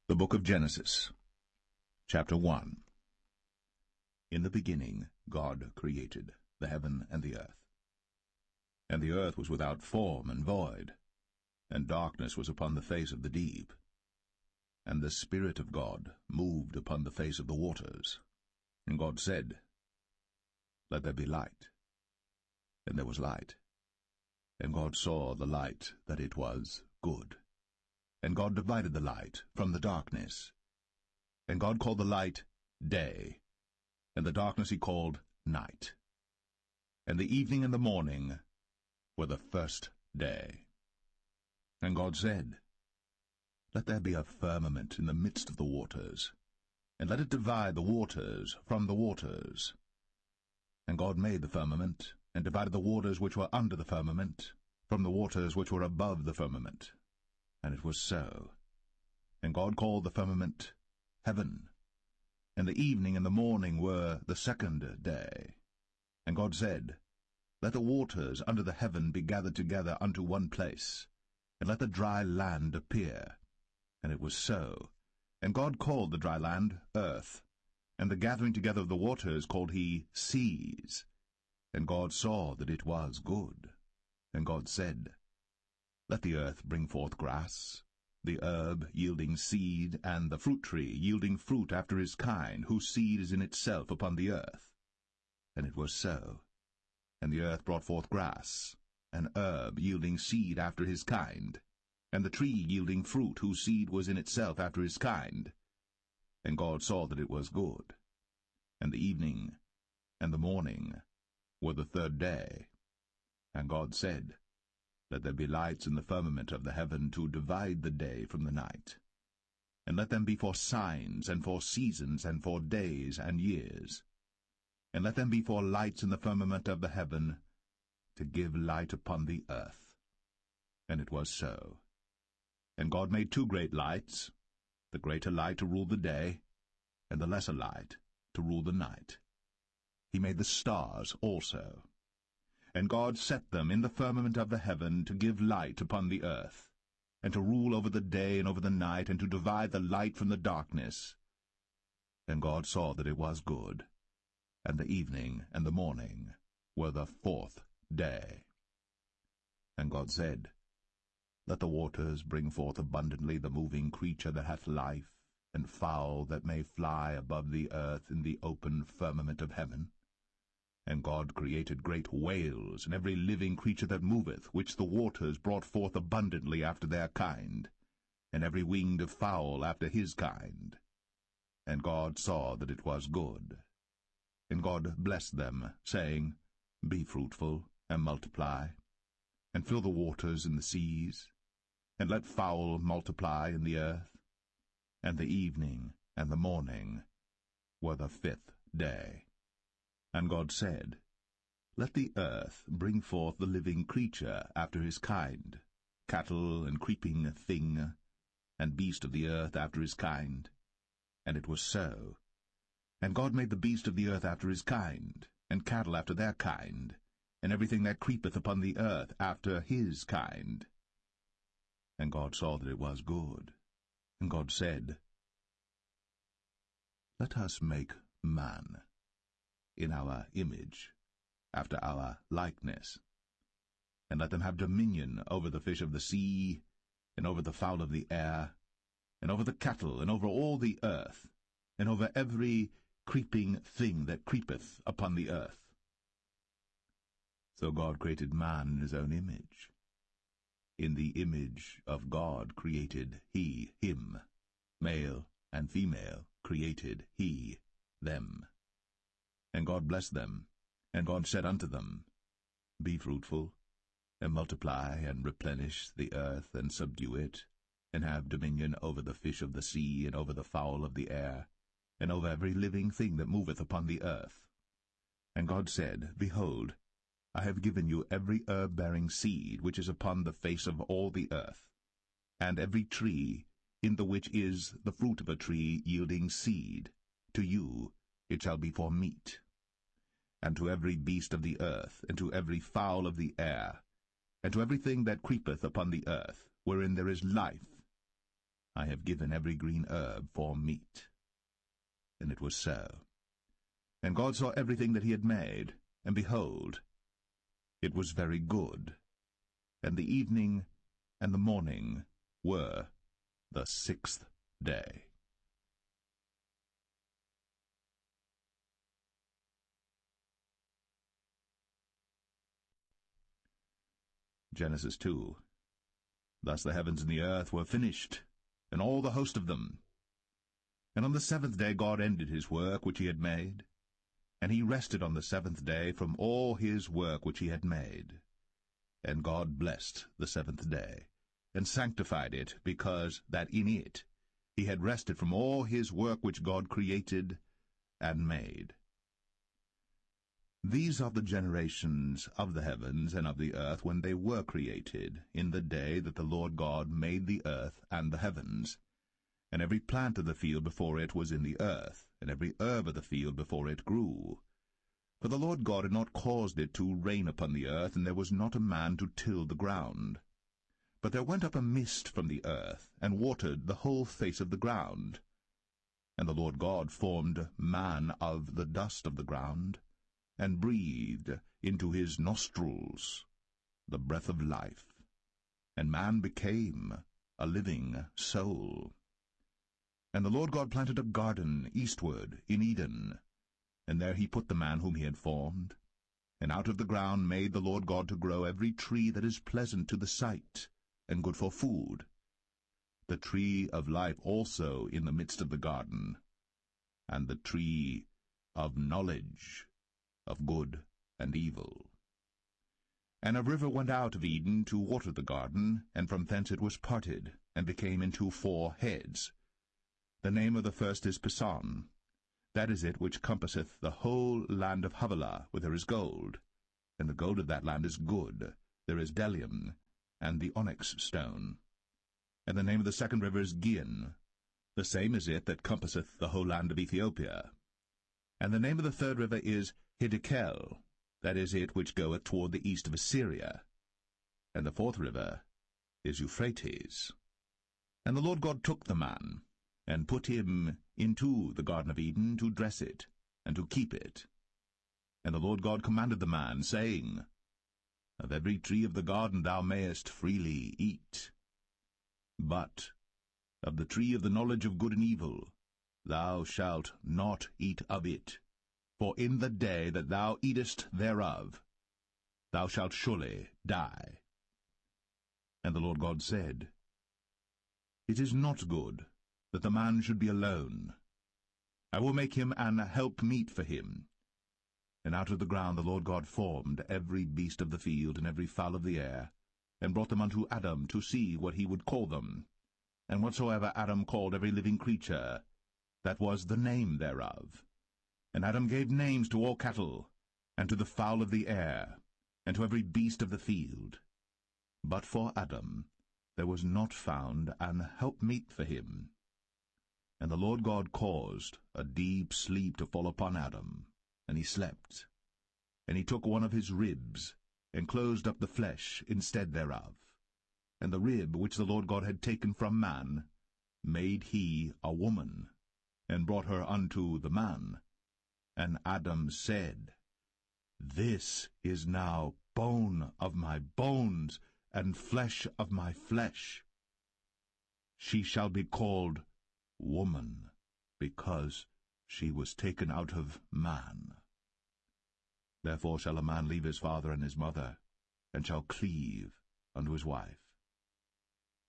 The Book of Genesis, Chapter 1. In the beginning God created the heaven and the earth. And the earth was without form and void, and darkness was upon the face of the deep. And the Spirit of God moved upon the face of the waters. And God said, Let there be light. And there was light. And God saw the light that it was good. And God divided the light from the darkness. And God called the light day, and the darkness he called night. And the evening and the morning were the first day. And God said, Let there be a firmament in the midst of the waters, and let it divide the waters from the waters. And God made the firmament, and divided the waters which were under the firmament from the waters which were above the firmament. And it was so. And God called the firmament heaven. And the evening and the morning were the second day. And God said, Let the waters under the heaven be gathered together unto one place, and let the dry land appear. And it was so. And God called the dry land earth, and the gathering together of the waters called he seas. And God saw that it was good. And God said, Let the earth bring forth grass, the herb yielding seed, and the fruit tree yielding fruit after his kind, whose seed is in itself upon the earth. And it was so. And the earth brought forth grass, an herb yielding seed after his kind, and the tree yielding fruit, whose seed was in itself after his kind. And God saw that it was good. And the evening and the morning were the third day. And God said, Let there be lights in the firmament of the heaven to divide the day from the night. And let them be for signs, and for seasons, and for days and years. And let them be for lights in the firmament of the heaven, to give light upon the earth. And it was so. And God made two great lights, the greater light to rule the day, and the lesser light to rule the night. He made the stars also. And God set them in the firmament of the heaven to give light upon the earth, and to rule over the day and over the night, and to divide the light from the darkness. And God saw that it was good. And the evening and the morning were the fourth day. And God said, Let the waters bring forth abundantly the moving creature that hath life, and fowl that may fly above the earth in the open firmament of heaven. And God created great whales, and every living creature that moveth, which the waters brought forth abundantly after their kind, and every winged fowl after his kind. And God saw that it was good. And God blessed them, saying, Be fruitful, and multiply, and fill the waters in the seas, and let fowl multiply in the earth. And the evening and the morning were the fifth day. And God said, Let the earth bring forth the living creature after his kind, cattle and creeping thing, and beast of the earth after his kind. And it was so. And God made the beast of the earth after his kind, and cattle after their kind, and everything that creepeth upon the earth after his kind. And God saw that it was good. And God said, Let us make man in our image, after our likeness, and let them have dominion over the fish of the sea, and over the fowl of the air, and over the cattle, and over all the earth, and over every creeping thing that creepeth upon the earth. So God created man in his own image. In the image of God created he him, male and female created he them. And God blessed them, and God said unto them, Be fruitful, and multiply, and replenish the earth, and subdue it, and have dominion over the fish of the sea, and over the fowl of the air, and over every living thing that moveth upon the earth. And God said, Behold, I have given you every herb-bearing seed which is upon the face of all the earth, and every tree in the which is the fruit of a tree yielding seed. To you it shall be for meat. And to every beast of the earth, and to every fowl of the air, and to everything that creepeth upon the earth, wherein there is life, I have given every green herb for meat. And it was so. And God saw everything that he had made, and behold, it was very good. And the evening and the morning were the 6th day. Genesis 2. Thus the heavens and the earth were finished, and all the host of them. And on the 7th day God ended his work which he had made, and he rested on the 7th day from all his work which he had made. And God blessed the 7th day, and sanctified it, because that in it he had rested from all his work which God created and made. These are the generations of the heavens and of the earth when they were created, in the day that the Lord God made the earth and the heavens. And every plant of the field before it was in the earth, and every herb of the field before it grew. For the Lord God had not caused it to rain upon the earth, and there was not a man to till the ground. But there went up a mist from the earth, and watered the whole face of the ground. And the Lord God formed man of the dust of the ground, and breathed into his nostrils the breath of life. And man became a living soul. And the Lord God planted a garden eastward in Eden, and there he put the man whom he had formed. And out of the ground made the Lord God to grow every tree that is pleasant to the sight, and good for food, the tree of life also in the midst of the garden, and the tree of knowledge of good and evil. And a river went out of Eden to water the garden, and from thence it was parted, and became into 4 heads. The name of the first is Pison. That is it which compasseth the whole land of Havilah, where there is gold. And the gold of that land is good. There is bdellium, and the onyx stone. And the name of the second river is Gihon. The same is it that compasseth the whole land of Ethiopia. And the name of the third river is Hiddekel. That is it which goeth toward the east of Assyria. And the 4th river is Euphrates. And the Lord God took the man, and put him into the Garden of Eden to dress it, and to keep it. And the Lord God commanded the man, saying, Of every tree of the garden thou mayest freely eat, but of the tree of the knowledge of good and evil thou shalt not eat of it. For in the day that thou eatest thereof, thou shalt surely die. And the Lord God said, It is not good that the man should be alone. I will make him an helpmeet for him. And out of the ground the Lord God formed every beast of the field and every fowl of the air, and brought them unto Adam to see what he would call them. And whatsoever Adam called every living creature, that was the name thereof. And Adam gave names to all cattle, and to the fowl of the air, and to every beast of the field. But for Adam there was not found an helpmeet for him. And the Lord God caused a deep sleep to fall upon Adam, and he slept. And he took one of his ribs, and closed up the flesh instead thereof. And the rib which the Lord God had taken from man made he a woman, and brought her unto the man. And Adam said, This is now bone of my bones, and flesh of my flesh. She shall be called woman, because she was taken out of man. Therefore shall a man leave his father and his mother, and shall cleave unto his wife,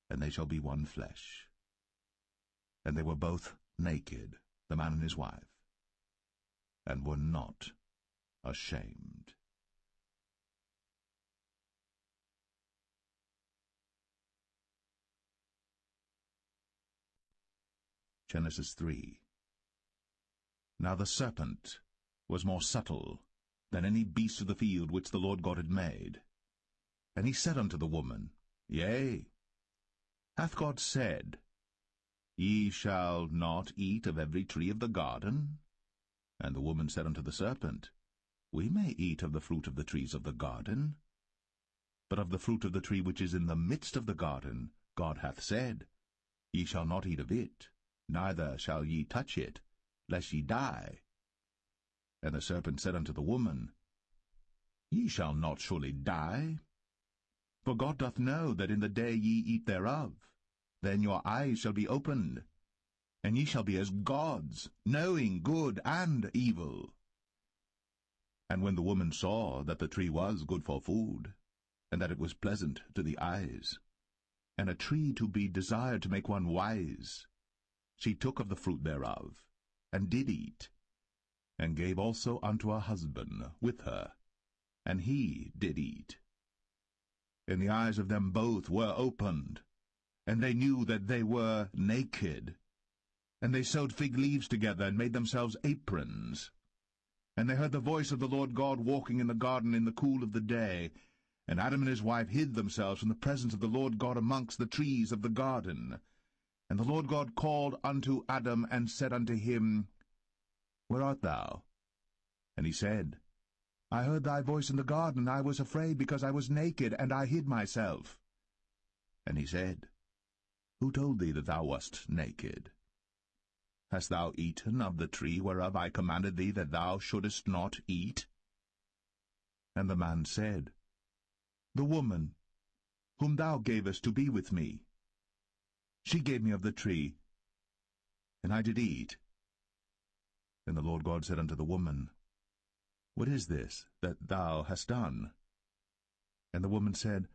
and they shall be one flesh. And they were both naked, the man and his wife, and were not ashamed. Genesis 3. Now the serpent was more subtle than any beast of the field which the Lord God had made. And he said unto the woman, Yea, hath God said, Ye shall not eat of every tree of the garden? And the woman said unto the serpent, We may eat of the fruit of the trees of the garden. But of the fruit of the tree which is in the midst of the garden, God hath said, Ye shall not eat of it, neither shall ye touch it, lest ye die. And the serpent said unto the woman, Ye shall not surely die. For God doth know that in the day ye eat thereof, then your eyes shall be opened, and ye shall be as gods, knowing good and evil. And when the woman saw that the tree was good for food, and that it was pleasant to the eyes, and a tree to be desired to make one wise, she took of the fruit thereof, and did eat, and gave also unto her husband with her, and he did eat. And the eyes of them both were opened, and they knew that they were naked. And they sewed fig leaves together, and made themselves aprons. And they heard the voice of the Lord God walking in the garden in the cool of the day. And Adam and his wife hid themselves from the presence of the Lord God amongst the trees of the garden. And the Lord God called unto Adam, and said unto him, Where art thou? And he said, I heard thy voice in the garden, and I was afraid, because I was naked, and I hid myself. And he said, Who told thee that thou wast naked? Hast thou eaten of the tree whereof I commanded thee that thou shouldest not eat? And the man said, The woman, whom thou gavest to be with me, she gave me of the tree, and I did eat. Then the Lord God said unto the woman, What is this that thou hast done? And the woman said,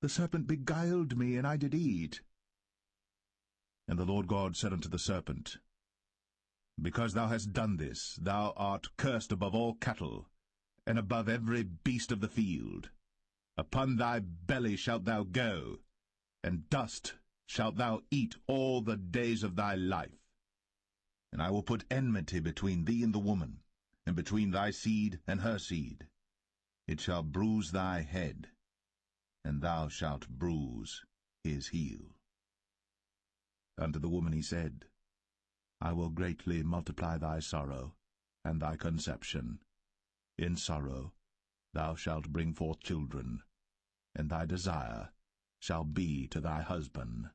The serpent beguiled me, and I did eat. And the Lord God said unto the serpent, Because thou hast done this, thou art cursed above all cattle, and above every beast of the field. Upon thy belly shalt thou go, and dust shalt thou eat all the days of thy life. And I will put enmity between thee and the woman, and between thy seed and her seed. It shall bruise thy head, and thou shalt bruise his heel. Unto the woman he said, I will greatly multiply thy sorrow, and thy conception. In sorrow thou shalt bring forth children, and thy desire shall be to thy husband,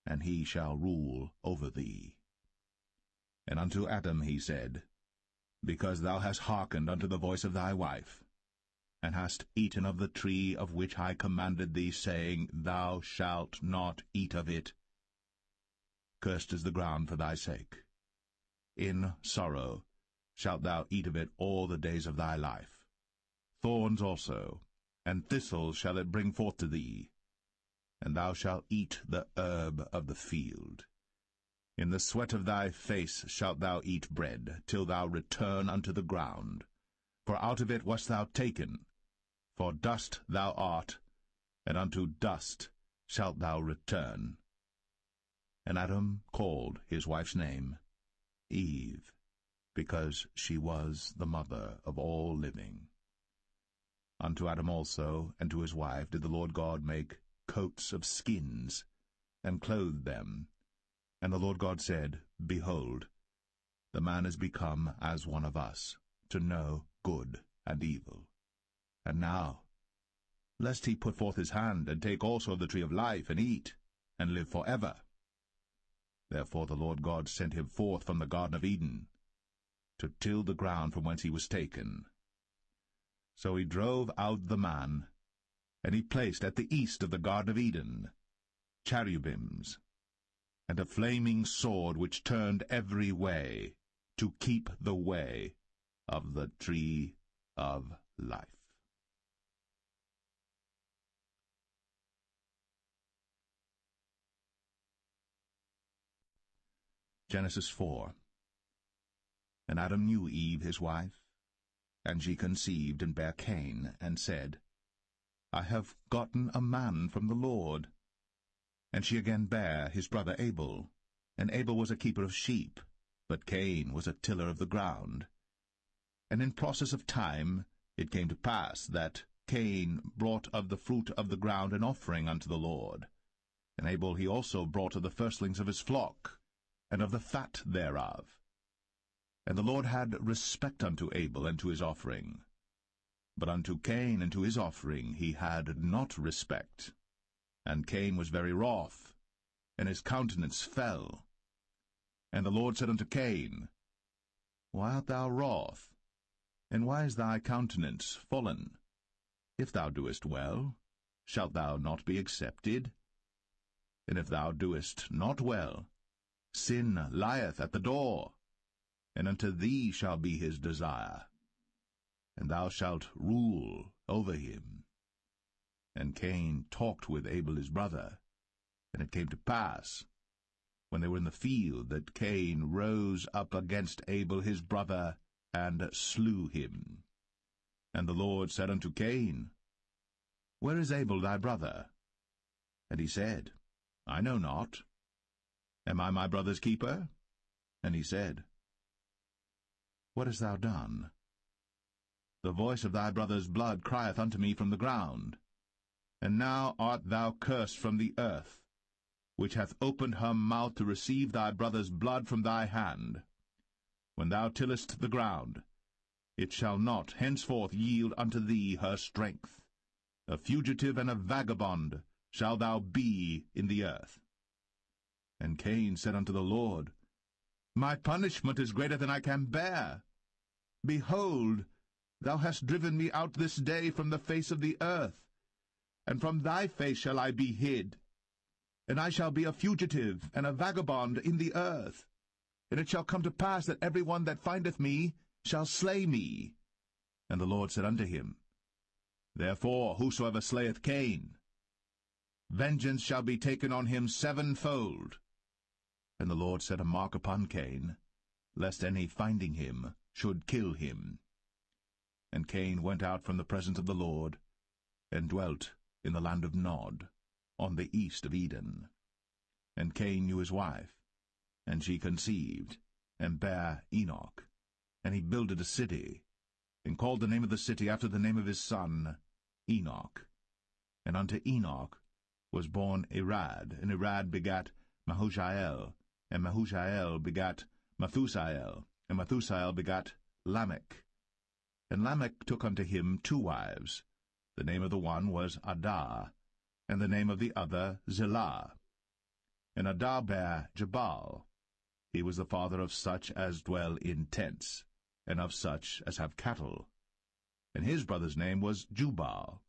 and he shall rule over thee. And unto Adam he said, Because thou hast hearkened unto the voice of thy wife, and hast eaten of the tree of which I commanded thee, saying, Thou shalt not eat of it, cursed is the ground for thy sake. In sorrow shalt thou eat of it all the days of thy life. Thorns also, and thistles shall it bring forth to thee, and thou shalt eat the herb of the field. In the sweat of thy face shalt thou eat bread, till thou return unto the ground. For out of it wast thou taken, for dust thou art, and unto dust shalt thou return. And Adam called his wife's name Eve, because she was the mother of all living. Unto Adam also and to his wife did the Lord God make coats of skins, and clothed them. And the Lord God said, Behold, the man is become as one of us, to know good and evil. And now, lest he put forth his hand, and take also of the tree of life, and eat, and live forever. Therefore the Lord God sent him forth from the Garden of Eden, to till the ground from whence he was taken. So he drove out the man, and he placed at the east of the Garden of Eden cherubims, and a flaming sword which turned every way, to keep the way of the tree of life. Genesis 4. And Adam knew Eve his wife, and she conceived and bare Cain, and said, I have gotten a man from the Lord. And she again bare his brother Abel, and Abel was a keeper of sheep, but Cain was a tiller of the ground. And in process of time it came to pass that Cain brought of the fruit of the ground an offering unto the Lord. And Abel he also brought of the firstlings of his flock, and of the fat thereof. And the Lord had respect unto Abel and to his offering. But unto Cain and to his offering he had not respect. And Cain was very wroth, and his countenance fell. And the Lord said unto Cain, Why art thou wroth? And why is thy countenance fallen? If thou doest well, shalt thou not be accepted? And if thou doest not well, sin lieth at the door, and unto thee shall be his desire, and thou shalt rule over him. And Cain talked with Abel his brother. And it came to pass, when they were in the field, that Cain rose up against Abel his brother, and slew him. And the Lord said unto Cain, Where is Abel thy brother? And he said, I know not. Am I my brother's keeper? And he said, What hast thou done? The voice of thy brother's blood crieth unto me from the ground. And now art thou cursed from the earth, which hath opened her mouth to receive thy brother's blood from thy hand. When thou tillest the ground, it shall not henceforth yield unto thee her strength. A fugitive and a vagabond shall thou be in the earth. And Cain said unto the Lord, My punishment is greater than I can bear. Behold, thou hast driven me out this day from the face of the earth, and from thy face shall I be hid. And I shall be a fugitive and a vagabond in the earth. And it shall come to pass that every one that findeth me shall slay me. And the Lord said unto him, Therefore whosoever slayeth Cain, vengeance shall be taken on him sevenfold. And the Lord set a mark upon Cain, lest any finding him should kill him. And Cain went out from the presence of the Lord, and dwelt in the land of Nod, on the east of Eden. And Cain knew his wife, and she conceived, and bare Enoch. And he builded a city, and called the name of the city after the name of his son, Enoch. And unto Enoch was born Irad, and Irad begat Mahushael, and Mahushael begat Methusael, and Methusael begat Lamech. And Lamech took unto him 2 wives. The name of the one was Adah, and the name of the other Zillah. And Adah bare Jabal. He was the father of such as dwell in tents, and of such as have cattle. And his brother's name was Jubal.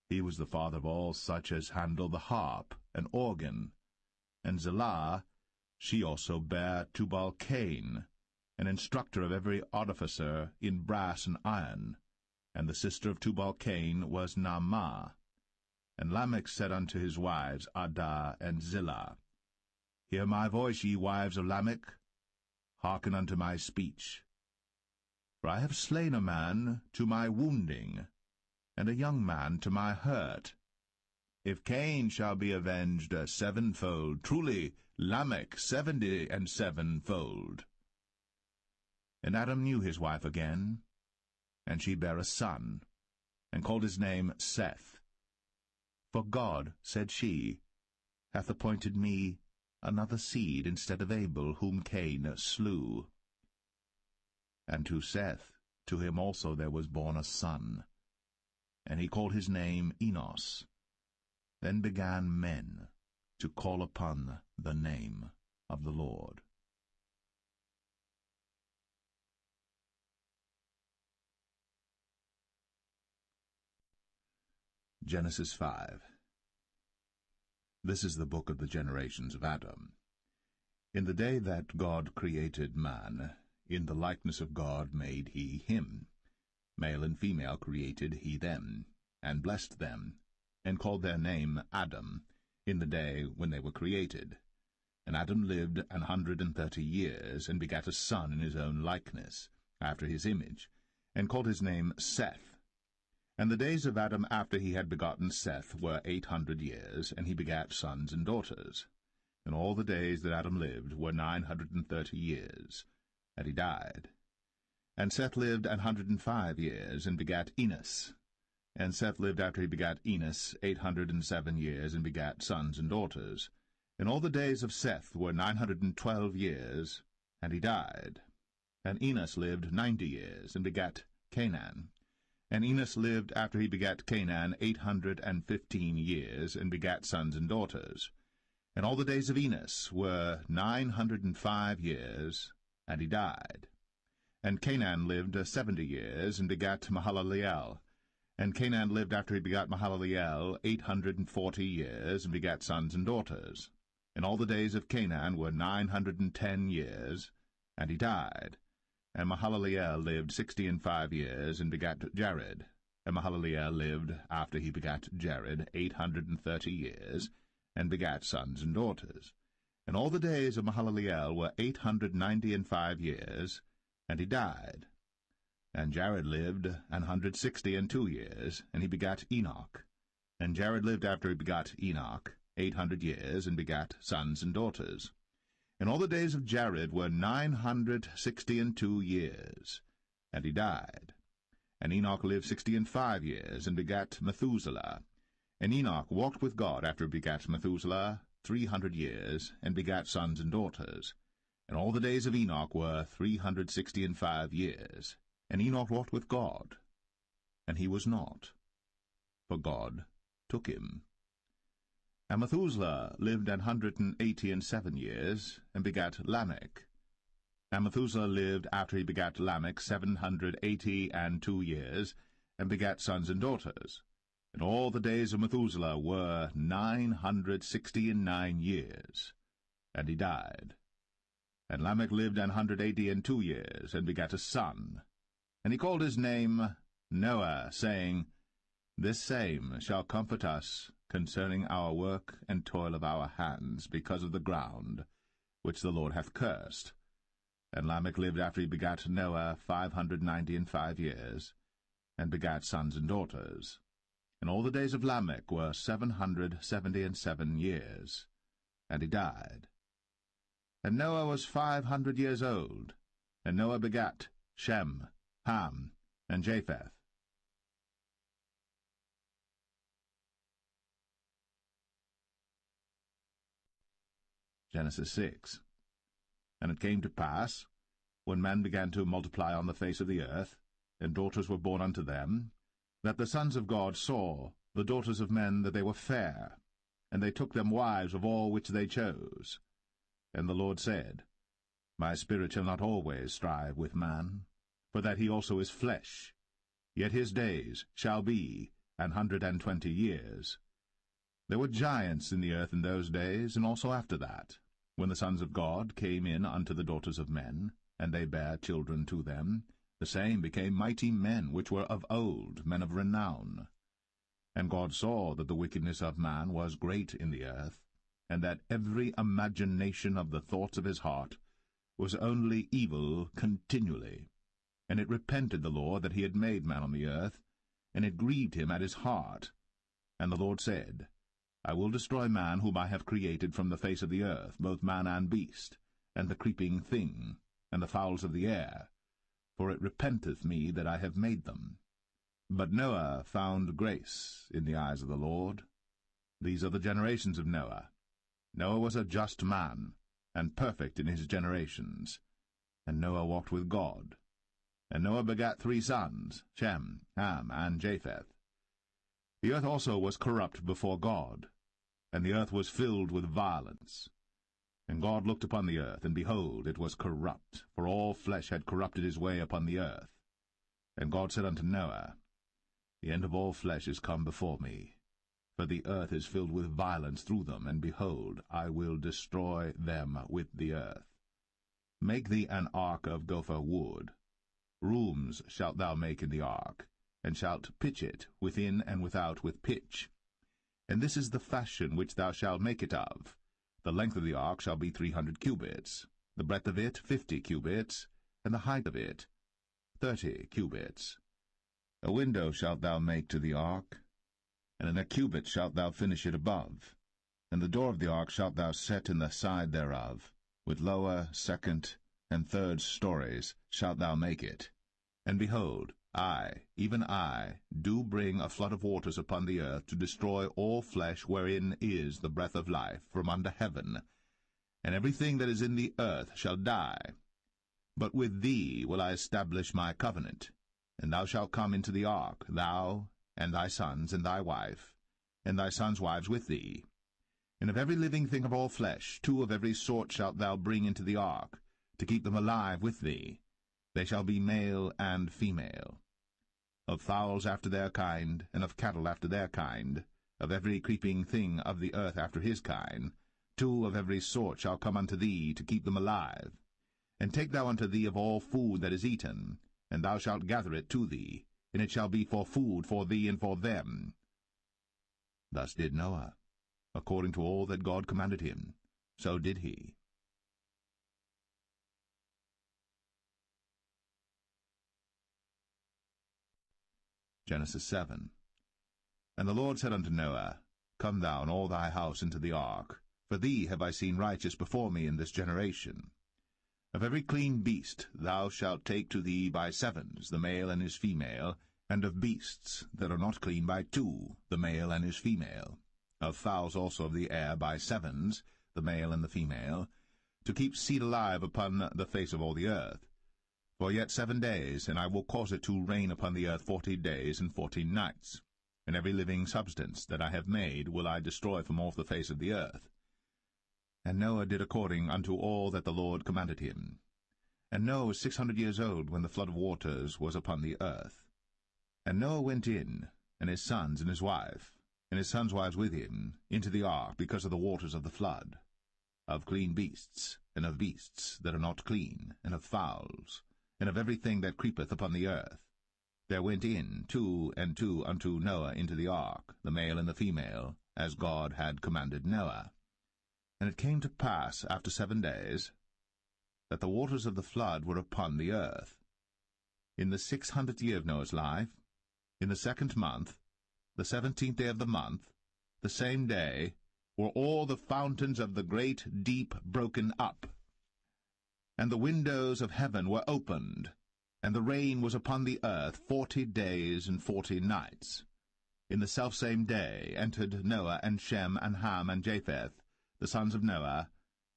He was the father of all such as handle the harp and organ. And Zillah, she also bare Tubal-Cain, an instructor of every artificer in brass and iron. And the sister of Tubal-Cain was Naamah. And Lamech said unto his wives, Adah and Zillah, Hear my voice, ye wives of Lamech. Hearken unto my speech. For I have slain a man to my wounding, and a young man to my hurt. If Cain shall be avenged sevenfold, truly Lamech 77-fold. And Adam knew his wife again, and she bare a son, and called his name Seth. For God, said she, hath appointed me another seed instead of Abel, whom Cain slew. And to Seth, to him also there was born a son, and he called his name Enos. Then began men to call upon the name of the Lord. Genesis 5. This is the book of the generations of Adam. In the day that God created man, in the likeness of God made he him. Male and female created he them, and blessed them, and called their name Adam, in the day when they were created. And Adam lived 130 years, and begat a son in his own likeness, after his image, and called his name Seth. And the days of Adam after he had begotten Seth were 800 years, and he begat sons and daughters. And all the days that Adam lived were 930 years, and he died. And Seth lived 105 years, and begat Enos. And Seth lived after he begat Enos 807 years, and begat sons and daughters. And all the days of Seth were 912 years, and he died. And Enos lived 90 years, and begat Canaan. And Enos lived after he begat Canaan 815 years, and begat sons and daughters. And all the days of Enos were 905 years, and he died. And Canaan lived 70 years, and begat Mahalaleel. And Canaan lived after he begat Mahalaleel 840 years, and begat sons and daughters. And all the days of Canaan were 910 years, and he died. And Mahalaleel lived 65 years, and begat Jared. And Mahalaleel lived after he begat Jared 830 years, and begat sons and daughters. And all the days of Mahalaleel were 895 years, and he died. And Jared lived 162 years, and he begat Enoch. And Jared lived after he begat Enoch 800 years, and begat sons and daughters. And all the days of Jared were 962 years, and he died. And Enoch lived 65 years, and begat Methuselah. And Enoch walked with God after he begat Methuselah 300 years, and begat sons and daughters. And all the days of Enoch were 365 years. And Enoch walked with God, and he was not, for God took him. And Methuselah lived 187 years, and begat Lamech. And Methuselah lived after he begat Lamech 782 years, and begat sons and daughters. And all the days of Methuselah were 969 years, and he died. And Lamech lived 182 years, and begat a son. And he called his name Noah, saying, This same shall comfort us concerning our work and toil of our hands, because of the ground which the Lord hath cursed. And Lamech lived after he begat Noah 595 years, and begat sons and daughters. And all the days of Lamech were 777 years, and he died. And Noah was 500 years old, and Noah begat Shem, Ham, and Japheth. Genesis 6. And it came to pass, when men began to multiply on the face of the earth, and daughters were born unto them, that the sons of God saw the daughters of men that they were fair, and they took them wives of all which they chose. And the Lord said, My spirit shall not always strive with man, for that he also is flesh. Yet his days shall be 120 years. There were giants in the earth in those days, and also after that, when the sons of God came in unto the daughters of men, and they bare children to them, the same became mighty men, which were of old, men of renown. And God saw that the wickedness of man was great in the earth, and that every imagination of the thoughts of his heart was only evil continually. And it repented the Lord that he had made man on the earth, and it grieved him at his heart. And the Lord said, I will destroy man whom I have created from the face of the earth, both man and beast, and the creeping thing, and the fowls of the air, for it repenteth me that I have made them. But Noah found grace in the eyes of the Lord. These are the generations of Noah. Noah was a just man, and perfect in his generations. And Noah walked with God. And Noah begat 3 sons, Shem, Ham, and Japheth. The earth also was corrupt before God, and the earth was filled with violence. And God looked upon the earth, and behold, it was corrupt, for all flesh had corrupted his way upon the earth. And God said unto Noah, The end of all flesh is come before me, for the earth is filled with violence through them, and behold, I will destroy them with the earth. Make thee an ark of gopher wood. Rooms shalt thou make in the ark, and shalt pitch it within and without with pitch. And this is the fashion which thou shalt make it of. The length of the ark shall be 300 cubits, the breadth of it 50 cubits, and the height of it 30 cubits. A window shalt thou make to the ark, and in a cubit shalt thou finish it above. And the door of the ark shalt thou set in the side thereof, with lower, second, and third stories shalt thou make it. And behold, I, even I, do bring a flood of waters upon the earth to destroy all flesh wherein is the breath of life from under heaven, and everything that is in the earth shall die. But with thee will I establish my covenant, and thou shalt come into the ark, thou, and thy sons, and thy wife, and thy sons' wives with thee. And of every living thing of all flesh, 2 of every sort shalt thou bring into the ark, to keep them alive with thee. They shall be male and female. Of fowls after their kind, and of cattle after their kind, of every creeping thing of the earth after his kind, 2 of every sort shall come unto thee, to keep them alive. And take thou unto thee of all food that is eaten, and thou shalt gather it to thee, and it shall be for food for thee and for them. Thus did Noah. According to all that God commanded him, so did he. Genesis 7. And the Lord said unto Noah, Come thou and all thy house into the ark, for thee have I seen righteous before me in this generation. Of every clean beast thou shalt take to thee by 7s, the male and his female, and of beasts that are not clean by 2, the male and his female. Of fowls also of the air by 7s, the male and the female, to keep seed alive upon the face of all the earth. For yet 7 days, and I will cause it to rain upon the earth 40 days and 14 nights. And every living substance that I have made will I destroy from off the face of the earth. And Noah did according unto all that the Lord commanded him. And Noah was 600 years old when the flood of waters was upon the earth. And Noah went in, and his sons and his wife, and his sons' wives with him, into the ark because of the waters of the flood, of clean beasts, and of beasts that are not clean, and of fowls, and of everything that creepeth upon the earth. There went in 2 and 2 unto Noah into the ark, the male and the female, as God had commanded Noah. And it came to pass after 7 days, that the waters of the flood were upon the earth. In the 600th year of Noah's life, in the 2nd month, the 17th day of the month, the same day, were all the fountains of the great deep broken up. And the windows of heaven were opened, and the rain was upon the earth 40 days and 40 nights. In the selfsame day entered Noah and Shem and Ham and Japheth, the sons of Noah,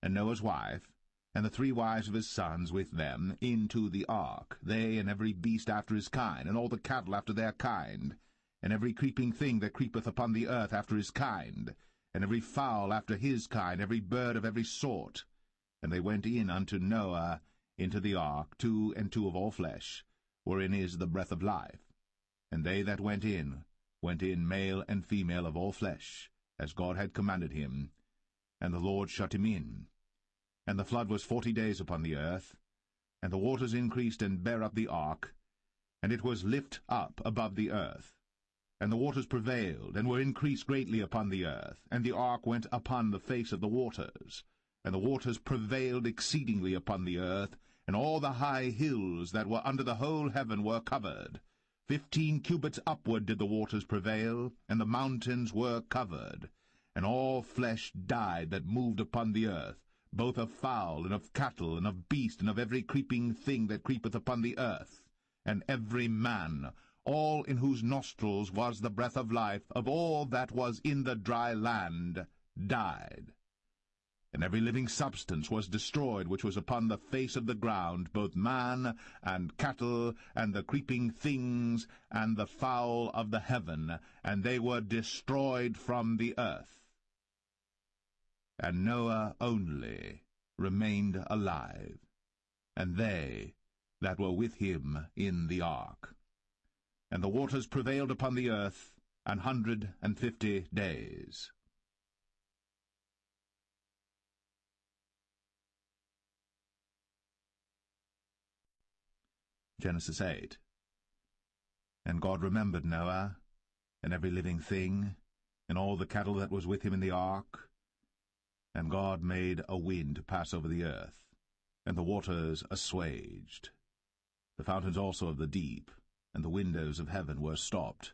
and Noah's wife, and the 3 wives of his sons with them, into the ark, they and every beast after his kind, and all the cattle after their kind, and every creeping thing that creepeth upon the earth after his kind, and every fowl after his kind, every bird of every sort. And they went in unto Noah into the ark, 2 and 2 of all flesh, wherein is the breath of life. And they that went in male and female of all flesh, as God had commanded him. And the Lord shut him in. And the flood was 40 days upon the earth, and the waters increased and bare up the ark, and it was lift up above the earth. And the waters prevailed, and were increased greatly upon the earth, and the ark went upon the face of the waters. And the waters prevailed exceedingly upon the earth, and all the high hills that were under the whole heaven were covered. 15 cubits upward did the waters prevail, and the mountains were covered. And all flesh died that moved upon the earth, both of fowl, and of cattle, and of beast, and of every creeping thing that creepeth upon the earth. And every man, all in whose nostrils was the breath of life, of all that was in the dry land, died. And every living substance was destroyed which was upon the face of the ground, both man, and cattle, and the creeping things, and the fowl of the heaven, and they were destroyed from the earth. And Noah only remained alive, and they that were with him in the ark. And the waters prevailed upon the earth 150 days. Genesis 8. And God remembered Noah, and every living thing, and all the cattle that was with him in the ark. And God made a wind to pass over the earth, and the waters assuaged. The fountains also of the deep, and the windows of heaven were stopped,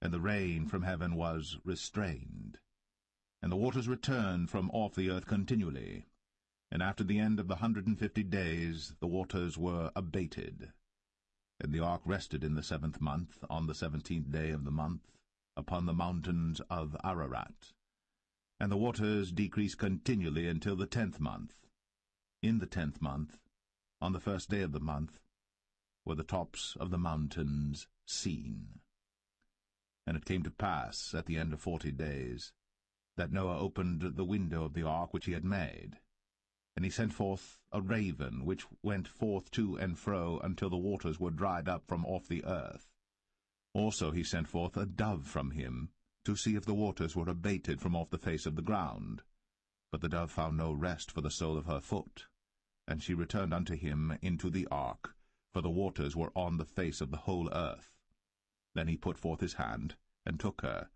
and the rain from heaven was restrained. And the waters returned from off the earth continually. And after the end of the 150 days the waters were abated. And the ark rested in the 7th month, on the 17th day of the month, upon the mountains of Ararat. And the waters decreased continually until the 10th month. In the 10th month, on the 1st day of the month, were the tops of the mountains seen. And it came to pass, at the end of 40 days, that Noah opened the window of the ark which he had made. And he sent forth a raven, which went forth to and fro until the waters were dried up from off the earth. Also he sent forth a dove from him, to see if the waters were abated from off the face of the ground. But the dove found no rest for the sole of her foot. And she returned unto him into the ark, for the waters were on the face of the whole earth. Then he put forth his hand, and took her,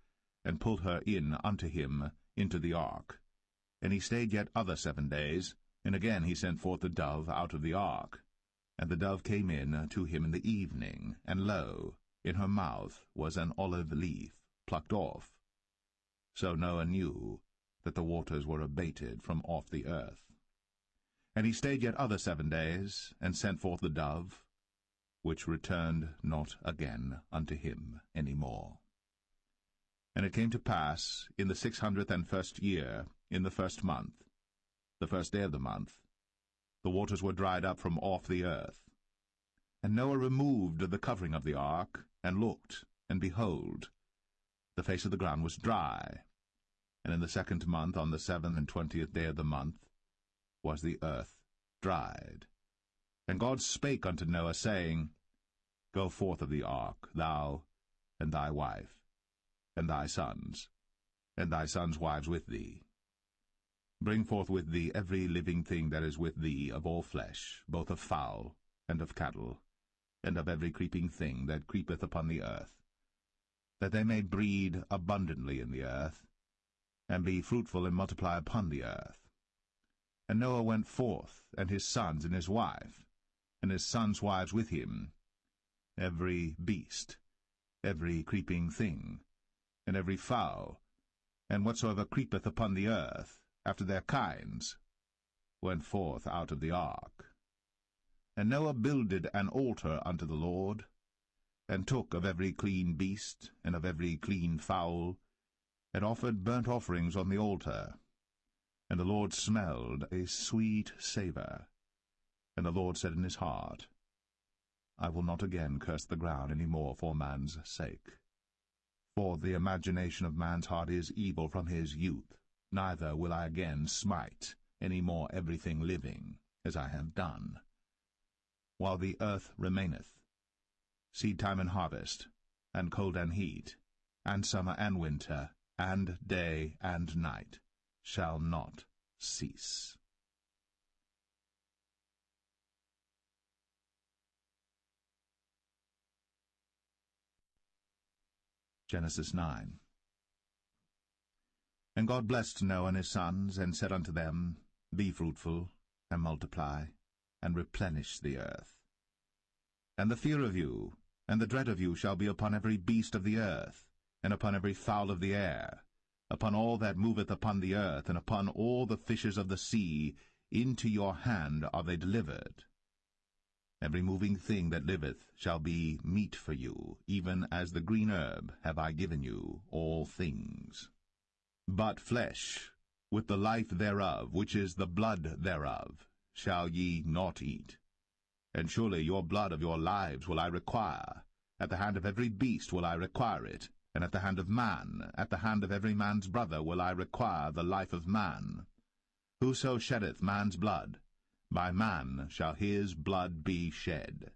and pulled her in unto him into the ark. And he stayed yet other 7 days, and again he sent forth the dove out of the ark. And the dove came in to him in the evening, and lo, in her mouth was an olive leaf plucked off. So Noah knew that the waters were abated from off the earth. And he stayed yet other 7 days, and sent forth the dove, which returned not again unto him any more. And it came to pass, in the 601st year, in the 1st month, the 1st day of the month, the waters were dried up from off the earth. And Noah removed the covering of the ark, and looked, and behold, the face of the ground was dry. And in the 2nd month, on the 27th day of the month, was the earth dried. And God spake unto Noah, saying, Go forth of the ark, thou, and thy wife, and thy sons wives with thee. Bring forth with thee every living thing that is with thee of all flesh, both of fowl, and of cattle, and of every creeping thing that creepeth upon the earth, that they may breed abundantly in the earth, and be fruitful and multiply upon the earth. And Noah went forth, and his sons and his wife, and his sons' wives with him, every beast, every creeping thing, and every fowl, and whatsoever creepeth upon the earth, after their kinds, went forth out of the ark. And Noah builded an altar unto the Lord, and took of every clean beast, and of every clean fowl, and offered burnt offerings on the altar. And the Lord smelled a sweet savour. And the Lord said in his heart, I will not again curse the ground any more for man's sake. For the imagination of man's heart is evil from his youth, neither will I again smite any more everything living, as I have done. While the earth remaineth, seedtime and harvest, and cold and heat, and summer and winter, and day and night, shall not cease. Genesis 9. And God blessed Noah and his sons, and said unto them, Be fruitful, and multiply, and replenish the earth. And the fear of you, and the dread of you shall be upon every beast of the earth, and upon every fowl of the air, upon all that moveth upon the earth, and upon all the fishes of the sea. Into your hand are they delivered. Every moving thing that liveth shall be meat for you, even as the green herb have I given you all things. But flesh, with the life thereof, which is the blood thereof, shall ye not eat. And surely your blood of your lives will I require. At the hand of every beast will I require it, and at the hand of man, at the hand of every man's brother will I require the life of man. Whoso sheddeth man's blood, by man shall his blood be shed.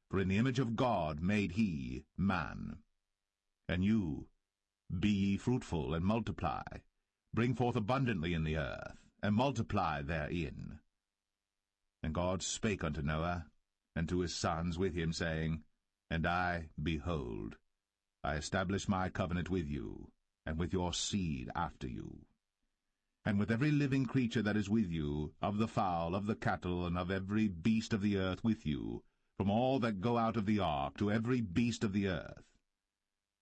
For in the image of God made he man. And you, be ye fruitful, and multiply, bring forth abundantly in the earth, and multiply therein. And God spake unto Noah, and to his sons with him, saying, And I, behold, I establish my covenant with you, and with your seed after you, and with every living creature that is with you, of the fowl, of the cattle, and of every beast of the earth with you, from all that go out of the ark to every beast of the earth.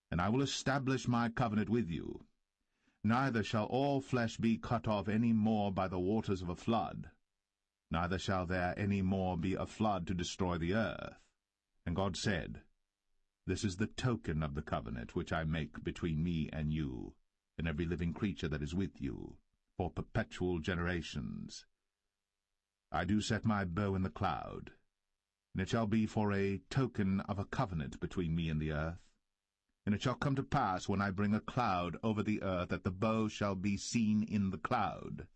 And I will establish my covenant with you. Neither shall all flesh be cut off any more by the waters of a flood, neither shall there any more be a flood to destroy the earth. And God said, This is the token of the covenant which I make between me and you, and every living creature that is with you, for perpetual generations. I do set my bow in the cloud, and it shall be for a token of a covenant between me and the earth. And it shall come to pass, when I bring a cloud over the earth, that the bow shall be seen in the cloud.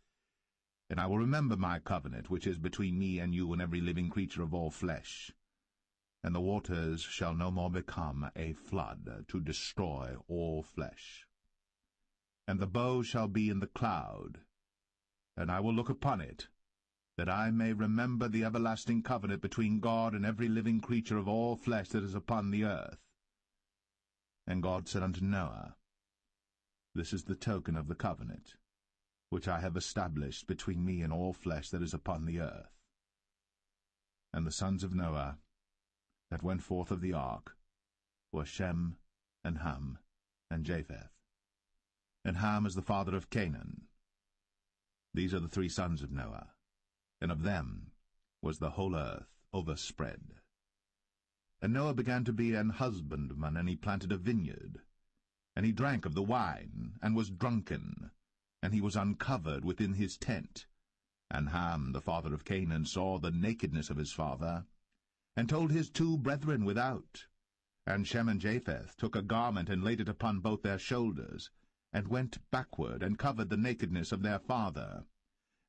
And I will remember my covenant, which is between me and you and every living creature of all flesh. And the waters shall no more become a flood, to destroy all flesh. And the bow shall be in the cloud, and I will look upon it, that I may remember the everlasting covenant between God and every living creature of all flesh that is upon the earth. And God said unto Noah, This is the token of the covenant, which I have established between me and all flesh that is upon the earth. And the sons of Noah that went forth of the ark were Shem, and Ham, and Japheth. And Ham is the father of Canaan. These are the 3 sons of Noah, and of them was the whole earth overspread. And Noah began to be an husbandman, and he planted a vineyard. And he drank of the wine, and was drunken, and he was uncovered within his tent. And Ham, the father of Canaan, saw the nakedness of his father, and told his 2 brethren without. And Shem and Japheth took a garment, and laid it upon both their shoulders, and went backward, and covered the nakedness of their father.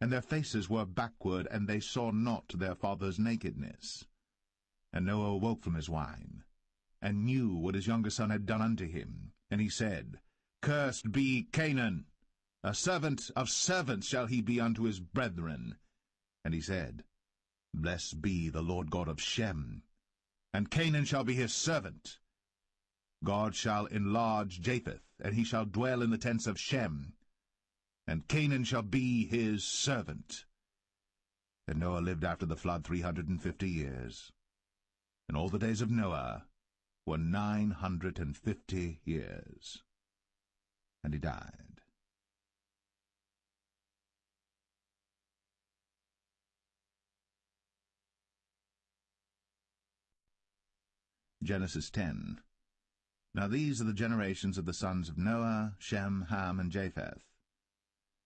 And their faces were backward, and they saw not their father's nakedness. And Noah awoke from his wine, and knew what his younger son had done unto him. And he said, Cursed be Canaan, a servant of servants shall he be unto his brethren. And he said, Blessed be the Lord God of Shem, and Canaan shall be his servant. God shall enlarge Japheth, and he shall dwell in the tents of Shem, and Canaan shall be his servant. And Noah lived after the flood 350 years. And all the days of Noah were 950 years. And he died. Genesis 10. Now these are the generations of the sons of Noah, Shem, Ham, and Japheth.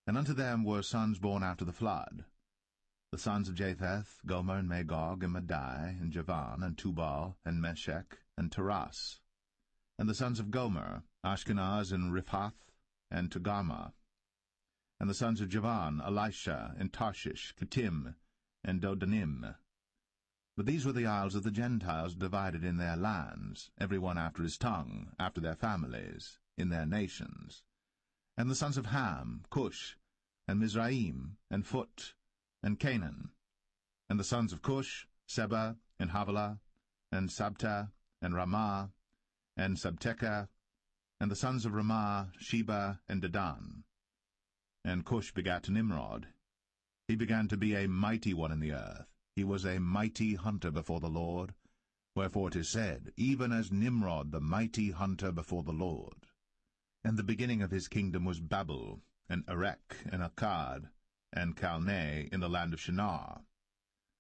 And unto them were sons born after the flood. The sons of Japheth, Gomer, and Magog, and Madai, and Javan, and Tubal, and Meshech, and Taras. And the sons of Gomer, Ashkenaz, and Riphath, and Togarmah. And the sons of Javan, Elisha, and Tarshish, Kittim, and Dodanim. But these were the isles of the Gentiles divided in their lands, every one after his tongue, after their families, in their nations. And the sons of Ham, Cush, and Mizraim, and Phut, and Canaan. And the sons of Cush, Seba, and Havilah, and Sabta, and Ramah, and Sabteka. And the sons of Ramah, Sheba, and Dedan. And Cush begat Nimrod. He began to be a mighty one in the earth. He was a mighty hunter before the Lord. Wherefore it is said, even as Nimrod the mighty hunter before the Lord. And the beginning of his kingdom was Babel, and Erech, and Akkad, and Calneh in the land of Shinar.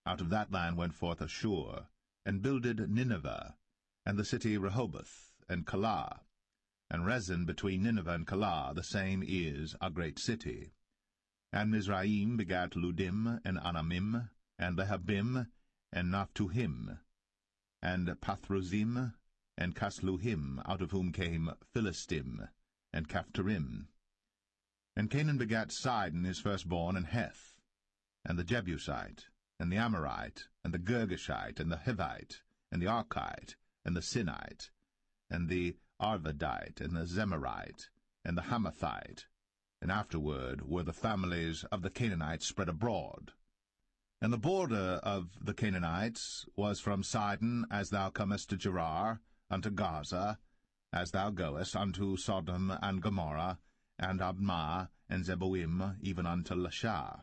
Out of that land went forth Ashur, and builded Nineveh, and the city Rehoboth, and Calah. And Rezin between Nineveh and Calah, the same is a great city. And Mizraim begat Ludim, and Anamim, and Lehabim, and Naphtuhim, and Pathruzim, and Casluhim, out of whom came Philistim, and Caphtorim. And Canaan begat Sidon his firstborn, and Heth, and the Jebusite, and the Amorite, and the Girgashite, and the Hivite, and the Archite, and the Sinite, and the Arvadite, and the Zemarite, and the Hamathite. And afterward were the families of the Canaanites spread abroad. And the border of the Canaanites was from Sidon, as thou comest to Gerar, unto Gaza, as thou goest unto Sodom and Gomorrah, and Admah, and Zeboim, even unto Lasha.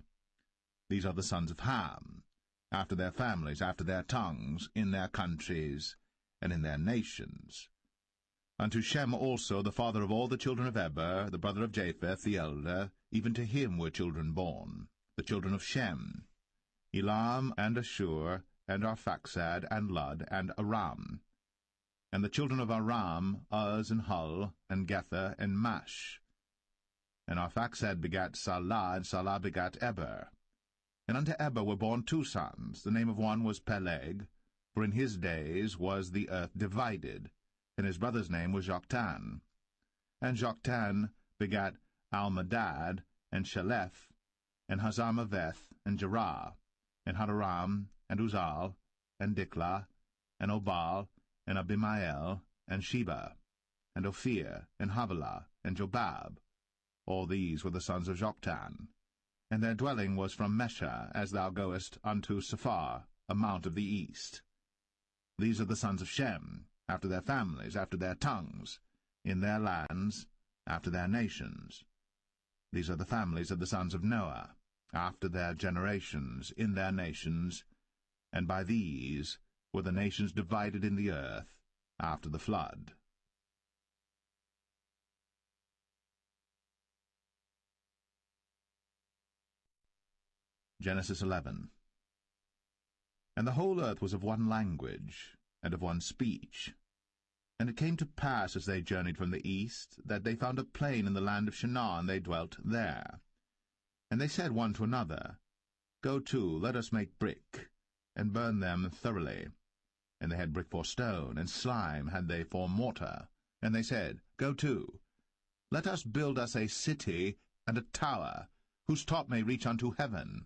These are the sons of Ham, after their families, after their tongues, in their countries, and in their nations. Unto Shem also, the father of all the children of Eber, the brother of Japheth, the elder, even to him were children born, the children of Shem, Elam, and Ashur, and Arphaxad, and Lud, and Aram. And the children of Aram, Uz, and Hul, and Gether, and Mash. And Arphaxad begat Salah, and Salah begat Eber. And unto Eber were born 2 sons. The name of one was Peleg, for in his days was the earth divided, and his brother's name was Joktan. And Joktan begat Almadad, and Sheleph, and Hazarmaveth, and Jerah, and Hadoram, and Uzal, and Diklah, and Obal, and Abimael, and Sheba, and Ophir, and Havilah, and Jobab. All these were the sons of Joktan. And their dwelling was from Mesha, as thou goest unto Sephar, a mount of the east. These are the sons of Shem, after their families, after their tongues, in their lands, after their nations. These are the families of the sons of Noah, after their generations, in their nations, and by these were the nations divided in the earth after the flood. Genesis 11. And the whole earth was of one language, and of one speech. And it came to pass, as they journeyed from the east, that they found a plain in the land of Shinar, and they dwelt there. And they said one to another, Go to, let us make brick, and burn them thoroughly. And they had brick for stone, and slime had they for mortar. And they said, Go to, let us build us a city and a tower, whose top may reach unto heaven.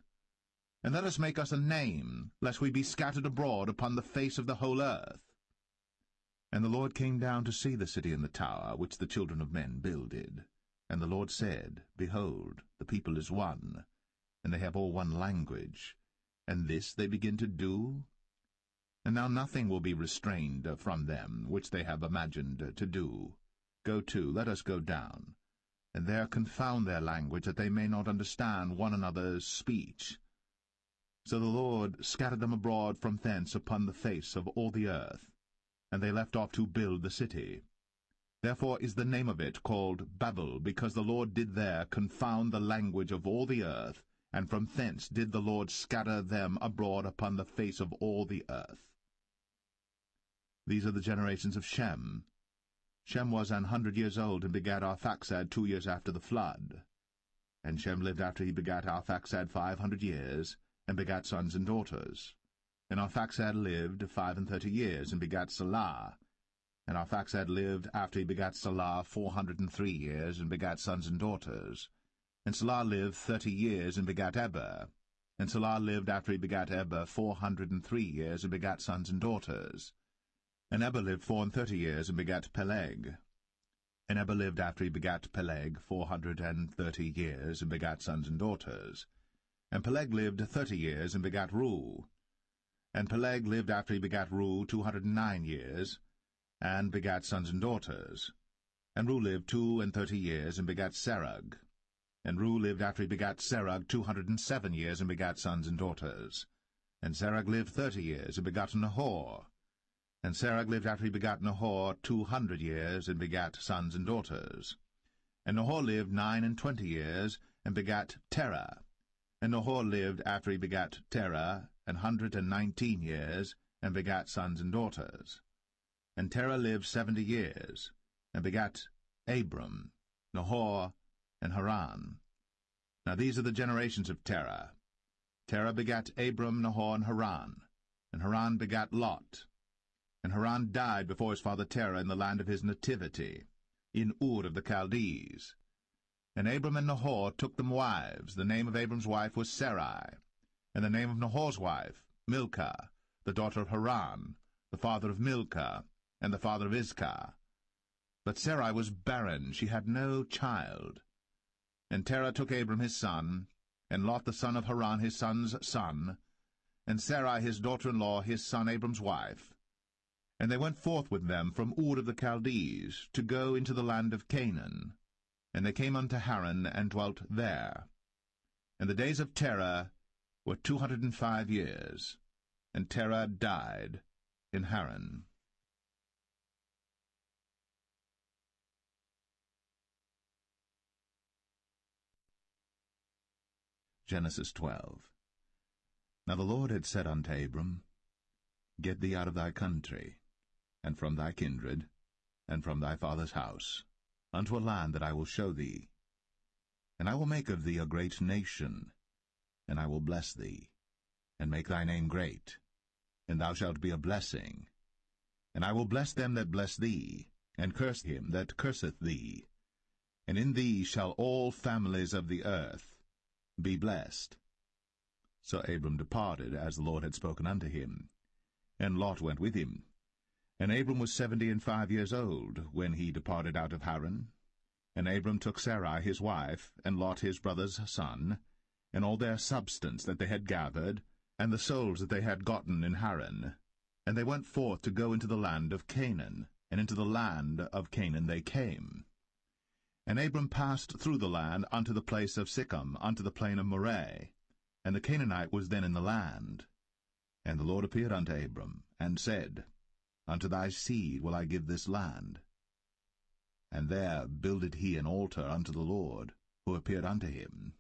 And let us make us a name, lest we be scattered abroad upon the face of the whole earth. And the Lord came down to see the city and the tower, which the children of men builded. And the Lord said, Behold, the people is one, and they have all one language, and this they begin to do? And now nothing will be restrained from them, which they have imagined to do. Go to, let us go down, and there confound their language, that they may not understand one another's speech. So the Lord scattered them abroad from thence upon the face of all the earth, and they left off to build the city. Therefore is the name of it called Babel, because the Lord did there confound the language of all the earth, and from thence did the Lord scatter them abroad upon the face of all the earth. These are the generations of Shem. Shem was 100 years old, and begat Arphaxad 2 years after the flood. And Shem lived after he begat Arphaxad 500 years, and begat sons and daughters. And Arphaxad lived 35 years, and begat Salah. And Arphaxad lived after he begat Salah 403 years, and begat sons and daughters. And Salah lived 30 years, and begat Eber. And Salah lived after he begat Eber 403 years, and begat sons and daughters. And Eber lived 34 years, and begat Peleg. And Eber lived after he begat Peleg 430 years, and begat sons and daughters. And Peleg lived 30 years, and begat Reu. And Peleg lived after he begat Reu 209 years, and begat sons and daughters. And Reu lived 32 years, and begat Serug. And Reu lived after he begat Serug 207 years, and begat sons and daughters. And Serug lived 30 years, and begat Nahor. And Serug lived after he begat Nahor 200 years, and begat sons and daughters. And Nahor lived 29 years, and begat Terah. And Nahor lived after he begat Terah 119 years, and begat sons and daughters. And Terah lived 70 years, and begat Abram, Nahor, and Haran. Now these are the generations of Terah. Terah begat Abram, Nahor, and Haran begat Lot. And Haran died before his father Terah in the land of his nativity, in Ur of the Chaldees. And Abram and Nahor took them wives. The name of Abram's wife was Sarai, and the name of Nahor's wife, Milcah, the daughter of Haran, the father of Milcah, and the father of Iscah. But Sarai was barren, she had no child. And Terah took Abram his son, and Lot the son of Haran his son's son, and Sarai his daughter-in-law his son Abram's wife. And they went forth with them from Ur of the Chaldees, to go into the land of Canaan. And they came unto Haran, and dwelt there. And the days of Terah were 205 years, and Terah died in Haran. Genesis 12. Now the Lord had said unto Abram, Get thee out of thy country, and from thy kindred, and from thy father's house, unto a land that I will show thee. And I will make of thee a great nation, and I will bless thee, and make thy name great, and thou shalt be a blessing. And I will bless them that bless thee, and curse him that curseth thee. And in thee shall all families of the earth be blessed. So Abram departed, as the Lord had spoken unto him. And Lot went with him. And Abram was 75 old, when he departed out of Haran. And Abram took Sarai his wife, and Lot his brother's son, and all their substance that they had gathered, and the souls that they had gotten in Haran. And they went forth to go into the land of Canaan, and into the land of Canaan they came. And Abram passed through the land unto the place of Sichem, unto the plain of Moreh, and the Canaanite was then in the land. And the Lord appeared unto Abram, and said, Unto thy seed will I give this land. And there builded he an altar unto the Lord, who appeared unto him.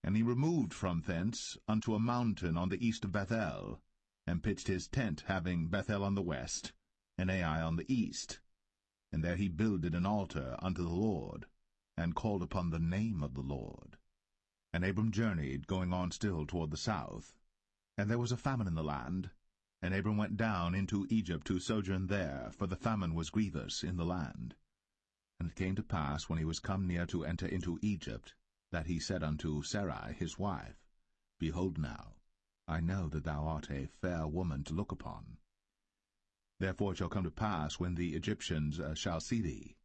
And he removed from thence unto a mountain on the east of Bethel, and pitched his tent, having Bethel on the west, and Ai on the east. And there he builded an altar unto the Lord, and called upon the name of the Lord. And Abram journeyed, going on still toward the south. And there was a famine in the land, and Abram went down into Egypt to sojourn there, for the famine was grievous in the land. And it came to pass, when he was come near to enter into Egypt, that he said unto Sarai his wife, Behold now, I know that thou art a fair woman to look upon. Therefore it shall come to pass, when the Egyptians shall see thee,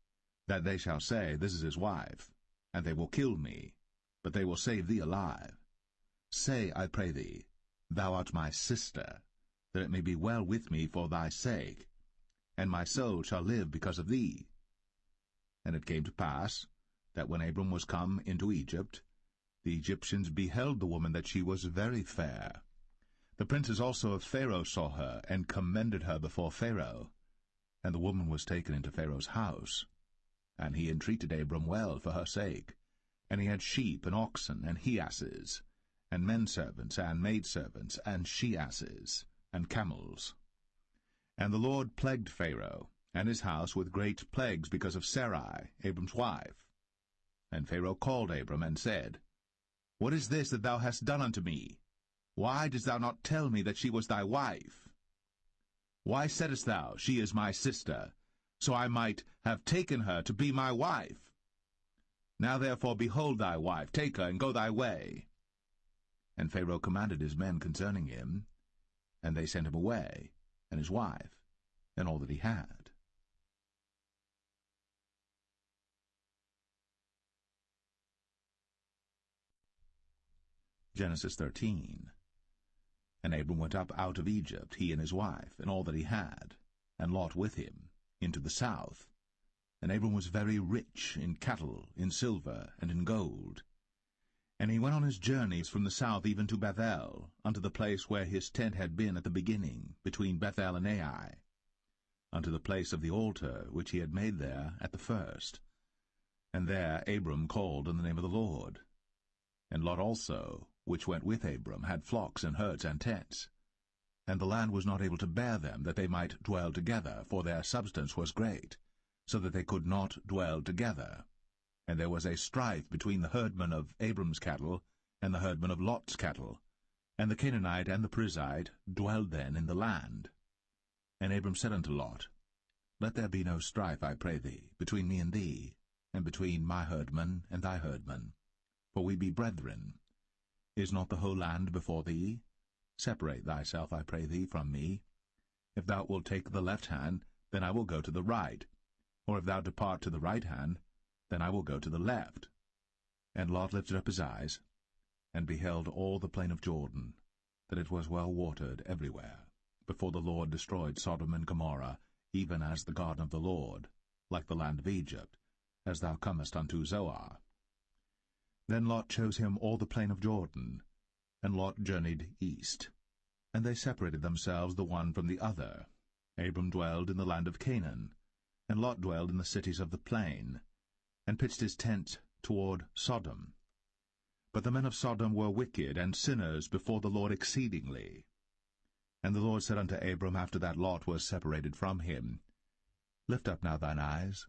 that they shall say, This is his wife, and they will kill me, but they will save thee alive. Say, I pray thee, Thou art my sister, that it may be well with me for thy sake, and my soul shall live because of thee. And it came to pass, that when Abram was come into Egypt, the Egyptians beheld the woman that she was very fair. The princes also of Pharaoh saw her, and commended her before Pharaoh. And the woman was taken into Pharaoh's house. And he entreated Abram well for her sake. And he had sheep, and oxen, and he-asses, and men-servants, and maidservants, and she-asses, and camels. And the Lord plagued Pharaoh, and his house with great plagues, because of Sarai, Abram's wife. And Pharaoh called Abram, and said, What is this that thou hast done unto me? Why didst thou not tell me that she was thy wife? Why saidst thou, She is my sister, so I might have taken her to be my wife? Now therefore behold thy wife, take her, and go thy way. And Pharaoh commanded his men concerning him, and they sent him away, and his wife, and all that he had. Genesis 13. And Abram went up out of Egypt, he and his wife, and all that he had, and Lot with him, into the south. And Abram was very rich in cattle, in silver, and in gold. And he went on his journeys from the south even to Bethel, unto the place where his tent had been at the beginning, between Bethel and Ai, unto the place of the altar which he had made there at the first. And there Abram called on the name of the Lord. And Lot also, which went with Abram, had flocks and herds and tents. And the land was not able to bear them, that they might dwell together, for their substance was great, so that they could not dwell together. And there was a strife between the herdmen of Abram's cattle and the herdmen of Lot's cattle. And the Canaanite and the Perizzite dwelled then in the land. And Abram said unto Lot, Let there be no strife, I pray thee, between me and thee, and between my herdmen and thy herdmen, for we be brethren. Is not the whole land before thee? Separate thyself, I pray thee, from me. If thou wilt take the left hand, then I will go to the right. Or if thou depart to the right hand, then I will go to the left. And Lot lifted up his eyes, and beheld all the plain of Jordan, that it was well watered everywhere, before the Lord destroyed Sodom and Gomorrah, even as the garden of the Lord, like the land of Egypt, as thou comest unto Zoar. Then Lot chose him all the plain of Jordan, and Lot journeyed east. And they separated themselves the one from the other. Abram dwelled in the land of Canaan, and Lot dwelled in the cities of the plain, and pitched his tent toward Sodom. But the men of Sodom were wicked and sinners before the Lord exceedingly. And the Lord said unto Abram, after that Lot was separated from him, Lift up now thine eyes,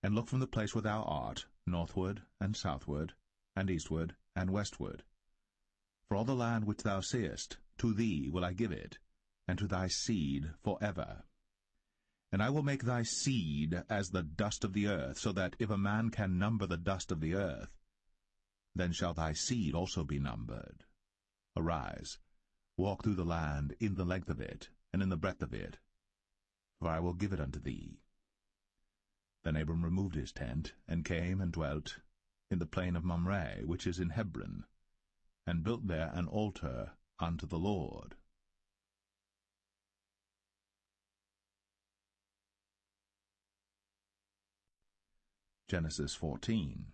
and look from the place where thou art, northward and southward, and eastward and westward. For all the land which thou seest, to thee will I give it, and to thy seed for ever. And I will make thy seed as the dust of the earth, so that if a man can number the dust of the earth, then shall thy seed also be numbered. Arise, walk through the land in the length of it, and in the breadth of it, for I will give it unto thee. Then Abram removed his tent, and came and dwelt in the plain of Mamre, which is in Hebron, and built there an altar unto the Lord. Genesis 14.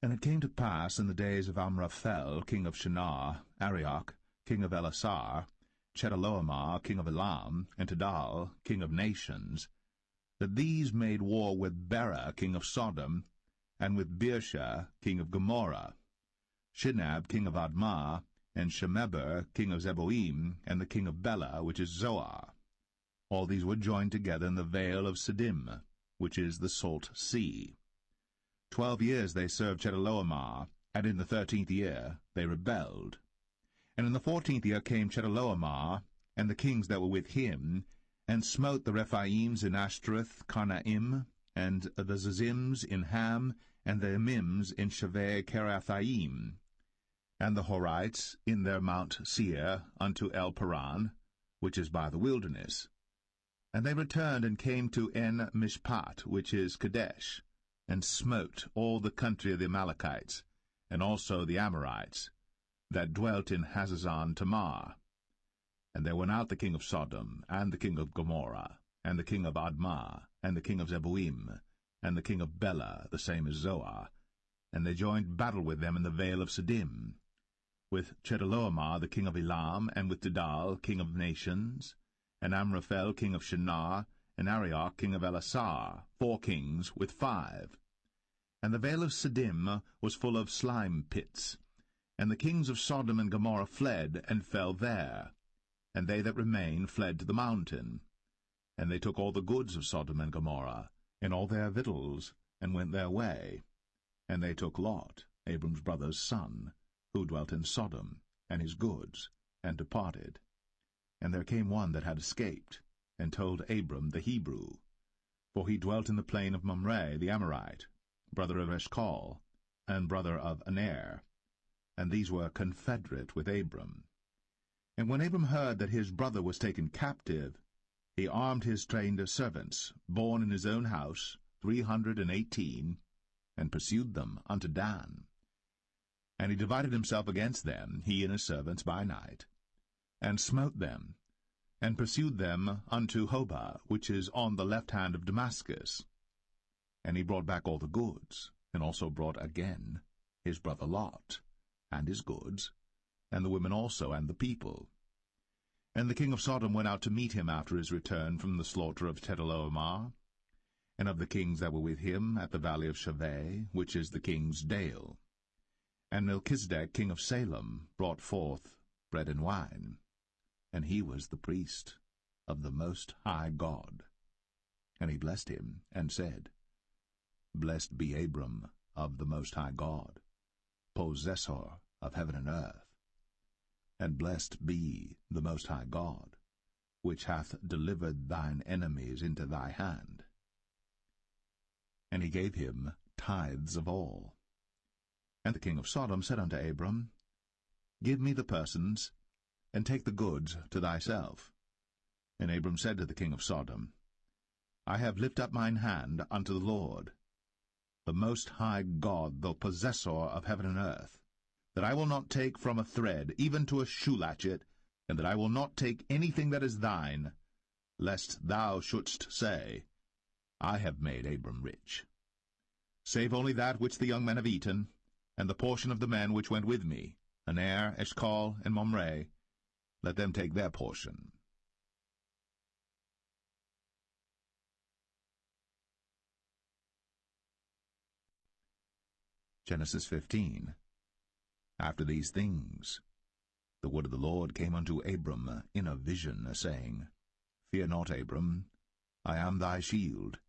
And it came to pass in the days of Amraphel, king of Shinar, Arioch, king of Elasar, Chedorlaomer, king of Elam, and Tidal, king of nations, that these made war with Bera, king of Sodom, and with Birsha, king of Gomorrah, Shinab, king of Admah, and Shemeber, king of Zeboim, and the king of Bela, which is Zoar. All these were joined together in the vale of Siddim, which is the salt sea. 12 years they served Chedorlaomer, and in the 13th year they rebelled. And in the 14th year came Chedorlaomer, and the kings that were with him, and smote the Rephaims in Ashtaroth Karnaim, and the Zazims in Ham, and the Emims in Shaveh Kiriathaim, and the Horites in their Mount Seir unto El Paran, which is by the wilderness. And they returned and came to En Mishpat, which is Kadesh, and smote all the country of the Amalekites, and also the Amorites, that dwelt in Hazazon Tamar. And there went out the king of Sodom, and the king of Gomorrah, and the king of Admah, and the king of Zeboim, and the king of Bela, the same as Zoar, and they joined battle with them in the vale of Siddim, with Chedorlaomer the king of Elam, and with Tidal king of nations, and Amraphel king of Shinar, and Arioch king of Elasar, 4 kings with 5. And the vale of Siddim was full of slime pits, and the kings of Sodom and Gomorrah fled, and fell there. And they that remained fled to the mountain. And they took all the goods of Sodom and Gomorrah, and all their victuals, and went their way. And they took Lot, Abram's brother's son, who dwelt in Sodom, and his goods, and departed. And there came one that had escaped, and told Abram the Hebrew, for he dwelt in the plain of Mamre the Amorite, brother of Eshcol, and brother of Aner, and these were confederate with Abram. And when Abram heard that his brother was taken captive, he armed his trained servants, born in his own house, 318, and pursued them unto Dan. And he divided himself against them, he and his servants, by night, and smote them, and pursued them unto Hobah, which is on the left hand of Damascus. And he brought back all the goods, and also brought again his brother Lot, and his goods, and the women also, and the people. And the king of Sodom went out to meet him after his return from the slaughter of Chedorlaomer, and of the kings that were with him at the valley of Shaveh, which is the king's dale. And Melchizedek king of Salem brought forth bread and wine, and he was the priest of the Most High God. And he blessed him, and said, Blessed be Abram of the Most High God, possessor of heaven and earth. And blessed be the Most High God, which hath delivered thine enemies into thy hand. And he gave him tithes of all. And the king of Sodom said unto Abram, Give me the persons, and take the goods to thyself. And Abram said to the king of Sodom, I have lifted up mine hand unto the Lord, the Most High God, the possessor of heaven and earth, that I will not take from a thread, even to a shoe latchet, and that I will not take anything that is thine, lest thou shouldst say, I have made Abram rich. Save only that which the young men have eaten, and the portion of the men which went with me, Aner, Eshcol, and Mamre, let them take their portion. Genesis 15. After these things, the word of the Lord came unto Abram in a vision, saying, Fear not, Abram, I am thy shield,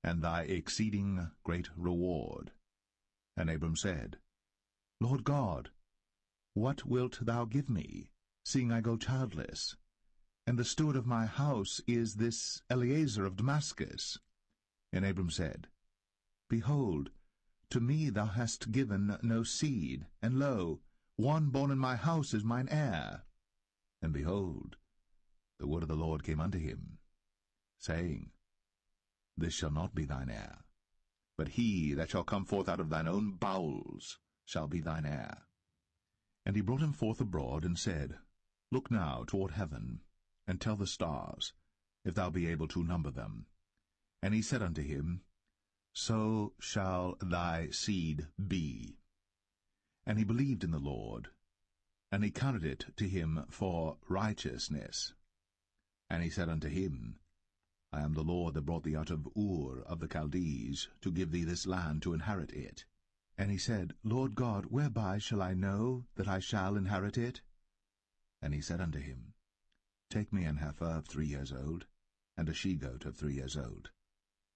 and thy exceeding great reward. And Abram said, Lord God, what wilt thou give me, seeing I go childless? and the steward of my house is this Eliezer of Damascus. And Abram said, Behold, to me thou hast given no seed, and lo, one born in my house is mine heir. And behold, the word of the Lord came unto him, saying, This shall not be thine heir, but he that shall come forth out of thine own bowels shall be thine heir. And he brought him forth abroad, and said, Look now toward heaven, and tell the stars, if thou be able to number them. And he said unto him, So shall thy seed be. And he believed in the Lord, and he counted it to him for righteousness. And he said unto him, I am the Lord that brought thee out of Ur of the Chaldees, to give thee this land to inherit it. And he said, Lord God, whereby shall I know that I shall inherit it? And he said unto him, Take me an heifer of 3 years old, and a she-goat of 3 years old,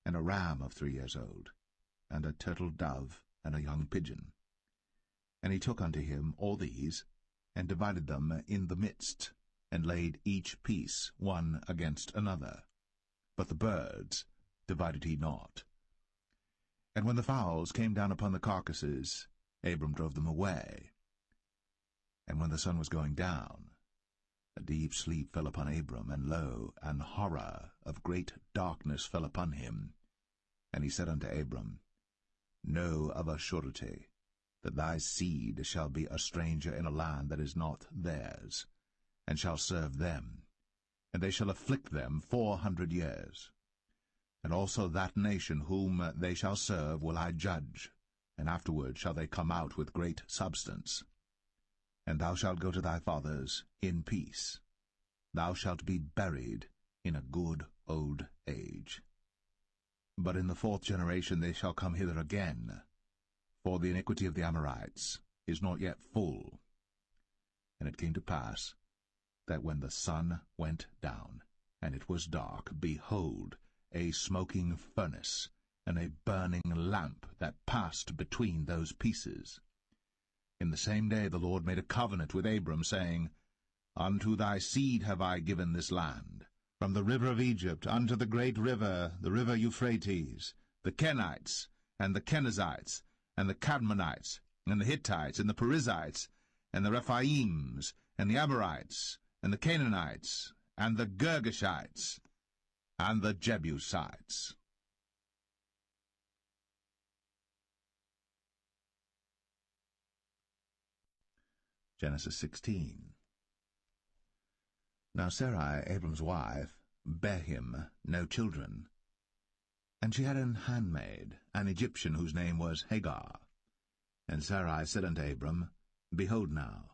and a ram of 3 years old, and a turtle dove, and a young pigeon. And he took unto him all these, and divided them in the midst, and laid each piece one against another. But the birds divided he not. And when the fowls came down upon the carcasses, Abram drove them away. And when the sun was going down, a deep sleep fell upon Abram, and lo, an horror of great darkness fell upon him. And he said unto Abram, Know of a surety that thy seed shall be a stranger in a land that is not theirs, and shall serve them, and they shall afflict them 400 years. And also that nation whom they shall serve will I judge, and afterward shall they come out with great substance. And thou shalt go to thy fathers in peace. Thou shalt be buried in a good old age. But in the 4th generation they shall come hither again, for the iniquity of the Amorites is not yet full. And it came to pass, that when the sun went down, and it was dark, behold, a smoking furnace, and a burning lamp that passed between those pieces. In the same day the Lord made a covenant with Abram, saying, Unto thy seed have I given this land, from the river of Egypt unto the great river, the river Euphrates, the Kenites, and the Kenizzites, and the Cadmonites, and the Hittites, and the Perizzites, and the Rephaims, and the Amorites, and the Canaanites, and the Girgashites, and the Jebusites. Genesis 16. Now Sarai, Abram's wife, bare him no children. And she had an handmaid, an Egyptian, whose name was Hagar. And Sarai said unto Abram, Behold now,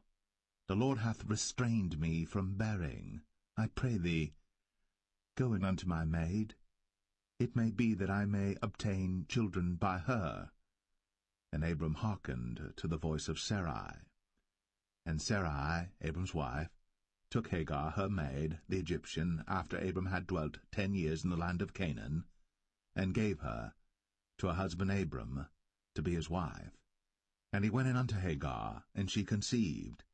the Lord hath restrained me from bearing. I pray thee, go in unto my maid. It may be that I may obtain children by her. And Abram hearkened to the voice of Sarai. And Sarai, Abram's wife, took Hagar her maid, the Egyptian, after Abram had dwelt 10 years in the land of Canaan, and gave her to her husband Abram to be his wife. And he went in unto Hagar, and she conceived.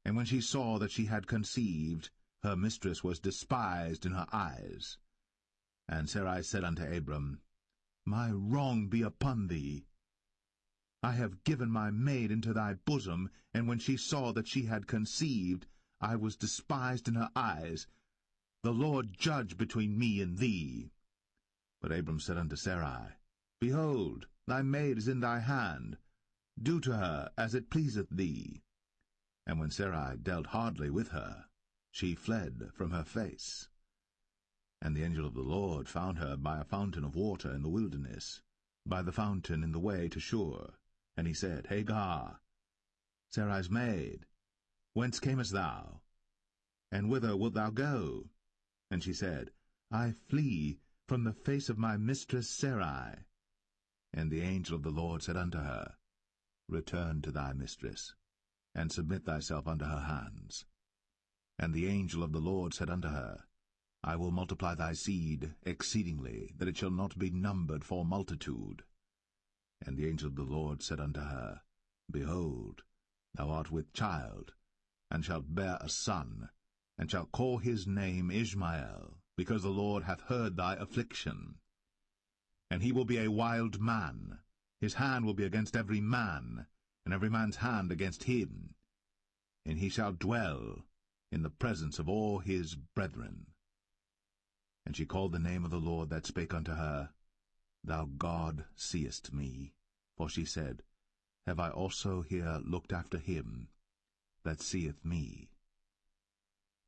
And when she saw that she had conceived, her mistress was despised in her eyes. And Sarai said unto Abram, My wrong be upon thee. I have given my maid into thy bosom, and when she saw that she had conceived, I was despised in her eyes. The Lord judge between me and thee. But Abram said unto Sarai, Behold, thy maid is in thy hand. Do to her as it pleaseth thee. And when Sarai dealt hardly with her, she fled from her face. And the angel of the Lord found her by a fountain of water in the wilderness, by the fountain in the way to Shur. And he said, Hagar, Sarai's maid, whence camest thou? And whither wilt thou go? And she said, I flee from the face of my mistress Sarai. And the angel of the Lord said unto her, Return to thy mistress, and submit thyself unto her hands. And the angel of the Lord said unto her, I will multiply thy seed exceedingly, that it shall not be numbered for multitude. And the angel of the Lord said unto her, Behold, thou art with child, and shalt bear a son, and shalt call his name Ishmael, because the Lord hath heard thy affliction. And he will be a wild man, his hand will be against every man, and every man's hand against him. And he shall dwell in the presence of all his brethren. And she called the name of the Lord that spake unto her, Thou God seest me. For she said, Have I also here looked after him that seeth me?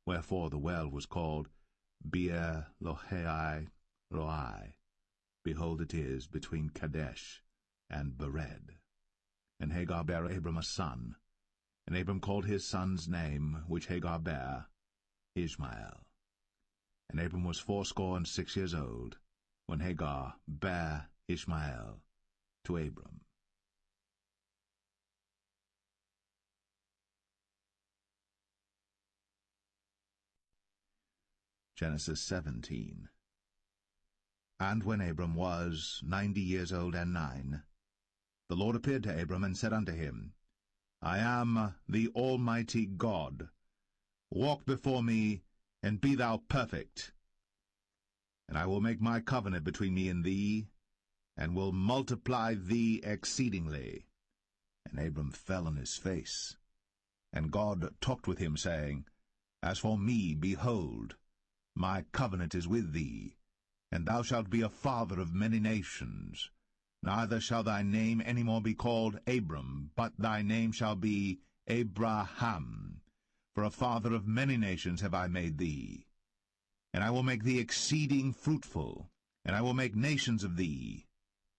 Wherefore the well was called Beer Lohai Roi. Behold, it is between Kadesh and Bered. And Hagar bare Abram a son, and Abram called his son's name, which Hagar bare, Ishmael. And Abram was 86 years old, when Hagar bare Ishmael to Abram. Genesis 17. And when Abram was 90 years old and 9, the Lord appeared to Abram and said unto him, I am the Almighty God. Walk before me, and be thou perfect. And I will make my covenant between me and thee, and will multiply thee exceedingly. And Abram fell on his face. And God talked with him, saying, As for me, behold, my covenant is with thee, and thou shalt be a father of many nations. Neither shall thy name any more be called Abram, but thy name shall be Abraham. For a father of many nations have I made thee. And I will make thee exceeding fruitful, and I will make nations of thee,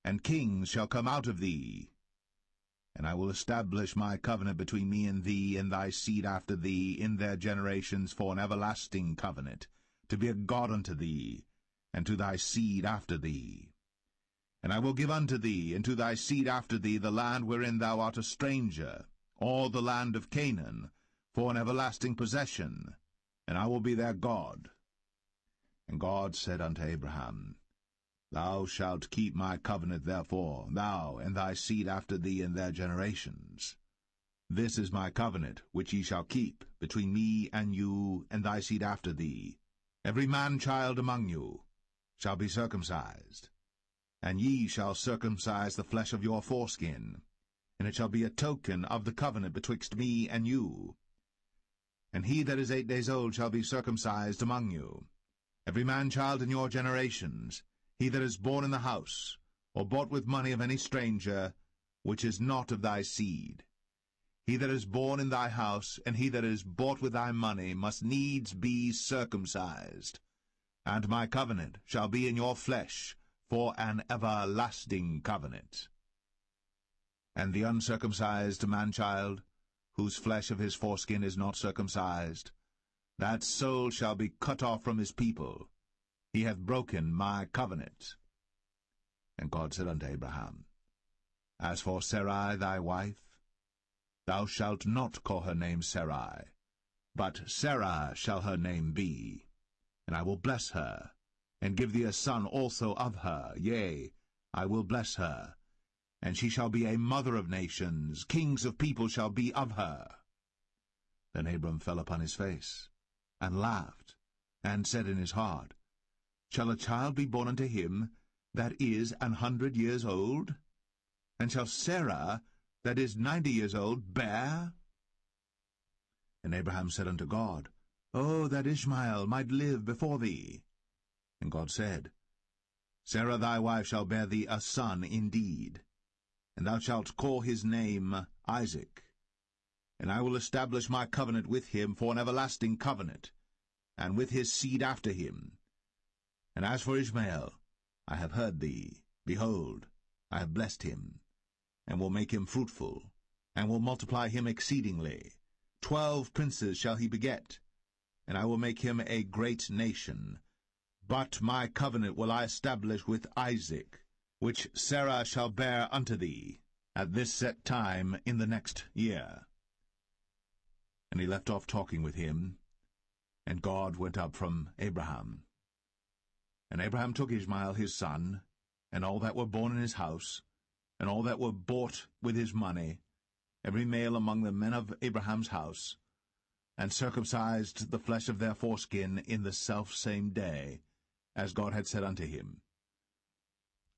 and kings shall come out of thee. And I will establish my covenant between me and thee and thy seed after thee in their generations for an everlasting covenant, to be a God unto thee, and to thy seed after thee. And I will give unto thee, and to thy seed after thee, the land wherein thou art a stranger, all the land of Canaan, for an everlasting possession, and I will be their God. And God said unto Abraham, Thou shalt keep my covenant therefore, thou and thy seed after thee in their generations. This is my covenant, which ye shall keep, between me and you and thy seed after thee. Every man-child among you shall be circumcised, and ye shall circumcise the flesh of your foreskin, and it shall be a token of the covenant betwixt me and you. And he that is 8 days old shall be circumcised among you, every man-child in your generations, he that is born in the house, or bought with money of any stranger, which is not of thy seed. He that is born in thy house, and he that is bought with thy money, must needs be circumcised. And my covenant shall be in your flesh, for an everlasting covenant. And the uncircumcised man-child, whose flesh of his foreskin is not circumcised, that soul shall be cut off from his people. He hath broken my covenant. And God said unto Abraham, As for Sarai thy wife, thou shalt not call her name Sarai, but Sarah shall her name be. And I will bless her, and give thee a son also of her. Yea, I will bless her, and she shall be a mother of nations. Kings of people shall be of her. Then Abram fell upon his face, and laughed, and said in his heart, Shall a child be born unto him that is 100 years old? And shall Sarah, that is 90 years old, bear? And Abraham said unto God, O that Ishmael might live before thee. And God said, Sarah thy wife shall bear thee a son indeed, and thou shalt call his name Isaac. And I will establish my covenant with him for an everlasting covenant, and with his seed after him. And as for Ishmael, I have heard thee. Behold, I have blessed him, and will make him fruitful, and will multiply him exceedingly. 12 princes shall he beget, and I will make him a great nation. But my covenant will I establish with Isaac, which Sarah shall bear unto thee, at this set time in the next year. And he left off talking with him, and God went up from Abraham. And Abraham took Ishmael his son, and all that were born in his house, and all that were bought with his money, every male among the men of Abraham's house, and circumcised the flesh of their foreskin in the selfsame day, as God had said unto him.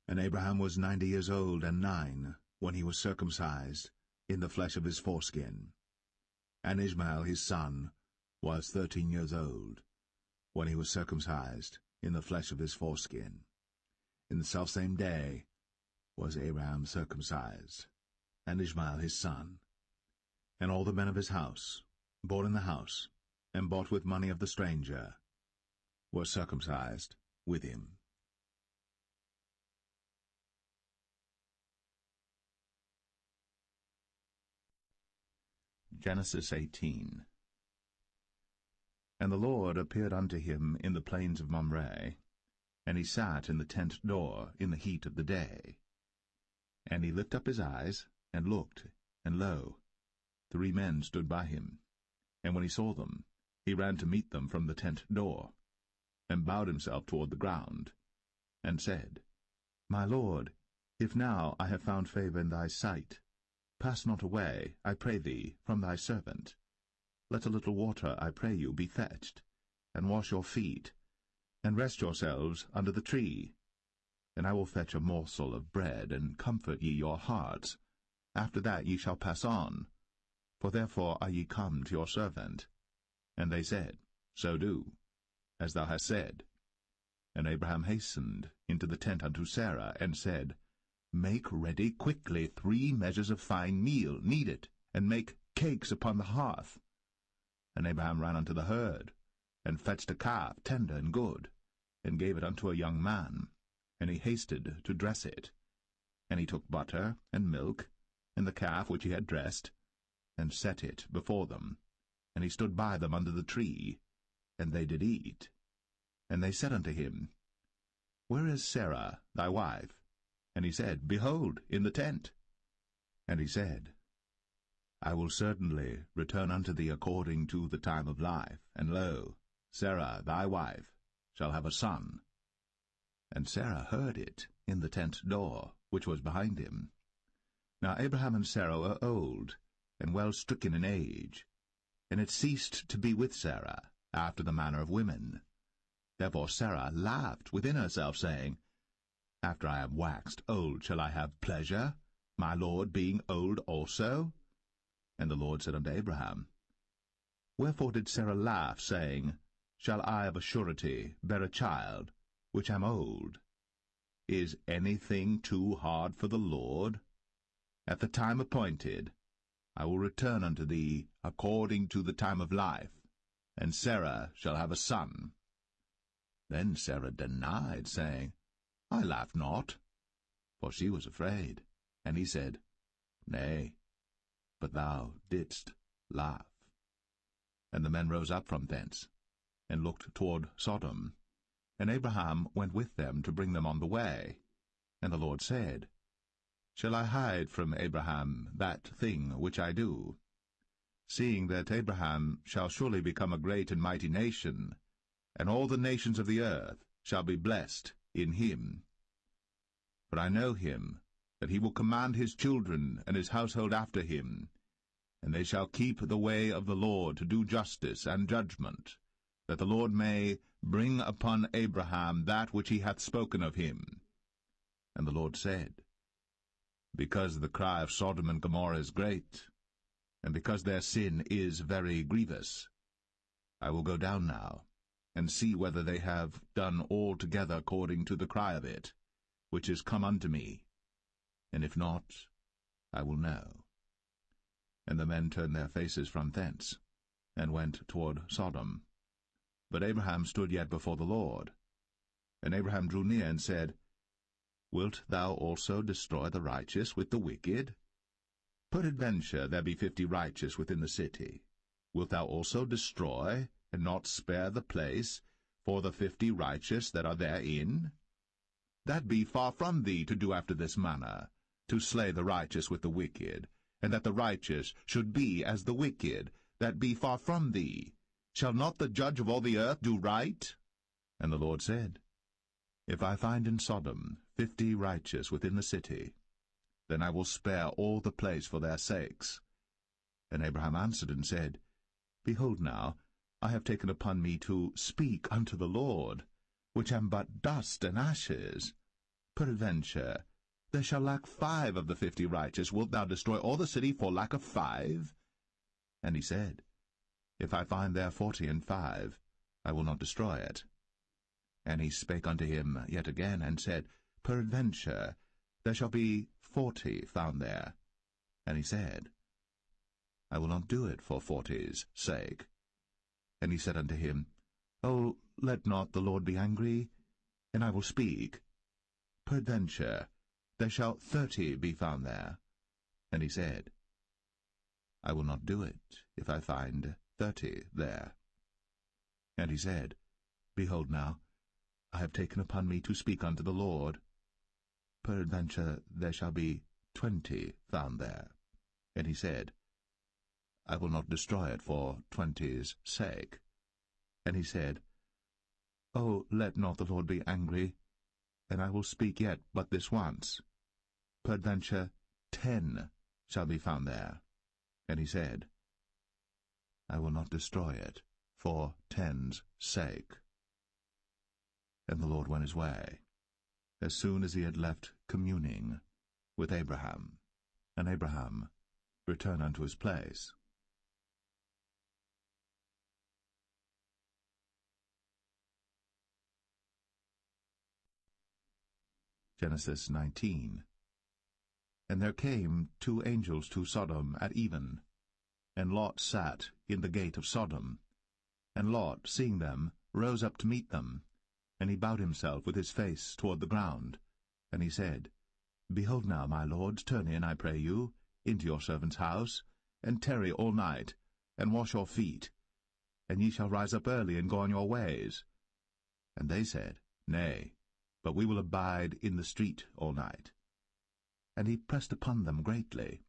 And Abraham was 90 years old and 9, when he was circumcised in the flesh of his foreskin. And Ishmael his son was 13 years old, when he was circumcised in the flesh of his foreskin. In the selfsame day was Abraham circumcised, and Ishmael his son. And all the men of his house, born in the house, and bought with money of the stranger, were circumcised with him. Genesis 18. And the Lord appeared unto him in the plains of Mamre, and he sat in the tent door in the heat of the day. And he lifted up his eyes, and looked, and lo, 3 men stood by him. And when he saw them, he ran to meet them from the tent door, and bowed himself toward the ground, and said, My Lord, if now I have found favor in thy sight, pass not away, I pray thee, from thy servant. Let a little water, I pray you, be fetched, and wash your feet, and rest yourselves under the tree. And I will fetch a morsel of bread, and comfort ye your hearts. After that ye shall pass on, for therefore are ye come to your servant. And they said, So do, as thou hast said. And Abraham hastened into the tent unto Sarah, and said, Make ready quickly 3 measures of fine meal, knead it, and make cakes upon the hearth. And Abraham ran unto the herd, and fetched a calf, tender and good, and gave it unto a young man, and he hasted to dress it. And he took butter and milk, and the calf which he had dressed, and set it before them. And he stood by them under the tree, and they did eat. And they said unto him, Where is Sarah thy wife? And he said, Behold, in the tent. And he said, I will certainly return unto thee according to the time of life, and lo, Sarah thy wife shall have a son. And Sarah heard it in the tent door, which was behind him. Now Abraham and Sarah were old, and well stricken in age, and it ceased to be with Sarah, after the manner of women. Therefore Sarah laughed within herself, saying, After I am waxed old shall I have pleasure, my Lord being old also? And the Lord said unto Abraham, Wherefore did Sarah laugh, saying, Shall I of a surety bear a child, which am old? Is anything too hard for the Lord? At the time appointed I will return unto thee according to the time of life, and Sarah shall have a son. Then Sarah denied, saying, I laughed not, for she was afraid. And he said, Nay, but thou didst laugh. And the men rose up from thence, and looked toward Sodom. And Abraham went with them to bring them on the way. And the Lord said, Shall I hide from Abraham that thing which I do? Seeing that Abraham shall surely become a great and mighty nation, and all the nations of the earth shall be blessed in him. For I know him, that he will command his children and his household after him, and they shall keep the way of the Lord to do justice and judgment, that the Lord may bring upon Abraham that which he hath spoken of him. And the Lord said, Because the cry of Sodom and Gomorrah is great, and because their sin is very grievous, I will go down now, and see whether they have done altogether according to the cry of it, which is come unto me, and if not, I will know. And the men turned their faces from thence, and went toward Sodom. But Abraham stood yet before the Lord. And Abraham drew near and said, Wilt thou also destroy the righteous with the wicked? Peradventure there be 50 righteous within the city. Wilt thou also destroy, and not spare the place, for the 50 righteous that are therein? That be far from thee to do after this manner, to slay the righteous with the wicked, and that the righteous should be as the wicked, that be far from thee. Shall not the judge of all the earth do right? And the Lord said, If I find in Sodom 50 righteous within the city, then I will spare all the place for their sakes. And Abraham answered and said, Behold now, I have taken upon me to speak unto the Lord, which am but dust and ashes. Peradventure, there shall lack 5 of the 50 righteous. Wilt thou destroy all the city for lack of 5? And he said, If I find there 40 and 5, I will not destroy it. And he spake unto him yet again, and said, Peradventure, there shall be 40 found there. And he said, I will not do it for 40's sake. And he said unto him, O, let not the Lord be angry, and I will speak. Peradventure, there shall 30 be found there. And he said, I will not do it, if I find 30 there. And he said, Behold now, I have taken upon me to speak unto the Lord. Peradventure there shall be 20 found there. And he said, I will not destroy it for 20's sake. And he said, O, let not the Lord be angry, and I will speak yet but this once. Peradventure 10 shall be found there. And he said, I will not destroy it for 10's sake. And the Lord went his way, as soon as he had left communing with Abraham. And Abraham returned unto his place. Genesis 19. And there came 2 angels to Sodom at even, and Lot sat in the gate of Sodom. And Lot, seeing them, rose up to meet them. And he bowed himself with his face toward the ground. And he said, Behold now, my lords, turn in, I pray you, into your servant's house, and tarry all night, and wash your feet, and ye shall rise up early, and go on your ways. And they said, Nay, but we will abide in the street all night. And he pressed upon them greatly.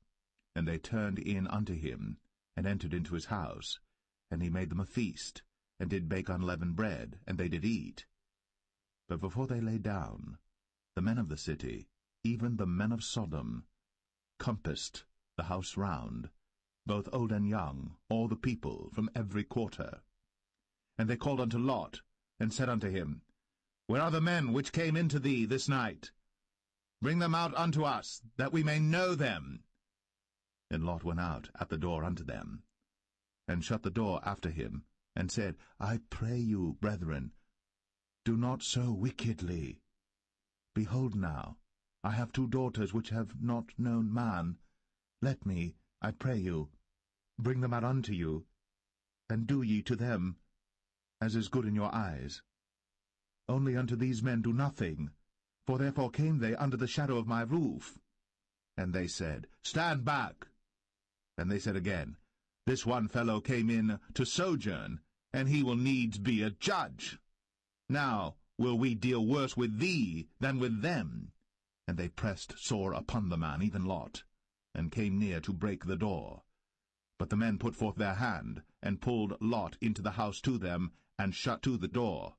And they turned in unto him, and entered into his house. And he made them a feast, and did bake unleavened bread, and they did eat. But before they lay down, the men of the city, even the men of Sodom, compassed the house round, both old and young, all the people from every quarter. And they called unto Lot, and said unto him, Where are the men which came into thee this night? Bring them out unto us, that we may know them. And Lot went out at the door unto them, and shut the door after him, and said, I pray you, brethren, do not so wickedly. Behold now, I have 2 daughters which have not known man. Let me, I pray you, bring them out unto you, and do ye to them as is good in your eyes. Only unto these men do nothing, for therefore came they under the shadow of my roof. And they said, Stand back. And they said again, This one fellow came in to sojourn, and he will needs be a judge. Now will we deal worse with thee than with them. And they pressed sore upon the man, even Lot, and came near to break the door. But the men put forth their hand, and pulled Lot into the house to them, and shut to the door.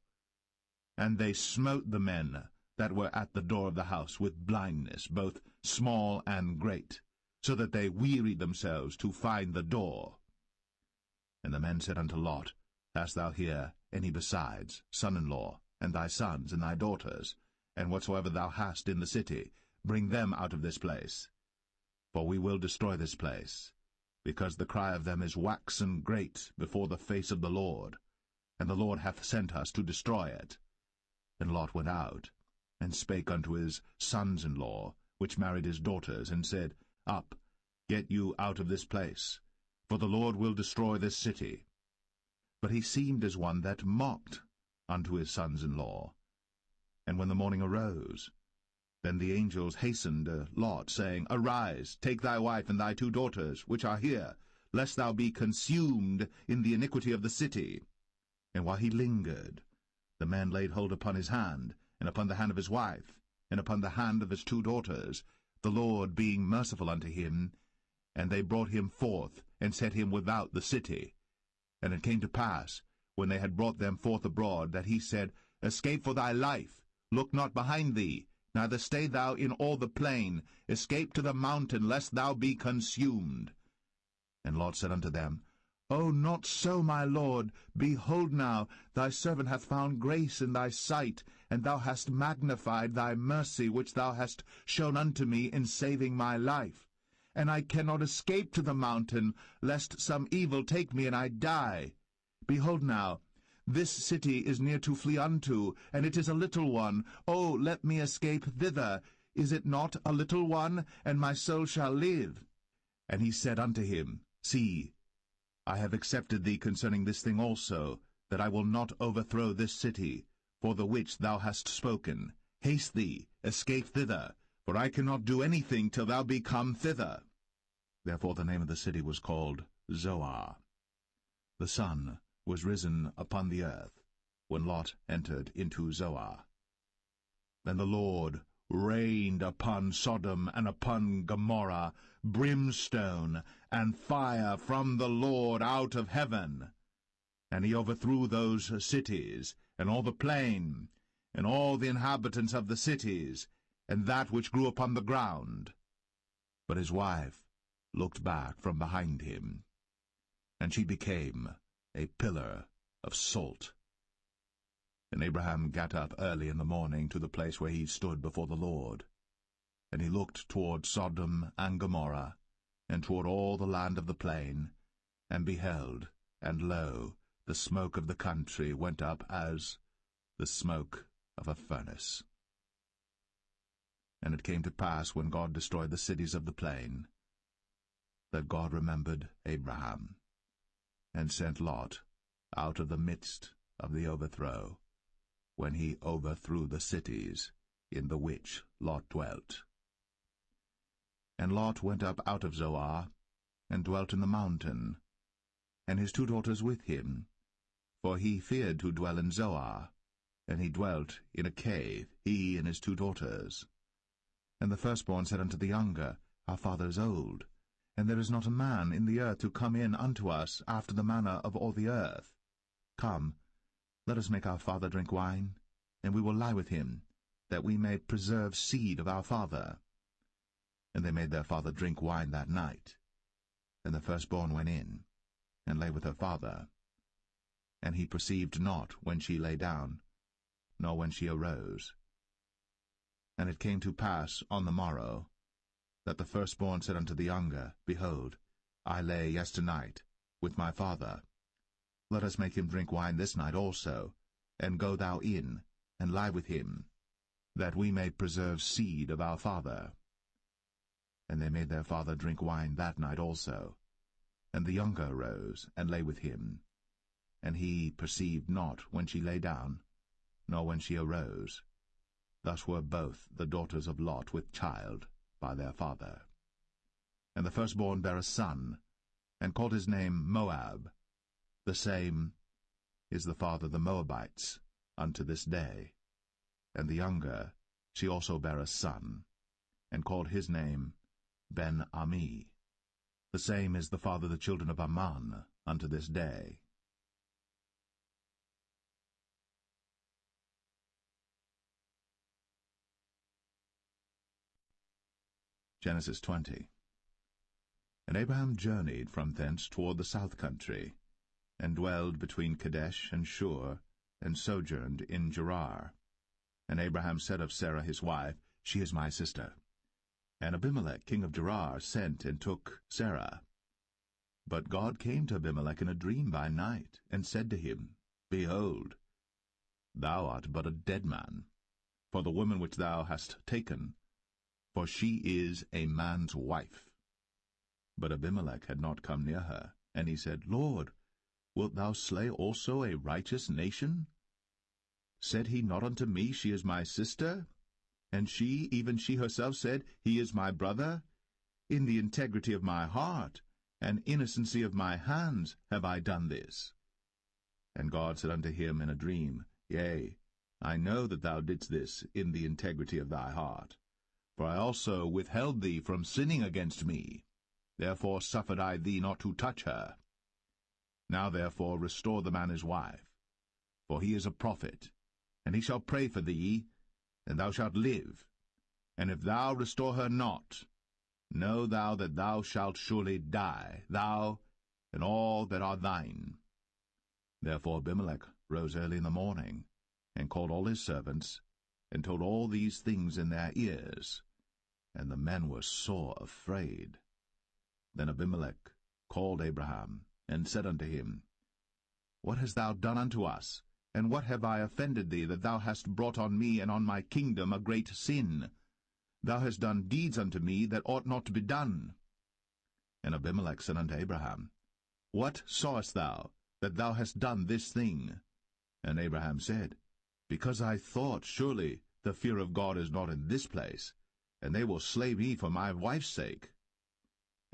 And they smote the men that were at the door of the house with blindness, both small and great, so that they wearied themselves to find the door. And the men said unto Lot, Hast thou here any besides, son-in-law, and thy sons, and thy daughters, and whatsoever thou hast in the city, bring them out of this place. For we will destroy this place, because the cry of them is waxen great before the face of the Lord, and the Lord hath sent us to destroy it. And Lot went out, and spake unto his sons-in-law, which married his daughters, and said, Up, get you out of this place, for the Lord will destroy this city. But he seemed as one that mocked unto his sons-in-law. And when the morning arose, then the angels hastened Lot, saying, Arise, take thy wife and thy 2 daughters, which are here, lest thou be consumed in the iniquity of the city. And while he lingered, the man laid hold upon his hand, and upon the hand of his wife, and upon the hand of his 2 daughters, the Lord being merciful unto him. And they brought him forth, and set him without the city. And it came to pass, when they had brought them forth abroad, that he said, Escape for thy life, look not behind thee, neither stay thou in all the plain, escape to the mountain, lest thou be consumed. And Lot said unto them, "O not so, my lord. Behold now, thy servant hath found grace in thy sight, and thou hast magnified thy mercy which thou hast shown unto me in saving my life. And I cannot escape to the mountain, lest some evil take me and I die. Behold now, this city is near to flee unto, and it is a little one. O let me escape thither. Is it not a little one, and my soul shall live?" And he said unto him, "See, I have accepted thee concerning this thing also, that I will not overthrow this city, for the which thou hast spoken. Haste thee, escape thither, for I cannot do anything till thou be come thither." Therefore the name of the city was called Zoar. The sun was risen upon the earth, when Lot entered into Zoar. Then the Lord rained upon Sodom and upon Gomorrah brimstone and fire from the Lord out of heaven. And he overthrew those cities, and all the plain, and all the inhabitants of the cities, and that which grew upon the ground. But his wife looked back from behind him, and she became a pillar of salt. And Abraham gat up early in the morning to the place where he stood before the Lord. And he looked toward Sodom and Gomorrah, and toward all the land of the plain, and beheld, and lo, the smoke of the country went up as the smoke of a furnace. And it came to pass, when God destroyed the cities of the plain, that God remembered Abraham, and sent Lot out of the midst of the overthrow, when he overthrew the cities in the which Lot dwelt. And Lot went up out of Zoar, and dwelt in the mountain, and his 2 daughters with him, for he feared to dwell in Zoar, and he dwelt in a cave, he and his 2 daughters. And the firstborn said unto the younger, Our father is old, and there is not a man in the earth to come in unto us after the manner of all the earth. Come, let us make our father drink wine, and we will lie with him, that we may preserve seed of our father. And they made their father drink wine that night. And the firstborn went in, and lay with her father. And he perceived not when she lay down, nor when she arose. And it came to pass on the morrow, that the firstborn said unto the younger, Behold, I lay yesternight with my father. Let us make him drink wine this night also, and go thou in, and lie with him, that we may preserve seed of our father. And they made their father drink wine that night also. And the younger arose, and lay with him. And he perceived not when she lay down, nor when she arose. Thus were both the daughters of Lot with child by their father. And the firstborn bare a son, and called his name Moab. The same is the father of the Moabites unto this day. And the younger, she also bare a son, and called his name Ben-Ami. The same is the father of the children of Ammon unto this day. Genesis 20. And Abraham journeyed from thence toward the south country, and dwelled between Kadesh and Shur, and sojourned in Gerar. And Abraham said of Sarah his wife, She is my sister. And Abimelech king of Gerar sent and took Sarah. But God came to Abimelech in a dream by night, and said to him, Behold, thou art but a dead man, for the woman which thou hast taken, for she is a man's wife. But Abimelech had not come near her, and he said, Lord, wilt thou slay also a righteous nation? Said he not unto me, She is my sister? And she, even she herself, said, He is my brother? In the integrity of my heart and innocency of my hands have I done this. And God said unto him in a dream, Yea, I know that thou didst this in the integrity of thy heart. For I also withheld thee from sinning against me. Therefore suffered I thee not to touch her. Now therefore restore the man his wife, for he is a prophet, and he shall pray for thee, and thou shalt live. And if thou restore her not, know thou that thou shalt surely die, thou and all that are thine. Therefore Abimelech rose early in the morning, and called all his servants, and told all these things in their ears. And the men were sore afraid. Then Abimelech called Abraham, and said unto him, What hast thou done unto us? And what have I offended thee, that thou hast brought on me and on my kingdom a great sin? Thou hast done deeds unto me that ought not to be done. And Abimelech said unto Abraham, What sawest thou, that thou hast done this thing? And Abraham said, Because I thought, surely the fear of God is not in this place, and they will slay me for my wife's sake.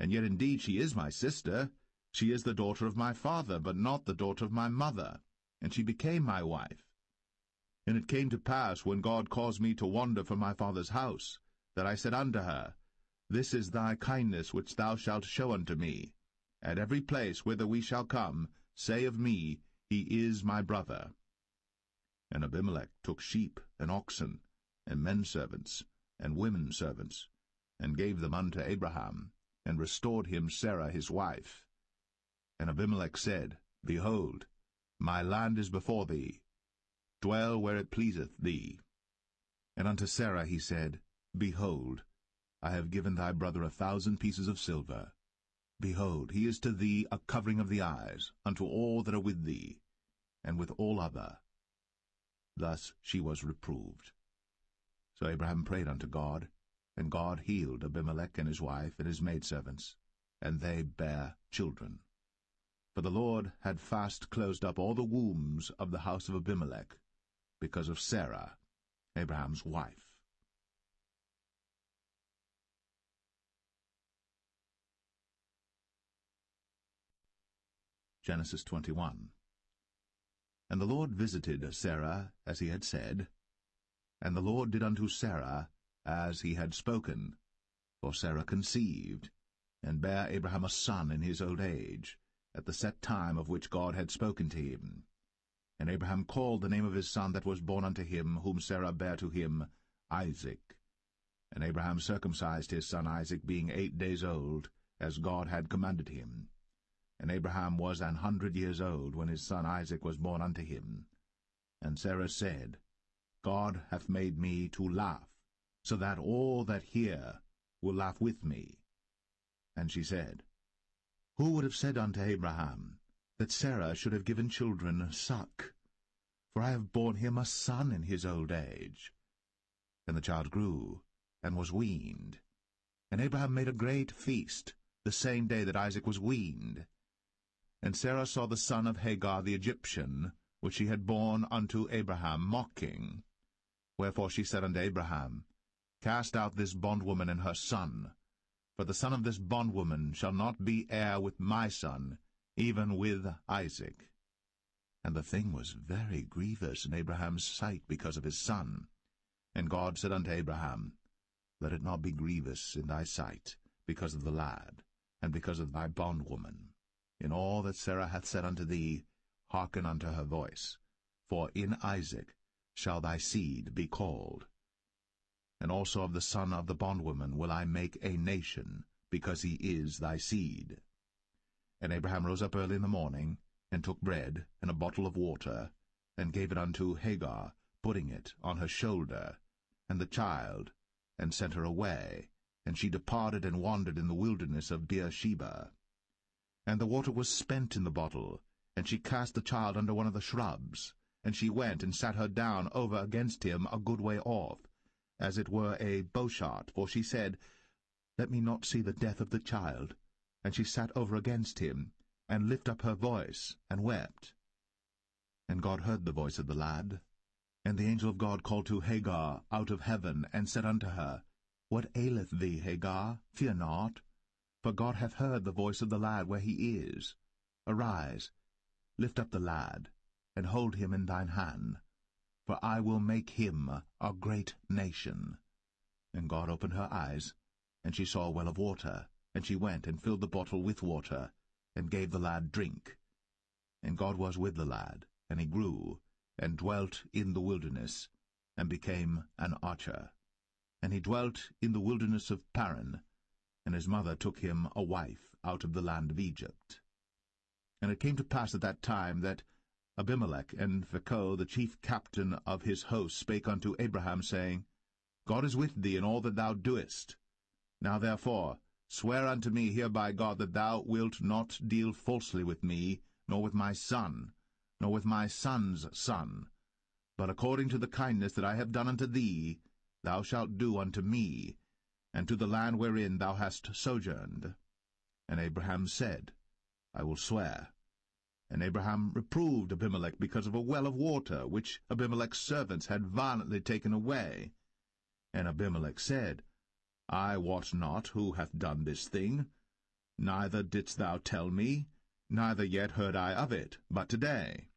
And yet indeed she is my sister. She is the daughter of my father, but not the daughter of my mother, and she became my wife. And it came to pass, when God caused me to wander from my father's house, that I said unto her, This is thy kindness which thou shalt show unto me. At every place whither we shall come, say of me, He is my brother. And Abimelech took sheep and oxen, and men servants, and women servants, and gave them unto Abraham, and restored him Sarah his wife. And Abimelech said, Behold, my land is before thee. Dwell where it pleaseth thee. And unto Sarah he said, Behold, I have given thy brother 1,000 pieces of silver. Behold, he is to thee a covering of the eyes, unto all that are with thee, and with all other. Thus she was reproved. So Abraham prayed unto God, and God healed Abimelech and his wife and his maidservants, and they bare children. For the Lord had fast closed up all the wombs of the house of Abimelech, because of Sarah, Abraham's wife. Genesis 21. And the Lord visited Sarah as he had said, and the Lord did unto Sarah as he had spoken. For Sarah conceived, and bare Abraham a son in his old age, at the set time of which God had spoken to him. And Abraham called the name of his son that was born unto him, whom Sarah bare to him, Isaac. And Abraham circumcised his son Isaac, being 8 days old, as God had commanded him. And Abraham was 100 years old when his son Isaac was born unto him. And Sarah said, God hath made me to laugh, so that all that hear will laugh with me. And she said, Who would have said unto Abraham, that Sarah should have given children suck? For I have borne him a son in his old age. And the child grew, and was weaned. And Abraham made a great feast, the same day that Isaac was weaned. And Sarah saw the son of Hagar the Egyptian, which she had borne unto Abraham, mocking. Wherefore she said unto Abraham, Cast out this bondwoman and her son, for the son of this bondwoman shall not be heir with my son, even with Isaac. And the thing was very grievous in Abraham's sight because of his son. And God said unto Abraham, Let it not be grievous in thy sight because of the lad, and because of thy bondwoman. In all that Sarah hath said unto thee, hearken unto her voice, for in Isaac shall thy seed be called. And also of the son of the bondwoman will I make a nation, because he is thy seed. And Abraham rose up early in the morning, and took bread and a bottle of water, and gave it unto Hagar, putting it on her shoulder, and the child, and sent her away. And she departed and wandered in the wilderness of Beersheba. And the water was spent in the bottle, and she cast the child under one of the shrubs. And she went and sat her down over against him a good way off, as it were a bowshot, for she said, Let me not see the death of the child. And she sat over against him, and lifted up her voice, and wept. And God heard the voice of the lad. And the angel of God called to Hagar out of heaven, and said unto her, What aileth thee, Hagar? Fear not, for God hath heard the voice of the lad where he is. Arise, lift up the lad, and hold him in thine hand, for I will make him a great nation. And God opened her eyes, and she saw a well of water, and she went and filled the bottle with water, and gave the lad drink. And God was with the lad, and he grew, and dwelt in the wilderness, and became an archer. And he dwelt in the wilderness of Paran, and his mother took him a wife out of the land of Egypt. And it came to pass at that time that Abimelech and Phicol, the chief captain of his host, spake unto Abraham, saying, God is with thee in all that thou doest. Now therefore swear unto me here by God that thou wilt not deal falsely with me, nor with my son, nor with my son's son, but according to the kindness that I have done unto thee, thou shalt do unto me, and to the land wherein thou hast sojourned. And Abraham said, I will swear. And Abraham reproved Abimelech because of a well of water, which Abimelech's servants had violently taken away. And Abimelech said, I wot not who hath done this thing, neither didst thou tell me, neither yet heard I of it, but today.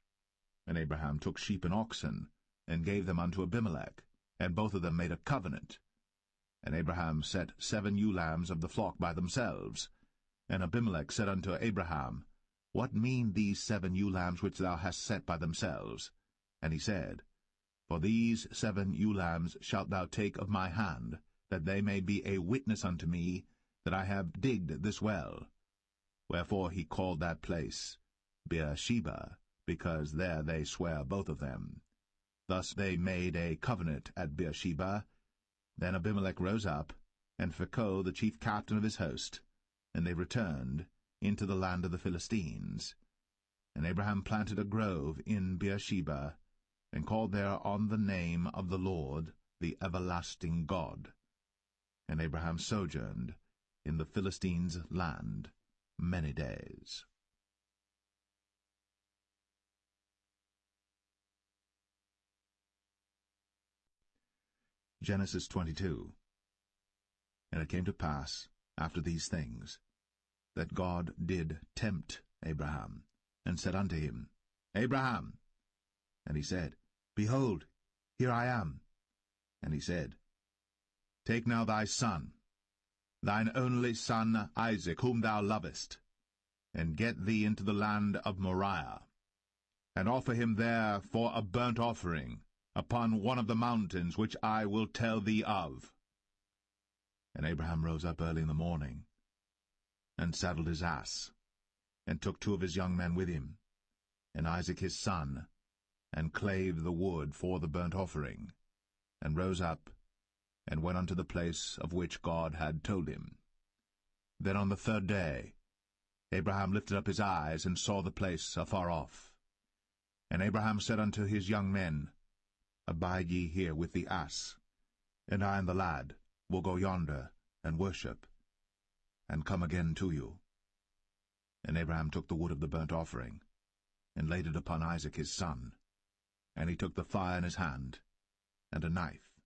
And Abraham took sheep and oxen, and gave them unto Abimelech, and both of them made a covenant. And Abraham set 7 ewe lambs of the flock by themselves. And Abimelech said unto Abraham, What mean these 7 ewe lambs which thou hast set by themselves? And he said, For these 7 ewe lambs shalt thou take of my hand, that they may be a witness unto me that I have digged this well. Wherefore he called that place Beersheba, because there they sware both of them. Thus they made a covenant at Beersheba. Then Abimelech rose up, and Phicol the chief captain of his host, and they returned into the land of the Philistines. And Abraham planted a grove in Beersheba, and called there on the name of the Lord, the everlasting God. And Abraham sojourned in the Philistines' land many days. Genesis 22. And it came to pass, after these things, that God did tempt Abraham, and said unto him, Abraham. And he said, Behold, here I am. And he said, Take now thy son, thine only son Isaac, whom thou lovest, and get thee into the land of Moriah, and offer him there for a burnt offering upon one of the mountains which I will tell thee of. And Abraham rose up early in the morning, and saddled his ass, and took 2 of his young men with him, and Isaac his son, and clave the wood for the burnt offering, and rose up, and went unto the place of which God had told him. Then on the 3rd day Abraham lifted up his eyes, and saw the place afar off. And Abraham said unto his young men, Abide ye here with the ass, and I and the lad will go yonder, and worship, and come again to you. And Abraham took the wood of the burnt offering, and laid it upon Isaac his son. And he took the fire in his hand, and a knife,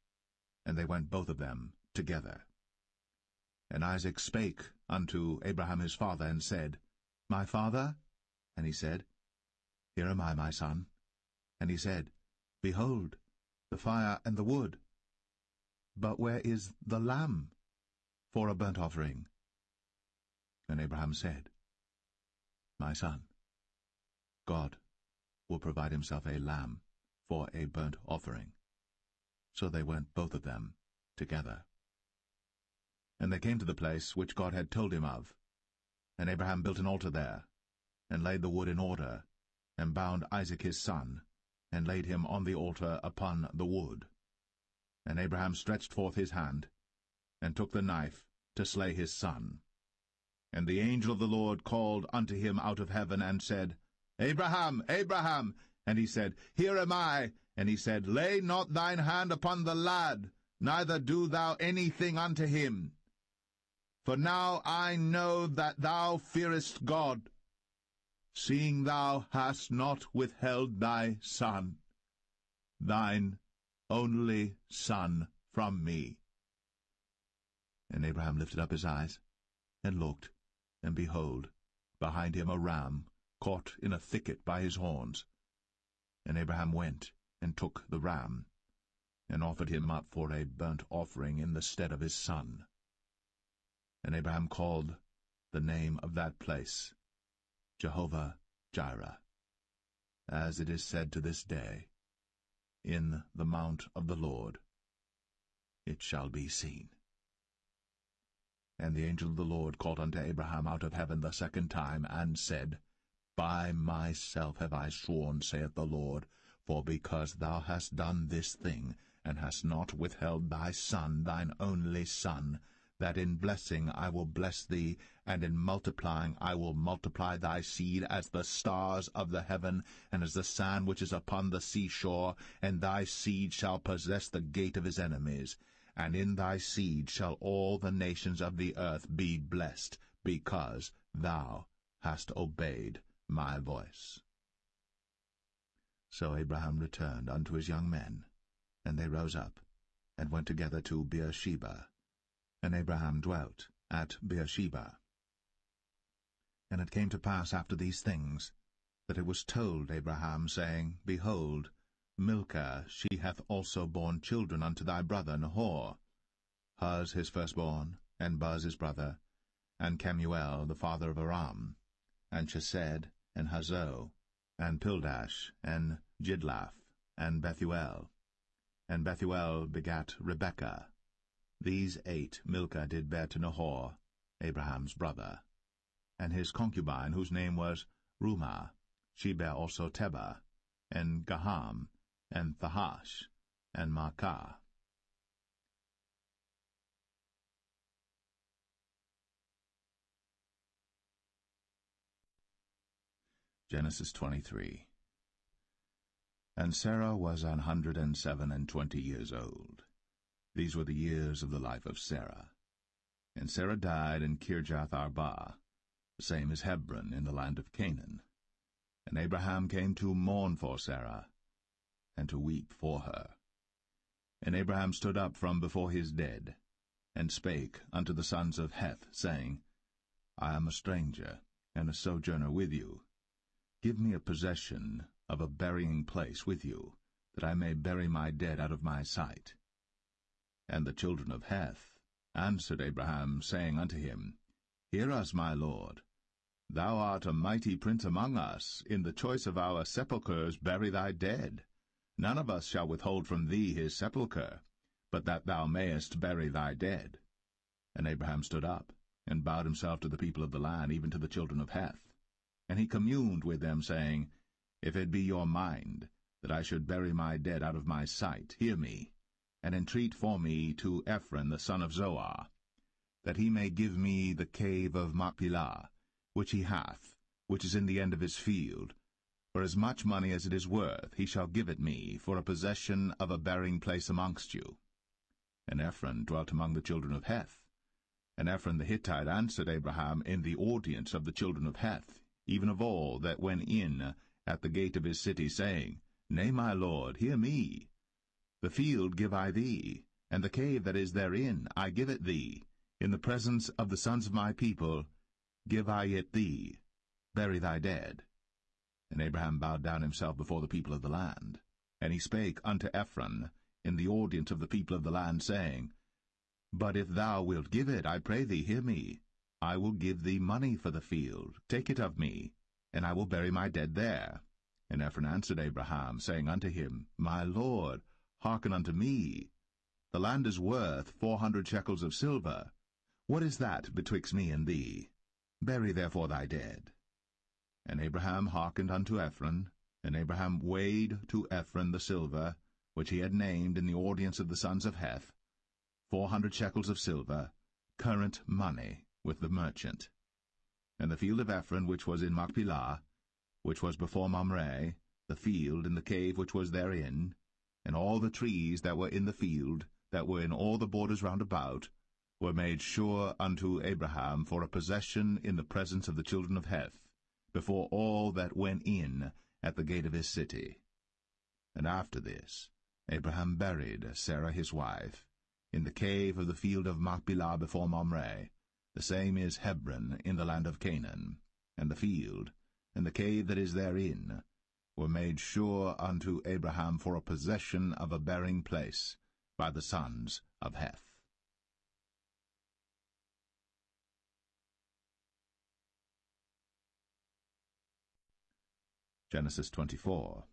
and they went both of them together. And Isaac spake unto Abraham his father, and said, My father? And he said, Here am I, my son. And he said, Behold, the fire and the wood. But where is the lamb for a burnt offering? And Abraham said, My son, God will provide himself a lamb for a burnt offering. So they went both of them together. And they came to the place which God had told him of. And Abraham built an altar there, and laid the wood in order, and bound Isaac his son, and laid him on the altar upon the wood. And Abraham stretched forth his hand, and took the knife to slay his son. And the angel of the Lord called unto him out of heaven, and said, Abraham, Abraham! And he said, Here am I. And he said, Lay not thine hand upon the lad, neither do thou anything unto him. For now I know that thou fearest God, seeing thou hast not withheld thy son, thine only son, from me. And Abraham lifted up his eyes, and looked, and behold, behind him a ram caught in a thicket by his horns. And Abraham went, and took the ram, and offered him up for a burnt offering in the stead of his son. And Abraham called the name of that place Jehovah-Jireh, as it is said to this day, In the mount of the Lord it shall be seen. And the angel of the Lord called unto Abraham out of heaven the 2nd time, and said, By myself have I sworn, saith the Lord, for because thou hast done this thing, and hast not withheld thy son, thine only son, that in blessing I will bless thee, and in multiplying I will multiply thy seed as the stars of the heaven, and as the sand which is upon the seashore, and thy seed shall possess the gate of his enemies. And in thy seed shall all the nations of the earth be blessed, because thou hast obeyed my voice. So Abraham returned unto his young men, and they rose up, and went together to Beersheba. And Abraham dwelt at Beersheba. And it came to pass after these things, that it was told Abraham, saying, Behold, Milcah, she hath also borne children unto thy brother Nahor, Huz his firstborn, and Buz his brother, and Kemuel the father of Aram, and Chesed, and Hazo, and Pildash, and Jidlaph, and Bethuel. And Bethuel begat Rebekah. These 8 Milcah did bear to Nahor, Abraham's brother. And his concubine, whose name was Rumah, she bare also Tebah, and Gaham, and Thahash, and Maacah. Genesis 23. And Sarah was 127 years old. These were the years of the life of Sarah. And Sarah died in Kirjath-Arba, the same as Hebron in the land of Canaan. And Abraham came to mourn for Sarah, and to weep for her. And Abraham stood up from before his dead, and spake unto the sons of Heth, saying, I am a stranger, and a sojourner with you. Give me a possession of a burying place with you, that I may bury my dead out of my sight. And the children of Heth answered Abraham, saying unto him, Hear us, my lord. Thou art a mighty prince among us. In the choice of our sepulchres bury thy dead. None of us shall withhold from thee his sepulchre, but that thou mayest bury thy dead. And Abraham stood up, and bowed himself to the people of the land, even to the children of Heth. And he communed with them, saying, If it be your mind that I should bury my dead out of my sight, hear me, and entreat for me to Ephron the son of Zoar, that he may give me the cave of Machpelah, which he hath, which is in the end of his field. For as much money as it is worth, he shall give it me, for a possession of a burying place amongst you. And Ephron dwelt among the children of Heth. And Ephron the Hittite answered Abraham in the audience of the children of Heth, even of all that went in at the gate of his city, saying, Nay, my lord, hear me. The field give I thee, and the cave that is therein I give it thee. In the presence of the sons of my people give I it thee. Bury thy dead. And Abraham bowed down himself before the people of the land. And he spake unto Ephron in the audience of the people of the land, saying, But if thou wilt give it, I pray thee, hear me. I will give thee money for the field. Take it of me, and I will bury my dead there. And Ephron answered Abraham, saying unto him, My lord, hearken unto me. The land is worth 400 shekels of silver. What is that betwixt me and thee? Bury therefore thy dead. And Abraham hearkened unto Ephron, and Abraham weighed to Ephron the silver, which he had named in the audience of the sons of Heth, 400 shekels of silver, current money, with the merchant. And the field of Ephron which was in Machpelah, which was before Mamre, the field and the cave which was therein, and all the trees that were in the field, that were in all the borders round about, were made sure unto Abraham for a possession in the presence of the children of Heth, before all that went in at the gate of his city. And after this Abraham buried Sarah his wife, in the cave of the field of Machpelah before Mamre. The same is Hebron in the land of Canaan. And the field, and the cave that is therein, were made sure unto Abraham for a possession of a burying place by the sons of Heth. Genesis 24.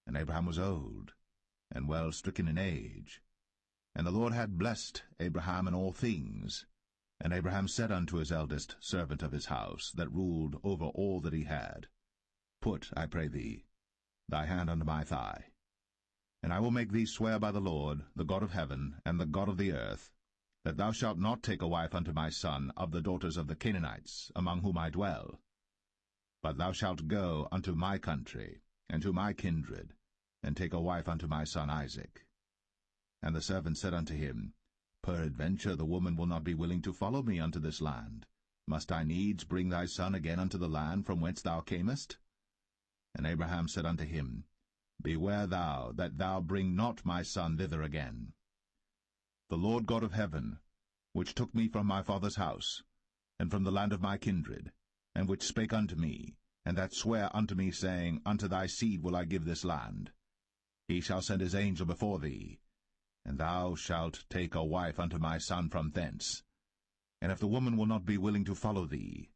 And Abraham was old, and well stricken in age. And the Lord had blessed Abraham in all things. And Abraham said unto his eldest servant of his house, that ruled over all that he had, Put, I pray thee, thy hand under my thigh, and I will make thee swear by the Lord, the God of heaven, and the God of the earth, that thou shalt not take a wife unto my son of the daughters of the Canaanites, among whom I dwell, but thou shalt go unto my country, and to my kindred, and take a wife unto my son Isaac. And the servant said unto him, Peradventure the woman will not be willing to follow me unto this land. Must I needs bring thy son again unto the land from whence thou camest? And Abraham said unto him, Beware thou that thou bring not my son thither again. The Lord God of heaven, which took me from my father's house, and from the land of my kindred, and which spake unto me, and that sware unto me, saying, Unto thy seed will I give this land, he shall send his angel before thee, and thou shalt take a wife unto my son from thence. And if the woman will not be willing to follow thee,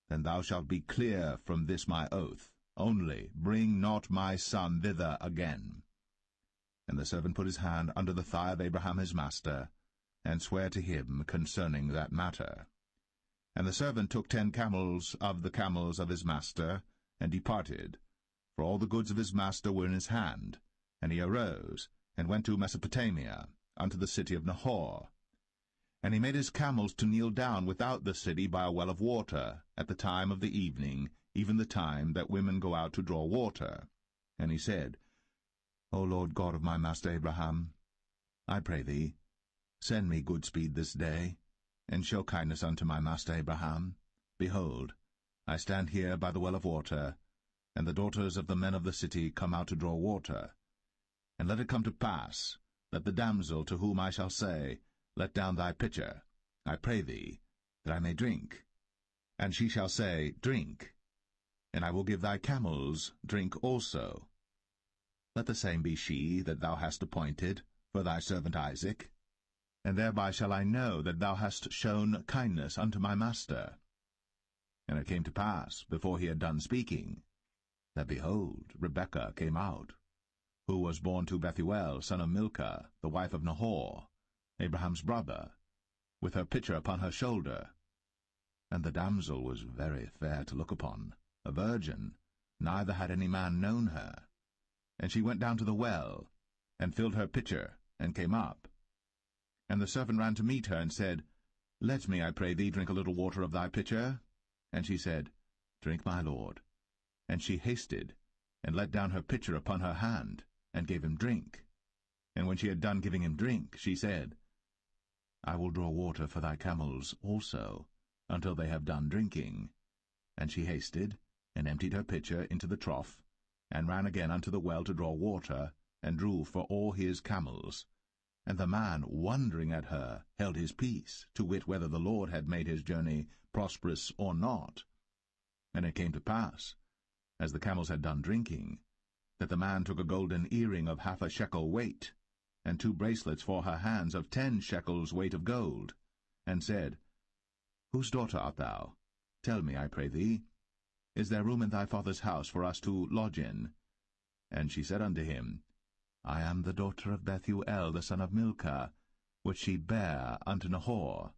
then thou shalt be clear from this my oath. Only bring not my son thither again. And the servant put his hand under the thigh of Abraham his master, and sware to him concerning that matter. And the servant took 10 camels of the camels of his master, and departed, for all the goods of his master were in his hand. And he arose, and went to Mesopotamia, unto the city of Nahor. And he made his camels to kneel down without the city by a well of water, at the time of the evening, even the time that women go out to draw water. And he said, O Lord God of my master Abraham, I pray thee, send me good speed this day, and show kindness unto my master Abraham. Behold, I stand here by the well of water, and the daughters of the men of the city come out to draw water. And let it come to pass, that the damsel to whom I shall say, Let down thy pitcher, I pray thee, that I may drink. And she shall say, Drink, and I will give thy camels drink also. Let the same be she that thou hast appointed for thy servant Isaac, and thereby shall I know that thou hast shown kindness unto my master. And it came to pass, before he had done speaking, that, behold, Rebekah came out, who was born to Bethuel, son of Milcah, the wife of Nahor, Abraham's brother, with her pitcher upon her shoulder. And the damsel was very fair to look upon, a virgin, neither had any man known her. And she went down to the well, and filled her pitcher, and came up. And the servant ran to meet her, and said, Let me, I pray thee, drink a little water of thy pitcher. And she said, Drink, my lord. And she hasted, and let down her pitcher upon her hand, and gave him drink. And when she had done giving him drink, she said, I will draw water for thy camels also, until they have done drinking. And she hasted, and emptied her pitcher into the trough, and ran again unto the well to draw water, and drew for all his camels. And the man, wondering at her, held his peace, to wit whether the Lord had made his journey prosperous or not. And it came to pass, as the camels had done drinking, that the man took a golden earring of 1/2 shekel weight, and 2 bracelets for her hands of 10 shekels weight of gold, and said, Whose daughter art thou? Tell me, I pray thee. Is there room in thy father's house for us to lodge in? And she said unto him, I am the daughter of Bethuel, the son of Milcah, which she bare unto Nahor.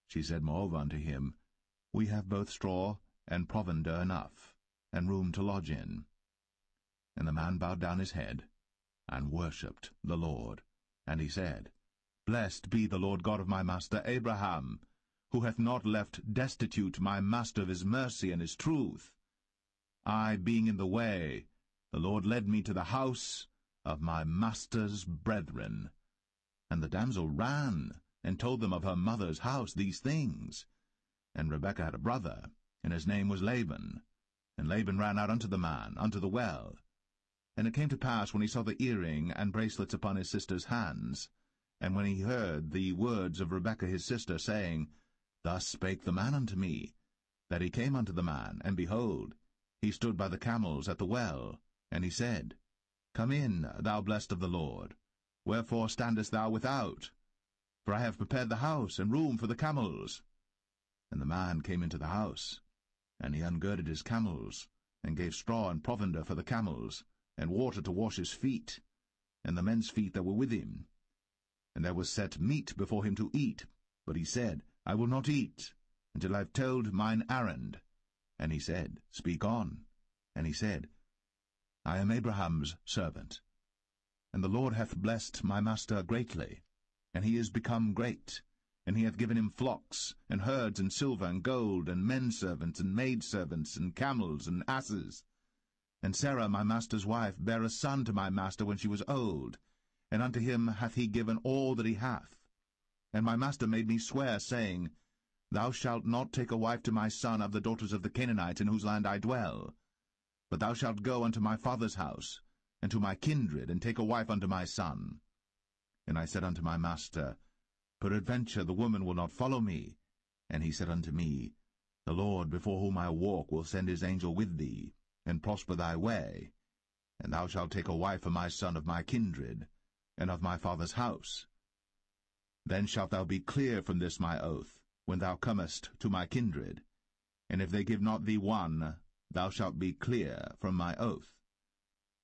She said moreover unto him, We have both straw and provender enough, and room to lodge in. And the man bowed down his head, and worshipped the Lord. And he said, Blessed be the Lord God of my master Abraham, who hath not left destitute my master of his mercy and his truth. I being in the way, the Lord led me to the house of my master's brethren. And the damsel ran, and told them of her mother's house these things. And Rebekah had a brother, and his name was Laban. And Laban ran out unto the man, unto the well. And it came to pass, when he saw the earring and bracelets upon his sister's hands, and when he heard the words of Rebekah his sister, saying, Thus spake the man unto me, that he came unto the man, and behold, he stood by the camels at the well. And he said, Come in, thou blessed of the Lord. Wherefore standest thou without? For I have prepared the house and room for the camels. And the man came into the house, and he ungirded his camels, and gave straw and provender for the camels, and water to wash his feet, and the men's feet that were with him. And there was set meat before him to eat, but he said, I will not eat until I have told mine errand. And he said, Speak on. And he said, I am Abraham's servant. And the Lord hath blessed my master greatly, and he is become great. And he hath given him flocks, and herds, and silver, and gold, and menservants, and maidservants, and camels, and asses. And Sarah my master's wife bare a son to my master when she was old, and unto him hath he given all that he hath. And my master made me swear, saying, Thou shalt not take a wife to my son of the daughters of the Canaanites in whose land I dwell, but thou shalt go unto my father's house, and to my kindred, and take a wife unto my son. And I said unto my master, Peradventure the woman will not follow me. And he said unto me, The Lord before whom I walk will send his angel with thee, and prosper thy way. And thou shalt take a wife for my son of my kindred, and of my father's house. Then shalt thou be clear from this my oath, when thou comest to my kindred. And if they give not thee one, thou shalt be clear from my oath.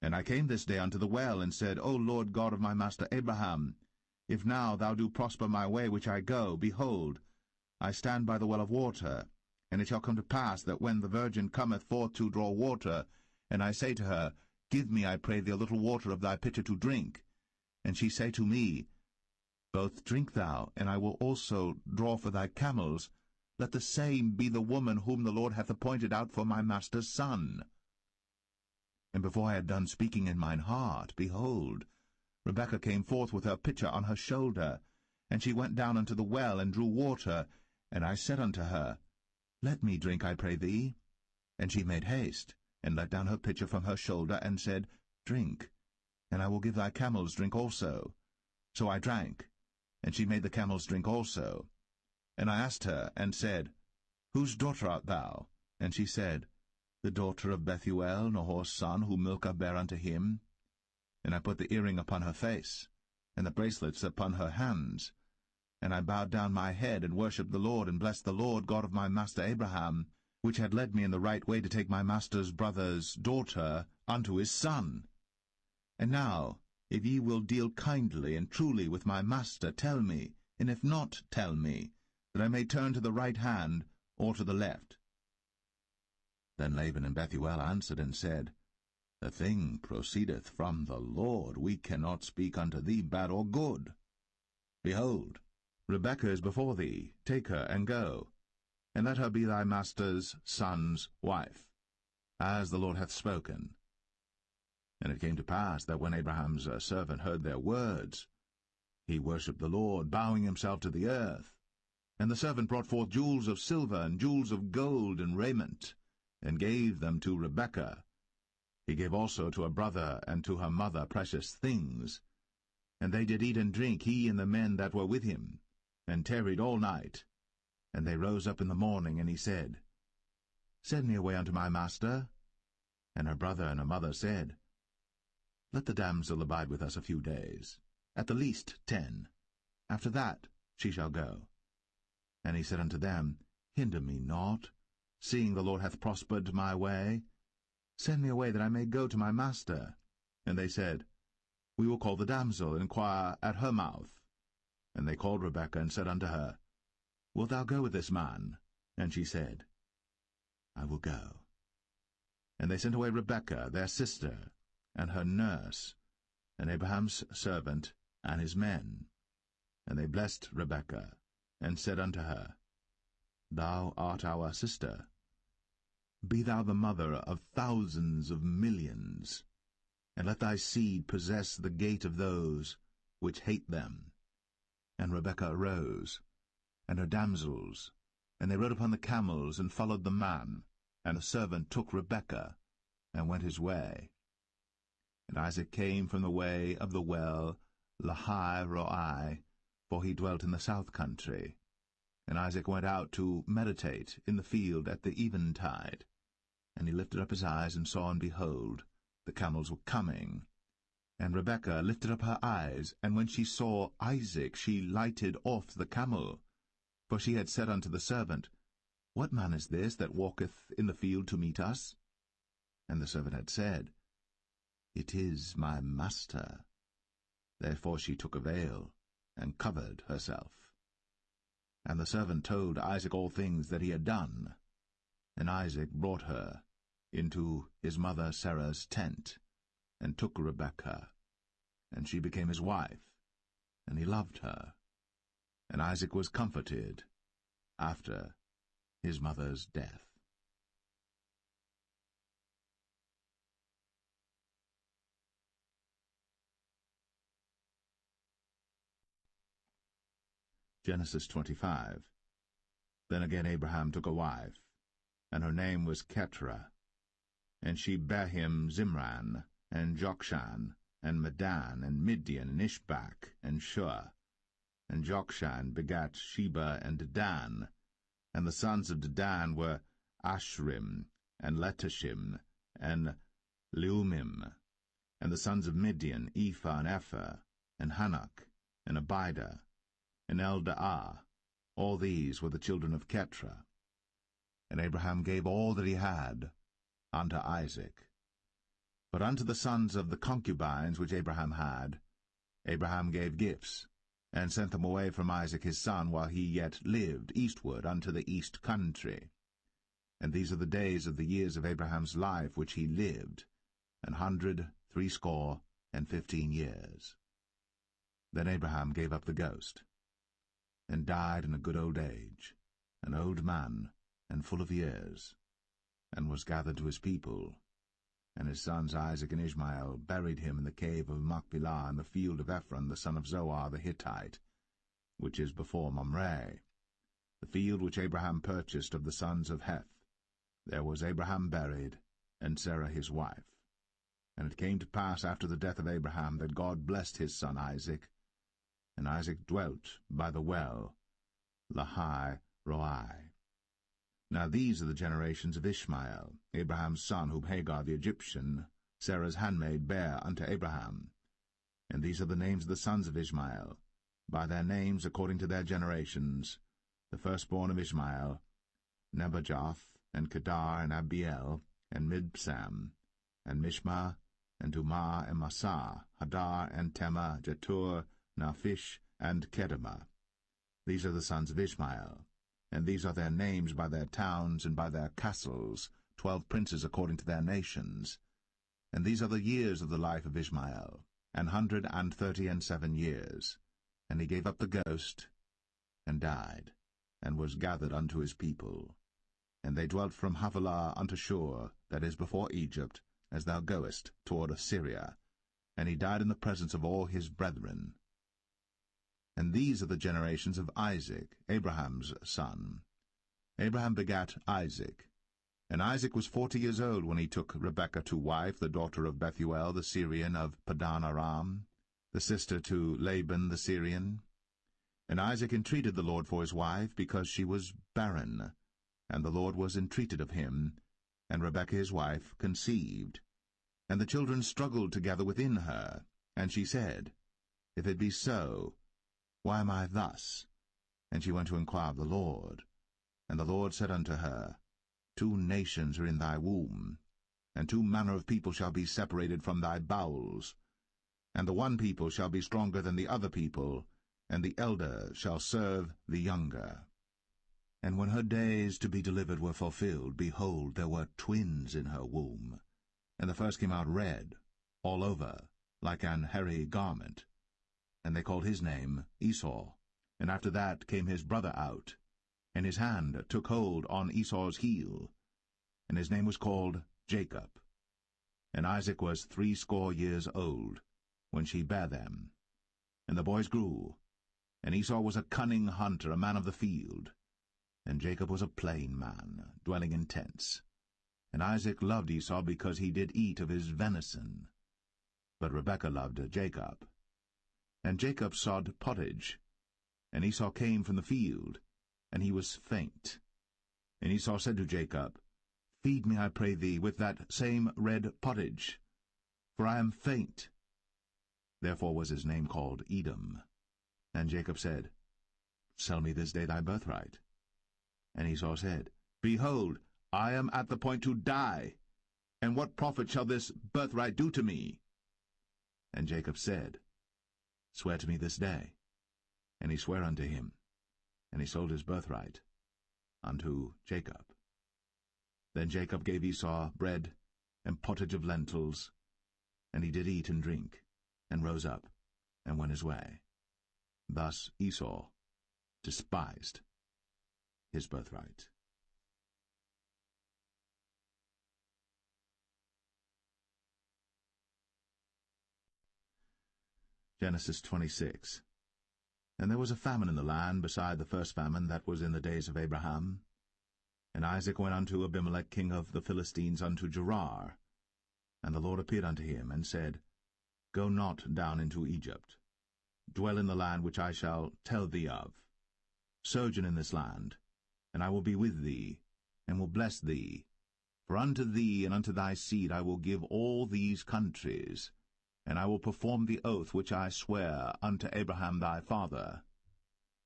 And I came this day unto the well, and said, O Lord God of my master Abraham, if now thou do prosper my way which I go, behold, I stand by the well of water. And it shall come to pass that when the virgin cometh forth to draw water, and I say to her, Give me, I pray thee, a little water of thy pitcher to drink, and she say to me, Both drink thou, and I will also draw for thy camels, let the same be the woman whom the Lord hath appointed out for my master's son. And before I had done speaking in mine heart, behold, Rebekah came forth with her pitcher on her shoulder, and she went down unto the well, and drew water. And I said unto her, Let me drink, I pray thee. And she made haste, and let down her pitcher from her shoulder, and said, Drink, and I will give thy camels drink also. So I drank, and she made the camels drink also. And I asked her, and said, Whose daughter art thou? And she said, The daughter of Bethuel, Nahor's son, whom Milcah bare unto him. And I put the earring upon her face, and the bracelets upon her hands. And I bowed down my head, and worshipped the Lord, and blessed the Lord God of my master Abraham, which had led me in the right way to take my master's brother's daughter unto his son. And now, if ye will deal kindly and truly with my master, tell me, and if not, tell me, that I may turn to the right hand or to the left. Then Laban and Bethuel answered and said, The thing proceedeth from the Lord. We cannot speak unto thee bad or good. Behold, Rebekah is before thee. Take her and go, and let her be thy master's son's wife, as the Lord hath spoken. And it came to pass that when Abraham's servant heard their words, he worshipped the Lord, bowing himself to the earth. And the servant brought forth jewels of silver and jewels of gold and raiment, and gave them to Rebekah. He gave also to her brother and to her mother precious things. And they did eat and drink, he and the men that were with him, and tarried all night. And they rose up in the morning, and he said, Send me away unto my master. And her brother and her mother said, Let the damsel abide with us a few days, at the least 10. After that she shall go. And he said unto them, Hinder me not, seeing the Lord hath prospered my way. Send me away, that I may go to my master. And they said, We will call the damsel, and inquire at her mouth. And they called Rebekah, and said unto her, Wilt thou go with this man? And she said, I will go. And they sent away Rebekah, their sister, and her nurse, and Abraham's servant, and his men. And they blessed Rebekah, and said unto her, Thou art our sister. Be thou the mother of thousands of millions, and let thy seed possess the gate of those which hate them. And Rebekah arose, and her damsels, and they rode upon the camels, and followed the man. And the servant took Rebekah, and went his way. And Isaac came from the way of the well Lahai-roi, for he dwelt in the south country. And Isaac went out to meditate in the field at the eventide. And he lifted up his eyes, and saw, and behold, the camels were coming. And Rebekah lifted up her eyes, and when she saw Isaac, she lighted off the camel. For she had said unto the servant, What man is this that walketh in the field to meet us? And the servant had said, It is my master. Therefore she took a veil, and covered herself. And the servant told Isaac all things that he had done. And Isaac brought her into his mother Sarah's tent, and took Rebekah, and she became his wife, and he loved her. And Isaac was comforted after his mother's death. Genesis 25. Then again Abraham took a wife, and her name was Keturah. And she bare him Zimran, and Jokshan, and Medan, and Midian, and Ishbak, and Shua. And Jokshan begat Sheba and Dedan. And the sons of Dedan were Ashrim, and Letashim, and Leumim. And the sons of Midian, Ephah, and Epher, and Hanok, and Abidah, and Eldaah. All these were the children of Keturah. And Abraham gave all that he had unto Isaac. But unto the sons of the concubines which Abraham had, Abraham gave gifts, and sent them away from Isaac his son while he yet lived eastward unto the east country. And these are the days of the years of Abraham's life which he lived, 160 years. Then Abraham gave up the ghost, and died in a good old age, an old man, and full of years, and was gathered to his people. And his sons Isaac and Ishmael buried him in the cave of Machpelah in the field of Ephron the son of Zoar the Hittite, which is before Mamre, the field which Abraham purchased of the sons of Heth. There was Abraham buried, and Sarah his wife. And it came to pass after the death of Abraham that God blessed his son Isaac, and Isaac dwelt by the well, Lahai Roi. Now these are the generations of Ishmael, Abraham's son, whom Hagar the Egyptian, Sarah's handmaid, bare unto Abraham. And these are the names of the sons of Ishmael, by their names according to their generations: the firstborn of Ishmael, Nebajoth, and Kedar, and Abiel, and Mibsam, and Mishma, and Dumah, and Massa, Hadar, and Tema, Jetur, Naphish, and Kedemah. These are the sons of Ishmael, and these are their names by their towns and by their castles, 12 princes according to their nations. And these are the years of the life of Ishmael, 137 years. And he gave up the ghost, and died, and was gathered unto his people. And they dwelt from Havilah unto Shur, that is before Egypt, as thou goest toward Assyria. And he died in the presence of all his brethren. And these are the generations of Isaac, Abraham's son. Abraham begat Isaac. And Isaac was 40 years old when he took Rebekah to wife, the daughter of Bethuel the Syrian of Padan Aram, the sister to Laban the Syrian. And Isaac entreated the Lord for his wife, because she was barren. And the Lord was entreated of him, and Rebekah his wife conceived. And the children struggled together within her. And she said, If it be so, why am I thus? And she went to inquire of the Lord. And the Lord said unto her, 2 nations are in thy womb, and 2 manner of people shall be separated from thy bowels. And the one people shall be stronger than the other people, and the elder shall serve the younger. And when her days to be delivered were fulfilled, behold, there were twins in her womb. And the first came out red, all over, like an hairy garment. And they called his name Esau. And after that came his brother out, and his hand took hold on Esau's heel, and his name was called Jacob. And Isaac was 80 years old when she bare them. And the boys grew, and Esau was a cunning hunter, a man of the field, and Jacob was a plain man, dwelling in tents. And Isaac loved Esau because he did eat of his venison, but Rebekah loved Jacob. And Jacob sod pottage, and Esau came from the field, and he was faint. And Esau said to Jacob, Feed me, I pray thee, with that same red pottage, for I am faint. Therefore was his name called Edom. And Jacob said, Sell me this day thy birthright. And Esau said, Behold, I am at the point to die, and what profit shall this birthright do to me? And Jacob said, Swear to me this day. And he sware unto him. and he sold his birthright unto Jacob. Then Jacob gave Esau bread and pottage of lentils, and he did eat and drink, and rose up, and went his way. Thus Esau despised his birthright. Genesis 26. And there was a famine in the land beside the first famine that was in the days of Abraham. And Isaac went unto Abimelech king of the Philistines unto Gerar. And the Lord appeared unto him, and said, Go not down into Egypt. Dwell in the land which I shall tell thee of. Sojourn in this land, and I will be with thee, and will bless thee. For unto thee and unto thy seed I will give all these countries, and I will perform the oath which I sware unto Abraham thy father.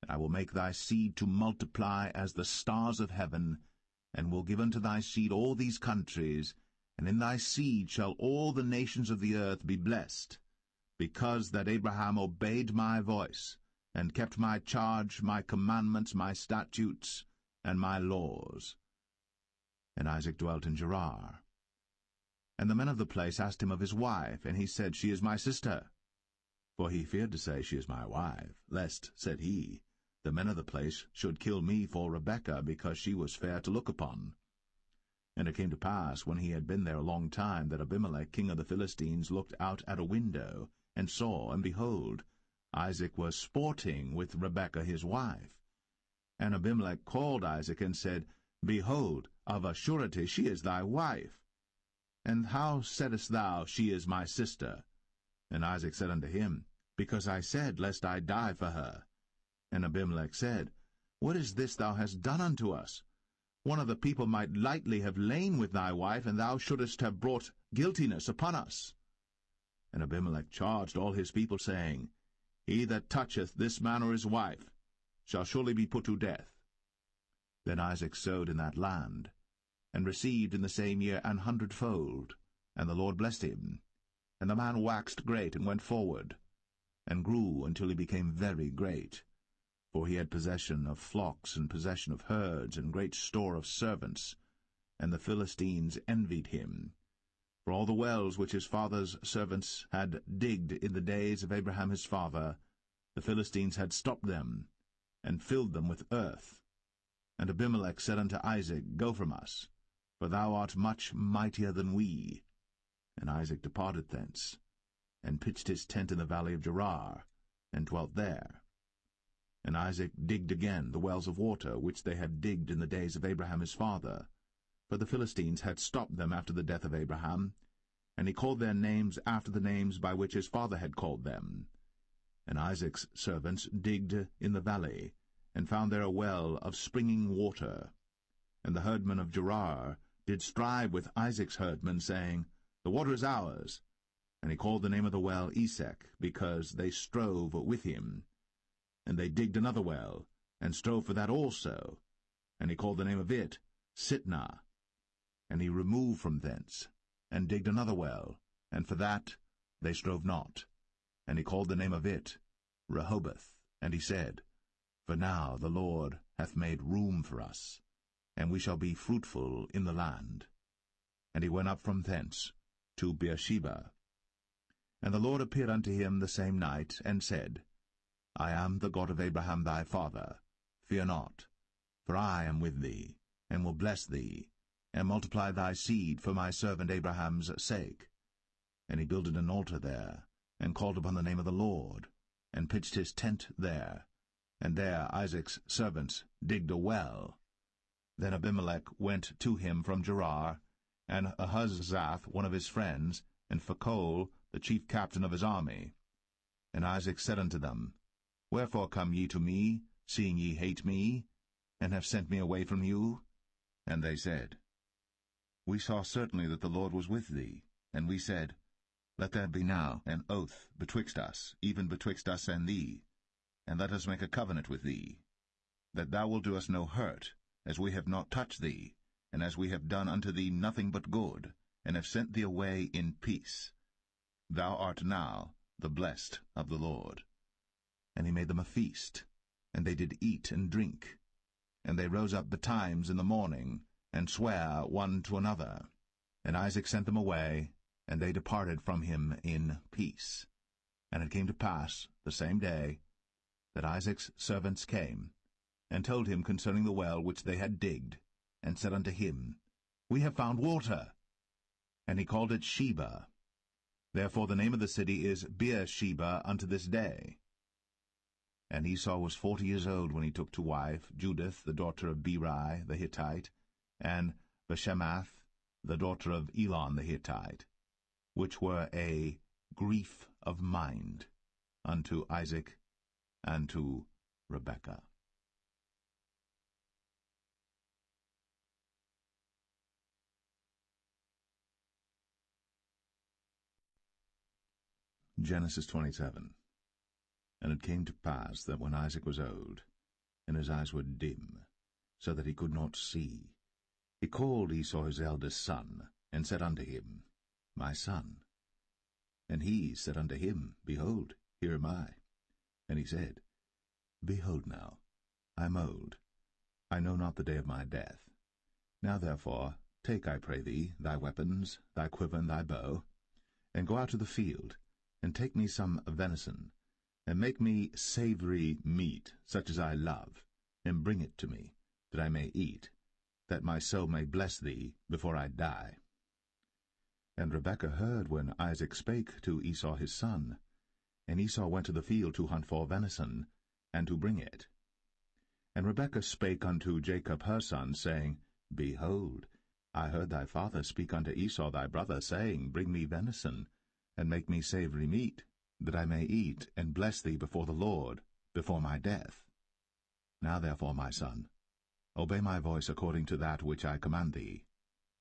And I will make thy seed to multiply as the stars of heaven, and will give unto thy seed all these countries, and in thy seed shall all the nations of the earth be blessed, because that Abraham obeyed my voice, and kept my charge, my commandments, my statutes, and my laws. And Isaac dwelt in Gerar. And the men of the place asked him of his wife, and he said, She is my sister. For he feared to say, She is my wife, lest, said he, the men of the place should kill me for Rebekah, because she was fair to look upon. And it came to pass, when he had been there a long time, that Abimelech king of the Philistines looked out at a window, and saw, and behold, Isaac was sporting with Rebekah his wife. And Abimelech called Isaac, and said, Behold, of a surety she is thy wife. And how saidst thou, She is my sister? And Isaac said unto him, Because I said, Lest I die for her. And Abimelech said, What is this thou hast done unto us? One of the people might lightly have lain with thy wife, and thou shouldest have brought guiltiness upon us. And Abimelech charged all his people, saying, He that toucheth this man or his wife shall surely be put to death. Then Isaac sowed in that land, and received in the same year 100-fold, and the Lord blessed him. And the man waxed great, and went forward, and grew until he became very great. For he had possession of flocks, and possession of herds, and great store of servants. And the Philistines envied him. For all the wells which his father's servants had digged in the days of Abraham his father, the Philistines had stopped them, and filled them with earth. And Abimelech said unto Isaac, Go from us, for thou art much mightier than we. And Isaac departed thence, and pitched his tent in the valley of Gerar, and dwelt there. And Isaac digged again the wells of water, which they had digged in the days of Abraham his father, for the Philistines had stopped them after the death of Abraham, and he called their names after the names by which his father had called them. And Isaac's servants digged in the valley, and found there a well of springing water. And the herdmen of Gerar did strive with Isaac's herdmen, saying, The water is ours. And he called the name of the well Esek, because they strove with him. And they digged another well, and strove for that also. And he called the name of it Sitnah. And he removed from thence, and digged another well, and for that they strove not. And he called the name of it Rehoboth. And he said, For now the Lord hath made room for us, and we shall be fruitful in the land. And he went up from thence to Beersheba. And the Lord appeared unto him the same night, and said, I am the God of Abraham thy father. Fear not, for I am with thee, and will bless thee, and multiply thy seed for my servant Abraham's sake. And he builded an altar there, and called upon the name of the Lord, and pitched his tent there. And there Isaac's servants digged a well. Then Abimelech went to him from Gerar, and Ahuzzath one of his friends, and Phicol the chief captain of his army. And Isaac said unto them, Wherefore come ye to me, seeing ye hate me, and have sent me away from you? And they said, We saw certainly that the Lord was with thee. And we said, Let there be now an oath betwixt us, even betwixt us and thee, and let us make a covenant with thee, that thou wilt do us no hurt, as we have not touched thee, and as we have done unto thee nothing but good, and have sent thee away in peace. Thou art now the blessed of the Lord. And he made them a feast, and they did eat and drink. And they rose up betimes in the morning, and sware one to another. And Isaac sent them away, and they departed from him in peace. And it came to pass the same day that Isaac's servants came, and told him concerning the well which they had digged, and said unto him, We have found water. And he called it Sheba. Therefore the name of the city is Beersheba unto this day. And Esau was 40 years old when he took to wife Judith the daughter of Beri the Hittite, and Bashemath the daughter of Elon the Hittite, which were a grief of mind unto Isaac and to Rebekah. Genesis 27. And it came to pass that when Isaac was old, and his eyes were dim, so that he could not see, he called Esau his eldest son, and said unto him, My son. And he said unto him, Behold, here am I. And he said, Behold now, I am old, I know not the day of my death. Now therefore take, I pray thee, thy weapons, thy quiver, and thy bow, and go out to the field, and take me some venison, and make me savory meat, such as I love, and bring it to me, that I may eat, that my soul may bless thee before I die. And Rebekah heard when Isaac spake to Esau his son. And Esau went to the field to hunt for venison, and to bring it. And Rebekah spake unto Jacob her son, saying, Behold, I heard thy father speak unto Esau thy brother, saying, Bring me venison, and make me savory meat, that I may eat, and bless thee before the Lord, before my death. Now therefore, my son, obey my voice according to that which I command thee.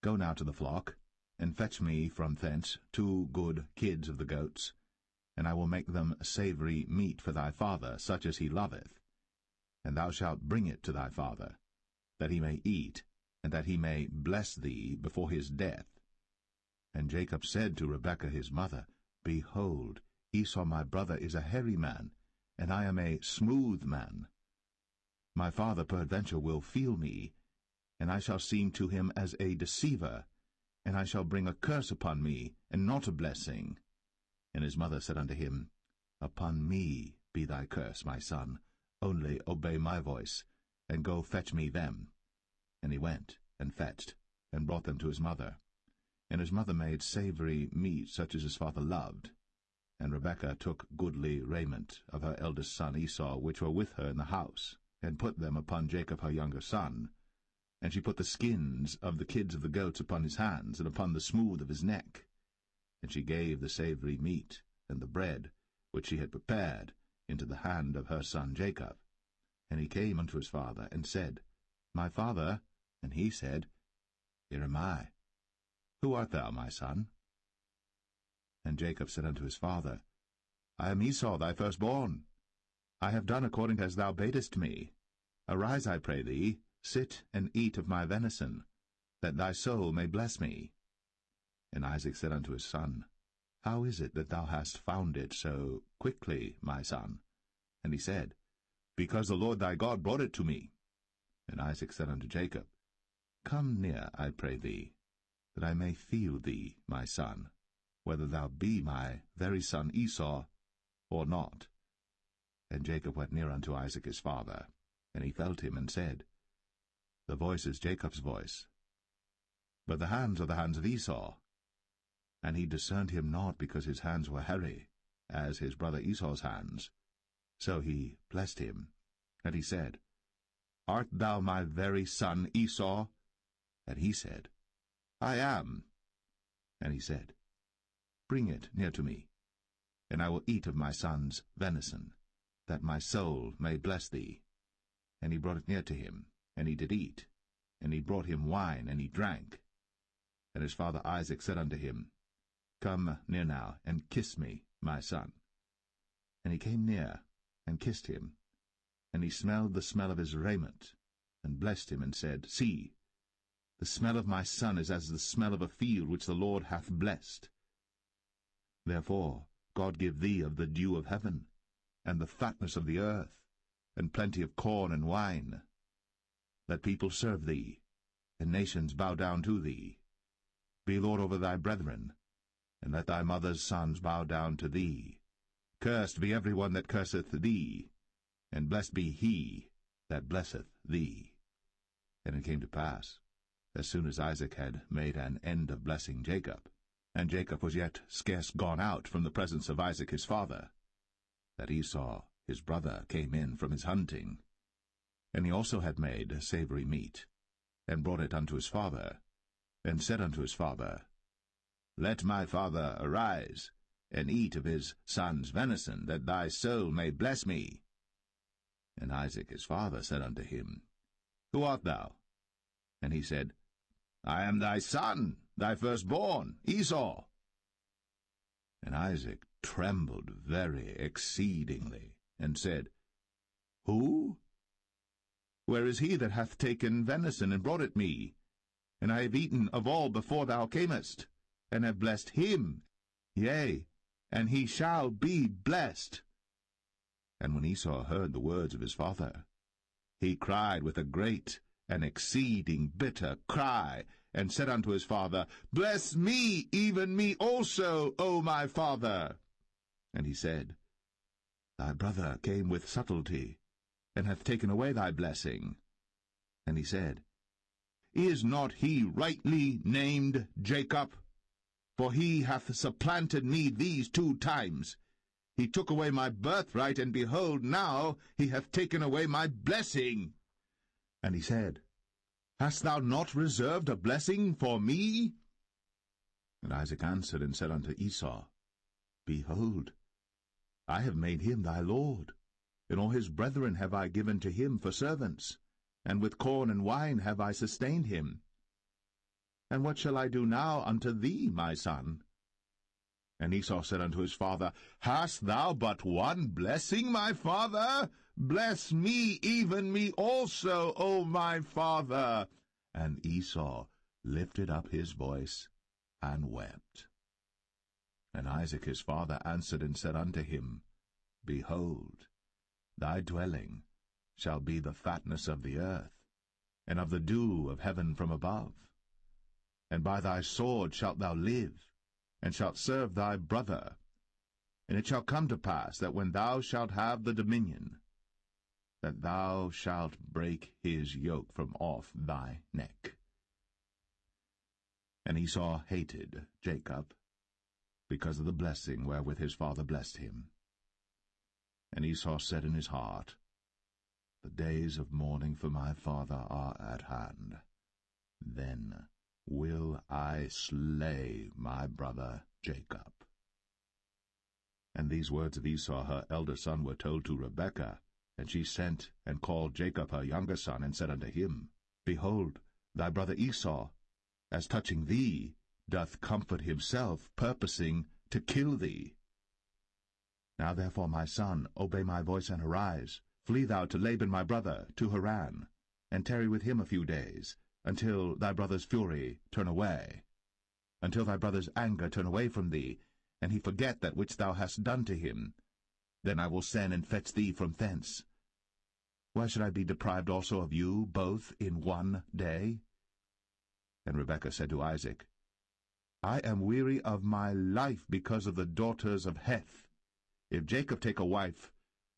Go now to the flock, and fetch me from thence 2 good kids of the goats, and I will make them savory meat for thy father, such as he loveth. And thou shalt bring it to thy father, that he may eat, and that he may bless thee before his death. And Jacob said to Rebekah his mother, Behold, Esau my brother is a hairy man, and I am a smooth man. My father peradventure will feel me, and I shall seem to him as a deceiver, and I shall bring a curse upon me, and not a blessing. And his mother said unto him, Upon me be thy curse, my son, only obey my voice, and go fetch me them. And he went, and fetched, and brought them to his mother. And his mother made savory meat, such as his father loved. And Rebekah took goodly raiment of her eldest son Esau, which were with her in the house, and put them upon Jacob her younger son. And she put the skins of the kids of the goats upon his hands, and upon the smooth of his neck. And she gave the savory meat, and the bread, which she had prepared, into the hand of her son Jacob. And he came unto his father, and said, My father. And he said, Here am I. Who art thou, my son? And Jacob said unto his father, I am Esau thy firstborn. I have done according as thou badest me. Arise, I pray thee, sit and eat of my venison, that thy soul may bless me. And Isaac said unto his son, How is it that thou hast found it so quickly, my son? And he said, Because the Lord thy God brought it to me. And Isaac said unto Jacob, Come near, I pray thee, that I may feel thee, my son, whether thou be my very son Esau, or not. And Jacob went near unto Isaac his father, and he felt him, and said, The voice is Jacob's voice, but the hands are the hands of Esau. And he discerned him not, because his hands were hairy, as his brother Esau's hands. So he blessed him, and he said, Art thou my very son Esau? And he said, I am. And he said, Bring it near to me, and I will eat of my son's venison, that my soul may bless thee. And he brought it near to him, and he did eat. And he brought him wine, and he drank. And his father Isaac said unto him, Come near now, and kiss me, my son. And he came near, and kissed him. And he smelled the smell of his raiment, and blessed him, and said, See, the smell of my son is as the smell of a field which the Lord hath blessed. Therefore God give thee of the dew of heaven, and the fatness of the earth, and plenty of corn and wine. Let people serve thee, and nations bow down to thee. Be lord over thy brethren, and let thy mother's sons bow down to thee. Cursed be every one that curseth thee, and blessed be he that blesseth thee. And it came to pass, as soon as Isaac had made an end of blessing Jacob, and Jacob was yet scarce gone out from the presence of Isaac his father, that Esau his brother came in from his hunting. And he also had made savory meat, and brought it unto his father, and said unto his father, Let my father arise, and eat of his son's venison, that thy soul may bless me. And Isaac his father said unto him, Who art thou? And he said, I am thy son, thy firstborn, Esau. And Isaac trembled very exceedingly, and said, Who? Where is he that hath taken venison and brought it me? And I have eaten of all before thou camest, and have blessed him, yea, and he shall be blessed. And when Esau heard the words of his father, he cried with a great and exceeding bitter cry, and said unto his father, Bless me, even me also, O my father. And he said, Thy brother came with subtlety, and hath taken away thy blessing. And he said, Is not he rightly named Jacob? For he hath supplanted me these 2 times. He took away my birthright, and behold, now he hath taken away my blessing. And he said, Hast thou not reserved a blessing for me? And Isaac answered and said unto Esau, Behold, I have made him thy lord, and all his brethren have I given to him for servants, and with corn and wine have I sustained him. And what shall I do now unto thee, my son? And Esau said unto his father, Hast thou but one blessing, my father? Bless me, even me also, O my father. And Esau lifted up his voice and wept. And Isaac his father answered and said unto him, Behold, thy dwelling shall be the fatness of the earth, and of the dew of heaven from above. And by thy sword shalt thou live, and shalt serve thy brother. And it shall come to pass that when thou shalt have the dominion, that thou shalt break his yoke from off thy neck. And Esau hated Jacob, because of the blessing wherewith his father blessed him. And Esau said in his heart, The days of mourning for my father are at hand. Then will I slay my brother Jacob. And these words of Esau her elder son were told to Rebekah, and she sent and called Jacob her younger son, and said unto him, Behold, thy brother Esau, as touching thee, doth comfort himself, purposing to kill thee. Now therefore, my son, obey my voice, and arise. Flee thou to Laban my brother, to Haran, and tarry with him a few days, until thy brother's fury turn away, until thy brother's anger turn away from thee, and he forget that which thou hast done to him. Then I will send and fetch thee from thence. Why should I be deprived also of you both in one day? And Rebekah said to Isaac, I am weary of my life because of the daughters of Heth. If Jacob take a wife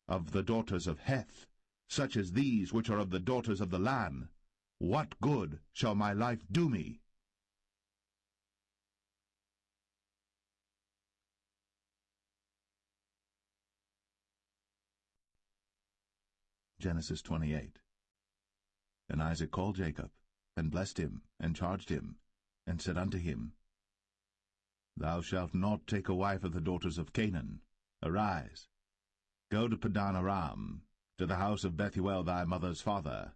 of the daughters of Heth, such as these which are of the daughters of the land, what good shall my life do me? Genesis 28. And Isaac called Jacob, and blessed him, and charged him, and said unto him, Thou shalt not take a wife of the daughters of Canaan. Arise, go to Padan Aram, to the house of Bethuel thy mother's father,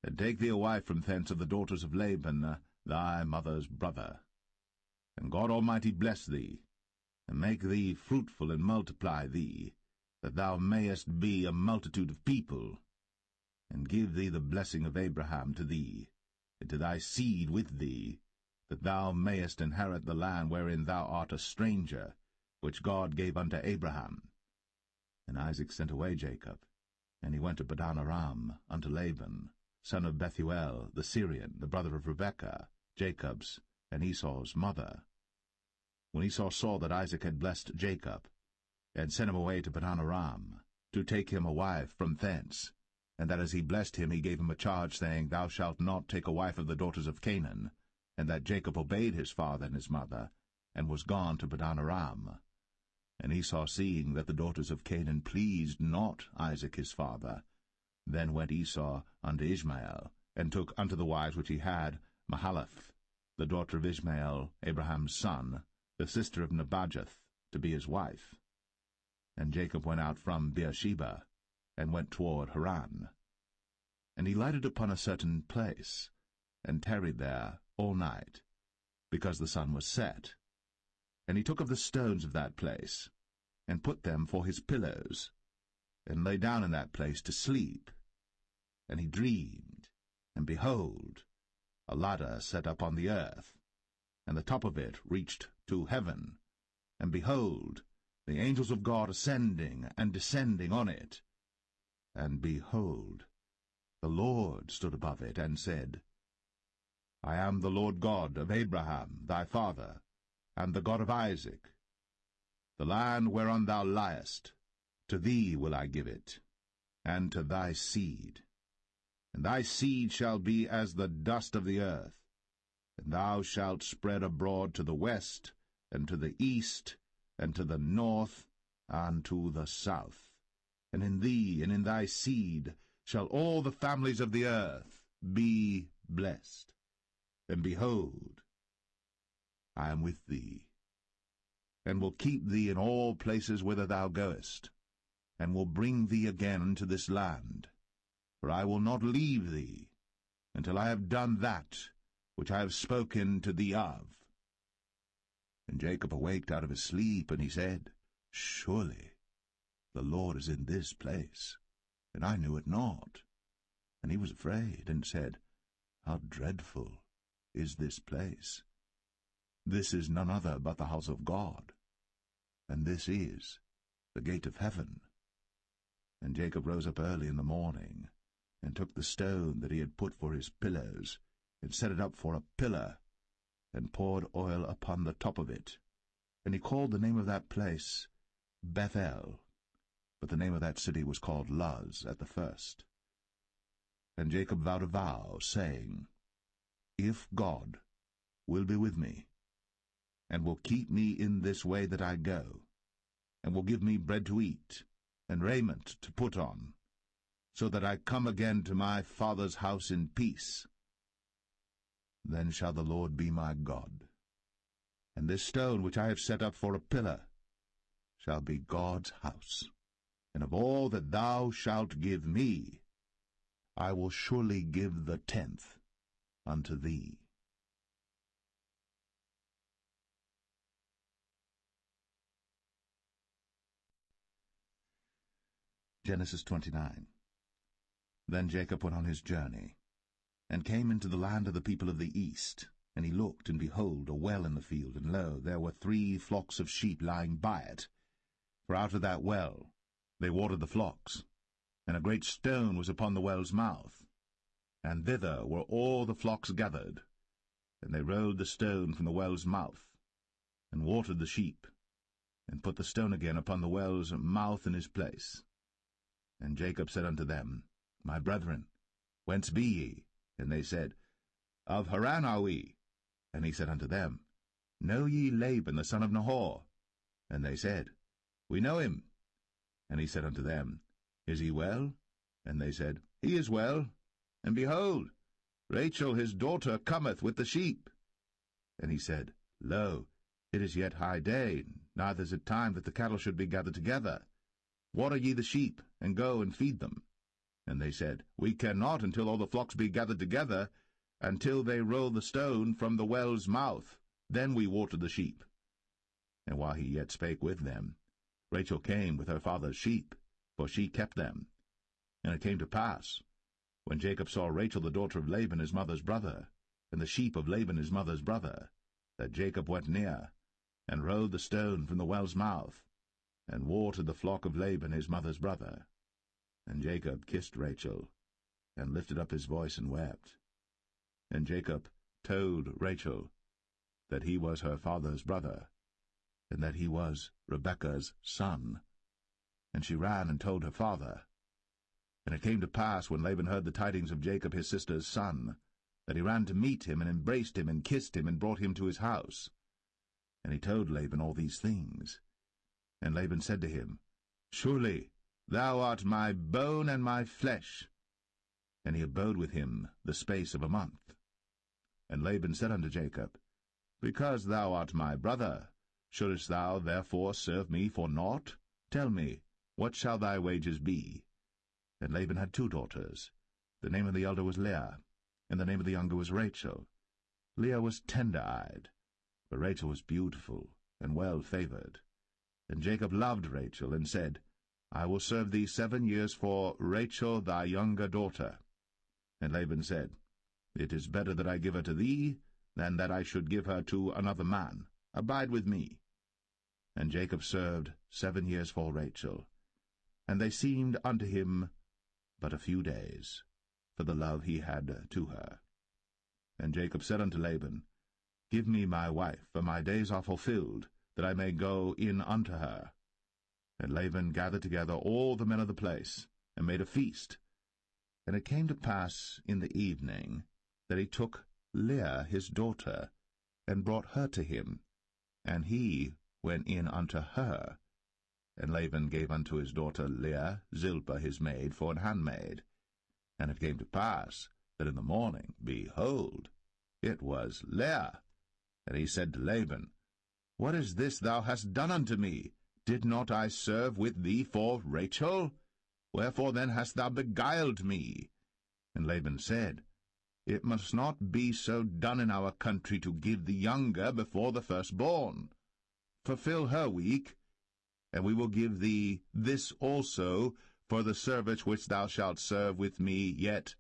and take thee a wife from thence of the daughters of Laban thy mother's brother. And God Almighty bless thee, and make thee fruitful, and multiply thee, that thou mayest be a multitude of people, and give thee the blessing of Abraham to thee, and to thy seed with thee, that thou mayest inherit the land wherein thou art a stranger, which God gave unto Abraham. And Isaac sent away Jacob, And he went to Padan Aram unto Laban, son of Bethuel the Syrian, the brother of Rebekah, Jacob's and Esau's mother. When Esau saw that Isaac had blessed Jacob, and sent him away to Padan Aram, to take him a wife from thence, and that as he blessed him he gave him a charge, saying, Thou shalt not take a wife of the daughters of Canaan, and that Jacob obeyed his father and his mother, and was gone to Padan Aram. And Esau, seeing that the daughters of Canaan pleased not Isaac his father, then went Esau unto Ishmael, and took unto the wives which he had Mahalath, the daughter of Ishmael, Abraham's son, the sister of Nebajoth, to be his wife. And Jacob went out from Beersheba, and went toward Haran. And he lighted upon a certain place, and tarried there all night, because the sun was set. And he took of the stones of that place, and put them for his pillows, and lay down in that place to sleep. And he dreamed, and behold, a ladder set up on the earth, and the top of it reached to heaven, and behold, the angels of God ascending and descending on it. And behold, the Lord stood above it, and said, I am the Lord God of Abraham thy father, and the God of Isaac. The land whereon thou liest, to thee will I give it, and to thy seed. And thy seed shall be as the dust of the earth, and thou shalt spread abroad to the west, and to the east, and to the north, and to the south. And in thee and in thy seed shall all the families of the earth be blessed. And behold, I am with thee, and will keep thee in all places whither thou goest, and will bring thee again into this land. For I will not leave thee, until I have done that which I have spoken to thee of. And Jacob awaked out of his sleep, and he said, Surely the Lord is in this place, and I knew it not. And he was afraid, and said, How dreadful is this place! This is none other but the house of God, and this is the gate of heaven. And Jacob rose up early in the morning, and took the stone that he had put for his pillows, and set it up for a pillar, and poured oil upon the top of it. And he called the name of that place Bethel, but the name of that city was called Luz at the first. And Jacob vowed a vow, saying, If God will be with me, and will keep me in this way that I go, and will give me bread to eat, and raiment to put on, so that I come again to my father's house in peace, then shall the Lord be my God. And this stone which I have set up for a pillar shall be God's house. And of all that thou shalt give me, I will surely give the 10th unto thee. Genesis 29. Then Jacob went on his journey, and came into the land of the people of the east. And he looked, and behold, a well in the field, and lo, there were 3 flocks of sheep lying by it. For out of that well they watered the flocks. And a great stone was upon the well's mouth, and thither were all the flocks gathered. And they rolled the stone from the well's mouth, and watered the sheep, and put the stone again upon the well's mouth in his place. And Jacob said unto them, My brethren, whence be ye? And they said, Of Haran are we. And he said unto them, Know ye Laban the son of Nahor? And they said, We know him. And he said unto them, Is he well? And they said, He is well. And behold, Rachel his daughter cometh with the sheep. And he said, Lo, it is yet high day, neither is it time that the cattle should be gathered together. Water ye the sheep, and go and feed them. And they said, We cannot until all the flocks be gathered together, until they roll the stone from the well's mouth. Then we water the sheep. And while he yet spake with them, Rachel came with her father's sheep, for she kept them. And it came to pass, when Jacob saw Rachel the daughter of Laban his mother's brother, and the sheep of Laban his mother's brother, that Jacob went near, and rolled the stone from the well's mouth, and watered the flock of Laban his mother's brother. And Jacob kissed Rachel, and lifted up his voice and wept. And Jacob told Rachel that he was her father's brother, and that he was Rebekah's son. And she ran and told her father. And it came to pass, when Laban heard the tidings of Jacob his sister's son, that he ran to meet him, and embraced him, and kissed him, and brought him to his house. And he told Laban all these things. And Laban said to him, Surely thou art my bone and my flesh. And he abode with him the space of a month. And Laban said unto Jacob, Because thou art my brother, shouldest thou therefore serve me for naught? Tell me, what shall thy wages be? And Laban had 2 daughters. The name of the elder was Leah, and the name of the younger was Rachel. Leah was tender-eyed, but Rachel was beautiful and well-favored. And Jacob loved Rachel, and said, I will serve thee 7 years for Rachel thy younger daughter. And Laban said, It is better that I give her to thee, than that I should give her to another man. Abide with me. And Jacob served 7 years for Rachel. And they seemed unto him but a few days, for the love he had to her. And Jacob said unto Laban, Give me my wife, for my days are fulfilled, that I may go in unto her. And Laban gathered together all the men of the place, and made a feast. And it came to pass in the evening that he took Leah his daughter, and brought her to him, and he went in unto her. And Laban gave unto his daughter Leah Zilpah his maid for an handmaid. And it came to pass that in the morning, behold, it was Leah. And he said to Laban, What is this thou hast done unto me? Did not I serve with thee for Rachel? Wherefore then hast thou beguiled me? And Laban said, It must not be so done in our country to give the younger before the firstborn. Fulfill her week, and we will give thee this also for the service which thou shalt serve with me yet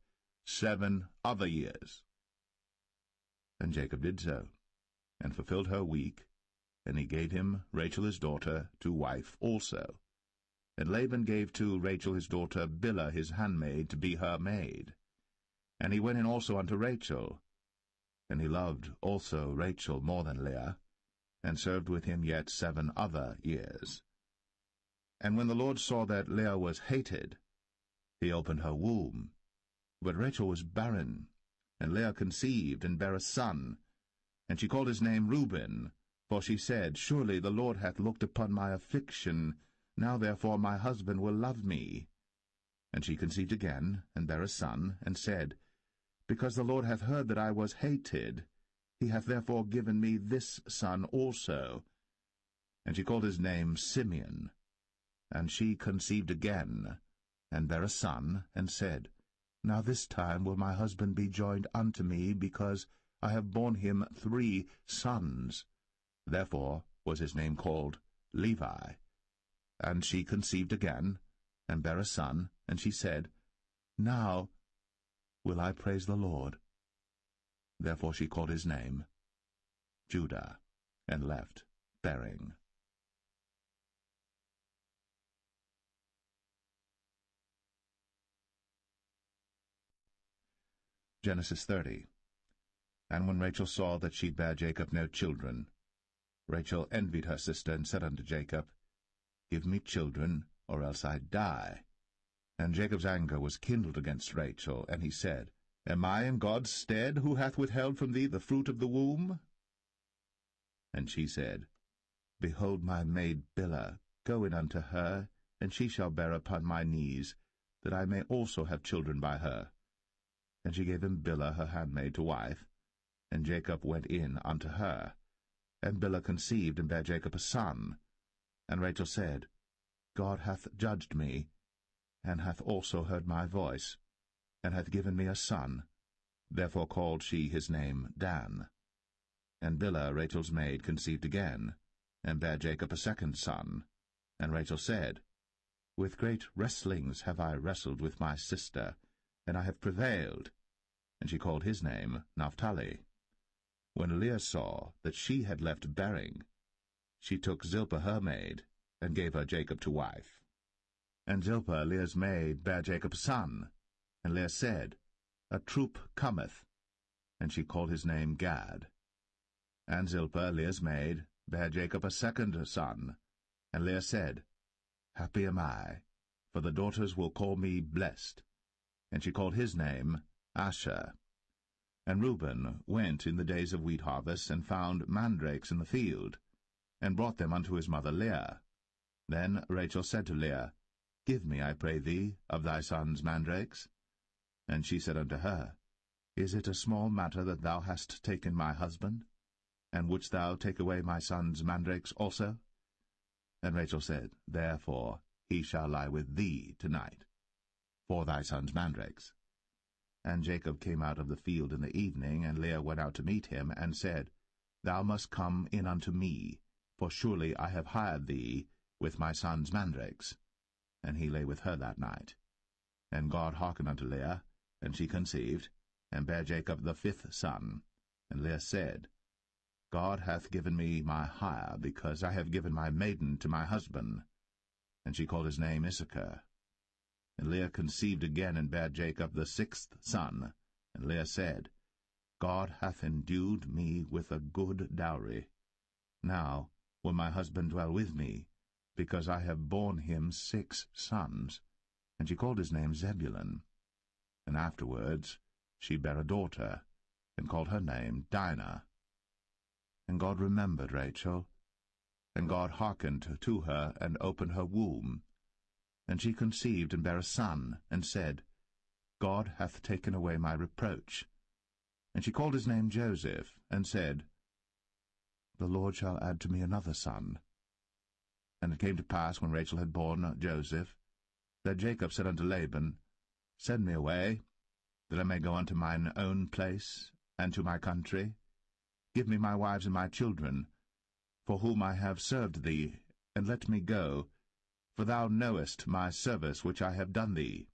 7 other years. And Jacob did so, and fulfilled her week, and he gave him Rachel his daughter to wife also. And Laban gave to Rachel his daughter Bilhah his handmaid to be her maid. And he went in also unto Rachel. And he loved also Rachel more than Leah, and served with him yet 7 other years. And when the Lord saw that Leah was hated, he opened her womb. But Rachel was barren, and Leah conceived, and bare a son. And she called his name Reuben, for she said, Surely the Lord hath looked upon my affliction, now therefore my husband will love me. And she conceived again, and bare a son, and said, Because the Lord hath heard that I was hated, he hath therefore given me this son also. And she called his name Simeon. And she conceived again, and bare a son, and said, Now this time will my husband be joined unto me, because I have borne him 3 sons. Therefore was his name called Levi. And she conceived again, and bare a son, and she said, Now will I praise the Lord. Therefore she called his name Judah, and left bearing. Genesis 30. And when Rachel saw that she bare Jacob no children, Rachel envied her sister, and said unto Jacob, Give me children, or else I die. And Jacob's anger was kindled against Rachel, and he said, Am I in God's stead, who hath withheld from thee the fruit of the womb? And she said, Behold my maid Bilhah, go in unto her, and she shall bear upon my knees, that I may also have children by her. And she gave him Bilhah her handmaid to wife, and Jacob went in unto her. And Bilhah conceived, and bare Jacob a son. And Rachel said, God hath judged me, and hath also heard my voice, and hath given me a son. Therefore called she his name Dan. And Bilhah Rachel's maid conceived again, and bare Jacob a second son. And Rachel said, With great wrestlings have I wrestled with my sister, and I have prevailed. And she called his name Naphtali. When Leah saw that she had left bearing, she took Zilpah her maid, and gave her Jacob to wife. And Zilpah, Leah's maid, bare Jacob a son. And Leah said, A troop cometh. And she called his name Gad. And Zilpah, Leah's maid, bare Jacob a second son. And Leah said, Happy am I, for the daughters will call me blessed. And she called his name Asher. And Reuben went in the days of wheat harvest, and found mandrakes in the field, and brought them unto his mother Leah. Then Rachel said to Leah, Give me, I pray thee, of thy son's mandrakes. And she said unto her, Is it a small matter that thou hast taken my husband? And wouldst thou take away my son's mandrakes also? And Rachel said, Therefore he shall lie with thee tonight, for thy son's mandrakes. And Jacob came out of the field in the evening, and Leah went out to meet him, and said, Thou must come in unto me, for surely I have hired thee with my son's mandrakes. And he lay with her that night. And God hearkened unto Leah, and she conceived, and bare Jacob the fifth son. And Leah said, God hath given me my hire, because I have given my maiden to my husband. And she called his name Issachar. And Leah conceived again, and bare Jacob the sixth son. And Leah said, God hath endued me with a good dowry. Now will my husband dwell with me, because I have borne him 6 sons. And she called his name Zebulun. And afterwards she bare a daughter, and called her name Dinah. And God remembered Rachel, and God hearkened to her, and opened her womb. And she conceived, and bare a son, and said, God hath taken away my reproach. And she called his name Joseph, and said, The Lord shall add to me another son. And it came to pass, when Rachel had borne Joseph, that Jacob said unto Laban, Send me away, that I may go unto mine own place, and to my country. Give me my wives and my children, for whom I have served thee, and let me go, for thou knowest my service which I have done thee.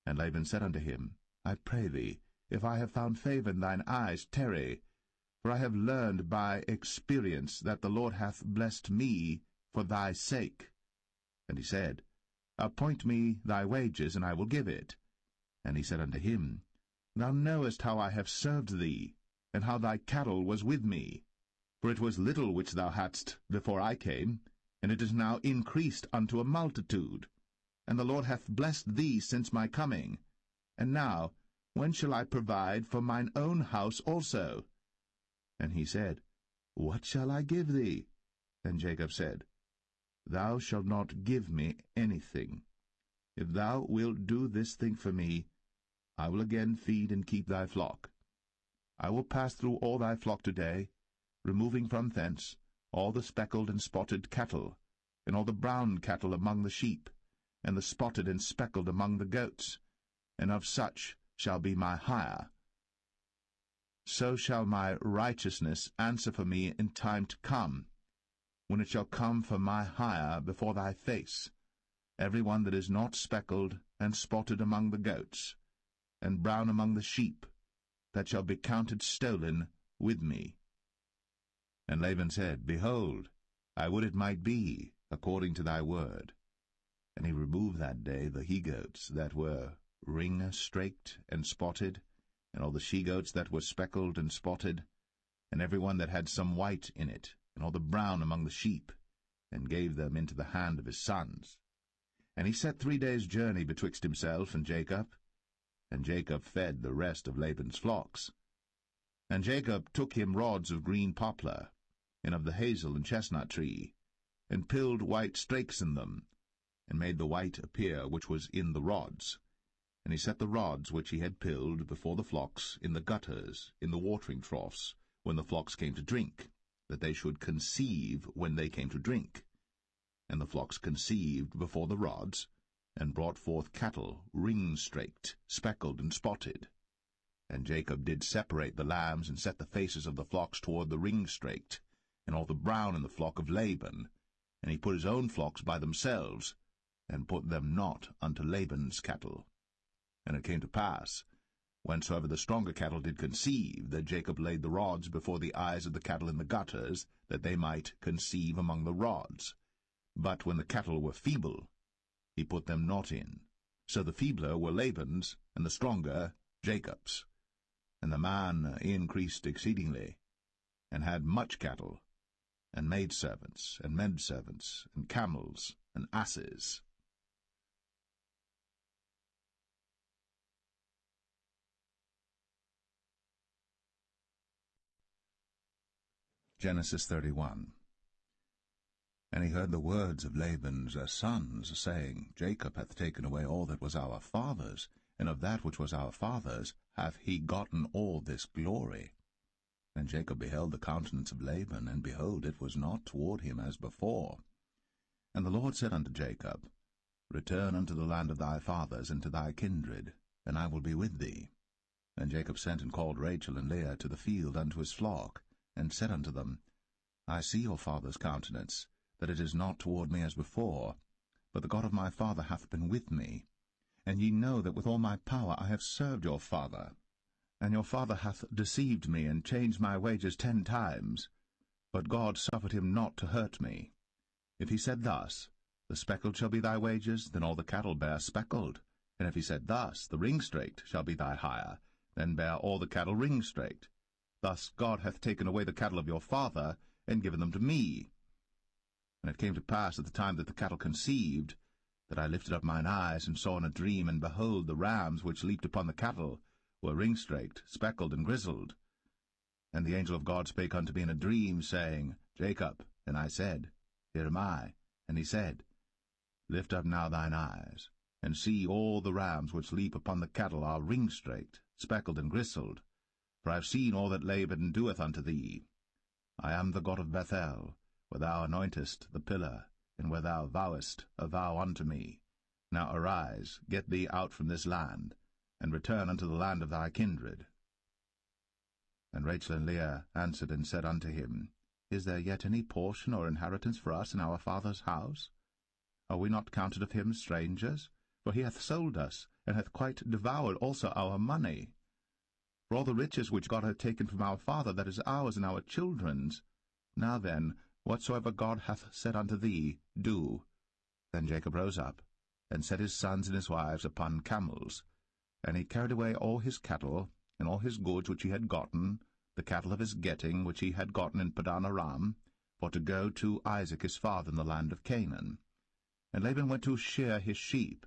And Laban said unto him, I pray thee, if I have found favor in thine eyes, tarry, for I have learned by experience that the Lord hath blessed me for thy sake. And he said, Appoint me thy wages, and I will give it. And he said unto him, Thou knowest how I have served thee, and how thy cattle was with me. For it was little which thou hadst before I came, and it is now increased unto a multitude. And the Lord hath blessed thee since my coming. And now, when shall I provide for mine own house also? And he said, What shall I give thee? And Jacob said, Thou shalt not give me anything. If thou wilt do this thing for me, I will again feed and keep thy flock. I will pass through all thy flock today, removing from thence all the speckled and spotted cattle, and all the brown cattle among the sheep, and the spotted and speckled among the goats, and of such shall be my hire. So shall my righteousness answer for me in time to come, when it shall come for my hire before thy face, every one that is not speckled and spotted among the goats, and brown among the sheep, that shall be counted stolen with me. And Laban said, Behold, I would it might be according to thy word. And he removed that day the he-goats that were ring-straked and spotted, and all the she-goats that were speckled and spotted, and every one that had some white in it, and all the brown among the sheep, and gave them into the hand of his sons. And he set 3 days' journey betwixt himself and Jacob fed the rest of Laban's flocks. And Jacob took him rods of green poplar, and of the hazel and chestnut tree, and pilled white strakes in them, and made the white appear which was in the rods. And he set the rods which he had pilled before the flocks in the gutters, in the watering troughs, when the flocks came to drink, that they should conceive when they came to drink. And the flocks conceived before the rods, and brought forth cattle, ring-straked, speckled, and spotted. And Jacob did separate the lambs, and set the faces of the flocks toward the ring-straked, and all the brown in the flock of Laban. And he put his own flocks by themselves, and put them not unto Laban's cattle. And it came to pass, whensoever the stronger cattle did conceive, that Jacob laid the rods before the eyes of the cattle in the gutters, that they might conceive among the rods. But when the cattle were feeble, he put them not in. So the feebler were Laban's, and the stronger Jacob's. And the man increased exceedingly, and had much cattle, and maidservants, and menservants, and camels, and asses. Genesis 31. And he heard the words of Laban's sons, saying, Jacob hath taken away all that was our father's, and of that which was our father's hath he gotten all this glory. And Jacob beheld the countenance of Laban, and behold, it was not toward him as before. And the Lord said unto Jacob, Return unto the land of thy fathers, and to thy kindred, and I will be with thee. And Jacob sent and called Rachel and Leah to the field unto his flock, and said unto them, I see your father's countenance, that it is not toward me as before, but the God of my father hath been with me. And ye know that with all my power I have served your father. And your father hath deceived me, and changed my wages 10 times. But God suffered him not to hurt me. If he said thus, The speckled shall be thy wages, then all the cattle bear speckled. And if he said thus, The ringstraked shall be thy hire, then bear all the cattle ringstraked. Thus God hath taken away the cattle of your father, and given them to me. And it came to pass at the time that the cattle conceived, that I lifted up mine eyes, and saw in a dream, and behold, the rams which leaped upon the cattle were ringstraked, speckled, and grizzled. And the angel of God spake unto me in a dream, saying, Jacob. And I said, Here am I. And he said, Lift up now thine eyes, and see all the rams which leap upon the cattle are ringstraked, speckled, and grizzled. For I have seen all that Laban doeth unto thee. I am the God of Bethel, where thou anointest the pillar, and where thou vowest a vow unto me. Now arise, get thee out from this land, and return unto the land of thy kindred. And Rachel and Leah answered and said unto him, Is there yet any portion or inheritance for us in our father's house? Are we not counted of him strangers? For he hath sold us, and hath quite devoured also our money. For all the riches which God hath taken from our father, that is ours and our children's. Now then, whatsoever God hath said unto thee, do. Then Jacob rose up, and set his sons and his wives upon camels. And he carried away all his cattle, and all his goods which he had gotten, the cattle of his getting which he had gotten in Padan Aram, for to go to Isaac his father in the land of Canaan. And Laban went to shear his sheep.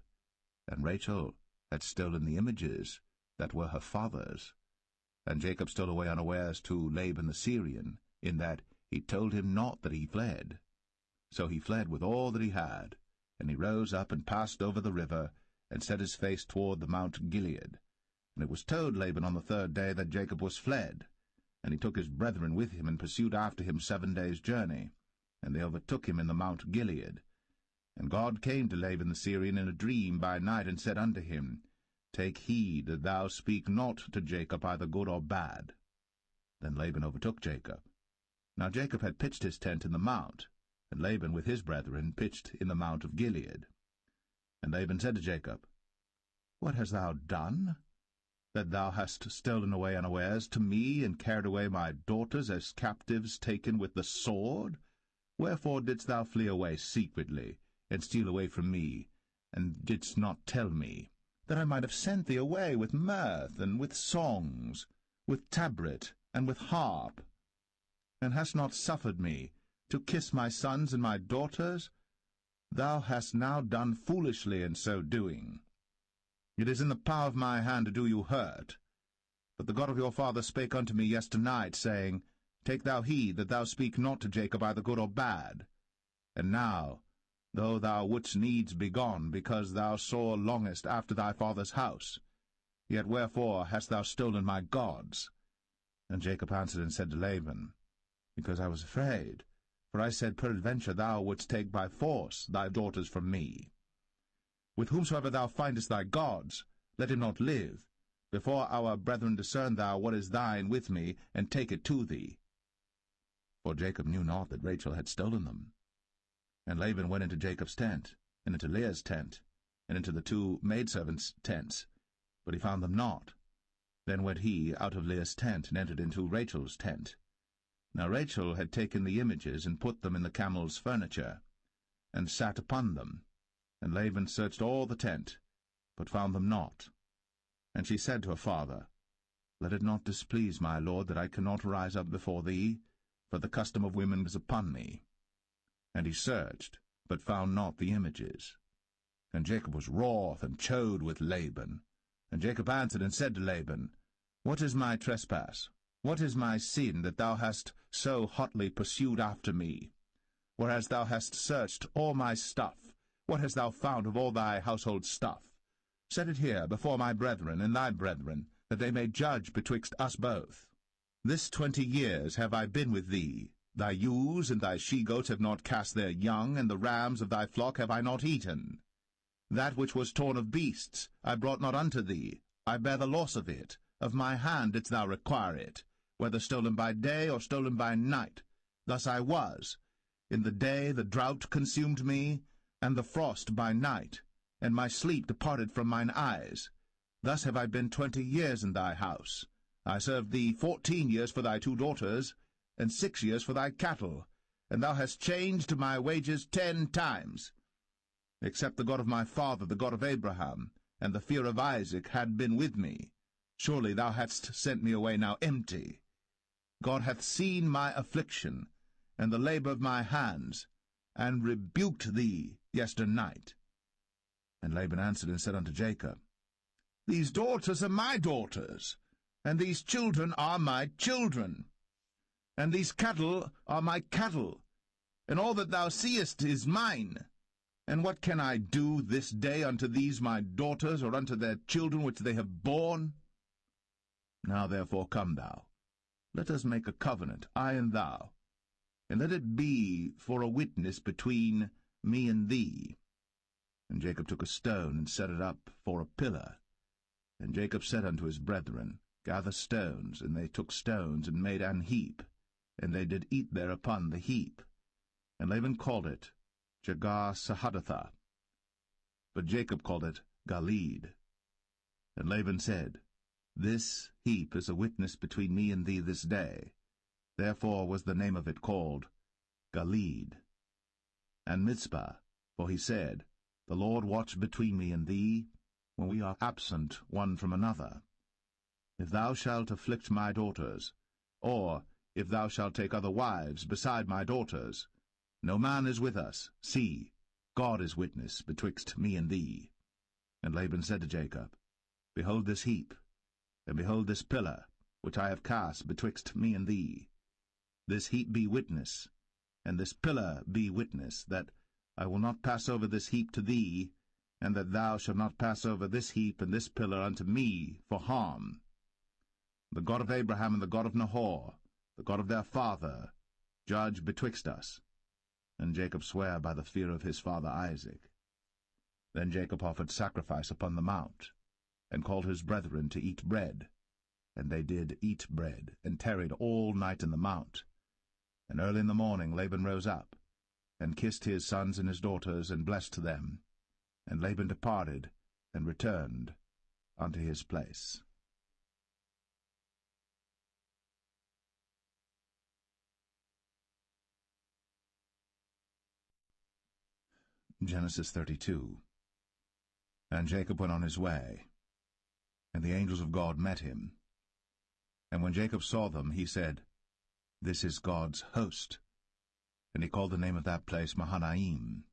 And Rachel had stolen the images that were her father's. And Jacob stole away unawares to Laban the Syrian, in that he told him not that he fled. So he fled with all that he had, and he rose up and passed over the river, and set his face toward the Mount Gilead. And it was told Laban on the 3rd day that Jacob was fled. And he took his brethren with him, and pursued after him 7 days' journey. And they overtook him in the Mount Gilead. And God came to Laban the Syrian in a dream by night, and said unto him, Take heed that thou speak not to Jacob either good or bad. Then Laban overtook Jacob. Now Jacob had pitched his tent in the mount, and Laban with his brethren pitched in the Mount of Gilead. And Laban said to Jacob, What hast thou done, that thou hast stolen away unawares to me, and carried away my daughters as captives taken with the sword? Wherefore didst thou flee away secretly, and steal away from me, and didst not tell me, that I might have sent thee away with mirth, and with songs, with tabret, and with harp, and hast not suffered me to kiss my sons and my daughters? Thou hast now done foolishly in so doing. It is in the power of my hand to do you hurt. But the God of your father spake unto me yesternight, saying, Take thou heed that thou speak not to Jacob either good or bad. And now, though thou wouldst needs be gone, because thou sore longest after thy father's house, yet wherefore hast thou stolen my gods? And Jacob answered and said to Laban, Because I was afraid, for I said, Peradventure thou wouldst take by force thy daughters from me. With whomsoever thou findest thy gods, let him not live. Before our brethren discern thou what is thine with me, and take it to thee. For Jacob knew not that Rachel had stolen them. And Laban went into Jacob's tent, and into Leah's tent, and into the 2 maidservants' tents, but he found them not. Then went he out of Leah's tent, and entered into Rachel's tent. Now Rachel had taken the images, and put them in the camel's furniture, and sat upon them. And Laban searched all the tent, but found them not. And she said to her father, Let it not displease my lord that I cannot rise up before thee, for the custom of women is upon me. And he searched, but found not the images. And Jacob was wroth and chode with Laban. And Jacob answered and said to Laban, What is my trespass? What is my sin, that thou hast so hotly pursued after me? Whereas thou hast searched all my stuff, what hast thou found of all thy household stuff? Set it here before my brethren and thy brethren, that they may judge betwixt us both. This 20 years have I been with thee. Thy ewes and thy she-goats have not cast their young, and the rams of thy flock have I not eaten. That which was torn of beasts I brought not unto thee. I bear the loss of it. Of my hand didst thou require it, whether stolen by day or stolen by night. Thus I was. In the day the drought consumed me, and the frost by night, and my sleep departed from mine eyes. Thus have I been 20 years in thy house. I served thee 14 years for thy 2 daughters, and 6 years for thy cattle, and thou hast changed my wages 10 times. Except the God of my father, the God of Abraham, and the fear of Isaac had been with me, surely thou hadst sent me away now empty. God hath seen my affliction, and the labor of my hands, and rebuked thee yesternight. And Laban answered and said unto Jacob, These daughters are my daughters, and these children are my children, and these cattle are my cattle, and all that thou seest is mine. And what can I do this day unto these my daughters, or unto their children which they have borne? Now therefore come thou, let us make a covenant, I and thou, and let it be for a witness between me and thee. And Jacob took a stone, and set it up for a pillar. And Jacob said unto his brethren, Gather stones. And they took stones, and made an heap, and they did eat thereupon the heap. And Laban called it Jegar-sahadathah, but Jacob called it Galeed. And Laban said, This heap is a witness between me and thee this day. Therefore was the name of it called Galeed. And Mizpah, for he said, The Lord watch between me and thee, when we are absent one from another. If thou shalt afflict my daughters, or if thou shalt take other wives beside my daughters, no man is with us. See, God is witness betwixt me and thee. And Laban said to Jacob, Behold this heap, and behold this pillar, which I have cast betwixt me and thee. This heap be witness, and this pillar be witness, that I will not pass over this heap to thee, and that thou shalt not pass over this heap and this pillar unto me for harm. The God of Abraham and the God of Nahor, the God of their father, judge betwixt us. And Jacob sware by the fear of his father Isaac. Then Jacob offered sacrifice upon the mount, and called his brethren to eat bread. And they did eat bread, and tarried all night in the mount. And early in the morning Laban rose up, and kissed his sons and his daughters, and blessed them. And Laban departed, and returned unto his place. Genesis 32. And Jacob went on his way, and the angels of God met him. And when Jacob saw them, he said, This is God's host. And he called the name of that place Mahanaim.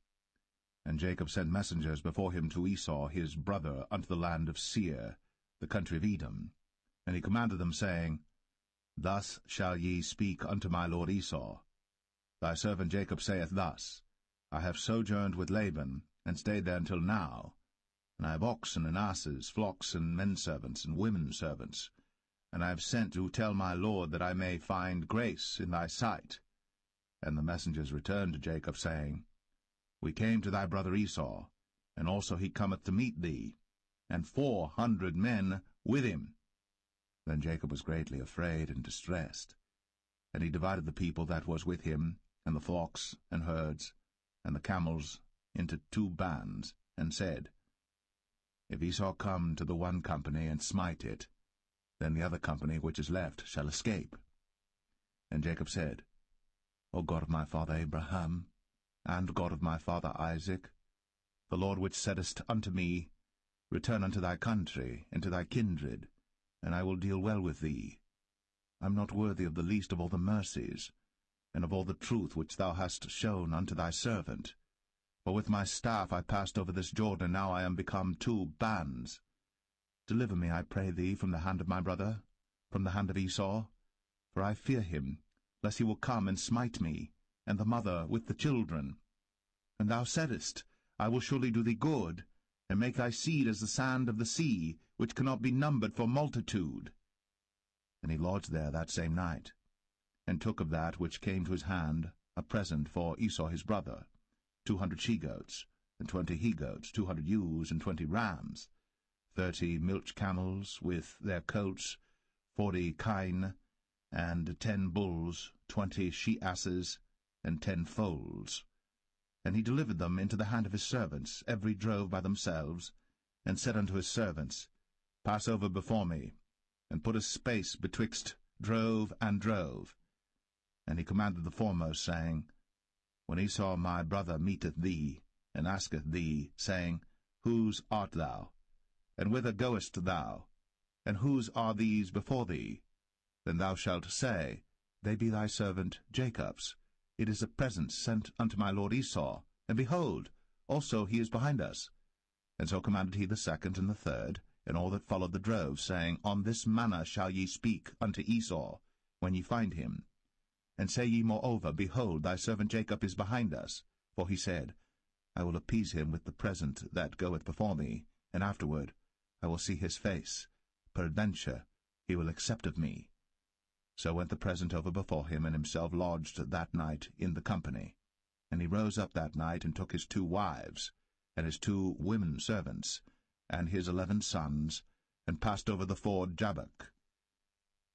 And Jacob sent messengers before him to Esau his brother unto the land of Seir, the country of Edom. And he commanded them, saying, Thus shall ye speak unto my lord Esau. Thy servant Jacob saith thus, I have sojourned with Laban, and stayed there until now. And I have oxen and asses, flocks and menservants and women servants. And I have sent to tell my lord that I may find grace in thy sight. And the messengers returned to Jacob, saying, We came to thy brother Esau, and also he cometh to meet thee, and 400 men with him. Then Jacob was greatly afraid and distressed. And he divided the people that was with him, and the flocks and herds, and the camels, into 2 bands, and said, If Esau come to the one company and smite it, then the other company which is left shall escape. And Jacob said, O God of my father Abraham, and God of my father Isaac, The Lord which saidest unto me, Return unto thy country, and to thy kindred, and I will deal well with thee. I am not worthy of the least of all the mercies, and of all the truth which thou hast shown unto thy servant. For with my staff I passed over this Jordan, now I am become 2 bands. Deliver me, I pray thee, from the hand of my brother, from the hand of Esau, for I fear him, lest he will come and smite me, and the mother with the children. And thou saidest, I will surely do thee good, and make thy seed as the sand of the sea, which cannot be numbered for multitude. And he lodged there that same night, and took of that which came to his hand a present for Esau his brother, 200 she-goats, and 20 he-goats, 200 ewes, and 20 rams, 30 milch camels with their coats, 40 kine, and 10 bulls, 20 she-asses, and 10 foals. And he delivered them into the hand of his servants, every drove by themselves, and said unto his servants, Pass over before me, and put a space betwixt drove and drove. And he commanded the foremost, saying, When Esau my brother meeteth thee, and asketh thee, saying, Whose art thou? And whither goest thou? And whose are these before thee? Then thou shalt say, They be thy servant Jacob's. It is a present sent unto my lord Esau, and behold, also he is behind us. And so commanded he the second and the third, and all that followed the drove, saying, On this manner shall ye speak unto Esau, when ye find him. And say ye moreover, Behold, thy servant Jacob is behind us. For he said, I will appease him with the present that goeth before me, and afterward I will see his face. Peradventure he will accept of me. So went the present over before him, and himself lodged that night in the company. And he rose up that night, and took his 2 wives, and his 2 women servants, and his 11 sons, and passed over the ford Jabbok.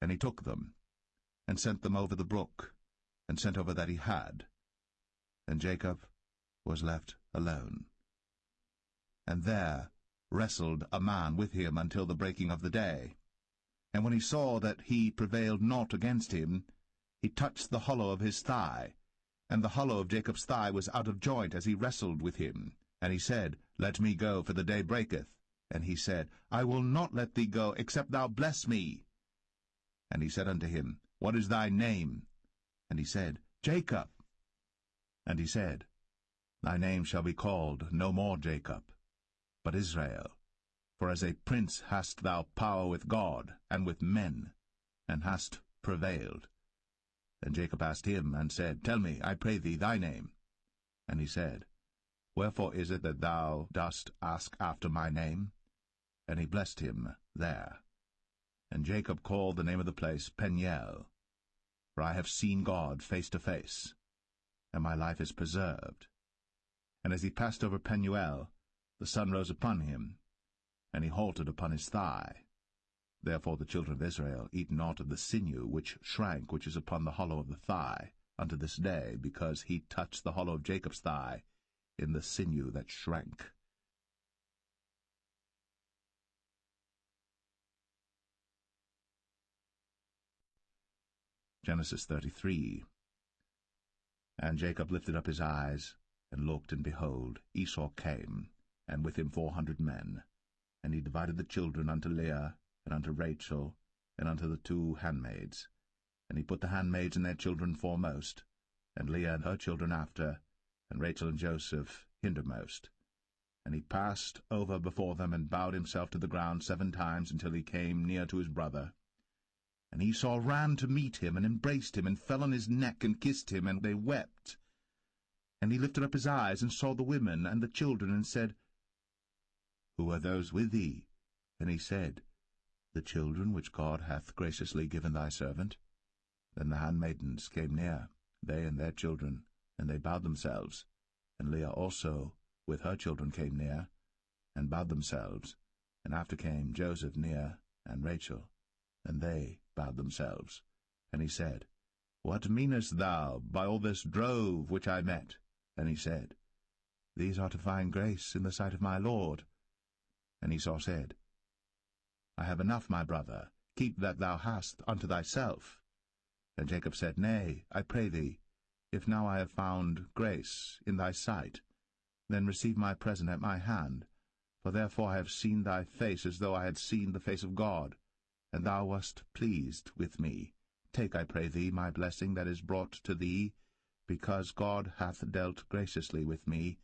And he took them, and sent them over the brook, and sent over that he had. And Jacob was left alone. And there wrestled a man with him until the breaking of the day. And when he saw that he prevailed not against him, he touched the hollow of his thigh, and the hollow of Jacob's thigh was out of joint as he wrestled with him. And he said, Let me go, for the day breaketh. And he said, I will not let thee go, except thou bless me. And he said unto him, What is thy name? And he said, Jacob. And he said, Thy name shall be called no more Jacob, but Israel. For as a prince hast thou power with God and with men, and hast prevailed. Then Jacob asked him, and said, Tell me, I pray thee, thy name. And he said, Wherefore is it that thou dost ask after my name? And he blessed him there. And Jacob called the name of the place Peniel, for I have seen God face to face, and my life is preserved. And as he passed over Penuel, the sun rose upon him, and he halted upon his thigh. Therefore the children of Israel eat not of the sinew which shrank, which is upon the hollow of the thigh, unto this day, because he touched the hollow of Jacob's thigh in the sinew that shrank. Genesis 33. And Jacob lifted up his eyes, and looked, and behold, Esau came, and with him 400 men. And he divided the children unto Leah, and unto Rachel, and unto the 2 handmaids. And he put the handmaids and their children foremost, and Leah and her children after, and Rachel and Joseph hindermost. And he passed over before them, and bowed himself to the ground 7 times, until he came near to his brother. And Esau ran to meet him, and embraced him, and fell on his neck, and kissed him, and they wept. And he lifted up his eyes, and saw the women and the children, and said, Who are those with thee? And he said, The children which God hath graciously given thy servant. Then the handmaidens came near, they and their children, and they bowed themselves. And Leah also with her children came near, and bowed themselves. And after came Joseph near, and Rachel, and they bowed themselves. And he said, What meanest thou by all this drove which I met? And he said, These are to find grace in the sight of my Lord. And Esau said, I have enough, my brother, keep that thou hast unto thyself. And Jacob said, Nay, I pray thee, if now I have found grace in thy sight, then receive my present at my hand. For therefore I have seen thy face as though I had seen the face of God, and thou wast pleased with me. Take, I pray thee, my blessing that is brought to thee, because God hath dealt graciously with me,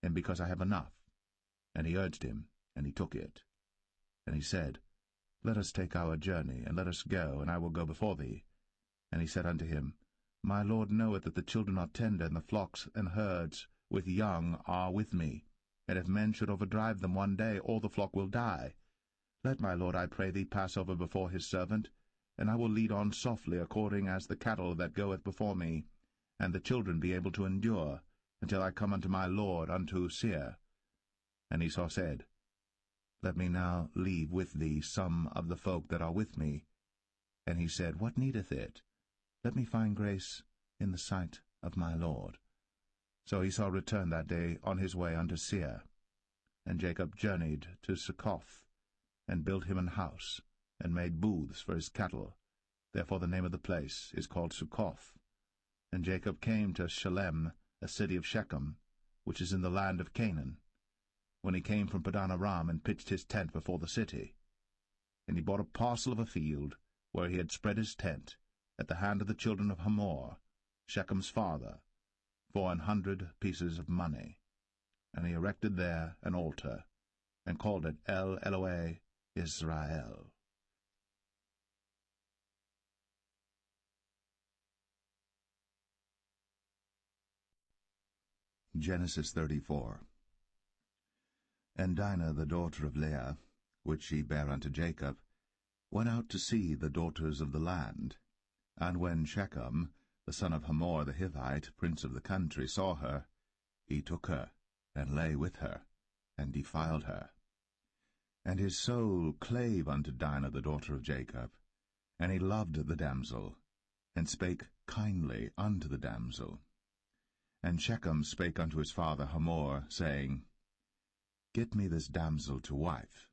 and because I have enough. And he urged him, and he took it. And he said, Let us take our journey, and let us go, and I will go before thee. And he said unto him, My Lord knoweth that the children are tender, and the flocks and herds with young are with me. And if men should overdrive them one day, all the flock will die. Let my Lord, I pray thee, pass over before his servant, and I will lead on softly according as the cattle that goeth before me, and the children be able to endure, until I come unto my Lord unto Seir. And Esau said, Let me now leave with thee some of the folk that are with me. And he said, What needeth it? Let me find grace in the sight of my Lord. So Esau returned that day on his way unto Seir. And Jacob journeyed to Succoth, and built him an house, and made booths for his cattle. Therefore the name of the place is called Succoth. And Jacob came to Shalem, a city of Shechem, which is in the land of Canaan, when he came from Padan Aram, and pitched his tent before the city. And he bought a parcel of a field, where he had spread his tent, at the hand of the children of Hamor, Shechem's father, for 100 pieces of money. And he erected there an altar, and called it El Elohe Israel. Genesis 34. And Dinah the daughter of Leah, which she bare unto Jacob, went out to see the daughters of the land. And when Shechem, the son of Hamor the Hivite, prince of the country, saw her, he took her, and lay with her, and defiled her. And his soul clave unto Dinah the daughter of Jacob, and he loved the damsel, and spake kindly unto the damsel. And Shechem spake unto his father Hamor, saying, Get me this damsel to wife.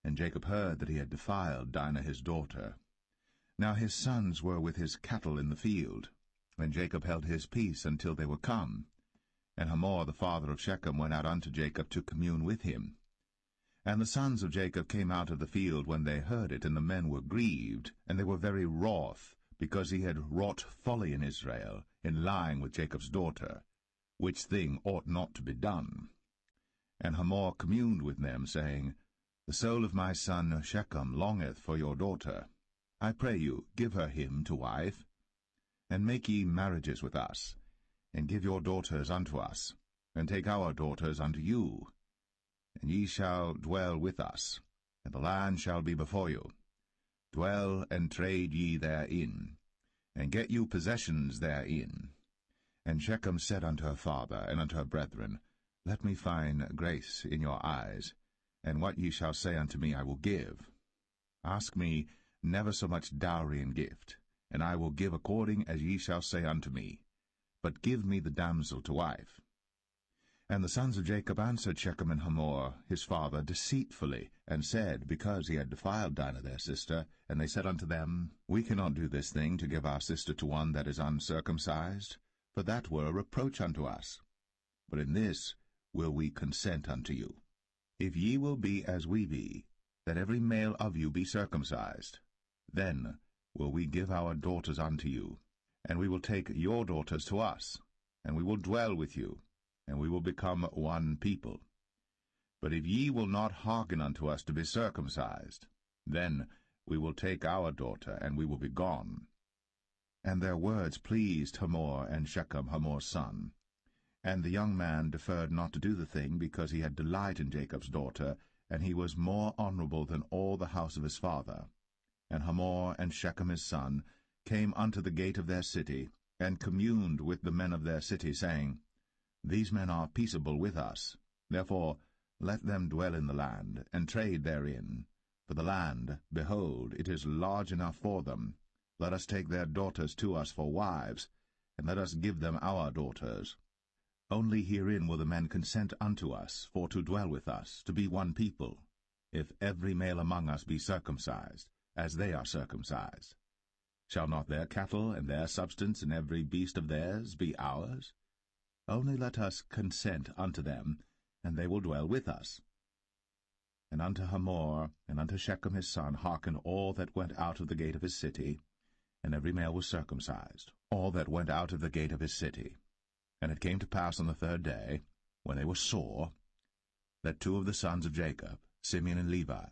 And Jacob heard that he had defiled Dinah his daughter. Now his sons were with his cattle in the field, and Jacob held his peace until they were come. And Hamor the father of Shechem went out unto Jacob to commune with him. And the sons of Jacob came out of the field when they heard it, and the men were grieved, and they were very wroth, because he had wrought folly in Israel, in lying with Jacob's daughter, which thing ought not to be done. And Hamor communed with them, saying, The soul of my son Shechem longeth for your daughter. I pray you, give her him to wife. And make ye marriages with us, and give your daughters unto us, and take our daughters unto you. And ye shall dwell with us, and the land shall be before you. Dwell and trade ye therein, and get you possessions therein. And Shechem said unto her father and unto her brethren, Let me find grace in your eyes, and what ye shall say unto me I will give. Ask me never so much dowry and gift, and I will give according as ye shall say unto me. But give me the damsel to wife. And the sons of Jacob answered Shechem and Hamor his father deceitfully, and said, because he had defiled Dinah their sister, and they said unto them, We cannot do this thing, to give our sister to one that is uncircumcised, for that were a reproach unto us. But in this will we consent unto you. If ye will be as we be, that every male of you be circumcised, then will we give our daughters unto you, and we will take your daughters to us, and we will dwell with you, and we will become one people. But if ye will not hearken unto us to be circumcised, then we will take our daughter, and we will be gone. And their words pleased Hamor and Shechem Hamor's son. And the young man deferred not to do the thing, because he had delight in Jacob's daughter, and he was more honorable than all the house of his father. And Hamor and Shechem his son came unto the gate of their city, and communed with the men of their city, saying, These men are peaceable with us. Therefore let them dwell in the land, and trade therein. For the land, behold, it is large enough for them. Let us take their daughters to us for wives, and let us give them our daughters. Only herein will the men consent unto us, for to dwell with us, to be one people, if every male among us be circumcised, as they are circumcised. Shall not their cattle and their substance and every beast of theirs be ours? Only let us consent unto them, and they will dwell with us. And unto Hamor and unto Shechem his son hearken all that went out of the gate of his city, and every male was circumcised, all that went out of the gate of his city. And it came to pass on the third day, when they were sore, that two of the sons of Jacob, Simeon and Levi,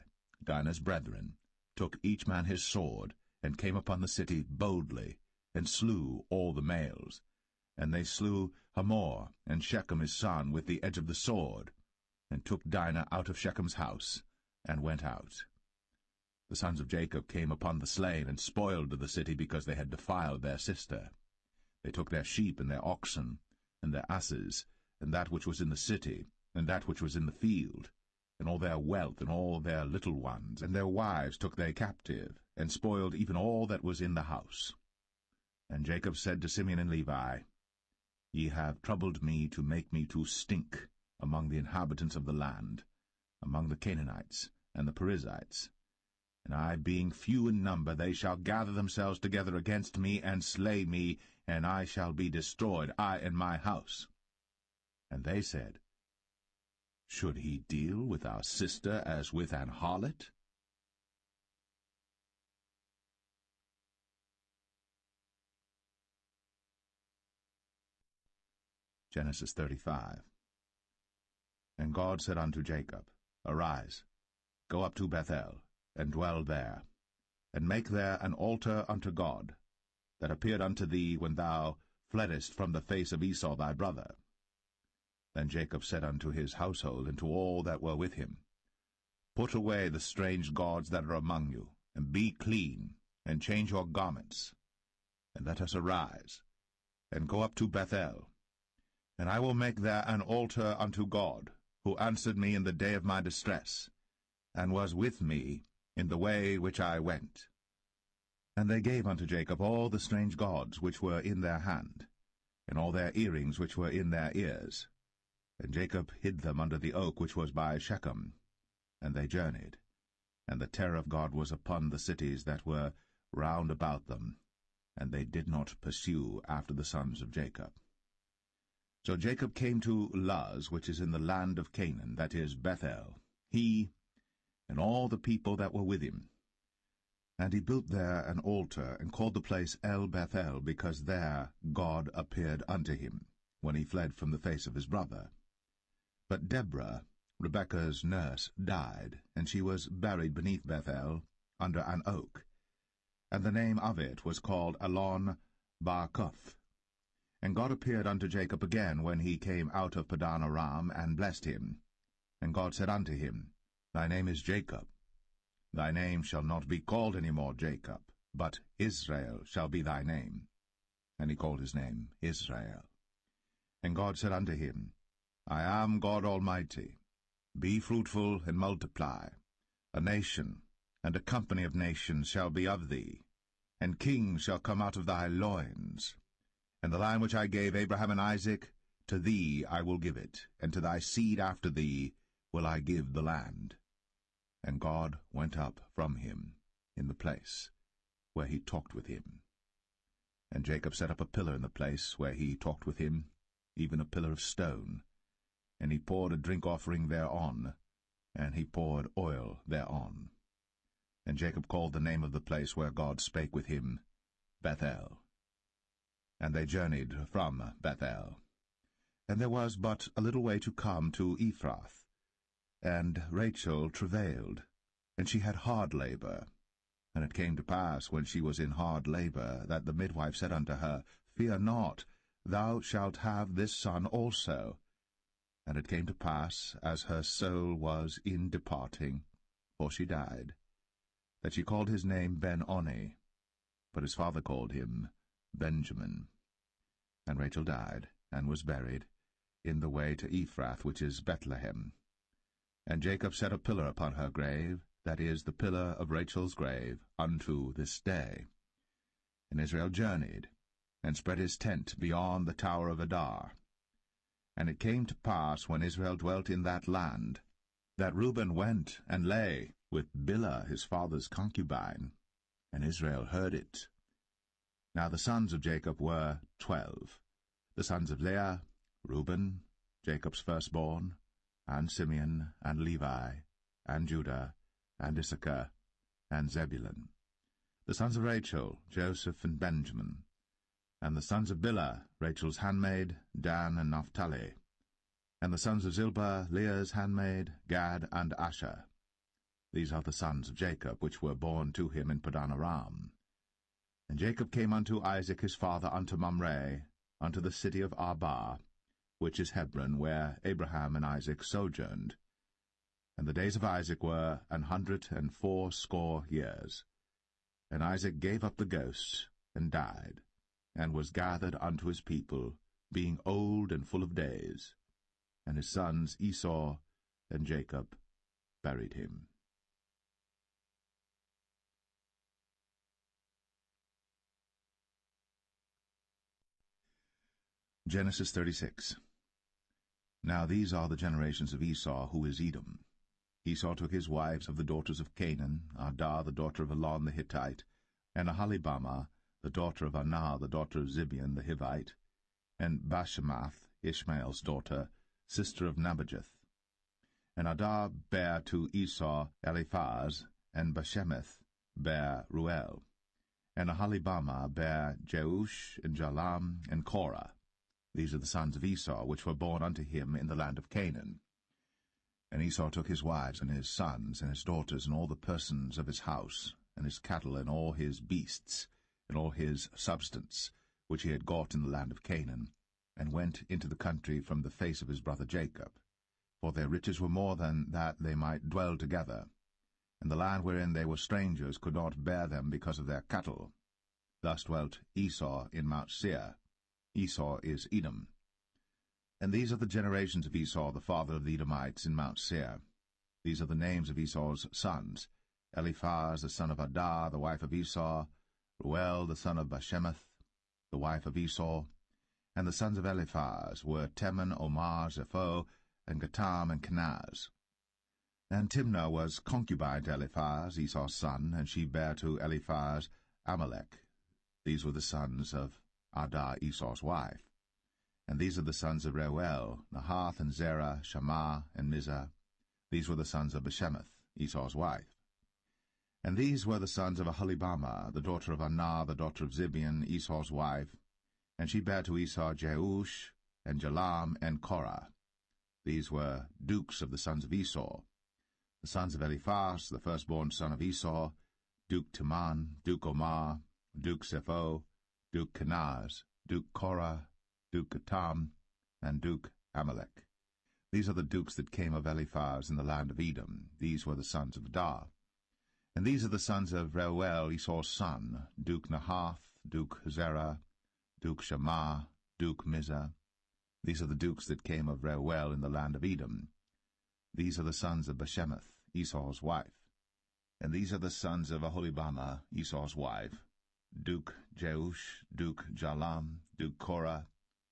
Dinah's brethren, took each man his sword, and came upon the city boldly, and slew all the males. And they slew Hamor and Shechem his son with the edge of the sword, and took Dinah out of Shechem's house, and went out. The sons of Jacob came upon the slain, and spoiled the city, because they had defiled their sister. They took their sheep and their oxen, and their asses, and that which was in the city, and that which was in the field, and all their wealth, and all their little ones, and their wives took they captive, and spoiled even all that was in the house. And Jacob said to Simeon and Levi, Ye have troubled me to make me to stink among the inhabitants of the land, among the Canaanites and the Perizzites. And I, being few in number, they shall gather themselves together against me, and slay me, and I shall be destroyed, I and my house. And they said, Should he deal with our sister as with an harlot? Genesis 35. And God said unto Jacob, Arise, go up to Bethel, and dwell there, and make there an altar unto God, that appeared unto thee when thou fleddest from the face of Esau thy brother. Then Jacob said unto his household, and to all that were with him, Put away the strange gods that are among you, and be clean, and change your garments, and let us arise, and go up to Bethel. And I will make there an altar unto God, who answered me in the day of my distress, and was with me in the way which I went. And they gave unto Jacob all the strange gods which were in their hand, and all their earrings which were in their ears. And Jacob hid them under the oak which was by Shechem. And they journeyed, and the terror of God was upon the cities that were round about them, and they did not pursue after the sons of Jacob. So Jacob came to Luz, which is in the land of Canaan, that is Bethel, he and all the people that were with him. And he built there an altar, and called the place El Bethel, because there God appeared unto him, when he fled from the face of his brother. But Deborah, Rebekah's nurse, died, and she was buried beneath Bethel, under an oak. And the name of it was called Elon Bar-Koth. And God appeared unto Jacob again when he came out of Padan Aram, and blessed him. And God said unto him, Thy name is Jacob. Thy name shall not be called any more Jacob, but Israel shall be thy name. And he called his name Israel. And God said unto him, I am God Almighty. Be fruitful and multiply. A nation and a company of nations shall be of thee, and kings shall come out of thy loins. And the land which I gave Abraham and Isaac, to thee I will give it, and to thy seed after thee will I give the land. And God went up from him in the place where he talked with him. And Jacob set up a pillar in the place where he talked with him, even a pillar of stone. And he poured a drink offering thereon, and he poured oil thereon. And Jacob called the name of the place where God spake with him, Bethel. And they journeyed from Bethel. And there was but a little way to come to Ephrath. And Rachel travailed, and she had hard labor. And it came to pass, when she was in hard labor, that the midwife said unto her, Fear not, thou shalt have this son also. And it came to pass, as her soul was in departing, for she died, that she called his name Ben-Oni, but his father called him Benjamin. And Rachel died, and was buried, in the way to Ephrath, which is Bethlehem. And Jacob set a pillar upon her grave, that is, the pillar of Rachel's grave, unto this day. And Israel journeyed, and spread his tent beyond the tower of Adar. And it came to pass, when Israel dwelt in that land, that Reuben went and lay with Bilhah his father's concubine, and Israel heard it. Now the sons of Jacob were 12, the sons of Leah, Reuben, Jacob's firstborn, and Simeon, and Levi, and Judah, and Issachar, and Zebulun. The sons of Rachel, Joseph and Benjamin. And the sons of Bilhah, Rachel's handmaid, Dan and Naphtali. And the sons of Zilpah, Leah's handmaid, Gad and Asher. These are the sons of Jacob, which were born to him in Padan Aram. And Jacob came unto Isaac his father unto Mamre, unto the city of Arba, which is Hebron, where Abraham and Isaac sojourned. And the days of Isaac were 180 years. And Isaac gave up the ghost, and died, and was gathered unto his people, being old and full of days. And his sons Esau and Jacob buried him. Genesis 36. Now these are the generations of Esau, who is Edom. Esau took his wives of the daughters of Canaan, Adah the daughter of Elon the Hittite, and Aholibamah the daughter of Anah the daughter of Zibeon the Hivite, and Bashemath, Ishmael's daughter, sister of Nebajoth. And Adah bare to Esau Eliphaz, and Bashemath bare Ruel. And Aholibamah bare Jeush, and Jalam, and Korah. These are the sons of Esau, which were born unto him in the land of Canaan. And Esau took his wives, and his sons, and his daughters, and all the persons of his house, and his cattle, and all his beasts, and all his substance, which he had got in the land of Canaan, and went into the country from the face of his brother Jacob. For their riches were more than that they might dwell together, and the land wherein they were strangers could not bear them because of their cattle. Thus dwelt Esau in Mount Seir. Esau is Edom. And these are the generations of Esau, the father of the Edomites, in Mount Seir. These are the names of Esau's sons: Eliphaz, the son of Adah, the wife of Esau; Ruel, the son of Bashemath, the wife of Esau. And the sons of Eliphaz were Teman, Omar, Zepho, and Gatam, and Kenaz. And Timnah was concubine to Eliphaz, Esau's son, and she bare to Eliphaz Amalek. These were the sons of Adah, Esau's wife. And these are the sons of Reuel, Nahath, and Zerah, Shammah, and Mizah. These were the sons of Bashemath, Esau's wife. And these were the sons of Aholibamah, the daughter of Anah, the daughter of Zibeon, Esau's wife. And she bare to Esau Jeush, and Jalam, and Korah. These were dukes of the sons of Esau. The sons of Eliphaz, the firstborn son of Esau, Duke Teman, Duke Omar, Duke Zepho, Duke Kenaz, Duke Korah, Duke Gatam, and Duke Amalek. These are the dukes that came of Eliphaz in the land of Edom. These were the sons of Adah. And these are the sons of Reuel, Esau's son, Duke Nahath, Duke Zerah, Duke Shammah, Duke Mizah. These are the dukes that came of Reuel in the land of Edom. These are the sons of Bashemath, Esau's wife. And these are the sons of Aholibamah, Esau's wife, Duke Jeush, Duke Jalam, Duke Korah.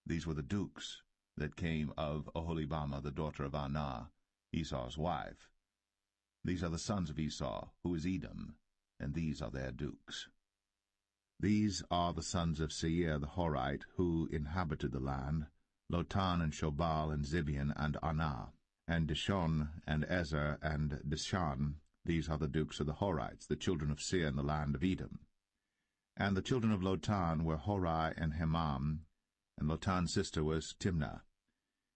These were the dukes that came of Aholibamah, the daughter of Anah, Esau's wife. These are the sons of Esau, who is Edom, and these are their dukes. These are the sons of Seir the Horite, who inhabited the land, Lotan, and Shobal, and Zibeon, and Anah, and Dishon, and Ezer, and Dishan. These are the dukes of the Horites, the children of Seir in the land of Edom. And the children of Lotan were Hori and Hemam, and Lotan's sister was Timnah.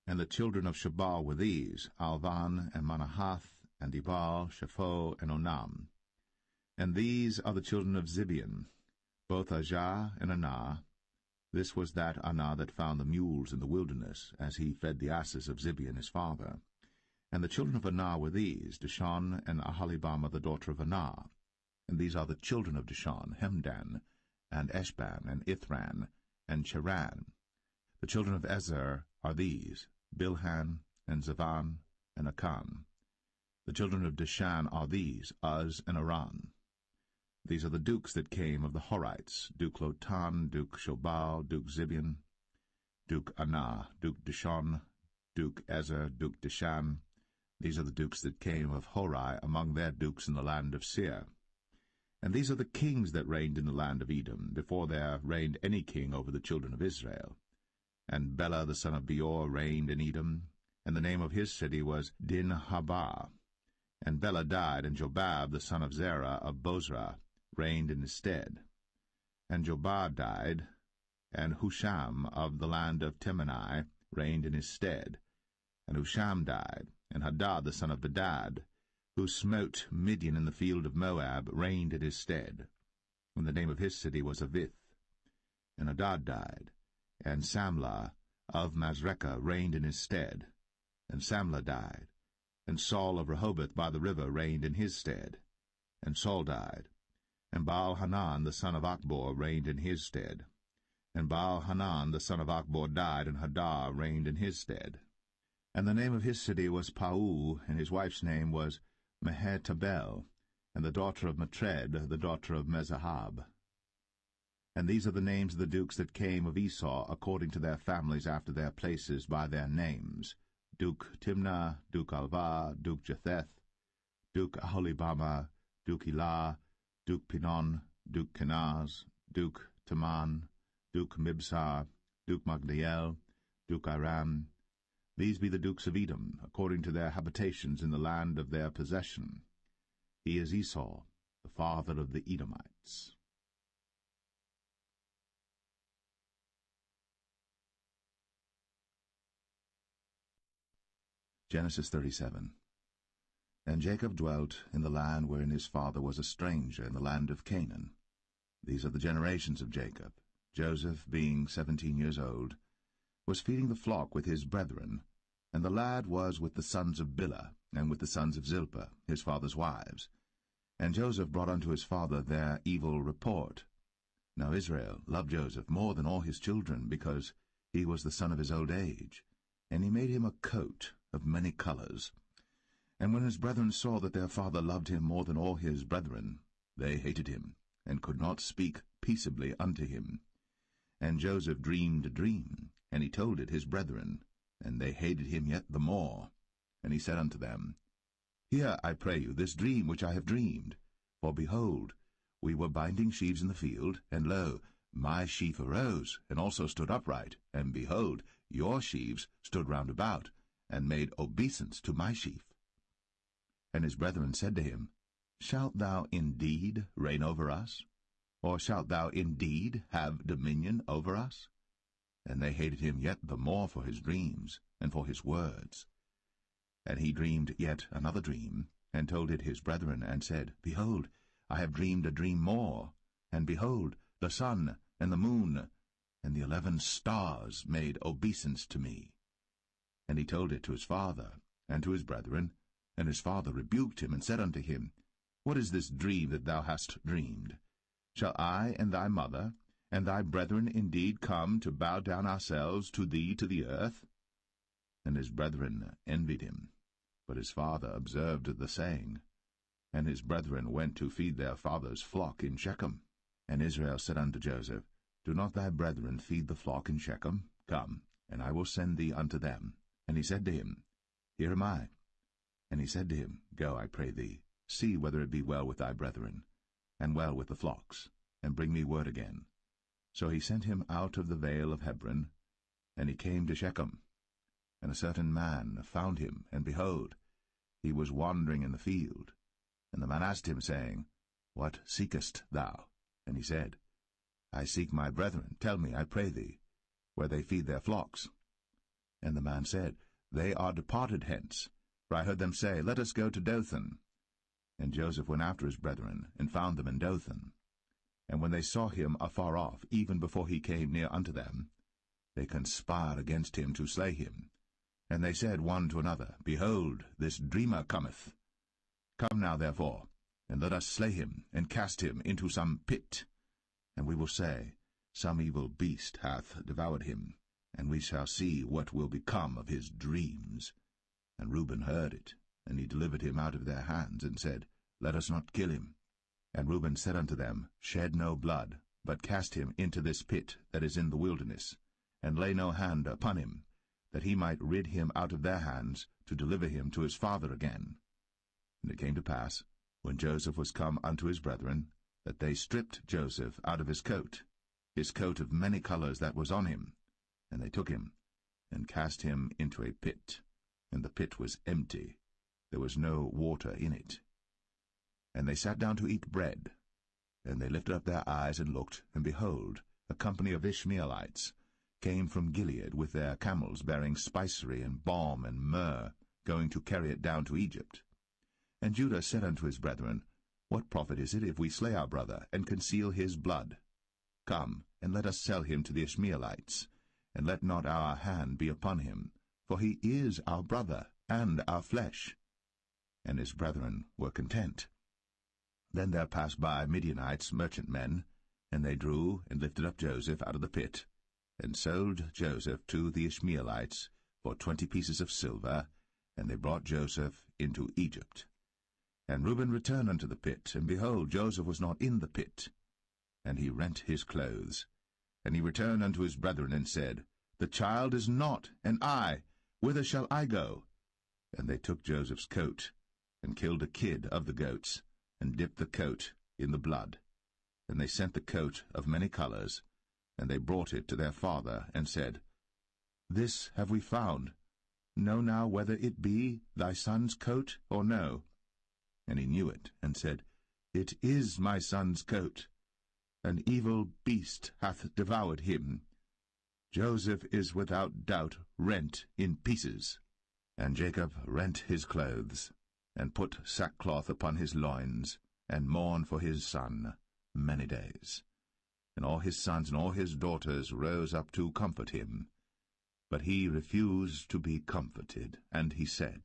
And the children of Shobal were these: Alvan, and Manahath, and Ebal, Shepho, and Onam. And these are the children of Zibeon, both Ajah and Anah. This was that Anah that found the mules in the wilderness, as he fed the asses of Zibeon his father. And the children of Anah were these: Dishon, and Aholibamah the daughter of Anah. And these are the children of Dishon: Hemdan, and Eshban, and Ithran, and Cheran. The children of Ezer are these: Bilhan, and Zavan, and Akan. The children of Dishan are these: Uz and Aran. These are the dukes that came of the Horites: Duke Lotan, Duke Shobal, Duke Zibeon, Duke Anah, Duke Dishon, Duke Ezer, Duke Dishan. These are the dukes that came of Hori among their dukes in the land of Seir. And these are the kings that reigned in the land of Edom, before there reigned any king over the children of Israel. And Bela the son of Beor reigned in Edom, and the name of his city was Dinhabah. And Bela died, and Jobab the son of Zerah of Bozrah reigned in his stead. And Jobab died, and Husham of the land of Temani reigned in his stead. And Husham died, and Hadad the son of Bedad, who smote Midian in the field of Moab, reigned in his stead. And the name of his city was Avith. And Hadad died, and Samlah of Masrekah reigned in his stead. And Samlah died, and Saul of Rehoboth by the river reigned in his stead. And Saul died, and Baal-Hanan the son of Achbor reigned in his stead. And Baal-Hanan the son of Achbor died, and Hadar reigned in his stead. And the name of his city was Pau, and his wife's name was Mehetabel, and the daughter of Matred, the daughter of Mezahab. And these are the names of the dukes that came of Esau, according to their families after their places by their names: Duke Timnah, Duke Alvah, Duke Jetheth, Duke Aholibama, Duke Elah, Duke Pinon, Duke Kenaz, Duke Taman, Duke Mibsar, Duke Magdiel, Duke Aram. These be the dukes of Edom, according to their habitations in the land of their possession. He is Esau, the father of the Edomites. Genesis 37. And Jacob dwelt in the land wherein his father was a stranger, in the land of Canaan. These are the generations of Jacob. Joseph, being 17 years old, was feeding the flock with his brethren, and the lad was with the sons of Bilhah, and with the sons of Zilpah, his father's wives. And Joseph brought unto his father their evil report. Now Israel loved Joseph more than all his children, because he was the son of his old age. And he made him a coat of many colors. And when his brethren saw that their father loved him more than all his brethren, they hated him, and could not speak peaceably unto him. And Joseph dreamed a dream, and he told it his brethren, and they hated him yet the more. And he said unto them, Hear, I pray you, this dream which I have dreamed. For behold, we were binding sheaves in the field, and lo, my sheaf arose, and also stood upright, and behold, your sheaves stood round about, and made obeisance to my sheaf. And his brethren said to him, Shalt thou indeed reign over us? Or shalt thou indeed have dominion over us? And they hated him yet the more for his dreams, and for his words. And he dreamed yet another dream, and told it his brethren, and said, Behold, I have dreamed a dream more, and behold, the sun, and the moon, and the 11 stars made obeisance to me. And he told it to his father, and to his brethren, and his father rebuked him, and said unto him, What is this dream that thou hast dreamed? Shall I and thy mother, and thy brethren indeed come to bow down ourselves to thee to the earth? And his brethren envied him. But his father observed the saying. And his brethren went to feed their father's flock in Shechem. And Israel said unto Joseph, Do not thy brethren feed the flock in Shechem? Come, and I will send thee unto them. And he said to him, Here am I. And he said to him, Go, I pray thee, see whether it be well with thy brethren, and well with the flocks, and bring me word again. So he sent him out of the vale of Hebron, and he came to Shechem. And a certain man found him, and behold, he was wandering in the field. And the man asked him, saying, What seekest thou? And he said, I seek my brethren. Tell me, I pray thee, where they feed their flocks. And the man said, They are departed hence, for I heard them say, Let us go to Dothan. And Joseph went after his brethren, and found them in Dothan. And when they saw him afar off, even before he came near unto them, they conspired against him to slay him. And they said one to another, Behold, this dreamer cometh. Come now, therefore, and let us slay him, and cast him into some pit. And we will say, Some evil beast hath devoured him, and we shall see what will become of his dreams. And Reuben heard it, and he delivered him out of their hands, and said, Let us not kill him. And Reuben said unto them, Shed no blood, but cast him into this pit that is in the wilderness, and lay no hand upon him, that he might rid him out of their hands, to deliver him to his father again. And it came to pass, when Joseph was come unto his brethren, that they stripped Joseph out of his coat of many colors that was on him, And they took him, and cast him into a pit, and the pit was empty, there was no water in it. And they sat down to eat bread. And they lifted up their eyes and looked, and behold, a company of Ishmaelites came from Gilead with their camels bearing spicery and balm and myrrh, going to carry it down to Egypt. And Judah said unto his brethren, What profit is it if we slay our brother, and conceal his blood? Come, and let us sell him to the Ishmaelites, and let not our hand be upon him, for he is our brother, and our flesh. And his brethren were content. Then there passed by Midianites, merchantmen, and they drew and lifted up Joseph out of the pit, and sold Joseph to the Ishmaelites for 20 pieces of silver, and they brought Joseph into Egypt. And Reuben returned unto the pit, and behold, Joseph was not in the pit. And he rent his clothes. And he returned unto his brethren, and said, The child is not, and I, whither shall I go? And they took Joseph's coat, and killed a kid of the goats, and dipped the coat in the blood. And they sent the coat of many colors, and they brought it to their father, and said, This have we found. Know now whether it be thy son's coat or no. And he knew it, and said, It is my son's coat. An evil beast hath devoured him. Joseph is without doubt rent in pieces. And Jacob rent his clothes, and put sackcloth upon his loins, and mourned for his son many days. And all his sons and all his daughters rose up to comfort him. But he refused to be comforted, and he said,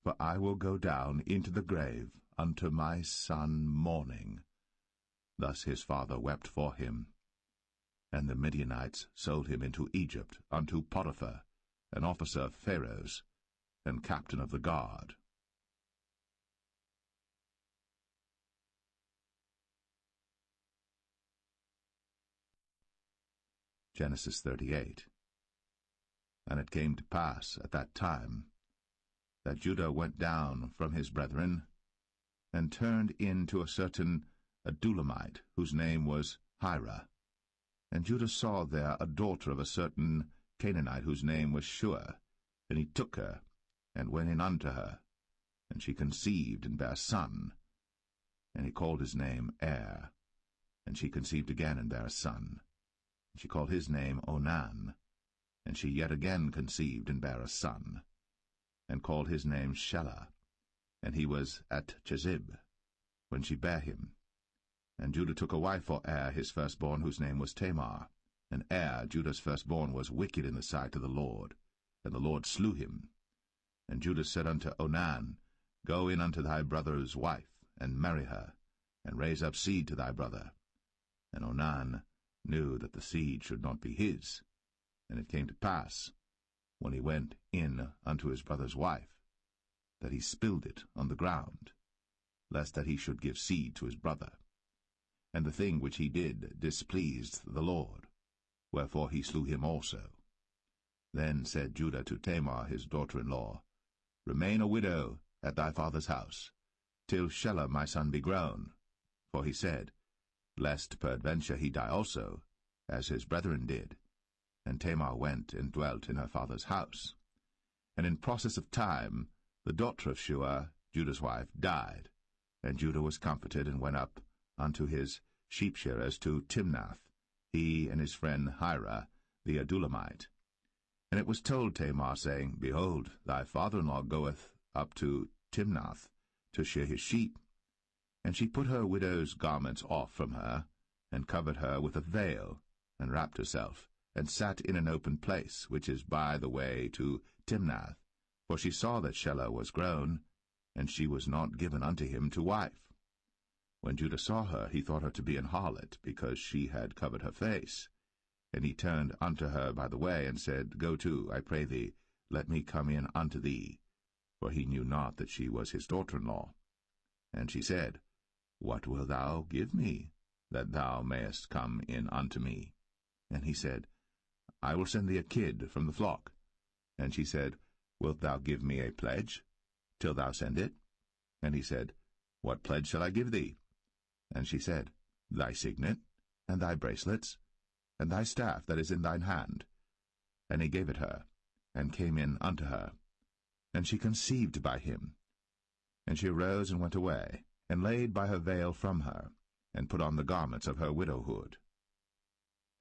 For I will go down into the grave unto my son mourning. Thus his father wept for him. And the Midianites sold him into Egypt unto Potiphar, an officer of Pharaoh's, and captain of the guard. Genesis 38. And it came to pass at that time that Judah went down from his brethren, and turned in to a certain Adulamite, whose name was Hira. And Judah saw there a daughter of a certain Canaanite, whose name was Shua. And he took her, and went in unto her. And she conceived, and bare a son. And he called his name Er. And she conceived again, and bare a son. And she called his name Onan. And she yet again conceived, and bare a son. And called his name Shelah. And he was at Chezib, when she bare him. And Judah took a wife for Er his firstborn, whose name was Tamar. And Er, Judah's firstborn, was wicked in the sight of the Lord, and the Lord slew him. And Judah said unto Onan, Go in unto thy brother's wife, and marry her, and raise up seed to thy brother. And Onan knew that the seed should not be his. And it came to pass, when he went in unto his brother's wife, that he spilled it on the ground, lest that he should give seed to his brother. And the thing which he did displeased the Lord, wherefore he slew him also. Then said Judah to Tamar his daughter-in-law, Remain a widow at thy father's house, till Shelah my son be grown. For he said, Lest peradventure he die also, as his brethren did. And Tamar went and dwelt in her father's house. And in process of time the daughter of Shua, Judah's wife, died. And Judah was comforted, and went up unto his sheep-shearers to Timnath, he and his friend Hira, the Adulamite. And it was told Tamar, saying, Behold, thy father-in-law goeth up to Timnath to shear his sheep. And she put her widow's garments off from her, and covered her with a veil, and wrapped herself, and sat in an open place, which is by the way to Timnath. For she saw that Shelah was grown, and she was not given unto him to wife. When Judah saw her, he thought her to be an harlot, because she had covered her face. And he turned unto her by the way, and said, Go to, I pray thee, let me come in unto thee. For he knew not that she was his daughter-in-law. And she said, What wilt thou give me, that thou mayest come in unto me? And he said, I will send thee a kid from the flock. And she said, Wilt thou give me a pledge, till thou send it? And he said, What pledge shall I give thee? And she said, Thy signet, and thy bracelets, and thy staff that is in thine hand. And he gave it her, and came in unto her. And she conceived by him. And she arose and went away, and laid by her veil from her, and put on the garments of her widowhood.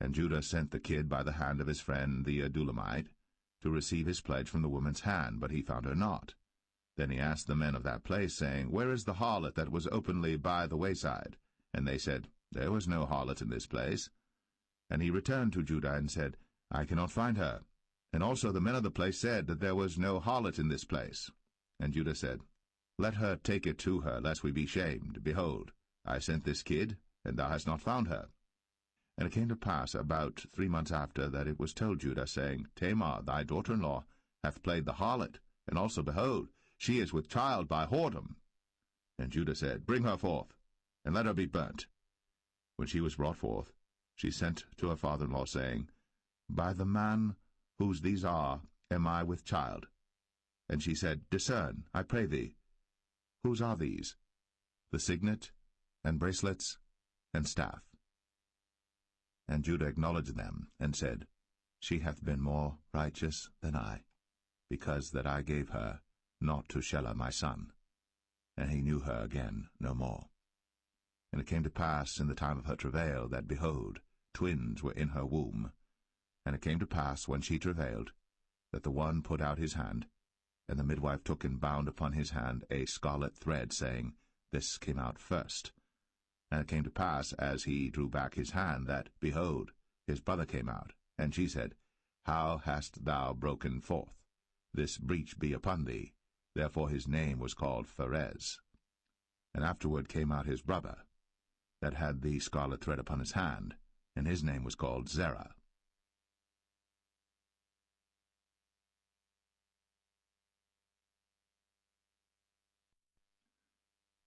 And Judah sent the kid by the hand of his friend the Adullamite, to receive his pledge from the woman's hand, but he found her not. Then he asked the men of that place, saying, Where is the harlot that was openly by the wayside? And they said, There was no harlot in this place. And he returned to Judah, and said, I cannot find her. And also the men of the place said that there was no harlot in this place. And Judah said, Let her take it to her, lest we be shamed. Behold, I sent this kid, and thou hast not found her. And it came to pass about 3 months after that it was told Judah, saying, Tamar, thy daughter-in-law, hath played the harlot, and also, behold, she is with child by whoredom. And Judah said, Bring her forth, and let her be burnt. When she was brought forth, she sent to her father-in-law, saying, By the man whose these are am I with child. And she said, Discern, I pray thee, whose are these? The signet, and bracelets, and staff. And Judah acknowledged them, and said, She hath been more righteous than I, because that I gave her not to Shelah my son. And he knew her again no more. And it came to pass in the time of her travail, that, behold, twins were in her womb. And it came to pass, when she travailed, that the one put out his hand, and the midwife took and bound upon his hand a scarlet thread, saying, This came out first. And it came to pass, as he drew back his hand, that, behold, his brother came out. And she said, How hast thou broken forth? This breach be upon thee. Therefore his name was called Pharez. And afterward came out his brother, that had the scarlet thread upon his hand, and his name was called Zerah.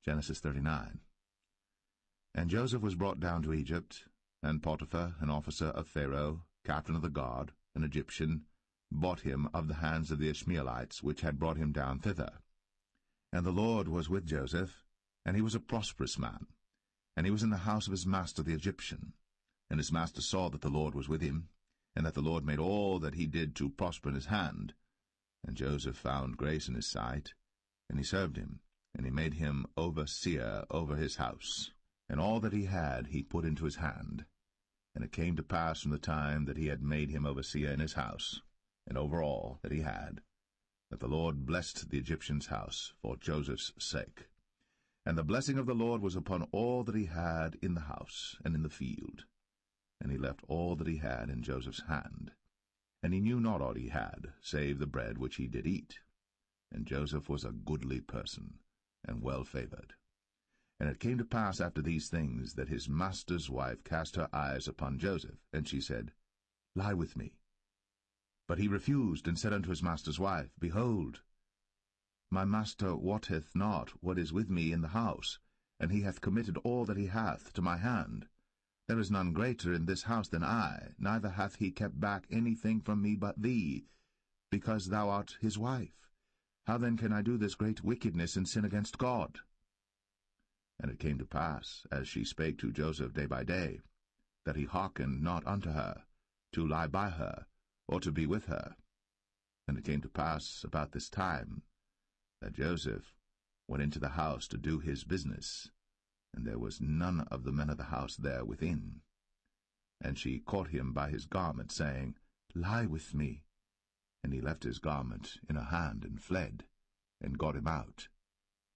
Genesis 39. And Joseph was brought down to Egypt, and Potiphar, an officer of Pharaoh, captain of the guard, an Egyptian, bought him of the hands of the Ishmaelites, which had brought him down thither. And the Lord was with Joseph, and he was a prosperous man, and he was in the house of his master the Egyptian. And his master saw that the Lord was with him, and that the Lord made all that he did to prosper in his hand. And Joseph found grace in his sight, and he served him, and he made him overseer over his house. And all that he had he put into his hand. And it came to pass from the time that he had made him overseer in his house, and over all that he had, that the Lord blessed the Egyptian's house for Joseph's sake. And the blessing of the Lord was upon all that he had in the house and in the field. And he left all that he had in Joseph's hand. And he knew not aught he had, save the bread which he did eat. And Joseph was a goodly person, and well favored. And it came to pass after these things, that his master's wife cast her eyes upon Joseph, and she said, Lie with me. But he refused, and said unto his master's wife, Behold, my master wotteth not what is with me in the house, and he hath committed all that he hath to my hand. There is none greater in this house than I, neither hath he kept back anything from me but thee, because thou art his wife. How then can I do this great wickedness and sin against God? And it came to pass, as she spake to Joseph day by day, that he hearkened not unto her, to lie by her, or to be with her. And it came to pass about this time, that Joseph went into the house to do his business, and there was none of the men of the house there within. And she caught him by his garment, saying, Lie with me. And he left his garment in her hand, and fled, and got him out.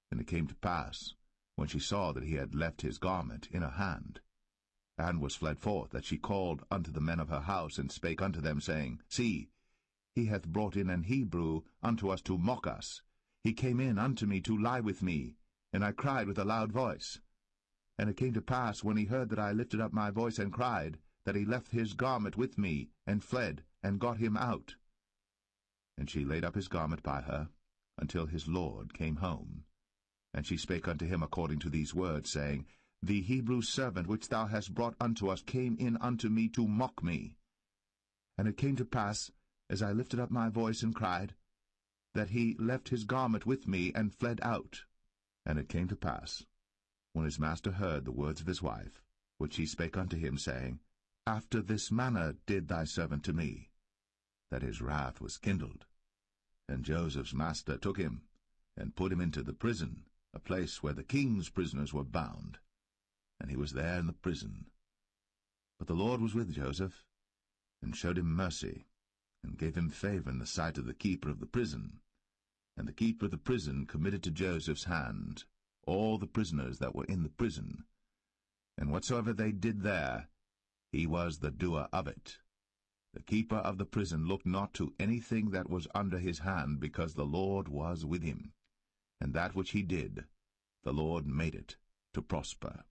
And it came to pass, when she saw that he had left his garment in her hand, and was fled forth, that she called unto the men of her house, and spake unto them, saying, See, he hath brought in an Hebrew unto us to mock us. He came in unto me to lie with me, and I cried with a loud voice. And it came to pass, when he heard that I lifted up my voice and cried, that he left his garment with me, and fled, and got him out. And she laid up his garment by her, until his lord came home. And she spake unto him according to these words, saying, The Hebrew servant which thou hast brought unto us came in unto me to mock me. And it came to pass, as I lifted up my voice and cried, that he left his garment with me, and fled out. And it came to pass, when his master heard the words of his wife, which she spake unto him, saying, After this manner did thy servant to me, that his wrath was kindled. And Joseph's master took him, and put him into the prison, a place where the king's prisoners were bound. And he was there in the prison. But the Lord was with Joseph, and showed him mercy, and gave him favor in the sight of the keeper of the prison. And the keeper of the prison committed to Joseph's hand all the prisoners that were in the prison. And whatsoever they did there, he was the doer of it. The keeper of the prison looked not to anything that was under his hand, because the Lord was with him. And that which he did, the Lord made it to prosper.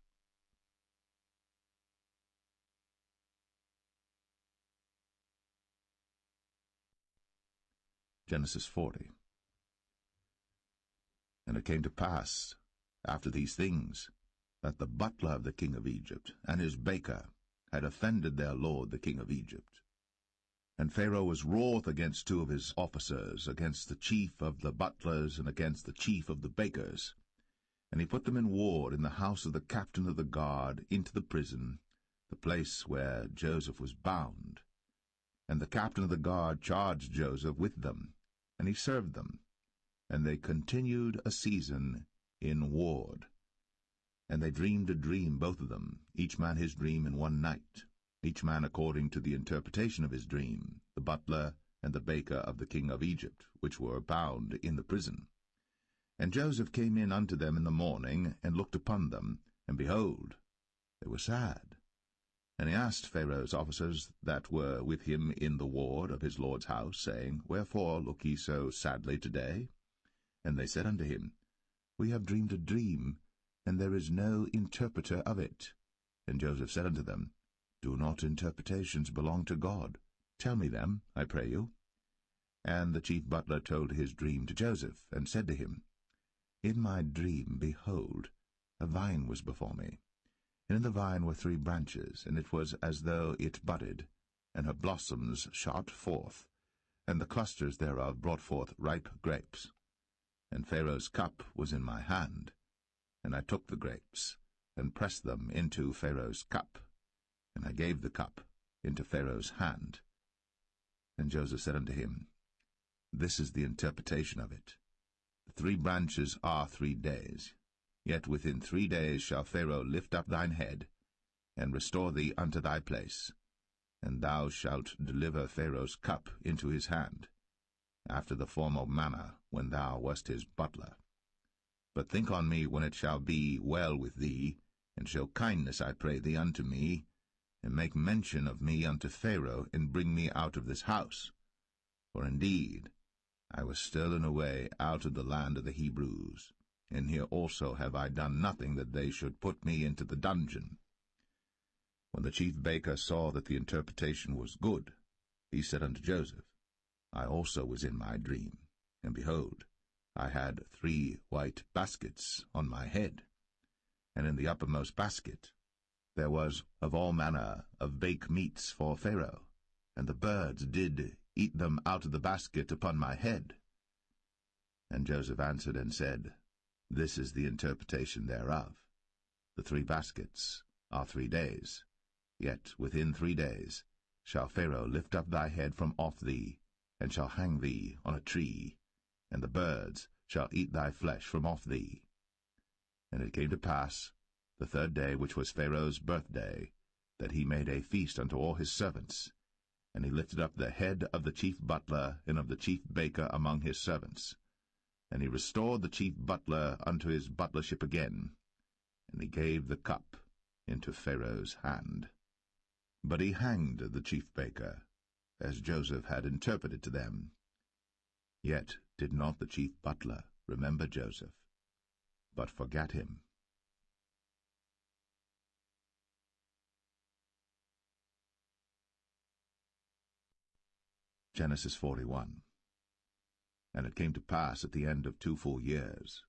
Genesis 40. And it came to pass, after these things, that the butler of the king of Egypt and his baker had offended their lord the king of Egypt. And Pharaoh was wroth against two of his officers, against the chief of the butlers and against the chief of the bakers. And he put them in ward in the house of the captain of the guard into the prison, the place where Joseph was bound. And the captain of the guard charged Joseph with them, and he served them. And they continued a season in ward. And they dreamed a dream, both of them, each man his dream in one night, each man according to the interpretation of his dream, the butler and the baker of the king of Egypt, which were bound in the prison. And Joseph came in unto them in the morning, and looked upon them, and behold, they were sad. And he asked Pharaoh's officers that were with him in the ward of his lord's house, saying, Wherefore look ye so sadly today? And they said unto him, We have dreamed a dream, and there is no interpreter of it. And Joseph said unto them, Do not interpretations belong to God? Tell me them, I pray you. And the chief butler told his dream to Joseph, and said to him, In my dream, behold, a vine was before me. And in the vine were 3 branches, and it was as though it budded, and her blossoms shot forth, and the clusters thereof brought forth ripe grapes. And Pharaoh's cup was in my hand, and I took the grapes, and pressed them into Pharaoh's cup, and I gave the cup into Pharaoh's hand. And Joseph said unto him, This is the interpretation of it. The 3 branches are 3 days. Yet within 3 days shall Pharaoh lift up thine head, and restore thee unto thy place, and thou shalt deliver Pharaoh's cup into his hand, after the former manner when thou wast his butler. But think on me when it shall be well with thee, and show kindness, I pray thee, unto me, and make mention of me unto Pharaoh, and bring me out of this house. For indeed I was stolen away out of the land of the Hebrews, and here also have I done nothing that they should put me into the dungeon. When the chief baker saw that the interpretation was good, he said unto Joseph, I also was in my dream, and behold, I had 3 white baskets on my head, and in the uppermost basket there was of all manner of bake meats for Pharaoh, and the birds did eat them out of the basket upon my head. And Joseph answered and said, This is the interpretation thereof. The 3 baskets are 3 days, yet within 3 days shall Pharaoh lift up thy head from off thee, and shall hang thee on a tree, and the birds shall eat thy flesh from off thee. And it came to pass, the 3rd day, which was Pharaoh's birthday, that he made a feast unto all his servants, and he lifted up the head of the chief butler and of the chief baker among his servants. And he restored the chief butler unto his butlership again, and he gave the cup into Pharaoh's hand. But he hanged the chief baker, as Joseph had interpreted to them. Yet did not the chief butler remember Joseph, but forgat him. Genesis 41. And it came to pass at the end of 2 full years,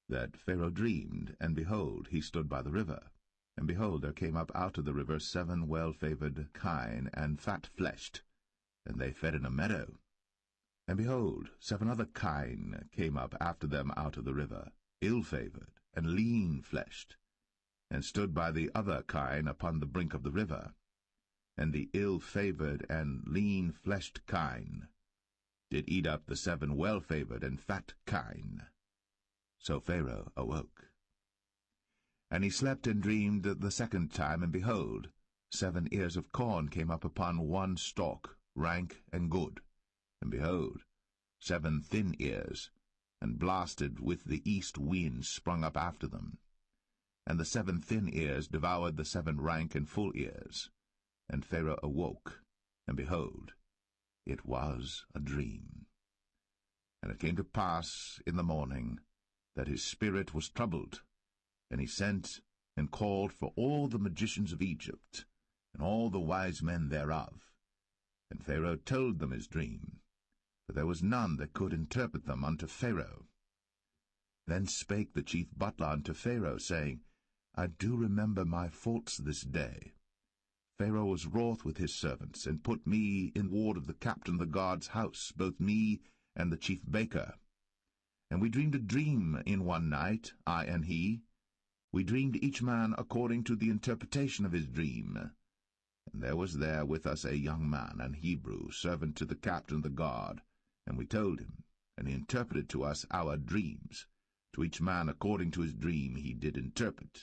that Pharaoh dreamed, and behold, he stood by the river. And behold, there came up out of the river 7 well-favored kine, and fat-fleshed, and they fed in a meadow. And behold, 7 other kine came up after them out of the river, ill-favored, and lean-fleshed, and stood by the other kine upon the brink of the river. and the ill-favored and lean-fleshed kine did eat up the 7 well-favored and fat kine. So Pharaoh awoke. And he slept and dreamed the second time, and behold, 7 ears of corn came up upon one stalk, rank and good. And behold, 7 thin ears, and blasted with the east wind, sprung up after them. And the 7 thin ears devoured the 7 rank and full ears. And Pharaoh awoke, and behold, it was a dream. And it came to pass in the morning that his spirit was troubled, and he sent and called for all the magicians of Egypt, and all the wise men thereof. And Pharaoh told them his dream, but there was none that could interpret them unto Pharaoh. Then spake the chief butler unto Pharaoh, saying, I do remember my faults this day. Pharaoh was wroth with his servants, and put me in ward of the captain of the guard's house, both me and the chief baker. And we dreamed a dream in one night, I and he. We dreamed each man according to the interpretation of his dream. And there was there with us a young man, an Hebrew, servant to the captain of the guard. And we told him, and he interpreted to us our dreams. To each man according to his dream he did interpret.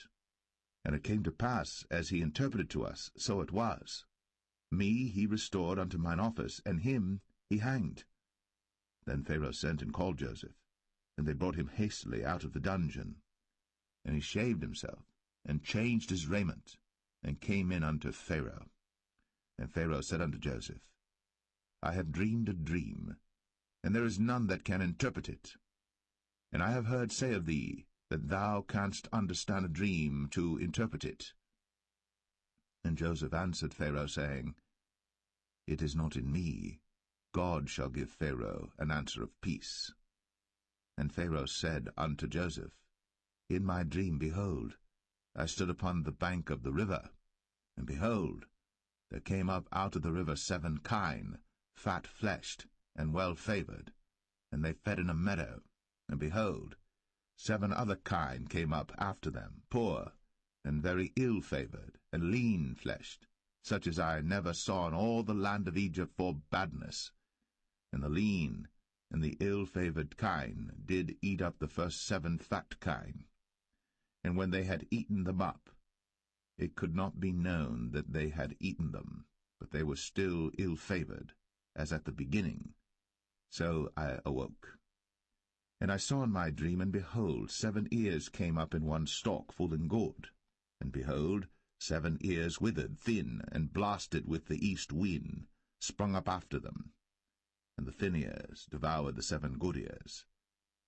And it came to pass, as he interpreted to us, so it was. Me he restored unto mine office, and him he hanged. Then Pharaoh sent and called Joseph, and they brought him hastily out of the dungeon. And he shaved himself, and changed his raiment, and came in unto Pharaoh. And Pharaoh said unto Joseph, I have dreamed a dream, and there is none that can interpret it. And I have heard say of thee, that thou canst understand a dream to interpret it. And Joseph answered Pharaoh, saying, It is not in me. God shall give Pharaoh an answer of peace. And Pharaoh said unto Joseph, In my dream, behold, I stood upon the bank of the river, and behold, there came up out of the river 7 kine, fat-fleshed, and well-favoured, and they fed in a meadow, and behold, 7 other kine came up after them, poor, and very ill-favoured, and lean-fleshed, such as I never saw in all the land of Egypt for badness. And the lean and the ill-favoured kine did eat up the first 7 fat kine. And when they had eaten them up, it could not be known that they had eaten them, but they were still ill-favoured, as at the beginning. So I awoke. And I saw in my dream, and behold, 7 ears came up in one stalk, full and good. And behold, 7 ears withered, thin, and blasted with the east wind, sprung up after them. And the thin ears devoured the 7 good ears.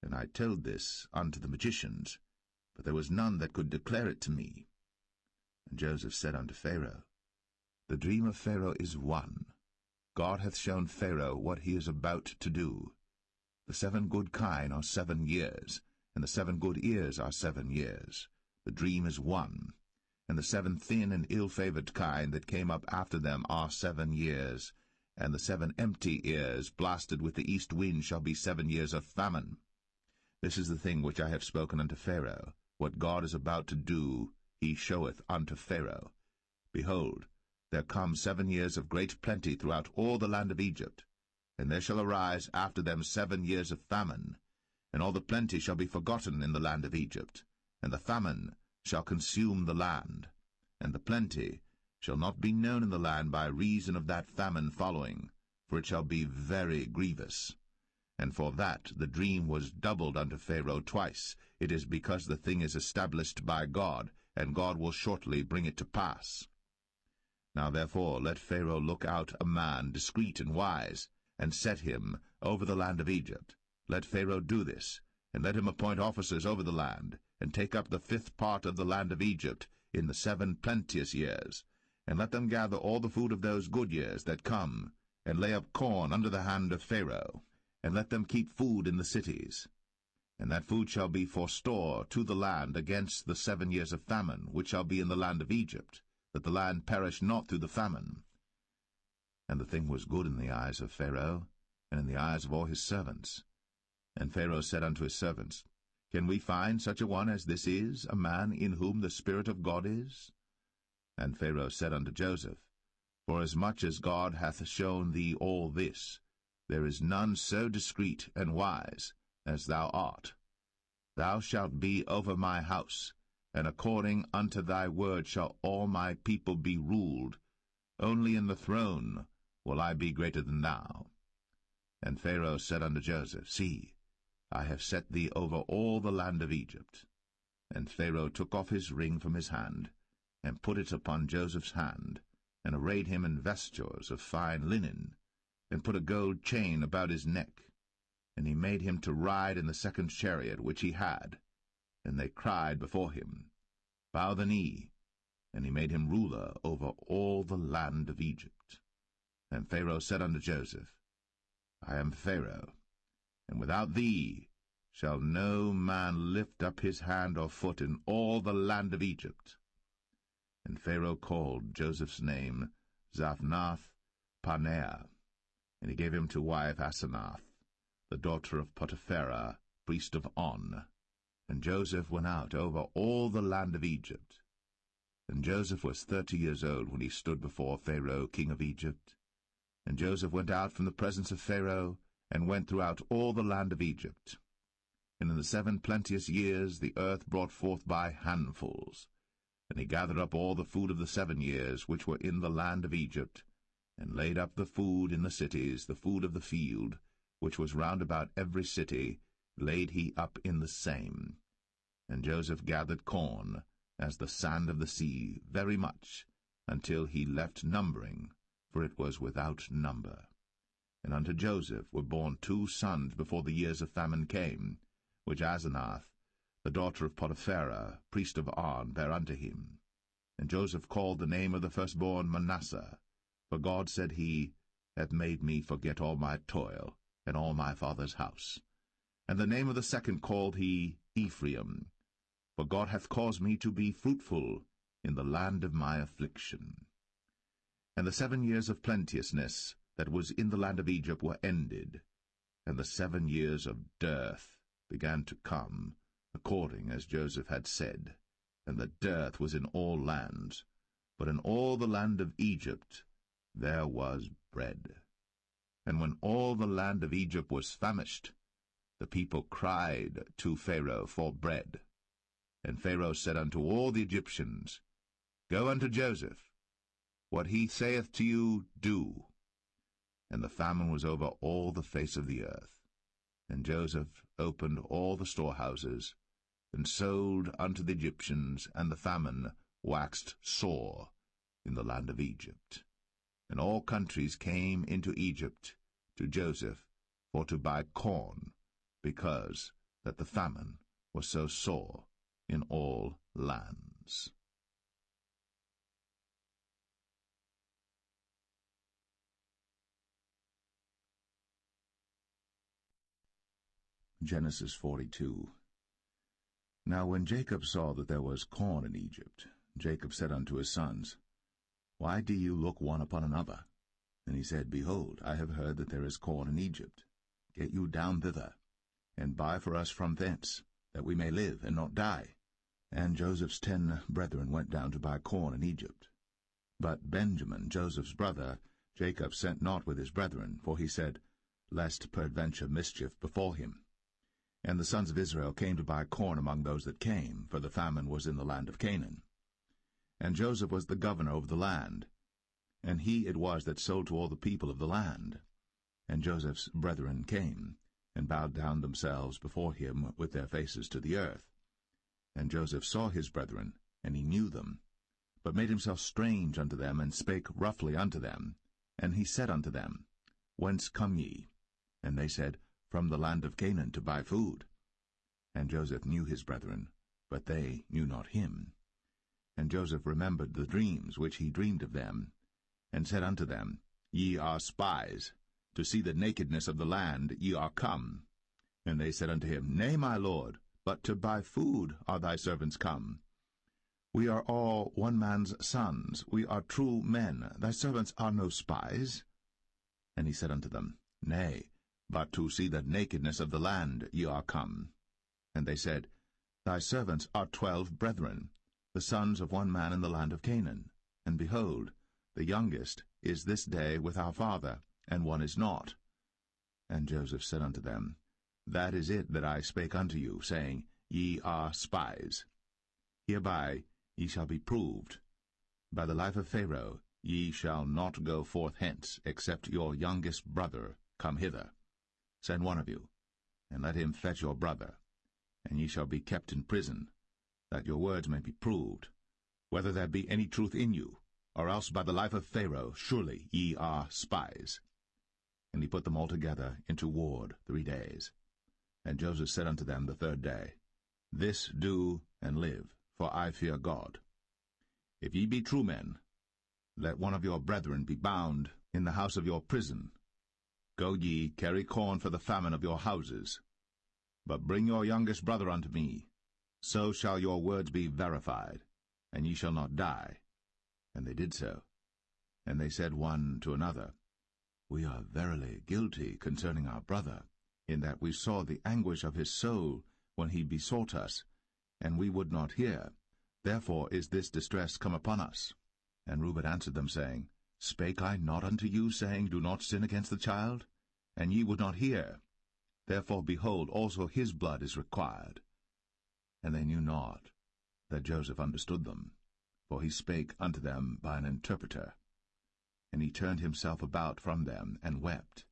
And I told this unto the magicians, but there was none that could declare it to me. And Joseph said unto Pharaoh, The dream of Pharaoh is one. God hath shown Pharaoh what he is about to do. The 7 good kine are 7 years, and the 7 good ears are 7 years. The dream is one. And the 7 thin and ill-favoured kine that came up after them are 7 years, and the 7 empty ears blasted with the east wind shall be 7 years of famine. This is the thing which I have spoken unto Pharaoh. What God is about to do, he showeth unto Pharaoh. Behold, there come 7 years of great plenty throughout all the land of Egypt, and there shall arise after them 7 years of famine, and all the plenty shall be forgotten in the land of Egypt, and the famine shall consume the land, and the plenty shall not be known in the land by reason of that famine following, for it shall be very grievous. And for that the dream was doubled unto Pharaoh twice. It is because the thing is established by God, and God will shortly bring it to pass. Now therefore let Pharaoh look out a man discreet and wise, and set him over the land of Egypt. Let Pharaoh do this, and let him appoint officers over the land, and take up the 5th part of the land of Egypt in the 7 plenteous years, and let them gather all the food of those good years that come, and lay up corn under the hand of Pharaoh, and let them keep food in the cities. And that food shall be for store to the land against the 7 years of famine, which shall be in the land of Egypt, that the land perish not through the famine. And the thing was good in the eyes of Pharaoh, and in the eyes of all his servants. And Pharaoh said unto his servants, Can we find such a one as this is, a man in whom the Spirit of God is? And Pharaoh said unto Joseph, Forasmuch as God hath shown thee all this, there is none so discreet and wise as thou art. Thou shalt be over my house, and according unto thy word shall all my people be ruled. Only in the throne will I be greater than thou. And Pharaoh said unto Joseph, See, I have set thee over all the land of Egypt. And Pharaoh took off his ring from his hand, and put it upon Joseph's hand, and arrayed him in vestures of fine linen, and put a gold chain about his neck. And he made him to ride in the second chariot which he had. And they cried before him, Bow the knee. And he made him ruler over all the land of Egypt. And Pharaoh said unto Joseph, I am Pharaoh, and without thee shall no man lift up his hand or foot in all the land of Egypt. And Pharaoh called Joseph's name Zaphnath-Paneah, and he gave him to wife Asenath, the daughter of Potipherah, priest of On. And Joseph went out over all the land of Egypt. And Joseph was 30 years old when he stood before Pharaoh king of Egypt. And Joseph went out from the presence of Pharaoh, and went throughout all the land of Egypt. And in the 7 plenteous years the earth brought forth by handfuls. And he gathered up all the food of the 7 years which were in the land of Egypt, and laid up the food in the cities, the food of the field, which was round about every city, laid he up in the same. And Joseph gathered corn, as the sand of the sea, very much, until he left numbering, for it was without number. And unto Joseph were born 2 sons before the years of famine came, which Asenath, the daughter of Potipherah, priest of On, bare unto him. And Joseph called the name of the firstborn Manasseh, for God, said he, hath made me forget all my toil, and all my father's house. And the name of the second called he Ephraim, for God hath caused me to be fruitful in the land of my affliction. And the 7 years of plenteousness that was in the land of Egypt were ended, and the 7 years of dearth began to come, according as Joseph had said. And the dearth was in all lands, but in all the land of Egypt there was bread. And when all the land of Egypt was famished, the people cried to Pharaoh for bread. And Pharaoh said unto all the Egyptians, Go unto Joseph, what he saith to you, do. And the famine was over all the face of the earth. And Joseph opened all the storehouses, and sold unto the Egyptians, and the famine waxed sore in the land of Egypt. And all countries came into Egypt to Joseph for to buy corn, because that the famine was so sore in all lands. Genesis 42. Now when Jacob saw that there was corn in Egypt, Jacob said unto his sons, Why do you look one upon another? And he said, Behold, I have heard that there is corn in Egypt. Get you down thither, and buy for us from thence, that we may live and not die. And Joseph's 10 brethren went down to buy corn in Egypt. But Benjamin, Joseph's brother, Jacob sent not with his brethren, for he said, Lest peradventure mischief befall him. And the sons of Israel came to buy corn among those that came, for the famine was in the land of Canaan. And Joseph was the governor over the land, and he it was that sold to all the people of the land. And Joseph's brethren came, and bowed down themselves before him with their faces to the earth. And Joseph saw his brethren, and he knew them, but made himself strange unto them, and spake roughly unto them. And he said unto them, Whence come ye? And they said, From the land of Canaan to buy food. And Joseph knew his brethren, but they knew not him. And Joseph remembered the dreams which he dreamed of them, and said unto them, Ye are spies. To see the nakedness of the land ye are come. And they said unto him, Nay, my lord, but to buy food are thy servants come. We are all one man's sons, we are true men, thy servants are no spies. And he said unto them, Nay, but to see the nakedness of the land ye are come. And they said, Thy servants are 12 brethren, the sons of one man in the land of Canaan. And behold, the youngest is this day with our father, and one is not. And Joseph said unto them, That is it that I spake unto you, saying, Ye are spies. Hereby ye shall be proved. By the life of Pharaoh ye shall not go forth hence, except your youngest brother come hither. Send one of you, and let him fetch your brother, and ye shall be kept in prison, that your words may be proved, whether there be any truth in you, or else by the life of Pharaoh surely ye are spies. And he put them all together into ward 3 days. And Joseph said unto them the 3rd day, This do and live, for I fear God. If ye be true men, let one of your brethren be bound in the house of your prison. Go ye, carry corn for the famine of your houses. But bring your youngest brother unto me. So shall your words be verified, and ye shall not die. And they did so. And they said one to another, We are verily guilty concerning our brother, in that we saw the anguish of his soul when he besought us, and we would not hear. Therefore is this distress come upon us. And Reuben answered them, saying, Spake I not unto you, saying, Do not sin against the child? And ye would not hear. Therefore, behold, also his blood is required. And they knew not that Joseph understood them, for he spake unto them by an interpreter. And he turned himself about from them, and wept,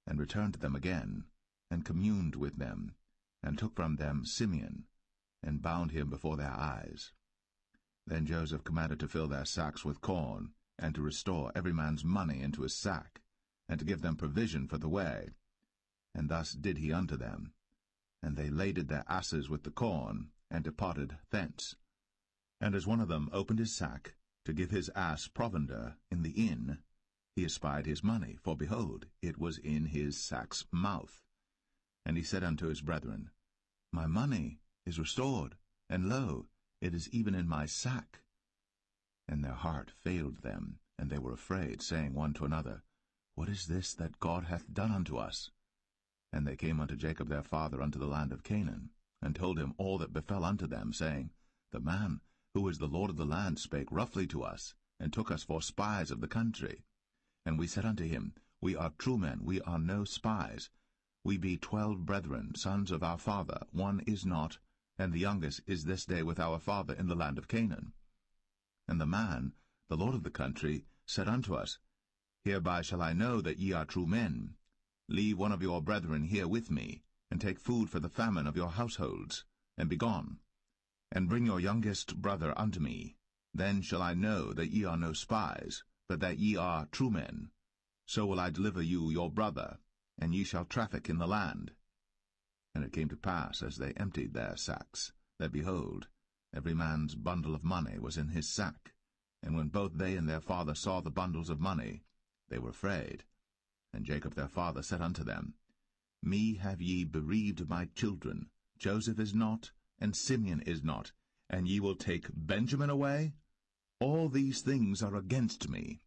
and returned to them again, and communed with them, and took from them Simeon, and bound him before their eyes. Then Joseph commanded to fill their sacks with corn, and to restore every man's money into his sack, and to give them provision for the way. And thus did he unto them. And they laded their asses with the corn, and departed thence. And as one of them opened his sack, to give his ass provender in the inn, he espied his money, for behold, it was in his sack's mouth. And he said unto his brethren, My money is restored, and lo, it is even in my sack. And their heart failed them, and they were afraid, saying one to another, What is this that God hath done unto us? And they came unto Jacob their father unto the land of Canaan, and told him all that befell unto them, saying, The man who is the Lord of the land spake roughly to us, and took us for spies of the country. And we said unto him, We are true men, we are no spies. We be 12 brethren, sons of our father, one is not, and the youngest is this day with our father in the land of Canaan. And the man, the Lord of the country, said unto us, Hereby shall I know that ye are true men. Leave one of your brethren here with me, and take food for the famine of your households, and be gone. And bring your youngest brother unto me. Then shall I know that ye are no spies, but that ye are true men. So will I deliver you your brother, and ye shall traffic in the land. And it came to pass, as they emptied their sacks, that, behold, every man's bundle of money was in his sack. And when both they and their father saw the bundles of money, they were afraid. And Jacob their father said unto them, Me have ye bereaved my children. Joseph is not, and Simeon is not, and ye will take Benjamin away? All these things are against me.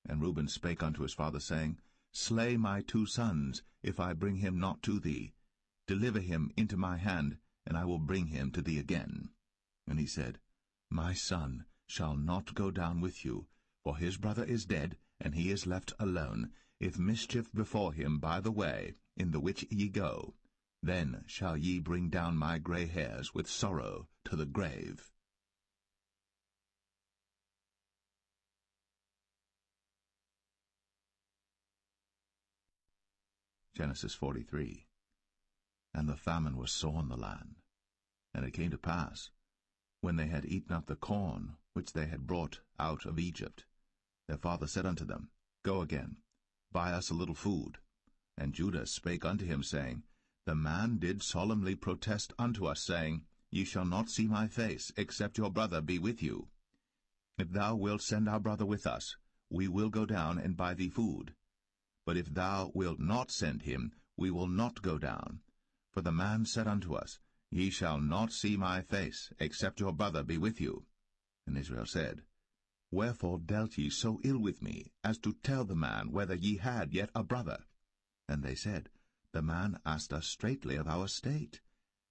And Reuben spake unto his father, saying, Slay my 2 sons, if I bring him not to thee. Deliver him into my hand, and I will bring him to thee again. And he said, My son shall not go down with you, for his brother is dead, and he is left alone. If mischief befall him by the way, in the which ye go, then shall ye bring down my gray hairs with sorrow to the grave. Genesis 43. And the famine was sore in the land. And it came to pass, when they had eaten up the corn which they had brought out of Egypt, their father said unto them, Go again, buy us a little food. And Judah spake unto him, saying, The man did solemnly protest unto us, saying, Ye shall not see my face, except your brother be with you. If thou wilt send our brother with us, we will go down and buy thee food. But if thou wilt not send him, we will not go down. For the man said unto us, Ye shall not see my face, except your brother be with you. And Israel said, Wherefore dealt ye so ill with me, as to tell the man whether ye had yet a brother? And they said, The man asked us straitly of our state,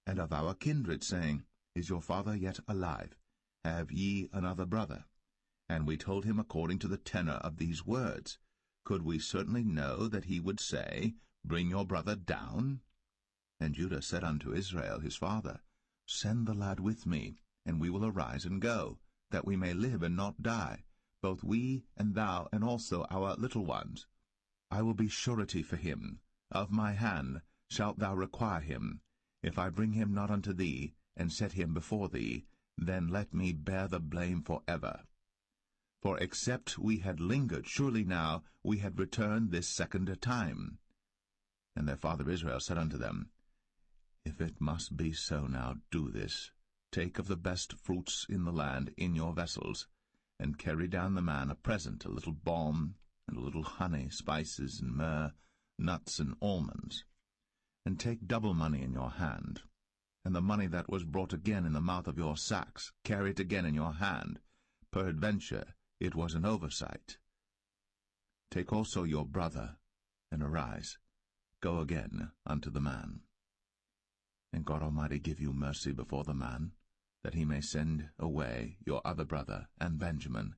and of our kindred, saying, Is your father yet alive? Have ye another brother? And we told him according to the tenor of these words. Could we certainly know that he would say, Bring your brother down? And Judah said unto Israel his father, Send the lad with me, and we will arise and go, that we may live and not die, both we and thou, and also our little ones. I will be surety for him. Of my hand shalt thou require him. If I bring him not unto thee, and set him before thee, then let me bear the blame for ever. For except we had lingered, surely now we had returned this second time. And their father Israel said unto them, If it must be so now, do this. Take of the best fruits in the land in your vessels, and carry down the man a present, a little balm, and a little honey, spices, and myrrh, nuts, and almonds. And take double money in your hand, and the money that was brought again in the mouth of your sacks, carry it again in your hand. Peradventure it was an oversight. Take also your brother, and arise, go again unto the man. And God Almighty give you mercy before the man, that he may send away your other brother and Benjamin.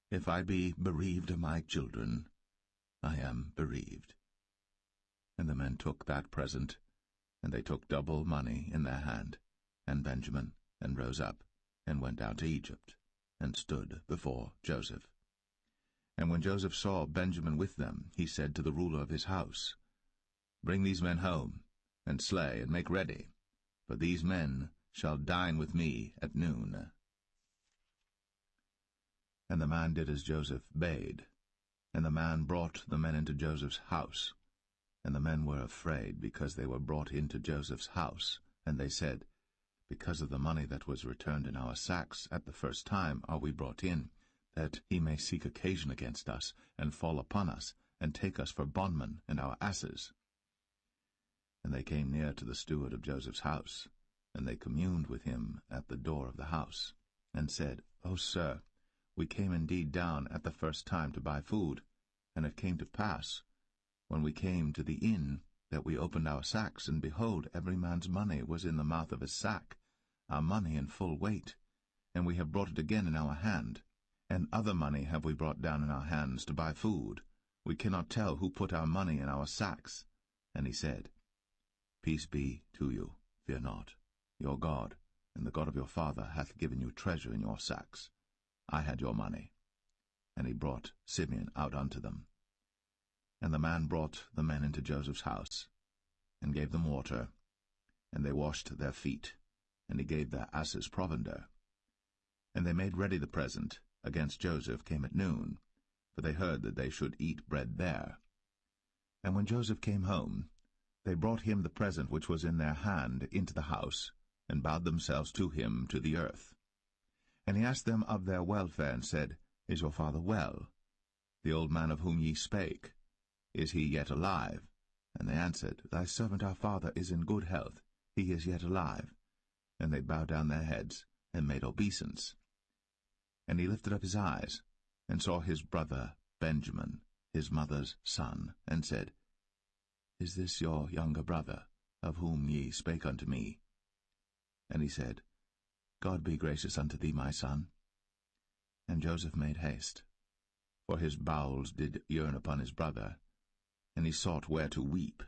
If I be bereaved of my children, I am bereaved. And the men took that present, and they took double money in their hand, and Benjamin, and rose up, and went down to Egypt, and stood before Joseph. And when Joseph saw Benjamin with them, he said to the ruler of his house, Bring these men home, and slay, and make ready, for these men shall dine with me at noon. And the man did as Joseph bade, and the man brought the men into Joseph's house. And the men were afraid, because they were brought into Joseph's house. And they said, Because of the money that was returned in our sacks at the first time are we brought in, that he may seek occasion against us, and fall upon us, and take us for bondmen and our asses. And they came near to the steward of Joseph's house, and they communed with him at the door of the house, and said, O sir, we came indeed down at the first time to buy food, and it came to pass, when we came to the inn, that we opened our sacks, and behold, every man's money was in the mouth of his sack, our money in full weight, and we have brought it again in our hand. And other money have we brought down in our hands to buy food. We cannot tell who put our money in our sacks. And he said, Peace be to you, fear not. Your God, and the God of your father, hath given you treasure in your sacks. I had your money. And he brought Simeon out unto them. And the man brought the men into Joseph's house, and gave them water, and they washed their feet, and he gave their asses provender. And they made ready the present against Joseph came at noon, for they heard that they should eat bread there. And when Joseph came home, they brought him the present which was in their hand into the house, and bowed themselves to him to the earth. And he asked them of their welfare, and said, Is your father well? The old man of whom ye spake, is he yet alive? And they answered, Thy servant our father is in good health, he is yet alive. And they bowed down their heads, and made obeisance. And he lifted up his eyes, and saw his brother Benjamin, his mother's son, and said, Is this your younger brother, of whom ye spake unto me? And he said, God be gracious unto thee, my son. And Joseph made haste, for his bowels did yearn upon his brother, and he sought where to weep.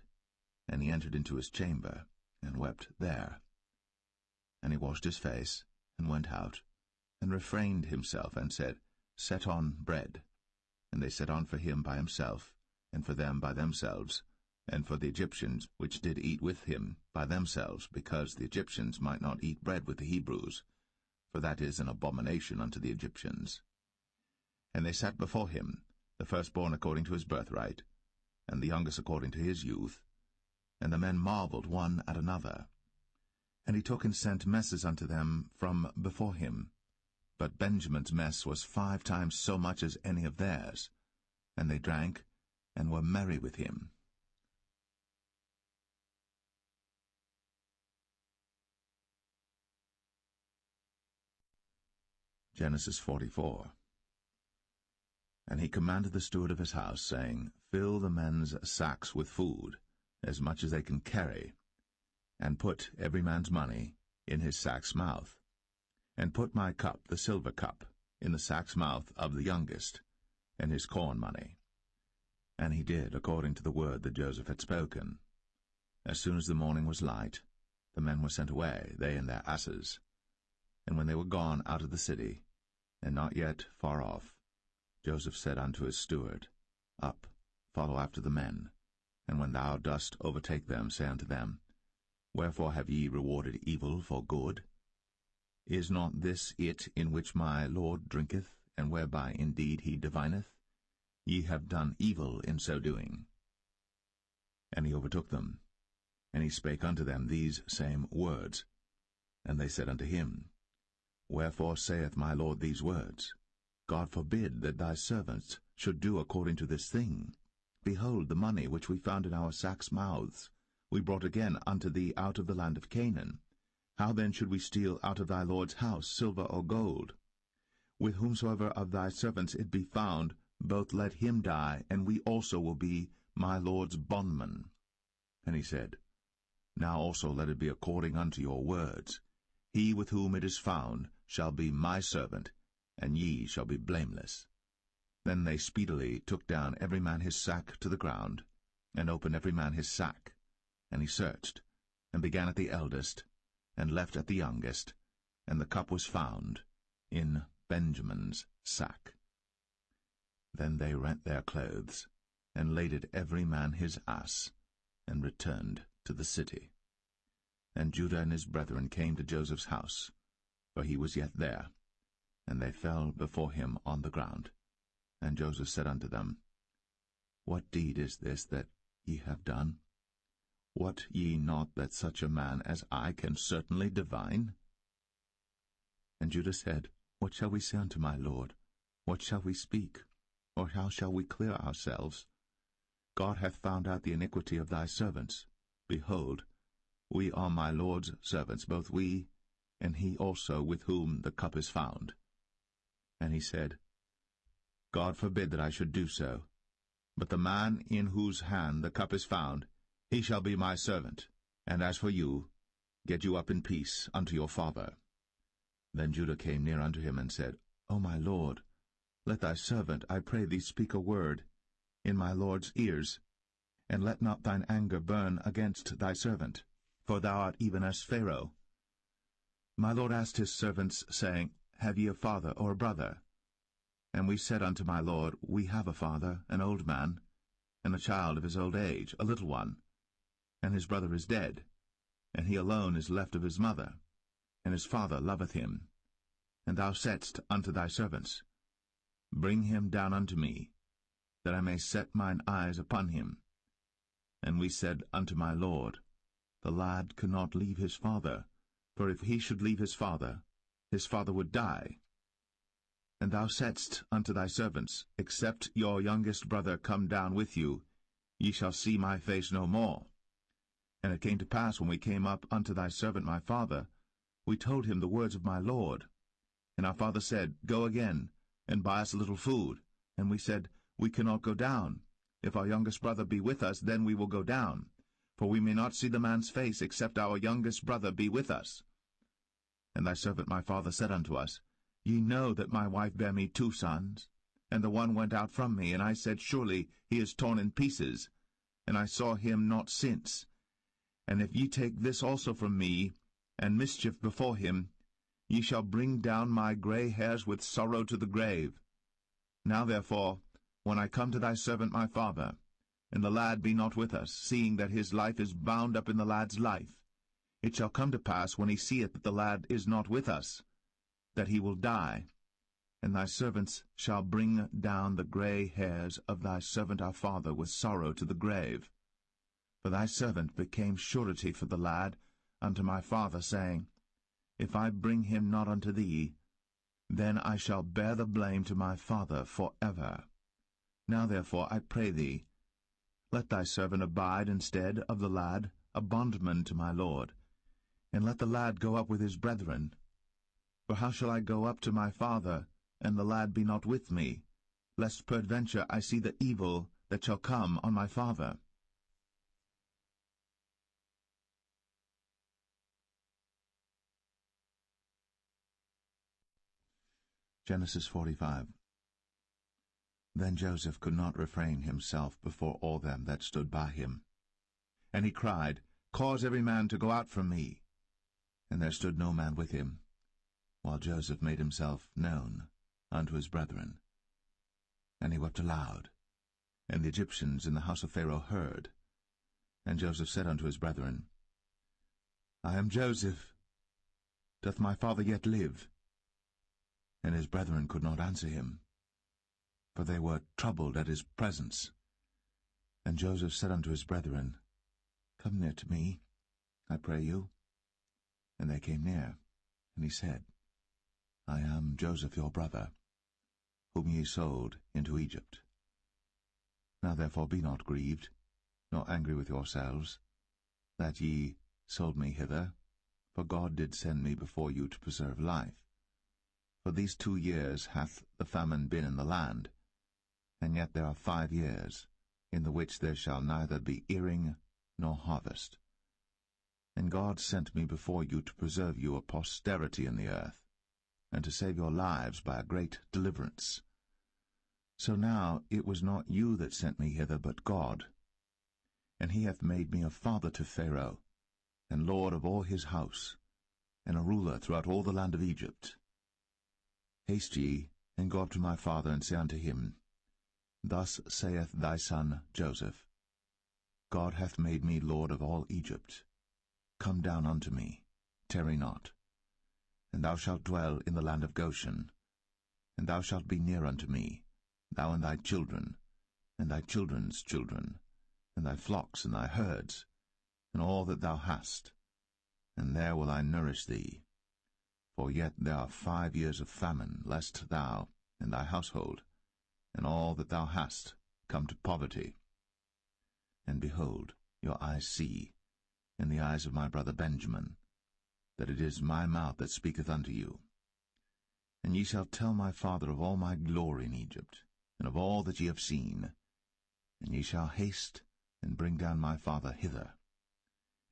And he entered into his chamber, and wept there. And he washed his face, and went out, and refrained himself, and said, Set on bread. And they set on for him by himself, and for them by themselves, and for the Egyptians which did eat with him by themselves, because the Egyptians might not eat bread with the Hebrews, for that is an abomination unto the Egyptians. And they sat before him, the firstborn according to his birthright, and the youngest according to his youth. And the men marveled one at another. And he took and sent messes unto them from before him. But Benjamin's mess was 5 times so much as any of theirs. And they drank, and were merry with him. Genesis 44. And he commanded the steward of his house, saying, Fill the men's sacks with food, as much as they can carry, and put every man's money in his sack's mouth. And put my cup, the silver cup, in the sack's mouth of the youngest, and his corn money. And he did according to the word that Joseph had spoken. As soon as the morning was light, the men were sent away, they and their asses. And when they were gone out of the city, and not yet far off, Joseph said unto his steward, Up, follow after the men, and when thou dost overtake them, say unto them, Wherefore have ye rewarded evil for good? Is not this it in which my Lord drinketh, and whereby indeed he divineth? Ye have done evil in so doing. And he overtook them, and he spake unto them these same words. And they said unto him, Wherefore saith my Lord these words? God forbid that thy servants should do according to this thing. Behold, the money which we found in our sacks' mouths we brought again unto thee out of the land of Canaan. How then should we steal out of thy Lord's house silver or gold? With whomsoever of thy servants it be found, both let him die, and we also will be my Lord's bondmen. And he said, Now also let it be according unto your words. He with whom it is found shall be my servant, and ye shall be blameless. Then they speedily took down every man his sack to the ground, and opened every man his sack. And he searched, and began at the eldest, and left at the youngest, and the cup was found in Benjamin's sack. Then they rent their clothes, and laded every man his ass, and returned to the city. And Judah and his brethren came to Joseph's house, for he was yet there, and they fell before him on the ground. And Joseph said unto them, What deed is this that ye have done? Wot ye not that such a man as I can certainly divine? And Judah said, What shall we say unto my lord? What shall we speak? Or how shall we clear ourselves? God hath found out the iniquity of thy servants. Behold, we are my Lord's servants, both we, and he also with whom the cup is found. And he said, God forbid that I should do so. But the man in whose hand the cup is found, he shall be my servant. And as for you, get you up in peace unto your father. Then Judah came near unto him, and said, O my lord, let thy servant, I pray thee, speak a word in my lord's ears, and let not thine anger burn against thy servant, for thou art even as Pharaoh. My lord asked his servants, saying, Have ye a father or a brother? And we said unto my lord, We have a father, an old man, and a child of his old age, a little one. And his brother is dead, and he alone is left of his mother, and his father loveth him. And thou saidst unto thy servants, Bring him down unto me, that I may set mine eyes upon him. And we said unto my lord, The lad could not leave his father, for if he should leave his father would die. And thou saidst unto thy servants, Except your youngest brother come down with you, ye shall see my face no more. And it came to pass, when we came up unto thy servant my father, we told him the words of my lord. And our father said, Go again, and buy us a little food. And we said, We cannot go down. If our youngest brother be with us, then we will go down. For we may not see the man's face, except our youngest brother be with us. And thy servant my father said unto us, Ye know that my wife bare me 2 sons, and the one went out from me, and I said, Surely he is torn in pieces, and I saw him not since. And if ye take this also from me, and mischief before him, ye shall bring down my gray hairs with sorrow to the grave. Now therefore, when I come to thy servant my father, and the lad be not with us, seeing that his life is bound up in the lad's life, it shall come to pass, when he seeth that the lad is not with us, that he will die. And thy servants shall bring down the gray hairs of thy servant our father with sorrow to the grave. For thy servant became surety for the lad unto my father, saying, If I bring him not unto thee, then I shall bear the blame to my father for ever. Now therefore, I pray thee, let thy servant abide instead of the lad, a bondman to my lord, and let the lad go up with his brethren. For how shall I go up to my father, and the lad be not with me, lest peradventure I see the evil that shall come on my father? Genesis 45. Then Joseph could not refrain himself before all them that stood by him. And he cried, Cause every man to go out from me. And there stood no man with him, while Joseph made himself known unto his brethren. And he wept aloud. And the Egyptians in the house of Pharaoh heard. And Joseph said unto his brethren, I am Joseph. Doth my father yet live? And his brethren could not answer him, for they were troubled at his presence. And Joseph said unto his brethren, Come near to me, I pray you. And they came near, and he said, I am Joseph your brother, whom ye sold into Egypt. Now therefore be not grieved, nor angry with yourselves, that ye sold me hither, for God did send me before you to preserve life. For these 2 years hath the famine been in the land, and yet there are 5 years, in the which there shall neither be earing nor harvest. And God sent me before you to preserve you a posterity in the earth, and to save your lives by a great deliverance. So now it was not you that sent me hither, but God. And he hath made me a father to Pharaoh, and lord of all his house, and a ruler throughout all the land of Egypt. Haste ye, and go up to my father, and say unto him, Thus saith thy son Joseph, God hath made me lord of all Egypt. Come down unto me, tarry not. And thou shalt dwell in the land of Goshen. And thou shalt be near unto me, thou and thy children, and thy children's children, and thy flocks and thy herds, and all that thou hast. And there will I nourish thee. For yet there are 5 years of famine, lest thou and thy household, and all that thou hast, come to poverty. And behold, your eyes see, in the eyes of my brother Benjamin, that it is my mouth that speaketh unto you. And ye shall tell my father of all my glory in Egypt, and of all that ye have seen. And ye shall haste and bring down my father hither.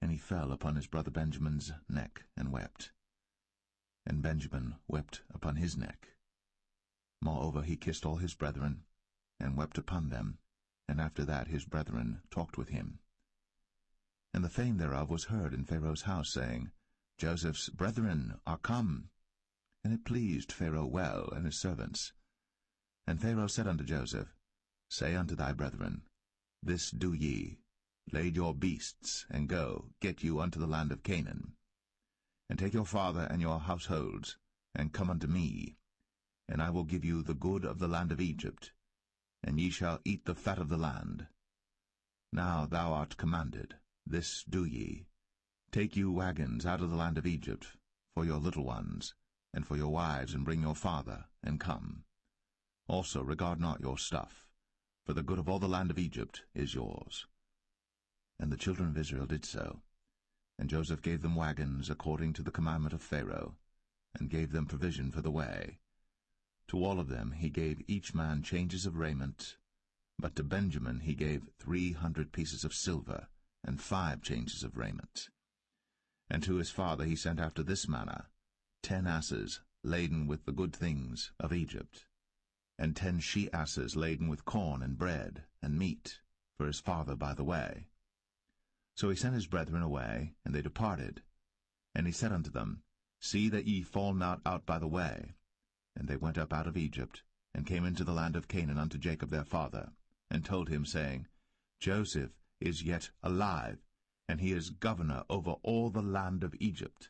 And he fell upon his brother Benjamin's neck, and wept. And Benjamin wept upon his neck. Moreover he kissed all his brethren, and wept upon them, and after that his brethren talked with him. And the fame thereof was heard in Pharaoh's house, saying, Joseph's brethren are come. And it pleased Pharaoh well, and his servants. And Pharaoh said unto Joseph, Say unto thy brethren, This do ye, lade your beasts, and go, get you unto the land of Canaan. And take your father and your households, and come unto me, and I will give you the good of the land of Egypt, and ye shall eat the fat of the land. Now thou art commanded, this do ye, take you wagons out of the land of Egypt, for your little ones, and for your wives, and bring your father, and come. Also regard not your stuff, for the good of all the land of Egypt is yours. And the children of Israel did so. And Joseph gave them wagons according to the commandment of Pharaoh, and gave them provision for the way. To all of them he gave each man changes of raiment, but to Benjamin he gave 300 pieces of silver, and 5 changes of raiment. And to his father he sent after this manner, 10 asses laden with the good things of Egypt, and 10 she-asses laden with corn and bread and meat for his father by the way. So he sent his brethren away, and they departed. And he said unto them, See that ye fall not out by the way. And they went up out of Egypt, and came into the land of Canaan unto Jacob their father, and told him, saying, Joseph is yet alive, and he is governor over all the land of Egypt.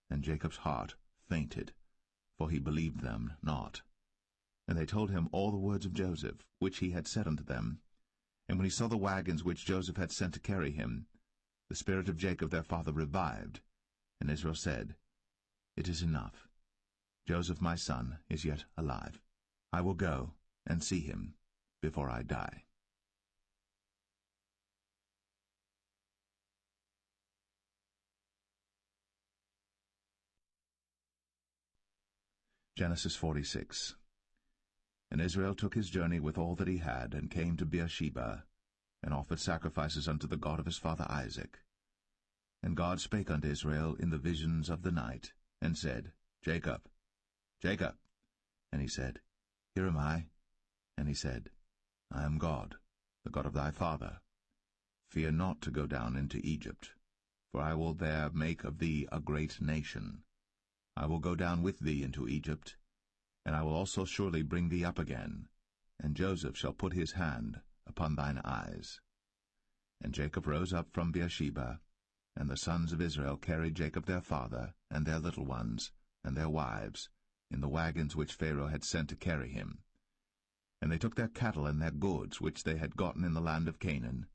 And Jacob's heart fainted, for he believed them not. And they told him all the words of Joseph, which he had said unto them. And when he saw the wagons which Joseph had sent to carry him, the spirit of Jacob their father revived. And Israel said, It is enough. Joseph my son is yet alive. I will go and see him before I die. Genesis 46. And Israel took his journey with all that he had, and came to Beersheba, and offered sacrifices unto the God of his father Isaac. And God spake unto Israel in the visions of the night, and said, Jacob, Jacob. And he said, Here am I. And he said, I am God, the God of thy father. Fear not to go down into Egypt, for I will there make of thee a great nation. I will go down with thee into Egypt, and I will also surely bring thee up again, and Joseph shall put his hand upon thine eyes. And Jacob rose up from Beersheba, and the sons of Israel carried Jacob their father, and their little ones, and their wives, in the wagons which Pharaoh had sent to carry him. And they took their cattle and their goods which they had gotten in the land of Canaan,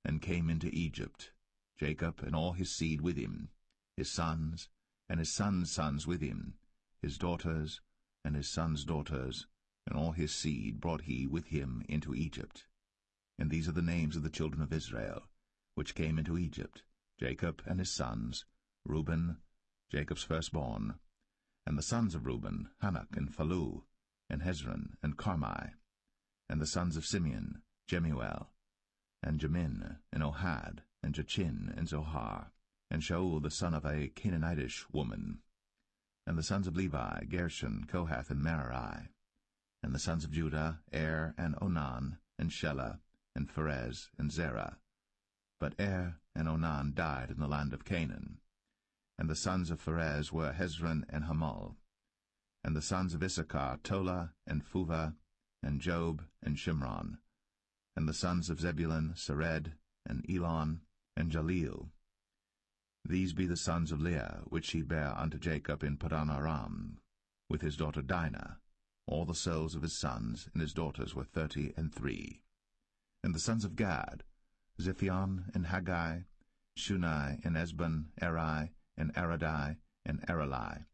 and came into Egypt, Jacob and all his seed with him, his sons, and his sons' sons with him, his daughters, and his sons' daughters, and all his seed brought he with him into Egypt. And these are the names of the children of Israel, which came into Egypt, Jacob and his sons, Reuben, Jacob's firstborn, and the sons of Reuben, Hanok and Phalu, and Hezron and Carmi, and the sons of Simeon, Jemuel, and Jamin, and Ohad, and Jachin, and Zohar, and Shaul the son of a Canaanitish woman, and the sons of Levi, Gershon, Kohath, and Merari, and the sons of Judah, Er, and Onan, and Shelah, and Pharez, and Zerah. But Er and Onan died in the land of Canaan. And the sons of Pharez were Hezron and Hamul. And the sons of Issachar, Tola, and Phuvah, and Job, and Shimron. And the sons of Zebulun, Sered, and Elon, and Jaleel. These be the sons of Leah, which he bare unto Jacob in Padan Aram, with his daughter Dinah. All the souls of his sons and his daughters were 33. And the sons of Gad, Ziphion, and Haggai, Shunai, and Esbon, Eri, and Aradai, and Arali.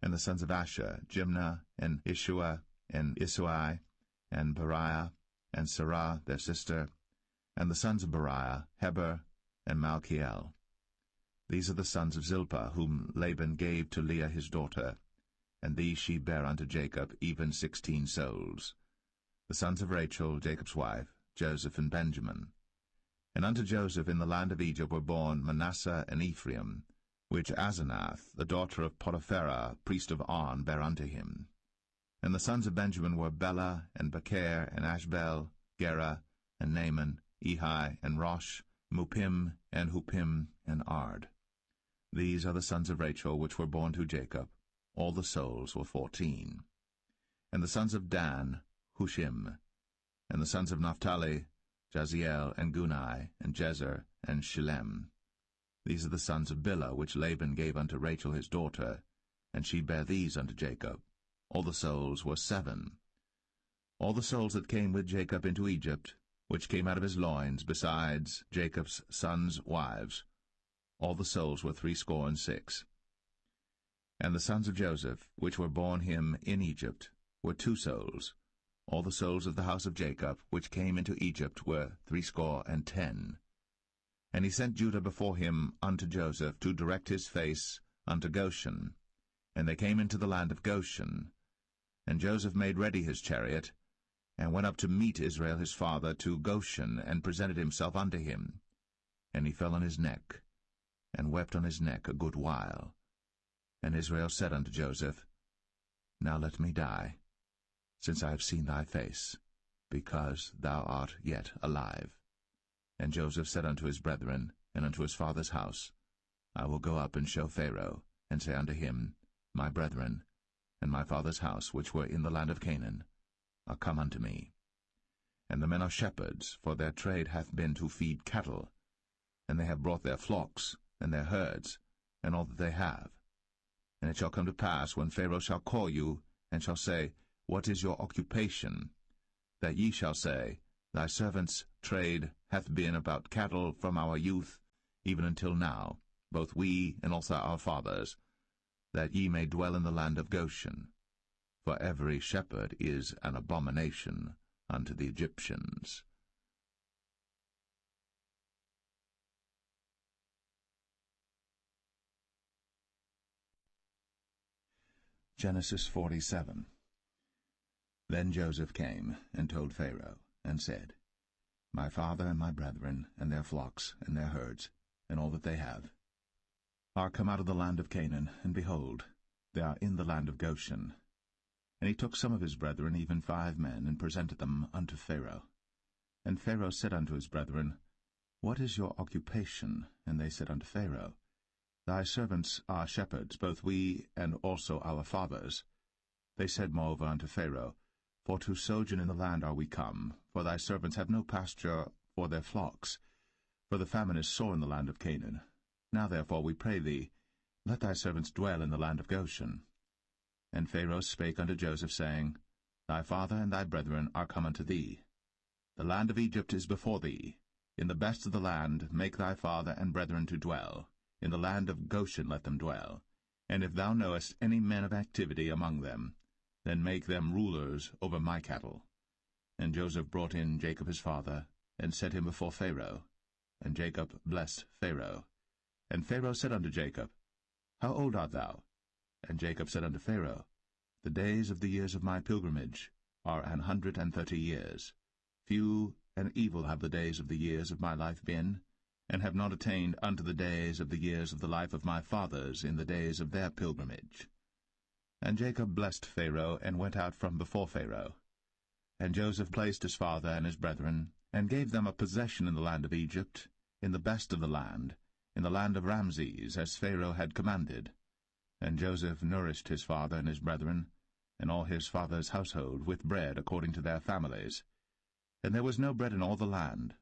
And the sons of Asher, Jimnah, and Ishua, and Isui, and Beriah, and Sarah their sister. And the sons of Beriah, Heber, and Malchiel. These are the sons of Zilpah, whom Laban gave to Leah his daughter, and these she bare unto Jacob, even 16 souls. The sons of Rachel, Jacob's wife, Joseph and Benjamin. And unto Joseph in the land of Egypt were born Manasseh and Ephraim, which Asenath, the daughter of Potipherah, priest of On, bare unto him. And the sons of Benjamin were Bela, and Becher, and Ashbel, Gera, and Naaman, Ehi, and Rosh, Muppim, and Huppim, and Ard. These are the sons of Rachel, which were born to Jacob. All the souls were 14. And the sons of Dan, Hushim. And the sons of Naphtali, Jaziel, and Gunai, and Jezer, and Shillem. These are the sons of Bilhah, which Laban gave unto Rachel his daughter, and she bare these unto Jacob. All the souls were 7. All the souls that came with Jacob into Egypt, which came out of his loins, besides Jacob's sons' wives, all the souls were 66. And the sons of Joseph, which were born him in Egypt, were 2 souls. All the souls of the house of Jacob, which came into Egypt, were 70. And he sent Judah before him unto Joseph, to direct his face unto Goshen. And they came into the land of Goshen. And Joseph made ready his chariot, and went up to meet Israel his father to Goshen, and presented himself unto him. And he fell on his neck, and wept on his neck a good while. And Israel said unto Joseph, Now let me die, since I have seen thy face, because thou art yet alive. And Joseph said unto his brethren, and unto his father's house, I will go up and show Pharaoh, and say unto him, My brethren, and my father's house, which were in the land of Canaan, are come unto me. And the men are shepherds, for their trade hath been to feed cattle, and they have brought their flocks, and their herds, and all that they have. And it shall come to pass, when Pharaoh shall call you, and shall say, What is your occupation? That ye shall say, Thy servant's trade hath been about cattle from our youth, even until now, both we and also our fathers, that ye may dwell in the land of Goshen. For every shepherd is an abomination unto the Egyptians. Genesis 47. Then Joseph came, and told Pharaoh, and said, My father and my brethren, and their flocks, and their herds, and all that they have, are come out of the land of Canaan, and behold, they are in the land of Goshen. And he took some of his brethren, even 5 men, and presented them unto Pharaoh. And Pharaoh said unto his brethren, What is your occupation? And they said unto Pharaoh, Thy servants are shepherds, both we and also our fathers. They said moreover unto Pharaoh, For to sojourn in the land are we come, for thy servants have no pasture for their flocks, for the famine is sore in the land of Canaan. Now therefore, we pray thee, let thy servants dwell in the land of Goshen. And Pharaoh spake unto Joseph, saying, Thy father and thy brethren are come unto thee. The land of Egypt is before thee. In the best of the land make thy father and brethren to dwell. In the land of Goshen let them dwell. And if thou knowest any men of activity among them, then make them rulers over my cattle. And Joseph brought in Jacob his father, and set him before Pharaoh. And Jacob blessed Pharaoh. And Pharaoh said unto Jacob, How old art thou? And Jacob said unto Pharaoh, The days of the years of my pilgrimage are 130 years. Few and evil have the days of the years of my life been, and have not attained unto the days of the years of the life of my fathers in the days of their pilgrimage. And Jacob blessed Pharaoh, and went out from before Pharaoh. And Joseph placed his father and his brethren, and gave them a possession in the land of Egypt, in the best of the land, in the land of Ramses, as Pharaoh had commanded. And Joseph nourished his father and his brethren, and all his father's household, with bread according to their families. And there was no bread in all the land,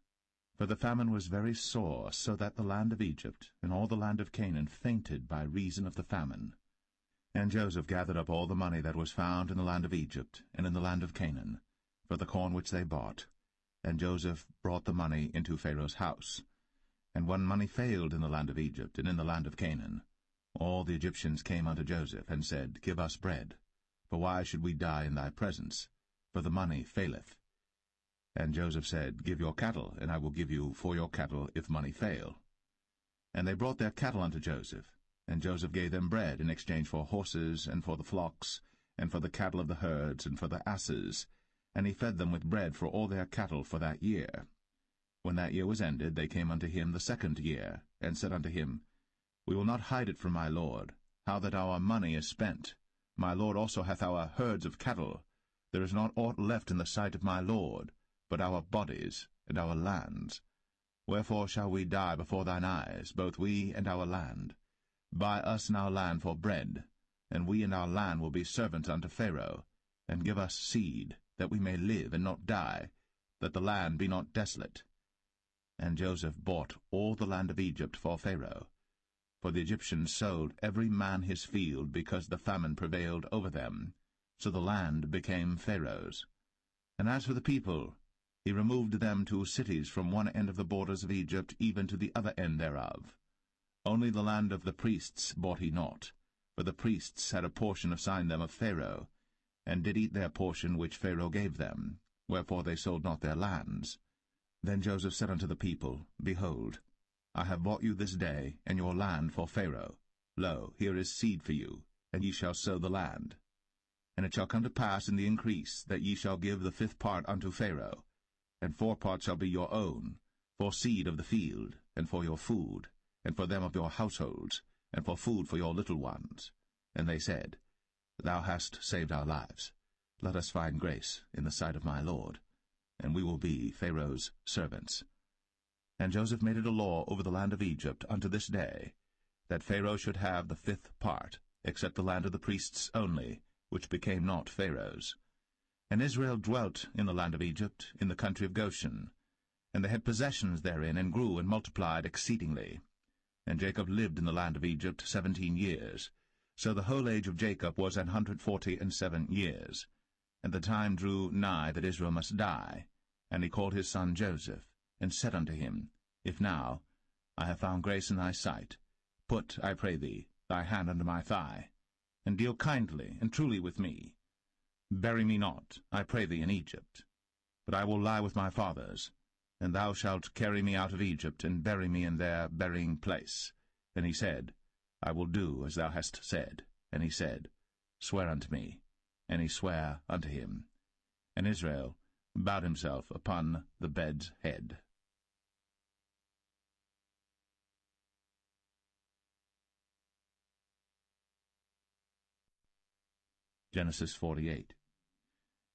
for the famine was very sore, so that the land of Egypt and all the land of Canaan fainted by reason of the famine. And Joseph gathered up all the money that was found in the land of Egypt and in the land of Canaan, for the corn which they bought. And Joseph brought the money into Pharaoh's house. And when money failed in the land of Egypt and in the land of Canaan, all the Egyptians came unto Joseph, and said, Give us bread, for why should we die in thy presence? For the money faileth. And Joseph said, Give your cattle, and I will give you for your cattle, if money fail. And they brought their cattle unto Joseph, and Joseph gave them bread in exchange for horses, and for the flocks, and for the cattle of the herds, and for the asses, and he fed them with bread for all their cattle for that year. When that year was ended, they came unto him the 2nd year, and said unto him, We will not hide it from my lord, how that our money is spent. My lord also hath our herds of cattle. There is not aught left in the sight of my lord, but our bodies and our lands. Wherefore shall we die before thine eyes, both we and our land? Buy us now land for bread, and we and our land will be servants unto Pharaoh, and give us seed, that we may live and not die, that the land be not desolate. And Joseph bought all the land of Egypt for Pharaoh. For the Egyptians sold every man his field, because the famine prevailed over them. So the land became Pharaoh's. And as for the people, he removed them to cities from one end of the borders of Egypt even to the other end thereof. Only the land of the priests bought he not, for the priests had a portion assigned them of Pharaoh, and did eat their portion which Pharaoh gave them, wherefore they sold not their lands. Then Joseph said unto the people, Behold, I have bought you this day, and your land for Pharaoh. Lo, here is seed for you, and ye shall sow the land. And it shall come to pass in the increase, that ye shall give the 5th part unto Pharaoh, and 4 parts shall be your own, for seed of the field, and for your food, and for them of your households, and for food for your little ones. And they said, Thou hast saved our lives. Let us find grace in the sight of my lord, and we will be Pharaoh's servants. And Joseph made it a law over the land of Egypt unto this day, that Pharaoh should have the 5th part, except the land of the priests only, which became not Pharaoh's. And Israel dwelt in the land of Egypt, in the country of Goshen. And they had possessions therein, and grew and multiplied exceedingly. And Jacob lived in the land of Egypt 17 years. So the whole age of Jacob was 147 years. And the time drew nigh that Israel must die. And he called his son Joseph, and said unto him, If now I have found grace in thy sight, put, I pray thee, thy hand under my thigh, and deal kindly and truly with me. Bury me not, I pray thee, in Egypt, but I will lie with my fathers, and thou shalt carry me out of Egypt, and bury me in their burying place. And he said, I will do as thou hast said. And he said, Swear unto me. And he sware unto him. And Israel bowed himself upon the bed's head. Genesis 48.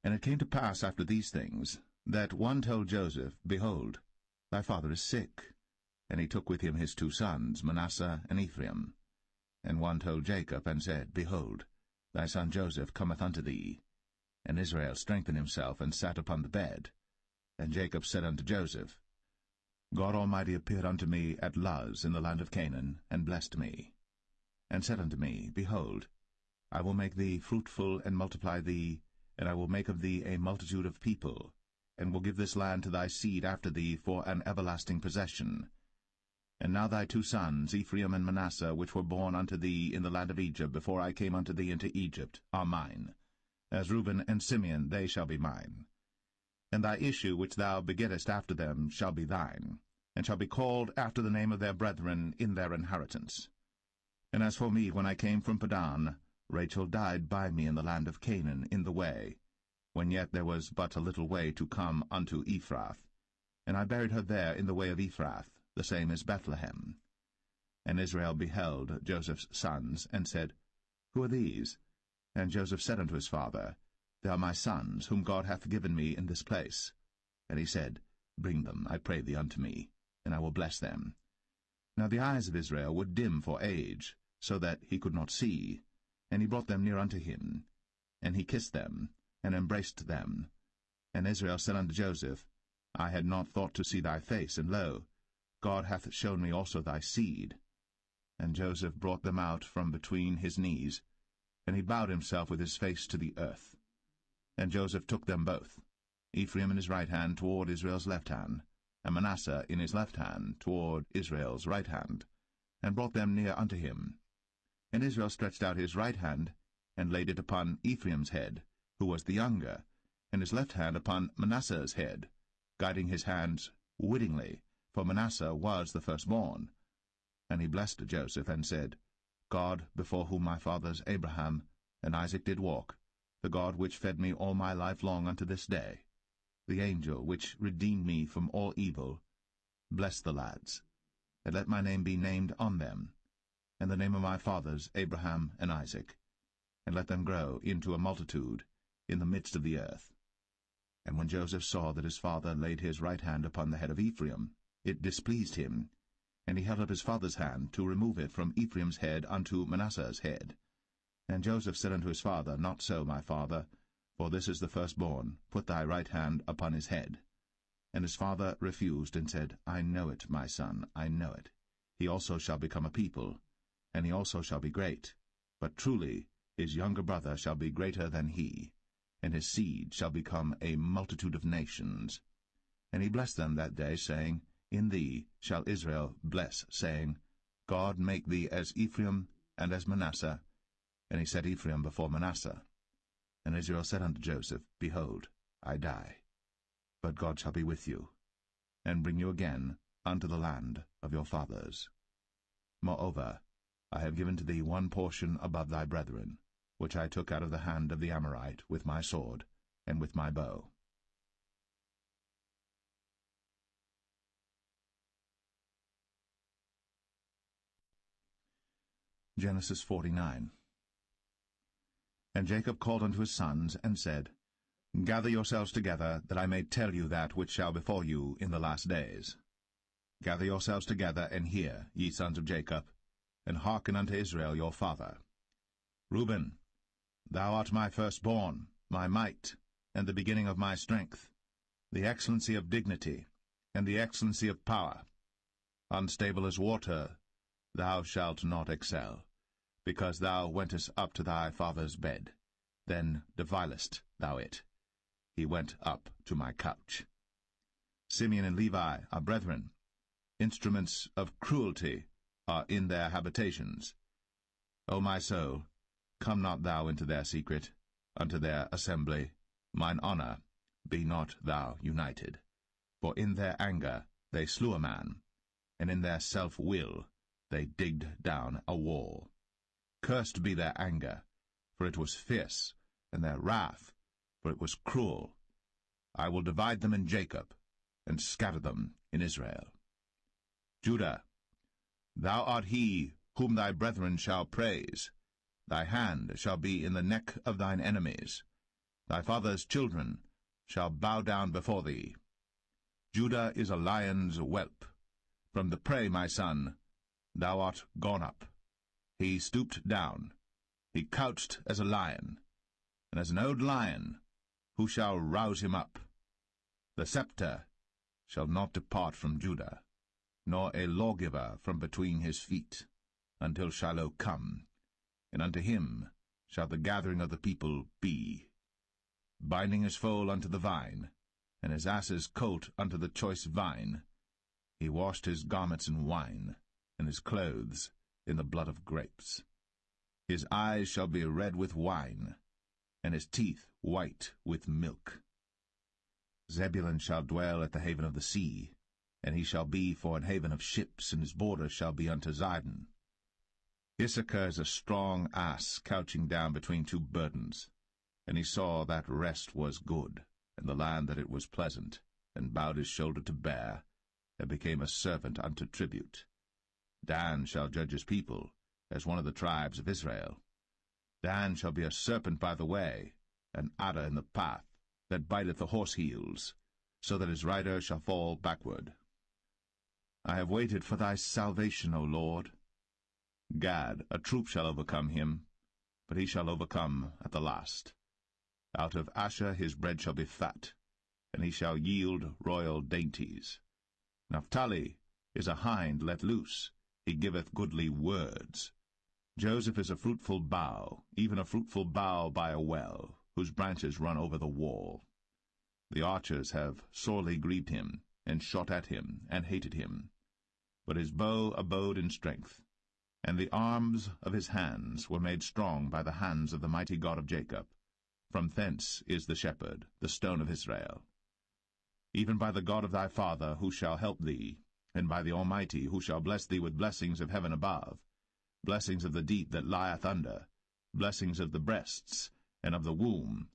And it came to pass after these things, that one told Joseph, Behold, thy father is sick. And he took with him his 2 sons, Manasseh and Ephraim. And one told Jacob, and said, Behold, thy son Joseph cometh unto thee. And Israel strengthened himself, and sat upon the bed. And Jacob said unto Joseph, God Almighty appeared unto me at Luz in the land of Canaan, and blessed me, and said unto me, Behold, I will make thee fruitful, and multiply thee, and I will make of thee a multitude of people, and will give this land to thy seed after thee for an everlasting possession. And now thy 2 sons, Ephraim and Manasseh, which were born unto thee in the land of Egypt, before I came unto thee into Egypt, are mine. As Reuben and Simeon, they shall be mine. And thy issue which thou begettest after them shall be thine, and shall be called after the name of their brethren in their inheritance. And as for me, when I came from Padan, Rachel died by me in the land of Canaan in the way, when yet there was but a little way to come unto Ephrath. And I buried her there in the way of Ephrath, the same as Bethlehem. And Israel beheld Joseph's sons, and said, Who are these? And Joseph said unto his father, They are my sons, whom God hath given me in this place. And he said, Bring them, I pray thee, unto me, and I will bless them. Now the eyes of Israel were dim for age, so that he could not see. And he brought them near unto him, and he kissed them, and embraced them. And Israel said unto Joseph, I had not thought to see thy face, and lo, God hath shown me also thy seed. And Joseph brought them out from between his knees, and he bowed himself with his face to the earth. And Joseph took them both, Ephraim in his right hand toward Israel's left hand, and Manasseh in his left hand toward Israel's right hand, and brought them near unto him. And Israel stretched out his right hand, and laid it upon Ephraim's head, who was the younger, and his left hand upon Manasseh's head, guiding his hands wittingly, for Manasseh was the firstborn. And he blessed Joseph, and said, God, before whom my fathers Abraham and Isaac did walk, the God which fed me all my life long unto this day, the angel which redeemed me from all evil, bless the lads, and let my name be named on them, and the name of my fathers Abraham and Isaac, and let them grow into a multitude in the midst of the earth. And when Joseph saw that his father laid his right hand upon the head of Ephraim, it displeased him, and he held up his father's hand to remove it from Ephraim's head unto Manasseh's head. And Joseph said unto his father, Not so, my father, for this is the firstborn. Put thy right hand upon his head. And his father refused, and said, I know it, my son, I know it. He also shall become a people, and he also shall be great. But truly his younger brother shall be greater than he, and his seed shall become a multitude of nations. And he blessed them that day, saying, In thee shall Israel bless, saying, God make thee as Ephraim and as Manasseh. And he set Ephraim before Manasseh. And Israel said unto Joseph, Behold, I die, but God shall be with you, and bring you again unto the land of your fathers. Moreover, I have given to thee one portion above thy brethren, which I took out of the hand of the Amorite with my sword and with my bow. Genesis 49. And Jacob called unto his sons, and said, Gather yourselves together, that I may tell you that which shall befall you in the last days. Gather yourselves together, and hear, ye sons of Jacob, and hearken unto Israel your father. Reuben, thou art my firstborn, my might, and the beginning of my strength, the excellency of dignity, and the excellency of power. Unstable as water, thou shalt not excel, because thou wentest up to thy father's bed. Then devilest thou it. He went up to my couch. Simeon and Levi are brethren. Instruments of cruelty are in their habitations. O my soul, come not thou into their secret, unto their assembly. Mine honour, be not thou united. For in their anger they slew a man, and in their self-will they digged down a wall. Cursed be their anger, for it was fierce, and their wrath, for it was cruel. I will divide them in Jacob, and scatter them in Israel. Judah, thou art he whom thy brethren shall praise. Thy hand shall be in the neck of thine enemies. Thy father's children shall bow down before thee. Judah is a lion's whelp. From the prey, my son, thou art gone up. He stooped down. He couched as a lion, and as an old lion, who shall rouse him up? The scepter shall not depart from Judah, nor a lawgiver from between his feet, until Shiloh come, and unto him shall the gathering of the people be. Binding his foal unto the vine, and his ass's colt unto the choice vine, he washed his garments in wine, and his clothes in the blood of grapes. His eyes shall be red with wine, and his teeth white with milk. Zebulun shall dwell at the haven of the sea, and he shall be for an haven of ships, and his border shall be unto Zidon. Issachar is a strong ass couching down between two burdens. And he saw that rest was good, and the land that it was pleasant, and bowed his shoulder to bear, and became a servant unto tribute. Dan shall judge his people, as one of the tribes of Israel. Dan shall be a serpent by the way, an adder in the path, that biteth the horse heels, so that his rider shall fall backward. I have waited for thy salvation, O Lord. Gad, a troop shall overcome him, but he shall overcome at the last. Out of Asher his bread shall be fat, and he shall yield royal dainties. Naphtali is a hind let loose, he giveth goodly words. Joseph is a fruitful bough, even a fruitful bough by a well, whose branches run over the wall. The archers have sorely grieved him, and shot at him, and hated him. But his bow abode in strength, and the arms of his hands were made strong by the hands of the mighty God of Jacob. From thence is the shepherd, the stone of Israel. Even by the God of thy father, who shall help thee, and by the Almighty, who shall bless thee with blessings of heaven above, blessings of the deep that lieth under, blessings of the breasts, and of the womb.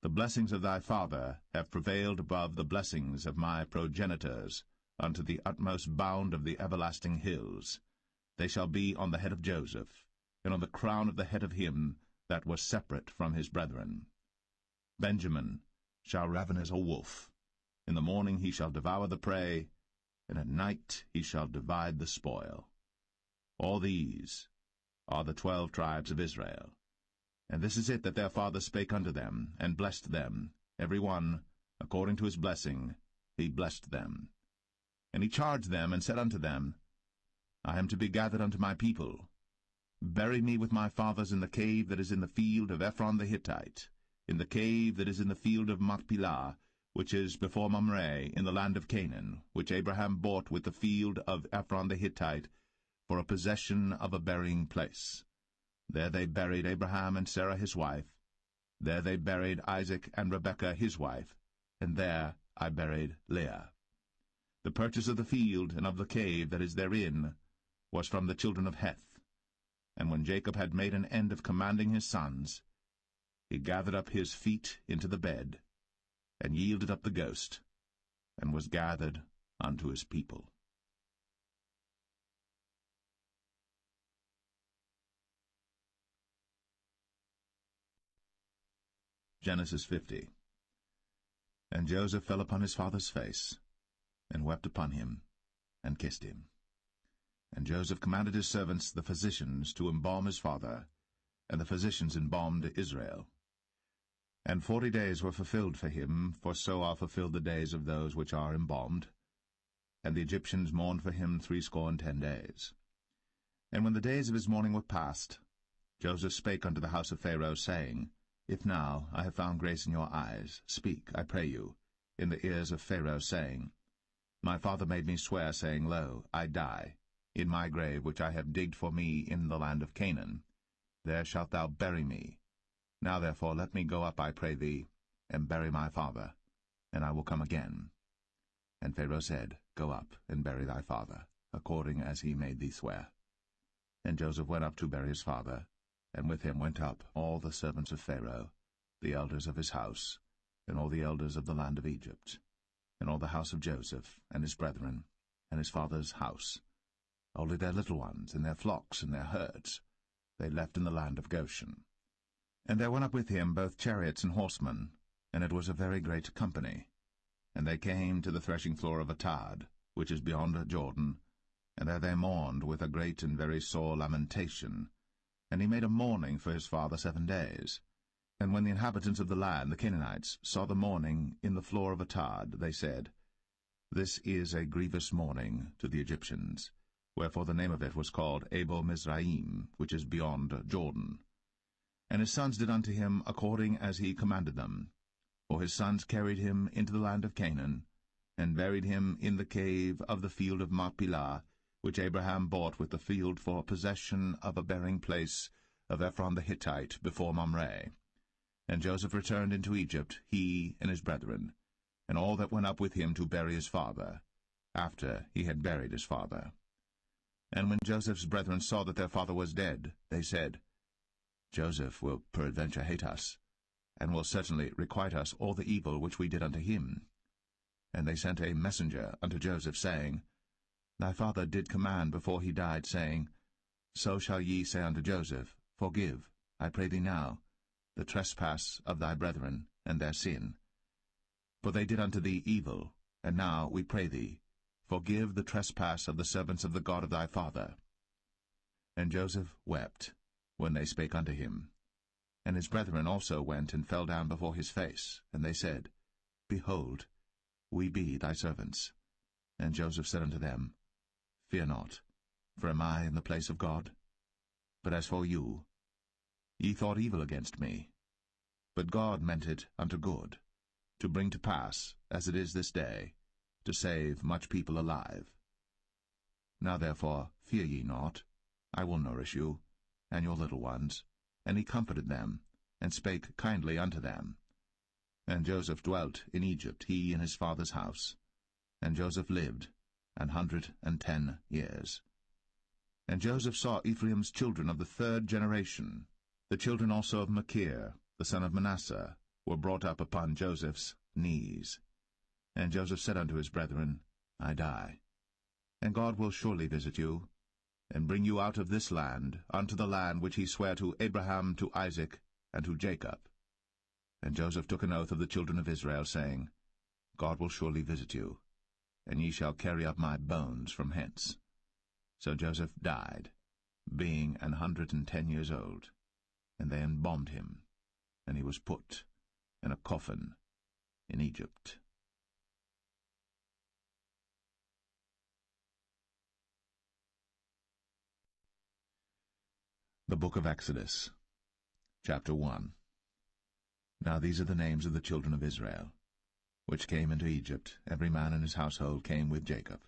The blessings of thy father have prevailed above the blessings of my progenitors, unto the utmost bound of the everlasting hills. They shall be on the head of Joseph, and on the crown of the head of him that was separate from his brethren. Benjamin shall raven as a wolf. In the morning he shall devour the prey, and at night he shall divide the spoil. All these are the 12 tribes of Israel. And this is it that their father spake unto them, and blessed them, every one, according to his blessing, he blessed them. And he charged them, and said unto them, I am to be gathered unto my people. Bury me with my fathers in the cave that is in the field of Ephron the Hittite, in the cave that is in the field of Machpelah, which is before Mamre, in the land of Canaan, which Abraham bought with the field of Ephron the Hittite, for a possession of a burying place. There they buried Abraham and Sarah his wife. There they buried Isaac and Rebekah his wife, and there I buried Leah. The purchase of the field and of the cave that is therein was from the children of Heth. And when Jacob had made an end of commanding his sons, he gathered up his feet into the bed, and yielded up the ghost, and was gathered unto his people. Genesis 50. And Joseph fell upon his father's face, and wept upon him, and kissed him. And Joseph commanded his servants, the physicians, to embalm his father, and the physicians embalmed Israel. And 40 days were fulfilled for him, for so are fulfilled the days of those which are embalmed. And the Egyptians mourned for him 60 days. And when the days of his mourning were past, Joseph spake unto the house of Pharaoh, saying, If now I have found grace in your eyes, speak, I pray you, in the ears of Pharaoh, saying, My father made me swear, saying, Lo, I die, in my grave which I have digged for me in the land of Canaan. There shalt thou bury me. Now therefore let me go up, I pray thee, and bury my father, and I will come again. And Pharaoh said, Go up, and bury thy father, according as he made thee swear. And Joseph went up to bury his father, and with him went up all the servants of Pharaoh, the elders of his house, and all the elders of the land of Egypt, and all the house of Joseph, and his brethren, and his father's house, only their little ones, and their flocks, and their herds. they left in the land of Goshen. And there went up with him both chariots and horsemen, and it was a very great company. And they came to the threshing floor of Atad, which is beyond Jordan, and there they mourned with a great and very sore lamentation. And he made a mourning for his father 7 days. And when the inhabitants of the land, the Canaanites, saw the mourning in the floor of Atad, they said, This is a grievous mourning to the Egyptians. Wherefore the name of it was called Abel Mizraim, which is beyond Jordan. And his sons did unto him according as he commanded them. For his sons carried him into the land of Canaan, and buried him in the cave of the field of Machpelah, which Abraham bought with the field for possession of a burying place of Ephron the Hittite before Mamre. And Joseph returned into Egypt, he and his brethren, and all that went up with him to bury his father, after he had buried his father. And when Joseph's brethren saw that their father was dead, they said, Joseph will peradventure hate us, and will certainly requite us all the evil which we did unto him. And they sent a messenger unto Joseph, saying, Thy father did command before he died, saying, So shall ye say unto Joseph, Forgive, I pray thee now, the trespass of thy brethren, and their sin. For they did unto thee evil, and now, we pray thee, forgive the trespass of the servants of the God of thy father. And Joseph wept, when they spake unto him. And his brethren also went and fell down before his face, and they said, Behold, we be thy servants. And Joseph said unto them, Fear not, for am I in the place of God? But as for you, ye thought evil against me, but God meant it unto good, to bring to pass, as it is this day, to save much people alive. Now therefore fear ye not, I will nourish you, and your little ones. And he comforted them, and spake kindly unto them. And Joseph dwelt in Egypt, he and his father's house. And Joseph lived 110 years. And Joseph saw Ephraim's children of the 3rd generation. The children also of Machir, the son of Manasseh, were brought up upon Joseph's knees. And Joseph said unto his brethren, I die, and God will surely visit you, and bring you out of this land unto the land which he sware to Abraham, to Isaac, and to Jacob. And Joseph took an oath of the children of Israel, saying, God will surely visit you, and ye shall carry up my bones from hence. So Joseph died, being 110 years old, and they embalmed him, and he was put in a coffin in Egypt. The Book of Exodus, Chapter 1. Now these are the names of the children of Israel, which came into Egypt. Every man in his household came with Jacob: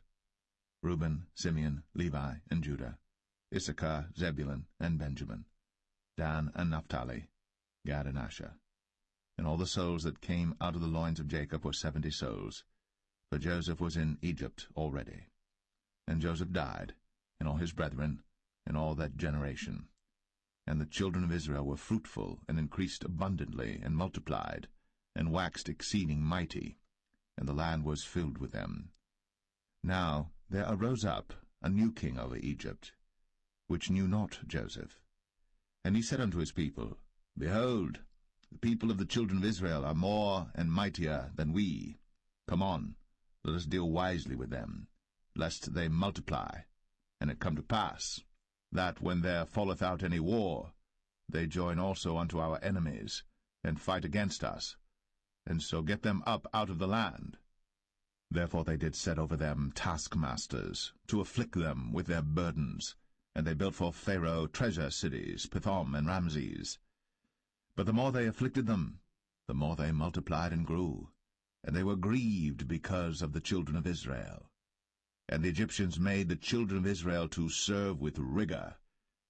Reuben, Simeon, Levi, and Judah, Issachar, Zebulun, and Benjamin, Dan and Naphtali, Gad and Asher. And all the souls that came out of the loins of Jacob were 70 souls, for Joseph was in Egypt already. And Joseph died, and all his brethren, and all that generation. And the children of Israel were fruitful, and increased abundantly, and multiplied, and waxed exceeding mighty, and the land was filled with them. Now there arose up a new king over Egypt, which knew not Joseph. And he said unto his people, Behold, the people of the children of Israel are more and mightier than we. Come on, let us deal wisely with them, lest they multiply. And it come to pass, that when there falleth out any war, they join also unto our enemies, and fight against us, and so get them up out of the land. Therefore they did set over them taskmasters, to afflict them with their burdens, and they built for Pharaoh treasure cities, Pithom and Ramses. But the more they afflicted them, the more they multiplied and grew, and they were grieved because of the children of Israel. And the Egyptians made the children of Israel to serve with rigor,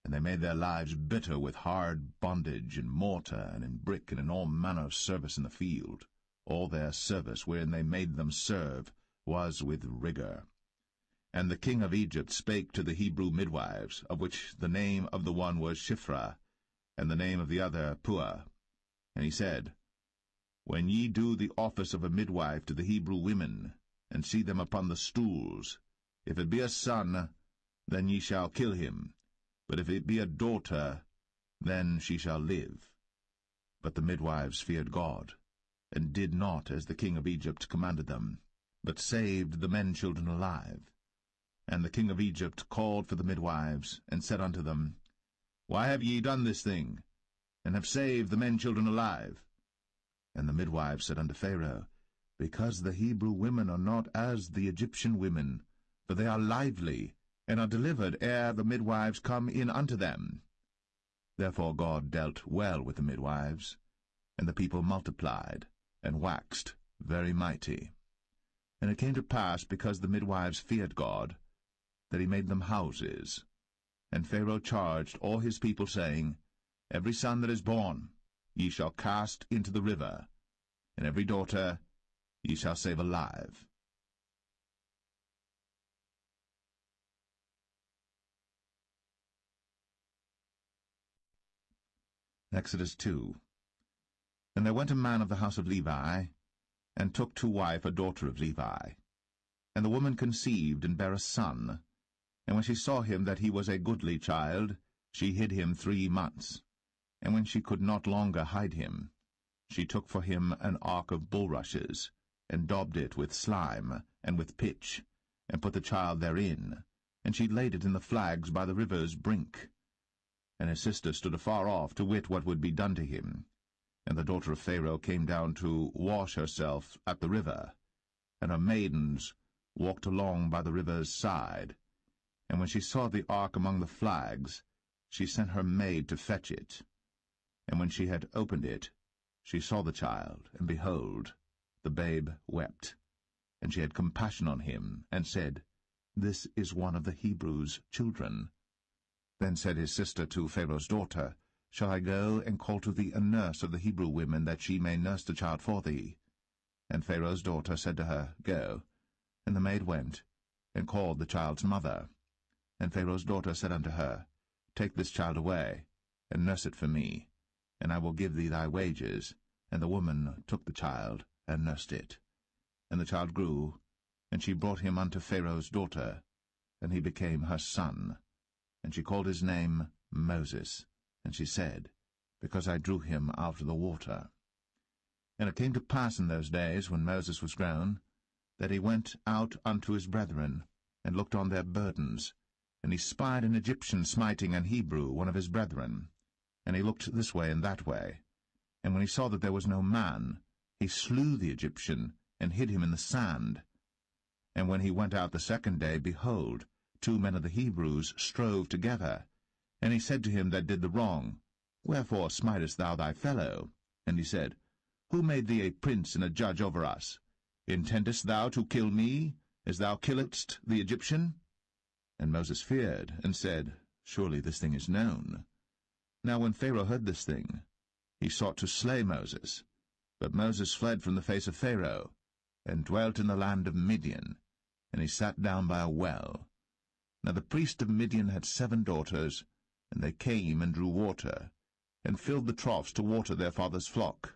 and they made their lives bitter with hard bondage, in mortar, and in brick, and in all manner of service in the field. All their service wherein they made them serve was with rigor. And the king of Egypt spake to the Hebrew midwives, of which the name of the one was Shiphrah, and the name of the other Puah. And he said, When ye do the office of a midwife to the Hebrew women, and see them upon the stools, if it be a son, then ye shall kill him, but if it be a daughter, then she shall live. But the midwives feared God, and did not as the king of Egypt commanded them, but saved the men-children alive. And the king of Egypt called for the midwives, and said unto them, Why have ye done this thing, and have saved the men-children alive? And the midwives said unto Pharaoh, Because the Hebrew women are not as the Egyptian women, for they are lively, and are delivered ere the midwives come in unto them. Therefore God dealt well with the midwives, and the people multiplied, and waxed very mighty. And it came to pass, because the midwives feared God, that he made them houses. And Pharaoh charged all his people, saying, Every son that is born ye shall cast into the river, and every daughter ye shall save alive. Exodus 2. And there went a man of the house of Levi, and took to wife a daughter of Levi. And the woman conceived, and bare a son. And when she saw him that he was a goodly child, she hid him 3 months. And when she could not longer hide him, she took for him an ark of bulrushes, and daubed it with slime, and with pitch, and put the child therein, and she laid it in the flags by the river's brink. And his sister stood afar off, to wit what would be done to him. And the daughter of Pharaoh came down to wash herself at the river, and her maidens walked along by the river's side. And when she saw the ark among the flags, she sent her maid to fetch it. And when she had opened it, she saw the child, and behold, the babe wept. And she had compassion on him, and said, This is one of the Hebrews' children. Then said his sister to Pharaoh's daughter, Shall I go and call to thee a nurse of the Hebrew women, that she may nurse the child for thee? And Pharaoh's daughter said to her, Go. And the maid went, and called the child's mother. And Pharaoh's daughter said unto her, Take this child away, and nurse it for me, and I will give thee thy wages. And the woman took the child, and nursed it. And the child grew, and she brought him unto Pharaoh's daughter, and he became her son. And she called his name Moses. And she said, Because I drew him out of the water. And it came to pass in those days, when Moses was grown, that he went out unto his brethren, and looked on their burdens. And he spied an Egyptian smiting an Hebrew, one of his brethren. And he looked this way and that way. And when he saw that there was no man, he slew the Egyptian, and hid him in the sand. And when he went out the second day, behold, 2 men of the Hebrews strove together. And he said to him that did the wrong, Wherefore smitest thou thy fellow? And he said, Who made thee a prince and a judge over us? Intendest thou to kill me, as thou killedst the Egyptian? And Moses feared, and said, Surely this thing is known. Now when Pharaoh heard this thing, he sought to slay Moses. But Moses fled from the face of Pharaoh, and dwelt in the land of Midian, and he sat down by a well. Now the priest of Midian had 7 daughters, and they came and drew water, and filled the troughs to water their father's flock.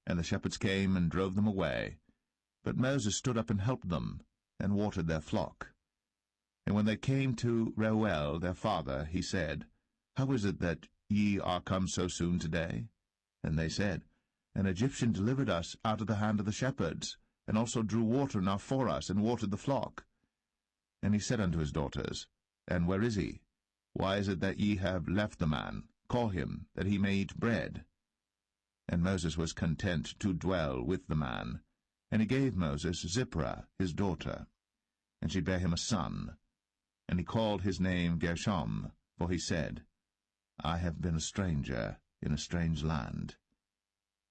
And the shepherds came and drove them away. But Moses stood up and helped them, and watered their flock. And when they came to Reuel their father, he said, How is it that ye are come so soon today? And they said, An Egyptian delivered us out of the hand of the shepherds, and also drew water enough for us, and watered the flock. And he said unto his daughters, And where is he? Why is it that ye have left the man? Call him, that he may eat bread. And Moses was content to dwell with the man. And he gave Moses Zipporah his daughter. And she bare him a son. And he called his name Gershom, for he said, I have been a stranger in a strange land.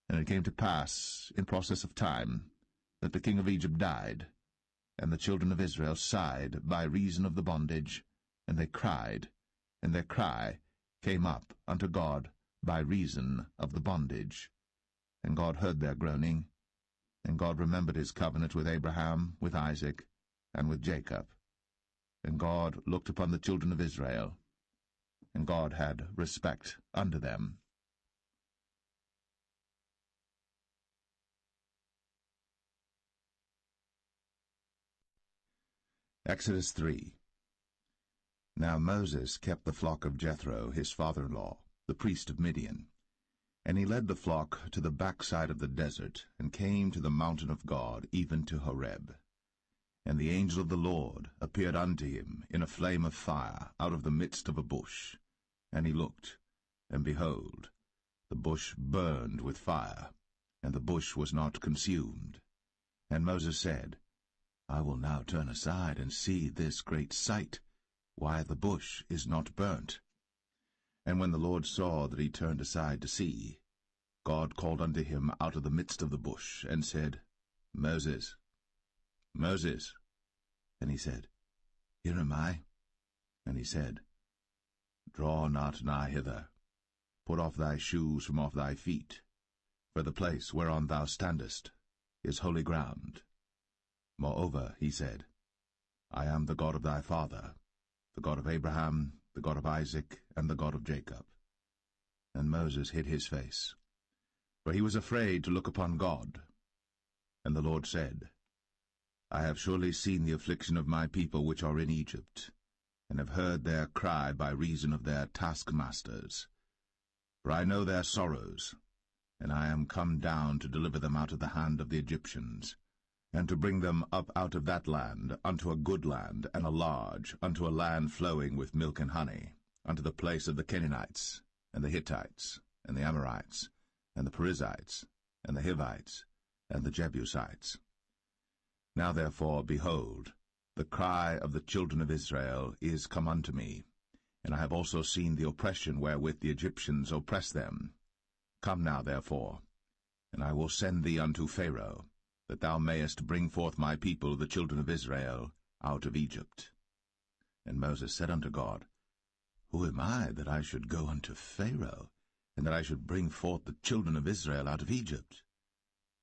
And it came to pass, in process of time, that the king of Egypt died. And the children of Israel sighed by reason of the bondage, and they cried, and their cry came up unto God by reason of the bondage. And God heard their groaning, and God remembered his covenant with Abraham, with Isaac, and with Jacob. And God looked upon the children of Israel, and God had respect unto them. Exodus 3. Now Moses kept the flock of Jethro his father-in-law, the priest of Midian. And he led the flock to the backside of the desert, and came to the mountain of God, even to Horeb. And the angel of the Lord appeared unto him in a flame of fire out of the midst of a bush. And he looked, and behold, the bush burned with fire, and the bush was not consumed. And Moses said, I will now turn aside and see this great sight, why the bush is not burnt. And when the Lord saw that he turned aside to see, God called unto him out of the midst of the bush, and said, Moses, Moses. And he said, Here am I. And he said, Draw not nigh hither. Put off thy shoes from off thy feet, for the place whereon thou standest is holy ground. Moreover, he said, I am the God of thy father, the God of Abraham, the God of Isaac, and the God of Jacob. And Moses hid his face, for he was afraid to look upon God. And the Lord said, I have surely seen the affliction of my people which are in Egypt, and have heard their cry by reason of their taskmasters. For I know their sorrows, and I am come down to deliver them out of the hand of the Egyptians, and to bring them up out of that land unto a good land, and a large, unto a land flowing with milk and honey, unto the place of the Canaanites, and the Hittites, and the Amorites, and the Perizzites, and the Hivites, and the Jebusites. Now therefore, behold, the cry of the children of Israel is come unto me, and I have also seen the oppression wherewith the Egyptians oppress them. Come now therefore, and I will send thee unto Pharaoh, that thou mayest bring forth my people, the children of Israel, out of Egypt. And Moses said unto God, Who am I, that I should go unto Pharaoh, and that I should bring forth the children of Israel out of Egypt?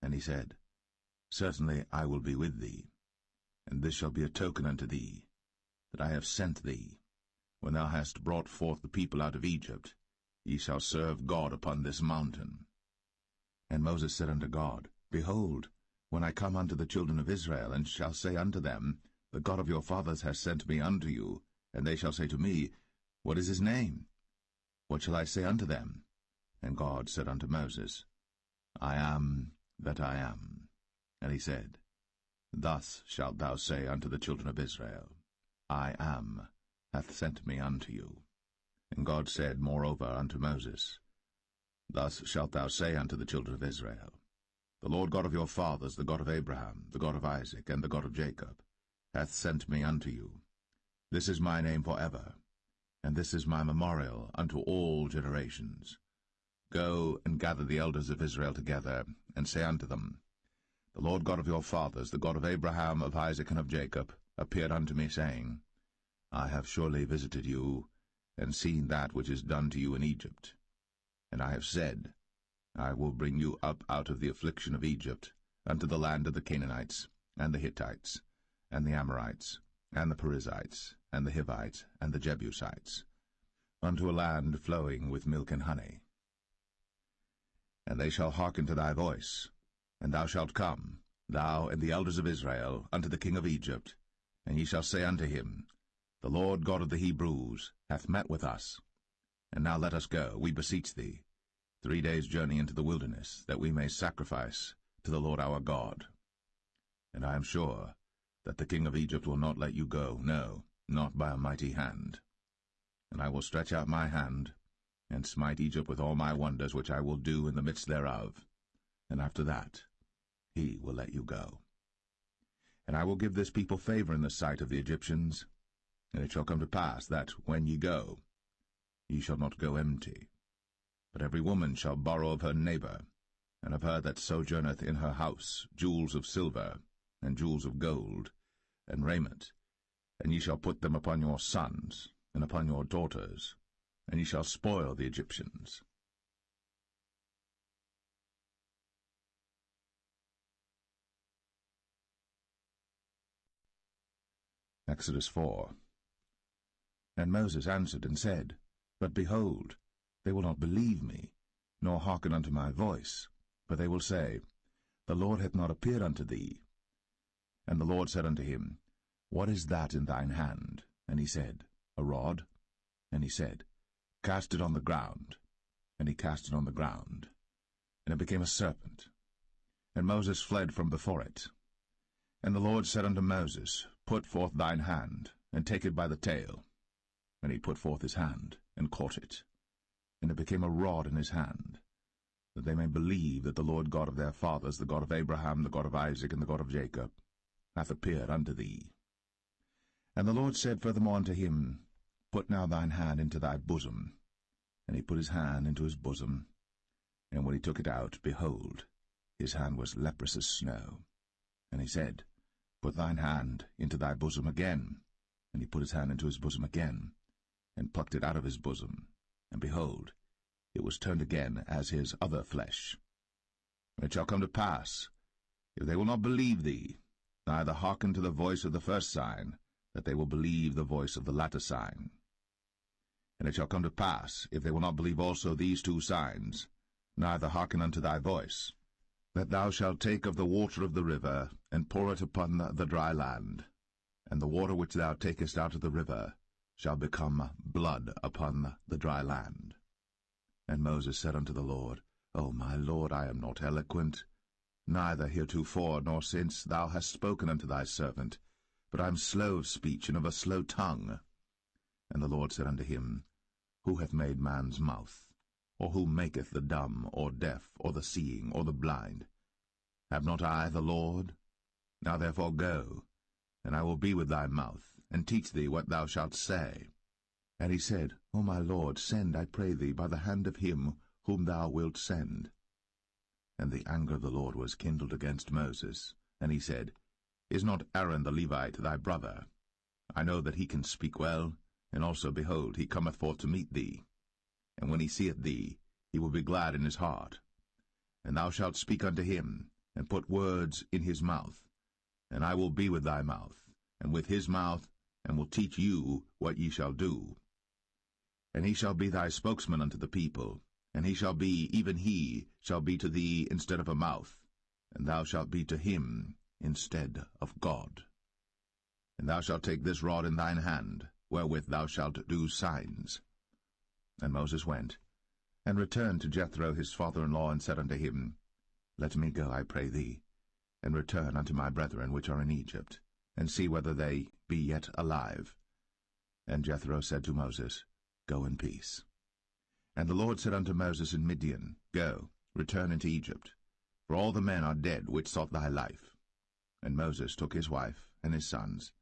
And he said, Certainly I will be with thee, and this shall be a token unto thee, that I have sent thee. When thou hast brought forth the people out of Egypt, ye shall serve God upon this mountain. And Moses said unto God, Behold, when I come unto the children of Israel, and shall say unto them, The God of your fathers has sent me unto you, and they shall say to me, What is his name? What shall I say unto them? And God said unto Moses, I am that I am. And he said, Thus shalt thou say unto the children of Israel, I am hath sent me unto you. And God said moreover unto Moses, Thus shalt thou say unto the children of Israel, The Lord God of your fathers, the God of Abraham, the God of Isaac, and the God of Jacob, hath sent me unto you. This is my name for ever, and this is my memorial unto all generations. Go and gather the elders of Israel together, and say unto them, The Lord God of your fathers, the God of Abraham, of Isaac, and of Jacob, appeared unto me, saying, I have surely visited you, and seen that which is done to you in Egypt. And I have said, I will bring you up out of the affliction of Egypt, unto the land of the Canaanites, and the Hittites, and the Amorites, and the Perizzites, and the Hivites, and the Jebusites, unto a land flowing with milk and honey. And they shall hearken to thy voice, and thou shalt come, thou and the elders of Israel, unto the king of Egypt, and ye shall say unto him, The Lord God of the Hebrews hath met with us. And now let us go, we beseech thee, 3 days' journey into the wilderness, that we may sacrifice to the Lord our God. And I am sure that the king of Egypt will not let you go, no, not by a mighty hand. And I will stretch out my hand, and smite Egypt with all my wonders which I will do in the midst thereof. And after that he will let you go. And I will give this people favor in the sight of the Egyptians. And it shall come to pass that, when ye go, ye shall not go empty. But every woman shall borrow of her neighbor, and of her that sojourneth in her house, jewels of silver, and jewels of gold, and raiment. And ye shall put them upon your sons, and upon your daughters, and ye shall spoil the Egyptians. Exodus 4. And Moses answered and said, But behold, they will not believe me, nor hearken unto my voice, but they will say, The Lord hath not appeared unto thee. And the Lord said unto him, What is that in thine hand? And he said, A rod. And he said, Cast it on the ground. And he cast it on the ground, and it became a serpent. And Moses fled from before it. And the Lord said unto Moses, Put forth thine hand, and take it by the tail. And he put forth his hand, and caught it. And it became a rod in his hand, that they may believe that the Lord God of their fathers, the God of Abraham, the God of Isaac, and the God of Jacob, hath appeared unto thee. And the Lord said furthermore unto him, Put now thine hand into thy bosom. And he put his hand into his bosom, and when he took it out, behold, his hand was leprous as snow. And he said, Put thine hand into thy bosom again. And he put his hand into his bosom again, and plucked it out of his bosom, and behold, it was turned again as his other flesh. And it shall come to pass, if they will not believe thee, neither hearken to the voice of the first sign, that they will believe the voice of the latter sign. And it shall come to pass, if they will not believe also these two signs, neither hearken unto thy voice, that thou shalt take of the water of the river, and pour it upon the dry land, and the water which thou takest out of the river shall become blood upon the dry land. And Moses said unto the Lord, O my Lord, I am not eloquent, neither heretofore nor since thou hast spoken unto thy servant, but I am slow of speech and of a slow tongue. And the Lord said unto him, Who hath made man's mouth? Or who maketh the dumb, or deaf, or the seeing, or the blind? Have not I the Lord? Now therefore go, and I will be with thy mouth, and teach thee what thou shalt say. And he said, O my Lord, send, I pray thee, by the hand of him whom thou wilt send. And the anger of the Lord was kindled against Moses, and he said, Is not Aaron the Levite thy brother? I know that he can speak well, and also, behold, he cometh forth to meet thee. And when he seeth thee, he will be glad in his heart. And thou shalt speak unto him, and put words in his mouth. And I will be with thy mouth, and with his mouth, and will teach you what ye shall do. And he shall be thy spokesman unto the people, and he shall be, even he, shall be to thee instead of a mouth, and thou shalt be to him instead of God. And thou shalt take this rod in thine hand, wherewith thou shalt do signs. And Moses went, and returned to Jethro his father-in-law, and said unto him, Let me go, I pray thee, and return unto my brethren which are in Egypt, and see whether they be yet alive. And Jethro said to Moses, Go in peace. And the Lord said unto Moses in Midian, Go, return into Egypt, for all the men are dead which sought thy life. And Moses took his wife and his sons,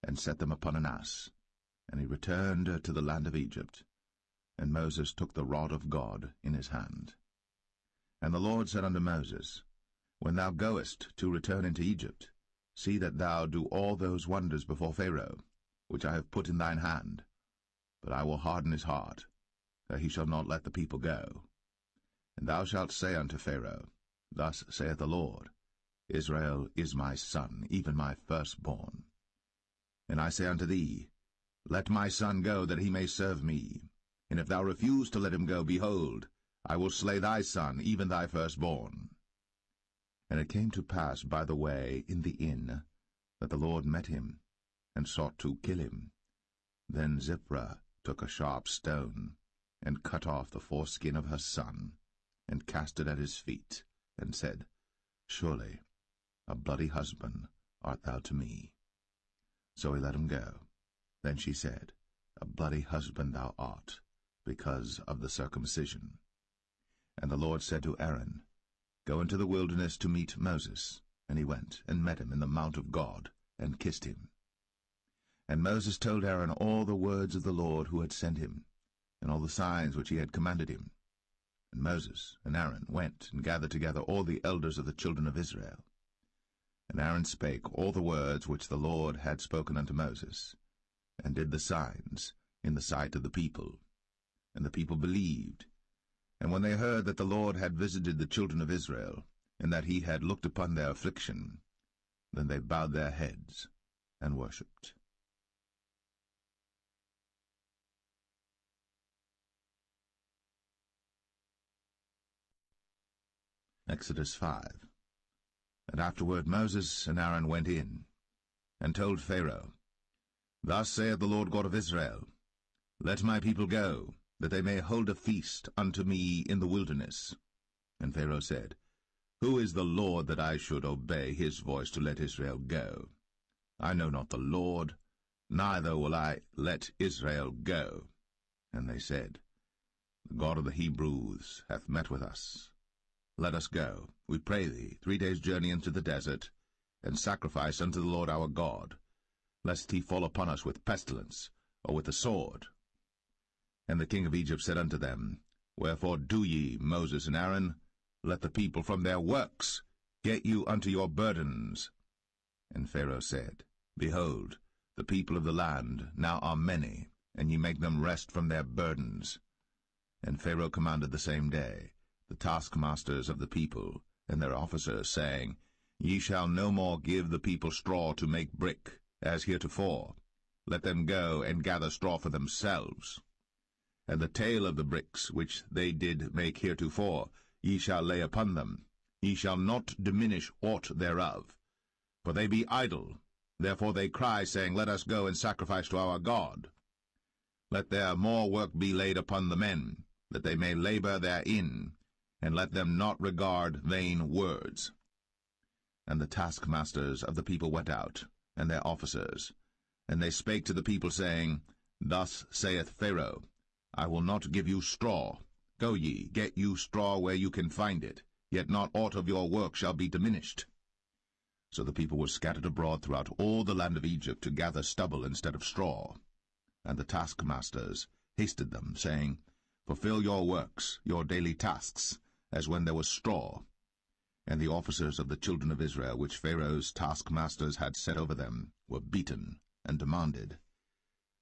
and set them upon an ass, and he returned to the land of Egypt. And Moses took the rod of God in his hand. And the Lord said unto Moses, When thou goest to return into Egypt, see that thou do all those wonders before Pharaoh, which I have put in thine hand. But I will harden his heart, that he shall not let the people go. And thou shalt say unto Pharaoh, Thus saith the Lord, Israel is my son, even my firstborn. And I say unto thee, Let my son go, that he may serve me. And if thou refuse to let him go, behold, I will slay thy son, even thy firstborn. And it came to pass by the way in the inn, that the Lord met him, and sought to kill him. Then Zipporah took a sharp stone, and cut off the foreskin of her son, and cast it at his feet, and said, Surely a bloody husband art thou to me. So he let him go. Then she said, A bloody husband thou art, because of the circumcision. And the Lord said to Aaron, Go into the wilderness to meet Moses. And he went, and met him in the mount of God, and kissed him. And Moses told Aaron all the words of the Lord who had sent him, and all the signs which he had commanded him. And Moses and Aaron went and gathered together all the elders of the children of Israel. And Aaron spake all the words which the Lord had spoken unto Moses, and did the signs in the sight of the people. And the people believed. And when they heard that the Lord had visited the children of Israel, and that he had looked upon their affliction, then they bowed their heads and worshipped. Exodus 5. And afterward Moses and Aaron went in, and told Pharaoh, Thus saith the Lord God of Israel, Let my people go, that they may hold a feast unto me in the wilderness. And Pharaoh said, Who is the Lord that I should obey his voice to let Israel go? I know not the Lord, neither will I let Israel go. And they said, The God of the Hebrews hath met with us. Let us go, we pray thee, 3 days' journey into the desert, and sacrifice unto the Lord our God, lest he fall upon us with pestilence, or with the sword. And the king of Egypt said unto them, Wherefore do ye, Moses and Aaron? Let the people from their works get you unto your burdens. And Pharaoh said, Behold, the people of the land now are many, and ye make them rest from their burdens. And Pharaoh commanded the same day the taskmasters of the people and their officers, saying, Ye shall no more give the people straw to make brick, as heretofore. Let them go and gather straw for themselves. And the tale of the bricks which they did make heretofore ye shall lay upon them. Ye shall not diminish aught thereof. For they be idle. Therefore they cry, saying, Let us go and sacrifice to our God. Let their more work be laid upon the men, that they may labor therein, and let them not regard vain words. And the taskmasters of the people went out, and their officers, and they spake to the people, saying, Thus saith Pharaoh, I will not give you straw. Go ye, get you straw where you can find it, yet not aught of your work shall be diminished. So the people were scattered abroad throughout all the land of Egypt to gather stubble instead of straw. And the taskmasters hasted them, saying, Fulfill your works, your daily tasks, as when there was straw. And the officers of the children of Israel, which Pharaoh's taskmasters had set over them, were beaten, and demanded,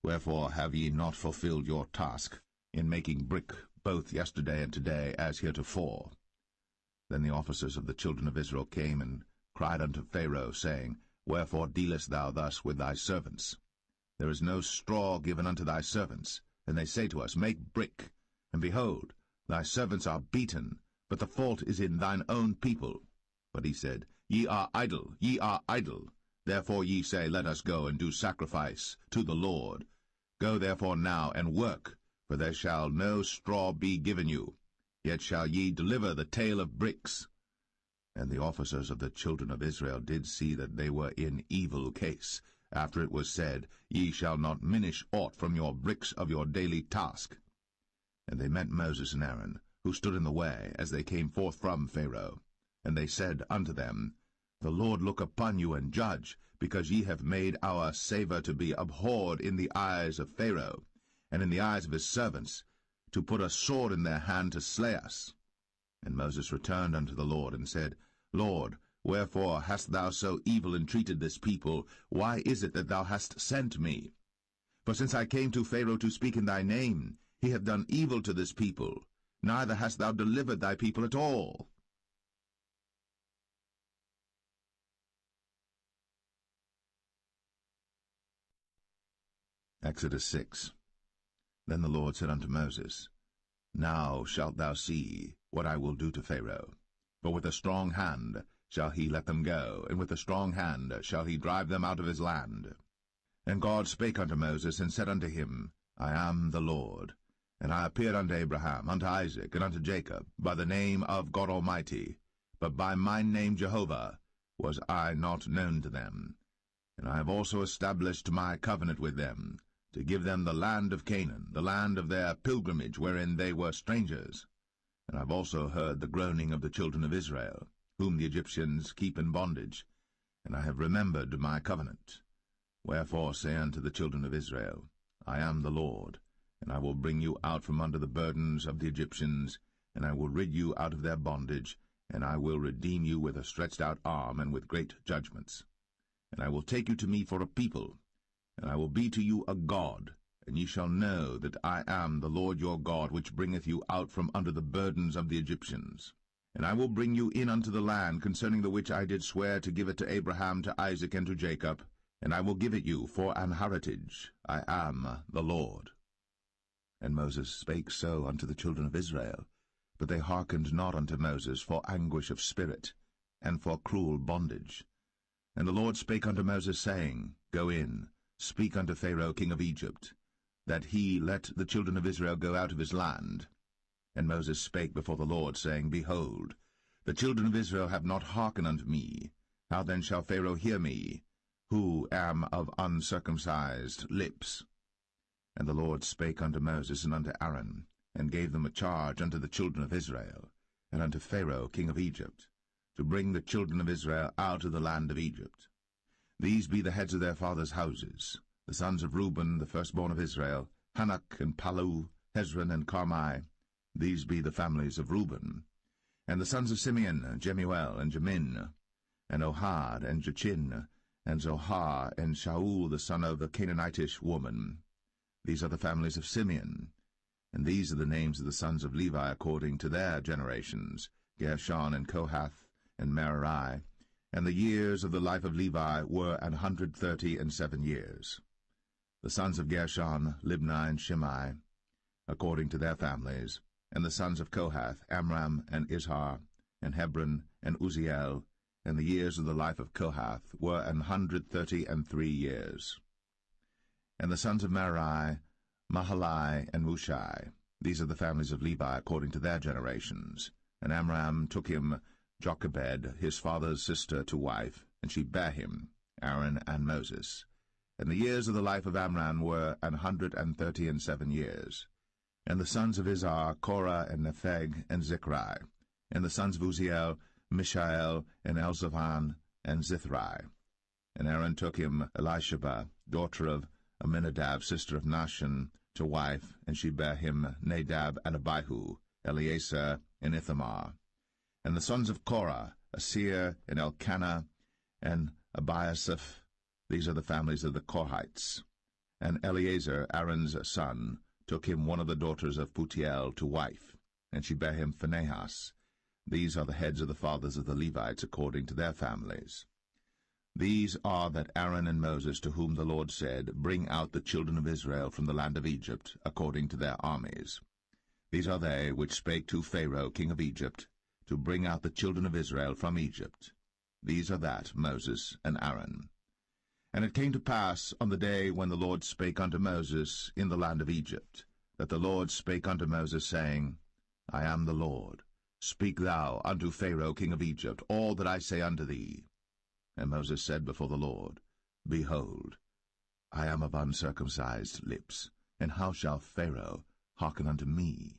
Wherefore have ye not fulfilled your task, in making brick both yesterday and today, as heretofore? Then the officers of the children of Israel came and cried unto Pharaoh, saying, Wherefore dealest thou thus with thy servants? There is no straw given unto thy servants. And they say to us, Make brick. And behold, thy servants are beaten, but the fault is in thine own people. But he said, Ye are idle, ye are idle. Therefore ye say, Let us go and do sacrifice to the Lord. Go therefore now and work, for there shall no straw be given you. Yet shall ye deliver the tale of bricks. And the officers of the children of Israel did see that they were in evil case, after it was said, Ye shall not minish aught from your bricks of your daily task. And they met Moses and Aaron, who stood in the way, as they came forth from Pharaoh. And they said unto them, The Lord look upon you and judge, because ye have made our savour to be abhorred in the eyes of Pharaoh, and in the eyes of his servants, to put a sword in their hand to slay us. And Moses returned unto the Lord, and said, Lord, wherefore hast thou so evil entreated this people? Why is it that thou hast sent me? For since I came to Pharaoh to speak in thy name, he hath done evil to this people, neither hast thou delivered thy people at all. Exodus 6. Then the Lord said unto Moses, Now shalt thou see what I will do to Pharaoh. For with a strong hand shall he let them go, and with a strong hand shall he drive them out of his land. And God spake unto Moses, and said unto him, I am the Lord. And I appeared unto Abraham, unto Isaac, and unto Jacob, by the name of God Almighty, but by my name Jehovah was I not known to them. And I have also established my covenant with them, to give them the land of Canaan, the land of their pilgrimage, wherein they were strangers. And I have also heard the groaning of the children of Israel, whom the Egyptians keep in bondage, and I have remembered my covenant. Wherefore say unto the children of Israel, I am the Lord, and I will bring you out from under the burdens of the Egyptians, and I will rid you out of their bondage, and I will redeem you with a stretched out arm and with great judgments. And I will take you to me for a people, and I will be to you a God, and ye shall know that I am the Lord your God, which bringeth you out from under the burdens of the Egyptians. And I will bring you in unto the land, concerning the which I did swear to give it to Abraham, to Isaac, and to Jacob, and I will give it you for an heritage. I am the Lord. And Moses spake so unto the children of Israel, but they hearkened not unto Moses for anguish of spirit, and for cruel bondage. And the Lord spake unto Moses, saying, Go in, speak unto Pharaoh king of Egypt, that he let the children of Israel go out of his land. And Moses spake before the Lord, saying, Behold, the children of Israel have not hearkened unto me. How then shall Pharaoh hear me, who am of uncircumcised lips? And the Lord spake unto Moses and unto Aaron, and gave them a charge unto the children of Israel, and unto Pharaoh king of Egypt, to bring the children of Israel out of the land of Egypt. These be the heads of their fathers' houses, the sons of Reuben, the firstborn of Israel, Hanok and Palu, Hezron and Carmi. These be the families of Reuben. And the sons of Simeon, Jemuel and Jamin, and Ohad and Jachin, and Zohar and Shaul the son of a Canaanitish woman. These are the families of Simeon. And these are the names of the sons of Levi according to their generations, Gershon and Kohath and Merari. And the years of the life of Levi were 137 years. The sons of Gershon, Libni and Shimei, according to their families. And the sons of Kohath, Amram and Izhar, and Hebron and Uzziel. And the years of the life of Kohath were 133 years. And the sons of Merari, Mahalai and Mushai. These are the families of Levi according to their generations. And Amram took him Jochebed, his father's sister, to wife, and she bare him, Aaron and Moses. And the years of the life of Amram were 137 years. And the sons of Izhar, Korah and Nepheg and Zichri. And the sons of Uzziel, Mishael and Elzaphan and Zithri. And Aaron took him Elisheba, daughter of Aminadab, sister of Nahshon, to wife, and she bare him Nadab and Abihu, Eleazar and Ithamar. And the sons of Korah, Asir and Elkanah and Abiasaph. These are the families of the Korhites. And Eleazar, Aaron's son, took him one of the daughters of Putiel to wife, and she bare him Phinehas. These are the heads of the fathers of the Levites according to their families. These are that Aaron and Moses, to whom the Lord said, Bring out the children of Israel from the land of Egypt, according to their armies. These are they which spake to Pharaoh king of Egypt, to bring out the children of Israel from Egypt. These are that, Moses and Aaron. And it came to pass on the day when the Lord spake unto Moses in the land of Egypt, that the Lord spake unto Moses, saying, I am the Lord. Speak thou unto Pharaoh king of Egypt all that I say unto thee. And Moses said before the Lord, Behold, I am of uncircumcised lips, and how shall Pharaoh hearken unto me?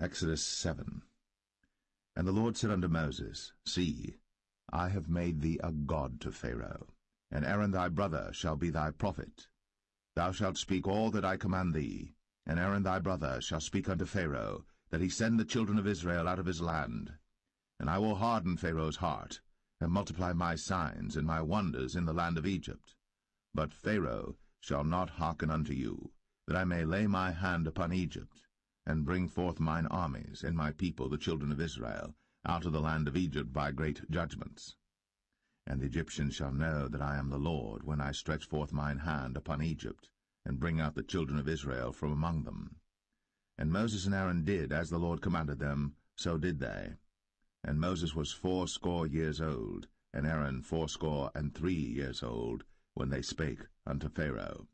Exodus 7. And the Lord said unto Moses, See, I have made thee a god to Pharaoh, and Aaron thy brother shall be thy prophet. Thou shalt speak all that I command thee, and Aaron thy brother shall speak unto Pharaoh, that he send the children of Israel out of his land. And I will harden Pharaoh's heart, and multiply my signs and my wonders in the land of Egypt. But Pharaoh shall not hearken unto you, that I may lay my hand upon Egypt, and bring forth mine armies and my people, the children of Israel, out of the land of Egypt by great judgments. And the Egyptians shall know that I am the Lord, when I stretch forth mine hand upon Egypt, and bring out the children of Israel from among them. And Moses and Aaron did as the Lord commanded them, so did they. And Moses was 80 years old, and Aaron 83 years old, when they spake unto Pharaoh.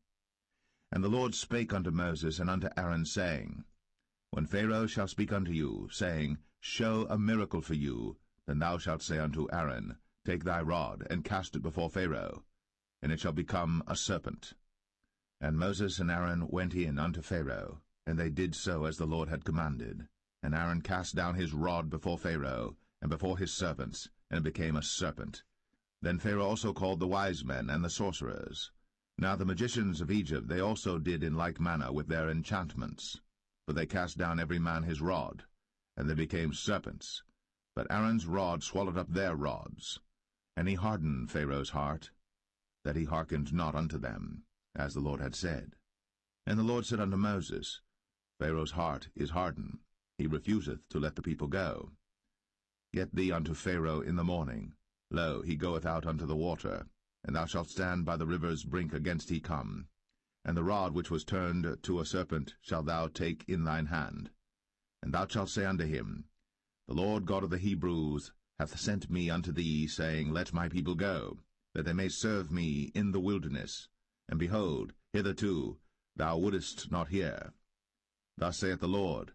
And the Lord spake unto Moses and unto Aaron, saying, When Pharaoh shall speak unto you, saying, Show a miracle for you, then thou shalt say unto Aaron, Take thy rod, and cast it before Pharaoh, and it shall become a serpent. And Moses and Aaron went in unto Pharaoh, and they did so as the Lord had commanded. And Aaron cast down his rod before Pharaoh, and before his servants, and it became a serpent. Then Pharaoh also called the wise men and the sorcerers. Now the magicians of Egypt they also did in like manner with their enchantments. For they cast down every man his rod, and they became serpents. But Aaron's rod swallowed up their rods. And he hardened Pharaoh's heart, that he hearkened not unto them, as the Lord had said. And the Lord said unto Moses, Pharaoh's heart is hardened, he refuseth to let the people go. Get thee unto Pharaoh in the morning. Lo, he goeth out unto the water, and thou shalt stand by the river's brink against he come. And the rod which was turned to a serpent shalt thou take in thine hand. And thou shalt say unto him, The Lord God of the Hebrews hath sent me unto thee, saying, Let my people go, that they may serve me in the wilderness. And behold, hitherto thou wouldest not hear. Thus saith the Lord,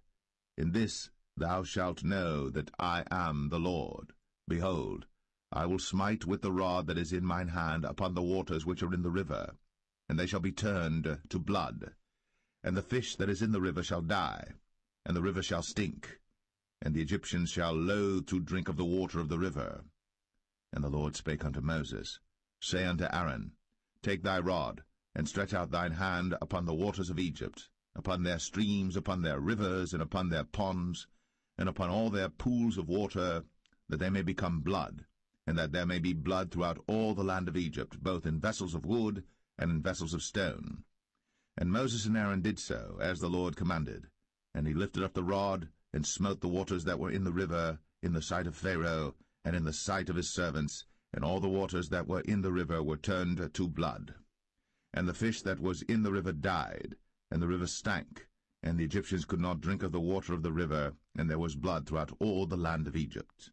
In this thou shalt know that I am the Lord. Behold, I will smite with the rod that is in mine hand upon the waters which are in the river, and they shall be turned to blood. And the fish that is in the river shall die, and the river shall stink, and the Egyptians shall loathe to drink of the water of the river. And the Lord spake unto Moses, Say unto Aaron, Take thy rod, and stretch out thine hand upon the waters of Egypt, upon their streams, upon their rivers, and upon their ponds, and upon all their pools of water, that they may become blood, and that there may be blood throughout all the land of Egypt, both in vessels of wood and in vessels of stone. And Moses and Aaron did so, as the Lord commanded. And he lifted up the rod, and smote the waters that were in the river, in the sight of Pharaoh, and in the sight of his servants, and all the waters that were in the river were turned to blood. And the fish that was in the river died, and the river stank, and the Egyptians could not drink of the water of the river, and there was blood throughout all the land of Egypt.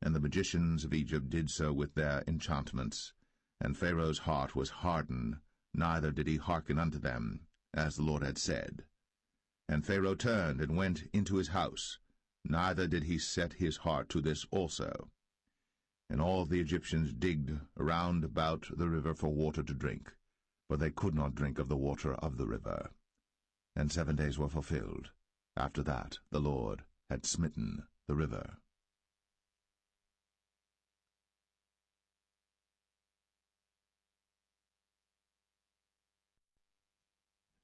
And the magicians of Egypt did so with their enchantments, and Pharaoh's heart was hardened, neither did he hearken unto them, as the Lord had said. And Pharaoh turned and went into his house, neither did he set his heart to this also. And all the Egyptians digged around about the river for water to drink, for they could not drink of the water of the river. And 7 days were fulfilled. After that the Lord had smitten the river.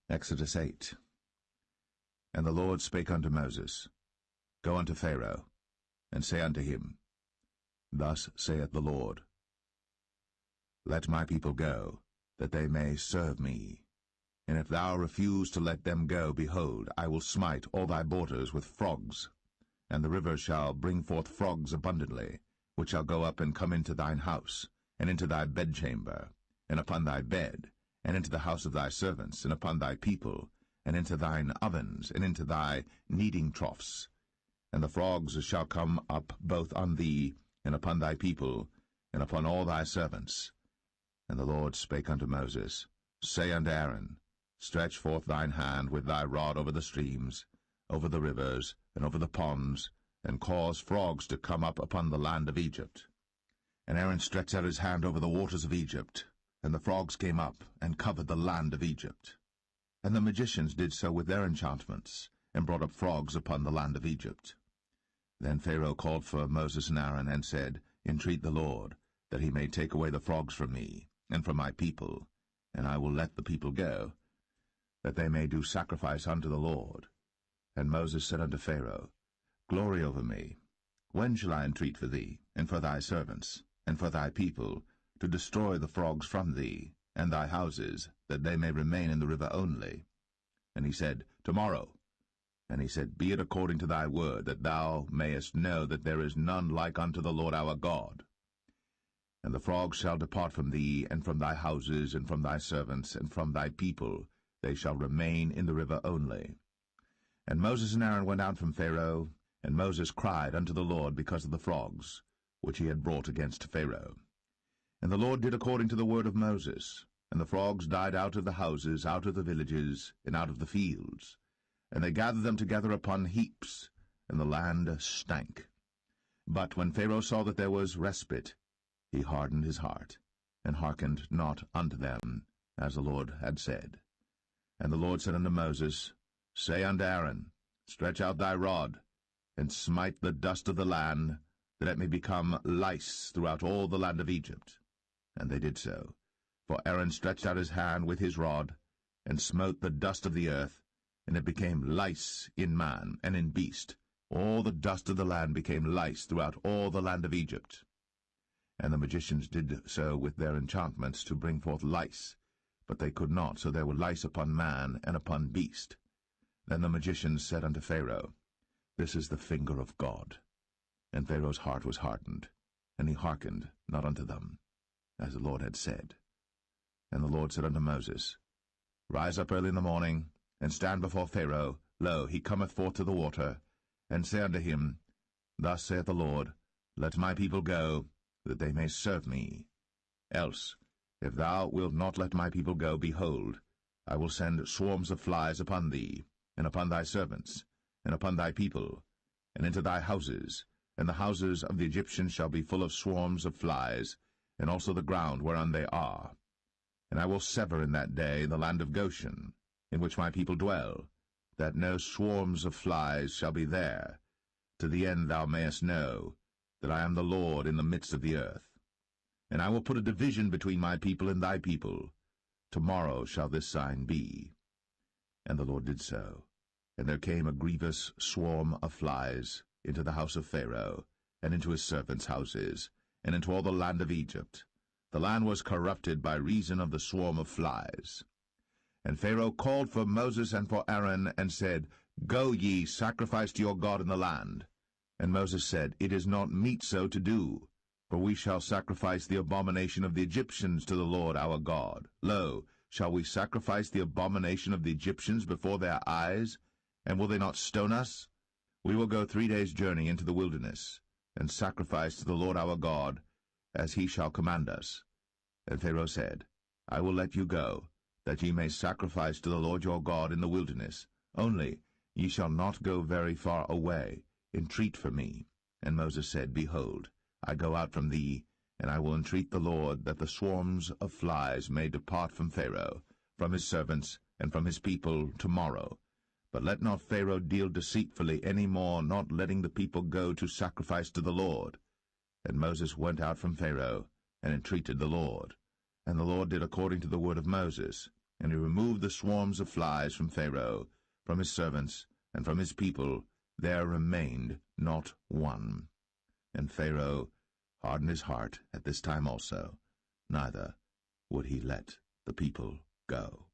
Exodus 8. And the Lord spake unto Moses, Go unto Pharaoh, and say unto him, Thus saith the Lord, Let my people go, that they may serve me. And if thou refuse to let them go, behold, I will smite all thy borders with frogs, and the river shall bring forth frogs abundantly, which shall go up and come into thine house, and into thy bedchamber, and upon thy bed, and into the house of thy servants, and upon thy people, and into thine ovens, and into thy kneading troughs. And the frogs shall come up both on thee, and upon thy people, and upon all thy servants. And the Lord spake unto Moses, Say unto Aaron, Stretch forth thine hand with thy rod over the streams, over the rivers, and over the ponds, and cause frogs to come up upon the land of Egypt. And Aaron stretched out his hand over the waters of Egypt, and the frogs came up, and covered the land of Egypt. And the magicians did so with their enchantments, and brought up frogs upon the land of Egypt. Then Pharaoh called for Moses and Aaron, and said, Entreat the Lord, that he may take away the frogs from me, and from my people, and I will let the people go, that they may do sacrifice unto the Lord. And Moses said unto Pharaoh, Glory over me. When shall I entreat for thee, and for thy servants, and for thy people, to destroy the frogs from thee, and thy houses, that they may remain in the river only? And he said, Tomorrow. And he said, Be it according to thy word, that thou mayest know that there is none like unto the Lord our God. And the frogs shall depart from thee, and from thy houses, and from thy servants, and from thy people, they shall remain in the river only. And Moses and Aaron went out from Pharaoh, and Moses cried unto the Lord because of the frogs, which he had brought against Pharaoh. And the Lord did according to the word of Moses, and the frogs died out of the houses, out of the villages, and out of the fields. And they gathered them together upon heaps, and the land stank. But when Pharaoh saw that there was respite, he hardened his heart, and hearkened not unto them, as the Lord had said. And the Lord said unto Moses, Say unto Aaron, Stretch out thy rod, and smite the dust of the land, that it may become lice throughout all the land of Egypt. And they did so. For Aaron stretched out his hand with his rod, and smote the dust of the earth, and it became lice in man and in beast. All the dust of the land became lice throughout all the land of Egypt. And the magicians did so with their enchantments to bring forth lice, but they could not, so there were lice upon man and upon beast. Then the magicians said unto Pharaoh, This is the finger of God. And Pharaoh's heart was hardened, and he hearkened not unto them, as the Lord had said. And the Lord said unto Moses, Rise up early in the morning, and stand before Pharaoh. Lo, he cometh forth to the water. And say unto him, Thus saith the Lord, Let my people go, that they may serve me. Else, if thou wilt not let my people go, behold, I will send swarms of flies upon thee, and upon thy servants, and upon thy people, and into thy houses, and the houses of the Egyptians shall be full of swarms of flies, and also the ground whereon they are. And I will sever in that day the land of Goshen, in which my people dwell, that no swarms of flies shall be there, to the end thou mayest know that I am the Lord in the midst of the earth. And I will put a division between my people and thy people. Tomorrow shall this sign be. And the Lord did so. And there came a grievous swarm of flies into the house of Pharaoh, and into his servants' houses, and into all the land of Egypt. The land was corrupted by reason of the swarm of flies. And Pharaoh called for Moses and for Aaron, and said, Go ye, sacrifice to your God in the land. And Moses said, It is not meet so to do, for we shall sacrifice the abomination of the Egyptians to the Lord our God. Lo, shall we sacrifice the abomination of the Egyptians before their eyes? And will they not stone us? We will go 3 days' journey into the wilderness, and sacrifice to the Lord our God, as he shall command us. And Pharaoh said, I will let you go, that ye may sacrifice to the Lord your God in the wilderness. Only ye shall not go very far away. Entreat for me. And Moses said, Behold, I go out from thee, and I will entreat the Lord that the swarms of flies may depart from Pharaoh, from his servants, and from his people tomorrow. But let not Pharaoh deal deceitfully any more, not letting the people go to sacrifice to the Lord. And Moses went out from Pharaoh, and entreated the Lord. And the Lord did according to the word of Moses, and he removed the swarms of flies from Pharaoh, from his servants, and from his people. There remained not one. And Pharaoh hardened his heart at this time also, neither would he let the people go.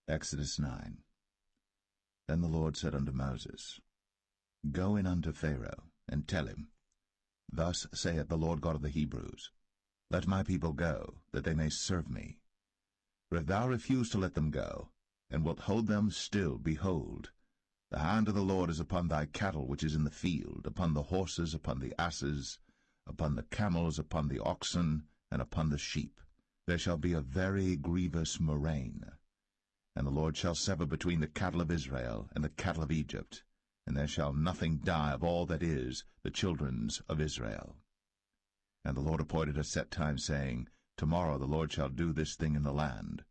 Exodus 9. Then the Lord said unto Moses, Go in unto Pharaoh, and tell him, Thus saith the Lord God of the Hebrews, Let my people go, that they may serve me. For if thou refuse to let them go, and wilt hold them still, behold, the hand of the Lord is upon thy cattle which is in the field, upon the horses, upon the asses, upon the camels, upon the oxen, and upon the sheep. There shall be a very grievous murrain. And the Lord shall sever between the cattle of Israel and the cattle of Egypt, and there shall nothing die of all that is the children's of Israel. And the Lord appointed a set time, saying, Tomorrow the Lord shall do this thing in the land.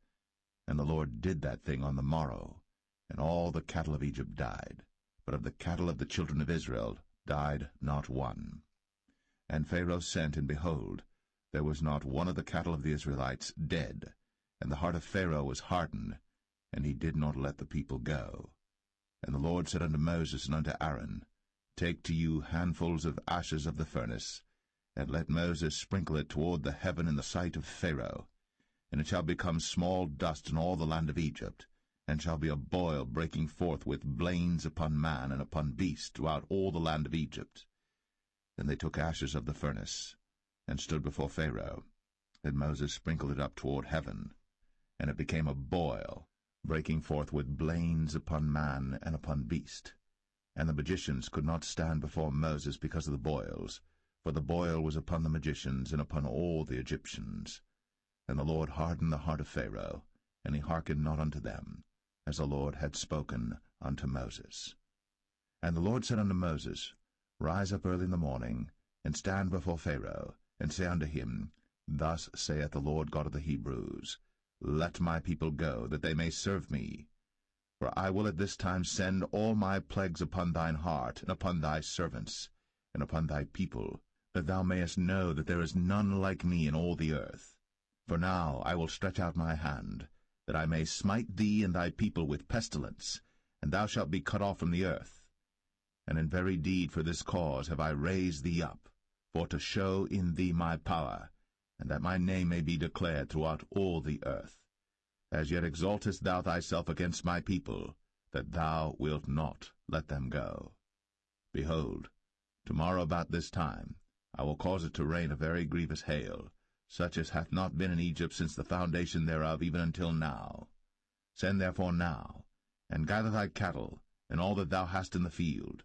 And the Lord did that thing on the morrow, and all the cattle of Egypt died, but of the cattle of the children of Israel died not one. And Pharaoh sent, and behold, there was not one of the cattle of the Israelites dead, and the heart of Pharaoh was hardened, and he did not let the people go. And the Lord said unto Moses and unto Aaron, Take to you handfuls of ashes of the furnace, and let Moses sprinkle it toward the heaven in the sight of Pharaoh. And it shall become small dust in all the land of Egypt, and shall be a boil breaking forth with blains upon man and upon beast throughout all the land of Egypt. Then they took ashes of the furnace, and stood before Pharaoh. And Moses sprinkled it up toward heaven, and it became a boil, breaking forth with blains upon man and upon beast. And the magicians could not stand before Moses because of the boils, for the boil was upon the magicians and upon all the Egyptians. And the Lord hardened the heart of Pharaoh, and he hearkened not unto them, as the Lord had spoken unto Moses. And the Lord said unto Moses, Rise up early in the morning, and stand before Pharaoh, and say unto him, Thus saith the Lord God of the Hebrews, Let my people go, that they may serve me. For I will at this time send all my plagues upon thine heart, and upon thy servants, and upon thy people, that thou mayest know that there is none like me in all the earth. For now I will stretch out my hand, that I may smite thee and thy people with pestilence, and thou shalt be cut off from the earth. And in very deed for this cause have I raised thee up, for to show in thee my power, and that my name may be declared throughout all the earth. As yet exaltest thou thyself against my people, that thou wilt not let them go. Behold, tomorrow about this time I will cause it to rain a very grievous hail, such as hath not been in Egypt since the foundation thereof even until now. Send therefore now, and gather thy cattle, and all that thou hast in the field.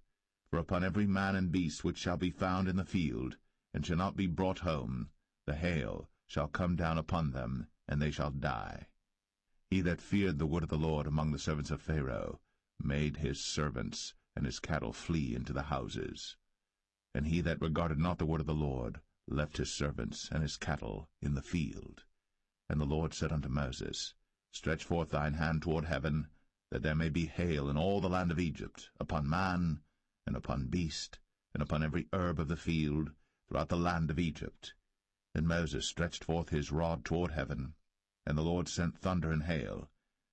For upon every man and beast which shall be found in the field, and shall not be brought home, the hail shall come down upon them, and they shall die. He that feared the word of the Lord among the servants of Pharaoh made his servants and his cattle flee into the houses. And he that regarded not the word of the Lord left his servants and his cattle in the field. And the Lord said unto Moses, Stretch forth thine hand toward heaven, that there may be hail in all the land of Egypt, upon man, and upon beast, and upon every herb of the field, throughout the land of Egypt. And Moses stretched forth his rod toward heaven, and the Lord sent thunder and hail,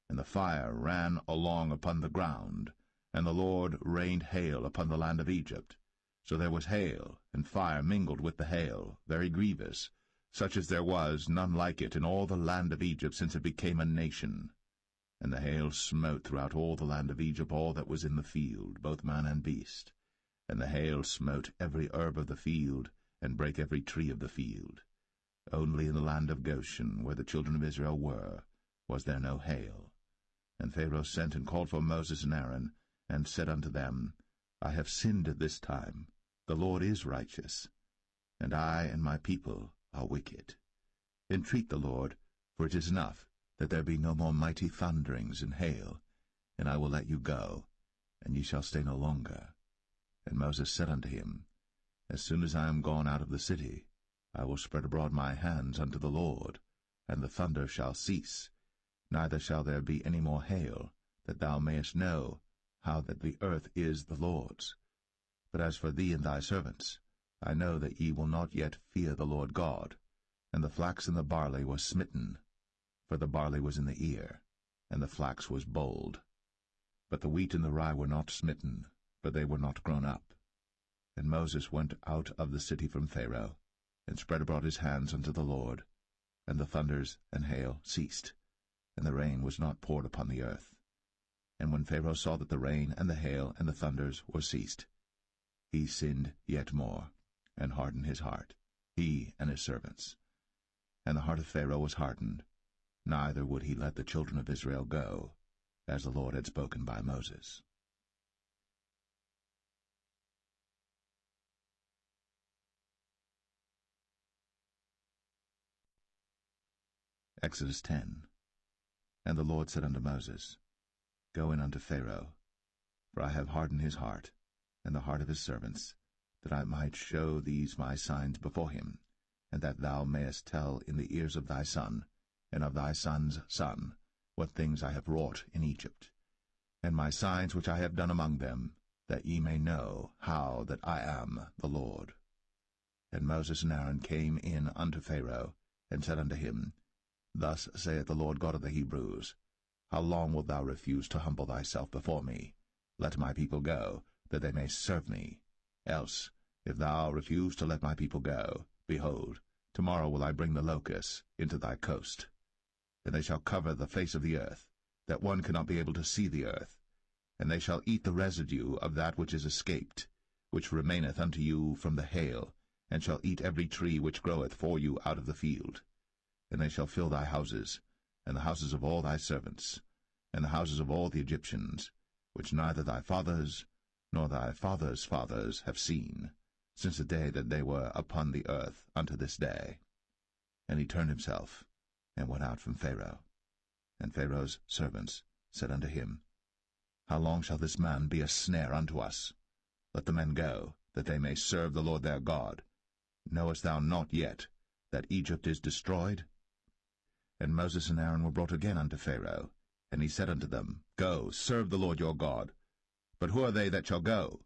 and the fire ran along upon the ground, and the Lord rained hail upon the land of Egypt. So there was hail, and fire mingled with the hail, very grievous, such as there was none like it in all the land of Egypt since it became a nation. And the hail smote throughout all the land of Egypt all that was in the field, both man and beast. And the hail smote every herb of the field, and brake every tree of the field. Only in the land of Goshen, where the children of Israel were, was there no hail. And Pharaoh sent and called for Moses and Aaron, and said unto them, I have sinned at this time. The Lord is righteous, and I and my people are wicked. Entreat the Lord, for it is enough that there be no more mighty thunderings and hail, and I will let you go, and ye shall stay no longer. And Moses said unto him, As soon as I am gone out of the city, I will spread abroad my hands unto the Lord, and the thunder shall cease, neither shall there be any more hail, that thou mayest know how that the earth is the Lord's. But as for thee and thy servants, I know that ye will not yet fear the Lord God. And the flax and the barley was smitten, for the barley was in the ear, and the flax was bold. But the wheat and the rye were not smitten, for they were not grown up. And Moses went out of the city from Pharaoh, and spread abroad his hands unto the Lord, and the thunders and hail ceased, and the rain was not poured upon the earth. And when Pharaoh saw that the rain and the hail and the thunders were ceased, he sinned yet more, and hardened his heart, he and his servants. And the heart of Pharaoh was hardened, neither would he let the children of Israel go, as the Lord had spoken by Moses. Exodus 10. And the Lord said unto Moses, Go in unto Pharaoh, for I have hardened his heart, and the heart of his servants, that I might show these my signs before him, and that thou mayest tell in the ears of thy son, and of thy son's son, what things I have wrought in Egypt, and my signs which I have done among them, that ye may know how that I am the Lord. And Moses and Aaron came in unto Pharaoh, and said unto him, Thus saith the Lord God of the Hebrews, How long wilt thou refuse to humble thyself before me? Let my people go, that they may serve me. Else, if thou refuse to let my people go, behold, tomorrow will I bring the locusts into thy coast. And they shall cover the face of the earth, that one cannot be able to see the earth. And they shall eat the residue of that which is escaped, which remaineth unto you from the hail, and shall eat every tree which groweth for you out of the field. And they shall fill thy houses, and the houses of all thy servants, and the houses of all the Egyptians, which neither thy fathers nor thy fathers' fathers have seen, since the day that they were upon the earth unto this day. And he turned himself, and went out from Pharaoh. And Pharaoh's servants said unto him, How long shall this man be a snare unto us? Let the men go, that they may serve the Lord their God. Knowest thou not yet that Egypt is destroyed? And Moses and Aaron were brought again unto Pharaoh, and he said unto them, Go, serve the Lord your God. But who are they that shall go?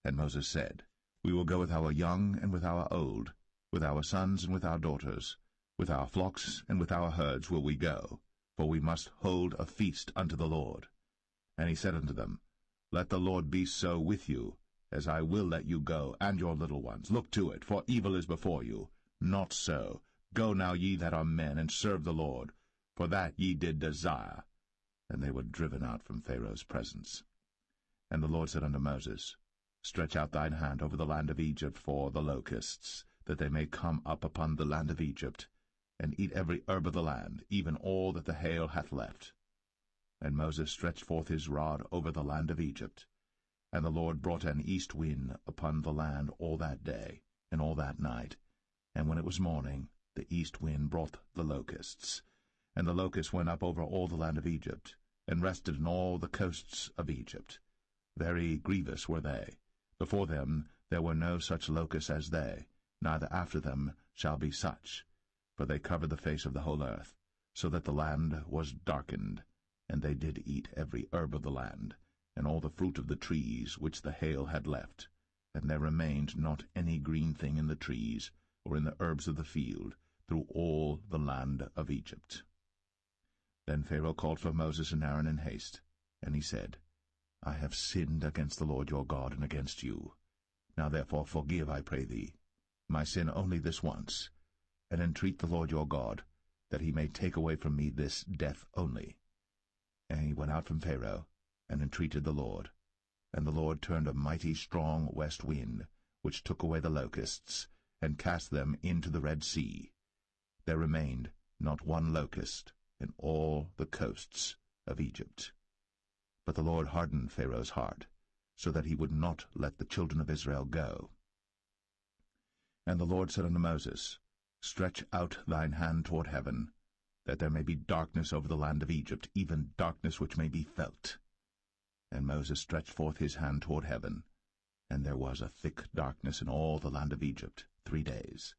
And Moses said, We will go with our young and with our old, with our sons and with our daughters, with our flocks and with our herds will we go, for we must hold a feast unto the Lord. And he said unto them, Let the Lord be so with you, as I will let you go, and your little ones. Look to it, for evil is before you. Not so. Go now, ye that are men, and serve the Lord, for that ye did desire. And they were driven out from Pharaoh's presence. And the Lord said unto Moses, Stretch out thine hand over the land of Egypt for the locusts, that they may come up upon the land of Egypt, and eat every herb of the land, even all that the hail hath left. And Moses stretched forth his rod over the land of Egypt. And the Lord brought an east wind upon the land all that day, and all that night. And when it was morning, the east wind brought the locusts. And the locusts went up over all the land of Egypt, and rested in all the coasts of Egypt. Very grievous were they. Before them there were no such locusts as they, neither after them shall be such. For they covered the face of the whole earth, so that the land was darkened. And they did eat every herb of the land, and all the fruit of the trees which the hail had left. And there remained not any green thing in the trees, or in the herbs of the field, through all the land of Egypt. Then Pharaoh called for Moses and Aaron in haste, and he said, I have sinned against the Lord your God and against you. Now therefore forgive, I pray thee, my sin only this once, and entreat the Lord your God, that he may take away from me this death only. And he went out from Pharaoh, and entreated the Lord. And the Lord turned a mighty strong west wind, which took away the locusts, and cast them into the Red Sea. There remained not one locust in all the coasts of Egypt. But the Lord hardened Pharaoh's heart, so that he would not let the children of Israel go. And the Lord said unto Moses, Stretch out thine hand toward heaven, that there may be darkness over the land of Egypt, even darkness which may be felt. And Moses stretched forth his hand toward heaven, and there was a thick darkness in all the land of Egypt 3 days.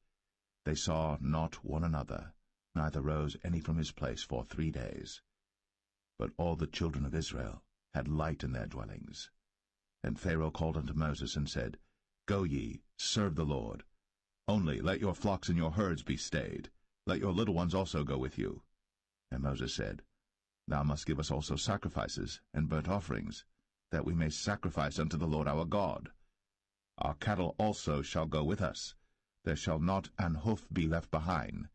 They saw not one another, neither rose any from his place for 3 days. But all the children of Israel had light in their dwellings. And Pharaoh called unto Moses, and said, Go ye, serve the Lord. Only let your flocks and your herds be stayed. Let your little ones also go with you. And Moses said, Thou must give us also sacrifices and burnt offerings, that we may sacrifice unto the Lord our God. Our cattle also shall go with us. There shall not an hoof be left behind,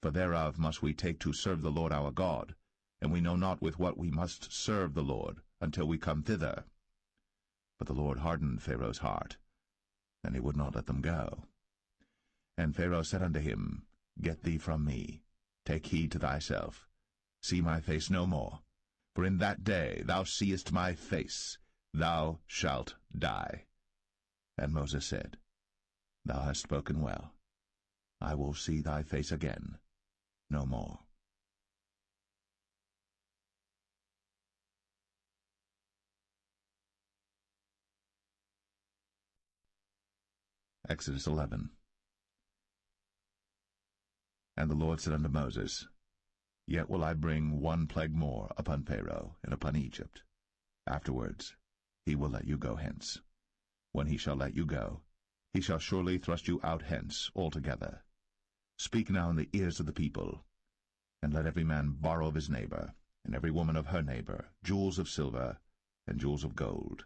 for thereof must we take to serve the Lord our God, and we know not with what we must serve the Lord until we come thither. But the Lord hardened Pharaoh's heart, and he would not let them go. And Pharaoh said unto him, Get thee from me, take heed to thyself, see my face no more, for in that day thou seest my face, thou shalt die. And Moses said, Thou hast spoken well. I will see thy face again no more. Exodus 11. And the Lord said unto Moses, Yet will I bring one plague more upon Pharaoh and upon Egypt. Afterwards he will let you go hence. When he shall let you go, he shall surely thrust you out hence altogether. Speak now in the ears of the people, and let every man borrow of his neighbor, and every woman of her neighbor, jewels of silver and jewels of gold.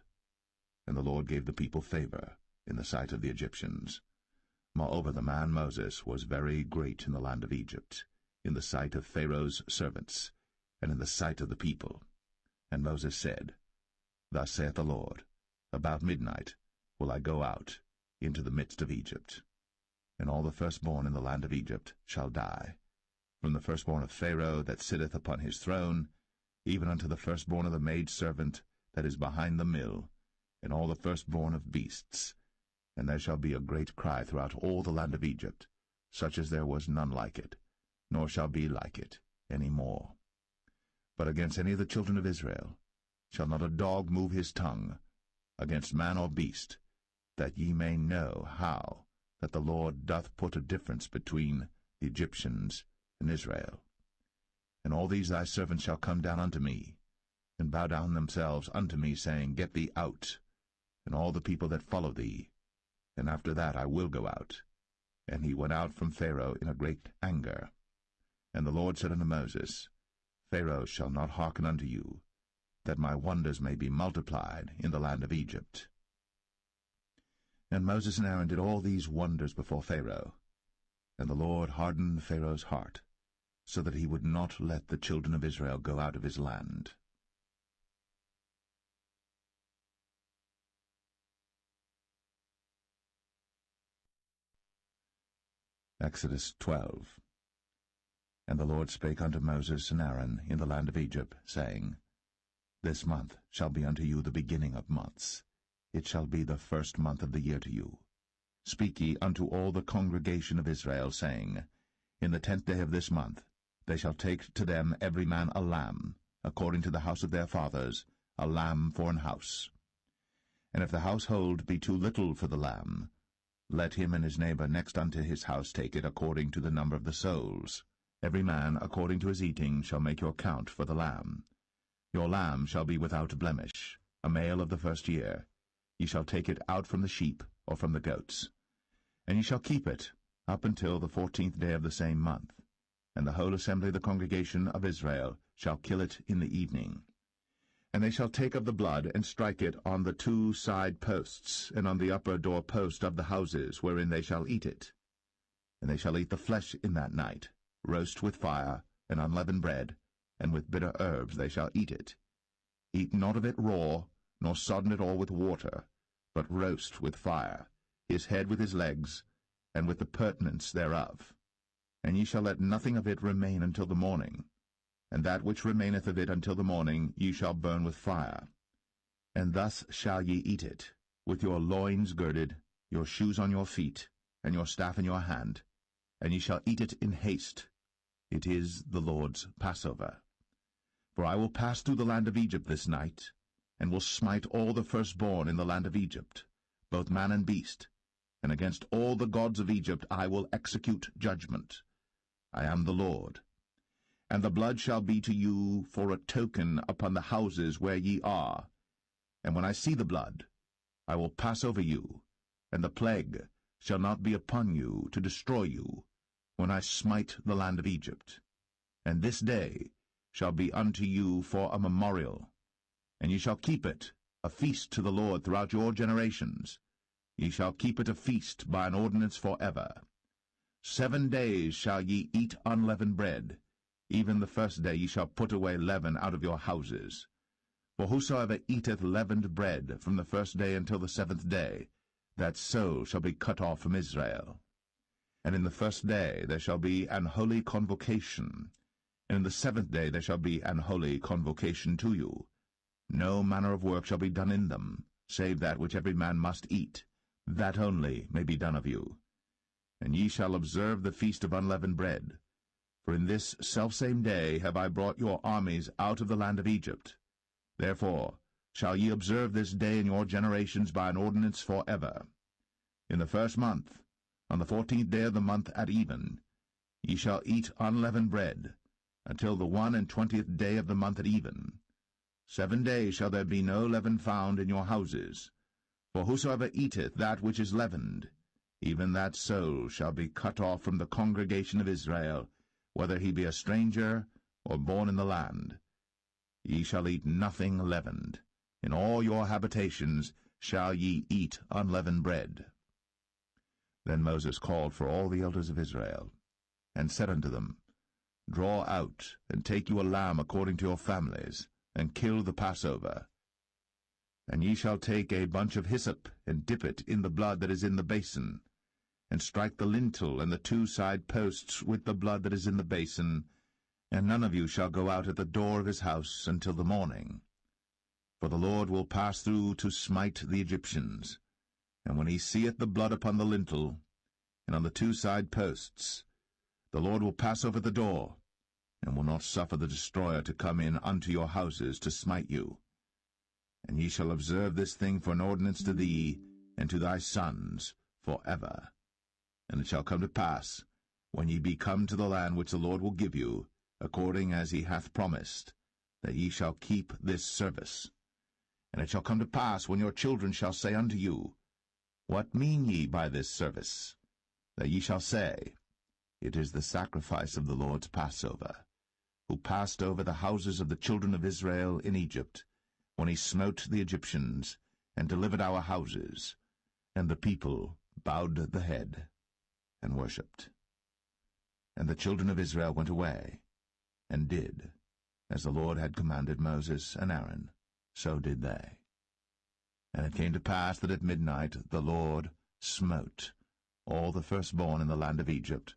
And the Lord gave the people favor in the sight of the Egyptians. Moreover, the man Moses was very great in the land of Egypt, in the sight of Pharaoh's servants, and in the sight of the people. And Moses said, Thus saith the Lord, About midnight will I go out into the midst of Egypt, and all the firstborn in the land of Egypt shall die, from the firstborn of Pharaoh that sitteth upon his throne, even unto the firstborn of the maidservant that is behind the mill, and all the firstborn of beasts. And there shall be a great cry throughout all the land of Egypt, such as there was none like it, nor shall be like it any more. But against any of the children of Israel shall not a dog move his tongue, against man or beast, that ye may know how that the Lord doth put a difference between the Egyptians and Israel. And all these thy servants shall come down unto me, and bow down themselves unto me, saying, Get thee out, and all the people that follow thee, and after that I will go out. And he went out from Pharaoh in a great anger. And the Lord said unto Moses, Pharaoh shall not hearken unto you, that my wonders may be multiplied in the land of Egypt. And Moses and Aaron did all these wonders before Pharaoh. And the Lord hardened Pharaoh's heart, so that he would not let the children of Israel go out of his land. Exodus 12. And the Lord spake unto Moses and Aaron in the land of Egypt, saying, This month shall be unto you the beginning of months. It shall be the first month of the year to you. Speak ye unto all the congregation of Israel, saying, In the 10th day of this month they shall take to them every man a lamb, according to the house of their fathers, a lamb for an house. And if the household be too little for the lamb, let him and his neighbor next unto his house take it according to the number of the souls. Every man according to his eating shall make your count for the lamb. Your lamb shall be without blemish, a male of the first year. Ye shall take it out from the sheep or from the goats. And ye shall keep it up until the 14th day of the same month. And the whole assembly of the congregation of Israel shall kill it in the evening. And they shall take of the blood, and strike it on the 2 side posts, and on the upper door post of the houses wherein they shall eat it. And they shall eat the flesh in that night, roast with fire, and unleavened bread, and with bitter herbs they shall eat it. Eat not of it raw, nor sodden it all with water, but roast with fire, his head with his legs, and with the purtenance thereof. And ye shall let nothing of it remain until the morning. And that which remaineth of it until the morning ye shall burn with fire. And thus shall ye eat it, with your loins girded, your shoes on your feet, and your staff in your hand, and ye shall eat it in haste. It is the Lord's Passover. For I will pass through the land of Egypt this night, and will smite all the firstborn in the land of Egypt, both man and beast, and against all the gods of Egypt I will execute judgment. I am the Lord. And the blood shall be to you for a token upon the houses where ye are. And when I see the blood, I will pass over you, and the plague shall not be upon you to destroy you, when I smite the land of Egypt. And this day shall be unto you for a memorial, and ye shall keep it a feast to the Lord throughout your generations. Ye shall keep it a feast by an ordinance forever. 7 days shall ye eat unleavened bread. Even the first day ye shall put away leaven out of your houses. For whosoever eateth leavened bread from the first day until the 7th day, that soul shall be cut off from Israel. And in the first day there shall be an holy convocation, and in the 7th day there shall be an holy convocation to you. No manner of work shall be done in them, save that which every man must eat, that only may be done of you. And ye shall observe the feast of unleavened bread. For in this selfsame day have I brought your armies out of the land of Egypt. Therefore shall ye observe this day in your generations by an ordinance forever. In the 1st month, on the 14th day of the month at even, ye shall eat unleavened bread, until the 21st day of the month at even. 7 days shall there be no leaven found in your houses. For whosoever eateth that which is leavened, even that soul shall be cut off from the congregation of Israel, whether he be a stranger or born in the land. Ye shall eat nothing leavened. In all your habitations shall ye eat unleavened bread. Then Moses called for all the elders of Israel, and said unto them, Draw out, and take you a lamb according to your families, and kill the Passover. And ye shall take a bunch of hyssop, and dip it in the blood that is in the basin, and strike the lintel and the 2 side posts with the blood that is in the basin, and none of you shall go out at the door of his house until the morning. For the Lord will pass through to smite the Egyptians. And when he seeth the blood upon the lintel, and on the 2 side posts, the Lord will pass over the door, and will not suffer the destroyer to come in unto your houses to smite you. And ye shall observe this thing for an ordinance to thee, and to thy sons, for ever. And it shall come to pass, when ye be come to the land which the Lord will give you, according as he hath promised, that ye shall keep this service. And it shall come to pass, when your children shall say unto you, What mean ye by this service? That ye shall say, It is the sacrifice of the Lord's Passover, who passed over the houses of the children of Israel in Egypt, when he smote the Egyptians, and delivered our houses. And the people bowed the head, and worshipped. And the children of Israel went away, and did, as the Lord had commanded Moses and Aaron, so did they. And it came to pass that at midnight the Lord smote all the firstborn in the land of Egypt,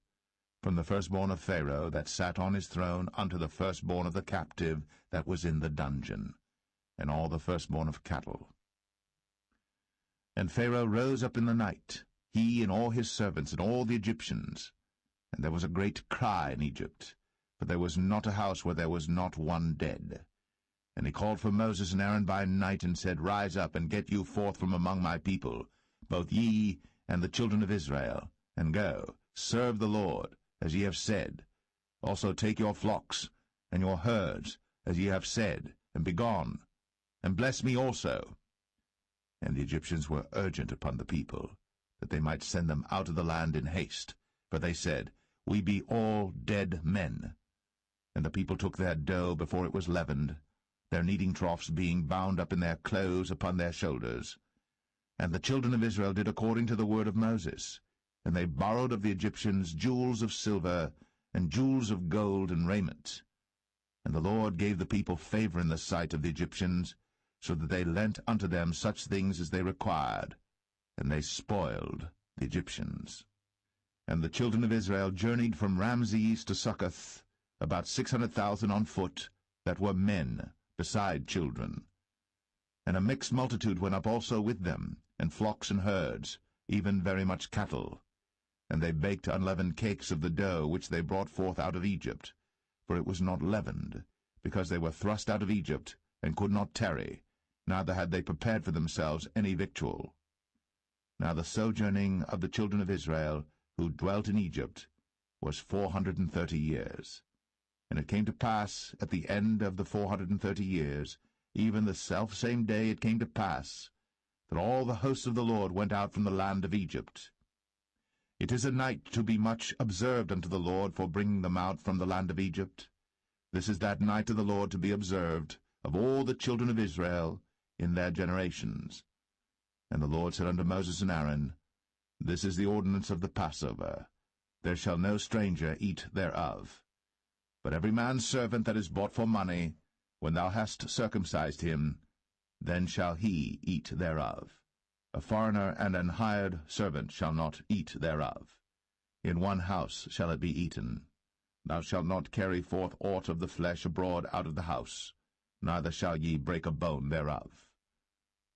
from the firstborn of Pharaoh that sat on his throne unto the firstborn of the captive that was in the dungeon. and all the firstborn of cattle. And Pharaoh rose up in the night, he and all his servants and all the Egyptians. And there was a great cry in Egypt, for there was not a house where there was not one dead. And he called for Moses and Aaron by night, and said, Rise up, and get you forth from among my people, both ye and the children of Israel, and go, serve the Lord, as ye have said. Also take your flocks and your herds, as ye have said, and be gone, and bless me also. And the Egyptians were urgent upon the people, that they might send them out of the land in haste. For they said, We be all dead men. And the people took their dough before it was leavened, their kneading troughs being bound up in their clothes upon their shoulders. And the children of Israel did according to the word of Moses. And they borrowed of the Egyptians jewels of silver, and jewels of gold and raiment. And the Lord gave the people favor in the sight of the Egyptians, so that they lent unto them such things as they required, and they spoiled the Egyptians. And the children of Israel journeyed from Ramses to Succoth, about 600,000 on foot, that were men, beside children. And a mixed multitude went up also with them, and flocks and herds, even very much cattle. And they baked unleavened cakes of the dough which they brought forth out of Egypt, for it was not leavened, because they were thrust out of Egypt, and could not tarry, neither had they prepared for themselves any victual. Now the sojourning of the children of Israel, who dwelt in Egypt, was 430 years. And it came to pass, at the end of the 430 years, even the selfsame day it came to pass, that all the hosts of the Lord went out from the land of Egypt. It is a night to be much observed unto the Lord for bringing them out from the land of Egypt. This is that night of the Lord to be observed of all the children of Israel in their generations. And the Lord said unto Moses and Aaron, This is the ordinance of the Passover. There shall no stranger eat thereof. But every man's servant that is bought for money, when thou hast circumcised him, then shall he eat thereof. A foreigner and an hired servant shall not eat thereof. In one house shall it be eaten. Thou shalt not carry forth aught of the flesh abroad out of the house, neither shall ye break a bone thereof.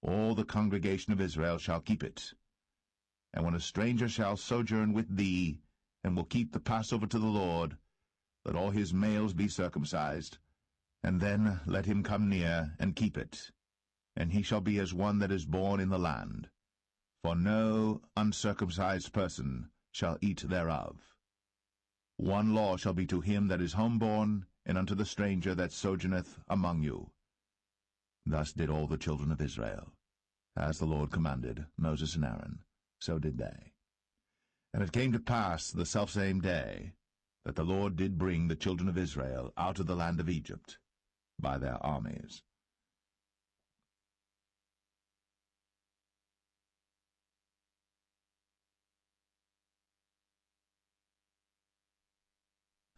All the congregation of Israel shall keep it. And when a stranger shall sojourn with thee, and will keep the Passover to the Lord, let all his males be circumcised, and then let him come near and keep it. And he shall be as one that is born in the land. For no uncircumcised person shall eat thereof. One law shall be to him that is homeborn, and unto the stranger that sojourneth among you. Thus did all the children of Israel. As the Lord commanded Moses and Aaron, so did they. And it came to pass the selfsame day, that the Lord did bring the children of Israel out of the land of Egypt by their armies.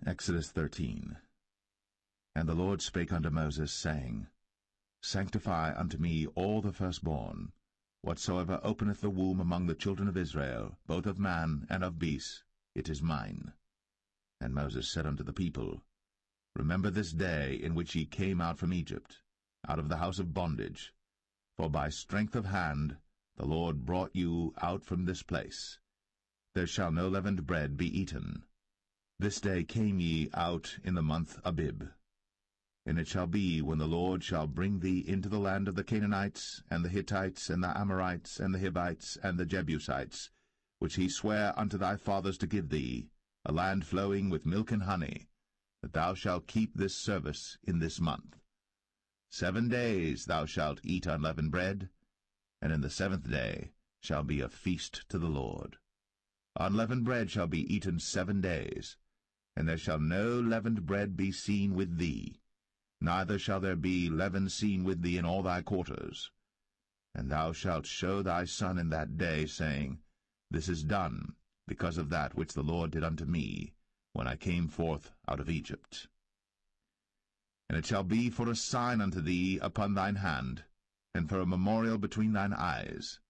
Exodus 13. And the Lord spake unto Moses, saying, Sanctify unto me all the firstborn, whatsoever openeth the womb among the children of Israel, both of man and of beast, it is mine. And Moses said unto the people, Remember this day in which ye came out from Egypt, out of the house of bondage, for by strength of hand the Lord brought you out from this place. There shall no leavened bread be eaten. This day came ye out in the month Abib. And it shall be, when the Lord shall bring thee into the land of the Canaanites, and the Hittites, and the Amorites, and the Hivites, and the Jebusites, which he sware unto thy fathers to give thee, a land flowing with milk and honey, that thou shalt keep this service in this month. 7 days thou shalt eat unleavened bread, and in the 7th day shall be a feast to the Lord. Unleavened bread shall be eaten 7 days, and there shall no leavened bread be seen with thee, neither shall there be leaven seen with thee in all thy quarters. And thou shalt show thy son in that day, saying, This is done, because of that which the Lord did unto me, when I came forth out of Egypt. And it shall be for a sign unto thee upon thine hand, and for a memorial between thine eyes,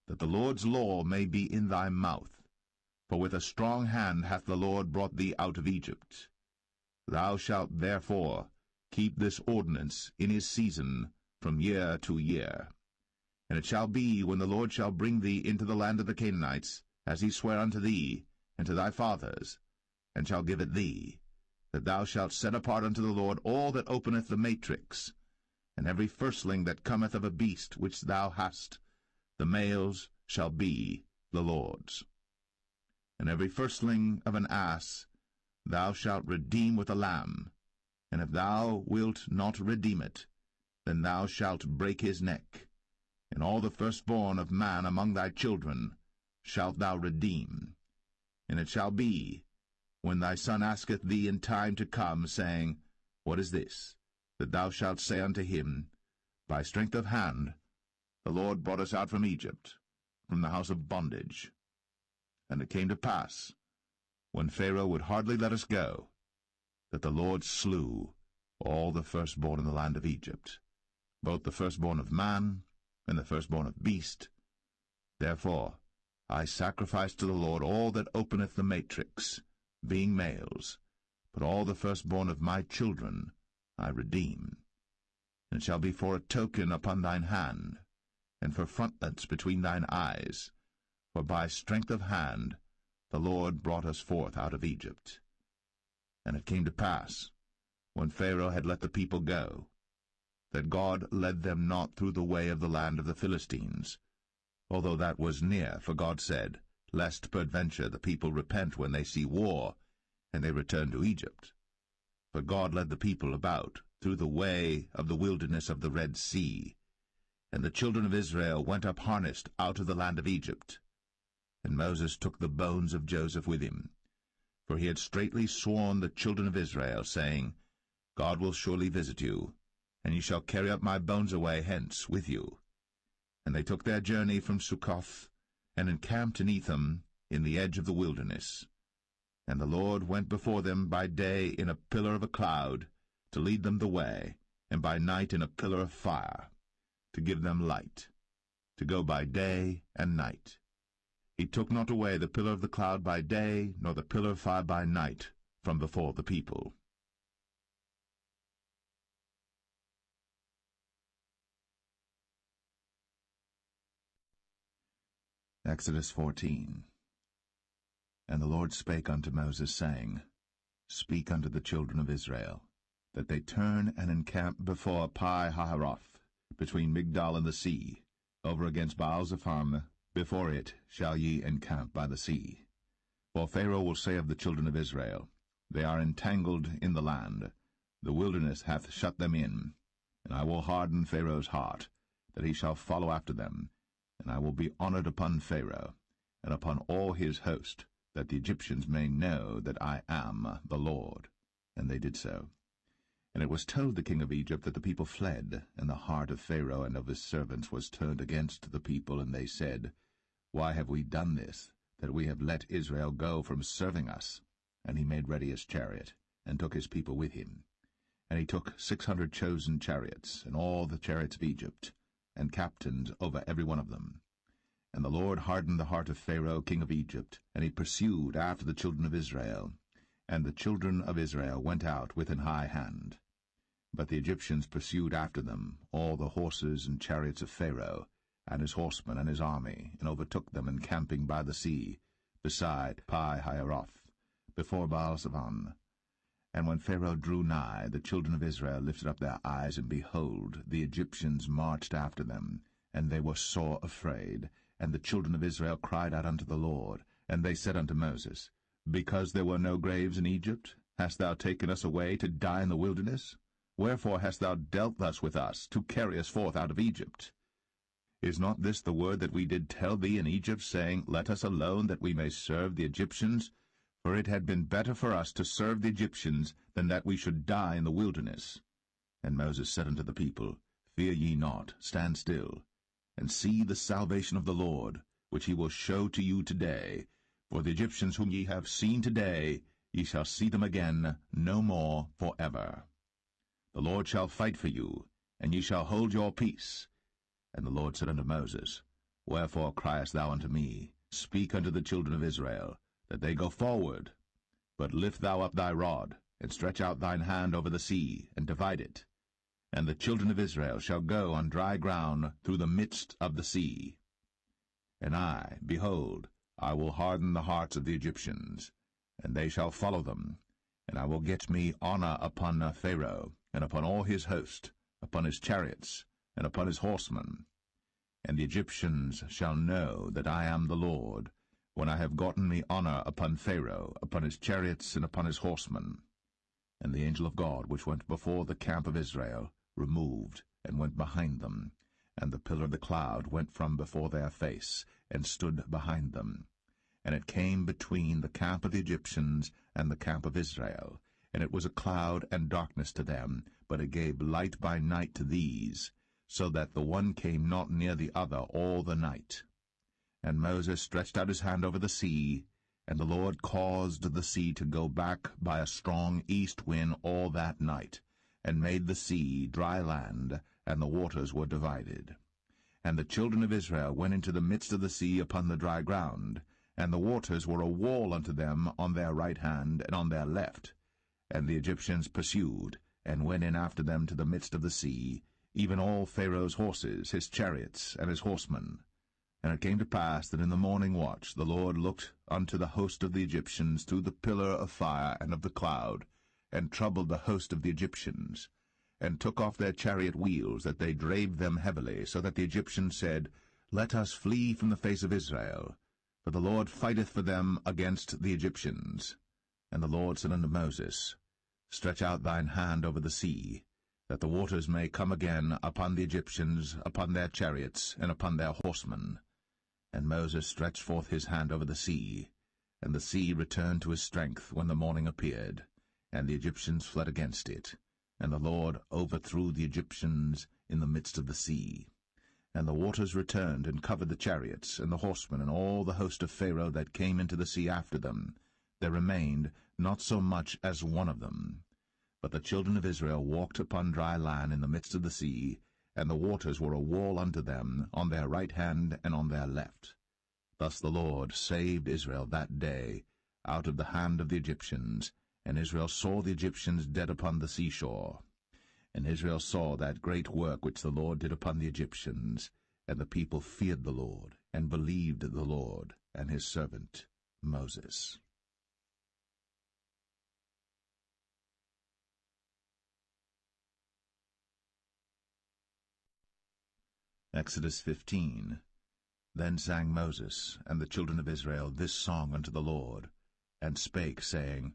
that the Lord's law may be in thy mouth. For with a strong hand hath the Lord brought thee out of Egypt. Thou shalt therefore keep this ordinance in his season from year to year. And it shall be, when the Lord shall bring thee into the land of the Canaanites, as he sware unto thee and to thy fathers, and shall give it thee, that thou shalt set apart unto the Lord all that openeth the matrix, and every firstling that cometh of a beast which thou hast, the males shall be the Lord's. And every firstling of an ass thou shalt redeem with a lamb, and if thou wilt not redeem it, then thou shalt break his neck. And all the firstborn of man among thy children shalt thou redeem. And it shall be, when thy son asketh thee in time to come, saying, What is this? That thou shalt say unto him, By strength of hand the Lord brought us out from Egypt, from the house of bondage. And it came to pass, when Pharaoh would hardly let us go, that the Lord slew all the firstborn in the land of Egypt, both the firstborn of man and the firstborn of beast. Therefore I sacrifice to the Lord all that openeth the matrix, being males, but all the firstborn of my children I redeem. And it shall be for a token upon thine hand, and for frontlets between thine eyes, for by strength of hand the Lord brought us forth out of Egypt. And it came to pass, when Pharaoh had let the people go, that God led them not through the way of the land of the Philistines, although that was near, for God said, Lest peradventure the people repent when they see war, and they return to Egypt. But God led the people about through the way of the wilderness of the Red Sea, and the children of Israel went up harnessed out of the land of Egypt. And Moses took the bones of Joseph with him, for he had straitly sworn the children of Israel, saying, God will surely visit you, and ye shall carry up my bones away hence with you. And they took their journey from Succoth, and encamped in Etham, in the edge of the wilderness. And the Lord went before them by day in a pillar of a cloud, to lead them the way, and by night in a pillar of fire, to give them light, to go by day and night. He took not away the pillar of the cloud by day, nor the pillar of fire by night, from before the people. Exodus 14. And the Lord spake unto Moses, saying, Speak unto the children of Israel, that they turn and encamp before Pi-hahiroth, between Migdol and the sea, over against Baal-zephon. Before it shall ye encamp by the sea. For Pharaoh will say of the children of Israel, They are entangled in the land, the wilderness hath shut them in, and I will harden Pharaoh's heart, that he shall follow after them, and I will be honored upon Pharaoh, and upon all his host, that the Egyptians may know that I am the Lord. And they did so. And it was told the king of Egypt that the people fled, and the heart of Pharaoh and of his servants was turned against the people, and they said, Why have we done this, that we have let Israel go from serving us? And he made ready his chariot, and took his people with him. And he took 600 chosen chariots, and all the chariots of Egypt, and captains over every one of them. And the Lord hardened the heart of Pharaoh king of Egypt, and he pursued after the children of Israel. And the children of Israel went out with an high hand. But the Egyptians pursued after them all the horses and chariots of Pharaoh, and his horsemen and his army, and overtook them encamping by the sea, beside Pi-hahiroth, before Baal-zephon. And when Pharaoh drew nigh, the children of Israel lifted up their eyes, and behold, the Egyptians marched after them, and they were sore afraid. And the children of Israel cried out unto the Lord, and they said unto Moses, Because there were no graves in Egypt, hast thou taken us away to die in the wilderness? Wherefore hast thou dealt thus with us, to carry us forth out of Egypt? Is not this the word that we did tell thee in Egypt, saying, Let us alone, that we may serve the Egyptians? For it had been better for us to serve the Egyptians, than that we should die in the wilderness. And Moses said unto the people, Fear ye not, stand still, and see the salvation of the Lord, which he will show to you today. For the Egyptians whom ye have seen today, ye shall see them again no more for ever. The Lord shall fight for you, and ye shall hold your peace. And the Lord said unto Moses, Wherefore criest thou unto me? Speak unto the children of Israel, that they go forward. But lift thou up thy rod, and stretch out thine hand over the sea, and divide it. And the children of Israel shall go on dry ground through the midst of the sea. And I, behold, I will harden the hearts of the Egyptians, and they shall follow them. And I will get me honor upon Pharaoh, and upon all his host, upon his chariots, and upon his horsemen. And the Egyptians shall know that I am the Lord, when I have gotten me honor upon Pharaoh, upon his chariots, and upon his horsemen. And the angel of God, which went before the camp of Israel, removed, and went behind them. And the pillar of the cloud went from before their face, and stood behind them. And it came between the camp of the Egyptians and the camp of Israel. And it was a cloud and darkness to them, but it gave light by night to these, so that the one came not near the other all the night. And Moses stretched out his hand over the sea, and the Lord caused the sea to go back by a strong east wind all that night, and made the sea dry land, and the waters were divided. And the children of Israel went into the midst of the sea upon the dry ground, and the waters were a wall unto them on their right hand and on their left. And the Egyptians pursued, and went in after them to the midst of the sea, even all Pharaoh's horses, his chariots, and his horsemen. And it came to pass that in the morning watch the Lord looked unto the host of the Egyptians through the pillar of fire and of the cloud, and troubled the host of the Egyptians, and took off their chariot wheels, that they drave them heavily, so that the Egyptians said, Let us flee from the face of Israel, for the Lord fighteth for them against the Egyptians. And the Lord said unto Moses, Stretch out thine hand over the sea, that the waters may come again upon the Egyptians, upon their chariots, and upon their horsemen. And Moses stretched forth his hand over the sea, and the sea returned to his strength when the morning appeared, and the Egyptians fled against it. And the Lord overthrew the Egyptians in the midst of the sea. And the waters returned and covered the chariots, and the horsemen, and all the host of Pharaoh that came into the sea after them. There remained not so much as one of them. But the children of Israel walked upon dry land in the midst of the sea, and the waters were a wall unto them on their right hand and on their left. Thus the Lord saved Israel that day out of the hand of the Egyptians, and Israel saw the Egyptians dead upon the seashore. And Israel saw that great work which the Lord did upon the Egyptians, and the people feared the Lord, and believed the Lord and his servant Moses. Exodus 15. Then sang Moses and the children of Israel this song unto the Lord, and spake, saying,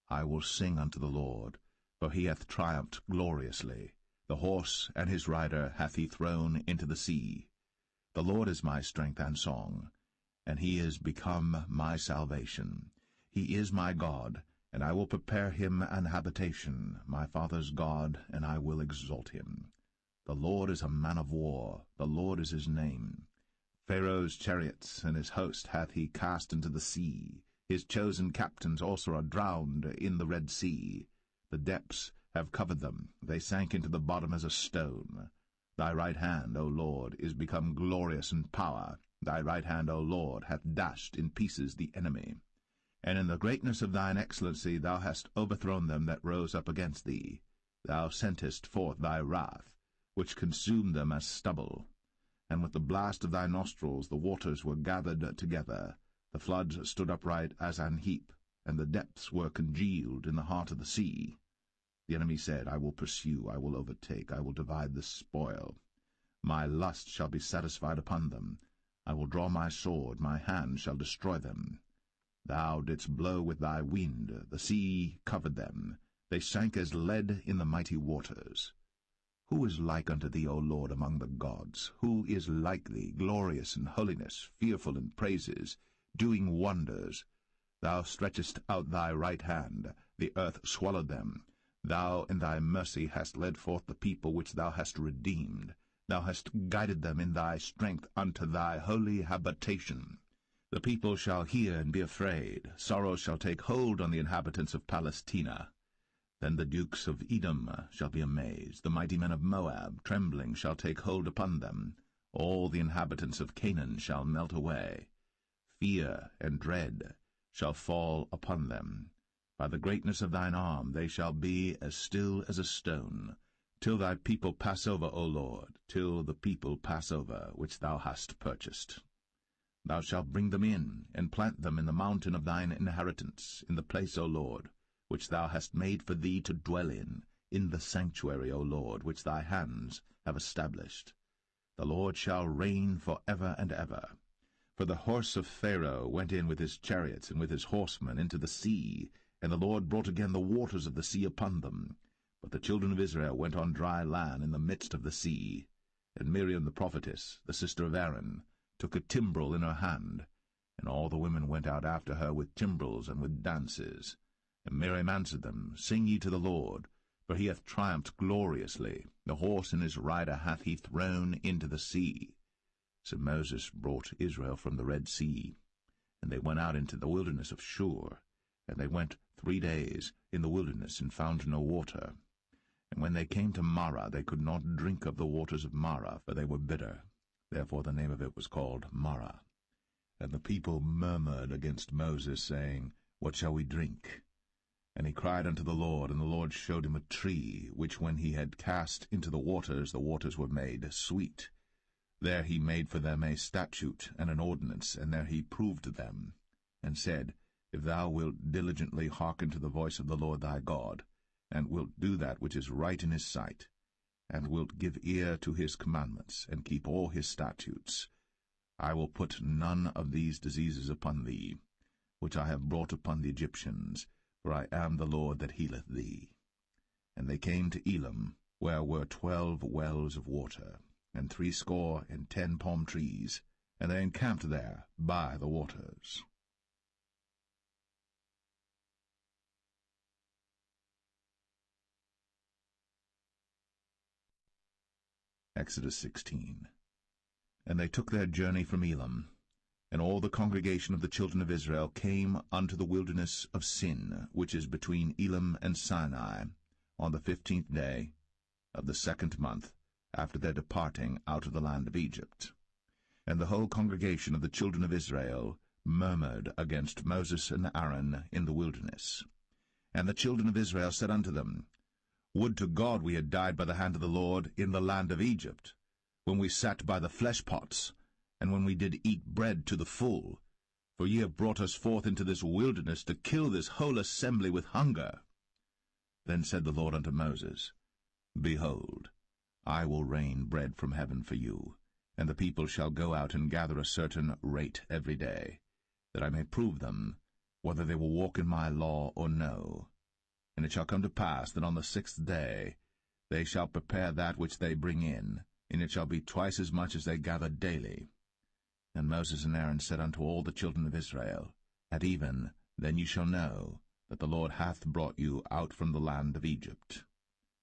I will sing unto the Lord, for he hath triumphed gloriously. The horse and his rider hath he thrown into the sea. The Lord is my strength and song, and he is become my salvation. He is my God, and I will prepare him an habitation, my father's God, and I will exalt him. The Lord is a man of war, the Lord is his name. Pharaoh's chariots and his host hath he cast into the sea. His chosen captains also are drowned in the Red Sea. The depths have covered them, they sank into the bottom as a stone. Thy right hand, O Lord, is become glorious in power. Thy right hand, O Lord, hath dashed in pieces the enemy. And in the greatness of thine excellency thou hast overthrown them that rose up against thee. Thou sentest forth thy wrath, which consumed them as stubble. And with the blast of thy nostrils the waters were gathered together. The floods stood upright as an heap, and the depths were congealed in the heart of the sea. The enemy said, I will pursue, I will overtake, I will divide the spoil. My lust shall be satisfied upon them. I will draw my sword, my hand shall destroy them. Thou didst blow with thy wind, the sea covered them. They sank as lead in the mighty waters. Who is like unto thee, O Lord, among the gods? Who is like thee, glorious in holiness, fearful in praises, doing wonders? Thou stretchest out thy right hand, the earth swallowed them. Thou in thy mercy hast led forth the people which thou hast redeemed. Thou hast guided them in thy strength unto thy holy habitation. The people shall hear and be afraid. Sorrow shall take hold on the inhabitants of Palestina. Then the dukes of Edom shall be amazed. The mighty men of Moab, trembling, shall take hold upon them. All the inhabitants of Canaan shall melt away. Fear and dread shall fall upon them. By the greatness of thine arm they shall be as still as a stone. till thy people pass over, O Lord, till the people pass over, which thou hast purchased. Thou shalt bring them in, and plant them in the mountain of thine inheritance, in the place, O Lord, which thou hast made for thee to dwell in the sanctuary, O Lord, which thy hands have established. The Lord shall reign for ever and ever. For the horse of Pharaoh went in with his chariots and with his horsemen into the sea, and the Lord brought again the waters of the sea upon them. But the children of Israel went on dry land in the midst of the sea. And Miriam the prophetess, the sister of Aaron, took a timbrel in her hand, and all the women went out after her with timbrels and with dances. And Miriam answered them, Sing ye to the Lord, for he hath triumphed gloriously. The horse and his rider hath he thrown into the sea. So Moses brought Israel from the Red Sea, and they went out into the wilderness of Shur. And they went 3 days in the wilderness, and found no water. And when they came to Marah, they could not drink of the waters of Marah, for they were bitter. Therefore the name of it was called Marah. And the people murmured against Moses, saying, What shall we drink? And he cried unto the Lord, and the Lord showed him a tree, which when he had cast into the waters were made sweet. There he made for them a statute and an ordinance, and there he proved them, and said, If thou wilt diligently hearken to the voice of the Lord thy God, and wilt do that which is right in his sight, and wilt give ear to his commandments, and keep all his statutes, I will put none of these diseases upon thee, which I have brought upon the Egyptians, for I am the Lord that healeth thee. And they came to Elim, where were 12 wells of water, and 70 palm trees, and they encamped there by the waters. Exodus 16. And they took their journey from Elim, and all the congregation of the children of Israel came unto the wilderness of Sin, which is between Elim and Sinai, on the 15th day of the 2nd month, after their departing out of the land of Egypt. And the whole congregation of the children of Israel murmured against Moses and Aaron in the wilderness. And the children of Israel said unto them, Would to God we had died by the hand of the Lord in the land of Egypt, when we sat by the flesh pots, and when we did eat bread to the full. For ye have brought us forth into this wilderness to kill this whole assembly with hunger. Then said the Lord unto Moses, Behold, I will rain bread from heaven for you, and the people shall go out and gather a certain rate every day, that I may prove them, whether they will walk in my law or no. And it shall come to pass that on the 6th day they shall prepare that which they bring in, and it shall be twice as much as they gather daily. And Moses and Aaron said unto all the children of Israel, At even then ye shall know that the Lord hath brought you out from the land of Egypt.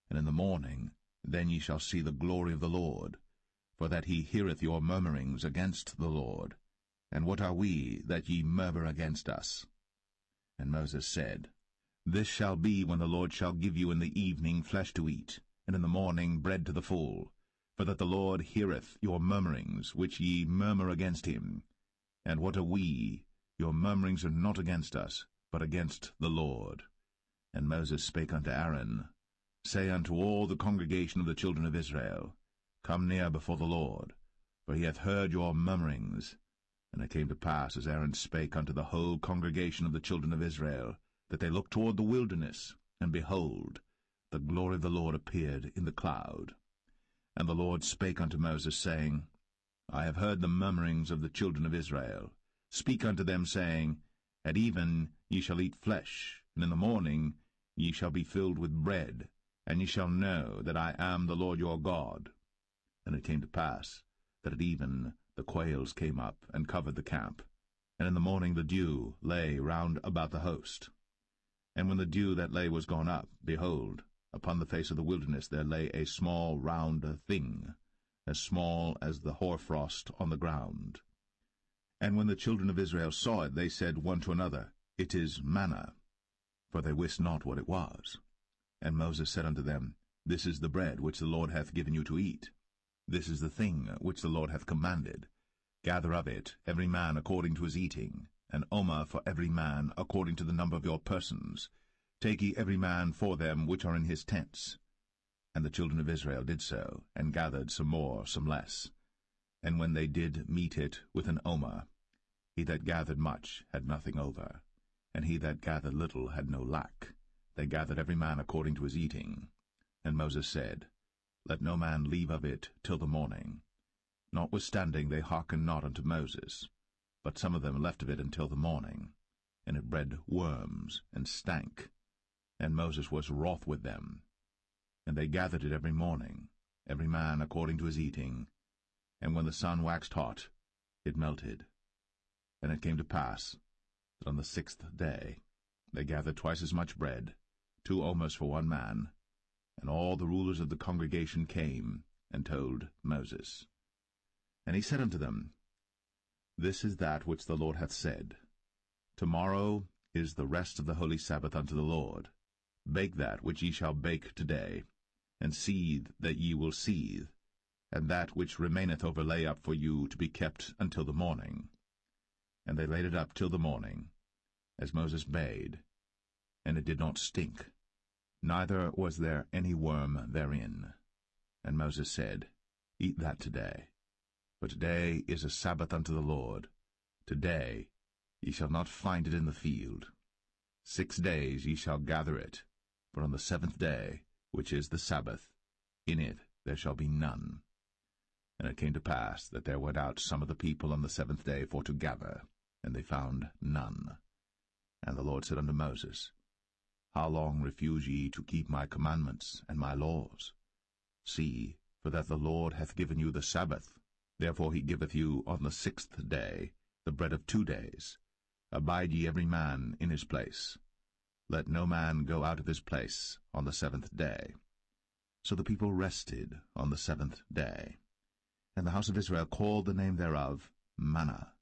And in the morning then ye shall see the glory of the Lord, for that he heareth your murmurings against the Lord. And what are we, that ye murmur against us? And Moses said, This shall be when the Lord shall give you in the evening flesh to eat, and in the morning bread to the full, for that the Lord heareth your murmurings, which ye murmur against him. And what are we? Your murmurings are not against us, but against the Lord. And Moses spake unto Aaron, Say unto all the congregation of the children of Israel, Come near before the Lord, for he hath heard your murmurings. And it came to pass, as Aaron spake unto the whole congregation of the children of Israel, that they looked toward the wilderness, and behold, the glory of the Lord appeared in the cloud. And the Lord spake unto Moses, saying, I have heard the murmurings of the children of Israel. Speak unto them, saying, At even ye shall eat flesh, and in the morning ye shall be filled with bread, and ye shall know that I am the Lord your God. And it came to pass, that at even the quails came up, and covered the camp, and in the morning the dew lay round about the host. And when the dew that lay was gone up, behold, upon the face of the wilderness there lay a small round thing, as small as the hoarfrost on the ground. And when the children of Israel saw it, they said one to another, It is manna, for they wist not what it was. And Moses said unto them, This is the bread which the Lord hath given you to eat. This is the thing which the Lord hath commanded. Gather of it every man according to his eating, an omer for every man according to the number of your persons. Take ye every man for them which are in his tents. And the children of Israel did so, and gathered some more, some less. And when they did meet it with an omer, he that gathered much had nothing over, and he that gathered little had no lack. They gathered every man according to his eating. And Moses said, Let no man leave of it till the morning. Notwithstanding they hearkened not unto Moses, but some of them left of it until the morning. And it bred worms, and stank. And Moses was wroth with them. And they gathered it every morning, every man according to his eating. And when the sun waxed hot, it melted. And it came to pass that on the 6th day they gathered twice as much bread, 2 omers for one man. And all the rulers of the congregation came and told Moses. And he said unto them, This is that which the Lord hath said. Tomorrow is the rest of the holy Sabbath unto the Lord. Bake that which ye shall bake today, and seethe that ye will seethe, and that which remaineth over lay up for you to be kept until the morning. And they laid it up till the morning, as Moses bade, and it did not stink, neither was there any worm therein. And Moses said, Eat that today, for today is a Sabbath unto the Lord. Today ye shall not find it in the field. 6 days ye shall gather it, but on the 7th day, which is the Sabbath, in it there shall be none. And it came to pass that there went out some of the people on the 7th day for to gather, and they found none. And the Lord said unto Moses, How long refuse ye to keep my commandments and my laws? See, for that the Lord hath given you the Sabbath. Therefore he giveth you on the 6th day the bread of 2 days. Abide ye every man in his place. Let no man go out of his place on the 7th day. So the people rested on the 7th day. And the house of Israel called the name thereof manna.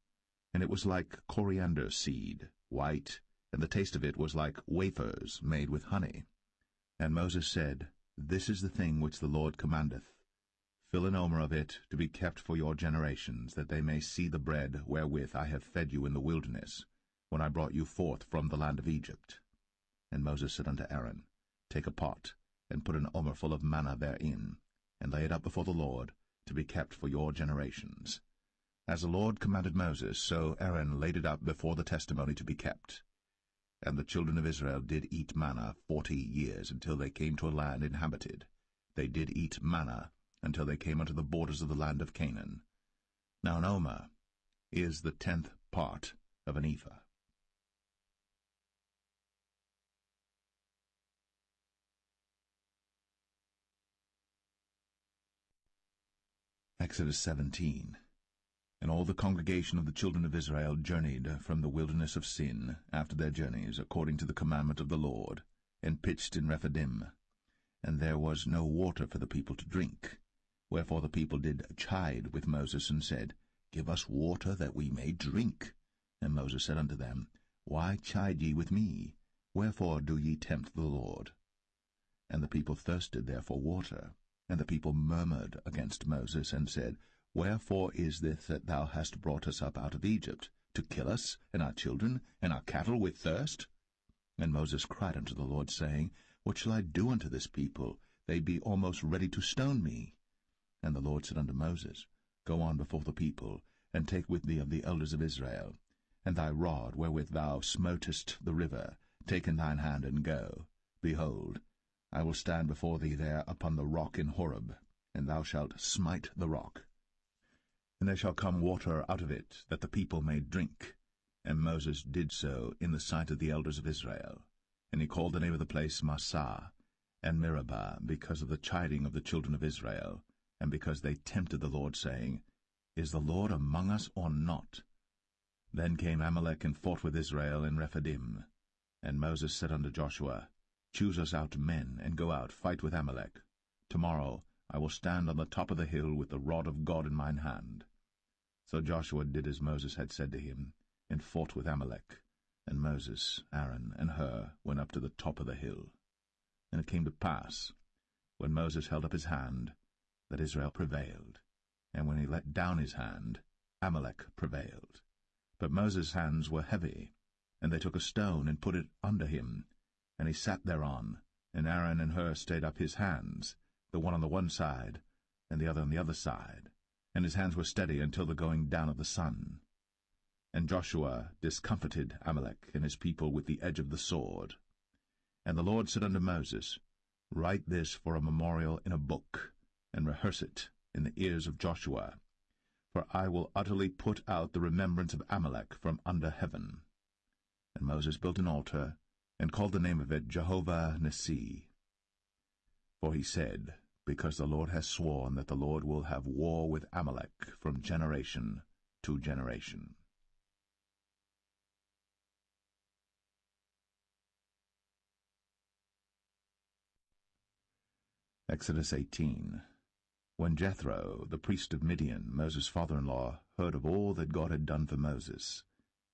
And it was like coriander seed, white, and the taste of it was like wafers made with honey. And Moses said, This is the thing which the Lord commandeth. Fill an omer of it to be kept for your generations, that they may see the bread wherewith I have fed you in the wilderness, when I brought you forth from the land of Egypt. And Moses said unto Aaron, Take a pot, and put an omer full of manna therein, and lay it up before the Lord, to be kept for your generations. As the Lord commanded Moses, so Aaron laid it up before the testimony to be kept. And the children of Israel did eat manna 40 years, until they came to a land inhabited. They did eat manna, until they came unto the borders of the land of Canaan. Now an omer is the 10th part of an ephah. Exodus 17. And all the congregation of the children of Israel journeyed from the wilderness of Sin after their journeys, according to the commandment of the Lord, and pitched in Rephidim. And there was no water for the people to drink. Wherefore the people did chide with Moses, and said, Give us water that we may drink. And Moses said unto them, Why chide ye with me? Wherefore do ye tempt the Lord? And the people thirsted there for water. And the people murmured against Moses, and said, Wherefore is this that thou hast brought us up out of Egypt, to kill us, and our children, and our cattle with thirst? And Moses cried unto the Lord, saying, What shall I do unto this people? They be almost ready to stone me. And the Lord said unto Moses, Go on before the people, and take with thee of the elders of Israel, and thy rod wherewith thou smotest the river, take in thine hand, and go. Behold, I will stand before thee there upon the rock in Horeb, and thou shalt smite the rock. And there shall come water out of it, that the people may drink. And Moses did so in the sight of the elders of Israel. And he called the name of the place Massah, and Meribah, because of the chiding of the children of Israel, and because they tempted the Lord, saying, Is the Lord among us or not? Then came Amalek and fought with Israel in Rephidim. And Moses said unto Joshua, Choose us out men, and go out, fight with Amalek. Tomorrow I will stand on the top of the hill with the rod of God in mine hand. So Joshua did as Moses had said to him, and fought with Amalek. And Moses, Aaron, and Hur went up to the top of the hill. And it came to pass, when Moses held up his hand, that Israel prevailed. And when he let down his hand, Amalek prevailed. But Moses' hands were heavy, and they took a stone and put it under him, and he sat thereon, and Aaron and Hur stayed up his hands, the one on the one side, and the other on the other side, and his hands were steady until the going down of the sun. And Joshua discomfited Amalek and his people with the edge of the sword. And the Lord said unto Moses, Write this for a memorial in a book, and rehearse it in the ears of Joshua. For I will utterly put out the remembrance of Amalek from under heaven. And Moses built an altar, and called the name of it Jehovah Nissi. For he said, Because the Lord has sworn that the Lord will have war with Amalek from generation to generation. Exodus 18. When Jethro, the priest of Midian, Moses' father-in-law, heard of all that God had done for Moses,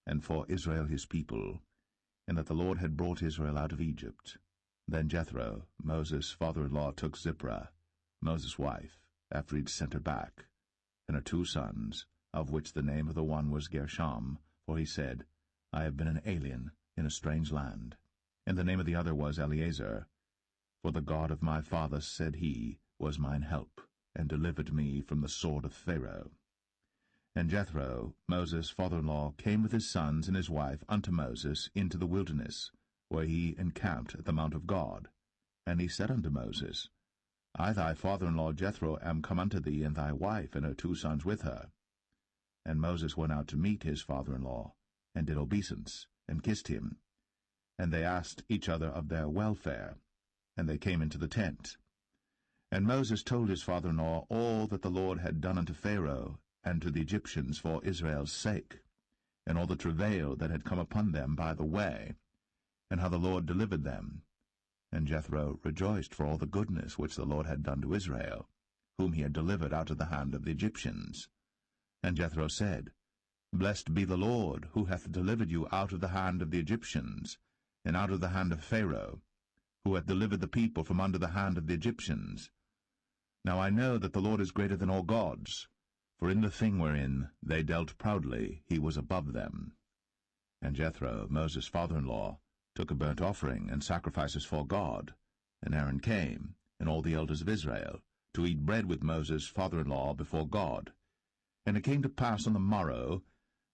and for Israel his people, and that the Lord had brought Israel out of Egypt, then Jethro, Moses' father-in-law, took Zipporah, Moses' wife, after he had sent her back, and her 2 sons, of which the name of the one was Gershom, for he said, I have been an alien in a strange land. And the name of the other was Eleazar, for the God of my father, said he, was mine help, and delivered me from the sword of Pharaoh. And Jethro, Moses' father-in-law, came with his sons and his wife unto Moses into the wilderness, where he encamped at the mount of God. And he said unto Moses, I thy father-in-law Jethro am come unto thee, and thy wife and her 2 sons with her. And Moses went out to meet his father-in-law, and did obeisance, and kissed him. And they asked each other of their welfare, and they came into the tent. And Moses told his father-in-law all that the Lord had done unto Pharaoh and to the Egyptians for Israel's sake, and all the travail that had come upon them by the way, and how the Lord delivered them. And Jethro rejoiced for all the goodness which the Lord had done to Israel, whom he had delivered out of the hand of the Egyptians. And Jethro said, Blessed be the Lord, who hath delivered you out of the hand of the Egyptians, and out of the hand of Pharaoh, who hath delivered the people from under the hand of the Egyptians. Now I know that the Lord is greater than all gods, for in the thing wherein they dealt proudly he was above them. And Jethro, Moses' father-in-law, took a burnt offering and sacrifices for God. And Aaron came, and all the elders of Israel, to eat bread with Moses' father-in-law before God. And it came to pass on the morrow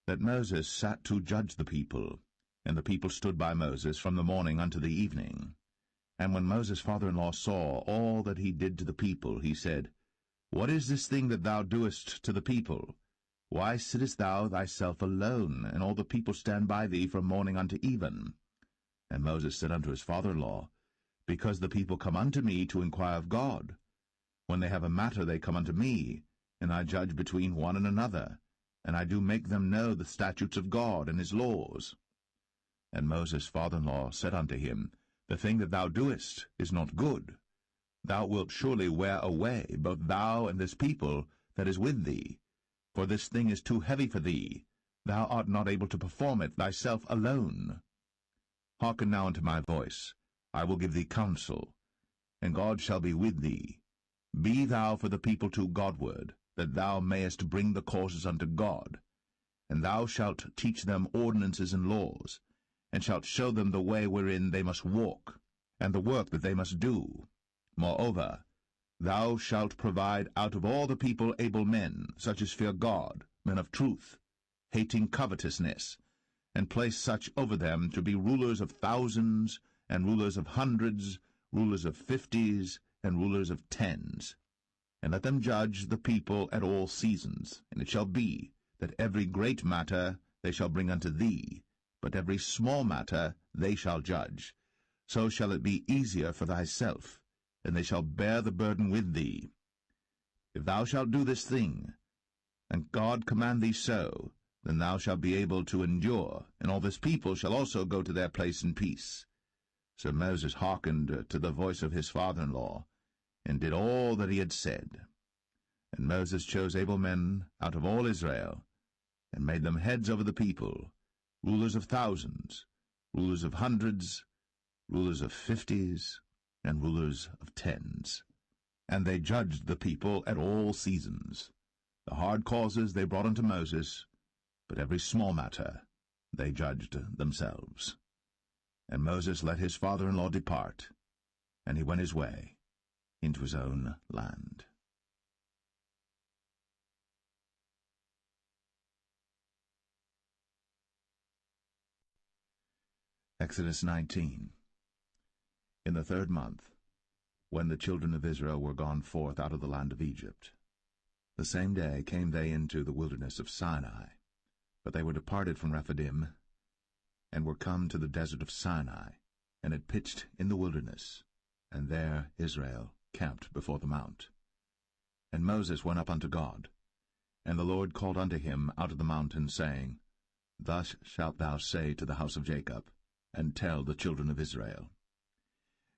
that Moses sat to judge the people, and the people stood by Moses from the morning unto the evening. And when Moses' father-in-law saw all that he did to the people, he said, What is this thing that thou doest to the people? Why sittest thou thyself alone, and all the people stand by thee from morning unto even? And Moses said unto his father-in-law, Because the people come unto me to inquire of God. When they have a matter they come unto me, and I judge between one and another, and I do make them know the statutes of God and his laws. And Moses' father-in-law said unto him, The thing that thou doest is not good. Thou wilt surely wear away both thou and this people that is with thee, for this thing is too heavy for thee. Thou art not able to perform it thyself alone. Hearken now unto my voice. I will give thee counsel, and God shall be with thee. Be thou for the people too Godward, that thou mayest bring the causes unto God. And thou shalt teach them ordinances and laws, and shalt show them the way wherein they must walk, and the work that they must do. Moreover, thou shalt provide out of all the people able men, such as fear God, men of truth, hating covetousness, and place such over them to be rulers of thousands, and rulers of hundreds, rulers of 50s, and rulers of 10s. And let them judge the people at all seasons. And it shall be, that every great matter they shall bring unto thee, but every small matter they shall judge. So shall it be easier for thyself, and they shall bear the burden with thee. If thou shalt do this thing, and God command thee so, then thou shalt be able to endure, and all this people shall also go to their place in peace. So Moses hearkened to the voice of his father-in-law, and did all that he had said. And Moses chose able men out of all Israel, and made them heads over the people, rulers of thousands, rulers of hundreds, rulers of 50s, and rulers of 10s. And they judged the people at all seasons. The hard causes they brought unto Moses, but every small matter they judged themselves. And Moses let his father-in-law depart, and he went his way. into his own land. Exodus 19. In the 3rd month, when the children of Israel were gone forth out of the land of Egypt, the same day came they into the wilderness of Sinai. But they were departed from Rephidim, and were come to the desert of Sinai, and had pitched in the wilderness, and there Israel camped before the mount. And Moses went up unto God, and the Lord called unto him out of the mountain, saying, Thus shalt thou say to the house of Jacob, and tell the children of Israel,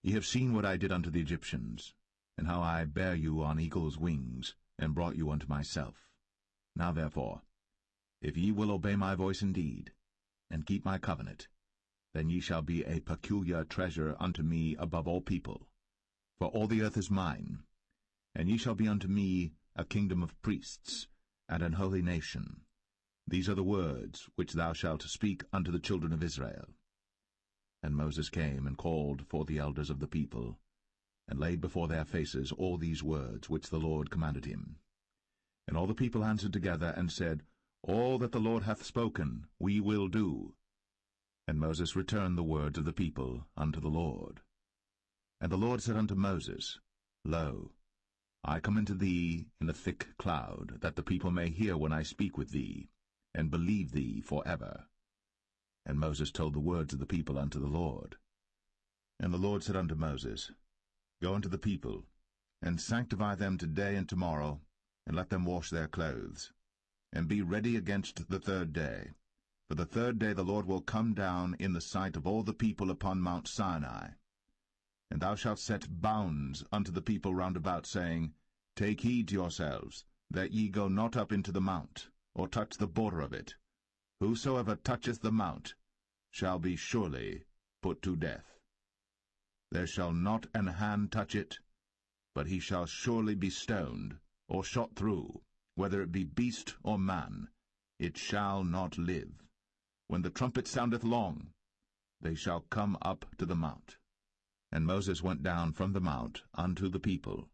Ye have seen what I did unto the Egyptians, and how I bare you on eagle's wings, and brought you unto myself. Now therefore, if ye will obey my voice indeed, and keep my covenant, then ye shall be a peculiar treasure unto me above all people. For all the earth is mine, and ye shall be unto me a kingdom of priests, and an holy nation. These are the words which thou shalt speak unto the children of Israel. And Moses came and called for the elders of the people, and laid before their faces all these words which the Lord commanded him. And all the people answered together, and said, All that the Lord hath spoken we will do. And Moses returned the words of the people unto the Lord. And the Lord said unto Moses, Lo, I come unto thee in a thick cloud, that the people may hear when I speak with thee, and believe thee for ever. And Moses told the words of the people unto the Lord. And the Lord said unto Moses, Go unto the people, and sanctify them today and tomorrow, and let them wash their clothes, and be ready against the 3rd day. For the 3rd day the Lord will come down in the sight of all the people upon Mount Sinai. And thou shalt set bounds unto the people round about, saying, Take heed to yourselves, that ye go not up into the mount, or touch the border of it. Whosoever toucheth the mount shall be surely put to death. There shall not an hand touch it, but he shall surely be stoned, or shot through, whether it be beast or man, it shall not live. When the trumpet soundeth long, they shall come up to the mount. And Moses went down from the mount unto the people,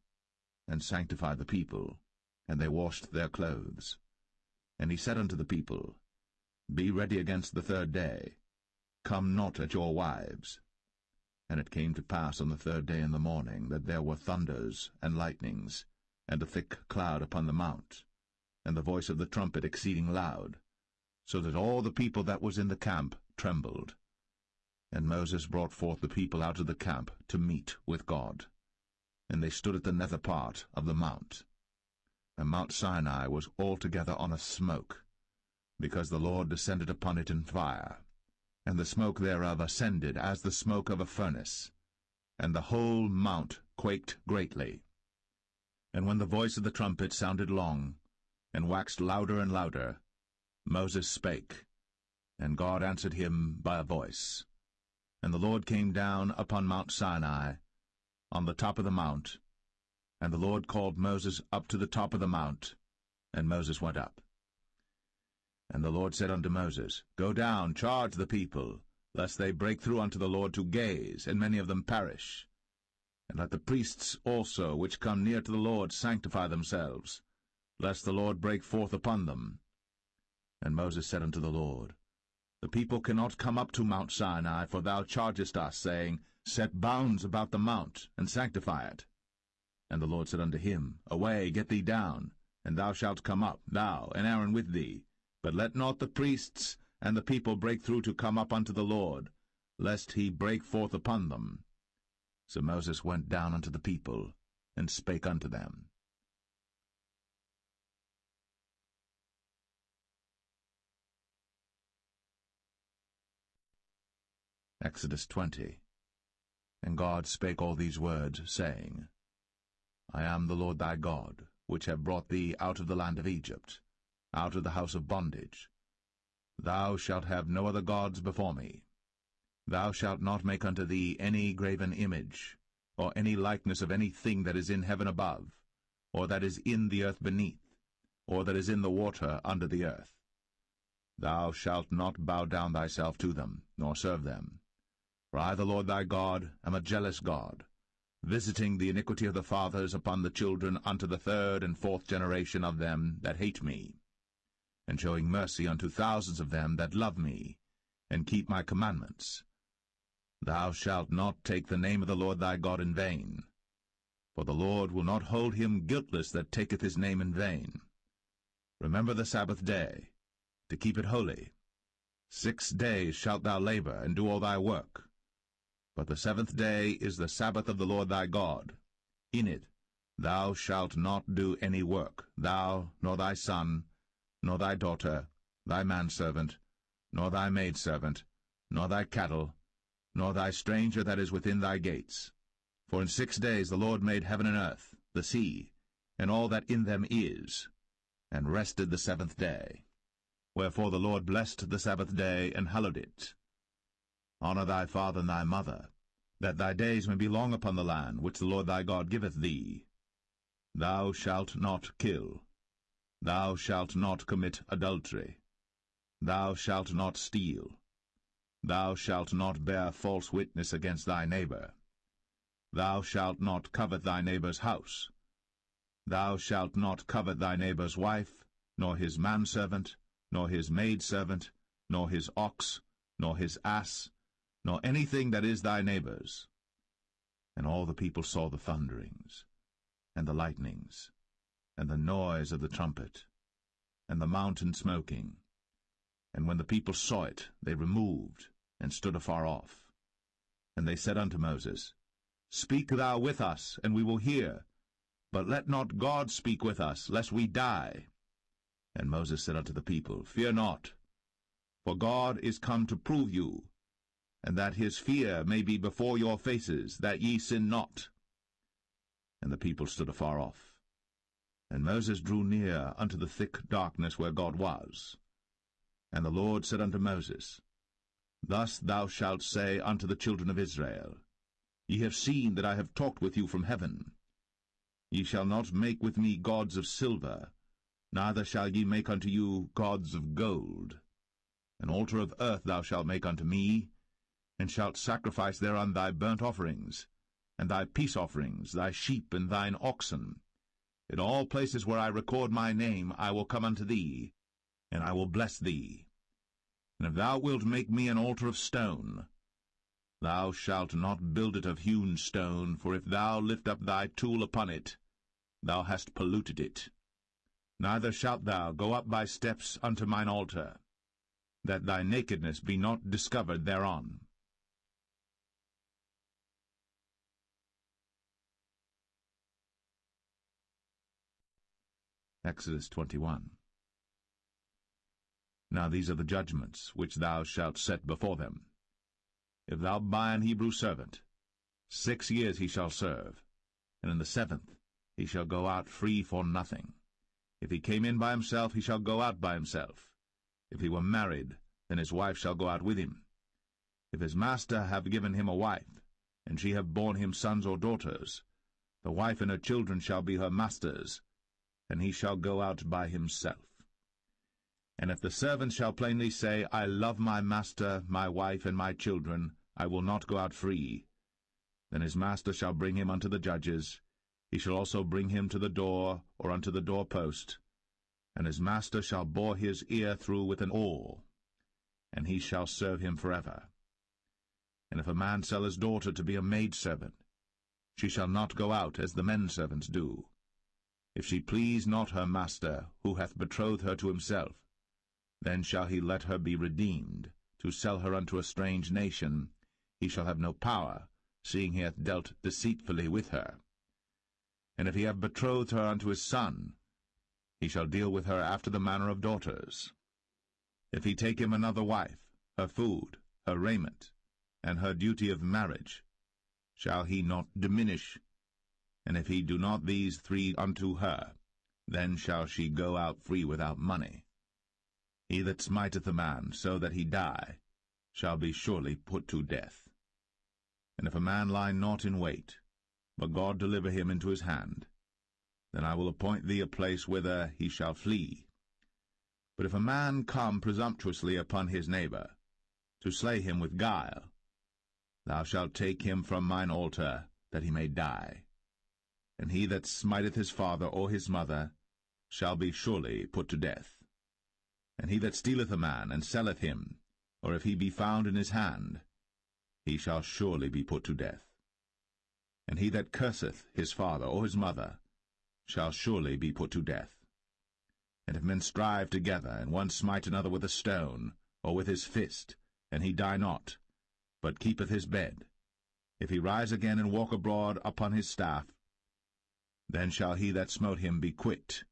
and sanctified the people, and they washed their clothes. And he said unto the people, Be ready against the 3rd day, come not at your wives. And it came to pass on the 3rd day in the morning, that there were thunders and lightnings, and a thick cloud upon the mount, and the voice of the trumpet exceeding loud, so that all the people that was in the camp trembled. And Moses brought forth the people out of the camp to meet with God. And they stood at the nether part of the mount. And Mount Sinai was altogether on a smoke, because the Lord descended upon it in fire, and the smoke thereof ascended as the smoke of a furnace, and the whole mount quaked greatly. And when the voice of the trumpet sounded long, and waxed louder and louder, Moses spake, and God answered him by a voice. And the Lord came down upon Mount Sinai, on the top of the mount, and the Lord called Moses up to the top of the mount, and Moses went up. And the Lord said unto Moses, Go down, charge the people, lest they break through unto the Lord to gaze, and many of them perish. And let the priests also, which come near to the Lord, sanctify themselves, lest the Lord break forth upon them. And Moses said unto the Lord, The people cannot come up to Mount Sinai, for thou chargest us, saying, Set bounds about the mount, and sanctify it. And the Lord said unto him, Away, get thee down, and thou shalt come up, thou and Aaron with thee. But let not the priests and the people break through to come up unto the Lord, lest he break forth upon them. So Moses went down unto the people, and spake unto them. Exodus 20. And God spake all these words, saying, I am the Lord thy God, which have brought thee out of the land of Egypt, out of the house of bondage. Thou shalt have no other gods before me. Thou shalt not make unto thee any graven image, or any likeness of any thing that is in heaven above, or that is in the earth beneath, or that is in the water under the earth. Thou shalt not bow down thyself to them, nor serve them. For I, the Lord thy God, am a jealous God, visiting the iniquity of the fathers upon the children unto the third and fourth generation of them that hate me, and showing mercy unto thousands of them that love me, and keep my commandments. Thou shalt not take the name of the Lord thy God in vain, for the Lord will not hold him guiltless that taketh his name in vain. Remember the Sabbath day, to keep it holy. 6 days shalt thou labor, and do all thy work. But the 7th day is the Sabbath of the Lord thy God. In it thou shalt not do any work, thou, nor thy son, nor thy daughter, thy manservant, nor thy maidservant, nor thy cattle, nor thy stranger that is within thy gates. For in 6 days the Lord made heaven and earth, the sea, and all that in them is, and rested the 7th day. Wherefore the Lord blessed the Sabbath day, and hallowed it. Honor thy father and thy mother, that thy days may be long upon the land which the Lord thy God giveth thee. Thou shalt not kill. Thou shalt not commit adultery. Thou shalt not steal. Thou shalt not bear false witness against thy neighbor. Thou shalt not covet thy neighbor's house. Thou shalt not covet thy neighbor's wife, nor his manservant, nor his maidservant, nor his ox, nor his ass, nor anything that is thy neighbor's. And all the people saw the thunderings, and the lightnings, and the noise of the trumpet, and the mountain smoking. And when the people saw it, they removed, and stood afar off. And they said unto Moses, Speak thou with us, and we will hear. But let not God speak with us, lest we die. And Moses said unto the people, Fear not, for God is come to prove you, and that his fear may be before your faces, that ye sin not. And the people stood afar off. And Moses drew near unto the thick darkness where God was. And the Lord said unto Moses, Thus thou shalt say unto the children of Israel, Ye have seen that I have talked with you from heaven. Ye shall not make with me gods of silver, neither shall ye make unto you gods of gold. An altar of earth thou shalt make unto me, and shalt sacrifice thereon thy burnt offerings, and thy peace offerings, thy sheep and thine oxen. In all places where I record my name I will come unto thee, and I will bless thee. And if thou wilt make me an altar of stone, thou shalt not build it of hewn stone, for if thou lift up thy tool upon it, thou hast polluted it. Neither shalt thou go up by steps unto mine altar, that thy nakedness be not discovered thereon. Exodus 21. Now these are the judgments which thou shalt set before them. If thou buy an Hebrew servant, 6 years he shall serve, and in the 7th he shall go out free for nothing. If he came in by himself, he shall go out by himself. If he were married, then his wife shall go out with him. If his master have given him a wife, and she have borne him sons or daughters, the wife and her children shall be her master's, and he shall go out by himself. And if the servant shall plainly say, I love my master, my wife, and my children, I will not go out free, then his master shall bring him unto the judges. He shall also bring him to the door, or unto the doorpost, and his master shall bore his ear through with an awl, and he shall serve him forever. And if a man sell his daughter to be a maidservant, she shall not go out as the men servants do. If she please not her master, who hath betrothed her to himself, then shall he let her be redeemed. To sell her unto a strange nation, he shall have no power, seeing he hath dealt deceitfully with her. And if he have betrothed her unto his son, he shall deal with her after the manner of daughters. If he take him another wife, her food, her raiment, and her duty of marriage, shall he not diminish? And if he do not these 3 unto her, then shall she go out free without money. He that smiteth a man so that he die shall be surely put to death. And if a man lie not in wait, but God deliver him into his hand, then I will appoint thee a place whither he shall flee. But if a man come presumptuously upon his neighbor, to slay him with guile, thou shalt take him from mine altar, that he may die. And he that smiteth his father or his mother shall be surely put to death. And he that stealeth a man, and selleth him, or if he be found in his hand, he shall surely be put to death. And he that curseth his father or his mother shall surely be put to death. And if men strive together, and one smite another with a stone, or with his fist, and he die not, but keepeth his bed, if he rise again and walk abroad upon his staff, then shall he that smote him be quit,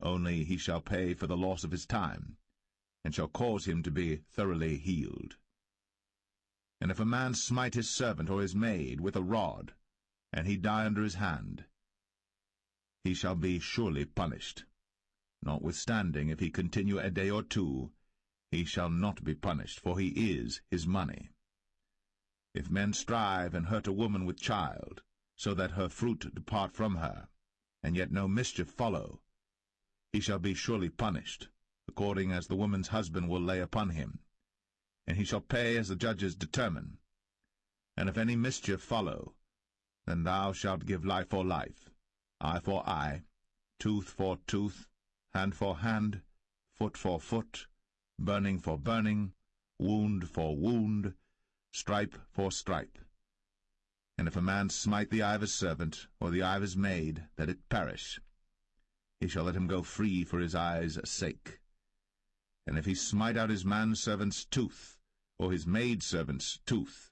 only he shall pay for the loss of his time, and shall cause him to be thoroughly healed. And if a man smite his servant or his maid with a rod, and he die under his hand, he shall be surely punished. Notwithstanding, if he continue a day or two, he shall not be punished, for he is his money. If men strive and hurt a woman with child, so that her fruit depart from her, and yet no mischief follow, he shall be surely punished, according as the woman's husband will lay upon him, and he shall pay as the judges determine. And if any mischief follow, then thou shalt give life for life, eye for eye, tooth for tooth, hand for hand, foot for foot, burning for burning, wound for wound, stripe for stripe. And if a man smite the eye of his servant, or the eye of his maid, that it perish, he shall let him go free for his eye's sake. And if he smite out his manservant's tooth, or his maidservant's tooth,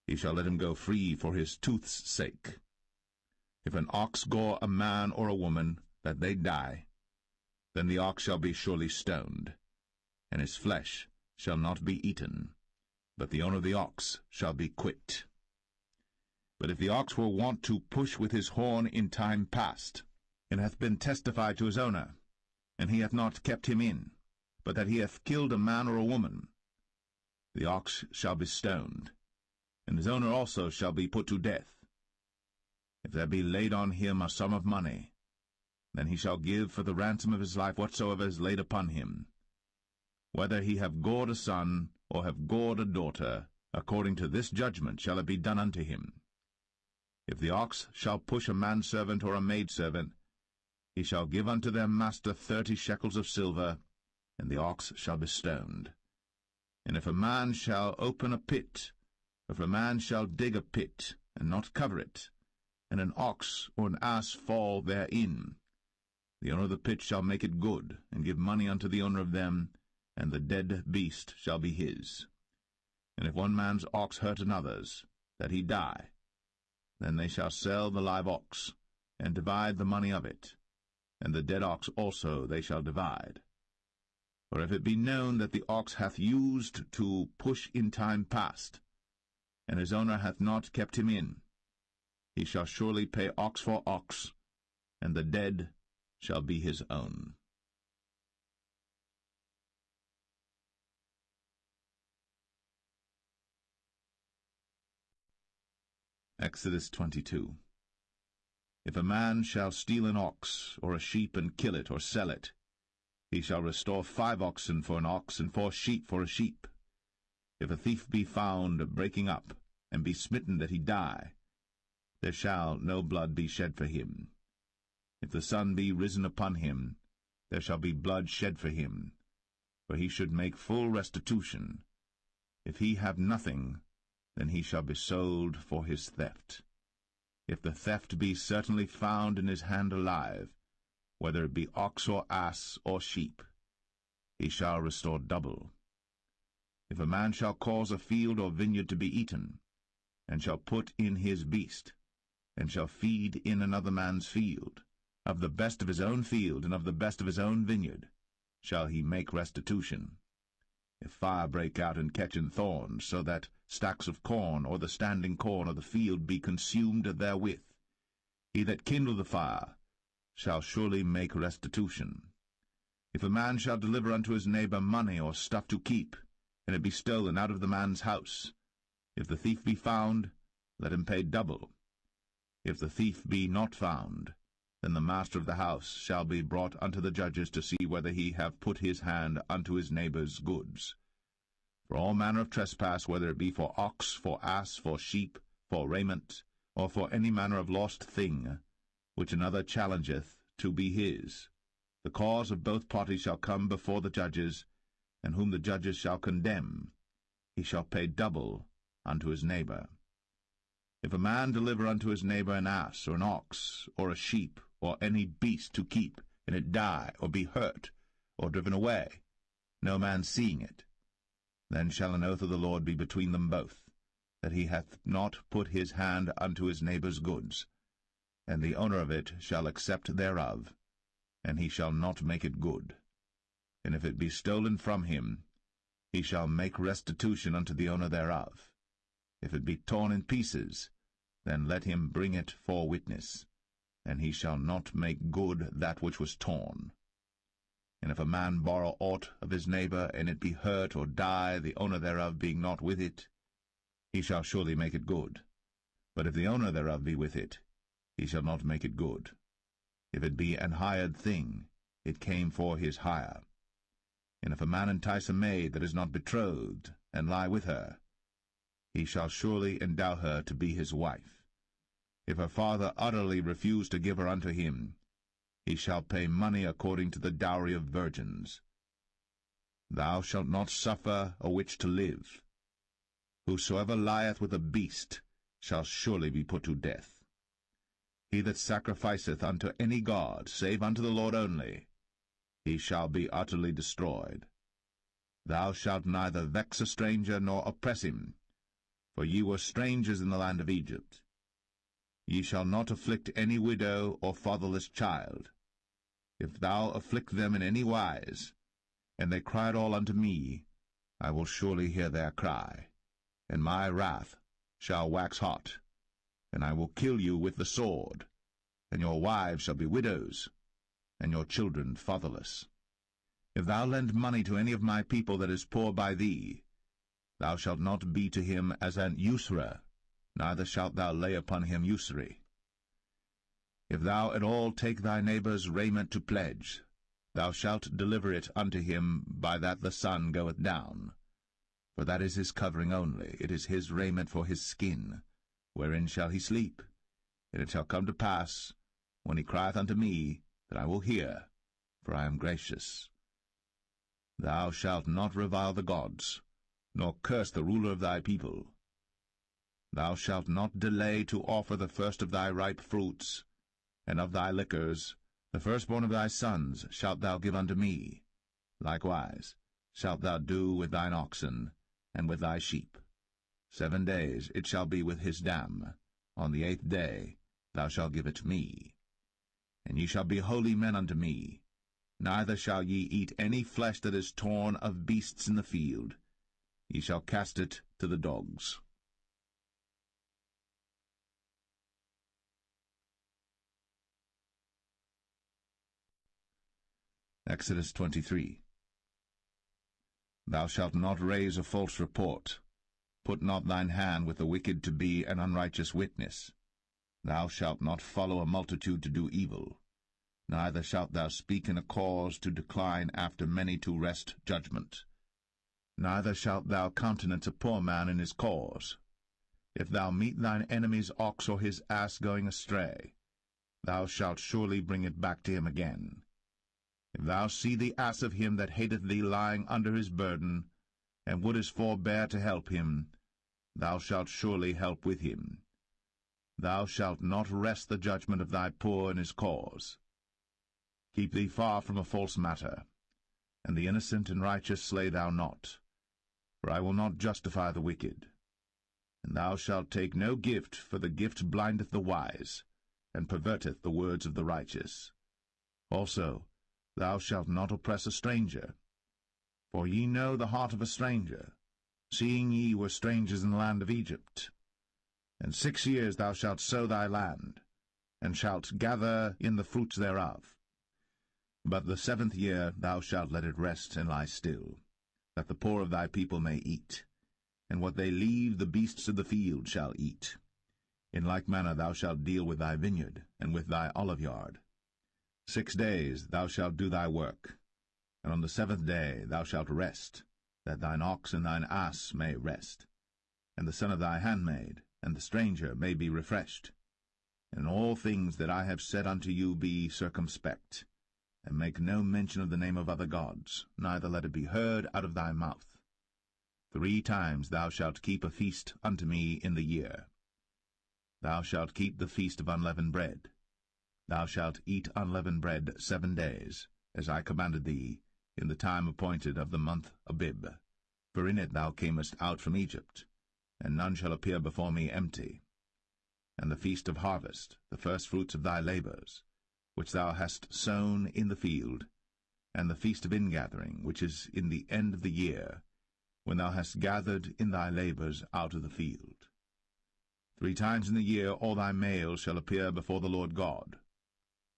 he shall let him go free for his tooth's sake. If an ox gore a man or a woman, that they die, then the ox shall be surely stoned, and his flesh shall not be eaten, but the owner of the ox shall be quit. But if the ox were wont to push with his horn in time past, and hath been testified to his owner, and he hath not kept him in, but that he hath killed a man or a woman, the ox shall be stoned, and his owner also shall be put to death. If there be laid on him a sum of money, then he shall give for the ransom of his life whatsoever is laid upon him. Whether he have gored a son, or have gored a daughter, according to this judgment shall it be done unto him. If the ox shall push a manservant or a maidservant, he shall give unto their master 30 shekels of silver, and the ox shall be stoned. And if a man shall open a pit, or if a man shall dig a pit, and not cover it, and an ox or an ass fall therein, the owner of the pit shall make it good, and give money unto the owner of them, and the dead beast shall be his. And if one man's ox hurt another's, that he die, then they shall sell the live ox, and divide the money of it, and the dead ox also they shall divide. For if it be known that the ox hath used to push in time past, and his owner hath not kept him in, he shall surely pay ox for ox, and the dead shall be his own. Exodus 22. If a man shall steal an ox or a sheep and kill it or sell it, he shall restore 5 oxen for an ox and 4 sheep for a sheep. If a thief be found breaking up, and be smitten that he die, there shall no blood be shed for him. If the sun be risen upon him, there shall be blood shed for him, for he should make full restitution. If he have nothing, then he shall be sold for his theft. If the theft be certainly found in his hand alive, whether it be ox or ass or sheep, he shall restore double. If a man shall cause a field or vineyard to be eaten, and shall put in his beast, and shall feed in another man's field, of the best of his own field and of the best of his own vineyard, shall he make restitution. If fire break out and catch in thorns, so that stacks of corn or the standing corn of the field be consumed therewith, he that kindled the fire shall surely make restitution. If a man shall deliver unto his neighbor money or stuff to keep, and it be stolen out of the man's house, if the thief be found, let him pay double. If the thief be not found, then the master of the house shall be brought unto the judges to see whether he have put his hand unto his neighbor's goods. For all manner of trespass, whether it be for ox, for ass, for sheep, for raiment, or for any manner of lost thing, which another challengeth to be his, the cause of both parties shall come before the judges, and whom the judges shall condemn, he shall pay double unto his neighbor. If a man deliver unto his neighbor an ass, or an ox, or a sheep, or any beast to keep, and it die, or be hurt, or driven away, no man seeing it, then shall an oath of the Lord be between them both, that he hath not put his hand unto his neighbor's goods, and the owner of it shall accept thereof, and he shall not make it good. And if it be stolen from him, he shall make restitution unto the owner thereof. If it be torn in pieces, then let him bring it for witness, and he shall not make good that which was torn. And if a man borrow aught of his neighbor, and it be hurt or die, the owner thereof being not with it, he shall surely make it good. But if the owner thereof be with it, he shall not make it good. If it be an hired thing, it came for his hire. And if a man entice a maid that is not betrothed, and lie with her, he shall surely endow her to be his wife. If her father utterly refuse to give her unto him, he shall pay money according to the dowry of virgins. Thou shalt not suffer a witch to live. Whosoever lieth with a beast shall surely be put to death. He that sacrificeth unto any god, save unto the Lord only, he shall be utterly destroyed. Thou shalt neither vex a stranger nor oppress him, for ye were strangers in the land of Egypt. Ye shall not afflict any widow or fatherless child. If thou afflict them in any wise, and they cry at all unto me, I will surely hear their cry, and my wrath shall wax hot, and I will kill you with the sword, and your wives shall be widows, and your children fatherless. If thou lend money to any of my people that is poor by thee, thou shalt not be to him as an usurer, neither shalt thou lay upon him usury. If thou at all take thy neighbor's raiment to pledge, thou shalt deliver it unto him by that the sun goeth down. For that is his covering only, it is his raiment for his skin. Wherein shall he sleep? And it shall come to pass, when he crieth unto me, that I will hear, for I am gracious. Thou shalt not revile the gods, nor curse the ruler of thy people. Thou shalt not delay to offer the first of thy ripe fruits, and of thy liquors, the firstborn of thy sons shalt thou give unto me. Likewise shalt thou do with thine oxen, and with thy sheep. 7 days it shall be with his dam. On the 8th day thou shalt give it me. And ye shall be holy men unto me. Neither shall ye eat any flesh that is torn of beasts in the field. Ye shall cast it to the dogs. Exodus 23. Thou shalt not raise a false report. Put not thine hand with the wicked to be an unrighteous witness. Thou shalt not follow a multitude to do evil. Neither shalt thou speak in a cause to decline after many to wrest judgment. Neither shalt thou countenance a poor man in his cause. If thou meet thine enemy's ox or his ass going astray, thou shalt surely bring it back to him again. If thou see the ass of him that hateth thee lying under his burden, and wouldest forbear to help him, thou shalt surely help with him. Thou shalt not wrest the judgment of thy poor in his cause. Keep thee far from a false matter, and the innocent and righteous slay thou not, for I will not justify the wicked. And thou shalt take no gift, for the gift blindeth the wise, and perverteth the words of the righteous. Also, thou shalt not oppress a stranger. For ye know the heart of a stranger, seeing ye were strangers in the land of Egypt. And 6 years thou shalt sow thy land, and shalt gather in the fruits thereof. But the 7th year thou shalt let it rest and lie still, that the poor of thy people may eat, and what they leave the beasts of the field shall eat. In like manner thou shalt deal with thy vineyard, and with thy oliveyard. 6 days thou shalt do thy work, and on the 7th day thou shalt rest, that thine ox and thine ass may rest, and the son of thy handmaid, and the stranger may be refreshed. And in all things that I have said unto you be circumspect, and make no mention of the name of other gods, neither let it be heard out of thy mouth. 3 times thou shalt keep a feast unto me in the year. Thou shalt keep the feast of unleavened bread. Thou shalt eat unleavened bread 7 days, as I commanded thee, in the time appointed of the month Abib. For in it thou camest out from Egypt, and none shall appear before me empty. And the feast of harvest, the firstfruits of thy labours, which thou hast sown in the field, and the feast of ingathering, which is in the end of the year, when thou hast gathered in thy labours out of the field. 3 times in the year all thy males shall appear before the Lord God.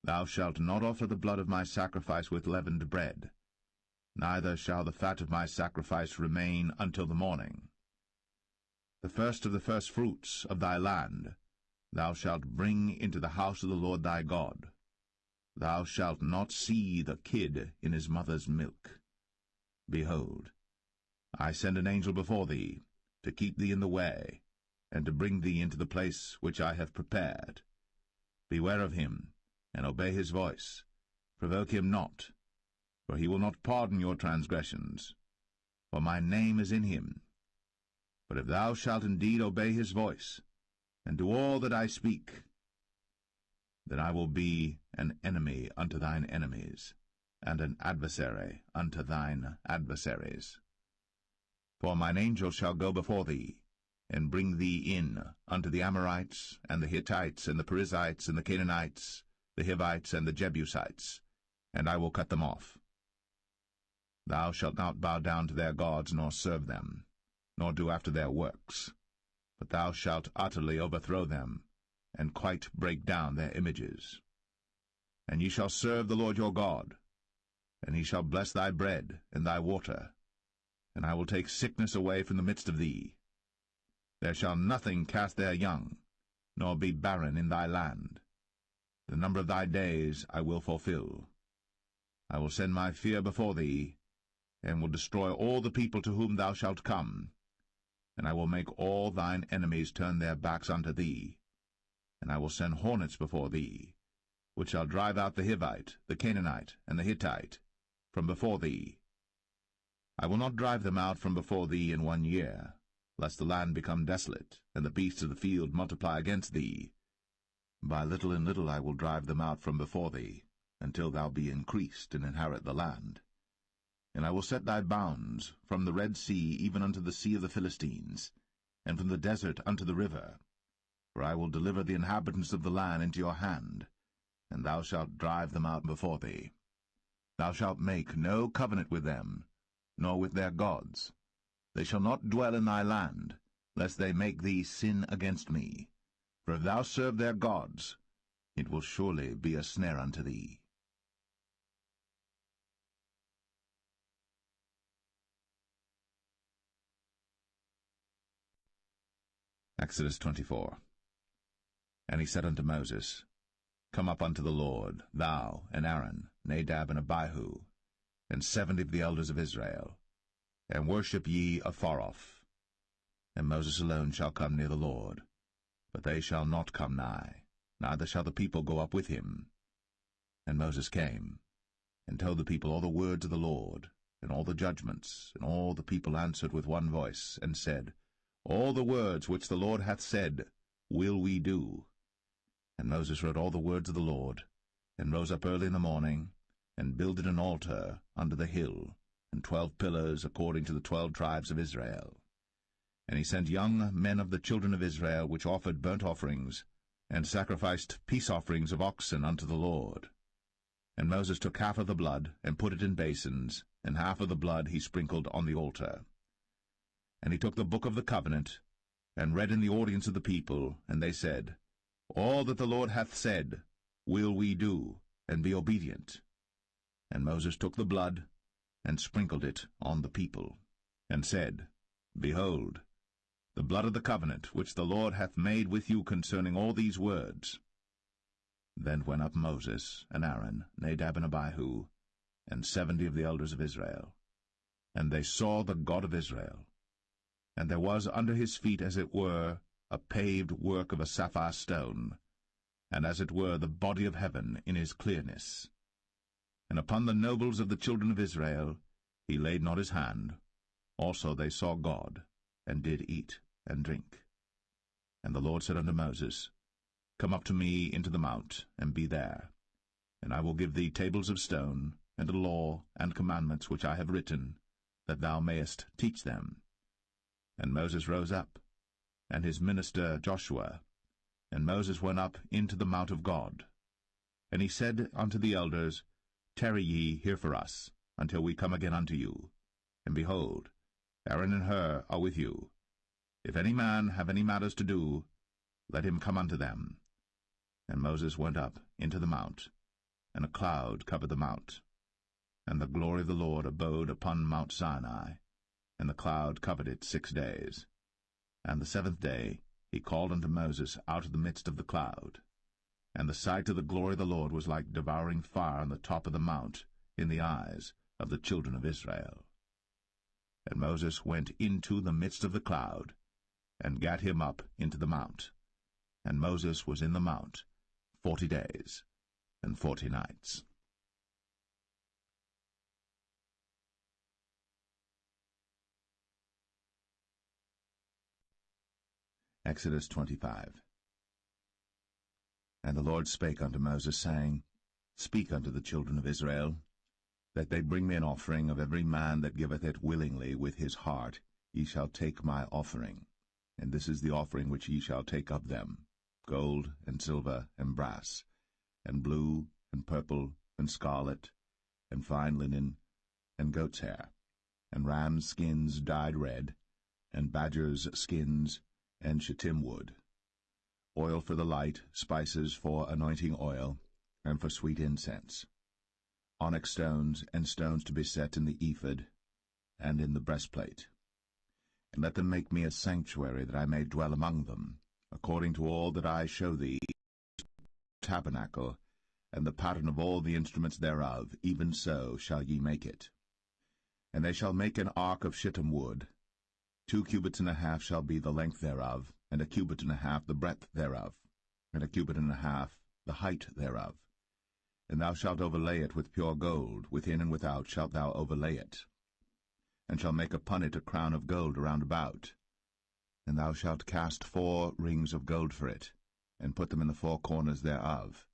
Thou shalt not offer the blood of my sacrifice with leavened bread, neither shall the fat of my sacrifice remain until the morning. The first of the firstfruits of thy land thou shalt bring into the house of the Lord thy God. Thou shalt not see the kid in his mother's milk. Behold, I send an angel before thee, to keep thee in the way, and to bring thee into the place which I have prepared. Beware of him, and obey his voice. Provoke him not, for he will not pardon your transgressions, for my name is in him. But if thou shalt indeed obey his voice, and do all that I speak, then I will be an enemy unto thine enemies, and an adversary unto thine adversaries. For mine angel shall go before thee, and bring thee in unto the Amorites, and the Hittites, and the Perizzites, and the Canaanites, the Hivites, and the Jebusites, and I will cut them off. Thou shalt not bow down to their gods, nor serve them, nor do after their works, but thou shalt utterly overthrow them, and quite break down their images. And ye shall serve the Lord your God, and he shall bless thy bread and thy water, and I will take sickness away from the midst of thee. There shall nothing cast their young, nor be barren in thy land. The number of thy days I will fulfill. I will send my fear before thee, and will destroy all the people to whom thou shalt come, and I will make all thine enemies turn their backs unto thee. And I will send hornets before thee, which shall drive out the Hivite, the Canaanite, and the Hittite from before thee. I will not drive them out from before thee in 1 year, lest the land become desolate, and the beasts of the field multiply against thee. By little and little I will drive them out from before thee, until thou be increased and inherit the land. And I will set thy bounds from the Red Sea even unto the sea of the Philistines, and from the desert unto the river. For I will deliver the inhabitants of the land into your hand, and thou shalt drive them out before thee. Thou shalt make no covenant with them, nor with their gods. They shall not dwell in thy land, lest they make thee sin against me. For if thou serve their gods, it will surely be a snare unto thee. Exodus 24. And he said unto Moses, Come up unto the Lord, thou, and Aaron, Nadab, and Abihu, and 70 of the elders of Israel, and worship ye afar off. And Moses alone shall come near the Lord, but they shall not come nigh, neither shall the people go up with him. And Moses came, and told the people all the words of the Lord, and all the judgments, and all the people answered with one voice, and said, All the words which the Lord hath said will we do. And Moses wrote all the words of the Lord, and rose up early in the morning, and builded an altar under the hill, and 12 pillars according to the 12 tribes of Israel. And he sent young men of the children of Israel, which offered burnt offerings, and sacrificed peace offerings of oxen unto the Lord. And Moses took half of the blood, and put it in basins, and half of the blood he sprinkled on the altar. And he took the book of the covenant, and read in the audience of the people, and they said, All that the Lord hath said will we do, and be obedient. And Moses took the blood, and sprinkled it on the people, and said, Behold, the blood of the covenant which the Lord hath made with you concerning all these words. Then went up Moses, and Aaron, Nadab, and Abihu, and 70 of the elders of Israel. And they saw the God of Israel. And there was under his feet, as it were, a paved work of a sapphire stone, and as it were the body of heaven in his clearness. And upon the nobles of the children of Israel he laid not his hand. Also they saw God, and did eat and drink. And the Lord said unto Moses, Come up to me into the mount, and be there. And I will give thee tables of stone, and a law and commandments which I have written, that thou mayest teach them. And Moses rose up, and his minister Joshua. And Moses went up into the mount of God. And he said unto the elders, Tarry ye here for us, until we come again unto you. And behold, Aaron and Hur are with you. If any man have any matters to do, let him come unto them. And Moses went up into the mount, and a cloud covered the mount. And the glory of the Lord abode upon Mount Sinai, and the cloud covered it 6 days. And the 7th day he called unto Moses out of the midst of the cloud. And the sight of the glory of the Lord was like devouring fire on the top of the mount in the eyes of the children of Israel. And Moses went into the midst of the cloud, and gat him up into the mount. And Moses was in the mount 40 days and 40 nights. Exodus 25. And the Lord spake unto Moses, saying, Speak unto the children of Israel, that they bring me an offering of every man that giveth it willingly with his heart. Ye shall take my offering. And this is the offering which ye shall take of them, gold, and silver, and brass, and blue, and purple, and scarlet, and fine linen, and goat's hair, and rams' skins dyed red, and badgers' skins, and shittim wood, oil for the light, spices for anointing oil, and for sweet incense, onyx stones, and stones to be set in the ephod, and in the breastplate. And let them make me a sanctuary, that I may dwell among them, according to all that I show thee, tabernacle, and the pattern of all the instruments thereof, even so shall ye make it. And they shall make an ark of shittim wood. 2 cubits and a half shall be the length thereof, and 1 cubit and a half the breadth thereof, and 1 cubit and a half the height thereof. And thou shalt overlay it with pure gold, within and without shalt thou overlay it, and shalt make upon it a crown of gold round about. And thou shalt cast 4 rings of gold for it, and put them in the 4 corners thereof,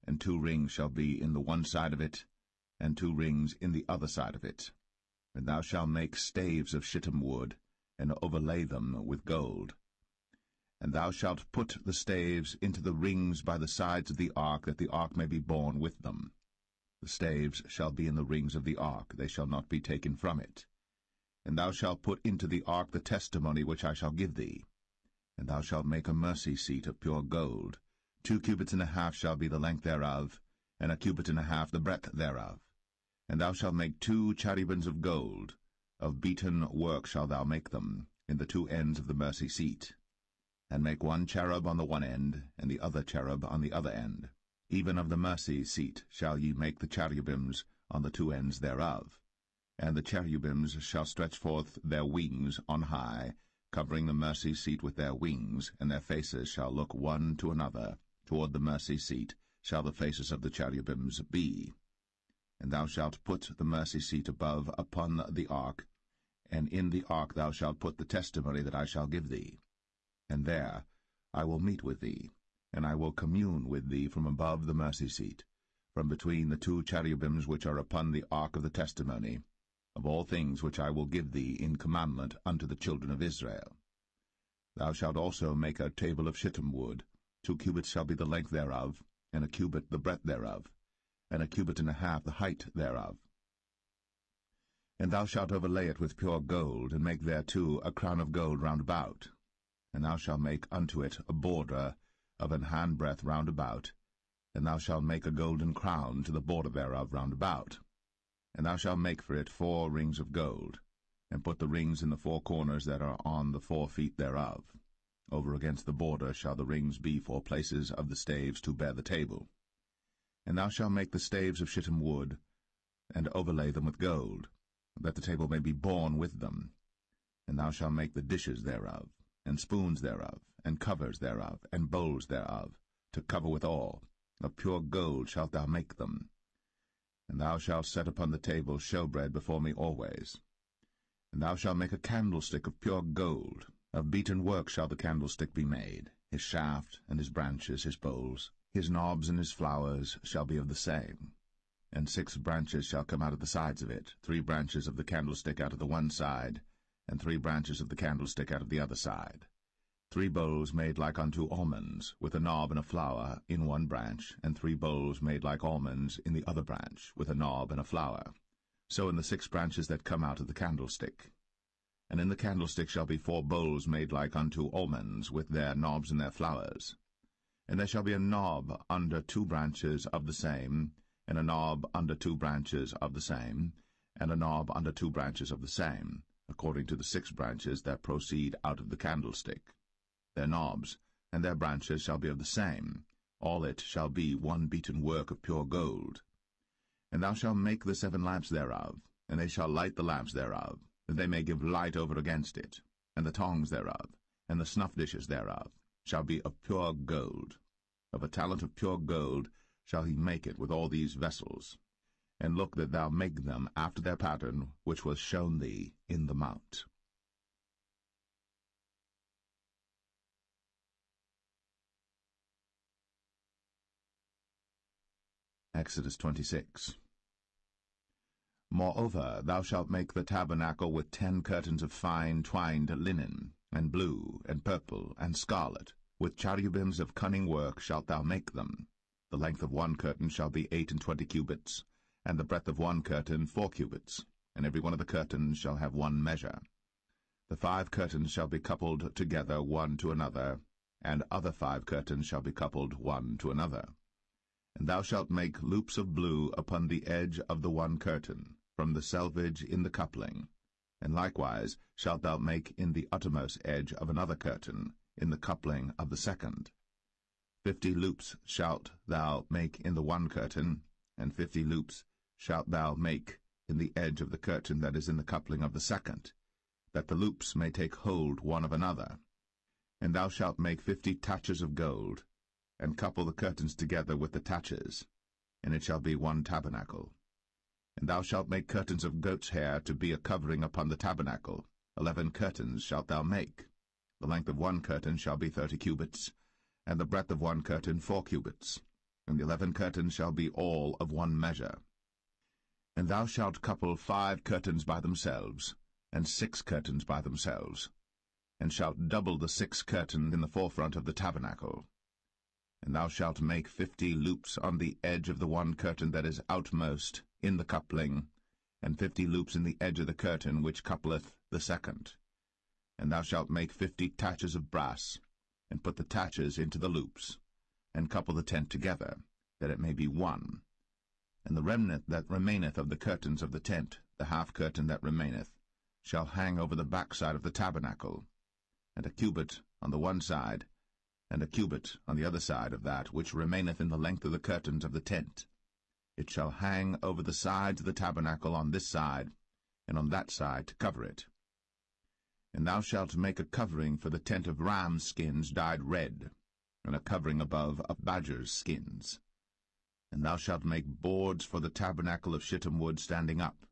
and 2 rings shall be in the one side of it, and 2 rings in the other side of it. And thou shalt make staves of shittim wood, and overlay them with gold. And thou shalt put the staves into the rings by the sides of the ark, that the ark may be borne with them. The staves shall be in the rings of the ark, they shall not be taken from it. And thou shalt put into the ark the testimony which I shall give thee. And thou shalt make a mercy seat of pure gold. 2 cubits and a half shall be the length thereof, and 1 cubit and a half the breadth thereof. And thou shalt make 2 cherubims of gold. Of beaten work shalt thou make them, in the 2 ends of the mercy seat. And make 1 cherub on the one end, and the other cherub on the other end. Even of the mercy seat shall ye make the cherubims on the 2 ends thereof. And the cherubims shall stretch forth their wings on high, covering the mercy seat with their wings, and their faces shall look one to another. Toward the mercy seat shall the faces of the cherubims be. And thou shalt put the mercy seat above upon the ark, and in the ark thou shalt put the testimony that I shall give thee. And there I will meet with thee, and I will commune with thee from above the mercy seat, from between the 2 cherubims which are upon the ark of the testimony, of all things which I will give thee in commandment unto the children of Israel. Thou shalt also make a table of shittim wood. 2 cubits shall be the length thereof, and 1 cubit the breadth thereof, and 1 cubit and a half the height thereof. And thou shalt overlay it with pure gold, and make thereto a crown of gold round about. And thou shalt make unto it a border of an handbreadth round about, and thou shalt make a golden crown to the border thereof round about. And thou shalt make for it 4 rings of gold, and put the rings in the 4 corners that are on the 4 feet thereof. Over against the border shall the rings be for places of the staves to bear the table. And thou shalt make the staves of shittim wood, and overlay them with gold, that the table may be borne with them. And thou shalt make the dishes thereof. and spoons thereof, and covers thereof, and bowls thereof, to cover withal. Of pure gold shalt thou make them. And thou shalt set upon the table shewbread before me always. And thou shalt make a candlestick of pure gold. Of beaten work shall the candlestick be made. His shaft, and his branches, his bowls, his knobs and his flowers shall be of the same. And 6 branches shall come out of the sides of it, 3 branches of the candlestick out of the one side, and 3 branches of the candlestick out of the other side. 3 bowls made like unto almonds, with a knob and a flower in one branch, and 3 bowls made like almonds in the other branch, with a knob and a flower. So in the 6 branches that come out of the candlestick. And in the candlestick shall be 4 bowls made like unto almonds, with their knobs and their flowers. And there shall be a knob under 2 branches of the same, and a knob under 2 branches of the same, and a knob under 2 branches of the same, according to the 6 branches that proceed out of the candlestick. Their knobs and their branches shall be of the same. All it shall be one beaten work of pure gold. And thou shalt make the 7 lamps thereof, and they shall light the lamps thereof, that they may give light over against it. And the tongs thereof, and the snuff dishes thereof, shall be of pure gold. Of a talent of pure gold shall he make it with all these vessels. And look that thou make them after their pattern, which was shown thee in the mount. Exodus 26. Moreover, thou shalt make the tabernacle with 10 curtains of fine twined linen, and blue, and purple, and scarlet. With cherubims of cunning work shalt thou make them. The length of one curtain shall be 28 cubits, and the breadth of one curtain 4 cubits, and every one of the curtains shall have one measure. The 5 curtains shall be coupled together one to another, and other 5 curtains shall be coupled one to another. And thou shalt make loops of blue upon the edge of the one curtain, from the selvage in the coupling. And likewise shalt thou make in the uttermost edge of another curtain, in the coupling of the second. 50 loops shalt thou make in the one curtain, and 50 loops shalt thou make in the edge of the curtain that is in the coupling of the second, that the loops may take hold one of another. And thou shalt make 50 taches of gold, and couple the curtains together with the taches, and it shall be one tabernacle. And thou shalt make curtains of goat's hair to be a covering upon the tabernacle. 11 curtains shalt thou make. The length of one curtain shall be 30 cubits, and the breadth of one curtain 4 cubits, and the 11 curtains shall be all of one measure. And thou shalt couple 5 curtains by themselves, and 6 curtains by themselves, and shalt double the 6 curtains in the forefront of the tabernacle. And thou shalt make 50 loops on the edge of the one curtain that is outmost in the coupling, and 50 loops in the edge of the curtain which coupleth the second. And thou shalt make 50 taches of brass, and put the taches into the loops, and couple the tent together, that it may be one. And the remnant that remaineth of the curtains of the tent, the half curtain that remaineth, shall hang over the backside of the tabernacle, and a cubit on the one side, and a cubit on the other side of that which remaineth in the length of the curtains of the tent. It shall hang over the sides of the tabernacle on this side, and on that side to cover it. And thou shalt make a covering for the tent of rams' skins dyed red, and a covering above of badgers' skins. And thou shalt make boards for the tabernacle of shittim wood standing up.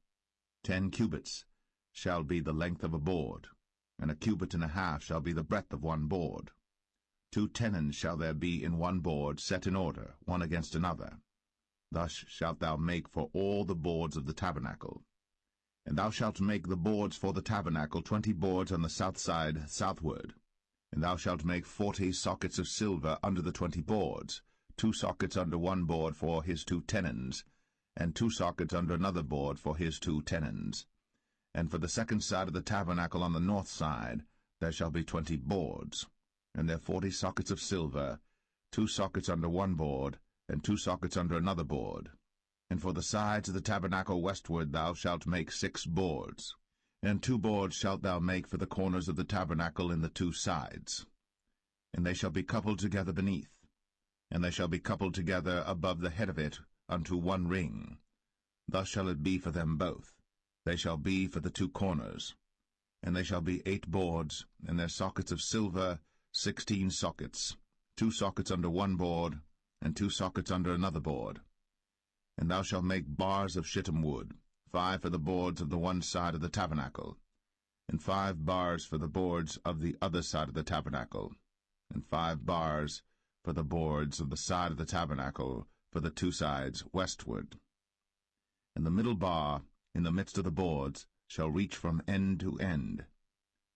10 cubits shall be the length of a board, and a cubit and a half shall be the breadth of one board. 2 tenons shall there be in one board, set in order, one against another. Thus shalt thou make for all the boards of the tabernacle. And thou shalt make the boards for the tabernacle 20 boards on the south side southward. And thou shalt make 40 sockets of silver under the 20 boards, 2 sockets under one board for his 2 tenons, and 2 sockets under another board for his 2 tenons. And for the second side of the tabernacle on the north side there shall be 20 boards, and there 40 sockets of silver, 2 sockets under one board, and 2 sockets under another board. And for the sides of the tabernacle westward thou shalt make 6 boards. And 2 boards shalt thou make for the corners of the tabernacle in the 2 sides. And they shall be coupled together beneath, and they shall be coupled together above the head of it unto one ring. Thus shall it be for them both. They shall be for the 2 corners. And they shall be 8 boards, and their sockets of silver 16 sockets, 2 sockets under one board, and 2 sockets under another board. And thou shalt make bars of shittim wood, 5 for the boards of the one side of the tabernacle, and 5 bars for the boards of the other side of the tabernacle, and 5 bars for the boards of the side of the tabernacle for the 2 sides westward. And the middle bar in the midst of the boards shall reach from end to end.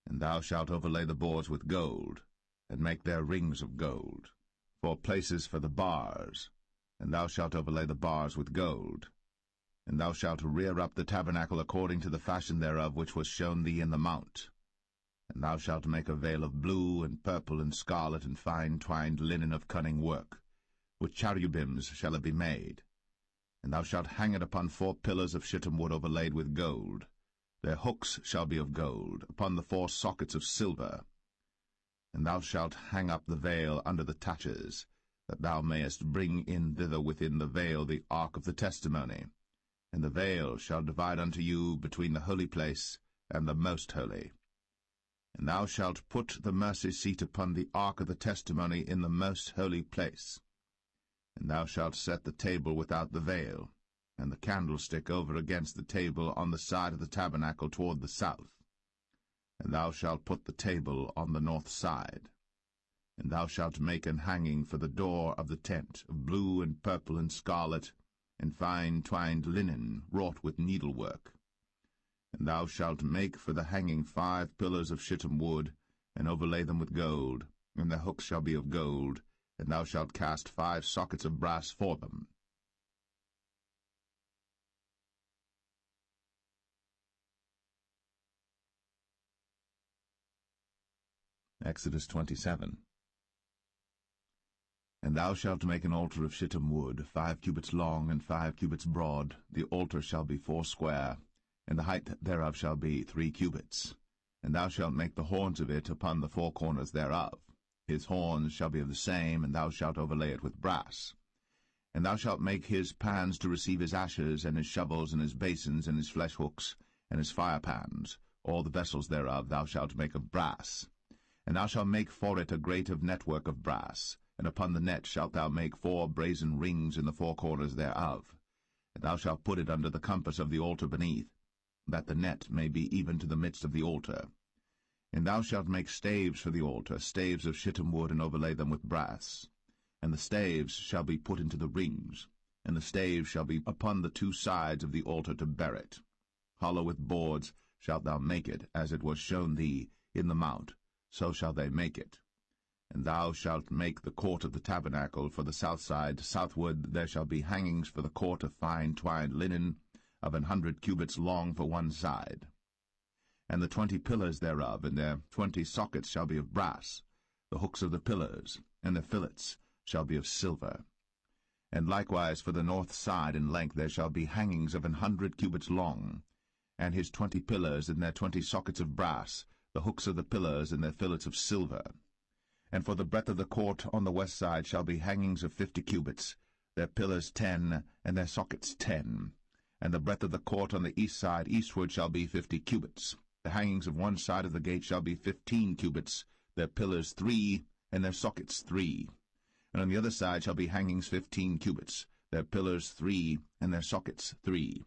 And thou shalt overlay the boards with gold, and make their rings of gold, for places for the bars. And thou shalt overlay the bars with gold. And thou shalt rear up the tabernacle according to the fashion thereof which was shown thee in the mount. And thou shalt make a veil of blue and purple and scarlet and fine twined linen of cunning work. With cherubims shall it be made. And thou shalt hang it upon 4 pillars of shittim wood overlaid with gold. Their hooks shall be of gold, upon the 4 sockets of silver. And thou shalt hang up the veil under the taches, that thou mayest bring in thither within the veil the ark of the testimony. And the veil shall divide unto you between the holy place and the most holy. And thou shalt put the mercy seat upon the ark of the testimony in the most holy place. And thou shalt set the table without the veil, and the candlestick over against the table on the side of the tabernacle toward the south. And thou shalt put the table on the north side. And thou shalt make an hanging for the door of the tent, of blue and purple and scarlet, and fine twined linen, wrought with needlework. And thou shalt make for the hanging 5 pillars of shittim wood, and overlay them with gold, and their hooks shall be of gold, and thou shalt cast 5 sockets of brass for them. Exodus 27. And thou shalt make an altar of shittim wood, 5 cubits long and 5 cubits broad. The altar shall be 4 square, and the height thereof shall be 3 cubits. And thou shalt make the horns of it upon the 4 corners thereof. His horns shall be of the same, and thou shalt overlay it with brass. And thou shalt make his pans to receive his ashes, and his shovels, and his basins, and his flesh hooks, and his fire pans. All the vessels thereof thou shalt make of brass. And thou shalt make for it a grate of network of brass, and upon the net shalt thou make 4 brazen rings in the 4 corners thereof. And thou shalt put it under the compass of the altar beneath, that the net may be even to the midst of the altar. And thou shalt make staves for the altar, staves of shittim wood, and overlay them with brass. And the staves shall be put into the rings, and the staves shall be upon the 2 sides of the altar to bear it. Hollow with boards shalt thou make it, as it was shown thee in the mount, so shall they make it. And thou shalt make the court of the tabernacle for the south side. Southward there shall be hangings for the court of fine twined linen, of 100 cubits long for one side. And the 20 pillars thereof, and their 20 sockets shall be of brass. The hooks of the pillars, and their fillets, shall be of silver. And likewise for the north side in length there shall be hangings of 100 cubits long, and his 20 pillars, and their 20 sockets of brass, the hooks of the pillars, and their fillets of silver. And for the breadth of the court on the west side shall be hangings of 50 cubits, their pillars 10, and their sockets 10. And the breadth of the court on the east side eastward shall be 50 cubits. The hangings of one side of the gate shall be 15 cubits, their pillars 3, and their sockets 3. And on the other side shall be hangings 15 cubits, their pillars 3, and their sockets 3.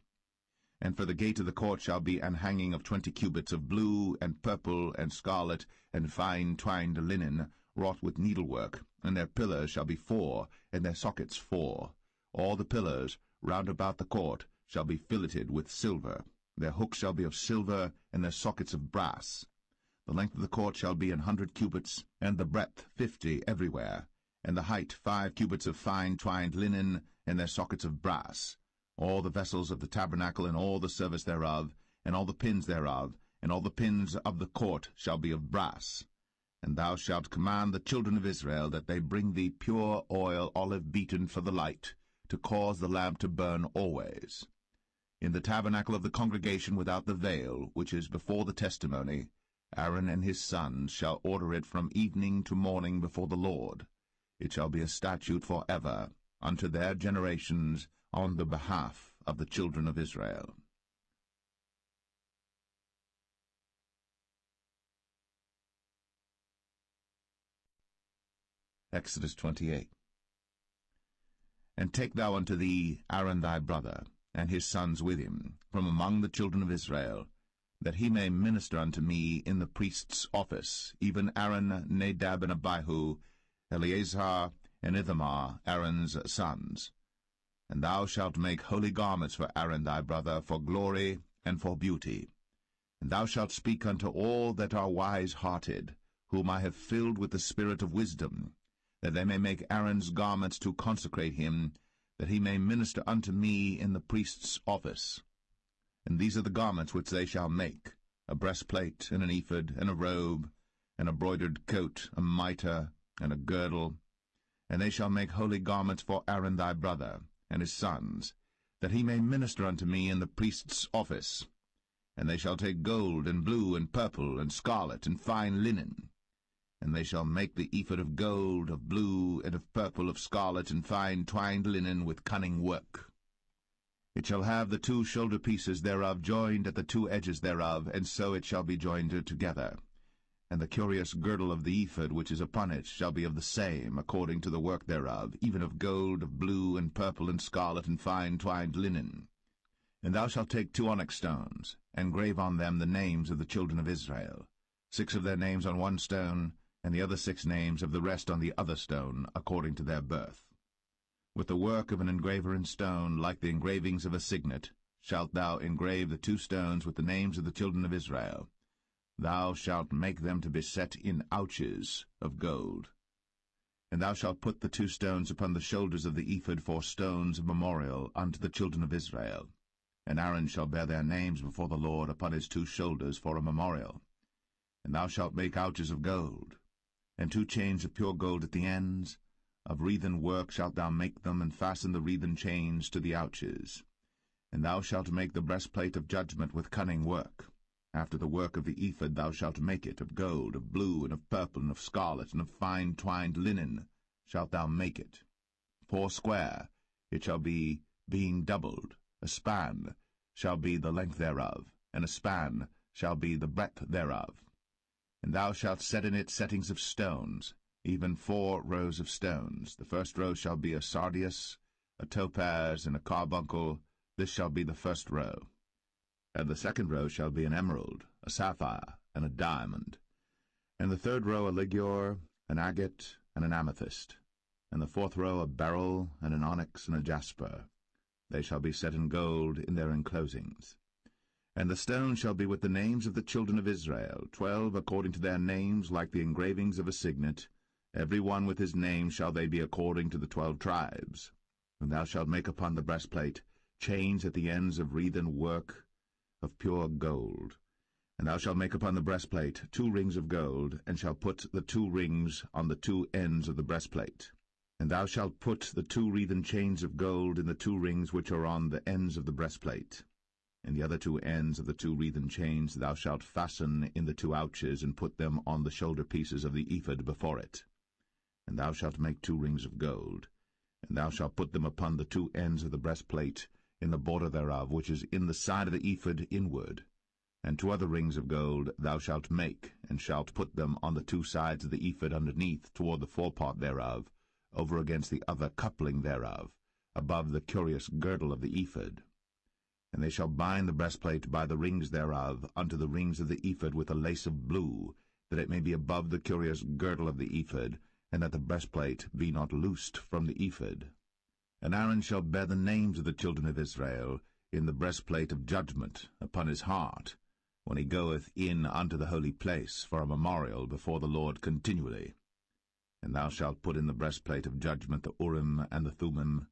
And for the gate of the court shall be an hanging of 20 cubits of blue, and purple, and scarlet, and fine twined linen, wrought with needlework, and their pillars shall be 4, and their sockets 4. All the pillars round about the court shall be filleted with silver. Their hooks shall be of silver, and their sockets of brass. The length of the court shall be 100 cubits, and the breadth 50 everywhere, and the height 5 cubits of fine twined linen, and their sockets of brass. All the vessels of the tabernacle, and all the service thereof, and all the pins thereof, and all the pins of the court shall be of brass. And thou shalt command the children of Israel that they bring thee pure oil, olive beaten for the light, to cause the lamp to burn always. In the tabernacle of the congregation without the veil, which is before the testimony, Aaron and his sons shall order it from evening to morning before the Lord. It shall be a statute for ever, unto their generations, on the behalf of the children of Israel. Exodus 28. And take thou unto thee Aaron thy brother, and his sons with him, from among the children of Israel, that he may minister unto me in the priest's office, even Aaron, Nadab, and Abihu, Eleazar, and Ithamar, Aaron's sons. And thou shalt make holy garments for Aaron thy brother, for glory and for beauty. And thou shalt speak unto all that are wise-hearted, whom I have filled with the spirit of wisdom, that they may make Aaron's garments to consecrate him, that he may minister unto me in the priest's office. And these are the garments which they shall make, a breastplate, and an ephod, and a robe, and a broidered coat, a mitre, and a girdle. And they shall make holy garments for Aaron thy brother, and his sons, that he may minister unto me in the priest's office. And they shall take gold, and blue, and purple, and scarlet, and fine linen. And they shall make the ephod of gold, of blue, and of purple, of scarlet, and fine twined linen with cunning work. It shall have the 2 shoulder pieces thereof joined at the 2 edges thereof, and so it shall be joined together. And the curious girdle of the ephod which is upon it shall be of the same, according to the work thereof, even of gold, of blue, and purple, and scarlet, and fine twined linen. And thou shalt take 2 onyx stones, and grave on them the names of the children of Israel, 6 of their names on one stone, and the other 6 names of the rest on the other stone, according to their birth. With the work of an engraver in stone, like the engravings of a signet, shalt thou engrave the 2 stones with the names of the children of Israel. Thou shalt make them to be set in ouches of gold. And thou shalt put the 2 stones upon the shoulders of the ephod for stones of memorial unto the children of Israel. And Aaron shall bear their names before the Lord upon his 2 shoulders for a memorial. And thou shalt make ouches of gold, and 2 chains of pure gold at the ends. Of wreathen work shalt thou make them, and fasten the wreathen chains to the ouches. And thou shalt make the breastplate of judgment with cunning work. After the work of the ephod thou shalt make it, of gold, of blue, and of purple, and of scarlet, and of fine twined linen shalt thou make it. 4 square it shall be, being doubled. A span shall be the length thereof, and a span shall be the breadth thereof. And thou shalt set in it settings of stones, even 4 rows of stones. The first row shall be a sardius, a topaz, and a carbuncle. This shall be the first row. And the second row shall be an emerald, a sapphire, and a diamond. And the third row a ligure, an agate, and an amethyst. And the 4th row a beryl, and an onyx, and a jasper. They shall be set in gold in their enclosings. And the stones shall be with the names of the children of Israel, 12 according to their names, like the engravings of a signet. Every one with his name shall they be according to the 12 tribes. And thou shalt make upon the breastplate chains at the ends of wreathen work of pure gold. And thou shalt make upon the breastplate 2 rings of gold, and shalt put the 2 rings on the 2 ends of the breastplate. And thou shalt put the 2 wreathen chains of gold in the 2 rings which are on the ends of the breastplate. And the other 2 ends of the 2 wreathen chains thou shalt fasten in the 2 ouches, and put them on the shoulder pieces of the ephod before it. And thou shalt make 2 rings of gold, and thou shalt put them upon the 2 ends of the breastplate, in the border thereof, which is in the side of the ephod inward. And 2 other rings of gold thou shalt make, and shalt put them on the 2 sides of the ephod underneath, toward the forepart thereof, over against the other coupling thereof, above the curious girdle of the ephod. And they shall bind the breastplate by the rings thereof unto the rings of the ephod with a lace of blue, that it may be above the curious girdle of the ephod, and that the breastplate be not loosed from the ephod. And Aaron shall bear the names of the children of Israel in the breastplate of judgment upon his heart, when he goeth in unto the holy place for a memorial before the Lord continually. And thou shalt put in the breastplate of judgment the Urim and the Thummim,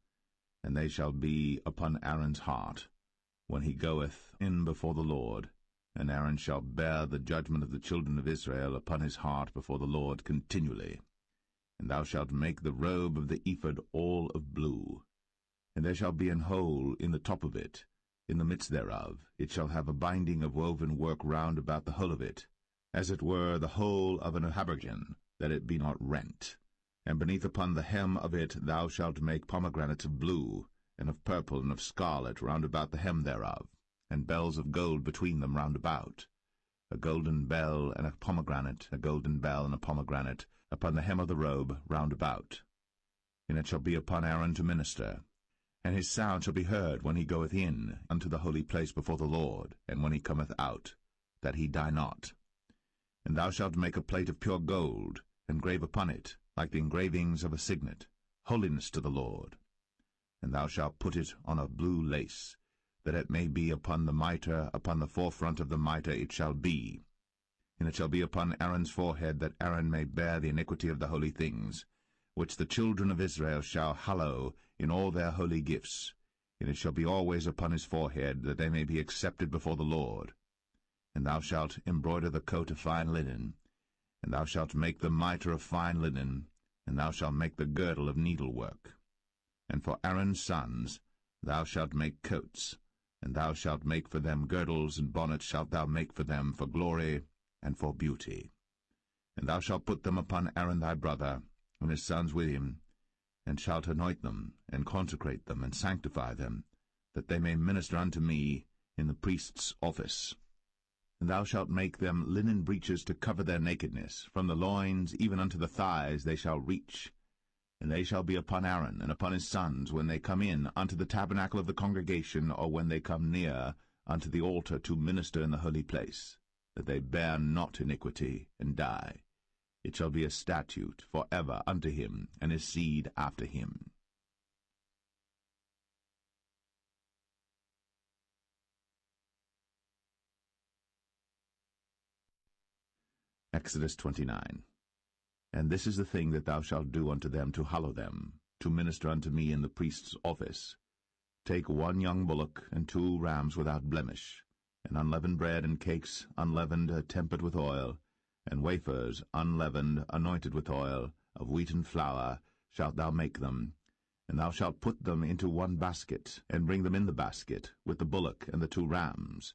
and they shall be upon Aaron's heart, when he goeth in before the Lord. And Aaron shall bear the judgment of the children of Israel upon his heart before the Lord continually. And thou shalt make the robe of the ephod all of blue. And there shall be an hole in the top of it, in the midst thereof. It shall have a binding of woven work round about the whole of it, as it were the whole of an habergeon, that it be not rent. And beneath upon the hem of it thou shalt make pomegranates of blue, and of purple, and of scarlet round about the hem thereof, and bells of gold between them round about. a golden bell and a pomegranate, a golden bell and a pomegranate, upon the hem of the robe round about. And it shall be upon Aaron to minister. And his sound shall be heard when he goeth in unto the holy place before the Lord, and when he cometh out, that he die not. And thou shalt make a plate of pure gold, and grave upon it, like the engravings of a signet, holiness to the Lord. And thou shalt put it on a blue lace, that it may be upon the mitre, upon the forefront of the mitre it shall be. And it shall be upon Aaron's forehead, that Aaron may bear the iniquity of the holy things, which the children of Israel shall hallow in all their holy gifts. And it shall be always upon his forehead, that they may be accepted before the Lord. And thou shalt embroider the coat of fine linen, and thou shalt make the mitre of fine linen, and thou shalt make the girdle of needlework. And for Aaron's sons thou shalt make coats, and thou shalt make for them girdles, and bonnets shalt thou make for them for glory and for beauty. And thou shalt put them upon Aaron thy brother, and his sons with him, and shalt anoint them, and consecrate them, and sanctify them, that they may minister unto me in the priest's office. And thou shalt make them linen breeches to cover their nakedness, from the loins even unto the thighs they shall reach. And they shall be upon Aaron and upon his sons when they come in unto the tabernacle of the congregation, or when they come near unto the altar to minister in the holy place, that they bear not iniquity, and die. It shall be a statute for ever unto him, and his seed after him. Exodus 29. And this is the thing that thou shalt do unto them to hallow them, to minister unto me in the priest's office. Take 1 young bullock, and 2 rams without blemish, and unleavened bread and cakes unleavened, tempered with oil, and wafers unleavened, anointed with oil, of wheaten flour shalt thou make them. And thou shalt put them into 1 basket, and bring them in the basket, with the bullock and the 2 rams.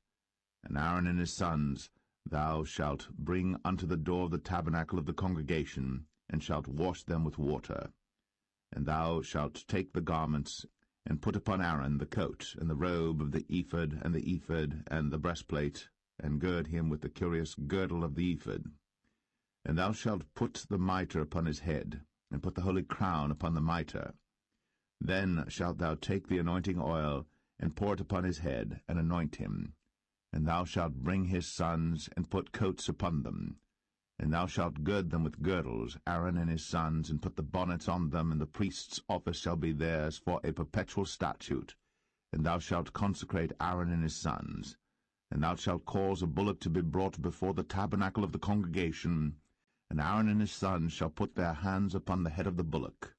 And Aaron and his sons thou shalt bring unto the door of the tabernacle of the congregation, and shalt wash them with water. And thou shalt take the garments, and put upon Aaron the coat, and the robe of the ephod, and the ephod, and the breastplate, and gird him with the curious girdle of the ephod. And thou shalt put the mitre upon his head, and put the holy crown upon the mitre. Then shalt thou take the anointing oil, and pour it upon his head, and anoint him. And thou shalt bring his sons, and put coats upon them. And thou shalt gird them with girdles, Aaron and his sons, and put the bonnets on them, and the priest's office shall be theirs for a perpetual statute. And thou shalt consecrate Aaron and his sons. And thou shalt cause a bullock to be brought before the tabernacle of the congregation, and Aaron and his sons shall put their hands upon the head of the bullock.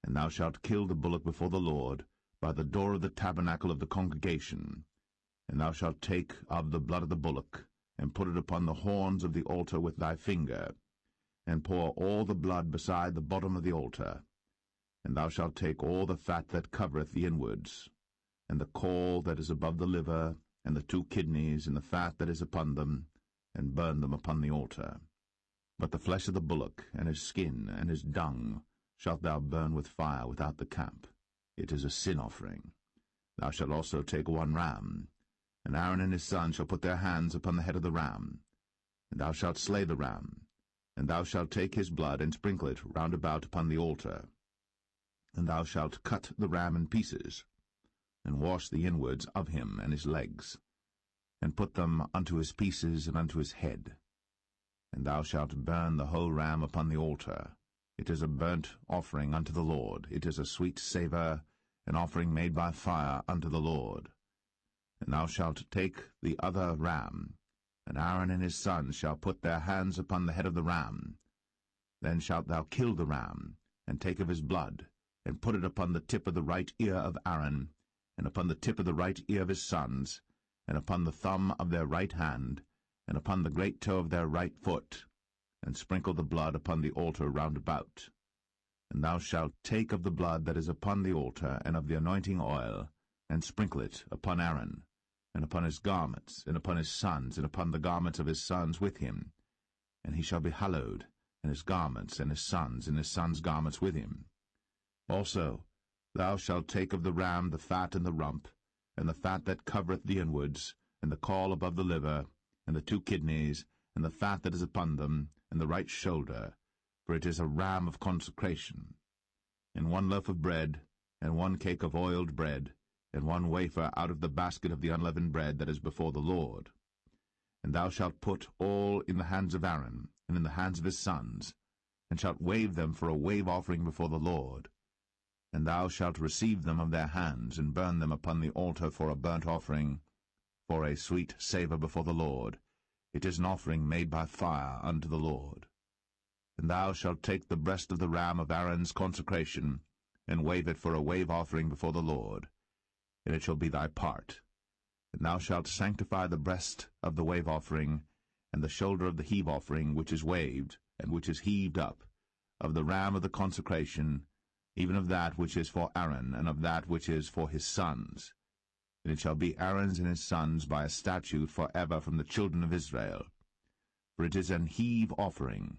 And thou shalt kill the bullock before the Lord, by the door of the tabernacle of the congregation. And thou shalt take of the blood of the bullock, and put it upon the horns of the altar with thy finger, and pour all the blood beside the bottom of the altar. And thou shalt take all the fat that covereth the inwards, and the caul that is above the liver, and the 2 kidneys, and the fat that is upon them, and burn them upon the altar. But the flesh of the bullock, and his skin, and his dung, shalt thou burn with fire without the camp. It is a sin offering. Thou shalt also take 1 ram, and Aaron and his sons shall put their hands upon the head of the ram. And thou shalt slay the ram, and thou shalt take his blood, and sprinkle it round about upon the altar. And thou shalt cut the ram in pieces, and wash the inwards of him and his legs, and put them unto his pieces and unto his head. And thou shalt burn the whole ram upon the altar. It is a burnt offering unto the Lord. It is a sweet savour, an offering made by fire unto the Lord. And thou shalt take the other ram, and Aaron and his sons shall put their hands upon the head of the ram. Then shalt thou kill the ram, and take of his blood, and put it upon the tip of the right ear of Aaron, and upon the tip of the right ear of his sons, and upon the thumb of their right hand, and upon the great toe of their right foot, and sprinkle the blood upon the altar round about. And thou shalt take of the blood that is upon the altar, and of the anointing oil, and sprinkle it upon Aaron, and upon his garments, and upon his sons, and upon the garments of his sons with him. And he shall be hallowed, and his garments, and his sons' garments with him. Also thou shalt take of the ram the fat and the rump, and the fat that covereth the inwards, and the caul above the liver, and the 2 kidneys, and the fat that is upon them, and the right shoulder, for it is a ram of consecration, and 1 loaf of bread, and 1 cake of oiled bread, and 1 wafer out of the basket of the unleavened bread that is before the Lord. And thou shalt put all in the hands of Aaron, and in the hands of his sons, and shalt wave them for a wave offering before the Lord. And thou shalt receive them of their hands, and burn them upon the altar for a burnt offering, for a sweet savour before the Lord. It is an offering made by fire unto the Lord. And thou shalt take the breast of the ram of Aaron's consecration, and wave it for a wave offering before the Lord, and it shall be thy part. And thou shalt sanctify the breast of the wave offering, and the shoulder of the heave offering, which is waved, and which is heaved up, of the ram of the consecration, even of that which is for Aaron, and of that which is for his sons. And it shall be Aaron's and his sons by a statute for ever from the children of Israel. For it is an heave offering,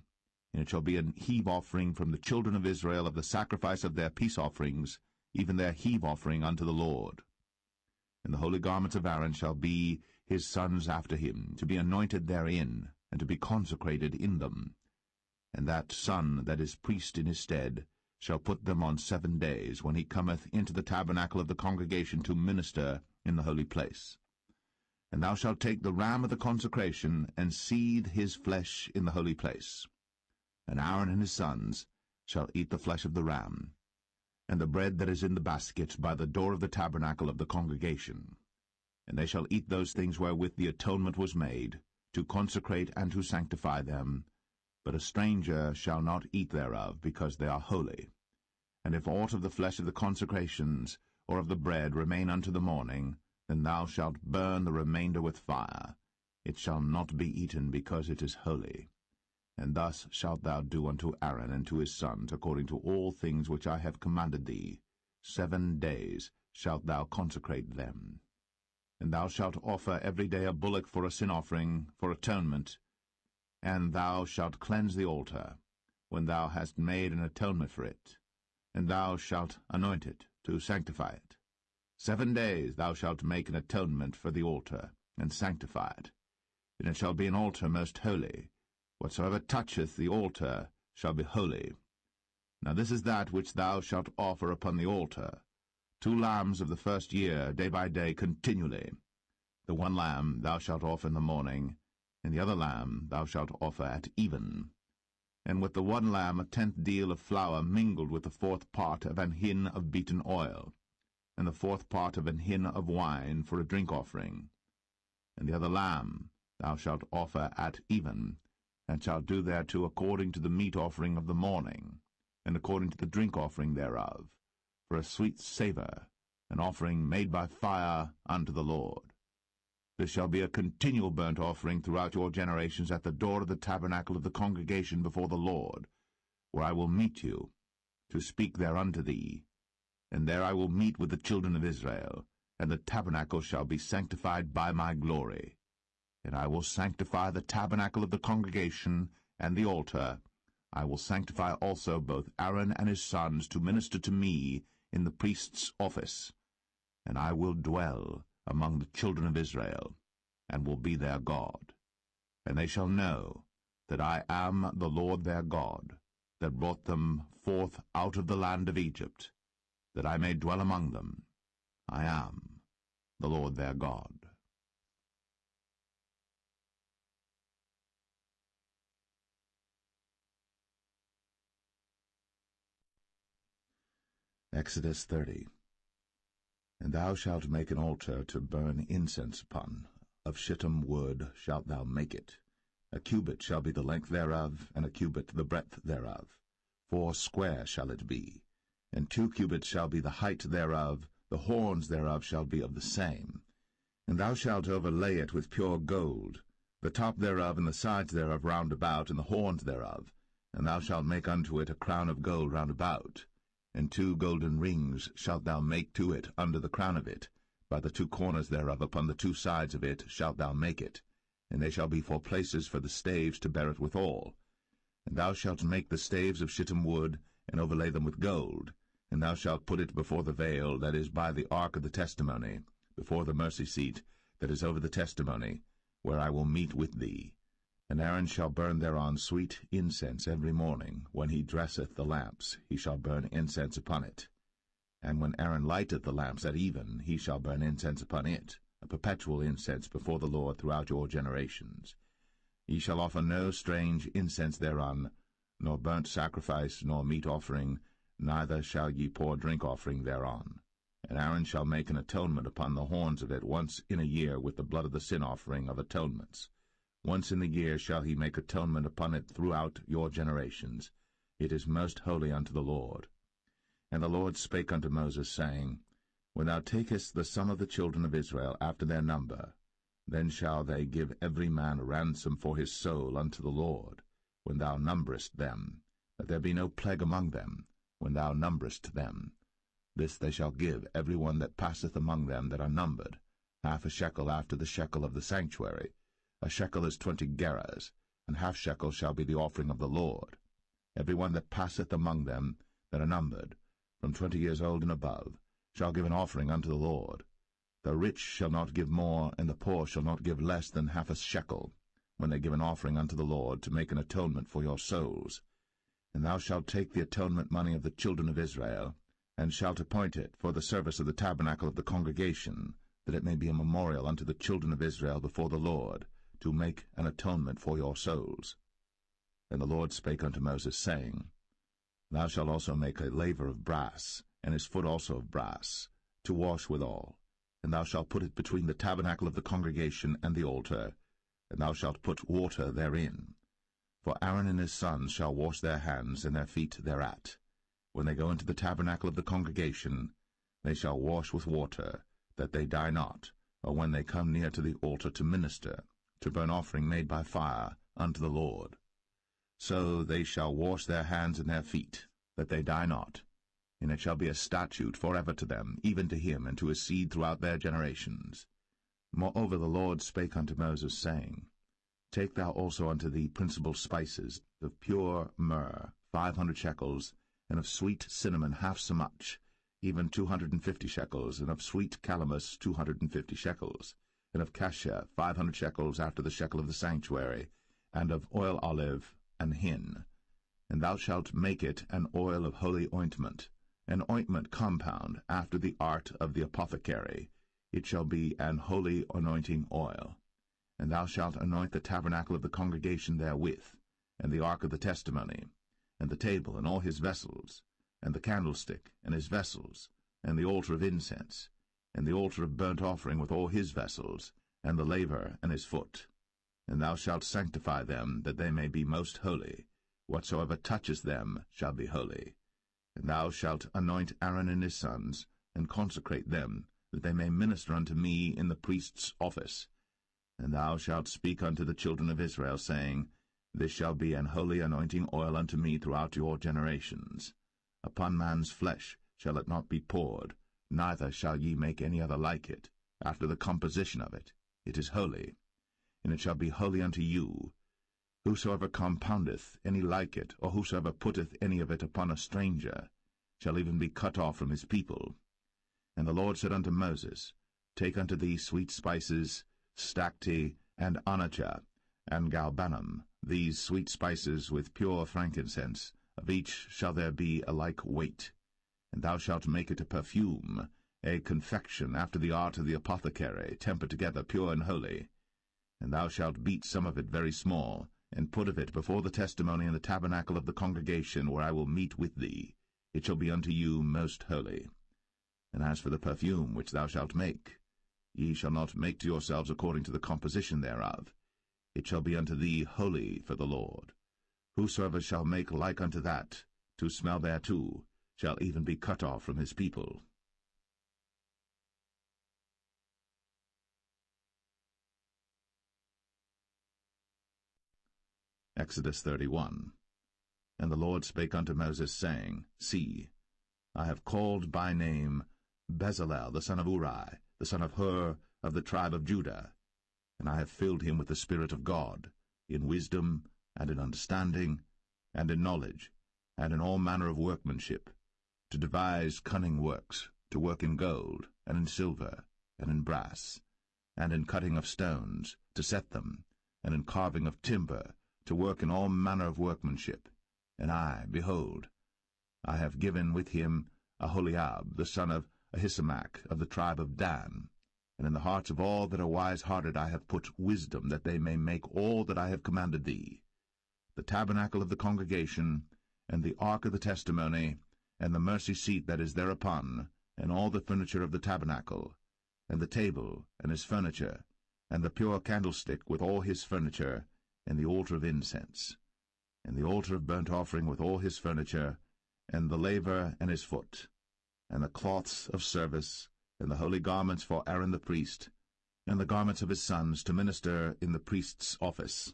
and it shall be an heave offering from the children of Israel of the sacrifice of their peace offerings, even their heave offering unto the Lord. And the holy garments of Aaron shall be his sons after him, to be anointed therein, and to be consecrated in them. And that son that is priest in his stead shall put them on 7 days, when he cometh into the tabernacle of the congregation to minister in the holy place. And thou shalt take the ram of the consecration, and seethe his flesh in the holy place. And Aaron and his sons shall eat the flesh of the ram, and the bread that is in the basket by the door of the tabernacle of the congregation. And they shall eat those things wherewith the atonement was made, to consecrate and to sanctify them. But a stranger shall not eat thereof, because they are holy. And if aught of the flesh of the consecrations, or of the bread, remain unto the morning, then thou shalt burn the remainder with fire. It shall not be eaten, because it is holy. And thus shalt thou do unto Aaron and to his sons, according to all things which I have commanded thee. 7 days shalt thou consecrate them. And thou shalt offer every day a bullock for a sin offering, for atonement. And thou shalt cleanse the altar, when thou hast made an atonement for it. And thou shalt anoint it, to sanctify it. 7 days thou shalt make an atonement for the altar, and sanctify it. And it shall be an altar most holy. Whatsoever toucheth the altar shall be holy. Now this is that which thou shalt offer upon the altar: 2 lambs of the first year, day by day, continually. The 1 lamb thou shalt offer in the morning, and the other lamb thou shalt offer at even. And with the 1 lamb a 10th deal of flour mingled with the 4th part of an hin of beaten oil, and the 4th part of an hin of wine for a drink offering. And the other lamb thou shalt offer at even, and shalt do thereto according to the meat offering of the morning, and according to the drink offering thereof, for a sweet savour, an offering made by fire unto the Lord. This shall be a continual burnt offering throughout your generations at the door of the tabernacle of the congregation before the Lord, where I will meet you, to speak there unto thee. And there I will meet with the children of Israel, and the tabernacle shall be sanctified by my glory. And I will sanctify the tabernacle of the congregation and the altar. I will sanctify also both Aaron and his sons to minister to me in the priest's office. And I will dwell among the children of Israel, and will be their God. And they shall know that I am the Lord their God, that brought them forth out of the land of Egypt, that I may dwell among them. I am the Lord their God. Exodus 30. And thou shalt make an altar to burn incense upon. Of shittim wood shalt thou make it. A cubit shall be the length thereof, and a cubit the breadth thereof. 4 square shall it be. And 2 cubits shall be the height thereof. The horns thereof shall be of the same. And thou shalt overlay it with pure gold, the top thereof and the sides thereof round about, and the horns thereof. And thou shalt make unto it a crown of gold round about. And 2 golden rings shalt thou make to it under the crown of it. By the 2 corners thereof upon the 2 sides of it shalt thou make it. And they shall be for places for the staves to bear it withal. And thou shalt make the staves of shittim wood, and overlay them with gold. And thou shalt put it before the veil that is by the ark of the testimony, before the mercy seat that is over the testimony, where I will meet with thee. And Aaron shall burn thereon sweet incense every morning. When he dresseth the lamps, he shall burn incense upon it. And when Aaron lighteth the lamps at even, he shall burn incense upon it, a perpetual incense before the Lord throughout your generations. Ye shall offer no strange incense thereon, nor burnt sacrifice, nor meat offering, neither shall ye pour drink offering thereon. And Aaron shall make an atonement upon the horns of it once in a year with the blood of the sin offering of atonements. Once in the year shall he make atonement upon it throughout your generations. It is most holy unto the Lord. And the Lord spake unto Moses, saying, When thou takest the sum of the children of Israel after their number, then shall they give every man a ransom for his soul unto the Lord, when thou numberest them, that there be no plague among them, when thou numberest them. This they shall give every one that passeth among them that are numbered, half a shekel after the shekel of the sanctuary. A shekel is 20 gerahs, and half shekel shall be the offering of the Lord. Every one that passeth among them that are numbered, from 20 years old and above, shall give an offering unto the Lord. The rich shall not give more, and the poor shall not give less than half a shekel, when they give an offering unto the Lord, to make an atonement for your souls. And thou shalt take the atonement money of the children of Israel, and shalt appoint it for the service of the tabernacle of the congregation, that it may be a memorial unto the children of Israel before the Lord, to make an atonement for your souls. And the Lord spake unto Moses, saying, Thou shalt also make a laver of brass, and his foot also of brass, to wash withal. And thou shalt put it between the tabernacle of the congregation and the altar, and thou shalt put water therein. For Aaron and his sons shall wash their hands and their feet thereat. When they go into the tabernacle of the congregation, they shall wash with water, that they die not, or when they come near to the altar to minister, to burn offering made by fire unto the Lord. So they shall wash their hands and their feet, that they die not. And it shall be a statute forever to them, even to him and to his seed throughout their generations. Moreover the Lord spake unto Moses, saying, Take thou also unto thee principal spices, of pure myrrh 500 shekels, and of sweet cinnamon half so much, even 250 shekels, and of sweet calamus 250 shekels, and of cassia 500 shekels after the shekel of the sanctuary, and of oil olive and hin. And thou shalt make it an oil of holy ointment, an ointment compound after the art of the apothecary. It shall be an holy anointing oil. And thou shalt anoint the tabernacle of the congregation therewith, and the ark of the testimony, and the table and all his vessels, and the candlestick and his vessels, and the altar of incense, and the altar of burnt offering with all his vessels, and the laver and his foot. And thou shalt sanctify them, that they may be most holy. Whatsoever touches them shall be holy. And thou shalt anoint Aaron and his sons, and consecrate them, that they may minister unto me in the priest's office. And thou shalt speak unto the children of Israel, saying, This shall be an holy anointing oil unto me throughout your generations. Upon man's flesh shall it not be poured, neither shall ye make any other like it, after the composition of it. It is holy, and it shall be holy unto you. Whosoever compoundeth any like it, or whosoever putteth any of it upon a stranger, shall even be cut off from his people. And the Lord said unto Moses, Take unto thee sweet spices, stacte, and onycha, and galbanum, these sweet spices with pure frankincense, of each shall there be a like weight. And thou shalt make it a perfume, a confection after the art of the apothecary, tempered together pure and holy. And thou shalt beat some of it very small, and put of it before the testimony in the tabernacle of the congregation, where I will meet with thee. It shall be unto you most holy. And as for the perfume which thou shalt make, ye shall not make to yourselves according to the composition thereof. It shall be unto thee holy for the Lord. Whosoever shall make like unto that, to smell thereto, shall even be cut off from his people. Exodus 31. And the Lord spake unto Moses, saying, See, I have called by name Bezalel the son of Uri, the son of Hur, of the tribe of Judah, and I have filled him with the Spirit of God, in wisdom, and in understanding, and in knowledge, and in all manner of workmanship, to devise cunning works, to work in gold, and in silver, and in brass, and in cutting of stones, to set them, and in carving of timber, to work in all manner of workmanship. And I, behold, I have given with him Aholiab, the son of Ahisamach, of the tribe of Dan. And in the hearts of all that are wise-hearted I have put wisdom, that they may make all that I have commanded thee: the tabernacle of the congregation, and the ark of the testimony, and the mercy seat that is thereupon, and all the furniture of the tabernacle, and the table, and his furniture, and the pure candlestick with all his furniture, and the altar of incense, and the altar of burnt offering with all his furniture, and the laver and his foot, and the cloths of service, and the holy garments for Aaron the priest, and the garments of his sons to minister in the priest's office,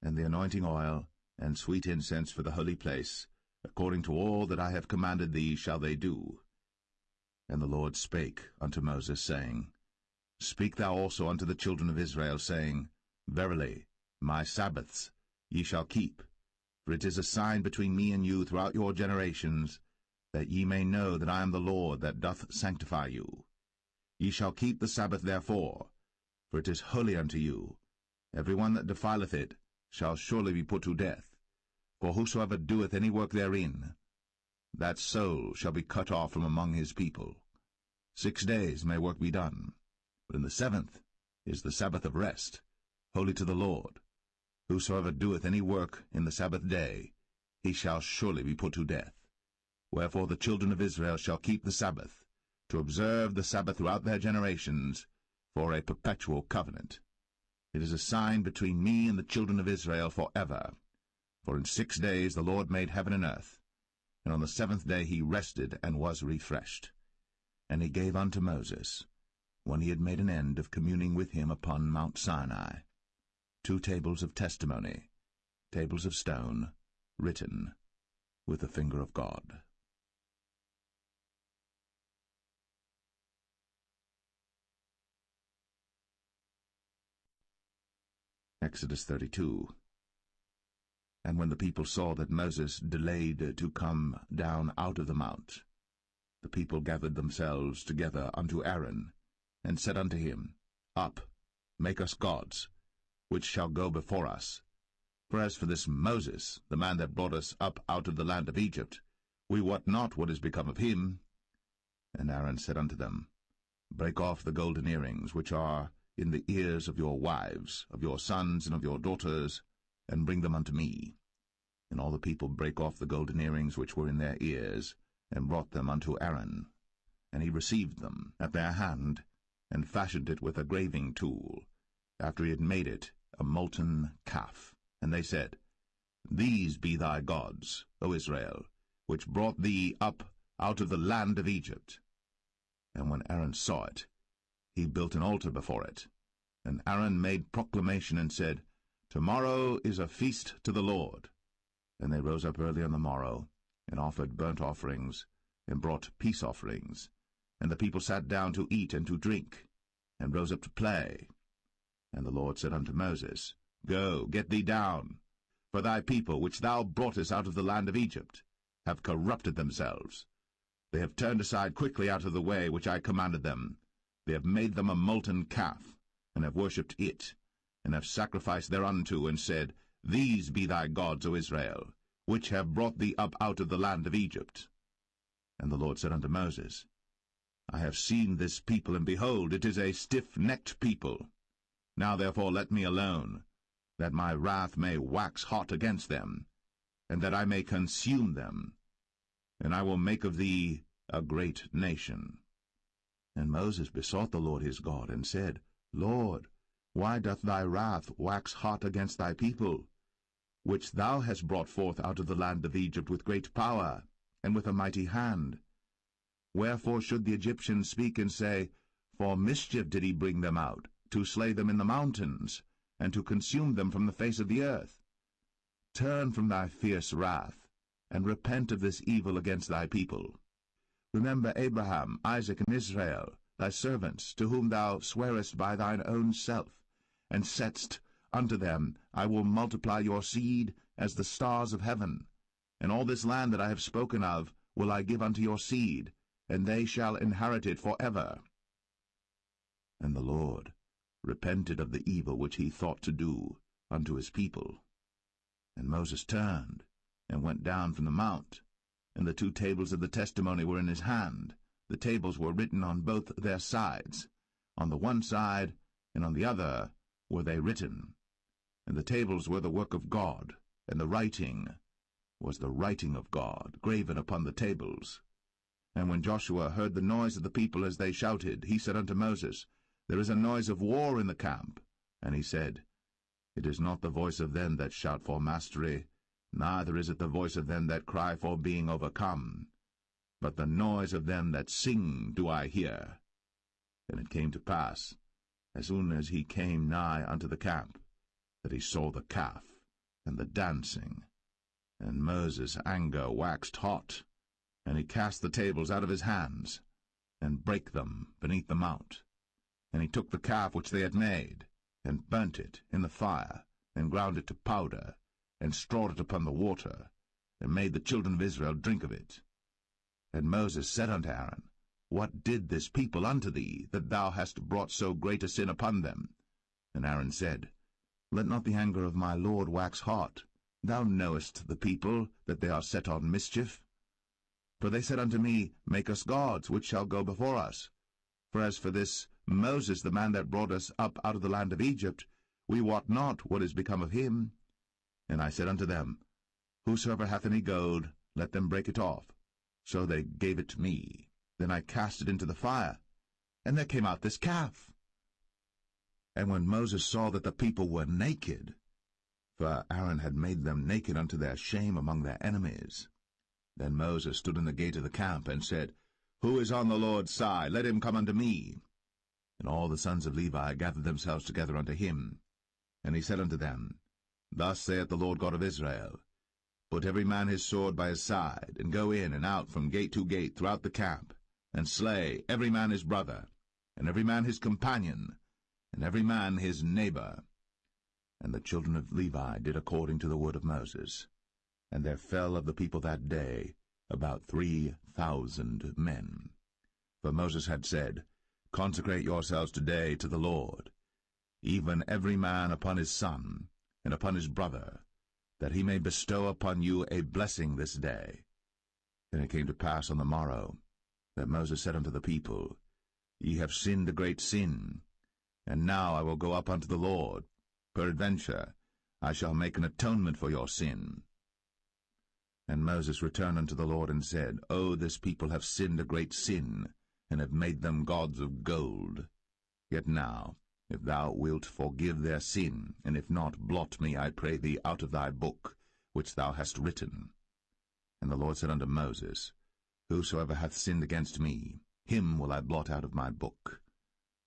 and the anointing oil, and sweet incense for the holy place, according to all that I have commanded thee shall they do. And the Lord spake unto Moses, saying, Speak thou also unto the children of Israel, saying, Verily, my Sabbaths ye shall keep, for it is a sign between me and you throughout your generations, that ye may know that I am the Lord that doth sanctify you. Ye shall keep the Sabbath therefore, for it is holy unto you. Every one that defileth it shall surely be put to death. For whosoever doeth any work therein, that soul shall be cut off from among his people. 6 days may work be done, but in the 7th is the Sabbath of rest, holy to the Lord. Whosoever doeth any work in the Sabbath day, he shall surely be put to death. Wherefore the children of Israel shall keep the Sabbath, to observe the Sabbath throughout their generations, for a perpetual covenant. It is a sign between me and the children of Israel forever. For in 6 days the Lord made heaven and earth, and on the 7th day he rested and was refreshed. And he gave unto Moses, when he had made an end of communing with him upon Mount Sinai, 2 tables of testimony, tables of stone, written with the finger of God. Exodus 32. And when the people saw that Moses delayed to come down out of the mount, the people gathered themselves together unto Aaron, and said unto him, Up, make us gods, which shall go before us. For as for this Moses, the man that brought us up out of the land of Egypt, we wot not what is become of him. And Aaron said unto them, Break off the golden earrings which are in the ears of your wives, of your sons, and of your daughters, and bring them unto me. And all the people brake off the golden earrings which were in their ears, and brought them unto Aaron. And he received them at their hand, and fashioned it with a graving tool, after he had made it a molten calf. And they said, These be thy gods, O Israel, which brought thee up out of the land of Egypt. And when Aaron saw it, he built an altar before it. And Aaron made proclamation and said, Tomorrow is a feast to the Lord. And they rose up early on the morrow, and offered burnt offerings, and brought peace offerings. And the people sat down to eat and to drink, and rose up to play. And the Lord said unto Moses, Go, get thee down, for thy people, which thou broughtest out of the land of Egypt, have corrupted themselves. They have turned aside quickly out of the way which I commanded them. They have made them a molten calf, and have worshipped it, and have sacrificed thereunto, and said, These be thy gods, O Israel, which have brought thee up out of the land of Egypt. And the Lord said unto Moses, I have seen this people, and behold, it is a stiff-necked people. Now therefore let me alone, that my wrath may wax hot against them, and that I may consume them, and I will make of thee a great nation. And Moses besought the Lord his God, and said, Lord, why doth thy wrath wax hot against thy people, which thou hast brought forth out of the land of Egypt with great power, and with a mighty hand? Wherefore should the Egyptians speak and say, For mischief did he bring them out, to slay them in the mountains, and to consume them from the face of the earth? Turn from thy fierce wrath, and repent of this evil against thy people. Remember Abraham, Isaac, and Israel, thy servants, to whom thou swarest by thine own self, and saidst unto them, I will multiply your seed as the stars of heaven, and all this land that I have spoken of will I give unto your seed, and they shall inherit it forever. And the Lord repented of the evil which he thought to do unto his people. And Moses turned, and went down from the mount, and the 2 tables of the testimony were in his hand. The tables were written on both their sides. On the one side and on the other were they written. And the tables were the work of God, and the writing was the writing of God, graven upon the tables. And when Joshua heard the noise of the people as they shouted, he said unto Moses, There is a noise of war in the camp. And he said, It is not the voice of them that shout for mastery, neither is it the voice of them that cry for being overcome, but the noise of them that sing do I hear. And it came to pass, as soon as he came nigh unto the camp, that he saw the calf and the dancing. And Moses' anger waxed hot, and he cast the tables out of his hands, and brake them beneath the mount. And he took the calf which they had made, and burnt it in the fire, and ground it to powder, and strawed it upon the water, and made the children of Israel drink of it. And Moses said unto Aaron, What did this people unto thee, that thou hast brought so great a sin upon them? And Aaron said, Let not the anger of my Lord wax hot. Thou knowest the people, that they are set on mischief. For they said unto me, Make us gods, which shall go before us. For as for this Moses, the man that brought us up out of the land of Egypt, we wot not what is become of him. And I said unto them, Whosoever hath any gold, let them break it off. So they gave it to me. Then I cast it into the fire, and there came out this calf. And when Moses saw that the people were naked, for Aaron had made them naked unto their shame among their enemies, then Moses stood in the gate of the camp, and said, Who is on the Lord's side? Let him come unto me. And all the sons of Levi gathered themselves together unto him. And he said unto them, Thus saith the Lord God of Israel, Put every man his sword by his side, and go in and out from gate to gate throughout the camp, and slay every man his brother, and every man his companion, and every man his neighbor. And the children of Levi did according to the word of Moses. And there fell of the people that day about 3,000 men. For Moses had said, Consecrate yourselves today to the Lord, even every man upon his son, and upon his brother, that he may bestow upon you a blessing this day. And it came to pass on the morrow, that Moses said unto the people, Ye have sinned a great sin, and now I will go up unto the Lord. Peradventure I shall make an atonement for your sin. And Moses returned unto the Lord, and said, O this people have sinned a great sin, and have made them gods of gold. Yet now, if thou wilt forgive their sin, and if not, blot me, I pray thee, out of thy book, which thou hast written. And the Lord said unto Moses, Whosoever hath sinned against me, him will I blot out of my book.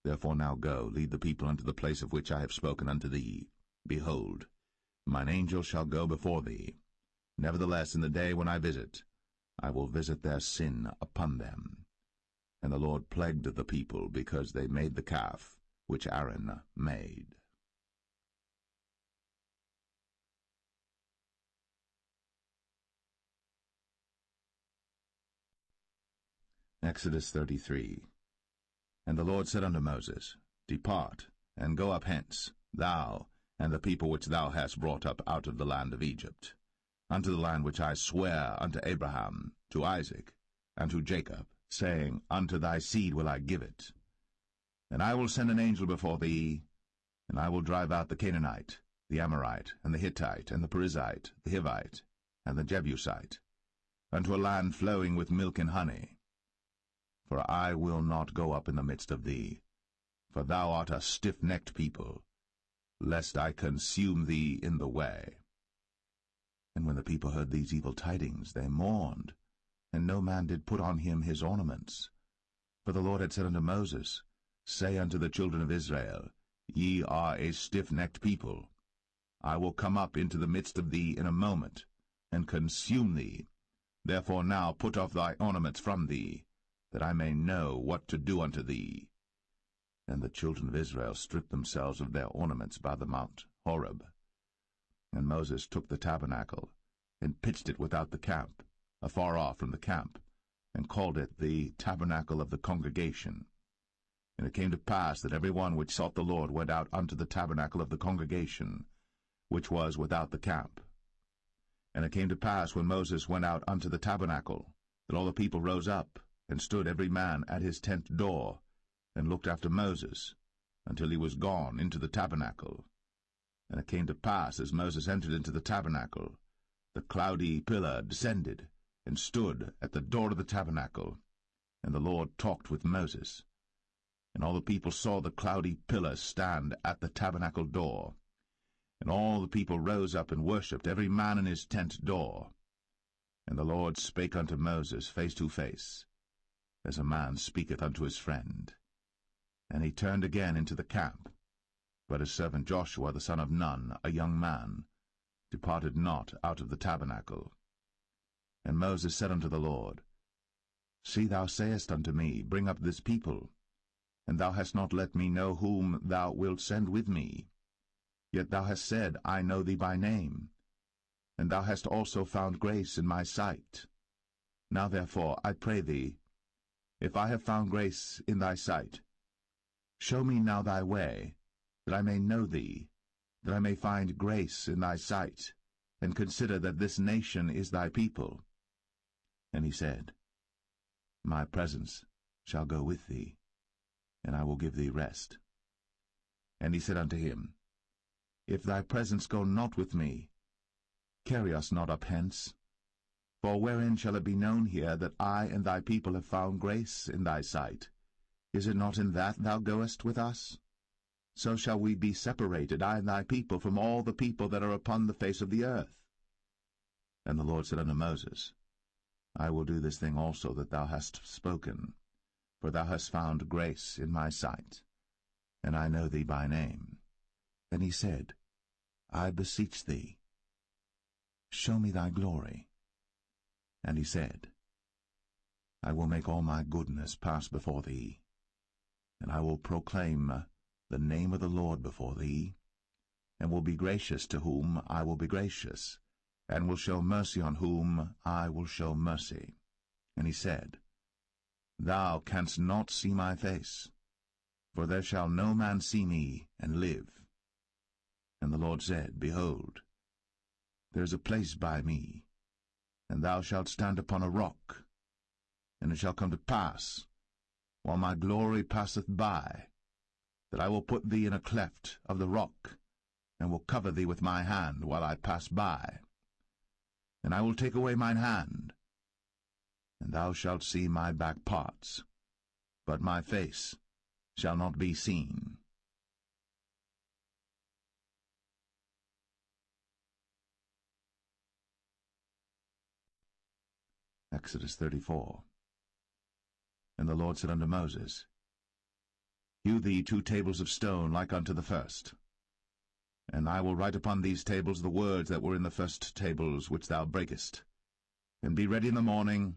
Therefore now go, lead the people unto the place of which I have spoken unto thee. Behold, mine angel shall go before thee. Nevertheless, in the day when I visit, I will visit their sin upon them. And the Lord plagued the people, because they made the calf which Aaron made. Exodus 33. And the Lord said unto Moses, Depart, and go up hence, thou, and the people which thou hast brought up out of the land of Egypt, unto the land which I swear unto Abraham, to Isaac, and to Jacob, saying, Unto thy seed will I give it. And I will send an angel before thee, and I will drive out the Canaanite, the Amorite, and the Hittite, and the Perizzite, the Hivite, and the Jebusite, unto a land flowing with milk and honey. For I will not go up in the midst of thee, for thou art a stiff-necked people, lest I consume thee in the way. And when the people heard these evil tidings, they mourned, and no man did put on him his ornaments. For the Lord had said unto Moses, Say unto the children of Israel, Ye are a stiff-necked people. I will come up into the midst of thee in a moment, and consume thee. Therefore now put off thy ornaments from thee, that I may know what to do unto thee. And the children of Israel stripped themselves of their ornaments by the mount Horeb. And Moses took the tabernacle, and pitched it without the camp, afar off from the camp, and called it the tabernacle of the congregation. And it came to pass that every one which sought the Lord went out unto the tabernacle of the congregation, which was without the camp. And it came to pass, when Moses went out unto the tabernacle, that all the people rose up, and stood every man at his tent door, and looked after Moses, until he was gone into the tabernacle. And it came to pass, as Moses entered into the tabernacle, the cloudy pillar descended, and stood at the door of the tabernacle, and the Lord talked with Moses. And all the people saw the cloudy pillar stand at the tabernacle door. And all the people rose up and worshipped, every man in his tent door. And the Lord spake unto Moses face to face, as a man speaketh unto his friend. And he turned again into the camp. But his servant Joshua the son of Nun, a young man, departed not out of the tabernacle. And Moses said unto the Lord, See, thou sayest unto me, Bring up this people, and thou hast not let me know whom thou wilt send with me. Yet thou hast said, I know thee by name, and thou hast also found grace in my sight. Now therefore, I pray thee, if I have found grace in thy sight, show me now thy way, that I may know thee, that I may find grace in thy sight, and consider that this nation is thy people. And he said, My presence shall go with thee, and I will give thee rest. And he said unto him, If thy presence go not with me, carry us not up hence. For wherein shall it be known here that I and thy people have found grace in thy sight? Is it not in that thou goest with us? So shall we be separated, I and thy people, from all the people that are upon the face of the earth. And the Lord said unto Moses, I will do this thing also that thou hast spoken, for thou hast found grace in my sight, and I know thee by name. Then he said, I beseech thee, show me thy glory. And he said, I will make all my goodness pass before thee, and I will proclaim the name of the Lord before thee, and will be gracious to whom I will be gracious, and will show mercy on whom I will show mercy. And he said, Thou canst not see my face, for there shall no man see me and live. And the Lord said, Behold, there is a place by me, and thou shalt stand upon a rock. And it shall come to pass, while my glory passeth by, that I will put thee in a cleft of the rock, and will cover thee with my hand while I pass by. And I will take away mine hand, and thou shalt see my back parts, but my face shall not be seen. Exodus 34. And the Lord said unto Moses, Hew thee 2 tables of stone like unto the first. And I will write upon these tables the words that were in the first tables which thou breakest. And be ready in the morning,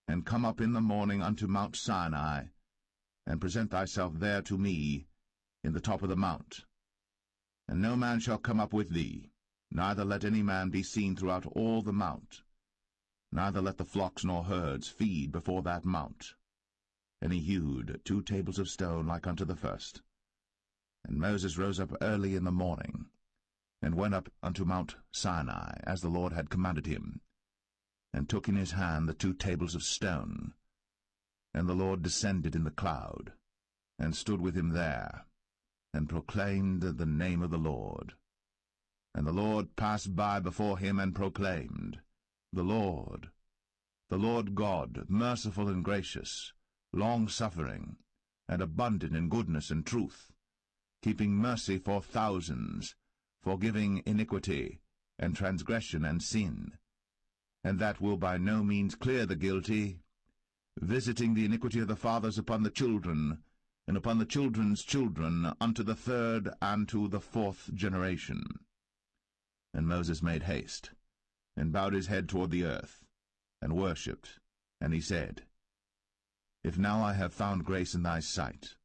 and come up in the morning unto Mount Sinai, and present thyself there to me in the top of the mount. And no man shall come up with thee, neither let any man be seen throughout all the mount, neither let the flocks nor herds feed before that mount. And he hewed 2 tables of stone like unto the first. And Moses rose up early in the morning, and went up unto Mount Sinai, as the Lord had commanded him, and took in his hand the 2 tables of stone. And the Lord descended in the cloud, and stood with him there, and proclaimed the name of the Lord. And the Lord passed by before him, and proclaimed, the Lord God, merciful and gracious, long-suffering, and abundant in goodness and truth, keeping mercy for thousands, forgiving iniquity, and transgression and sin, and that will by no means clear the guilty, visiting the iniquity of the fathers upon the children, and upon the children's children, unto the 3rd and to the 4th generation. And Moses made haste, and bowed his head toward the earth, and worshipped. And he said, If now I have found grace in thy sight,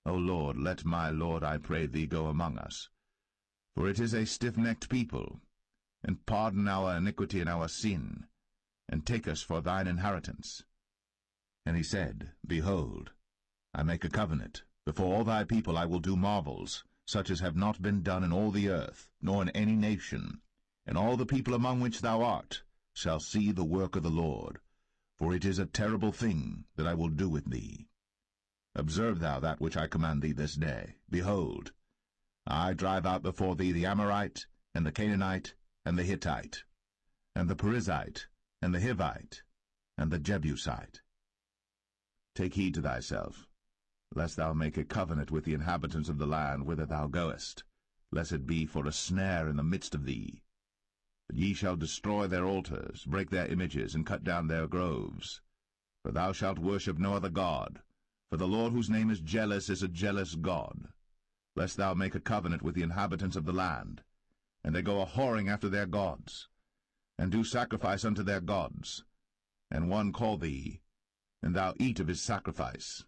O Lord, let my Lord, I pray thee, go among us. For it is a stiff-necked people, and pardon our iniquity and our sin, and take us for thine inheritance. And he said, Behold, I make a covenant Before all thy people I will do marvels, such as have not been done in all the earth, nor in any nation. And all the people among which thou art shall see the work of the Lord. For it is a terrible thing that I will do with thee. Observe thou that which I command thee this day. Behold, I drive out before thee the Amorite, and the Canaanite, and the Hittite, and the Perizzite, and the Hivite, and the Jebusite. Take heed to thyself, lest thou make a covenant with the inhabitants of the land whither thou goest, lest it be for a snare in the midst of thee. But ye shall destroy their altars, break their images, and cut down their groves. For thou shalt worship no other god, for the Lord whose name is a jealous God. Lest thou make a covenant with the inhabitants of the land, and they go a-whoring after their gods, and do sacrifice unto their gods, and one call thee, and thou eat of his sacrifice,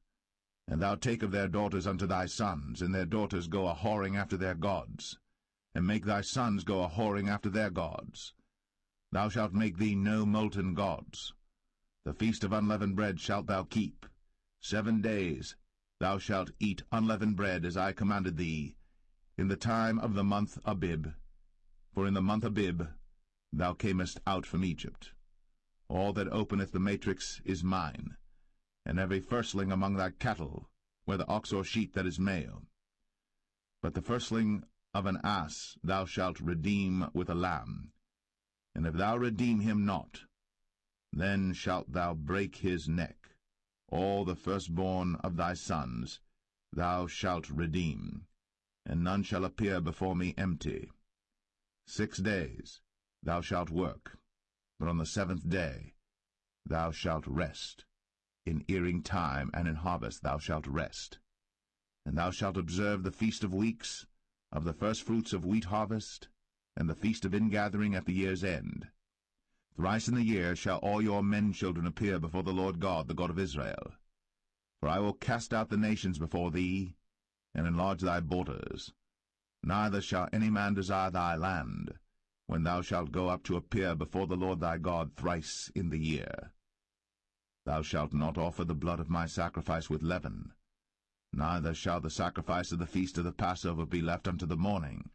and thou take of their daughters unto thy sons, and their daughters go a-whoring after their gods, and make thy sons go a-whoring after their gods. Thou shalt make thee no molten gods. The feast of unleavened bread shalt thou keep. 7 days thou shalt eat unleavened bread, as I commanded thee, in the time of the month Abib. For in the month Abib thou camest out from Egypt. All that openeth the matrix is mine, and every firstling among thy cattle, whether ox or sheep that is male. But the firstling of an ass thou shalt redeem with a lamb. And if thou redeem him not, then shalt thou break his neck. All the firstborn of thy sons thou shalt redeem, and none shall appear before me empty. 6 days thou shalt work, but on the 7th day thou shalt rest. In earing time and in harvest thou shalt rest. And thou shalt observe the feast of weeks, of the firstfruits of wheat harvest, and the feast of ingathering at the year's end. Thrice in the year shall all your men-children appear before the Lord God, the God of Israel. For I will cast out the nations before thee, and enlarge thy borders. Neither shall any man desire thy land, when thou shalt go up to appear before the Lord thy God thrice in the year. Thou shalt not offer the blood of my sacrifice with leaven, neither shall the sacrifice of the feast of the Passover be left unto the morning.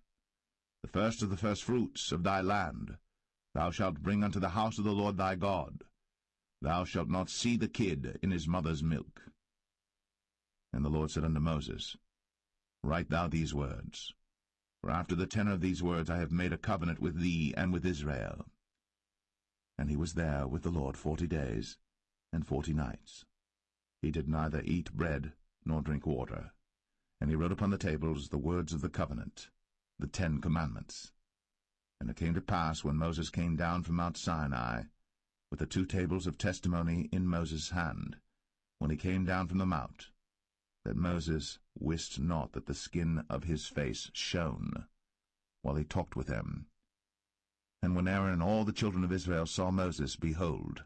The first of the firstfruits of thy land thou shalt bring unto the house of the Lord thy God. Thou shalt not see the kid in his mother's milk. And the Lord said unto Moses, Write thou these words, for after the tenor of these words I have made a covenant with thee and with Israel. And he was there with the Lord 40 days and 40 nights. He did neither eat bread nor drink water. And he wrote upon the tables the words of the covenant, the 10 commandments. And it came to pass, when Moses came down from Mount Sinai, with the 2 tables of testimony in Moses' hand, when he came down from the mount, that Moses wist not that the skin of his face shone, while he talked with them. And when Aaron and all the children of Israel saw Moses, behold,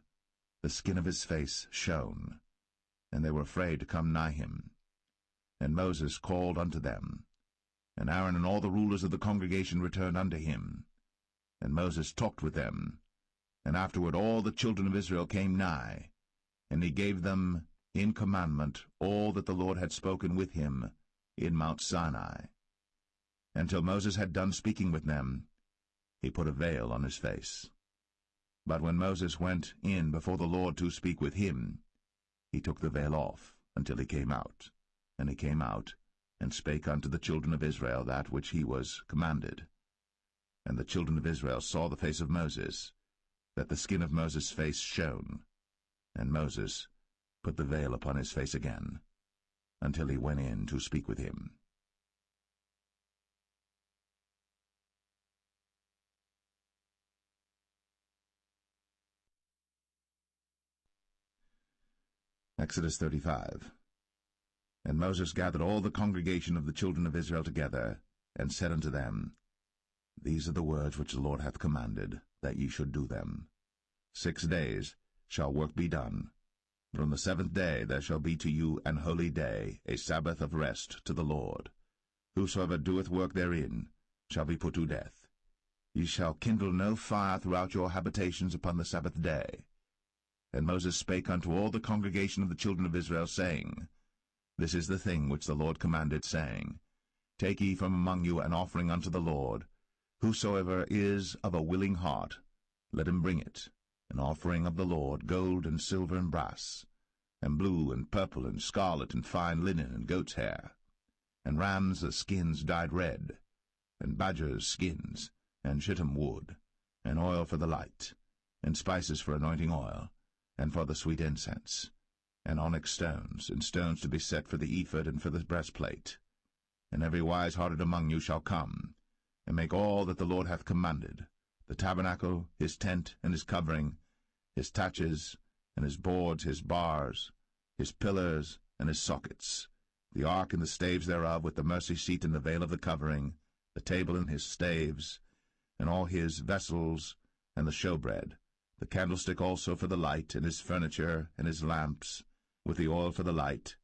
the skin of his face shone, and they were afraid to come nigh him. And Moses called unto them, and Aaron and all the rulers of the congregation returned unto him. And Moses talked with them, and afterward all the children of Israel came nigh, and he gave them in commandment all that the Lord had spoken with him in Mount Sinai. Until Moses had done speaking with them, he put a veil on his face. But when Moses went in before the Lord to speak with him, he took the veil off until he came out. And he came out, and spake unto the children of Israel that which he was commanded. And the children of Israel saw the face of Moses, that the skin of Moses' face shone. And Moses put the veil upon his face again, until he went in to speak with him. Exodus 35. And Moses gathered all the congregation of the children of Israel together, and said unto them, These are the words which the Lord hath commanded, that ye should do them. 6 days shall work be done, but on the 7th day there shall be to you an holy day, a Sabbath of rest to the Lord. Whosoever doeth work therein shall be put to death. Ye shall kindle no fire throughout your habitations upon the Sabbath day. And Moses spake unto all the congregation of the children of Israel, saying, This is the thing which the Lord commanded, saying, Take ye from among you an offering unto the Lord. Whosoever is of a willing heart, let him bring it, an offering of the Lord, gold and silver and brass, and blue and purple and scarlet and fine linen and goat's hair, and rams' skins dyed red, and badgers' skins, and shittim wood, and oil for the light, and spices for anointing oil, and for the sweet incense, and onyx stones, and stones to be set for the ephod and for the breastplate. And every wise-hearted among you shall come, and make all that the Lord hath commanded, the tabernacle, his tent, and his covering, his taches, and his boards, his bars, his pillars, and his sockets, the ark and the staves thereof, with the mercy seat and the veil of the covering, the table and his staves, and all his vessels, and the showbread, the candlestick also for the light, and his furniture, and his lamps, with the oil for the light,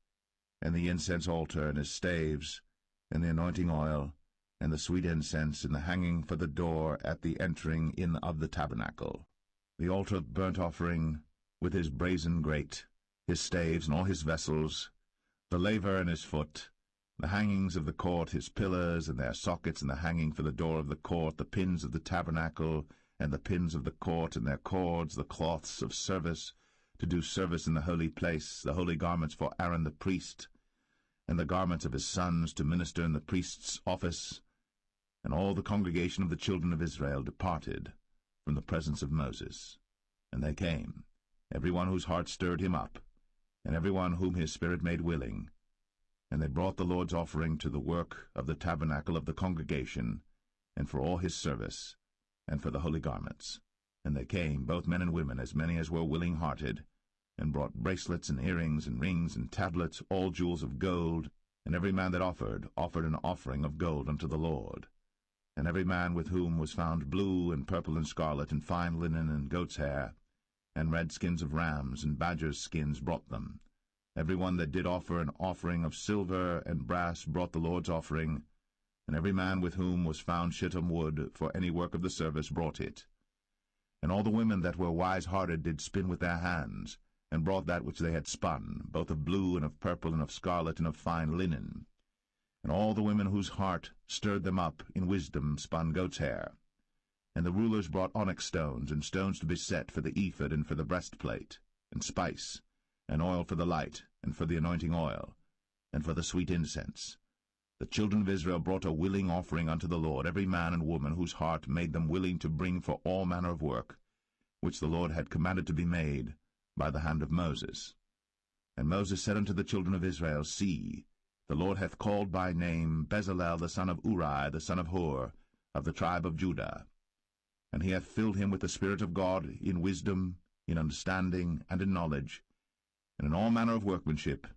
and the incense altar, and his staves, and the anointing oil, and the sweet incense, and the hanging for the door at the entering in of the tabernacle, the altar of burnt offering, with his brazen grate, his staves, and all his vessels, the laver and his foot, the hangings of the court, his pillars, and their sockets, and the hanging for the door of the court, the pins of the tabernacle, and the pins of the court, and their cords, the cloths of service, to do service in the holy place, the holy garments for Aaron the priest, and the garments of his sons to minister in the priest's office. And all the congregation of the children of Israel departed from the presence of Moses. And they came, every one whose heart stirred him up, and every one whom his spirit made willing. And they brought the Lord's offering to the work of the tabernacle of the congregation, and for all his service, and for the holy garments. And they came, both men and women, as many as were willing-hearted, and brought bracelets and earrings and rings and tablets, all jewels of gold. And every man that offered an offering of gold unto the Lord. And every man with whom was found blue and purple and scarlet and fine linen and goat's hair, and red skins of rams and badgers' skins brought them. Every one that did offer an offering of silver and brass brought the Lord's offering, and every man with whom was found shittim wood for any work of the service brought it. And all the women that were wise-hearted did spin with their hands, and brought that which they had spun, both of blue and of purple and of scarlet and of fine linen. And all the women whose heart stirred them up in wisdom spun goat's hair. And the rulers brought onyx stones, and stones to be set for the ephod and for the breastplate, and spice, and oil for the light, and for the anointing oil, and for the sweet incense. The children of Israel brought a willing offering unto the Lord, every man and woman whose heart made them willing to bring for all manner of work, which the Lord had commanded to be made by the hand of Moses. And Moses said unto the children of Israel, See, the Lord hath called by name Bezalel the son of Uri, the son of Hur, of the tribe of Judah. And he hath filled him with the Spirit of God in wisdom, in understanding, and in knowledge, and in all manner of workmanship,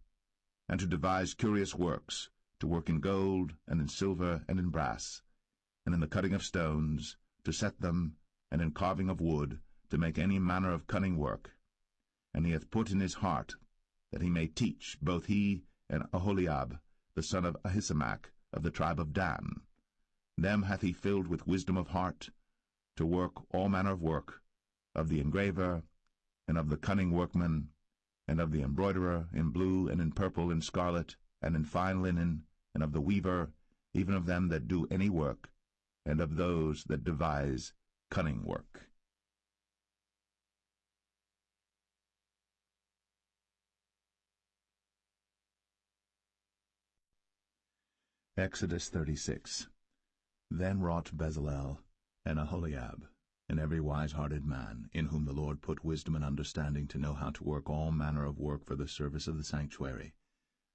and to devise curious works, to work in gold, and in silver, and in brass, and in the cutting of stones, to set them, and in carving of wood, to make any manner of cunning work. And he hath put in his heart that he may teach, both he and Aholiab, the son of Ahisamach, of the tribe of Dan. Them hath he filled with wisdom of heart, to work all manner of work, of the engraver, and of the cunning workman, and of the embroiderer, in blue, and in purple, and scarlet, and in fine linen, and of the weaver, even of them that do any work, and of those that devise cunning work. Exodus 36. Then wrought Bezalel and Aholiab, and every wise-hearted man, in whom the Lord put wisdom and understanding to know how to work all manner of work for the service of the sanctuary,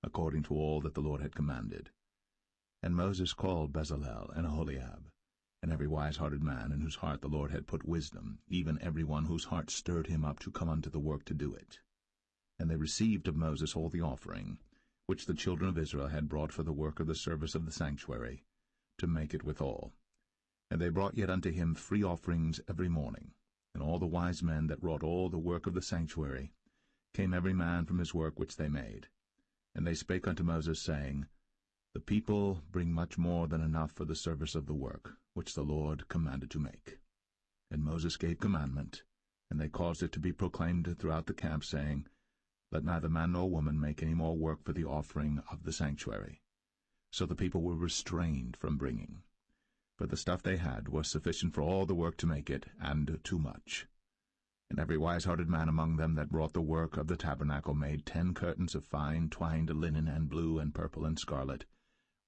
according to all that the Lord had commanded. And Moses called Bezalel and Aholiab, and every wise-hearted man, in whose heart the Lord had put wisdom, even every one whose heart stirred him up to come unto the work to do it. And they received of Moses all the offering, which the children of Israel had brought for the work of the service of the sanctuary, to make it withal. And they brought yet unto him free offerings every morning. And all the wise men that wrought all the work of the sanctuary came every man from his work which they made. And they spake unto Moses, saying, The people bring much more than enough for the service of the work, which the Lord commanded to make. And Moses gave commandment, and they caused it to be proclaimed throughout the camp, saying, let neither man nor woman make any more work for the offering of the sanctuary. So the people were restrained from bringing. For the stuff they had was sufficient for all the work to make it, and too much. And every wise-hearted man among them that wrought the work of the tabernacle made 10 curtains of fine twined linen, and blue, and purple, and scarlet.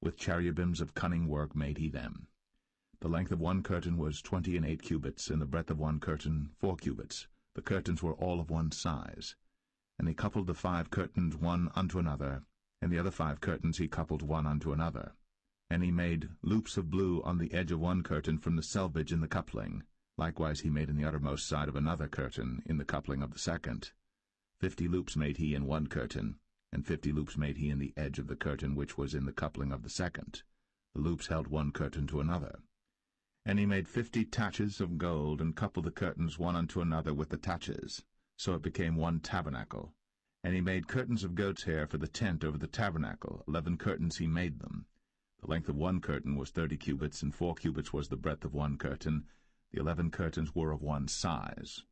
With cherubims of cunning work made he them. The length of one curtain was 28 cubits, and the breadth of one curtain 4 cubits. The curtains were all of one size. And he coupled the 5 curtains one unto another, and the other 5 curtains he coupled one unto another. And he made loops of blue on the edge of one curtain from the selvage in the coupling. Likewise he made in the uttermost side of another curtain in the coupling of the second. 50 loops made he in one curtain, and 50 loops made he in the edge of the curtain which was in the coupling of the second. The loops held one curtain to another. And he made 50 taches of gold, and coupled the curtains one unto another with the taches. So it became one tabernacle. And he made curtains of goat's hair for the tent over the tabernacle. 11 curtains he made them. The length of one curtain was 30 cubits, and 4 cubits was the breadth of one curtain. The 11 curtains were of one size.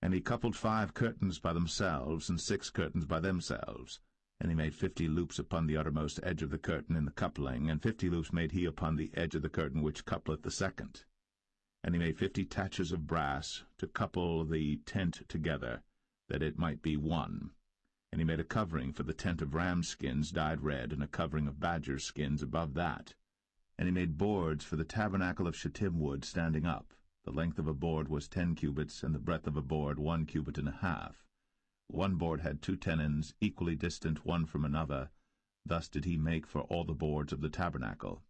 And he coupled 5 curtains by themselves, and 6 curtains by themselves. And he made 50 loops upon the uttermost edge of the curtain in the coupling, and 50 loops made he upon the edge of the curtain which coupleth the second. And he made 50 taches of brass to couple the tent together, that it might be one. And he made a covering for the tent of ram skins dyed red, and a covering of badger skins above that. And he made boards for the tabernacle of shittim wood standing up. The length of a board was 10 cubits, and the breadth of a board 1 cubit and a half. One board had 2 tenons, equally distant one from another. Thus did he make for all the boards of the tabernacle.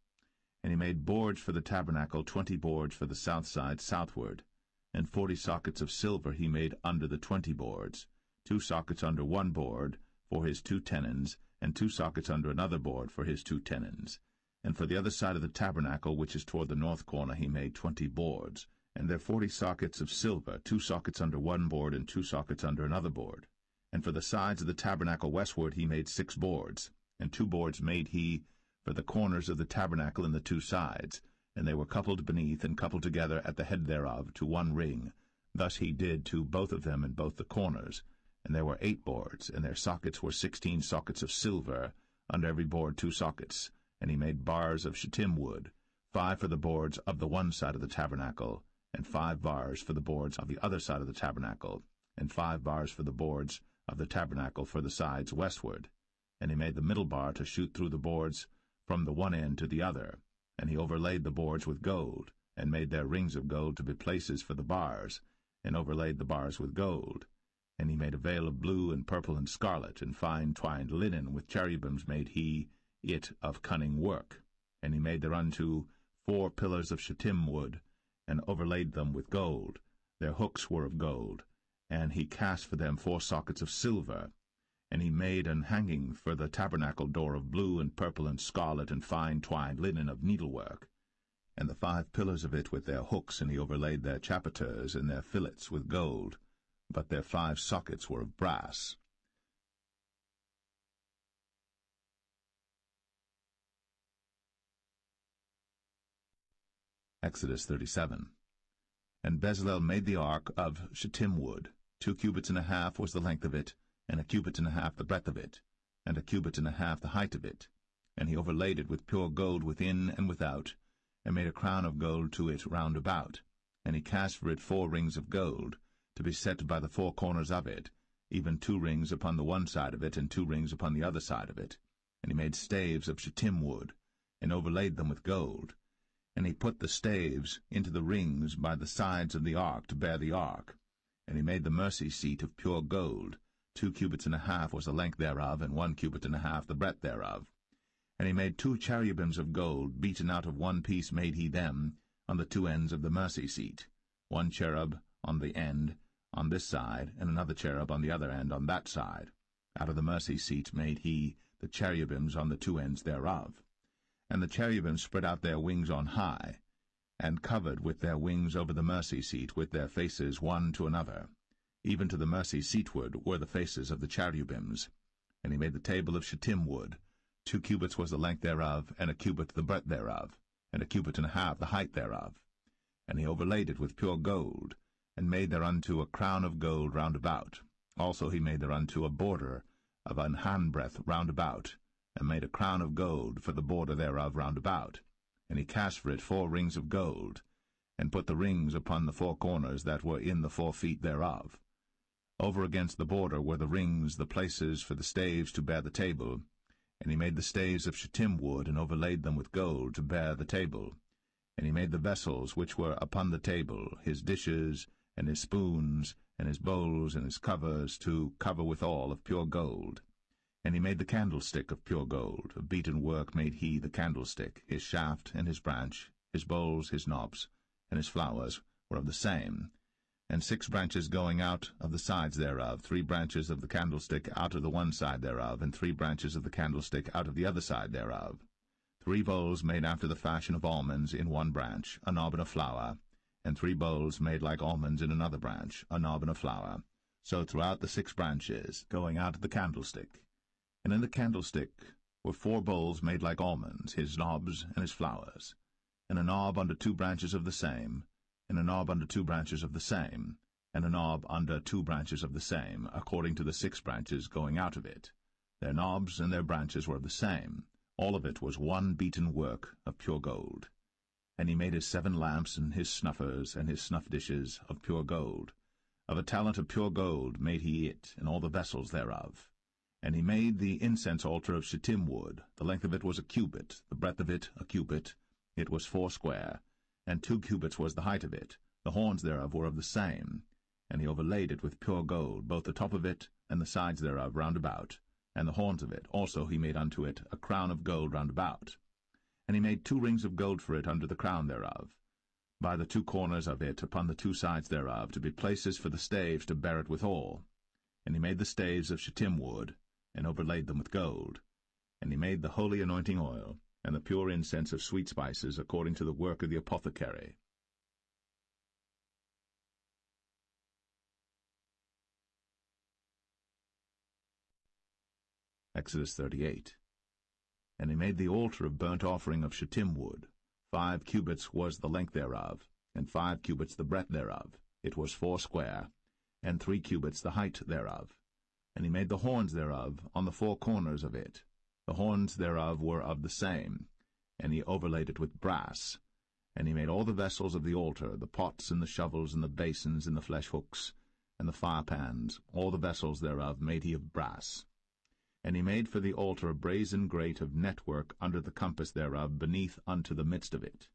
And he made boards for the tabernacle, 20 boards for the south side southward. And 40 sockets of silver he made under the 20 boards, 2 sockets under one board for his 2 tenons, and 2 sockets under another board for his 2 tenons. And for the other side of the tabernacle, which is toward the north corner, he made 20 boards, and their 40 sockets of silver, 2 sockets under one board, and 2 sockets under another board. And for the sides of the tabernacle westward he made 6 boards, and 2 boards made he for the corners of the tabernacle in the 2 sides, and they were coupled beneath, and coupled together at the head thereof to one ring. Thus he did to both of them in both the corners. And there were 8 boards, and their sockets were 16 sockets of silver, under every board 2 sockets. And he made bars of shittim wood, 5 for the boards of the one side of the tabernacle, and 5 bars for the boards of the other side of the tabernacle, and 5 bars for the boards of the tabernacle for the sides westward. And he made the middle bar to shoot through the boards from the one end to the other. And he overlaid the boards with gold, and made their rings of gold to be places for the bars, and overlaid the bars with gold. And he made a veil of blue and purple and scarlet, and fine twined linen, with cherubims made he it of cunning work. And he made thereunto 4 pillars of shittim wood, and overlaid them with gold. Their hooks were of gold. And he cast for them 4 sockets of silver. And he made an hanging for the tabernacle door of blue and purple and scarlet, and fine twined linen of needlework. And the 5 pillars of it with their hooks, and he overlaid their chapiters and their fillets with gold. But their 5 sockets were of brass. Exodus 37. And Bezalel made the ark of shittim wood. 2 cubits and a half was the length of it, and 1 cubit and a half the breadth of it, and 1 cubit and a half the height of it. And he overlaid it with pure gold within and without, and made a crown of gold to it round about. And he cast for it 4 rings of gold, to be set by the 4 corners of it, even 2 rings upon the one side of it, and 2 rings upon the other side of it. And he made staves of shittim wood, and overlaid them with gold. And he put the staves into the rings by the sides of the ark to bear the ark. And he made the mercy seat of pure gold. 2 cubits and a half was the length thereof, and 1 cubit and a half the breadth thereof. And he made 2 cherubims of gold, beaten out of one piece made he them, on the 2 ends of the mercy seat. 1 cherub on the end, on this side, and another cherub on the other end on that side. Out of the mercy seat made he the cherubims on the 2 ends thereof. And the cherubims spread out their wings on high, and covered with their wings over the mercy seat, with their faces one to another. Even to the mercy seatward were the faces of the cherubims. And he made the table of shittim wood. 2 cubits was the length thereof, and 1 cubit the breadth thereof, and 1 cubit and a half the height thereof. And he overlaid it with pure gold, and made thereunto a crown of gold round about. Also he made thereunto a border of an handbreadth round about, and made a crown of gold for the border thereof round about. And he cast for it 4 rings of gold, and put the rings upon the 4 corners that were in the 4 feet thereof. Over against the border were the rings, the places for the staves to bear the table. And he made the staves of shittim wood, and overlaid them with gold to bear the table. And he made the vessels which were upon the table, his dishes, and his spoons, and his bowls, and his covers, to cover withal of pure gold. And he made the candlestick of pure gold. Of beaten work made he the candlestick. His shaft and his branch, his bowls, his knobs, and his flowers were of the same. And 6 branches going out of the sides thereof, 3 branches of the candlestick out of the one side thereof, and 3 branches of the candlestick out of the other side thereof. 3 bowls made after the fashion of almonds in one branch, a knob and a flower, and 3 bowls made like almonds in another branch, a knob and a flower. So throughout the 6 branches, going out of the candlestick. And in the candlestick were 4 bowls made like almonds, his knobs and his flowers, and a knob under 2 branches of the same, and a knob under 2 branches of the same, and a knob under 2 branches of the same, according to the 6 branches going out of it. Their knobs and their branches were of the same. All of it was one beaten work of pure gold. And he made his 7 lamps, and his snuffers, and his snuff dishes of pure gold. Of a talent of pure gold made he it, and all the vessels thereof. And he made the incense altar of shittim wood. The length of it was a cubit, the breadth of it a cubit. It was 4 square, and 2 cubits was the height of it. The horns thereof were of the same. And he overlaid it with pure gold, both the top of it and the sides thereof round about. And the horns of it also he made unto it a crown of gold round about. And he made 2 rings of gold for it under the crown thereof, by the 2 corners of it upon the 2 sides thereof, to be places for the staves to bear it withal. And he made the staves of shittim wood, and overlaid them with gold. And he made the holy anointing oil, and the pure incense of sweet spices, according to the work of the apothecary. Exodus 38. And he made the altar of burnt offering of shittim wood. 5 cubits was the length thereof, and 5 cubits the breadth thereof. It was 4 square, and 3 cubits the height thereof. And he made the horns thereof on the 4 corners of it. The horns thereof were of the same, and he overlaid it with brass. And he made all the vessels of the altar, the pots and the shovels and the basins and the flesh hooks and the firepans, all the vessels thereof made he of brass. And he made for the altar a brazen grate of network under the compass thereof, beneath unto the midst of it.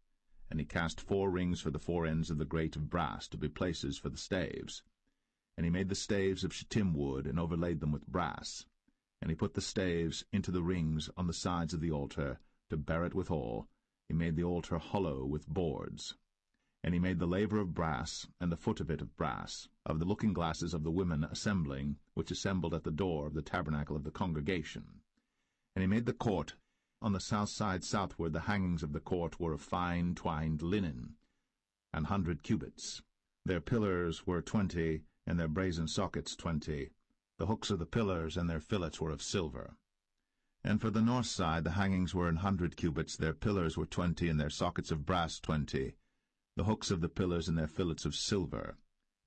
And he cast 4 rings for the 4 ends of the grate of brass, to be places for the staves. And he made the staves of shittim wood, and overlaid them with brass. And he put the staves into the rings on the sides of the altar, to bear it withal. He made the altar hollow with boards. And he made the laver of brass, and the foot of it of brass, of the looking-glasses of the women assembling, which assembled at the door of the tabernacle of the congregation. And he made the court. On the south side southward the hangings of the court were of fine twined linen, 100 cubits. Their pillars were 20, and their brazen sockets 20. The hooks of the pillars and their fillets were of silver. And for the north side the hangings were 100 cubits, their pillars were 20, and their sockets of brass 20. The hooks of the pillars and their fillets of silver.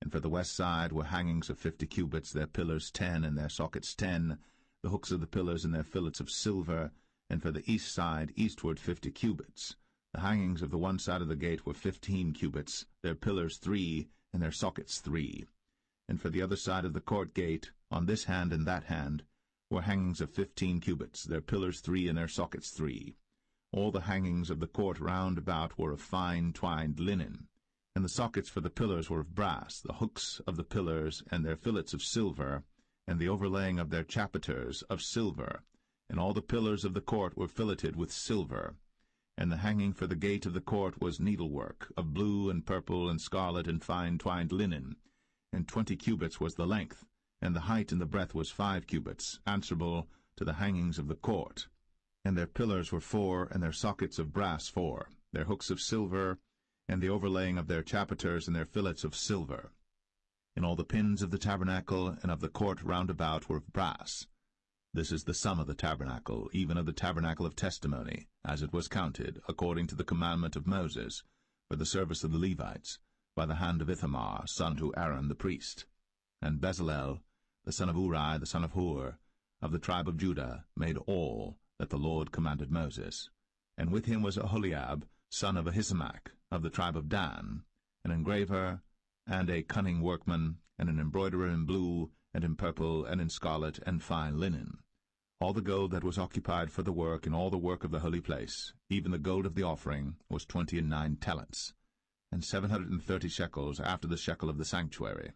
And for the west side were hangings of 50 cubits, their pillars 10, and their sockets 10, the hooks of the pillars and their fillets of silver. And for the east side eastward 50 cubits. The hangings of the one side of the gate were 15 cubits, their pillars 3, and their sockets 3. And for the other side of the court gate, on this hand and that hand, were hangings of 15 cubits, their pillars 3, and their sockets 3. All the hangings of the court round about were of fine twined linen. And the sockets for the pillars were of brass, the hooks of the pillars and their fillets of silver, and the overlaying of their chapiters of silver. And all the pillars of the court were filleted with silver. And the hanging for the gate of the court was needlework, of blue and purple and scarlet and fine twined linen. And 20 cubits was the length, and the height and the breadth was 5 cubits, answerable to the hangings of the court. And their pillars were 4, and their sockets of brass 4, their hooks of silver, and the overlaying of their chapiters and their fillets of silver. And all the pins of the tabernacle and of the court round about were of brass. This is the sum of the tabernacle, even of the tabernacle of testimony, as it was counted, according to the commandment of Moses, for the service of the Levites, by the hand of Ithamar, son to Aaron the priest. And Bezalel, the son of Uri, the son of Hur, of the tribe of Judah, made all that the Lord commanded Moses. And with him was Aholiab, son of Ahisamach, of the tribe of Dan, an engraver, and a cunning workman, and an embroiderer in blue, and in purple, and in scarlet, and fine linen. All the gold that was occupied for the work in all the work of the holy place, even the gold of the offering, was 29 talents, and 730 shekels after the shekel of the sanctuary.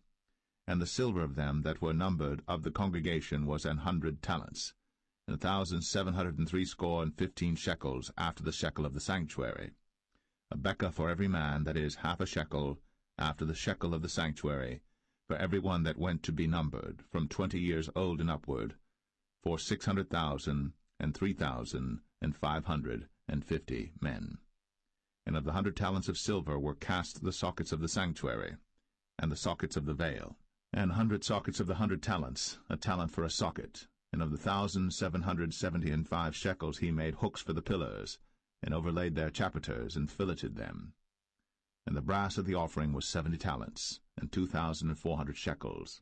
And the silver of them that were numbered of the congregation was 100 talents, and 1,760 shekels after the shekel of the sanctuary. A bekah for every man, that is, half a shekel, after the shekel of the sanctuary, for every one that went to be numbered, from 20 years old and upward, for 600,000 and 3,550 men. And of the 100 talents of silver were cast the sockets of the sanctuary, and the sockets of the veil, and 100 sockets of the 100 talents, a talent for a socket. And of the 1,775 shekels he made hooks for the pillars, and overlaid their chapiters, and filleted them. And the brass of the offering was 70 talents, and 2,400 shekels.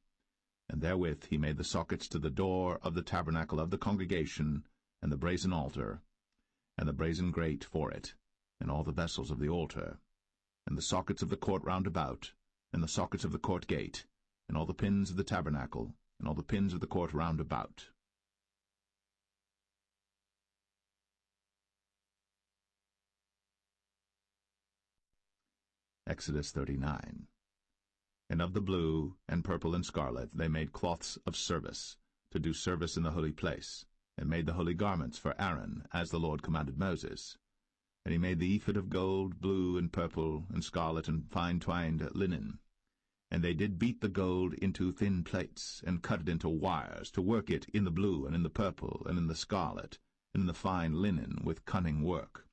And therewith he made the sockets to the door of the tabernacle of the congregation, and the brazen altar, and the brazen grate for it, and all the vessels of the altar, and the sockets of the court round about, and the sockets of the court gate, and all the pins of the tabernacle, and all the pins of the court round about. Exodus 39. And of the blue, and purple, and scarlet they made cloths of service, to do service in the holy place, and made the holy garments for Aaron, as the Lord commanded Moses. And he made the ephod of gold, blue, and purple, and scarlet, and fine twined linen. And they did beat the gold into thin plates, and cut it into wires, to work it in the blue, and in the purple, and in the scarlet, and in the fine linen, with cunning work.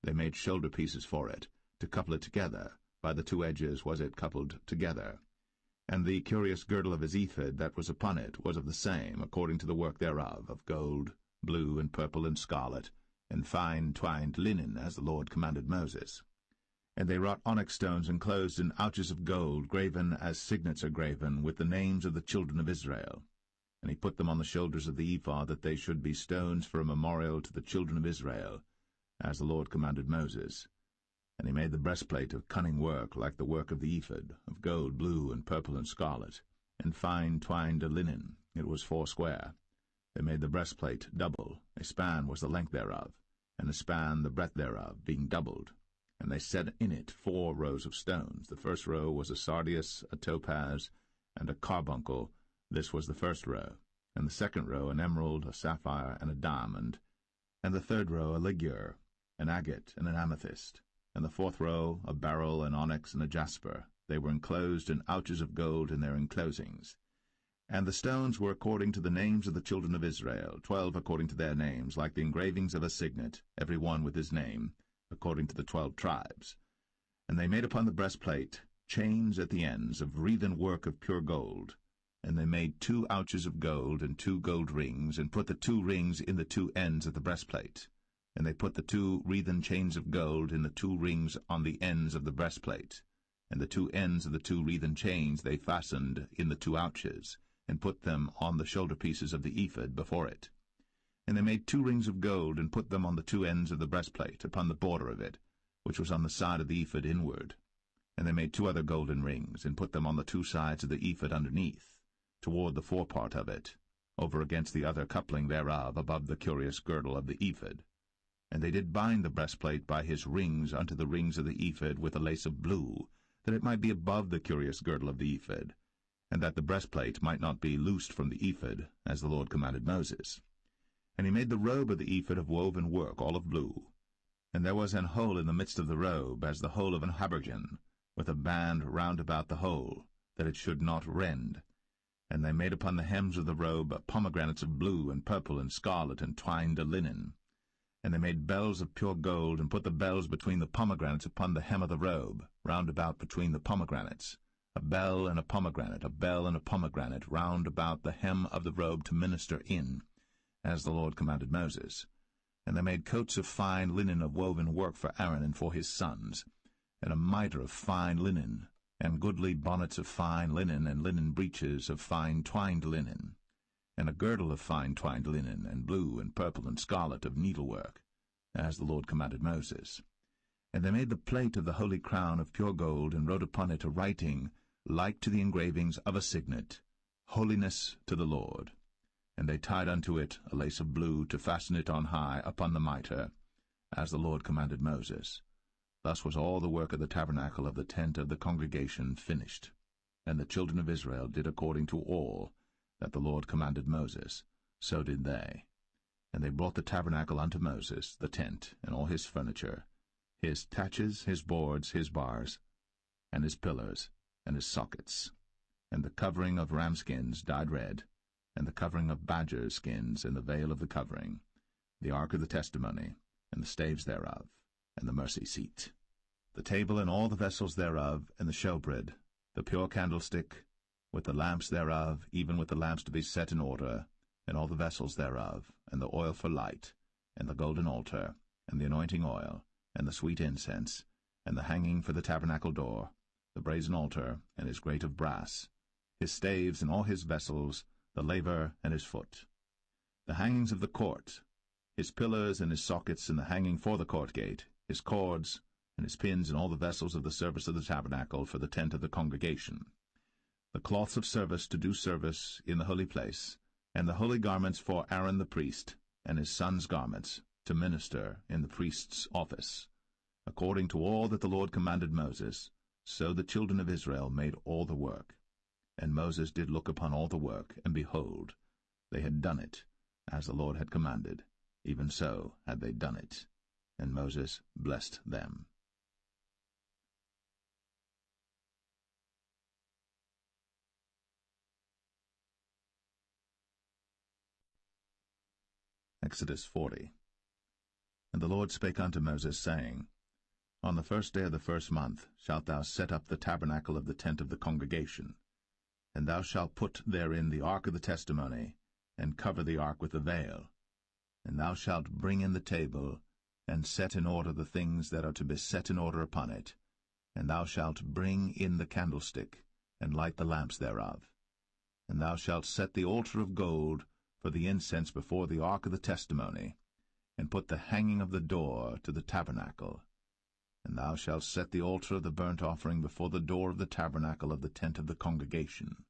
They made shoulder pieces for it, to couple it together. By the two edges was it coupled together. And the curious girdle of his ephod that was upon it was of the same, according to the work thereof, of gold, blue, and purple, and scarlet, and fine twined linen, as the Lord commanded Moses. And they wrought onyx stones enclosed in ouches of gold, graven as signets are graven, with the names of the children of Israel. And he put them on the shoulders of the ephod, that they should be stones for a memorial to the children of Israel, as the Lord commanded Moses. And he made the breastplate of cunning work, like the work of the ephod, of gold, blue, and purple, and scarlet, and fine twined linen. It was foursquare. They made the breastplate double. A span was the length thereof, and a span the breadth thereof, being doubled. And they set in it 4 rows of stones. The first row was a sardius, a topaz, and a carbuncle. This was the first row. And the second row an emerald, a sapphire, and a diamond. And the third row a ligure, an agate, and an amethyst. And the fourth row a beryl, an onyx, and a jasper. They were enclosed in ouches of gold in their enclosings. And the stones were according to the names of the children of Israel, 12 according to their names, like the engravings of a signet, every one with his name, according to the 12 tribes. And they made upon the breastplate chains at the ends of wreathen work of pure gold. And they made 2 ouches of gold, and 2 gold rings, and put the 2 rings in the 2 ends of the breastplate. And they put the 2 wreathen chains of gold in the 2 rings on the ends of the breastplate. And the 2 ends of the 2 wreathen chains they fastened in the 2 ouches, and put them on the shoulder pieces of the ephod before it. And they made 2 rings of gold, and put them on the 2 ends of the breastplate, upon the border of it, which was on the side of the ephod inward. And they made 2 other golden rings, and put them on the 2 sides of the ephod underneath, toward the forepart of it, over against the other coupling thereof, above the curious girdle of the ephod. And they did bind the breastplate by his rings unto the rings of the ephod with a lace of blue, that it might be above the curious girdle of the ephod, and that the breastplate might not be loosed from the ephod, as the Lord commanded Moses. And he made the robe of the ephod of woven work, all of blue. And there was an hole in the midst of the robe, as the hole of an habergeon, with a band round about the hole, that it should not rend. And they made upon the hems of the robe pomegranates of blue, and purple, and scarlet, and twined linen. And they made bells of pure gold, and put the bells between the pomegranates upon the hem of the robe, round about between the pomegranates, a bell and a pomegranate, round about the hem of the robe to minister in, as the Lord commanded Moses. And they made coats of fine linen of woven work for Aaron and for his sons, and a mitre of fine linen, and goodly bonnets of fine linen, and linen breeches of fine twined linen, and a girdle of fine twined linen, and blue and purple and scarlet of needlework, as the Lord commanded Moses. And they made the plate of the holy crown of pure gold, and wrote upon it a writing like to the engravings of a signet, Holiness to the Lord. And they tied unto it a lace of blue, to fasten it on high upon the mitre, as the Lord commanded Moses. Thus was all the work of the tabernacle of the tent of the congregation finished. And the children of Israel did according to all that the Lord commanded Moses, so did they. And they brought the tabernacle unto Moses, the tent, and all his furniture, his taches, his boards, his bars, and his pillars, and his sockets, and the covering of ram skins dyed red, and the covering of badger skins, and the veil of the covering, the ark of the testimony, and the staves thereof, and the mercy seat, the table and all the vessels thereof, and the showbread, the pure candlestick, with the lamps thereof, even with the lamps to be set in order, and all the vessels thereof, and the oil for light, and the golden altar, and the anointing oil, and the sweet incense, and the hanging for the tabernacle door, the brazen altar, and his grate of brass, his staves and all his vessels, the laver and his foot, the hangings of the court, his pillars and his sockets, and the hanging for the court gate, his cords, and his pins, and all the vessels of the service of the tabernacle for the tent of the congregation, the cloths of service to do service in the holy place, and the holy garments for Aaron the priest, and his sons' garments, to minister in the priest's office. According to all that the Lord commanded Moses, so the children of Israel made all the work. And Moses did look upon all the work, and behold, they had done it, as the Lord had commanded, even so had they done it. And Moses blessed them. Exodus 40. And the Lord spake unto Moses, saying, On the first day of the first month shalt thou set up the tabernacle of the tent of the congregation, and thou shalt put therein the ark of the testimony, and cover the ark with the veil. And thou shalt bring in the table, and set in order the things that are to be set in order upon it. And thou shalt bring in the candlestick, and light the lamps thereof. And thou shalt set the altar of gold for the incense before the ark of the testimony, and put the hanging of the door to the tabernacle. And thou shalt set the altar of the burnt offering before the door of the tabernacle of the tent of the congregation.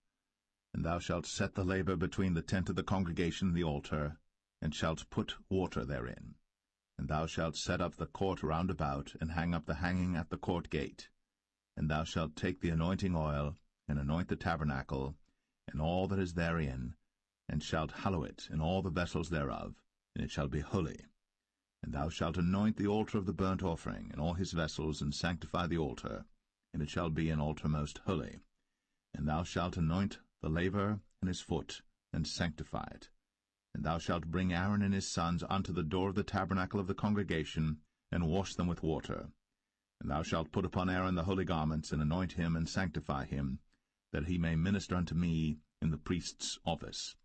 And thou shalt set the laver between the tent of the congregation and the altar, and shalt put water therein. And thou shalt set up the court round about, and hang up the hanging at the court gate. And thou shalt take the anointing oil, and anoint the tabernacle, and all that is therein, and shalt hallow it, and all the vessels thereof, and it shall be holy. And thou shalt anoint the altar of the burnt offering, and all his vessels, and sanctify the altar, and it shall be an altar most holy. And thou shalt anoint the laver and his foot, and sanctify it. And thou shalt bring Aaron and his sons unto the door of the tabernacle of the congregation, and wash them with water. And thou shalt put upon Aaron the holy garments, and anoint him, and sanctify him, that he may minister unto me in the priest's office.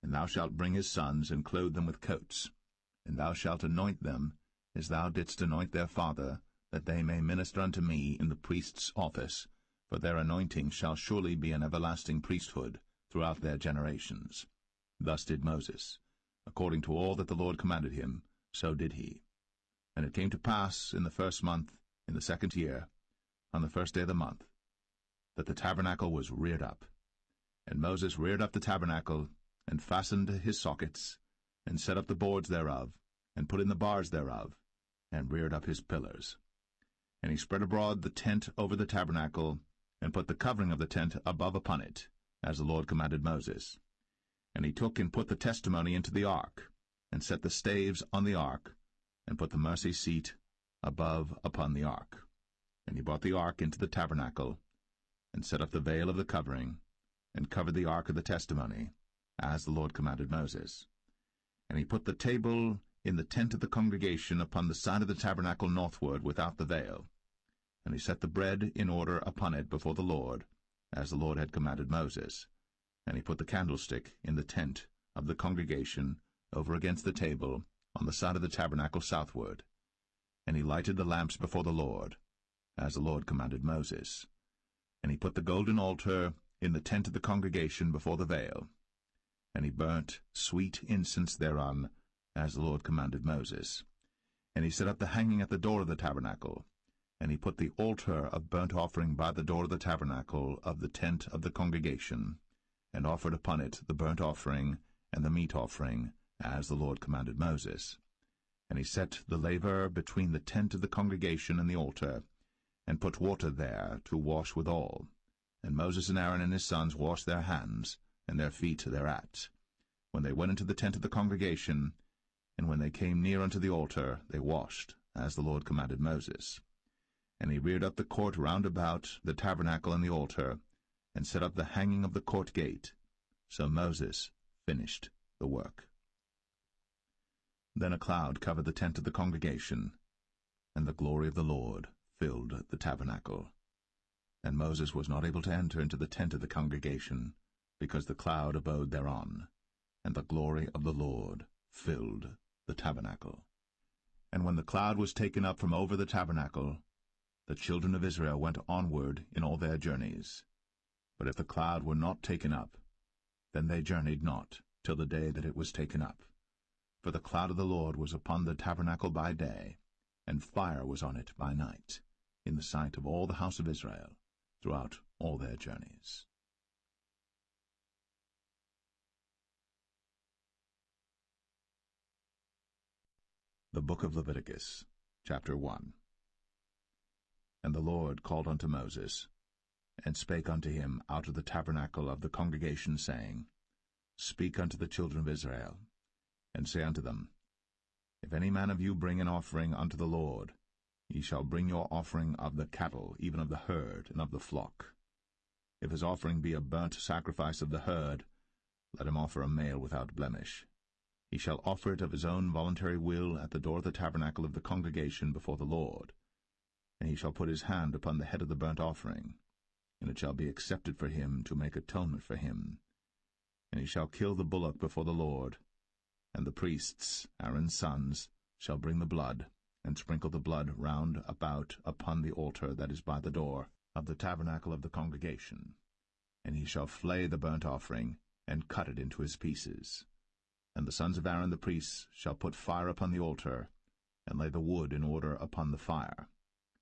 And thou shalt bring his sons, and clothe them with coats. And thou shalt anoint them, as thou didst anoint their father, that they may minister unto me in the priest's office, for their anointing shall surely be an everlasting priesthood throughout their generations. Thus did Moses. According to all that the Lord commanded him, so did he. And it came to pass in the first month, in the second year, on the first day of the month, that the tabernacle was reared up. And Moses reared up the tabernacle, and fastened his sockets, and set up the boards thereof, and put in the bars thereof, and reared up his pillars. And he spread abroad the tent over the tabernacle, and put the covering of the tent above upon it, as the Lord commanded Moses. And he took and put the testimony into the ark, and set the staves on the ark, and put the mercy seat above upon the ark. And he brought the ark into the tabernacle, and set up the veil of the covering, and covered the ark of the testimony, as the Lord commanded Moses. And he put the table in the tent of the congregation upon the side of the tabernacle northward without the veil. And he set the bread in order upon it before the Lord, as the Lord had commanded Moses. And he put the candlestick in the tent of the congregation over against the table on the side of the tabernacle southward. And he lighted the lamps before the Lord, as the Lord commanded Moses. And he put the golden altar in the tent of the congregation before the veil. And he burnt sweet incense thereon, as the Lord commanded Moses. And he set up the hanging at the door of the tabernacle. And he put the altar of burnt offering by the door of the tabernacle of the tent of the congregation, and offered upon it the burnt offering and the meat offering, as the Lord commanded Moses. And he set the laver between the tent of the congregation and the altar, and put water there to wash withal. And Moses and Aaron and his sons washed their hands and their feet thereat, when they went into the tent of the congregation, and when they came near unto the altar, they washed, as the Lord commanded Moses. And he reared up the court round about the tabernacle and the altar, and set up the hanging of the court gate. So Moses finished the work. Then a cloud covered the tent of the congregation, and the glory of the Lord filled the tabernacle. And Moses was not able to enter into the tent of the congregation, because the cloud abode thereon, and the glory of the Lord filled the tabernacle. And when the cloud was taken up from over the tabernacle, the children of Israel went onward in all their journeys. But if the cloud were not taken up, then they journeyed not till the day that it was taken up. For the cloud of the Lord was upon the tabernacle by day, and fire was on it by night, in the sight of all the house of Israel, throughout all their journeys. The Book of Leviticus, chapter 1. And the Lord called unto Moses, and spake unto him out of the tabernacle of the congregation, saying, Speak unto the children of Israel, and say unto them, If any man of you bring an offering unto the Lord, ye shall bring your offering of the cattle, even of the herd, and of the flock. If his offering be a burnt sacrifice of the herd, let him offer a male without blemish. He shall offer it of his own voluntary will at the door of the tabernacle of the congregation before the Lord. And he shall put his hand upon the head of the burnt offering, and it shall be accepted for him to make atonement for him. And he shall kill the bullock before the Lord, and the priests, Aaron's sons, shall bring the blood, and sprinkle the blood round about upon the altar that is by the door of the tabernacle of the congregation. And he shall flay the burnt offering, and cut it into his pieces. And the sons of Aaron the priests shall put fire upon the altar, and lay the wood in order upon the fire.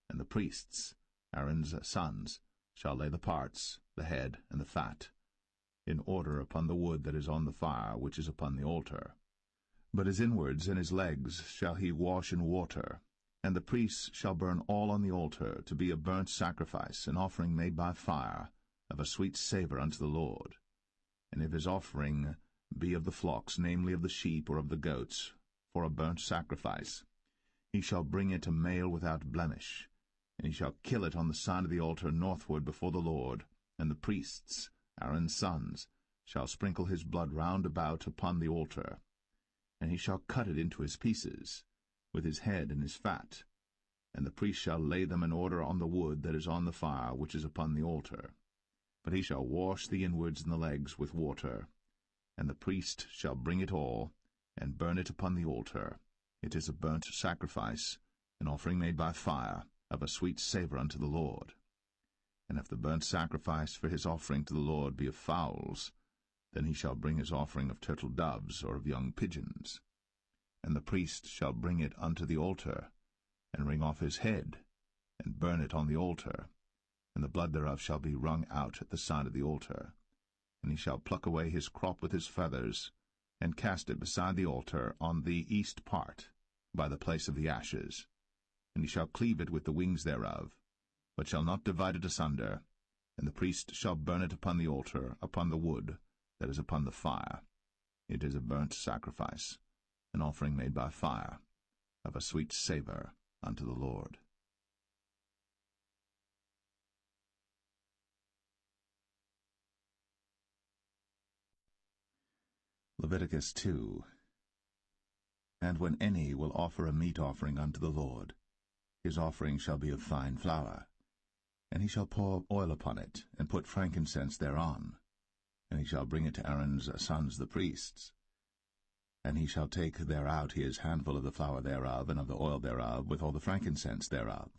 And the priests, Aaron's sons, shall lay the parts, the head, and the fat, in order upon the wood that is on the fire which is upon the altar. But his inwards and his legs shall he wash in water, and the priests shall burn all on the altar, to be a burnt sacrifice, an offering made by fire, of a sweet savour unto the Lord. And if his offering be of the flocks, namely of the sheep or of the goats, for a burnt sacrifice, he shall bring it a male without blemish, and he shall kill it on the side of the altar northward before the Lord, and the priests, Aaron's sons, shall sprinkle his blood round about upon the altar. And he shall cut it into his pieces, with his head and his fat, and the priest shall lay them in order on the wood that is on the fire which is upon the altar. But he shall wash the inwards and the legs with water, and the priest shall bring it all, and burn it upon the altar. It is a burnt sacrifice, an offering made by fire, of a sweet savour unto the Lord. And if the burnt sacrifice for his offering to the Lord be of fowls, then he shall bring his offering of turtle doves or of young pigeons. And the priest shall bring it unto the altar, and wring off his head, and burn it on the altar, and the blood thereof shall be wrung out at the side of the altar. And he shall pluck away his crop with his feathers, and cast it beside the altar on the east part, by the place of the ashes. And he shall cleave it with the wings thereof, but shall not divide it asunder. And the priest shall burn it upon the altar, upon the wood that is upon the fire. It is a burnt sacrifice, an offering made by fire, of a sweet savour unto the Lord. Leviticus 2. And when any will offer a meat offering unto the Lord, his offering shall be of fine flour, and he shall pour oil upon it, and put frankincense thereon, and he shall bring it to Aaron's sons the priests. And he shall take thereout his handful of the flour thereof, and of the oil thereof, with all the frankincense thereof.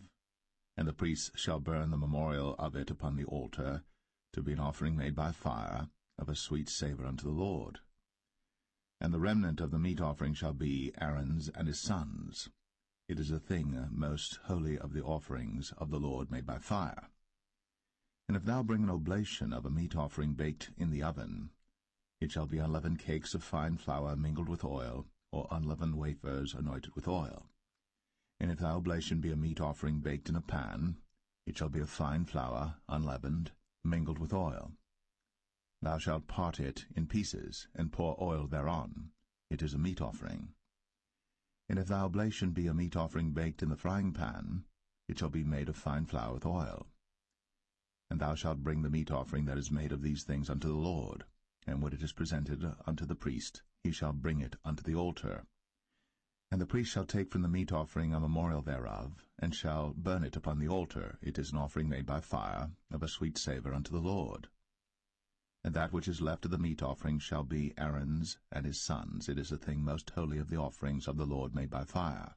And the priests shall burn the memorial of it upon the altar, to be an offering made by fire, of a sweet savour unto the Lord. And the remnant of the meat offering shall be Aaron's and his sons. It is a thing most holy of the offerings of the Lord made by fire. And if thou bring an oblation of a meat offering baked in the oven, it shall be unleavened cakes of fine flour mingled with oil, or unleavened wafers anointed with oil. And if thy oblation be a meat offering baked in a pan, it shall be of fine flour, unleavened, mingled with oil. Thou shalt part it in pieces, and pour oil thereon. It is a meat offering. And if thy oblation be a meat offering baked in the frying pan, it shall be made of fine flour with oil. And thou shalt bring the meat offering that is made of these things unto the Lord, and when it is presented unto the priest, he shall bring it unto the altar. And the priest shall take from the meat offering a memorial thereof, and shall burn it upon the altar. It is an offering made by fire, of a sweet savour unto the Lord. And that which is left of the meat offering shall be Aaron's and his sons. It is a thing most holy of the offerings of the Lord made by fire.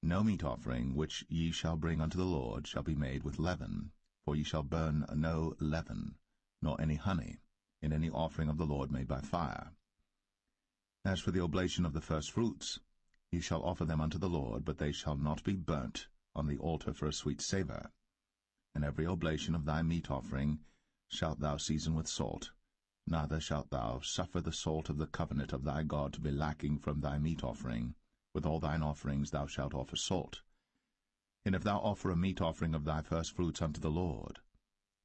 No meat offering which ye shall bring unto the Lord shall be made with leaven, for ye shall burn no leaven, nor any honey, in any offering of the Lord made by fire. As for the oblation of the firstfruits, ye shall offer them unto the Lord, but they shall not be burnt on the altar for a sweet savour. And every oblation of thy meat offering shalt thou season with salt, neither shalt thou suffer the salt of the covenant of thy God to be lacking from thy meat offering. With all thine offerings thou shalt offer salt. And if thou offer a meat offering of thy firstfruits unto the Lord,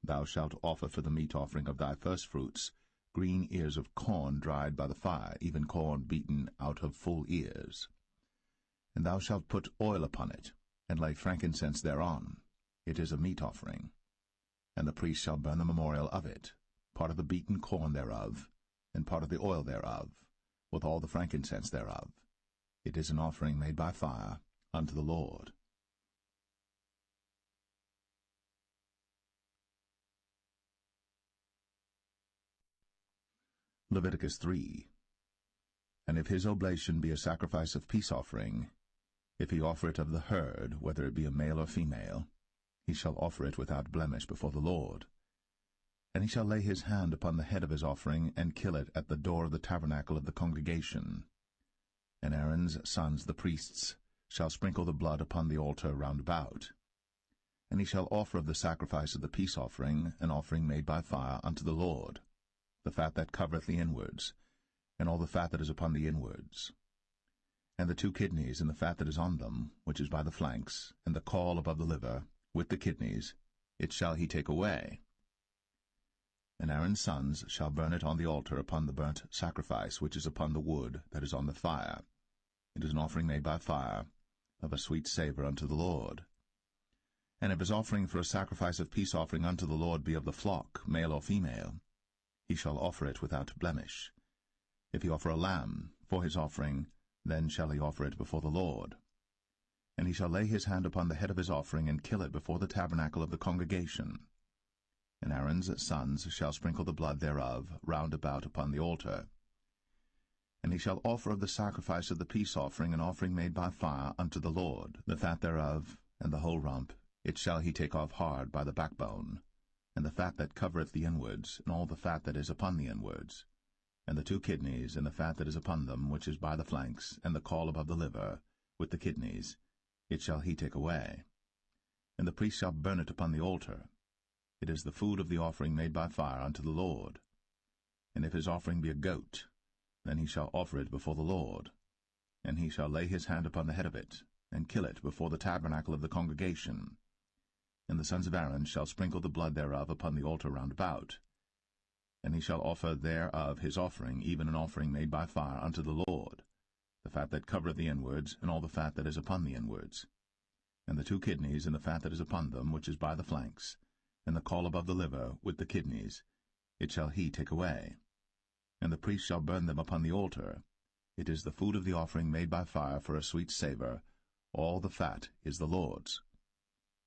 thou shalt offer for the meat offering of thy firstfruits green ears of corn dried by the fire, even corn beaten out of full ears. And thou shalt put oil upon it, and lay frankincense thereon. It is a meat offering. And the priest shall burn the memorial of it, part of the beaten corn thereof, and part of the oil thereof, with all the frankincense thereof. It is an offering made by fire unto the Lord. Leviticus 3. And if his oblation be a sacrifice of peace offering, if he offer it of the herd, whether it be a male or female, he shall offer it without blemish before the Lord. And he shall lay his hand upon the head of his offering, and kill it at the door of the tabernacle of the congregation. And Aaron's sons the priests shall sprinkle the blood upon the altar round about. And he shall offer of the sacrifice of the peace offering an offering made by fire unto the Lord, the fat that covereth the inwards, and all the fat that is upon the inwards, and the 2 kidneys, and the fat that is on them, which is by the flanks, and the caul above the liver, with the kidneys, it shall he take away. And Aaron's sons shall burn it on the altar upon the burnt sacrifice, which is upon the wood that is on the fire. It is an offering made by fire, of a sweet savour unto the Lord. And if his offering for a sacrifice of peace offering unto the Lord be of the flock, male or female, he shall offer it without blemish. If he offer a lamb for his offering, then shall he offer it before the Lord. And he shall lay his hand upon the head of his offering, and kill it before the tabernacle of the congregation. And Aaron's sons shall sprinkle the blood thereof round about upon the altar. And he shall offer of the sacrifice of the peace offering an offering made by fire unto the Lord, the fat thereof, and the whole rump, it shall he take off hard by the backbone, and the fat that covereth the inwards, and all the fat that is upon the inwards, and the 2 kidneys, and the fat that is upon them, which is by the flanks, and the caul above the liver, with the kidneys, it shall he take away. And the priest shall burn it upon the altar. It is the food of the offering made by fire unto the Lord. And if his offering be a goat, then he shall offer it before the Lord. And he shall lay his hand upon the head of it, and kill it before the tabernacle of the congregation. And the sons of Aaron shall sprinkle the blood thereof upon the altar round about. And he shall offer thereof his offering, even an offering made by fire unto the Lord, the fat that covereth the inwards, and all the fat that is upon the inwards, and the 2 kidneys, and the fat that is upon them, which is by the flanks, and the caul above the liver, with the kidneys, it shall he take away. And the priest shall burn them upon the altar. It is the food of the offering made by fire for a sweet savour. All the fat is the Lord's.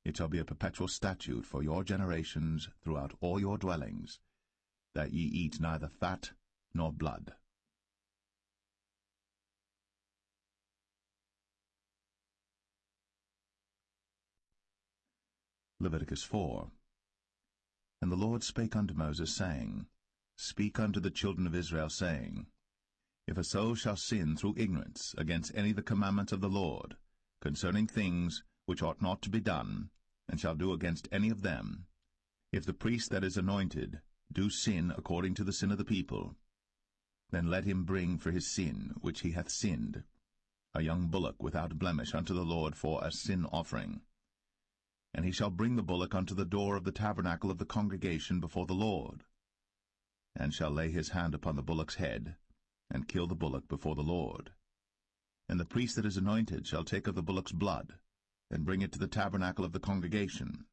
It shall be a perpetual statute for your generations throughout all your dwellings, that ye eat neither fat nor blood. Leviticus 4. And the Lord spake unto Moses, saying, Speak unto the children of Israel, saying, If a soul shall sin through ignorance against any of the commandments of the Lord, concerning things which ought not to be done, and shall do against any of them, if the priest that is anointed do sin according to the sin of the people, then let him bring for his sin which he hath sinned a young bullock without blemish unto the Lord for a sin offering. And he shall bring the bullock unto the door of the tabernacle of the congregation before the Lord, and shall lay his hand upon the bullock's head, and kill the bullock before the Lord. And the priest that is anointed shall take of the bullock's blood, and bring it to the tabernacle of the congregation.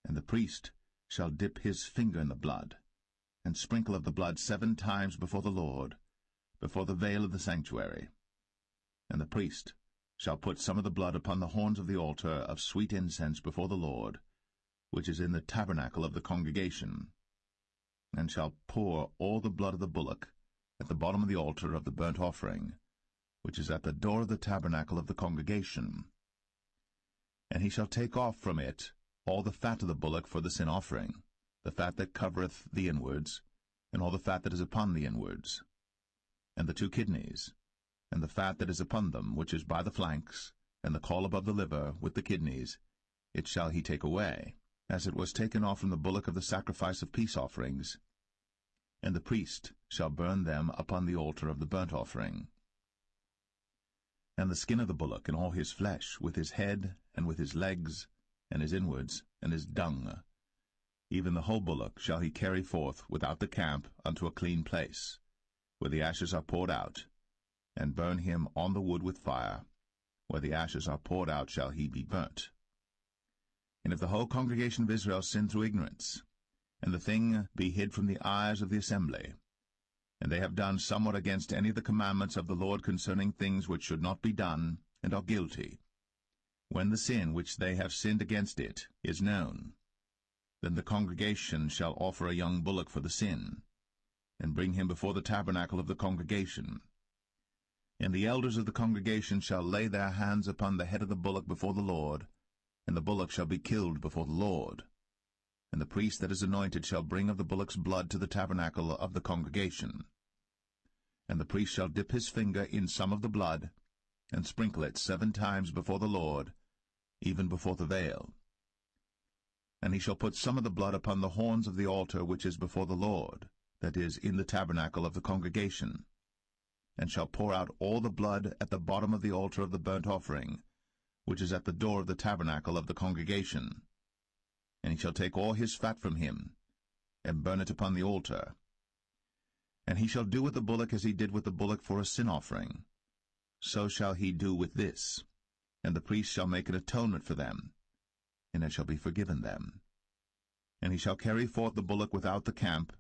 And the priest shall dip his finger in the blood, and sprinkle of the blood 7 times before the Lord, before the veil of the sanctuary. And the priest shall put some of the blood upon the horns of the altar of sweet incense before the Lord, which is in the tabernacle of the congregation, and shall pour all the blood of the bullock at the bottom of the altar of the burnt offering, which is at the door of the tabernacle of the congregation. And he shall take off from it all the fat of the bullock for the sin offering, the fat that covereth the inwards, and all the fat that is upon the inwards, and the 2 kidneys, and the fat that is upon them, which is by the flanks, and the caul above the liver, with the kidneys, it shall he take away, as it was taken off from the bullock of the sacrifice of peace offerings, and the priest shall burn them upon the altar of the burnt offering. And the skin of the bullock, and all his flesh, with his head, and with his legs, and his inwards, and his dung, even the whole bullock shall he carry forth without the camp unto a clean place, where the ashes are poured out, and burn him on the wood with fire. Where the ashes are poured out shall he be burnt. And if the whole congregation of Israel sin through ignorance, and the thing be hid from the eyes of the assembly, and they have done somewhat against any of the commandments of the Lord concerning things which should not be done, and are guilty, when the sin which they have sinned against it is known, then the congregation shall offer a young bullock for the sin, and bring him before the tabernacle of the congregation. And the elders of the congregation shall lay their hands upon the head of the bullock before the Lord, and the bullock shall be killed before the Lord. And the priest that is anointed shall bring of the bullock's blood to the tabernacle of the congregation. And the priest shall dip his finger in some of the blood, and sprinkle it 7 times before the Lord, even before the veil. And he shall put some of the blood upon the horns of the altar which is before the Lord, that is, in the tabernacle of the congregation, and shall pour out all the blood at the bottom of the altar of the burnt offering, which is at the door of the tabernacle of the congregation. And he shall take all his fat from him, and burn it upon the altar. And he shall do with the bullock as he did with the bullock for a sin offering. So shall he do with this. And the priest shall make an atonement for them, and it shall be forgiven them. And he shall carry forth the bullock without the camp,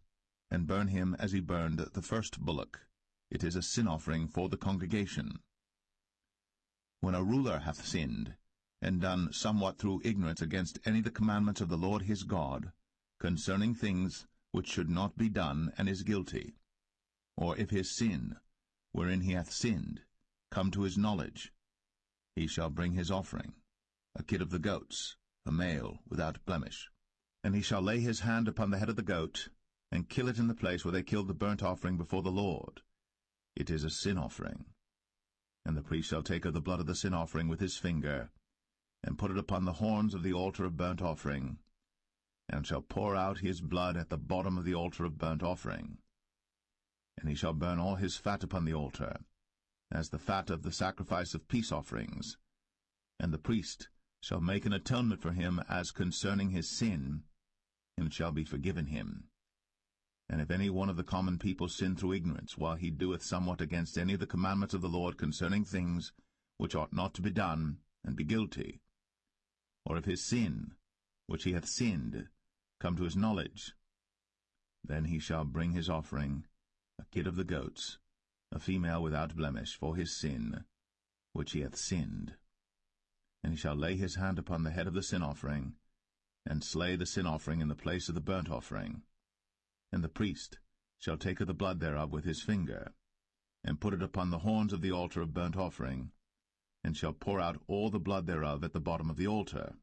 and burn him as he burned the first bullock. It is a sin offering for the congregation. When a ruler hath sinned, and done somewhat through ignorance against any of the commandments of the Lord his God, concerning things which should not be done, and is guilty, or if his sin, wherein he hath sinned, come to his knowledge, he shall bring his offering, a kid of the goats, a male without blemish. And he shall lay his hand upon the head of the goat, and kill it in the place where they killed the burnt offering before the Lord. It is a sin offering. And the priest shall take of the blood of the sin offering with his finger, and put it upon the horns of the altar of burnt offering, and shall pour out his blood at the bottom of the altar of burnt offering. And he shall burn all his fat upon the altar, as the fat of the sacrifice of peace offerings. And the priest shall make an atonement for him as concerning his sin, and it shall be forgiven him. And if any one of the common people sin through ignorance, while he doeth somewhat against any of the commandments of the Lord concerning things which ought not to be done, and be guilty, or if his sin, which he hath sinned, come to his knowledge, then he shall bring his offering, a kid of the goats, a female without blemish, for his sin, which he hath sinned. And he shall lay his hand upon the head of the sin offering, and slay the sin offering in the place of the burnt offering. And the priest shall take of the blood thereof with his finger, and put it upon the horns of the altar of burnt offering, and shall pour out all the blood thereof at the bottom of the altar.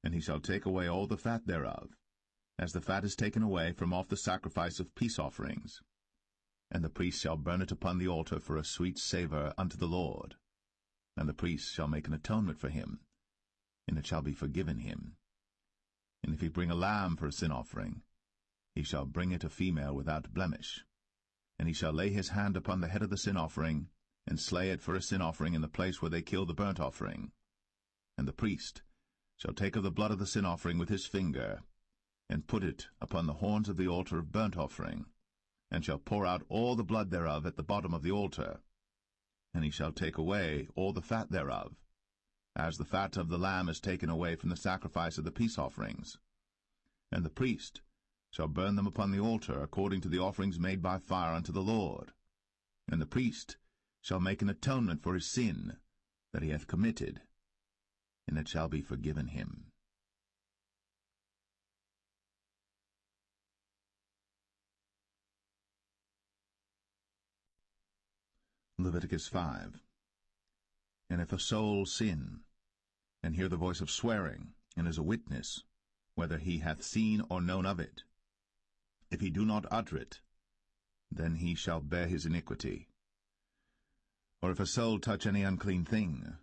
And he shall take away all the fat thereof, as the fat is taken away from off the sacrifice of peace offerings. And the priest shall burn it upon the altar for a sweet savour unto the Lord. And the priest shall make an atonement for him, and it shall be forgiven him. And if he bring a lamb for a sin offering, he shall bring it a female without blemish. And he shall lay his hand upon the head of the sin offering, and slay it for a sin offering in the place where they kill the burnt offering. And the priest shall take of the blood of the sin offering with his finger, and put it upon the horns of the altar of burnt offering, and shall pour out all the blood thereof at the bottom of the altar. And he shall take away all the fat thereof, as the fat of the lamb is taken away from the sacrifice of the peace offerings. And the priest shall burn them upon the altar according to the offerings made by fire unto the Lord. And the priest shall make an atonement for his sin that he hath committed, and it shall be forgiven him. Leviticus 5. And if a soul sin, and hear the voice of swearing, and is a witness, whether he hath seen or known of it, if he do not utter it, then he shall bear his iniquity. Or if a soul touch any unclean thing,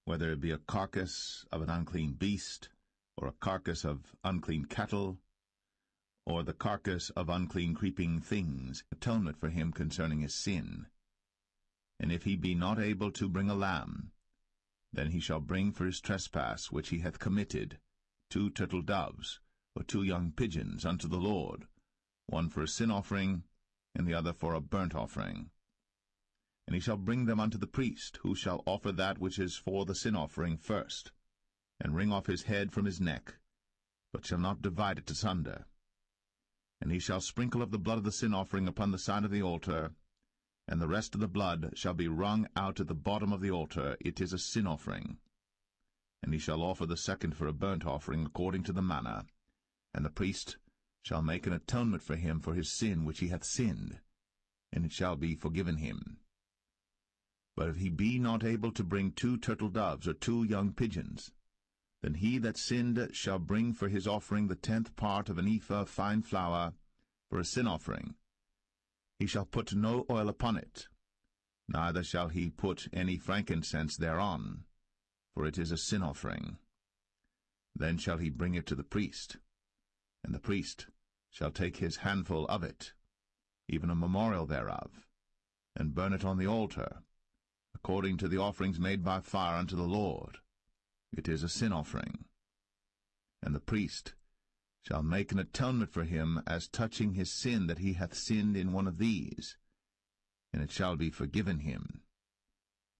whether it be a carcass of an unclean beast, or a carcass of unclean cattle, or the carcass of unclean creeping things, atonement for him concerning his sin. And if he be not able to bring a lamb, then he shall bring for his trespass which he hath committed 2 turtle doves, or 2 young pigeons unto the Lord, one for a sin offering, and the other for a burnt offering. And he shall bring them unto the priest, who shall offer that which is for the sin offering first, and wring off his head from his neck, but shall not divide it asunder. And he shall sprinkle of the blood of the sin offering upon the side of the altar, and the rest of the blood shall be wrung out at the bottom of the altar. It is a sin offering. And he shall offer the second for a burnt offering according to the manner, and the priest shall make an atonement for him for his sin which he hath sinned, and it shall be forgiven him. But if he be not able to bring 2 turtle doves or 2 young pigeons, then he that sinned shall bring for his offering the 10th part of an ephah of fine flour for a sin offering. He shall put no oil upon it, neither shall he put any frankincense thereon, for it is a sin offering. Then shall he bring it to the priest, and the priest shall take his handful of it, even a memorial thereof, and burn it on the altar, according to the offerings made by fire unto the Lord. It is a sin offering. And the priest shall make an atonement for him as touching his sin that he hath sinned in one of these, and it shall be forgiven him.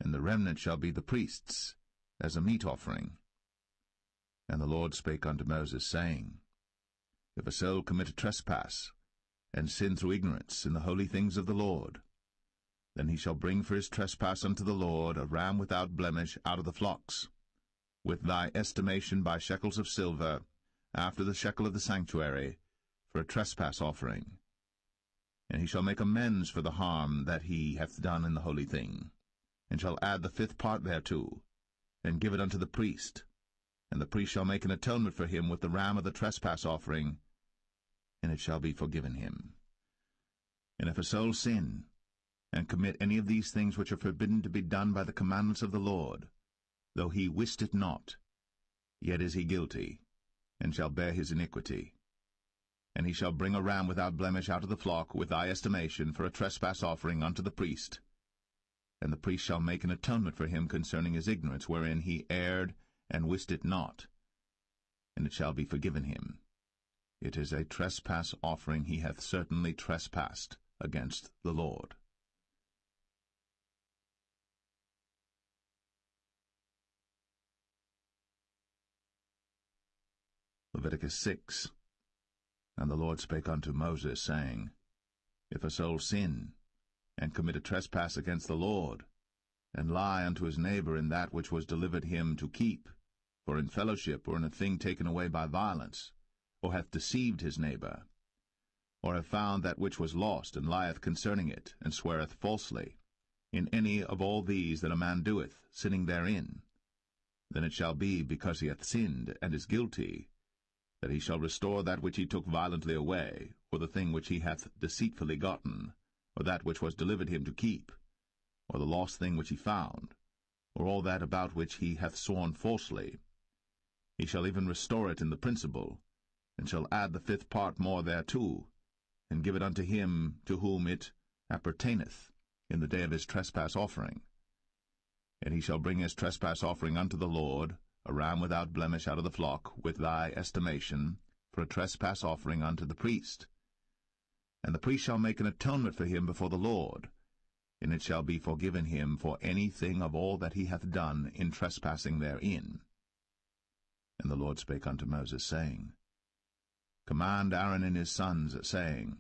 And the remnant shall be the priest's, as a meat offering. And the Lord spake unto Moses, saying, If a soul commit a trespass, and sin through ignorance in the holy things of the Lord, then he shall bring for his trespass unto the Lord a ram without blemish out of the flocks, with thy estimation by shekels of silver, after the shekel of the sanctuary, for a trespass offering. And he shall make amends for the harm that he hath done in the holy thing, and shall add the 5th part thereto, and give it unto the priest. And the priest shall make an atonement for him with the ram of the trespass offering, and it shall be forgiven him. And if a soul sin, and commit any of these things which are forbidden to be done by the commandments of the Lord, though he wist it not, yet is he guilty, and shall bear his iniquity. And he shall bring a ram without blemish out of the flock, with thy estimation, for a trespass offering unto the priest. And the priest shall make an atonement for him concerning his ignorance, wherein he erred and wist it not, and it shall be forgiven him. It is a trespass offering. He hath certainly trespassed against the Lord. Leviticus 6. And the Lord spake unto Moses, saying, If a soul sin, and commit a trespass against the Lord, and lie unto his neighbor in that which was delivered him to keep, for in fellowship, or in a thing taken away by violence, or hath deceived his neighbor, or have found that which was lost, and lieth concerning it, and sweareth falsely, in any of all these that a man doeth, sinning therein, then it shall be, because he hath sinned, and is guilty, that he shall restore that which he took violently away, or the thing which he hath deceitfully gotten, or that which was delivered him to keep, or the lost thing which he found, or all that about which he hath sworn falsely. He shall even restore it in the principal, and shall add the 5th part more thereto, and give it unto him to whom it appertaineth, in the day of his trespass offering. And he shall bring his trespass offering unto the Lord, a ram without blemish out of the flock, with thy estimation, for a trespass offering unto the priest. And the priest shall make an atonement for him before the Lord, and it shall be forgiven him for anything of all that he hath done in trespassing therein. And the Lord spake unto Moses, saying, Command Aaron and his sons, saying,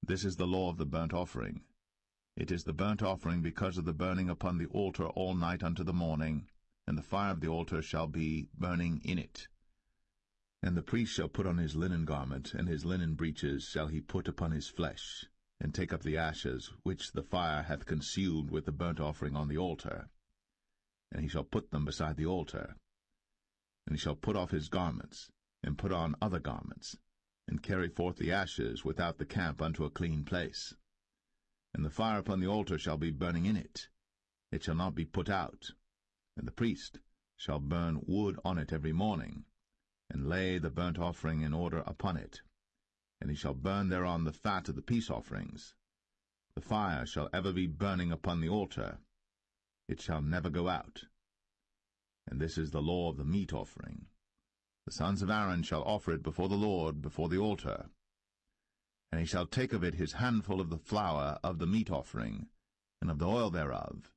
This is the law of the burnt offering. It is the burnt offering because of the burning upon the altar all night unto the morning, and the fire of the altar shall be burning in it. And the priest shall put on his linen garment, and his linen breeches shall he put upon his flesh, and take up the ashes which the fire hath consumed with the burnt offering on the altar. And he shall put them beside the altar. And he shall put off his garments, and put on other garments, and carry forth the ashes without the camp unto a clean place. And the fire upon the altar shall be burning in it. It shall not be put out. And the priest shall burn wood on it every morning, and lay the burnt offering in order upon it. And he shall burn thereon the fat of the peace offerings. The fire shall ever be burning upon the altar. It shall never go out. And this is the law of the meat offering. The sons of Aaron shall offer it before the Lord, before the altar. And he shall take of it his handful of the flour of the meat offering, and of the oil thereof,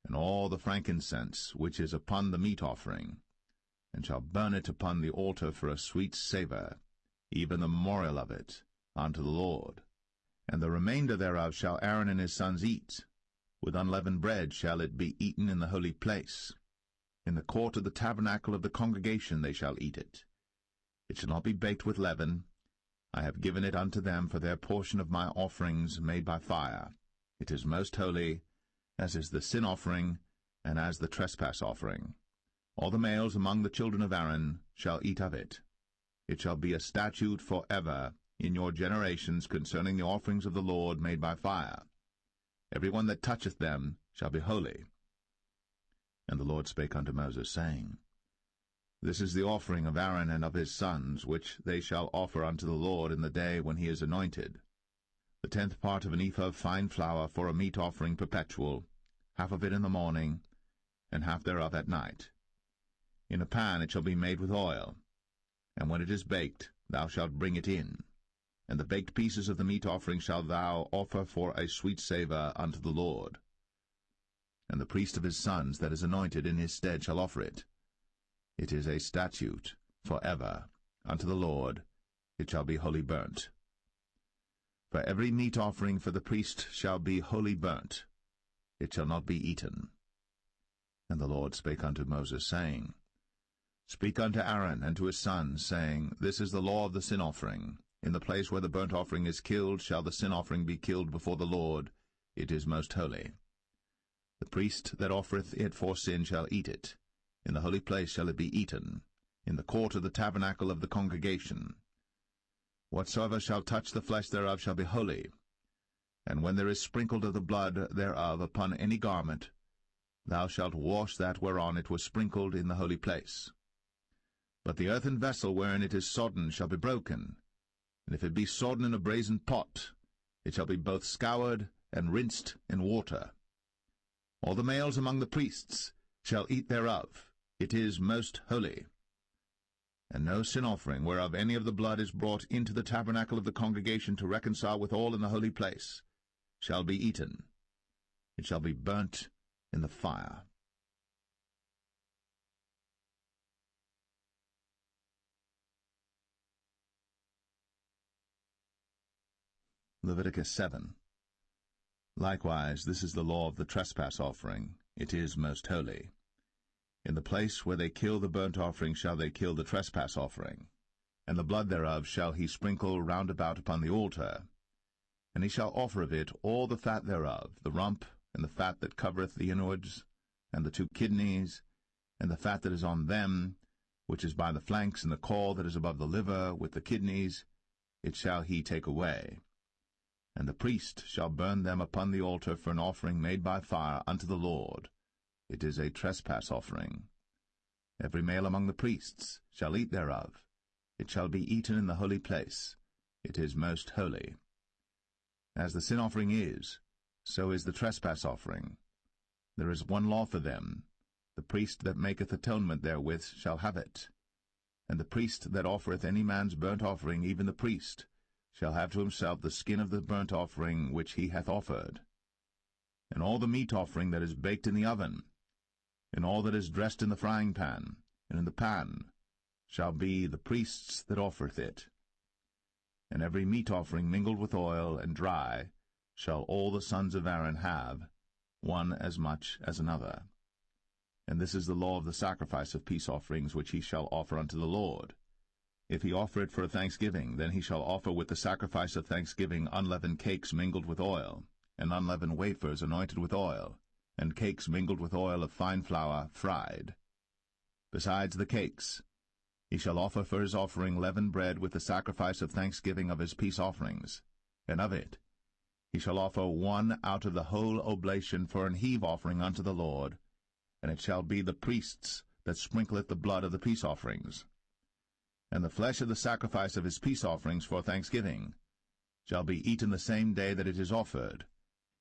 and all the frankincense which is upon the meat offering, and shall burn it upon the altar for a sweet savour, even the memorial of it, unto the Lord. And the remainder thereof shall Aaron and his sons eat. With unleavened bread shall it be eaten in the holy place. In the court of the tabernacle of the congregation they shall eat it. It shall not be baked with leaven. I have given it unto them for their portion of my offerings made by fire. It is most holy, as is the sin offering, and as the trespass offering. All the males among the children of Aaron shall eat of it. It shall be a statute for ever in your generations concerning the offerings of the Lord made by fire. Every one that toucheth them shall be holy. And the Lord spake unto Moses, saying, This is the offering of Aaron and of his sons, which they shall offer unto the Lord in the day when he is anointed. The 10th part of an ephah of fine flour for a meat offering perpetual, half of it in the morning, and half thereof at night. In a pan it shall be made with oil, and when it is baked, thou shalt bring it in. And the baked pieces of the meat offering shalt thou offer for a sweet savour unto the Lord. And the priest of his sons that is anointed in his stead shall offer it. It is a statute for ever unto the Lord. It shall be wholly burnt. For every meat offering for the priest shall be wholly burnt. It shall not be eaten. And the Lord spake unto Moses, saying, Speak unto Aaron and to his sons, saying, This is the law of the sin offering. In the place where the burnt offering is killed shall the sin offering be killed before the Lord. It is most holy. The priest that offereth it for sin shall eat it. In the holy place shall it be eaten, in the court of the tabernacle of the congregation. Whatsoever shall touch the flesh thereof shall be holy. And when there is sprinkled of the blood thereof upon any garment, thou shalt wash that whereon it was sprinkled in the holy place. But the earthen vessel wherein it is sodden shall be broken, and if it be sodden in a brazen pot, it shall be both scoured and rinsed in water. All the males among the priests shall eat thereof. It is most holy. And no sin offering, whereof any of the blood is brought into the tabernacle of the congregation to reconcile with all in the holy place, shall be eaten. It shall be burnt in the fire. Leviticus 7. Likewise, this is the law of the trespass offering. It is most holy. In the place where they kill the burnt offering shall they kill the trespass offering, and the blood thereof shall he sprinkle round about upon the altar. And he shall offer of it all the fat thereof, the rump, and the fat that covereth the inwards, and the 2 kidneys, and the fat that is on them, which is by the flanks, and the caul that is above the liver, with the kidneys, it shall he take away. And the priest shall burn them upon the altar for an offering made by fire unto the Lord. It is a trespass offering. Every male among the priests shall eat thereof. It shall be eaten in the holy place. It is most holy. As the sin offering is, so is the trespass offering. There is one law for them. The priest that maketh atonement therewith shall have it. And the priest that offereth any man's burnt offering, even the priest, shall have to himself the skin of the burnt offering which he hath offered. And all the meat offering that is baked in the oven, and all that is dressed in the frying pan, and in the pan, shall be the priest's that offereth it. And every meat offering mingled with oil and dry shall all the sons of Aaron have, one as much as another. And this is the law of the sacrifice of peace offerings which he shall offer unto the Lord. If he offer it for a thanksgiving, then he shall offer with the sacrifice of thanksgiving unleavened cakes mingled with oil, and unleavened wafers anointed with oil, and cakes mingled with oil of fine flour fried. Besides the cakes, he shall offer for his offering leavened bread with the sacrifice of thanksgiving of his peace offerings, and of it he shall offer one out of the whole oblation for an heave offering unto the Lord, and it shall be the priest's that sprinkleth the blood of the peace offerings. And the flesh of the sacrifice of his peace offerings for thanksgiving shall be eaten the same day that it is offered.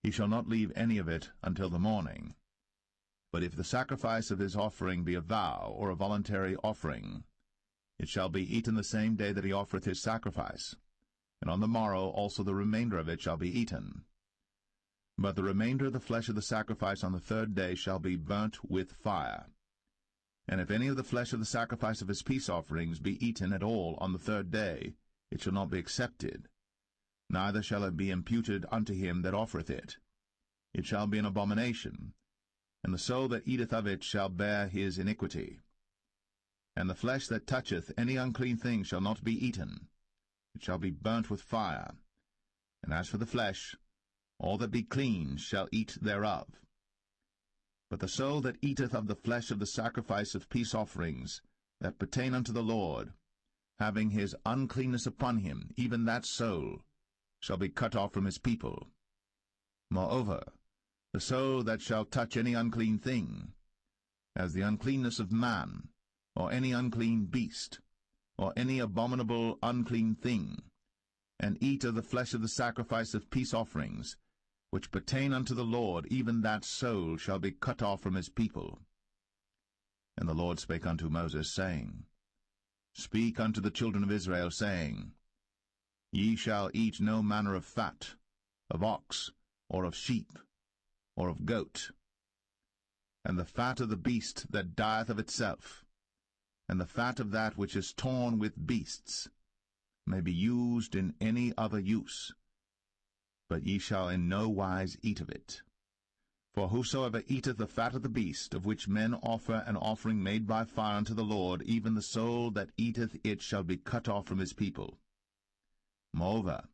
He shall not leave any of it until the morning. But if the sacrifice of his offering be a vow or a voluntary offering, it shall be eaten the same day that he offereth his sacrifice, and on the morrow also the remainder of it shall be eaten. But the remainder of the flesh of the sacrifice on the third day shall be burnt with fire. And if any of the flesh of the sacrifice of his peace offerings be eaten at all on the third day, it shall not be accepted, neither shall it be imputed unto him that offereth it. It shall be an abomination, and the soul that eateth of it shall bear his iniquity. And the flesh that toucheth any unclean thing shall not be eaten. It shall be burnt with fire. And as for the flesh, all that be clean shall eat thereof. But the soul that eateth of the flesh of the sacrifice of peace offerings that pertain unto the Lord, having his uncleanness upon him, even that soul shall be cut off from his people. Moreover, the soul that shall touch any unclean thing, as the uncleanness of man, or any unclean beast, or any abominable unclean thing, and eat of the flesh of the sacrifice of peace offerings, which pertain unto the Lord, even that soul shall be cut off from his people. And the Lord spake unto Moses, saying, Speak unto the children of Israel, saying, Ye shall eat no manner of fat, of ox, or of sheep, or of goat, and the fat of the beast that dieth of itself, and the fat of that which is torn with beasts, may be used in any other use, but ye shall in no wise eat of it. For whosoever eateth the fat of the beast, of which men offer an offering made by fire unto the Lord, even the soul that eateth it shall be cut off from his people. Moreover,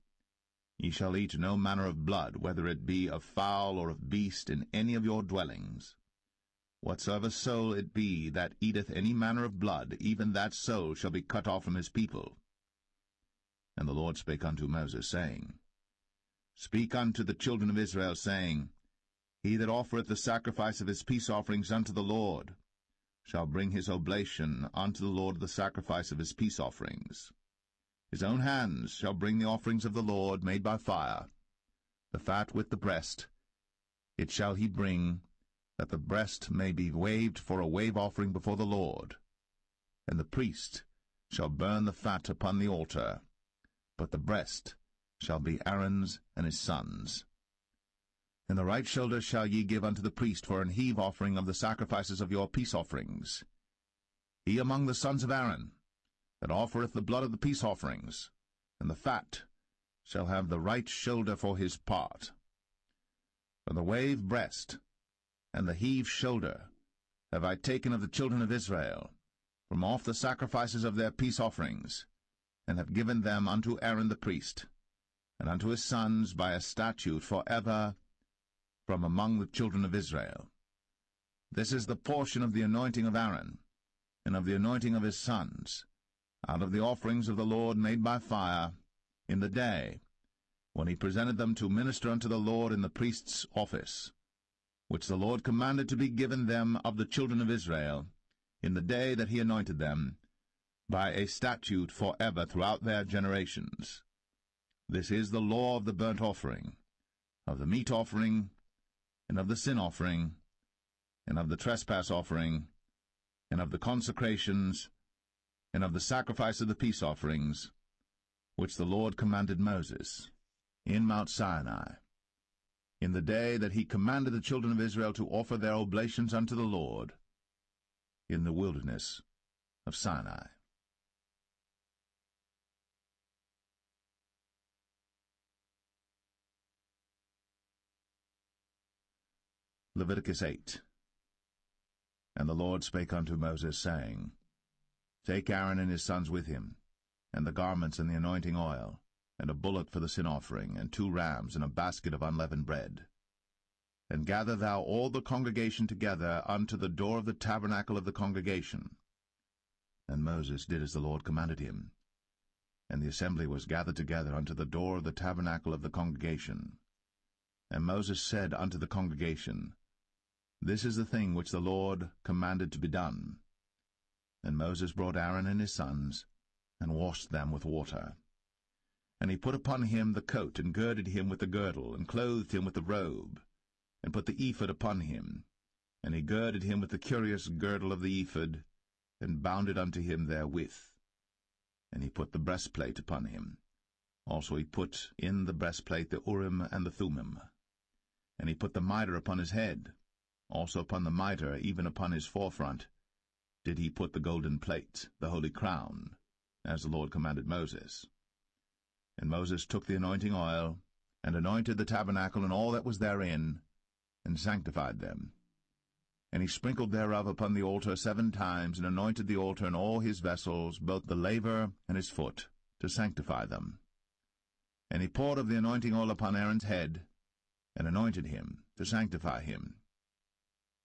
ye shall eat no manner of blood, whether it be of fowl or of beast, in any of your dwellings. Whatsoever soul it be that eateth any manner of blood, even that soul shall be cut off from his people. And the Lord spake unto Moses, saying, Speak unto the children of Israel, saying, He that offereth the sacrifice of his peace offerings unto the Lord shall bring his oblation unto the Lord the sacrifice of his peace offerings. His own hands shall bring the offerings of the Lord made by fire, the fat with the breast. It shall he bring, that the breast may be waved for a wave offering before the Lord. And the priest shall burn the fat upon the altar, but the breast shall be Aaron's and his sons'. And the right shoulder shall ye give unto the priest for an heave offering of the sacrifices of your peace offerings. He among the sons of Aaron that offereth the blood of the peace offerings, and the fat, shall have the right shoulder for his part. For the wave breast and the heave shoulder have I taken of the children of Israel from off the sacrifices of their peace offerings, and have given them unto Aaron the priest, and unto his sons by a statute for ever from among the children of Israel. This is the portion of the anointing of Aaron, and of the anointing of his sons, out of the offerings of the Lord made by fire, in the day when he presented them to minister unto the Lord in the priest's office, which the Lord commanded to be given them of the children of Israel, in the day that he anointed them, by a statute for ever throughout their generations. This is the law of the burnt offering, of the meat offering, and of the sin offering, and of the trespass offering, and of the consecrations, and of the sacrifice of the peace offerings, which the Lord commanded Moses in Mount Sinai, in the day that he commanded the children of Israel to offer their oblations unto the Lord in the wilderness of Sinai. Leviticus 8. And the Lord spake unto Moses, saying, Take Aaron and his sons with him, and the garments and the anointing oil, and a bullock for the sin offering, and 2 rams, and a basket of unleavened bread. And gather thou all the congregation together unto the door of the tabernacle of the congregation. And Moses did as the Lord commanded him. And the assembly was gathered together unto the door of the tabernacle of the congregation. And Moses said unto the congregation, This is the thing which the Lord commanded to be done. And Moses brought Aaron and his sons, and washed them with water. And he put upon him the coat, and girded him with the girdle, and clothed him with the robe, and put the ephod upon him. And he girded him with the curious girdle of the ephod, and bound it unto him therewith. And he put the breastplate upon him. Also he put in the breastplate the Urim and the Thummim. And he put the mitre upon his head. Also upon the mitre, even upon his forefront, did he put the golden plate, the holy crown, as the Lord commanded Moses. And Moses took the anointing oil, and anointed the tabernacle and all that was therein, and sanctified them. And he sprinkled thereof upon the altar 7 times, and anointed the altar and all his vessels, both the laver and his foot, to sanctify them. And he poured of the anointing oil upon Aaron's head, and anointed him, to sanctify him.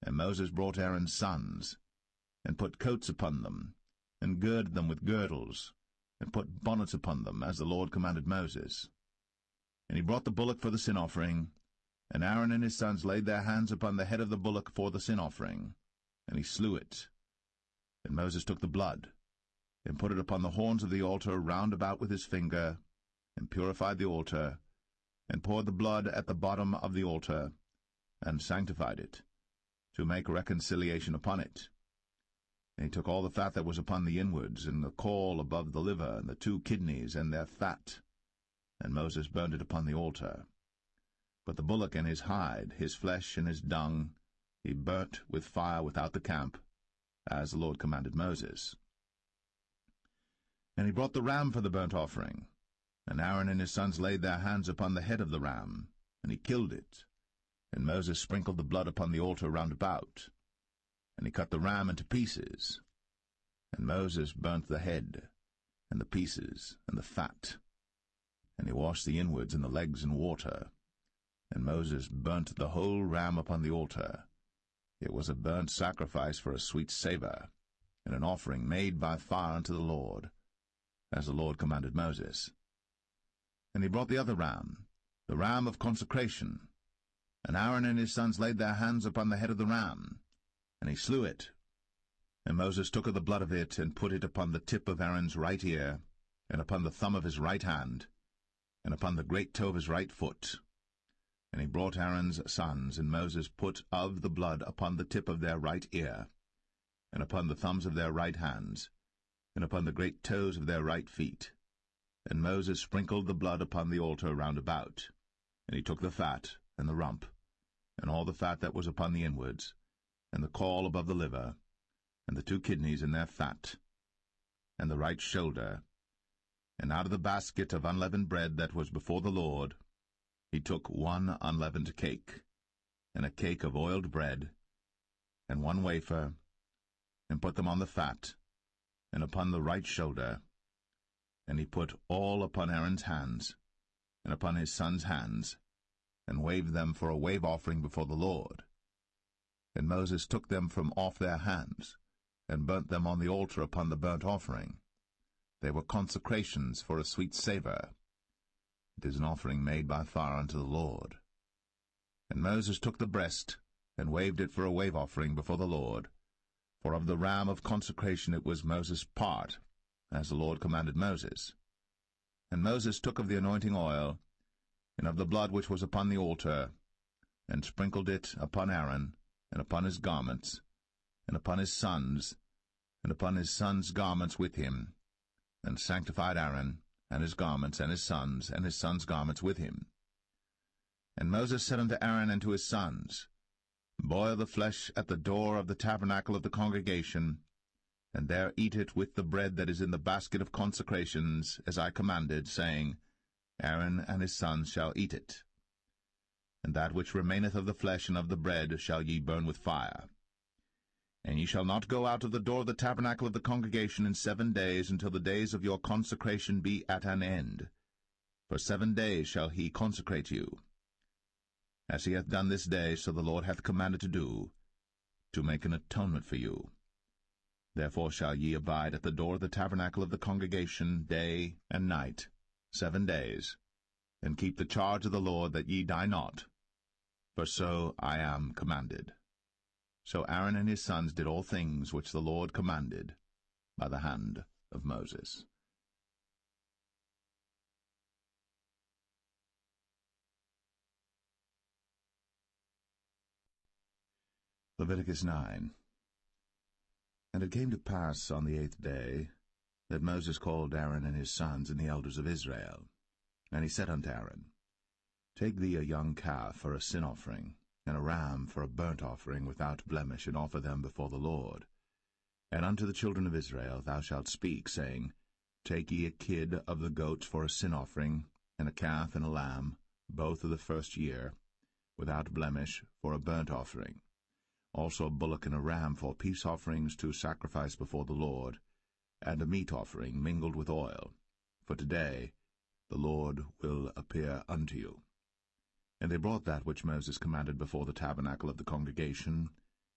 And Moses brought Aaron's sons, and put coats upon them, and girded them with girdles, and put bonnets upon them, as the Lord commanded Moses. And he brought the bullock for the sin offering, and Aaron and his sons laid their hands upon the head of the bullock for the sin offering, and he slew it. And Moses took the blood, and put it upon the horns of the altar round about with his finger, and purified the altar, and poured the blood at the bottom of the altar, and sanctified it, to make reconciliation upon it. And he took all the fat that was upon the inwards, and the caul above the liver, and the 2 kidneys, and their fat, and Moses burned it upon the altar. But the bullock and his hide, his flesh and his dung, he burnt with fire without the camp, as the Lord commanded Moses. And he brought the ram for the burnt offering, and Aaron and his sons laid their hands upon the head of the ram, and he killed it. And Moses sprinkled the blood upon the altar round about. And he cut the ram into pieces. And Moses burnt the head, and the pieces, and the fat. And he washed the inwards and the legs in water. And Moses burnt the whole ram upon the altar. It was a burnt sacrifice for a sweet savour, and an offering made by fire unto the Lord, as the Lord commanded Moses. And he brought the other ram, the ram of consecration. And Aaron and his sons laid their hands upon the head of the ram, and he slew it. And Moses took of the blood of it, and put it upon the tip of Aaron's right ear, and upon the thumb of his right hand, and upon the great toe of his right foot. And he brought Aaron's sons, and Moses put of the blood upon the tip of their right ear, and upon the thumbs of their right hands, and upon the great toes of their right feet. And Moses sprinkled the blood upon the altar round about. And he took the fat, and the rump, and all the fat that was upon the inwards, and the caul above the liver, and the 2 kidneys and their fat, and the right shoulder, and out of the basket of unleavened bread that was before the Lord, he took 1 unleavened cake, and a cake of oiled bread, and 1 wafer, and put them on the fat, and upon the right shoulder. And he put all upon Aaron's hands, and upon his sons' hands, and waved them for a wave offering before the Lord. And Moses took them from off their hands, and burnt them on the altar upon the burnt offering. They were consecrations for a sweet savour. It is an offering made by fire unto the Lord. And Moses took the breast, and waved it for a wave offering before the Lord. For of the ram of consecration it was Moses' part, as the Lord commanded Moses. And Moses took of the anointing oil, and of the blood which was upon the altar, and sprinkled it upon Aaron, and upon his garments, and upon his sons, and upon his sons' garments with him, and sanctified Aaron, and his garments, and his sons' garments with him. And Moses said unto Aaron and to his sons, Boil the flesh at the door of the tabernacle of the congregation, and there eat it with the bread that is in the basket of consecrations, as I commanded, saying, Aaron and his sons shall eat it. And that which remaineth of the flesh and of the bread shall ye burn with fire. And ye shall not go out of the door of the tabernacle of the congregation in 7 days, until the days of your consecration be at an end. For 7 days shall he consecrate you. As he hath done this day, so the Lord hath commanded to do, to make an atonement for you. Therefore shall ye abide at the door of the tabernacle of the congregation day and night, 7 days, and keep the charge of the Lord, that ye die not, for so I am commanded. So Aaron and his sons did all things which the Lord commanded by the hand of Moses. Leviticus 9. And it came to pass on the 8th day, that Moses called Aaron and his sons and the elders of Israel. And he said unto Aaron, Take thee a young calf for a sin offering, and a ram for a burnt offering without blemish, and offer them before the Lord. And unto the children of Israel thou shalt speak, saying, Take ye a kid of the goats for a sin offering, and a calf and a lamb, both of the first year, without blemish, for a burnt offering. Also a bullock and a ram for peace offerings to sacrifice before the Lord, and a meat offering mingled with oil. For today the Lord will appear unto you. And they brought that which Moses commanded before the tabernacle of the congregation,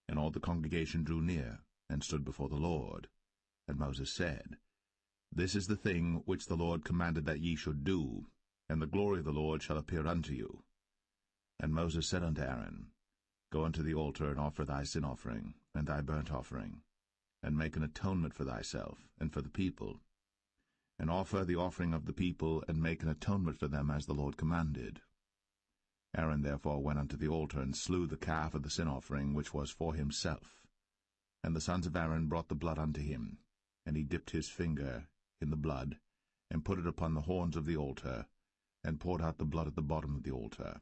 and all the congregation drew near, and stood before the Lord. And Moses said, This is the thing which the Lord commanded that ye should do, and the glory of the Lord shall appear unto you. And Moses said unto Aaron, Go unto the altar, and offer thy sin offering, and thy burnt offering, and make an atonement for thyself, and for the people. And offer the offering of the people, and make an atonement for them, as the Lord commanded. Aaron therefore went unto the altar, and slew the calf of the sin offering, which was for himself. And the sons of Aaron brought the blood unto him, and he dipped his finger in the blood, and put it upon the horns of the altar, and poured out the blood at the bottom of the altar.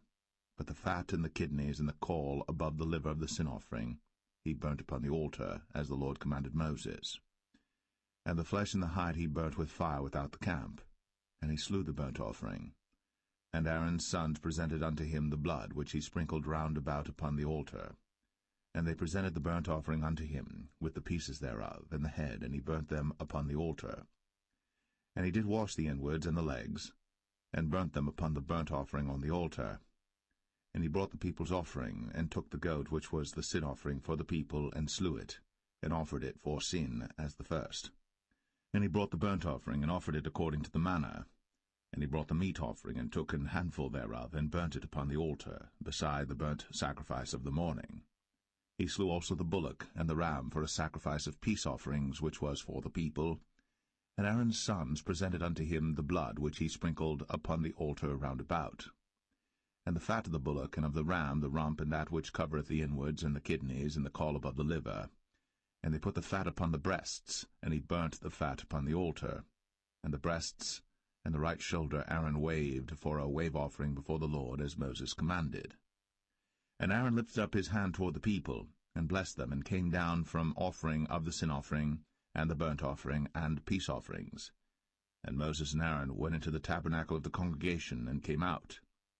But the fat and the kidneys and the caul above the liver of the sin offering he burnt upon the altar, as the Lord commanded Moses. And the flesh and the hide he burnt with fire without the camp. And he slew the burnt offering. And Aaron's sons presented unto him the blood, which he sprinkled round about upon the altar. And they presented the burnt offering unto him, with the pieces thereof, and the head, and he burnt them upon the altar. And he did wash the inwards and the legs, and burnt them upon the burnt offering on the altar. And he brought the people's offering, and took the goat which was the sin offering for the people, and slew it, and offered it for sin as the first. And he brought the burnt offering, and offered it according to the manner. And he brought the meat offering, and took an handful thereof, and burnt it upon the altar, beside the burnt sacrifice of the morning. He slew also the bullock and the ram for a sacrifice of peace offerings, which was for the people. And Aaron's sons presented unto him the blood which he sprinkled upon the altar round about. And the fat of the bullock and of the ram, the rump, and that which covereth the inwards, and the kidneys, and the caul above the liver. And they put the fat upon the breasts, and he burnt the fat upon the altar. And the breasts and the right shoulder Aaron waved for a wave offering before the Lord, as Moses commanded. And Aaron lifted up his hand toward the people, and blessed them, and came down from offering of the sin offering, and the burnt offering, and peace offerings. And Moses and Aaron went into the tabernacle of the congregation, and came out,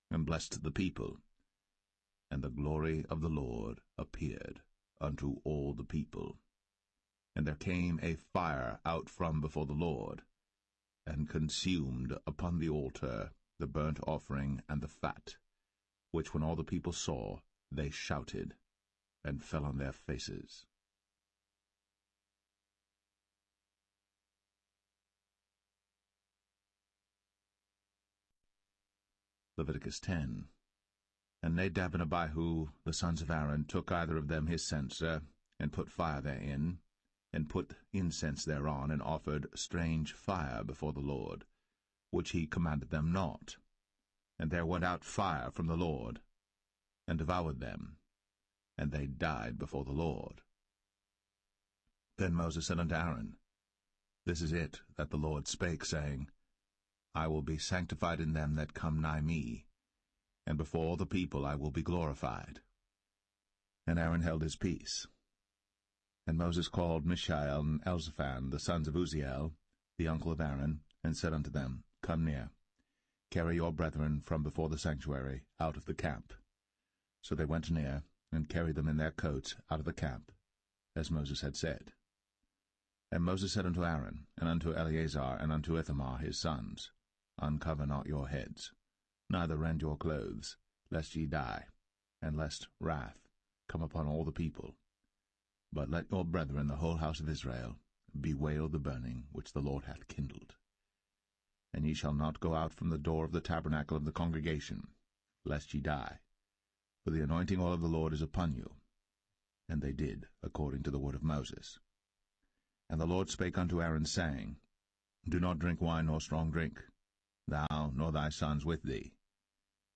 and blessed the people. And the glory of the Lord appeared unto all the people. And there came a fire out from before the Lord, and consumed upon the altar the burnt offering and the fat, which when all the people saw, they shouted. and fell on their faces. Leviticus 10. And Nadab and Abihu, the sons of Aaron, took either of them his censer, and put fire therein, and put incense thereon, and offered strange fire before the Lord, which he commanded them not. And there went out fire from the Lord, and devoured them, and they died before the Lord. Then Moses said unto Aaron, This is it that the Lord spake, saying, I will be sanctified in them that come nigh me, and before all the people I will be glorified. And Aaron held his peace. And Moses called Mishael and Elzaphan, the sons of Uzziel, the uncle of Aaron, and said unto them, Come near, carry your brethren from before the sanctuary out of the camp. So they went near, and carried them in their coats out of the camp, as Moses had said. And Moses said unto Aaron, and unto Eleazar, and unto Ithamar his sons, Uncover not your heads, neither rend your clothes, lest ye die, and lest wrath come upon all the people. But let your brethren, the whole house of Israel, bewail the burning which the Lord hath kindled. And ye shall not go out from the door of the tabernacle of the congregation, lest ye die. For the anointing oil of the Lord is upon you. And they did according to the word of Moses. And the Lord spake unto Aaron, saying, Do not drink wine nor strong drink, thou nor thy sons with thee,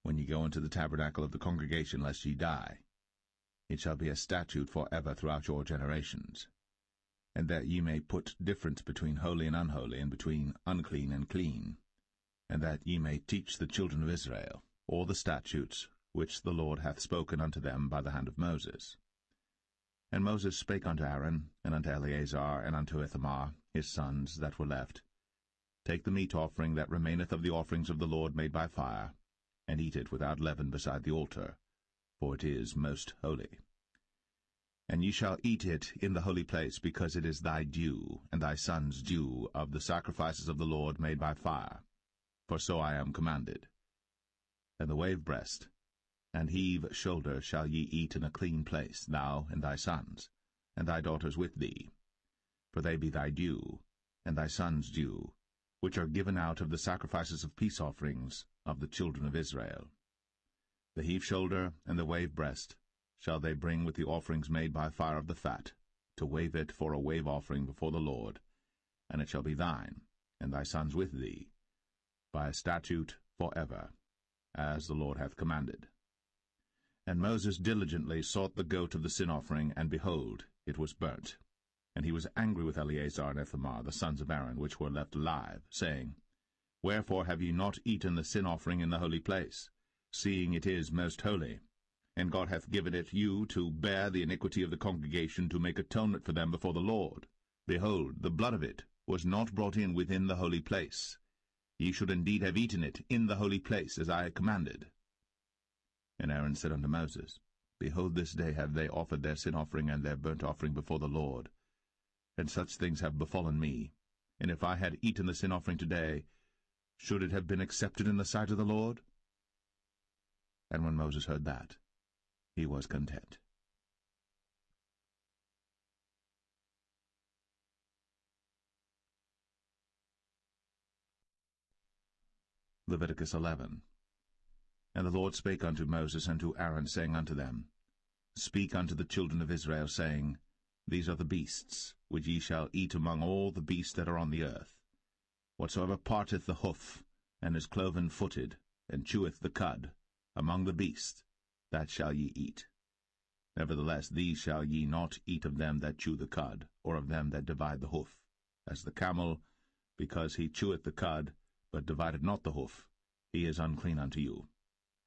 when ye go into the tabernacle of the congregation, lest ye die. It shall be a statute for ever throughout your generations. And that ye may put difference between holy and unholy, and between unclean and clean, and that ye may teach the children of Israel all the statutes which the Lord hath spoken unto them by the hand of Moses. And Moses spake unto Aaron, and unto Eleazar, and unto Ithamar, his sons that were left, Take the meat offering that remaineth of the offerings of the Lord made by fire, and eat it without leaven beside the altar, for it is most holy. And ye shall eat it in the holy place, because it is thy due, and thy son's due, of the sacrifices of the Lord made by fire, for so I am commanded. And the wave breast and heave shoulder shall ye eat in a clean place, thou and thy sons, and thy daughters with thee, for they be thy due, and thy son's due, which are given out of the sacrifices of peace offerings of the children of Israel. The heave shoulder and the wave breast shall they bring with the offerings made by fire of the fat, to wave it for a wave offering before the Lord, and it shall be thine, and thy sons with thee, by a statute for ever, as the Lord hath commanded. And Moses diligently sought the goat of the sin offering, and behold, it was burnt. And he was angry with Eleazar and Ithamar, the sons of Aaron, which were left alive, saying, Wherefore have ye not eaten the sin offering in the holy place, seeing it is most holy? And God hath given it you to bear the iniquity of the congregation, to make atonement for them before the Lord. Behold, the blood of it was not brought in within the holy place. Ye should indeed have eaten it in the holy place, as I commanded. And Aaron said unto Moses, Behold, this day have they offered their sin offering and their burnt offering before the Lord. And such things have befallen me. And if I had eaten the sin offering today, should it have been accepted in the sight of the Lord? And when Moses heard that, he was content. Leviticus 11. And the Lord spake unto Moses and to Aaron, saying unto them, Speak unto the children of Israel, saying, These are the beasts, which ye shall eat among all the beasts that are on the earth. Whatsoever parteth the hoof, and is cloven-footed, and cheweth the cud, among the beasts, that shall ye eat. Nevertheless these shall ye not eat of them that chew the cud, or of them that divide the hoof. As the camel, because he cheweth the cud, but divideth not the hoof, he is unclean unto you.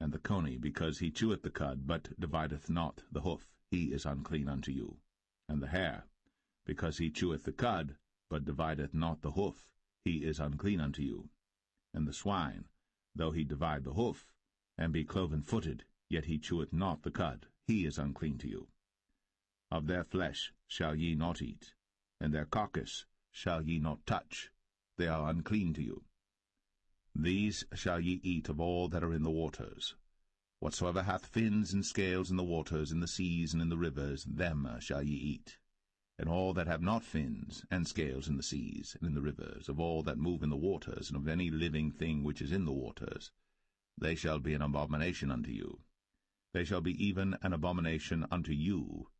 And the coney, because he cheweth the cud, but divideth not the hoof, he is unclean unto you. And the hare, because he cheweth the cud, but divideth not the hoof, he is unclean unto you. And the swine, though he divide the hoof, and be cloven-footed, yet he cheweth not the cud, he is unclean to you. Of their flesh shall ye not eat, and their carcass shall ye not touch, they are unclean to you. These shall ye eat of all that are in the waters, Whatsoever hath fins and scales in the waters, in the seas, and in the rivers, them shall ye eat. And all that have not fins and scales in the seas and in the rivers, of all that move in the waters, and of any living thing which is in the waters, they shall be an abomination unto you. They shall be even an abomination unto you.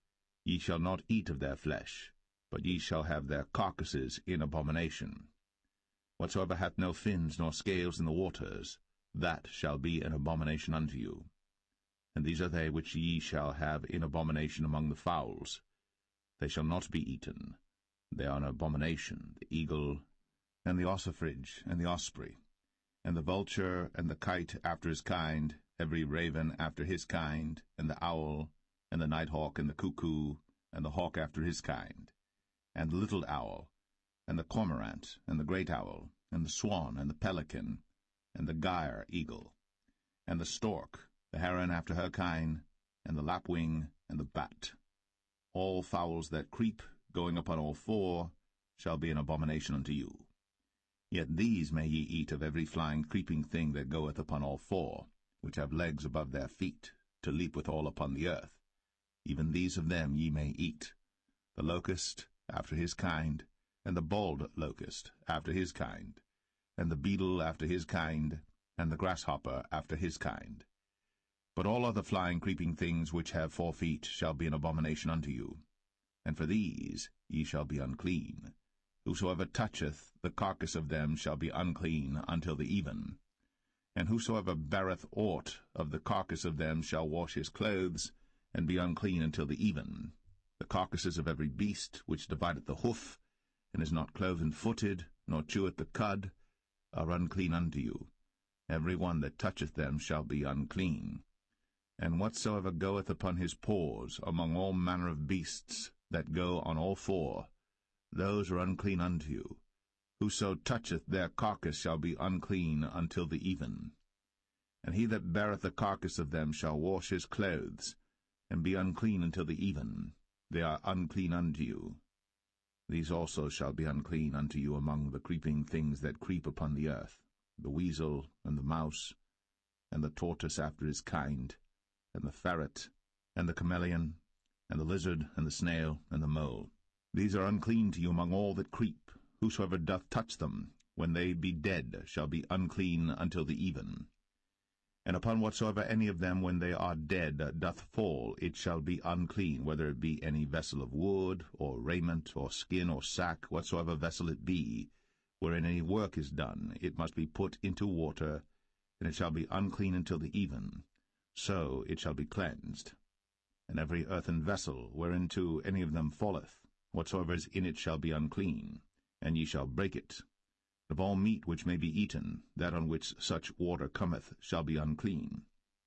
Ye shall not eat of their flesh, but ye shall have their carcasses in abomination. Whatsoever hath no fins nor scales in the waters, that shall be an abomination unto you. And these are they which ye shall have in abomination among the fowls. They shall not be eaten. They are an abomination, the eagle, and the ossifrage, and the osprey, and the vulture, and the kite after his kind, every raven after his kind, and the owl, and the nighthawk, and the cuckoo, and the hawk after his kind, and the little owl, and the cormorant, and the great owl, and the swan, and the pelican, and the gyre eagle, and the stork, the heron after her kind, and the lapwing, and the bat. All fowls that creep, going upon all four, shall be an abomination unto you. Yet these may ye eat of every flying creeping thing that goeth upon all four, which have legs above their feet, to leap withal upon the earth. Even these of them ye may eat, the locust after his kind, and the bald locust after his kind, and the beetle after his kind, and the grasshopper after his kind. But all other flying creeping things which have 4 feet shall be an abomination unto you. And for these ye shall be unclean. Whosoever toucheth the carcass of them shall be unclean until the even. And whosoever beareth aught of the carcass of them shall wash his clothes, and be unclean until the even. The carcasses of every beast which divideth the hoof, and is not cloven-footed, nor cheweth the cud, are unclean unto you. Every one that toucheth them shall be unclean. And whatsoever goeth upon his paws among all manner of beasts that go on all four, those are unclean unto you. Whoso toucheth their carcass shall be unclean until the even. And he that beareth the carcass of them shall wash his clothes, and be unclean until the even. They are unclean unto you. These also shall be unclean unto you among the creeping things that creep upon the earth, the weasel, and the mouse, and the tortoise after his kind, and the ferret, and the chameleon, and the lizard, and the snail, and the mole. These are unclean to you among all that creep. Whosoever doth touch them, when they be dead, shall be unclean until the even. And upon whatsoever any of them, when they are dead, doth fall, it shall be unclean, whether it be any vessel of wood, or raiment, or skin, or sack, whatsoever vessel it be, wherein any work is done, it must be put into water, and it shall be unclean until the even. So it shall be cleansed. And every earthen vessel, whereinto any of them falleth, whatsoever is in it shall be unclean, and ye shall break it. Of all meat which may be eaten, that on which such water cometh shall be unclean,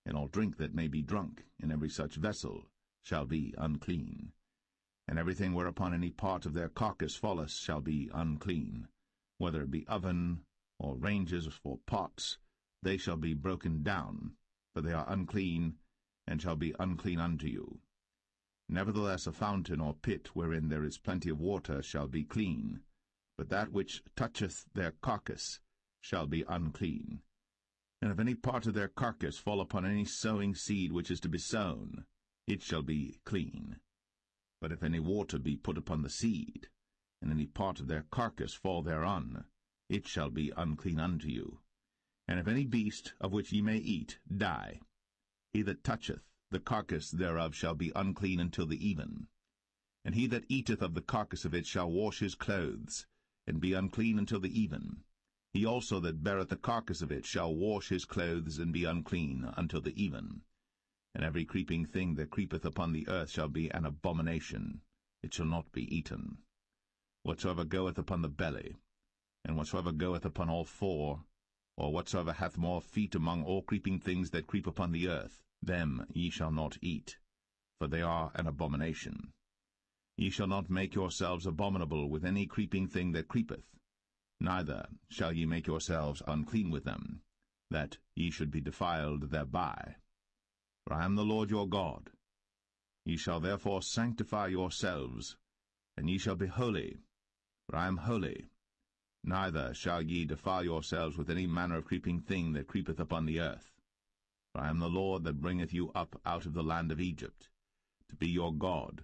and all drink that may be drunk in every such vessel shall be unclean. And everything whereupon any part of their carcass falleth shall be unclean, whether it be oven, or ranges for pots, they shall be broken down, for they are unclean, and shall be unclean unto you. Nevertheless a fountain or pit wherein there is plenty of water shall be clean, but that which toucheth their carcass shall be unclean. And if any part of their carcass fall upon any sowing seed which is to be sown, it shall be clean. But if any water be put upon the seed, and any part of their carcass fall thereon, it shall be unclean unto you. And if any beast, of which ye may eat, die, he that toucheth the carcass thereof shall be unclean until the even. And he that eateth of the carcass of it shall wash his clothes, and be unclean until the even. He also that beareth the carcass of it shall wash his clothes, and be unclean until the even. And every creeping thing that creepeth upon the earth shall be an abomination. It shall not be eaten. Whatsoever goeth upon the belly, and whatsoever goeth upon all four, or whatsoever hath more feet among all creeping things that creep upon the earth, them ye shall not eat, for they are an abomination. Ye shall not make yourselves abominable with any creeping thing that creepeth, neither shall ye make yourselves unclean with them, that ye should be defiled thereby. For I am the Lord your God. Ye shall therefore sanctify yourselves, and ye shall be holy, for I am holy. Neither shall ye defile yourselves with any manner of creeping thing that creepeth upon the earth. For I am the Lord that bringeth you up out of the land of Egypt, to be your God.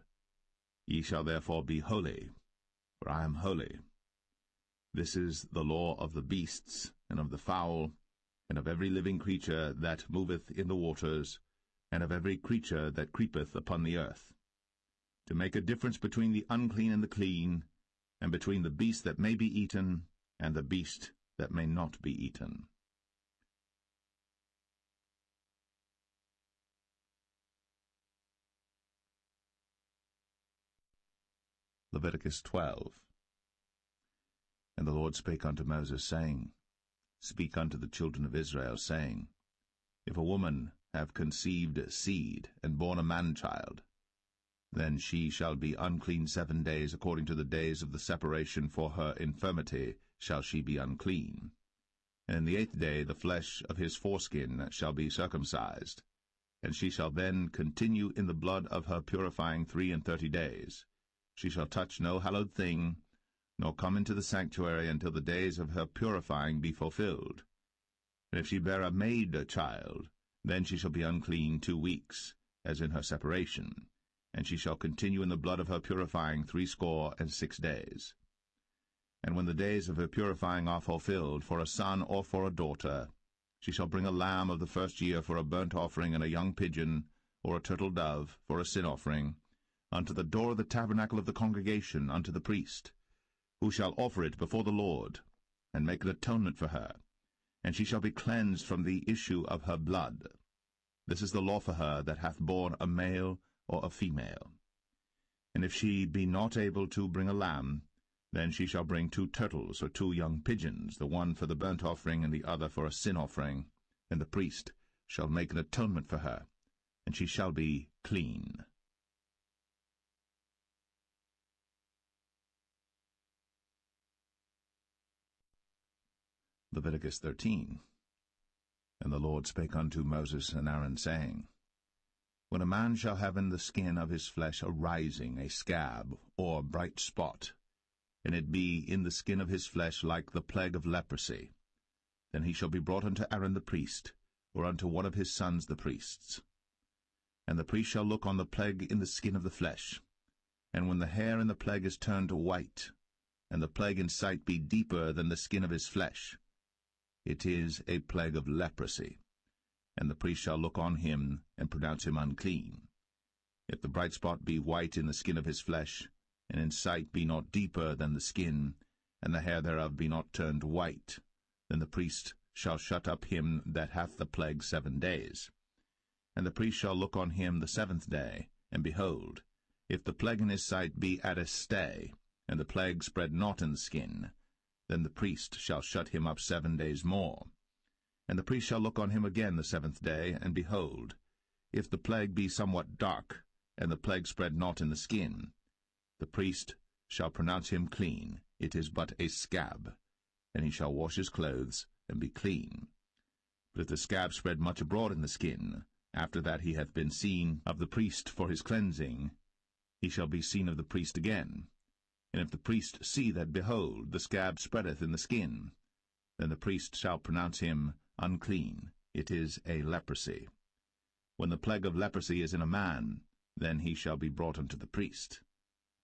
Ye shall therefore be holy, for I am holy. This is the law of the beasts, and of the fowl, and of every living creature that moveth in the waters, and of every creature that creepeth upon the earth, to make a difference between the unclean and the clean, and between the beast that may be eaten, and the beast that may not be eaten. Leviticus 12. And the Lord spake unto Moses, saying, Speak unto the children of Israel, saying, If a woman have conceived seed, and born a man-child, then she shall be unclean 7 days, according to the days of the separation for her infirmity shall she be unclean. And in the 8th day the flesh of his foreskin shall be circumcised, and she shall then continue in the blood of her purifying 33 days. She shall touch no hallowed thing, nor come into the sanctuary until the days of her purifying be fulfilled. And if she bear a maid child, then she shall be unclean 2 weeks, as in her separation, and she shall continue in the blood of her purifying 66 days. And when the days of her purifying are fulfilled, for a son or for a daughter, she shall bring a lamb of the first year for a burnt offering, and a young pigeon, or a turtle dove, for a sin offering, unto the door of the tabernacle of the congregation, unto the priest, who shall offer it before the Lord, and make an atonement for her, and she shall be cleansed from the issue of her blood. This is the law for her that hath borne a male or a female. And if she be not able to bring a lamb, then she shall bring 2 turtles or 2 young pigeons, the one for the burnt offering and the other for a sin offering, and the priest shall make an atonement for her, and she shall be clean. Leviticus 13. And the Lord spake unto Moses and Aaron, saying, When a man shall have in the skin of his flesh a rising, a scab, or bright spot, and it be in the skin of his flesh like the plague of leprosy, then he shall be brought unto Aaron the priest, or unto one of his sons the priests. And the priest shall look on the plague in the skin of the flesh, and when the hair in the plague is turned white, and the plague in sight be deeper than the skin of his flesh, it is a plague of leprosy, and the priest shall look on him, and pronounce him unclean. If the bright spot be white in the skin of his flesh, and in sight be not deeper than the skin, and the hair thereof be not turned white, then the priest shall shut up him that hath the plague 7 days. And the priest shall look on him the 7th day, and behold, if the plague in his sight be at a stay, and the plague spread not in the skin, then the priest shall shut him up 7 days more. And the priest shall look on him again the 7th day, and behold, if the plague be somewhat dark, and the plague spread not in the skin, the priest shall pronounce him clean. It is but a scab, and he shall wash his clothes, and be clean. But if the scab spread much abroad in the skin, after that he hath been seen of the priest for his cleansing, he shall be seen of the priest again. And if the priest see that, behold, the scab spreadeth in the skin, then the priest shall pronounce him unclean. It is a leprosy. When the plague of leprosy is in a man, then he shall be brought unto the priest.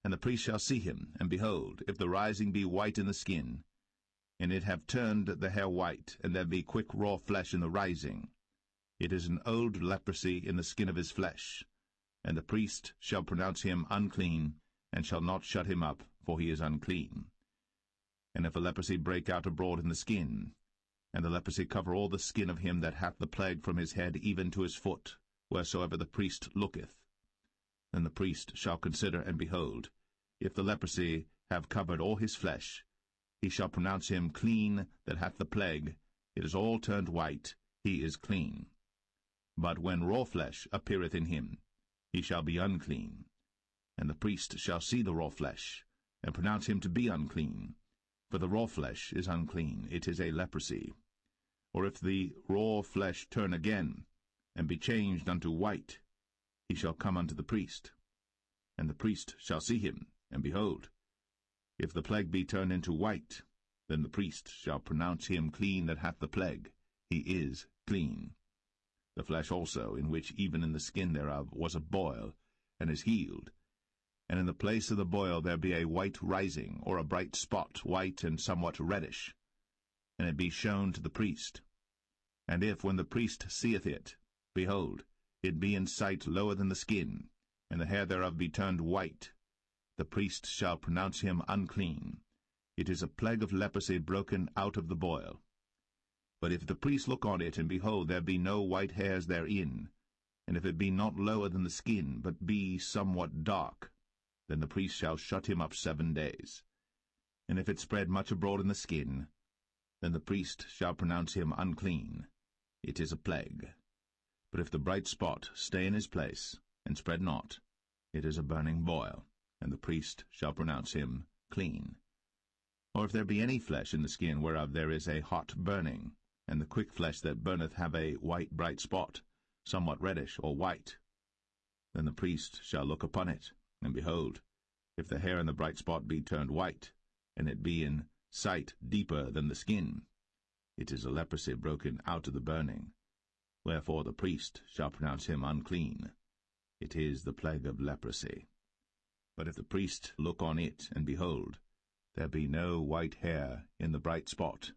And the priest shall see him, and behold, if the rising be white in the skin, and it have turned the hair white, and there be quick raw flesh in the rising, it is an old leprosy in the skin of his flesh. And the priest shall pronounce him unclean, and shall not shut him up, for he is unclean. And if a leprosy break out abroad in the skin, and the leprosy cover all the skin of him that hath the plague from his head even to his foot, wheresoever the priest looketh, then the priest shall consider, and behold, if the leprosy have covered all his flesh, he shall pronounce him clean that hath the plague. It is all turned white, he is clean. But when raw flesh appeareth in him, he shall be unclean. And the priest shall see the raw flesh, and pronounce him to be unclean. For the raw flesh is unclean, it is a leprosy. Or if the raw flesh turn again, and be changed unto white, he shall come unto the priest. And the priest shall see him, and behold, if the plague be turned into white, then the priest shall pronounce him clean that hath the plague. He is clean. the flesh also, in which even in the skin thereof was a boil, and is healed, and in the place of the boil there be a white rising, or a bright spot, white and somewhat reddish, and it be shown to the priest. And if, when the priest seeth it, behold, it be in sight lower than the skin, and the hair thereof be turned white, the priest shall pronounce him unclean. It is a plague of leprosy broken out of the boil. But if the priest look on it, and behold, there be no white hairs therein, and if it be not lower than the skin, but be somewhat dark, then the priest shall shut him up 7 days. And if it spread much abroad in the skin, then the priest shall pronounce him unclean. It is a plague. But if the bright spot stay in his place, and spread not, it is a burning boil, and the priest shall pronounce him clean. Or if there be any flesh in the skin whereof there is a hot burning, and the quick flesh that burneth have a white bright spot, somewhat reddish or white, then the priest shall look upon it, and behold, if the hair in the bright spot be turned white, and it be in sight deeper than the skin, it is a leprosy broken out of the burning. Wherefore the priest shall pronounce him unclean. It is the plague of leprosy. But if the priest look on it, and behold, there be no white hair in the bright spot,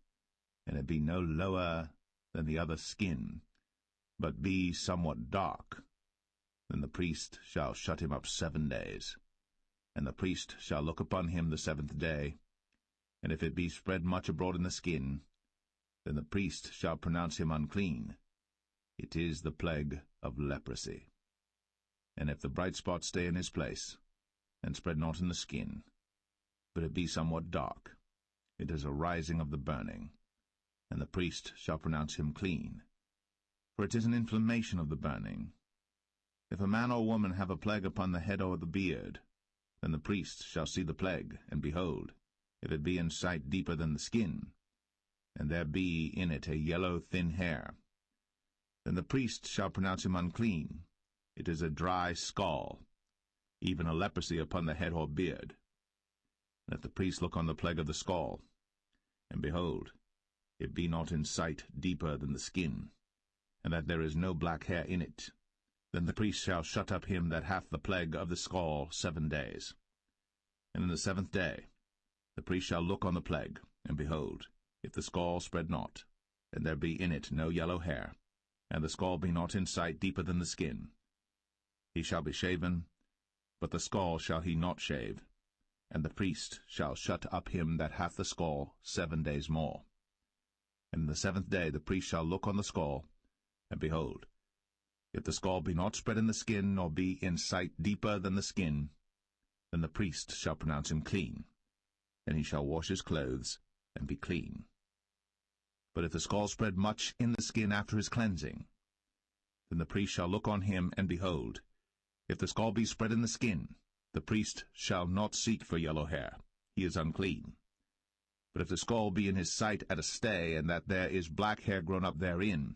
and it be no lower than the other skin, but be somewhat dark, then the priest shall shut him up 7 days. And the priest shall look upon him the 7th day, and if it be spread much abroad in the skin, then the priest shall pronounce him unclean. It is the plague of leprosy. And if the bright spot stay in his place, and spread not in the skin, but it be somewhat dark, it is a rising of the burning, and the priest shall pronounce him clean. For it is an inflammation of the burning. If a man or woman have a plague upon the head or the beard, then the priest shall see the plague, and behold, if it be in sight deeper than the skin, and there be in it a yellow thin hair, then the priest shall pronounce him unclean. It is a dry scall, even a leprosy upon the head or beard. And if the priest look on the plague of the scall, and behold, it be not in sight deeper than the skin, and that there is no black hair in it, then the priest shall shut up him that hath the plague of the scall 7 days. And in the 7th day the priest shall look on the plague, and behold, if the scall spread not, and there be in it no yellow hair, and the scall be not in sight deeper than the skin, he shall be shaven, but the scall shall he not shave, and the priest shall shut up him that hath the scall 7 days more. And in the 7th day the priest shall look on the scall, and behold, if the scall be not spread in the skin, nor be in sight deeper than the skin, then the priest shall pronounce him clean, and he shall wash his clothes, and be clean. But if the scall spread much in the skin after his cleansing, then the priest shall look on him, and behold, if the scall be spread in the skin, the priest shall not seek for yellow hair, he is unclean. But if the scall be in his sight at a stay, and that there is black hair grown up therein,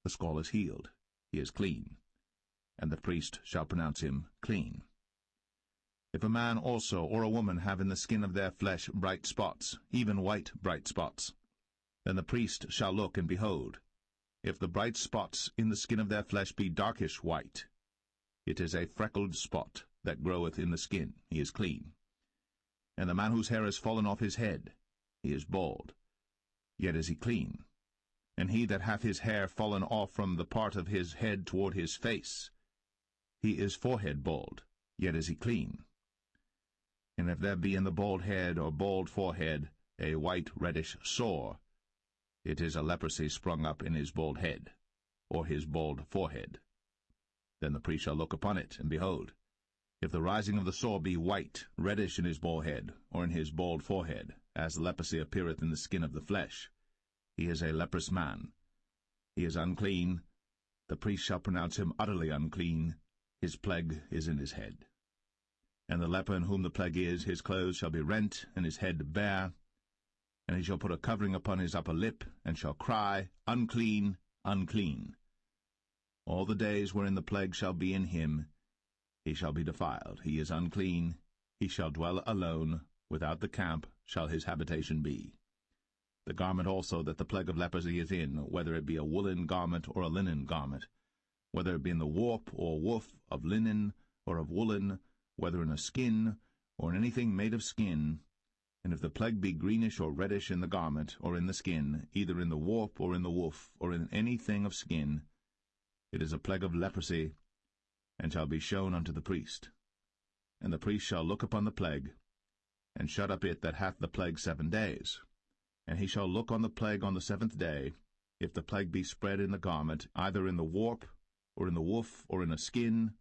the scall is healed, he is clean, and the priest shall pronounce him clean. If a man also or a woman have in the skin of their flesh bright spots, even white bright spots, then the priest shall look, and behold, if the bright spots in the skin of their flesh be darkish white, it is a freckled spot that groweth in the skin, he is clean. And the man whose hair is fallen off his head, he is bald, yet is he clean. And he that hath his hair fallen off from the part of his head toward his face, he is forehead bald, yet is he clean. And if there be in the bald head or bald forehead a white reddish sore, it is a leprosy sprung up in his bald head, or his bald forehead. Then the priest shall look upon it, and behold, if the rising of the sore be white, reddish in his bald head, or in his bald forehead, as the leprosy appeareth in the skin of the flesh, he is a leprous man. He is unclean. The priest shall pronounce him utterly unclean. His plague is in his head. And the leper in whom the plague is, his clothes shall be rent, and his head bare, and he shall put a covering upon his upper lip, and shall cry, Unclean, unclean. All the days wherein the plague shall be in him, he shall be defiled. He is unclean. He shall dwell alone. Without the camp shall his habitation be. The garment also that the plague of leprosy is in, whether it be a woolen garment or a linen garment, whether it be in the warp or woof of linen or of woolen, whether in a skin or in anything made of skin, and if the plague be greenish or reddish in the garment or in the skin, either in the warp or in the woof or in anything of skin, it is a plague of leprosy, and shall be shown unto the priest. And the priest shall look upon the plague, and shut up it that hath the plague 7 days. And he shall look on the plague on the 7th day. If the plague be spread in the garment, either in the warp, or in the woof, or in a skin,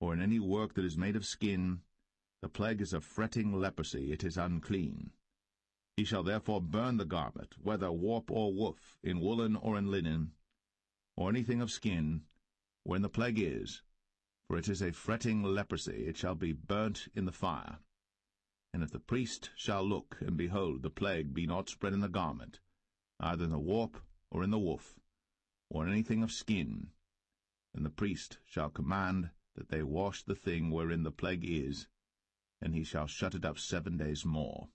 or in any work that is made of skin, the plague is a fretting leprosy, it is unclean. He shall therefore burn the garment, whether warp or woof, in woolen or in linen, or anything of skin, wherein the plague is, for it is a fretting leprosy, it shall be burnt in the fire. And if the priest shall look, and behold, the plague be not spread in the garment, either in the warp or in the woof, or in anything of skin, then the priest shall command that they wash the thing wherein the plague is, and he shall shut it up 7 days more.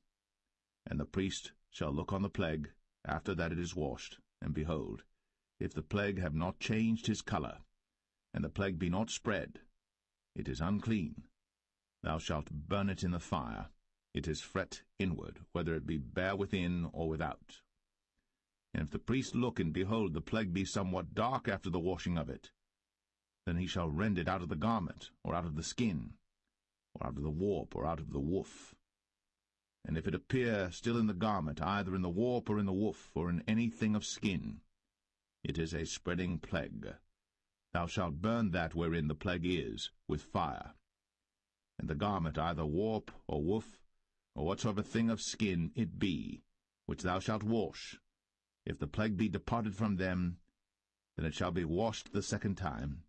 And the priest shall look on the plague after that it is washed, and behold, if the plague have not changed his colour, and the plague be not spread, it is unclean. Thou shalt burn it in the fire. It is fret inward, whether it be bare within or without. And if the priest look, and behold, the plague be somewhat dark after the washing of it, then he shall rend it out of the garment, or out of the skin, or out of the warp, or out of the woof. And if it appear still in the garment, either in the warp or in the woof, or in anything of skin, it is a spreading plague. Thou shalt burn that wherein the plague is, with fire. And the garment, either warp or woof, or whatsoever thing of skin it be, which thou shalt wash, if the plague be departed from them, then it shall be washed the 2nd time,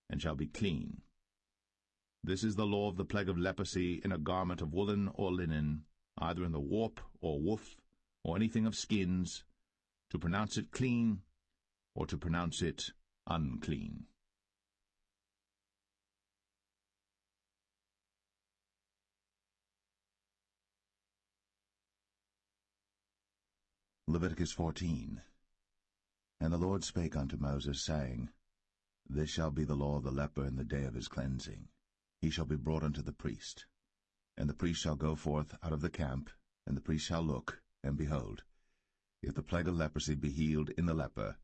and shall be clean. This is the law of the plague of leprosy in a garment of woolen or linen, either in the warp or woof, or anything of skins, to pronounce it clean, or to pronounce it unclean. Leviticus 14. And the Lord spake unto Moses, saying, This shall be the law of the leper in the day of his cleansing. He shall be brought unto the priest. And the priest shall go forth out of the camp, and the priest shall look, and behold, if the plague of leprosy be healed in the leper,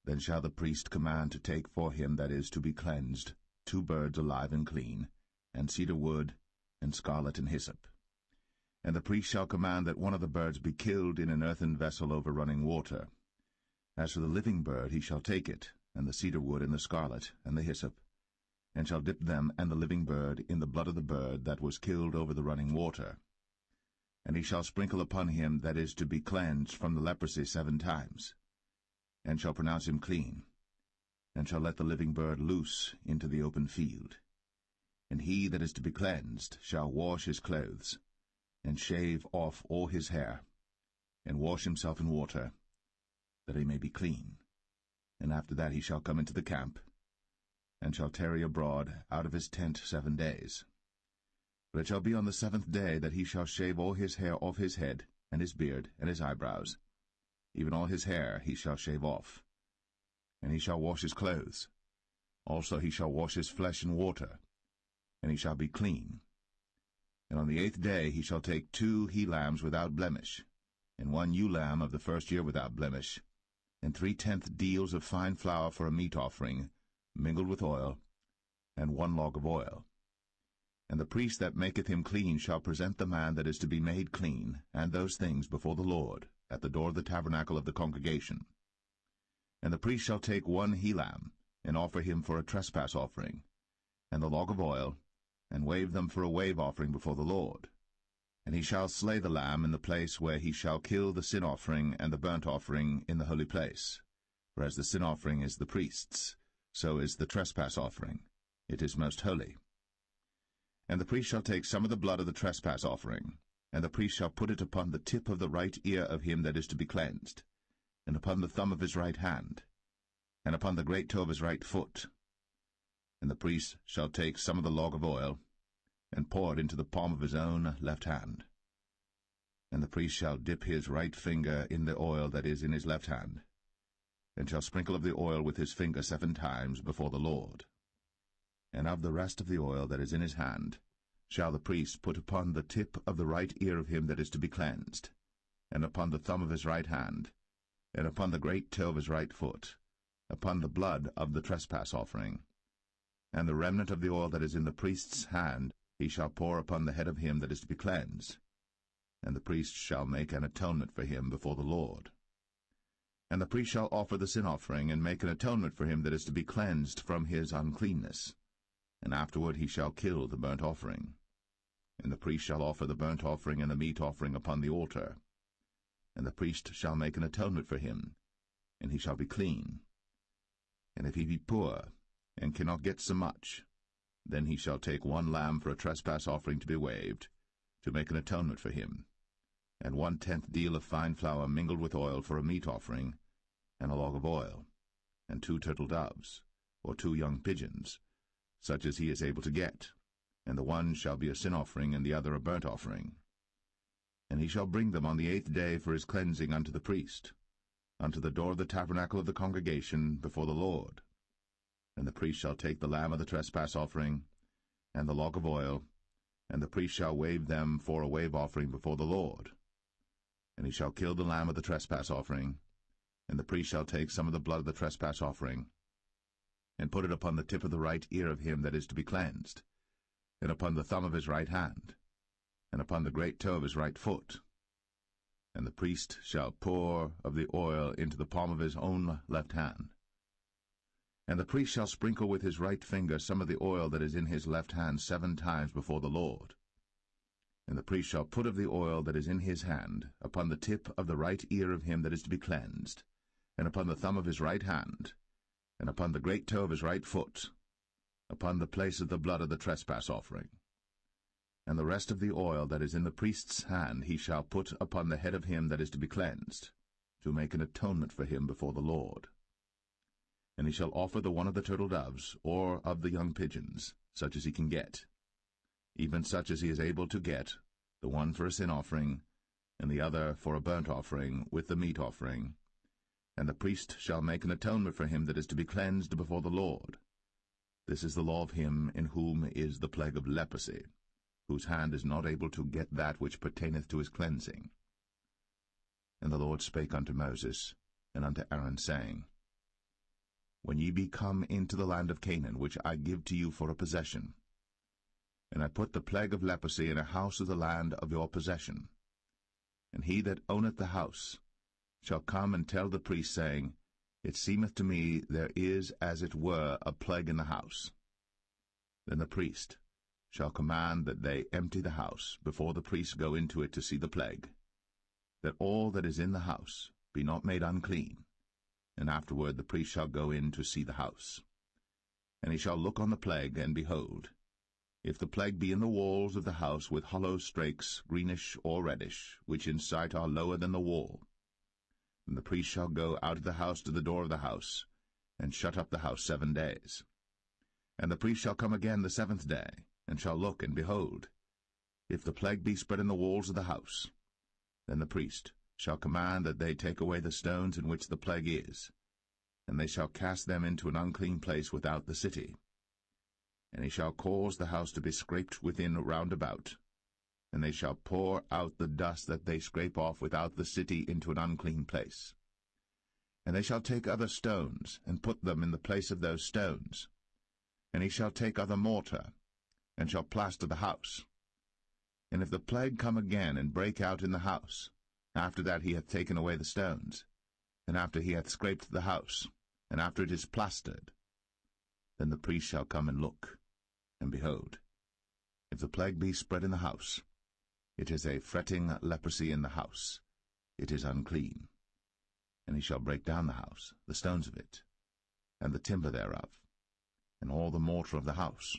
then shall the priest command to take for him that is to be cleansed 2 birds alive and clean, and cedar wood, and scarlet and hyssop. And the priest shall command that one of the birds be killed in an earthen vessel over running water. As for the living bird, he shall take it, and the cedar wood, and the scarlet, and the hyssop, and shall dip them and the living bird in the blood of the bird that was killed over the running water. And he shall sprinkle upon him that is to be cleansed from the leprosy 7 times, and shall pronounce him clean, and shall let the living bird loose into the open field. And he that is to be cleansed shall wash his clothes, and shave off all his hair, and wash himself in water, that he may be clean. And after that he shall come into the camp, and shall tarry abroad out of his tent 7 days. But it shall be on the 7th day that he shall shave all his hair off his head, and his beard, and his eyebrows. Even all his hair he shall shave off. And he shall wash his clothes. Also he shall wash his flesh in water, and he shall be clean. And on the 8th day he shall take 2 he-lambs without blemish, and 1 ewe-lamb of the 1st year without blemish, and 3/10 deals of fine flour for a meat offering, mingled with oil, and 1 log of oil. And the priest that maketh him clean shall present the man that is to be made clean, and those things before the Lord, at the door of the tabernacle of the congregation. And the priest shall take 1 he-lamb, and offer him for a trespass offering, and the log of oil, and wave them for a wave offering before the Lord. And he shall slay the lamb in the place where he shall kill the sin offering and the burnt offering in the holy place. For as the sin offering is the priest's, so is the trespass offering. It is most holy. And the priest shall take some of the blood of the trespass offering, and the priest shall put it upon the tip of the right ear of him that is to be cleansed, and upon the thumb of his right hand, and upon the great toe of his right foot. And the priest shall take some of the log of oil, and pour it into the palm of his own left hand. And the priest shall dip his right finger in the oil that is in his left hand, and shall sprinkle of the oil with his finger 7 times before the Lord. And of the rest of the oil that is in his hand shall the priest put upon the tip of the right ear of him that is to be cleansed, and upon the thumb of his right hand, and upon the great toe of his right foot, upon the blood of the trespass offering. And the remnant of the oil that is in the priest's hand he shall pour upon the head of him that is to be cleansed, and the priest shall make an atonement for him before the Lord. And the priest shall offer the sin offering, and make an atonement for him that is to be cleansed from his uncleanness. And afterward he shall kill the burnt offering. And the priest shall offer the burnt offering and the meat offering upon the altar. And the priest shall make an atonement for him, and he shall be clean. And if he be poor, and cannot get so much, then he shall take 1 lamb for a trespass offering to be waved, to make an atonement for him, and 1/10 deal of fine flour mingled with oil for a meat offering, and a log of oil, and 2 turtle doves, or 2 young pigeons, such as he is able to get, and the one shall be a sin offering, and the other a burnt offering. And he shall bring them on the 8th day for his cleansing unto the priest, unto the door of the tabernacle of the congregation before the Lord. And the priest shall take the lamb of the trespass offering, and the log of oil, and the priest shall wave them for a wave offering before the Lord. And he shall kill the lamb of the trespass offering, and the priest shall take some of the blood of the trespass offering, and put it upon the tip of the right ear of him that is to be cleansed, and upon the thumb of his right hand, and upon the great toe of his right foot. And the priest shall pour of the oil into the palm of his own left hand. And the priest shall sprinkle with his right finger some of the oil that is in his left hand 7 times before the Lord. And the priest shall put of the oil that is in his hand upon the tip of the right ear of him that is to be cleansed, and upon the thumb of his right hand, and upon the great toe of his right foot, upon the place of the blood of the trespass offering. And the rest of the oil that is in the priest's hand he shall put upon the head of him that is to be cleansed, to make an atonement for him before the Lord. And he shall offer the one of the turtle doves, or of the young pigeons, such as he can get, even such as he is able to get, the one for a sin offering, and the other for a burnt offering, with the meat offering. And the priest shall make an atonement for him that is to be cleansed before the Lord. This is the law of him in whom is the plague of leprosy, whose hand is not able to get that which pertaineth to his cleansing. And the Lord spake unto Moses and unto Aaron, saying, When ye be come into the land of Canaan, which I give to you for a possession, and I put the plague of leprosy in a house of the land of your possession, and he that owneth the house shall come and tell the priest, saying, It seemeth to me there is as it were a plague in the house. Then the priest shall command that they empty the house before the priest go into it to see the plague, that all that is in the house be not made unclean. And afterward the priest shall go in to see the house. And he shall look on the plague, and behold, if the plague be in the walls of the house with hollow strakes, greenish or reddish, which in sight are lower than the wall, then the priest shall go out of the house to the door of the house, and shut up the house 7 days. And the priest shall come again the 7th day, and shall look, and behold, if the plague be spread in the walls of the house, then the priest shall command that they take away the stones in which the plague is, and they shall cast them into an unclean place without the city. And he shall cause the house to be scraped within round about, and they shall pour out the dust that they scrape off without the city into an unclean place. And they shall take other stones, and put them in the place of those stones. And he shall take other mortar, and shall plaster the house. And if the plague come again and break out in the house, after that he hath taken away the stones, and after he hath scraped the house, and after it is plastered, then the priest shall come and look, and behold, if the plague be spread in the house, it is a fretting leprosy in the house, it is unclean. And he shall break down the house, the stones of it, and the timber thereof, and all the mortar of the house,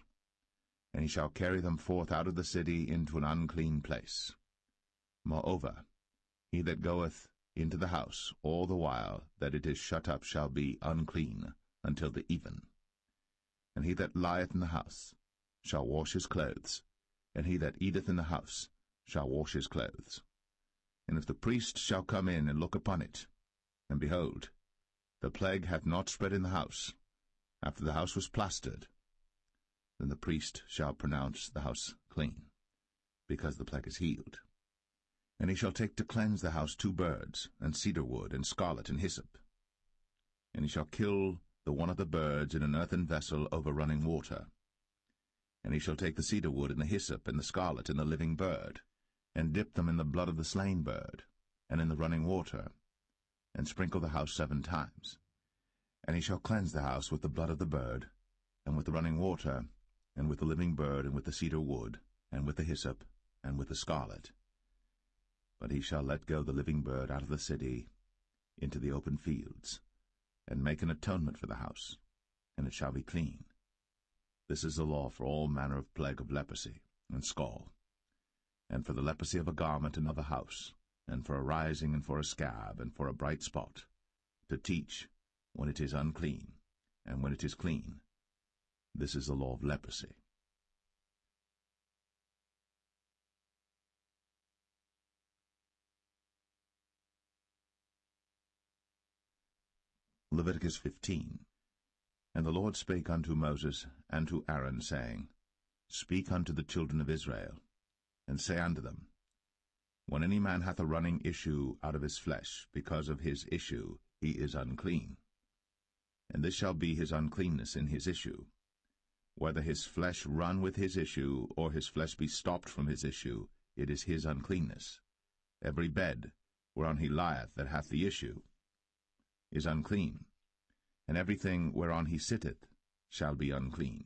and he shall carry them forth out of the city into an unclean place. Moreover, he that goeth into the house all the while that it is shut up shall be unclean until the even. And he that lieth in the house shall wash his clothes, and he that eateth in the house shall wash his clothes. And if the priest shall come in and look upon it, and behold, the plague hath not spread in the house, after the house was plastered, then the priest shall pronounce the house clean, because the plague is healed. And he shall take to cleanse the house 2 birds, and cedar wood, and scarlet, and hyssop. And he shall kill the one of the birds in an earthen vessel over running water. And he shall take the cedar wood, and the hyssop, and the scarlet, and the living bird, and dip them in the blood of the slain bird, and in the running water, and sprinkle the house 7 times. And he shall cleanse the house with the blood of the bird, and with the running water, and with the living bird, and with the cedar wood, and with the hyssop, and with the scarlet. But he shall let go the living bird out of the city into the open fields, and make an atonement for the house, and it shall be clean. This is the law for all manner of plague of leprosy and scall, and for the leprosy of a garment and of a house, and for a rising, and for a scab, and for a bright spot, to teach when it is unclean, and when it is clean. This is the law of leprosy. Leviticus 15. And the Lord spake unto Moses and to Aaron, saying, Speak unto the children of Israel, and say unto them, When any man hath a running issue out of his flesh, because of his issue he is unclean. And this shall be his uncleanness in his issue, whether his flesh run with his issue, or his flesh be stopped from his issue, it is his uncleanness. Every bed whereon he lieth that hath the issue is unclean, and everything whereon he sitteth shall be unclean.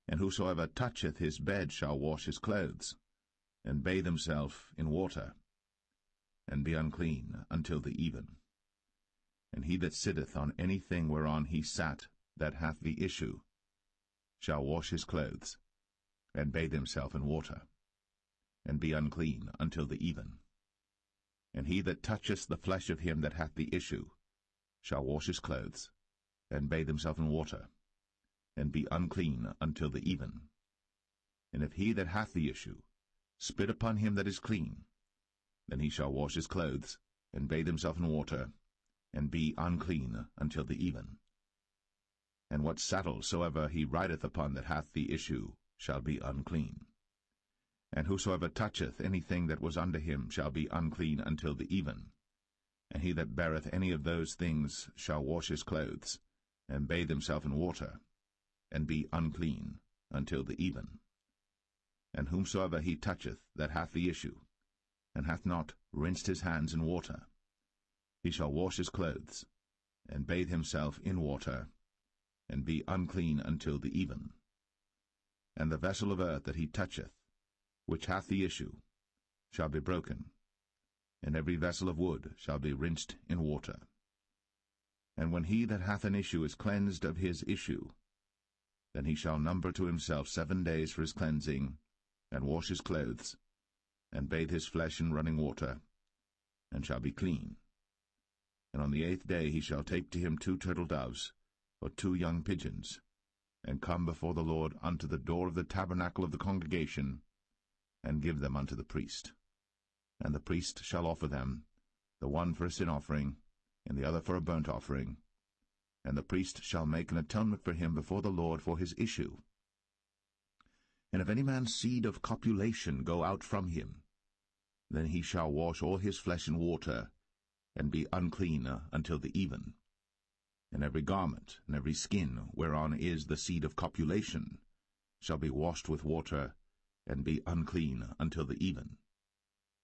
And whosoever toucheth his bed shall wash his clothes, and bathe himself in water, and be unclean until the even. And he that sitteth on anything whereon he sat that hath the issue shall wash his clothes, and bathe himself in water, and be unclean until the even. And he that toucheth the flesh of him that hath the issue shall wash his clothes, and bathe himself in water, and be unclean until the even. And if he that hath the issue spit upon him that is clean, then he shall wash his clothes, and bathe himself in water, and be unclean until the even. And what saddle soever he rideth upon that hath the issue shall be unclean. And whosoever toucheth anything that was under him shall be unclean until the even. And he that beareth any of those things shall wash his clothes, and bathe himself in water, and be unclean until the even. And whomsoever he toucheth that hath the issue, and hath not rinsed his hands in water, he shall wash his clothes, and bathe himself in water, and be unclean until the even. And the vessel of earth that he toucheth, which hath the issue, shall be broken, and every vessel of wood shall be rinsed in water. And when he that hath an issue is cleansed of his issue, then he shall number to himself 7 days for his cleansing, and wash his clothes, and bathe his flesh in running water, and shall be clean. And on the 8th day he shall take to him 2 turtle doves, or 2 young pigeons, and come before the Lord unto the door of the tabernacle of the congregation, and give them unto the priest. And the priest shall offer them, the one for a sin offering, and the other for a burnt offering. And the priest shall make an atonement for him before the Lord for his issue. And if any man's seed of copulation go out from him, then he shall wash all his flesh in water, and be unclean until the even. And every garment and every skin whereon is the seed of copulation shall be washed with water, and be unclean until the even.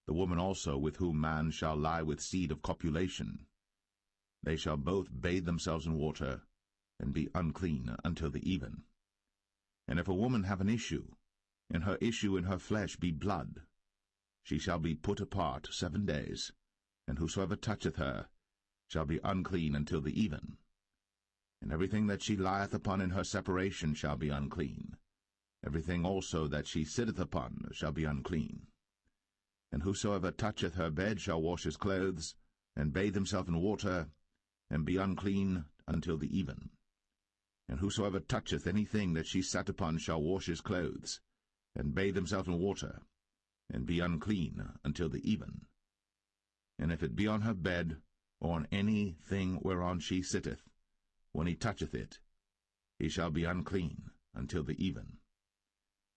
The woman also with whom man shall lie with seed of copulation, they shall both bathe themselves in water, and be unclean until the even. And if a woman have an issue, and her issue in her flesh be blood, she shall be put apart 7 days, and whosoever toucheth her shall be unclean until the even. And everything that she lieth upon in her separation shall be unclean. Everything also that she sitteth upon shall be unclean. And whosoever toucheth her bed shall wash his clothes, and bathe himself in water, and be unclean until the even. And whosoever toucheth anything that she sat upon shall wash his clothes, and bathe himself in water, and be unclean until the even. And if it be on her bed, or on any thing whereon she sitteth, when he toucheth it, he shall be unclean until the even.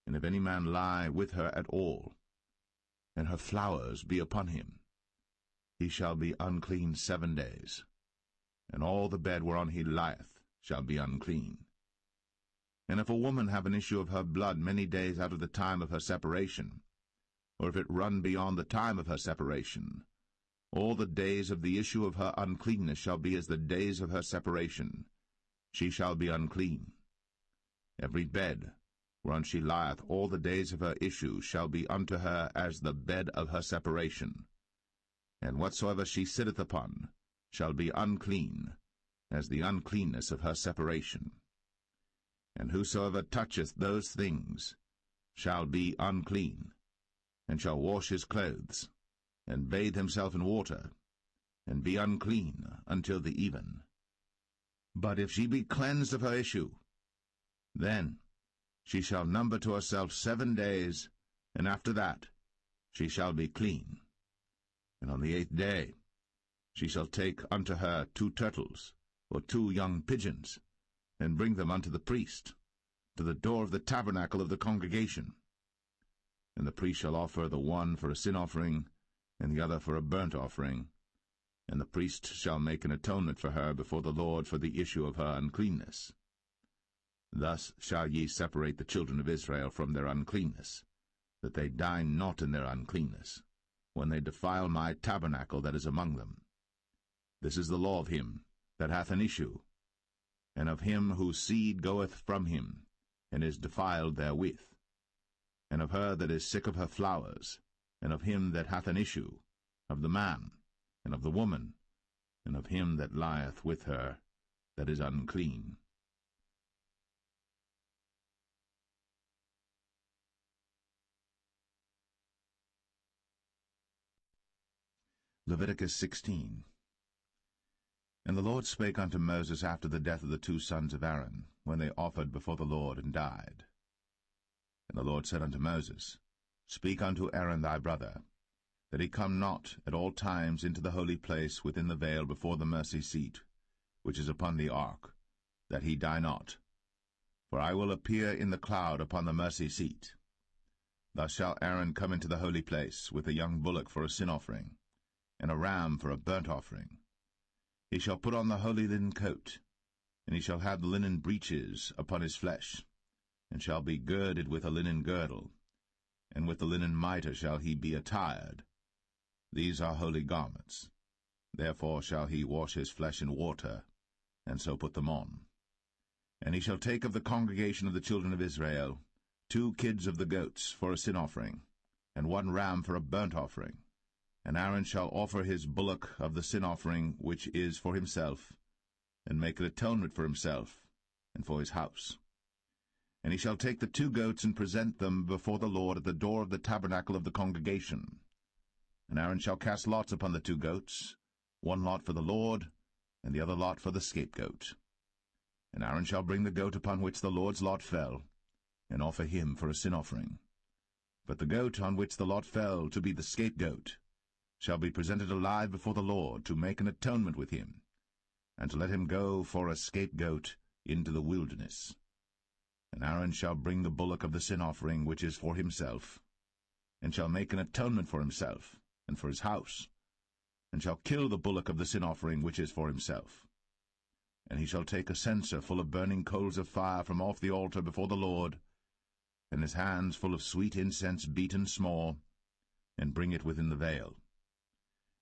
And if any man lie with her at all, and her flowers be upon him, he shall be unclean 7 days, and all the bed whereon he lieth shall be unclean. And if a woman have an issue of her blood many days out of the time of her separation, or if it run beyond the time of her separation, all the days of the issue of her uncleanness shall be as the days of her separation. She shall be unclean. Every bed whereon she lieth all the days of her issue shall be unto her as the bed of her separation. And whatsoever she sitteth upon shall be unclean, as the uncleanness of her separation. And whosoever toucheth those things shall be unclean, and shall wash his clothes, and bathe himself in water, and be unclean until the even. But if she be cleansed of her issue, then she shall number to herself 7 days, and after that she shall be clean. And on the 8th day she shall take unto her 2 turtles, or 2 young pigeons, and bring them unto the priest, to the door of the tabernacle of the congregation. And the priest shall offer the one for a sin offering, and the other for a burnt offering, and the priest shall make an atonement for her before the Lord for the issue of her uncleanness. Thus shall ye separate the children of Israel from their uncleanness, that they die not in their uncleanness, when they defile my tabernacle that is among them. This is the law of him that hath an issue, and of him whose seed goeth from him, and is defiled therewith, and of her that is sick of her flowers, and of him that hath an issue, of the man, and of the woman, and of him that lieth with her that is unclean. Leviticus 16. And the Lord spake unto Moses after the death of the 2 sons of Aaron, when they offered before the Lord and died. And the Lord said unto Moses, Speak unto Aaron thy brother, that he come not at all times into the holy place within the veil before the mercy seat, which is upon the ark, that he die not. For I will appear in the cloud upon the mercy seat. Thus shall Aaron come into the holy place with a young bullock for a sin offering, and a ram for a burnt offering. He shall put on the holy linen coat, and he shall have the linen breeches upon his flesh, and shall be girded with a linen girdle, and with the linen mitre shall he be attired. These are holy garments. Therefore shall he wash his flesh in water, and so put them on. And he shall take of the congregation of the children of Israel 2 kids of the goats for a sin offering, and 1 ram for a burnt offering. And Aaron shall offer his bullock of the sin offering which is for himself, and make an atonement for himself, and for his house. And he shall take the 2 goats and present them before the Lord at the door of the tabernacle of the congregation. And Aaron shall cast lots upon the 2 goats, 1 lot for the Lord, and the other lot for the scapegoat. And Aaron shall bring the goat upon which the Lord's lot fell, and offer him for a sin offering. But the goat on which the lot fell to be the scapegoat shall be presented alive before the Lord, to make an atonement with him, and to let him go for a scapegoat into the wilderness. And Aaron shall bring the bullock of the sin offering which is for himself, and shall make an atonement for himself, and for his house, and shall kill the bullock of the sin offering which is for himself. And he shall take a censer full of burning coals of fire from off the altar before the Lord, and his hands full of sweet incense beaten small, and bring it within the veil.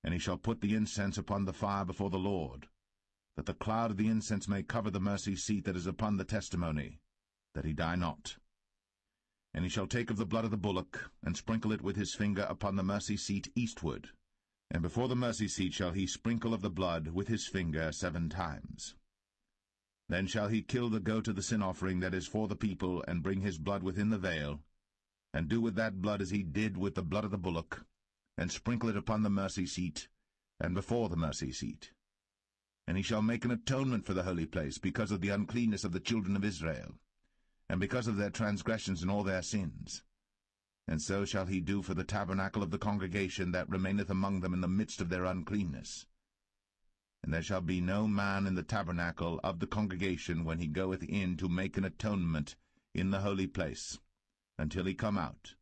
And he shall put the incense upon the fire before the Lord, that the cloud of the incense may cover the mercy seat that is upon the testimony, that he die not. And he shall take of the blood of the bullock, and sprinkle it with his finger upon the mercy seat eastward, and before the mercy seat shall he sprinkle of the blood with his finger 7 times. Then shall he kill the goat of the sin offering that is for the people, and bring his blood within the veil, and do with that blood as he did with the blood of the bullock, and sprinkle it upon the mercy seat, and before the mercy seat. And he shall make an atonement for the holy place, because of the uncleanness of the children of Israel, and because of their transgressions and all their sins. And so shall he do for the tabernacle of the congregation that remaineth among them in the midst of their uncleanness. And there shall be no man in the tabernacle of the congregation when he goeth in to make an atonement in the holy place, until he come out,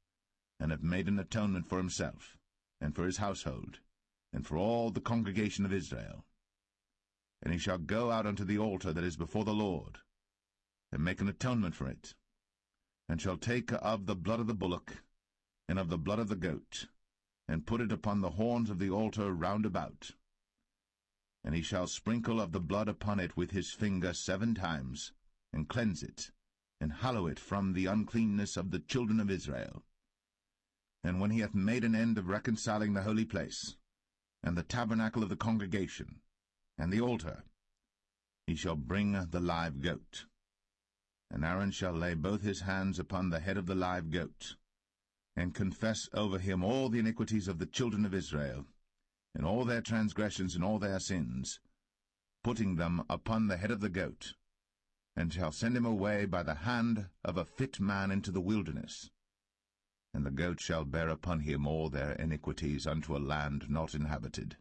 and have made an atonement for himself, and for his household, and for all the congregation of Israel. And he shall go out unto the altar that is before the Lord, and make an atonement for it, and shall take of the blood of the bullock, and of the blood of the goat, and put it upon the horns of the altar round about. And he shall sprinkle of the blood upon it with his finger 7 times, and cleanse it, and hallow it from the uncleanness of the children of Israel. And when he hath made an end of reconciling the holy place, and the tabernacle of the congregation, and the altar, he shall bring the live goat. And Aaron shall lay both his hands upon the head of the live goat, and confess over him all the iniquities of the children of Israel, and all their transgressions and all their sins, putting them upon the head of the goat, and shall send him away by the hand of a fit man into the wilderness. And the goat shall bear upon him all their iniquities unto a land not inhabited.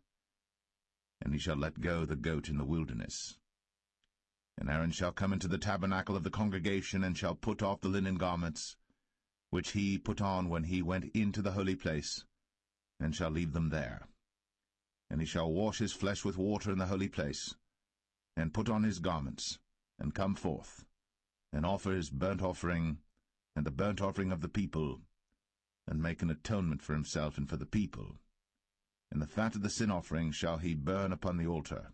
And he shall let go the goat in the wilderness. And Aaron shall come into the tabernacle of the congregation, and shall put off the linen garments, which he put on when he went into the holy place, and shall leave them there. And he shall wash his flesh with water in the holy place, and put on his garments, and come forth, and offer his burnt offering, and the burnt offering of the people, and make an atonement for himself and for the people. And the fat of the sin offering shall he burn upon the altar.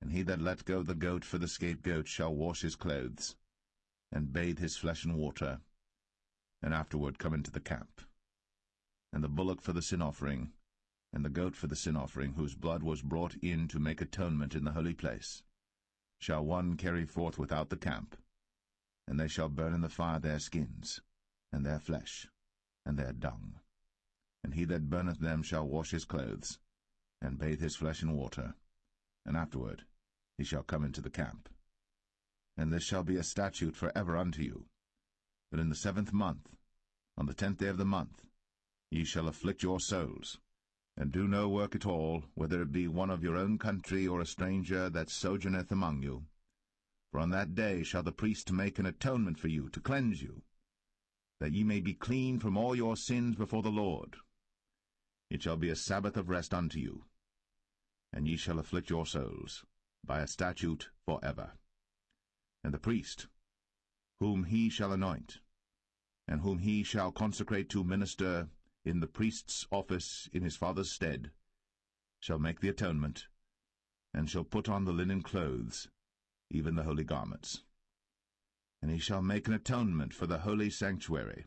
And he that let go the goat for the scapegoat shall wash his clothes, and bathe his flesh in water, and afterward come into the camp. And the bullock for the sin offering, and the goat for the sin offering, whose blood was brought in to make atonement in the holy place, shall one carry forth without the camp, and they shall burn in the fire their skins, and their flesh, and their dung. And he that burneth them shall wash his clothes, and bathe his flesh in water, and afterward he shall come into the camp. And this shall be a statute for ever unto you, that in the 7th month, on the 10th day of the month, ye shall afflict your souls, and do no work at all, whether it be one of your own country or a stranger that sojourneth among you. For on that day shall the priest make an atonement for you, to cleanse you, that ye may be clean from all your sins before the Lord. It shall be a Sabbath of rest unto you, and ye shall afflict your souls, by a statute for ever. And the priest, whom he shall anoint, and whom he shall consecrate to minister in the priest's office in his father's stead, shall make the atonement, and shall put on the linen clothes, even the holy garments. And he shall make an atonement for the holy sanctuary,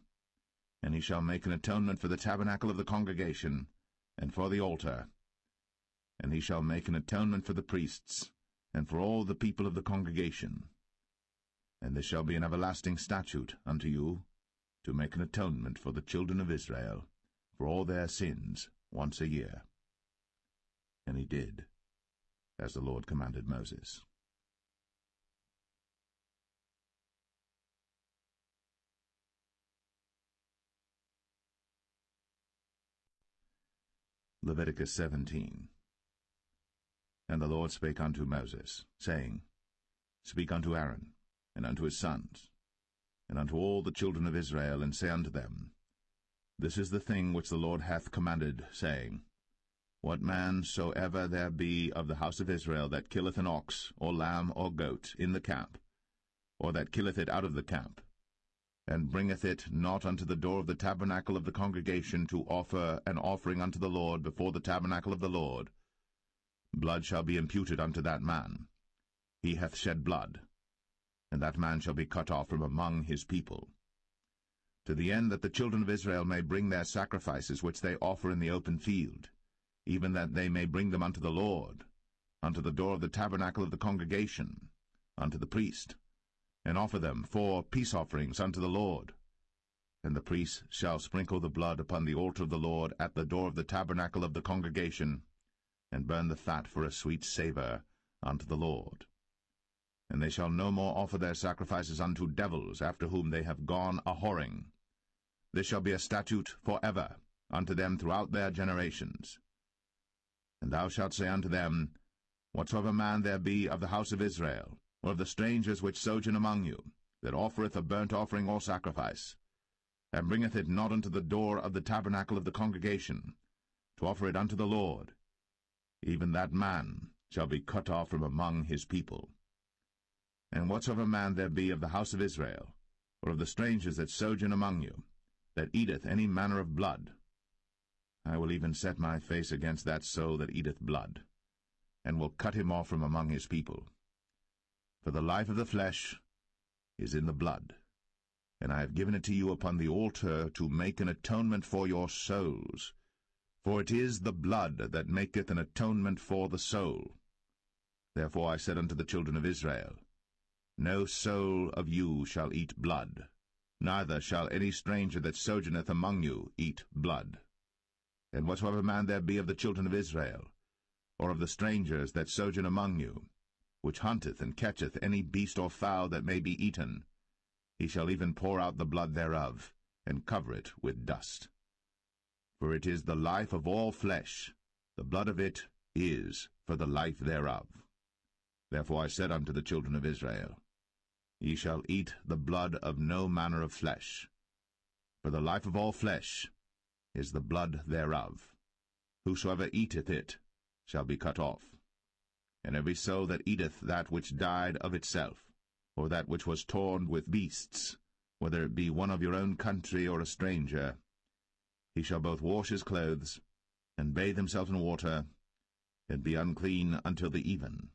and he shall make an atonement for the tabernacle of the congregation, and for the altar, and he shall make an atonement for the priests, and for all the people of the congregation. And this shall be an everlasting statute unto you, to make an atonement for the children of Israel, for all their sins, once a year. And he did, as the Lord commanded Moses. Leviticus 17. And the Lord spake unto Moses, saying, Speak unto Aaron, and unto his sons, and unto all the children of Israel, and say unto them, This is the thing which the Lord hath commanded, saying, What man soever there be of the house of Israel that killeth an ox, or lamb, or goat, in the camp, or that killeth it out of the camp, and bringeth it not unto the door of the tabernacle of the congregation to offer an offering unto the Lord before the tabernacle of the Lord, blood shall be imputed unto that man. He hath shed blood, and that man shall be cut off from among his people. To the end that the children of Israel may bring their sacrifices which they offer in the open field, even that they may bring them unto the Lord, unto the door of the tabernacle of the congregation, unto the priest, and offer them for peace offerings unto the Lord. And the priest shall sprinkle the blood upon the altar of the Lord at the door of the tabernacle of the congregation, and burn the fat for a sweet savour unto the Lord. And they shall no more offer their sacrifices unto devils, after whom they have gone a whoring. this shall be a statute forever unto them throughout their generations. And thou shalt say unto them, Whatsoever man there be of the house of Israel, or of the strangers which sojourn among you, that offereth a burnt offering or sacrifice, and bringeth it not unto the door of the tabernacle of the congregation, to offer it unto the Lord, even that man shall be cut off from among his people. And whatsoever man there be of the house of Israel, or of the strangers that sojourn among you, that eateth any manner of blood, I will even set my face against that soul that eateth blood, and will cut him off from among his people. For the life of the flesh is in the blood, and I have given it to you upon the altar to make an atonement for your souls. For it is the blood that maketh an atonement for the soul. Therefore I said unto the children of Israel, No soul of you shall eat blood, neither shall any stranger that sojourneth among you eat blood. And whatsoever man there be of the children of Israel, or of the strangers that sojourn among you, which hunteth and catcheth any beast or fowl that may be eaten, he shall even pour out the blood thereof, and cover it with dust. For it is the life of all flesh, the blood of it is for the life thereof. Therefore I said unto the children of Israel, Ye shall eat the blood of no manner of flesh, for the life of all flesh is the blood thereof. Whosoever eateth it shall be cut off. And every soul that eateth that which died of itself, or that which was torn with beasts, whether it be one of your own country or a stranger, he shall both wash his clothes, and bathe himself in water, and be unclean until the even.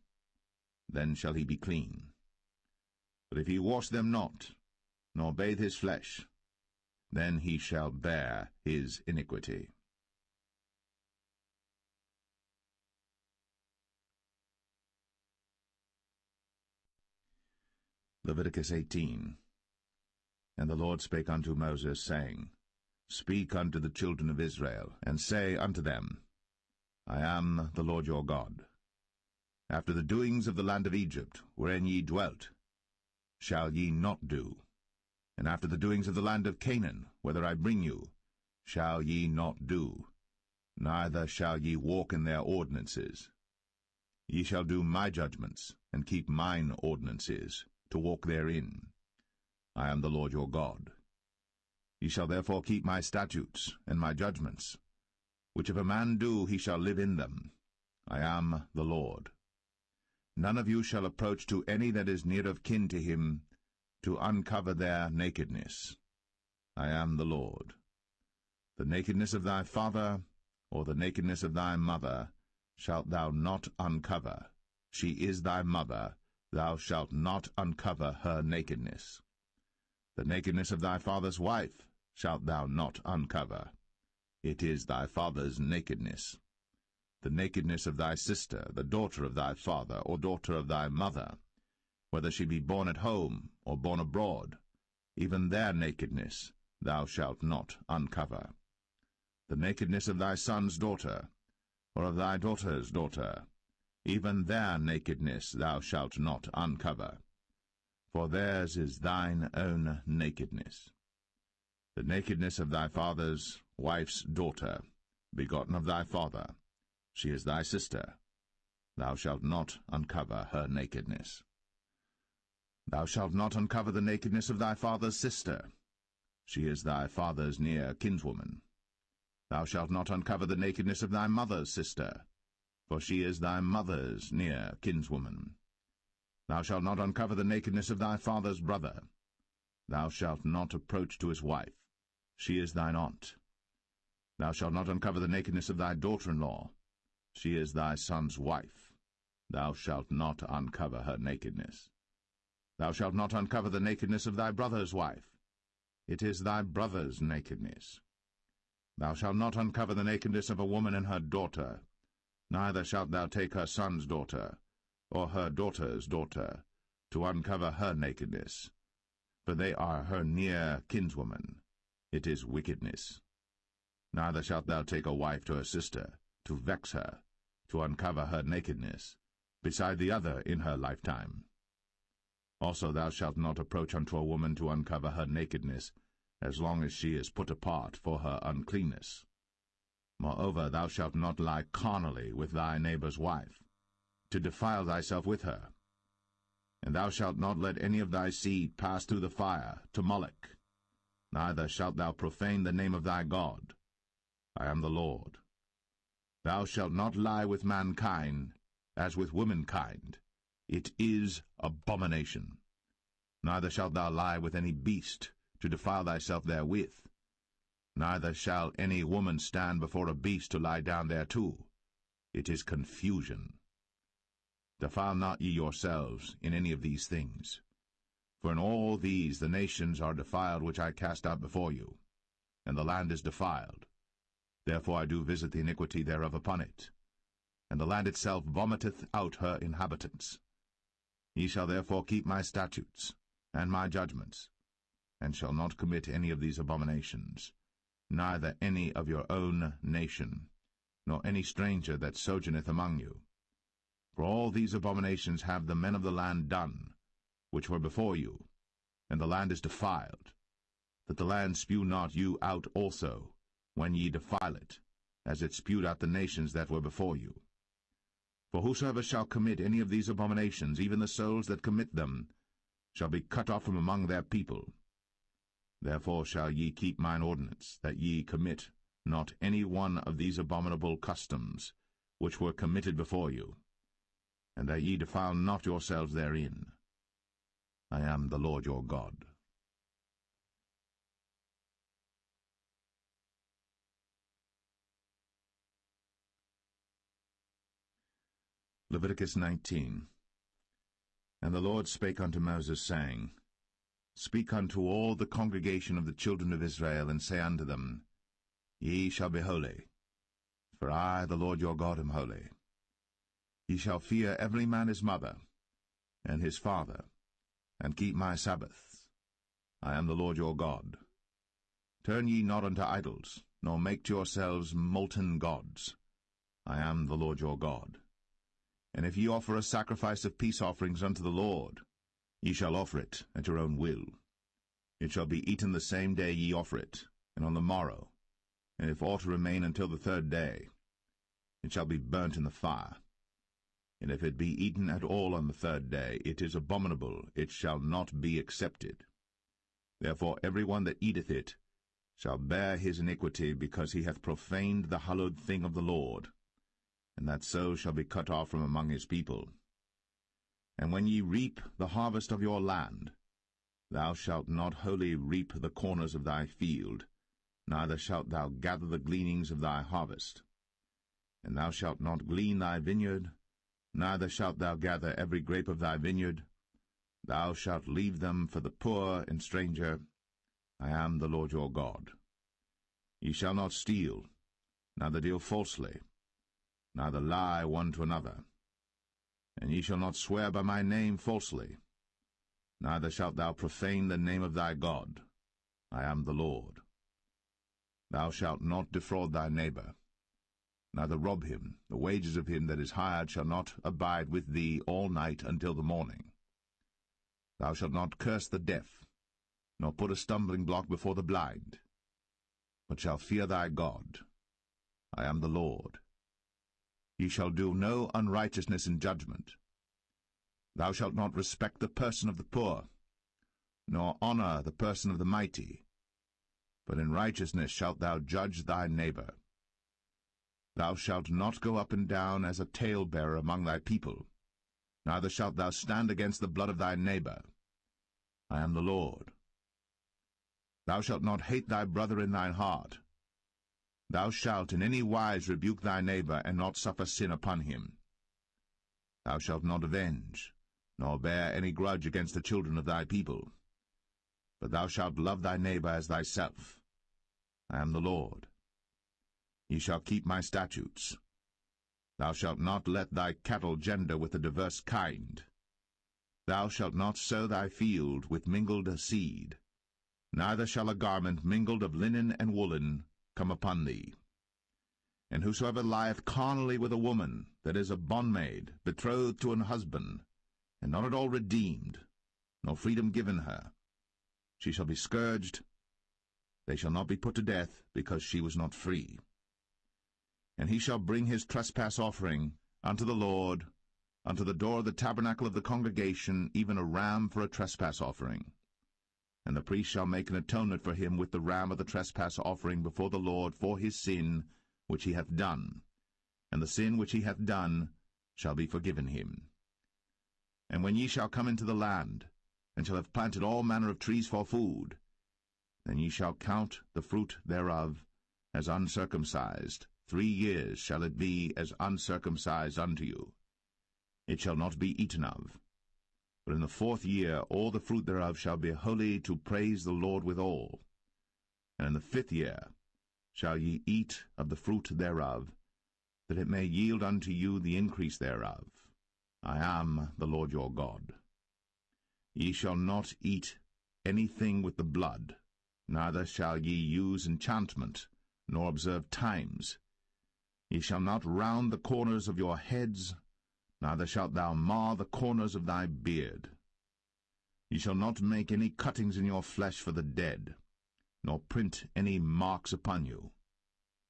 Then shall he be clean. But if he wash them not, nor bathe his flesh, then he shall bear his iniquity. Leviticus 18. And the Lord spake unto Moses, saying, Speak unto the children of Israel, and say unto them, I am the Lord your God. After the doings of the land of Egypt, wherein ye dwelt, shall ye not do. And after the doings of the land of Canaan, whither I bring you, shall ye not do. Neither shall ye walk in their ordinances. Ye shall do my judgments, and keep mine ordinances, to walk therein. I am the Lord your God. Ye shall therefore keep my statutes and my judgments, which if a man do, he shall live in them. I am the Lord. None of you shall approach to any that is near of kin to him, to uncover their nakedness. I am the Lord. The nakedness of thy father, or the nakedness of thy mother, shalt thou not uncover. She is thy mother, thou shalt not uncover her nakedness. The nakedness of thy father's wife shalt thou not uncover. It is thy father's nakedness. The nakedness of thy sister, the daughter of thy father, or daughter of thy mother, whether she be born at home, or born abroad, even their nakedness thou shalt not uncover. The nakedness of thy son's daughter, or of thy daughter's daughter, even their nakedness thou shalt not uncover. For theirs is thine own nakedness. The nakedness of thy father's wife's daughter, begotten of thy father, she is thy sister. Thou shalt not uncover her nakedness. Thou shalt not uncover the nakedness of thy father's sister. She is thy father's near kinswoman. Thou shalt not uncover the nakedness of thy mother's sister, for she is thy mother's near kinswoman. Thou shalt not uncover the nakedness of thy father's brother. Thou shalt not approach to his wife. She is thine aunt. Thou shalt not uncover the nakedness of thy daughter-in-law. She is thy son's wife. Thou shalt not uncover her nakedness. Thou shalt not uncover the nakedness of thy brother's wife. It is thy brother's nakedness. Thou shalt not uncover the nakedness of a woman and her daughter, neither shalt thou take her son's daughter, or her daughter's daughter, to uncover her nakedness, for they are her near kinswoman. It is wickedness. Neither shalt thou take a wife to her sister, to vex her, to uncover her nakedness, beside the other in her lifetime. Also thou shalt not approach unto a woman to uncover her nakedness, as long as she is put apart for her uncleanness. Moreover, thou shalt not lie carnally with thy neighbor's wife, to defile thyself with her. And thou shalt not let any of thy seed pass through the fire to Moloch, neither shalt thou profane the name of thy God. I am the Lord. Thou shalt not lie with mankind as with womankind. It is abomination. Neither shalt thou lie with any beast, to defile thyself therewith. Neither shall any woman stand before a beast to lie down thereto. It is confusion. Defile not ye yourselves in any of these things. For in all these the nations are defiled which I cast out before you, and the land is defiled. Therefore I do visit the iniquity thereof upon it, and the land itself vomiteth out her inhabitants. Ye shall therefore keep my statutes and my judgments, and shall not commit any of these abominations, neither any of your own nation, nor any stranger that sojourneth among you. For all these abominations have the men of the land done, which were before you, and the land is defiled, that the land spew not you out also, when ye defile it, as it spewed out the nations that were before you. For whosoever shall commit any of these abominations, even the souls that commit them, shall be cut off from among their people. Therefore shall ye keep mine ordinance, that ye commit not any one of these abominable customs, which were committed before you, and that ye defile not yourselves therein. I am the Lord your God. Leviticus 19. And the Lord spake unto Moses, saying, Speak unto all the congregation of the children of Israel, and say unto them, Ye shall be holy, for I, the Lord your God, am holy. Ye shall fear every man his mother, and his father, and keep my Sabbaths. I am the Lord your God. Turn ye not unto idols, nor make to yourselves molten gods. I am the Lord your God. And if ye offer a sacrifice of peace offerings unto the Lord, ye shall offer it at your own will. It shall be eaten the same day ye offer it, and on the morrow. And if aught remain until the third day, it shall be burnt in the fire. And if it be eaten at all on the third day, it is abominable, it shall not be accepted. Therefore every one that eateth it shall bear his iniquity, because he hath profaned the hallowed thing of the Lord, and that soul shall be cut off from among his people. And when ye reap the harvest of your land, thou shalt not wholly reap the corners of thy field, neither shalt thou gather the gleanings of thy harvest. And thou shalt not glean thy vineyard, neither shalt thou gather every grape of thy vineyard. Thou shalt leave them for the poor and stranger. I am the Lord your God. Ye shall not steal, neither deal falsely, neither lie one to another. And ye shall not swear by my name falsely, neither shalt thou profane the name of thy God. I am the Lord. Thou shalt not defraud thy neighbor, neither rob him. The wages of him that is hired shall not abide with thee all night until the morning. Thou shalt not curse the deaf, nor put a stumbling block before the blind, but shalt fear thy God. I am the Lord. Ye shall do no unrighteousness in judgment. Thou shalt not respect the person of the poor, nor honor the person of the mighty, but in righteousness shalt thou judge thy neighbor. Thou shalt not go up and down as a talebearer among thy people, neither shalt thou stand against the blood of thy neighbor. I am the Lord. Thou shalt not hate thy brother in thine heart. Thou shalt in any wise rebuke thy neighbor, and not suffer sin upon him. Thou shalt not avenge, nor bear any grudge against the children of thy people, but thou shalt love thy neighbor as thyself. I am the Lord. Ye shall keep my statutes. Thou shalt not let thy cattle gender with a diverse kind. Thou shalt not sow thy field with mingled seed, neither shall a garment mingled of linen and woolen come upon thee. And whosoever lieth carnally with a woman that is a bondmaid, betrothed to an husband, and not at all redeemed, nor freedom given her, she shall be scourged, They shall not be put to death, because she was not free. And he shall bring his trespass offering unto the Lord, unto the door of the tabernacle of the congregation, even a ram for a trespass offering. And the priest shall make an atonement for him with the ram of the trespass offering before the Lord for his sin which he hath done, and the sin which he hath done shall be forgiven him. And when ye shall come into the land, and shall have planted all manner of trees for food, then ye shall count the fruit thereof as uncircumcised. 3 years shall it be as uncircumcised unto you. It shall not be eaten of. But in the 4th year all the fruit thereof shall be holy to praise the Lord withal. And in the 5th year shall ye eat of the fruit thereof, that it may yield unto you the increase thereof. I am the Lord your God. Ye shall not eat anything with the blood, neither shall ye use enchantment, nor observe times. Ye shall not round the corners of your heads, neither shalt thou mar the corners of thy beard. Ye shall not make any cuttings in your flesh for the dead, nor print any marks upon you.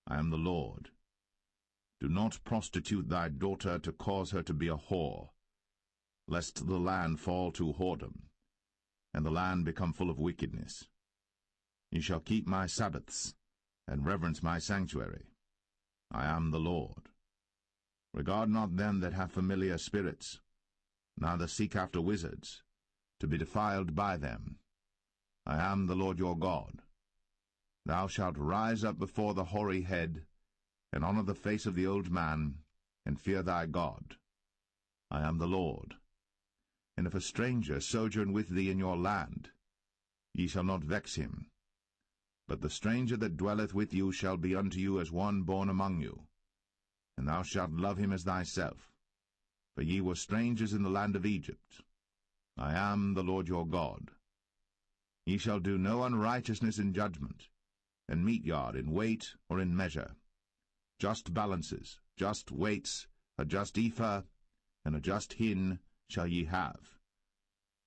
I am the Lord. Do not prostitute thy daughter to cause her to be a whore, lest the land fall to whoredom, and the land become full of wickedness. Ye shall keep my Sabbaths, and reverence my sanctuary. I am the Lord. Regard not them that have familiar spirits, neither seek after wizards, to be defiled by them. I am the Lord your God. Thou shalt rise up before the hoary head, and honour the face of the old man, and fear thy God. I am the Lord. And if a stranger sojourn with thee in your land, ye shall not vex him. But the stranger that dwelleth with you shall be unto you as one born among you, and thou shalt love him as thyself. For ye were strangers in the land of Egypt. I am the Lord your God. Ye shall do no unrighteousness in judgment, and mete yard in weight or in measure. Just balances, just weights, a just ephah, and a just hin shall ye have.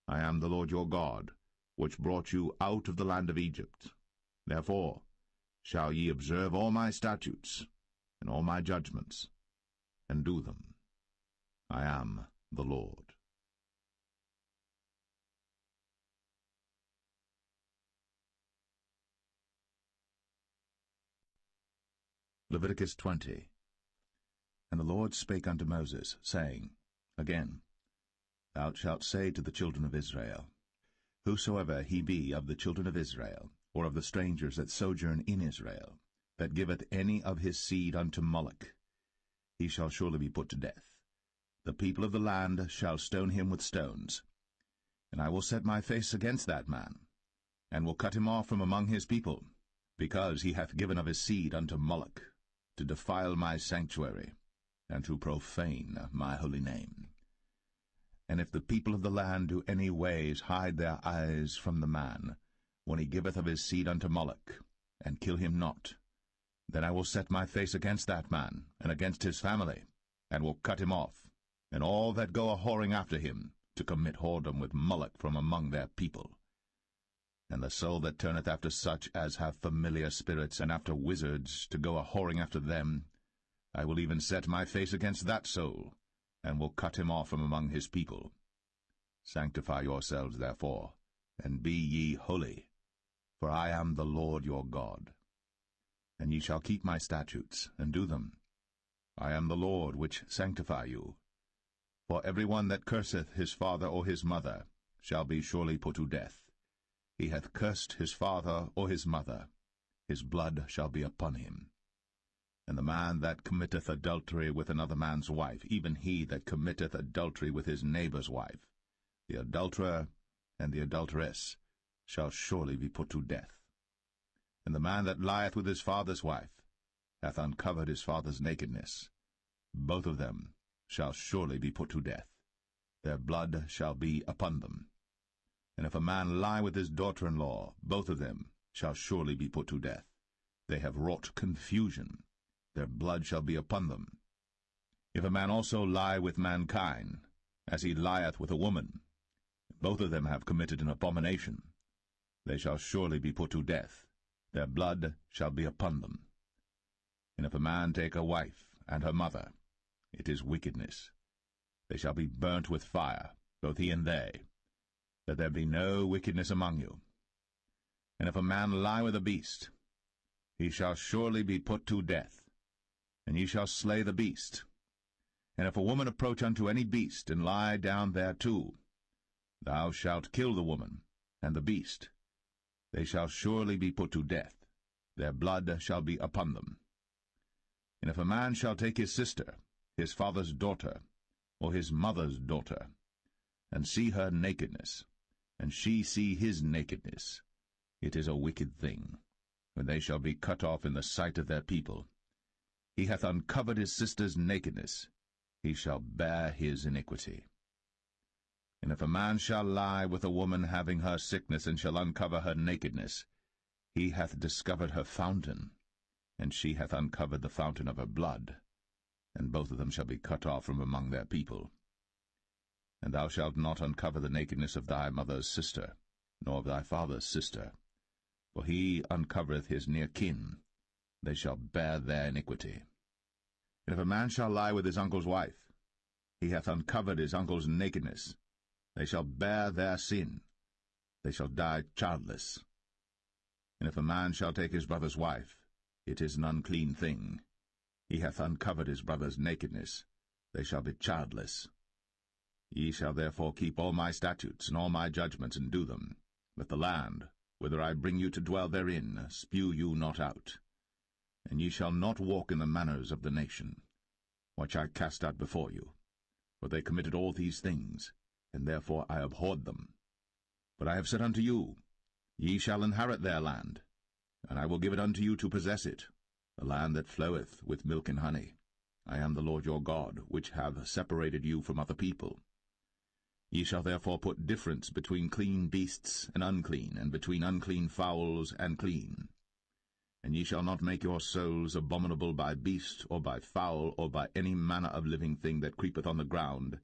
I am the Lord your God, which brought you out of the land of Egypt. Therefore shall ye observe all my statutes, and all my judgments, and do them. I am the Lord. Leviticus 20. And the Lord spake unto Moses, saying, Again, thou shalt say to the children of Israel, Whosoever he be of the children of Israel, or of the strangers that sojourn in Israel, that giveth any of his seed unto Moloch, he shall surely be put to death. The people of the land shall stone him with stones. And I will set my face against that man, and will cut him off from among his people, because he hath given of his seed unto Moloch, to defile my sanctuary, and to profane my holy name. And if the people of the land do any ways hide their eyes from the man, when he giveth of his seed unto Moloch, and kill him not, then I will set my face against that man, and against his family, and will cut him off, and all that go a-whoring after him, to commit whoredom with Moloch from among their people. And the soul that turneth after such as have familiar spirits, and after wizards, to go a-whoring after them, I will even set my face against that soul, and will cut him off from among his people. Sanctify yourselves, therefore, and be ye holy, for I am the Lord your God. And ye shall keep my statutes, and do them. I am the Lord which sanctify you. For every one that curseth his father or his mother shall be surely put to death. He hath cursed his father or his mother, his blood shall be upon him. And the man that committeth adultery with another man's wife, even he that committeth adultery with his neighbour's wife, the adulterer and the adulteress, shall surely be put to death. And the man that lieth with his father's wife hath uncovered his father's nakedness. Both of them shall surely be put to death. Their blood shall be upon them. And if a man lie with his daughter-in-law, both of them shall surely be put to death. They have wrought confusion. Their blood shall be upon them. If a man also lie with mankind, as he lieth with a woman, both of them have committed an abomination. They shall surely be put to death. their blood shall be upon them. And if a man take a wife and her mother, it is wickedness. They shall be burnt with fire, both he and they, that there be no wickedness among you. And if a man lie with a beast, he shall surely be put to death, and ye shall slay the beast. And if a woman approach unto any beast, and lie down thereto, thou shalt kill the woman and the beast. They shall surely be put to death, their blood shall be upon them. And if a man shall take his sister, his father's daughter, or his mother's daughter, and see her nakedness, and she see his nakedness, it is a wicked thing, when they shall be cut off in the sight of their people. He hath uncovered his sister's nakedness, he shall bear his iniquity. And if a man shall lie with a woman having her sickness, and shall uncover her nakedness, he hath discovered her fountain, and she hath uncovered the fountain of her blood, and both of them shall be cut off from among their people. And thou shalt not uncover the nakedness of thy mother's sister, nor of thy father's sister, for he uncovereth his near kin, they shall bear their iniquity. And if a man shall lie with his uncle's wife, he hath uncovered his uncle's nakedness, they shall bear their sin, they shall die childless. And if a man shall take his brother's wife, it is an unclean thing. He hath uncovered his brother's nakedness, they shall be childless. Ye shall therefore keep all my statutes and all my judgments, and do them, that the land, whither I bring you to dwell therein, spew you not out. And ye shall not walk in the manners of the nation, which I cast out before you. For they committed all these things, and therefore I abhorred them. But I have said unto you, Ye shall inherit their land, and I will give it unto you to possess it, a land that floweth with milk and honey. I am the Lord your God, which have separated you from other people. Ye shall therefore put difference between clean beasts and unclean, and between unclean fowls and clean. And ye shall not make your souls abominable by beast, or by fowl, or by any manner of living thing that creepeth on the ground,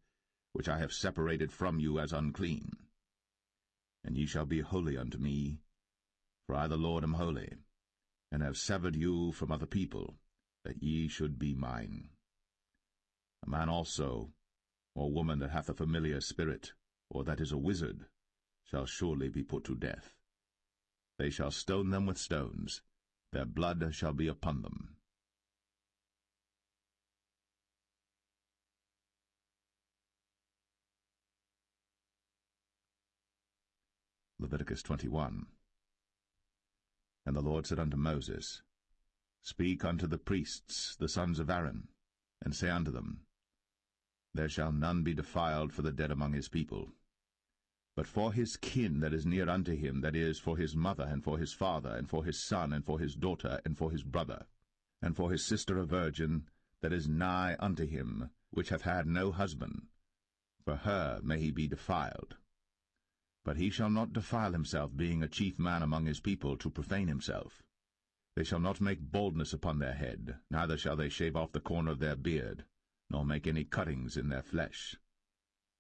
which I have separated from you as unclean. And ye shall be holy unto me, for I the Lord am holy, and have severed you from other people, that ye should be mine. A man also, or woman that hath a familiar spirit, or that is a wizard, shall surely be put to death. They shall stone them with stones, their blood shall be upon them. Leviticus 21. And the Lord said unto Moses, Speak unto the priests, the sons of Aaron, and say unto them, There shall none be defiled for the dead among his people. But for his kin that is near unto him, that is, for his mother, and for his father, and for his son, and for his daughter, and for his brother, and for his sister a virgin, that is nigh unto him, which hath had no husband, for her may he be defiled. But he shall not defile himself, being a chief man among his people, to profane himself. They shall not make baldness upon their head, neither shall they shave off the corner of their beard, nor make any cuttings in their flesh.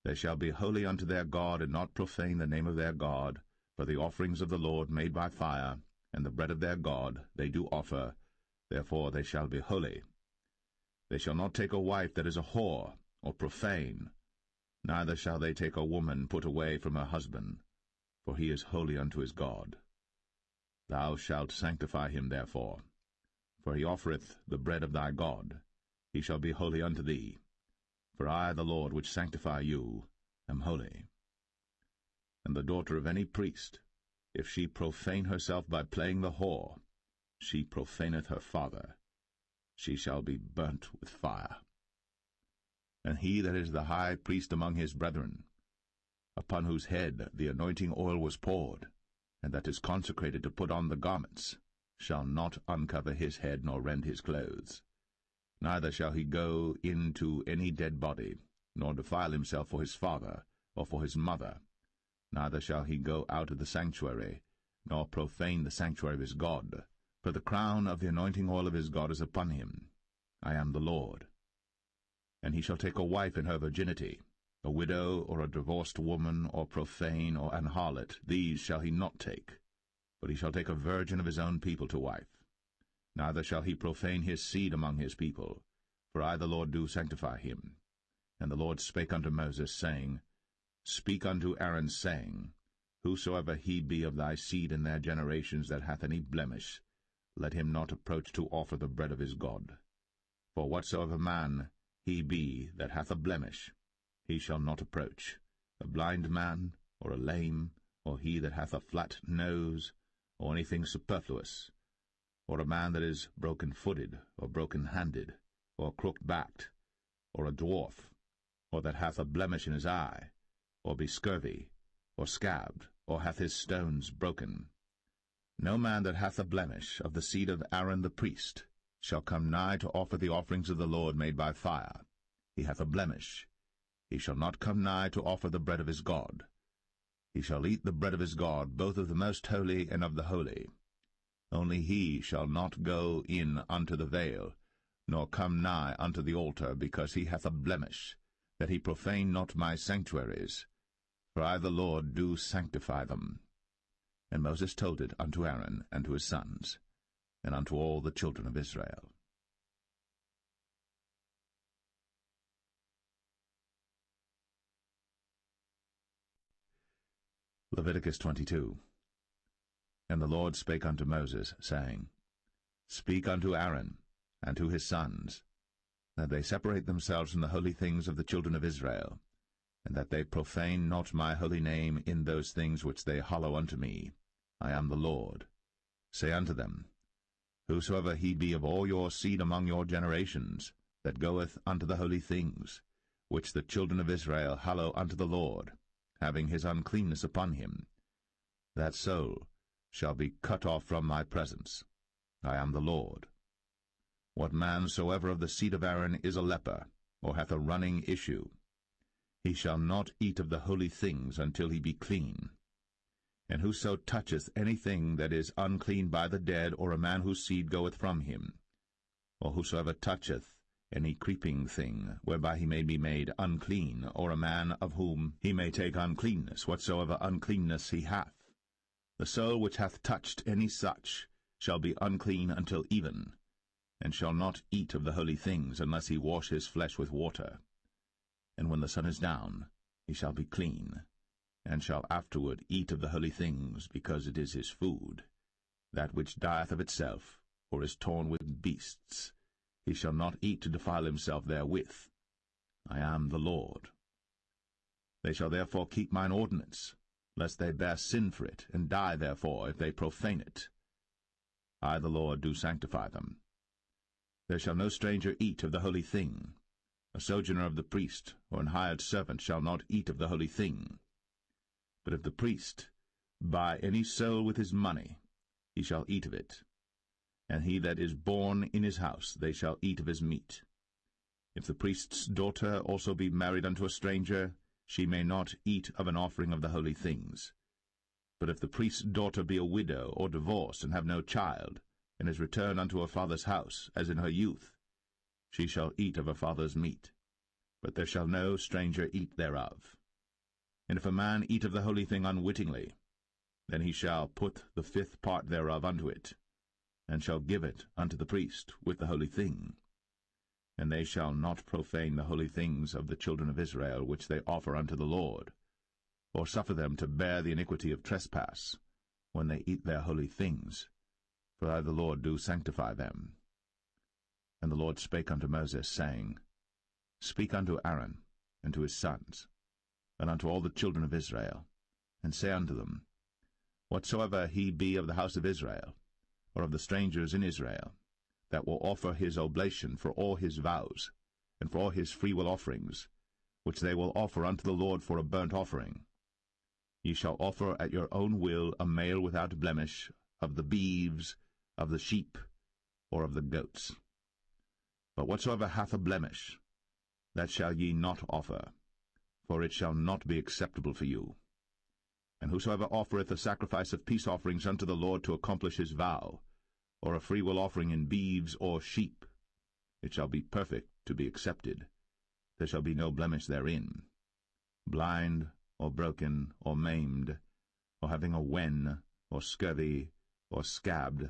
They shall be holy unto their God, and not profane the name of their God, for the offerings of the Lord made by fire, and the bread of their God they do offer, therefore they shall be holy. They shall not take a wife that is a whore, or profane, neither shall they take a woman put away from her husband, for he is holy unto his God. Thou shalt sanctify him therefore, for he offereth the bread of thy God. He shall be holy unto thee. For I, the Lord, which sanctify you, am holy. And the daughter of any priest, if she profane herself by playing the whore, she profaneth her father. She shall be burnt with fire. And he that is the high priest among his brethren, upon whose head the anointing oil was poured, and that is consecrated to put on the garments, shall not uncover his head nor rend his clothes. Neither shall he go into any dead body, nor defile himself for his father, or for his mother. Neither shall he go out of the sanctuary, nor profane the sanctuary of his God. For the crown of the anointing oil of his God is upon him. I am the Lord. And he shall take a wife in her virginity, a widow, or a divorced woman, or profane, or an harlot. These shall he not take. but he shall take a virgin of his own people to wife. Neither shall he profane his seed among his people, for I the Lord do sanctify him. And the Lord spake unto Moses, saying, Speak unto Aaron, saying, Whosoever he be of thy seed in their generations that hath any blemish, let him not approach to offer the bread of his God. For whatsoever man he be that hath a blemish, he shall not approach, a blind man, or a lame, or he that hath a flat nose, or anything superfluous, or a man that is broken-footed, or broken-handed, or crooked-backed, or a dwarf, or that hath a blemish in his eye, or be scurvy, or scabbed, or hath his stones broken. No man that hath a blemish of the seed of Aaron the priest shall come nigh to offer the offerings of the Lord made by fire. He hath a blemish. He shall not come nigh to offer the bread of his God. He shall eat the bread of his God, both of the most holy and of the holy. Only he shall not go in unto the veil, nor come nigh unto the altar, because he hath a blemish, that he profane not my sanctuaries. For I the Lord do sanctify them. And Moses told it unto Aaron and to his sons, and unto all the children of Israel. Leviticus 22. And the Lord spake unto Moses, saying, Speak unto Aaron and to his sons, that they separate themselves from the holy things of the children of Israel, and that they profane not my holy name in those things which they hallow unto me. I am the Lord. Say unto them, Whosoever he be of all your seed among your generations, that goeth unto the holy things, which the children of Israel hallow unto the Lord, having his uncleanness upon him, that soul shall be cut off from my presence. I am the Lord. What man soever of the seed of Aaron is a leper, or hath a running issue, he shall not eat of the holy things until he be clean. And whoso toucheth anything that is unclean by the dead, or a man whose seed goeth from him, or whosoever toucheth any creeping thing, whereby he may be made unclean, or a man of whom he may take uncleanness, whatsoever uncleanness he hath, the soul which hath touched any such shall be unclean until even, and shall not eat of the holy things, unless he wash his flesh with water. And when the sun is down, he shall be clean, and shall afterward eat of the holy things, because it is his food. That which dieth of itself, or is torn with beasts, he shall not eat to defile himself therewith. I am the Lord. They shall therefore keep mine ordinance, lest they bear sin for it, and die therefore, if they profane it. I the Lord do sanctify them. There shall no stranger eat of the holy thing. A sojourner of the priest, or an hired servant, shall not eat of the holy thing. But if the priest buy any soul with his money, he shall eat of it. And he that is born in his house, they shall eat of his meat. If the priest's daughter also be married unto a stranger, she may not eat of an offering of the holy things. But if the priest's daughter be a widow, or divorced, and have no child, and is returned unto her father's house, as in her youth, she shall eat of her father's meat. But there shall no stranger eat thereof. And if a man eat of the holy thing unwittingly, then he shall put the fifth part thereof unto it, and shall give it unto the priest with the holy thing. And they shall not profane the holy things of the children of Israel, which they offer unto the Lord, or suffer them to bear the iniquity of trespass, when they eat their holy things. For I the Lord do sanctify them. And the Lord spake unto Moses, saying, Speak unto Aaron and to his sons, and unto all the children of Israel, and say unto them, Whatsoever he be of the house of Israel, or of the strangers in Israel, that will offer his oblation for all his vows, and for all his freewill offerings, which they will offer unto the Lord for a burnt offering, ye shall offer at your own will a male without blemish, of the beeves, of the sheep, or of the goats. But whatsoever hath a blemish, that shall ye not offer, for it shall not be acceptable for you. And whosoever offereth a sacrifice of peace offerings unto the Lord to accomplish his vow, or a freewill offering in beeves or sheep, it shall be perfect to be accepted. There shall be no blemish therein. Blind, or broken, or maimed, or having a wen, or scurvy, or scabbed,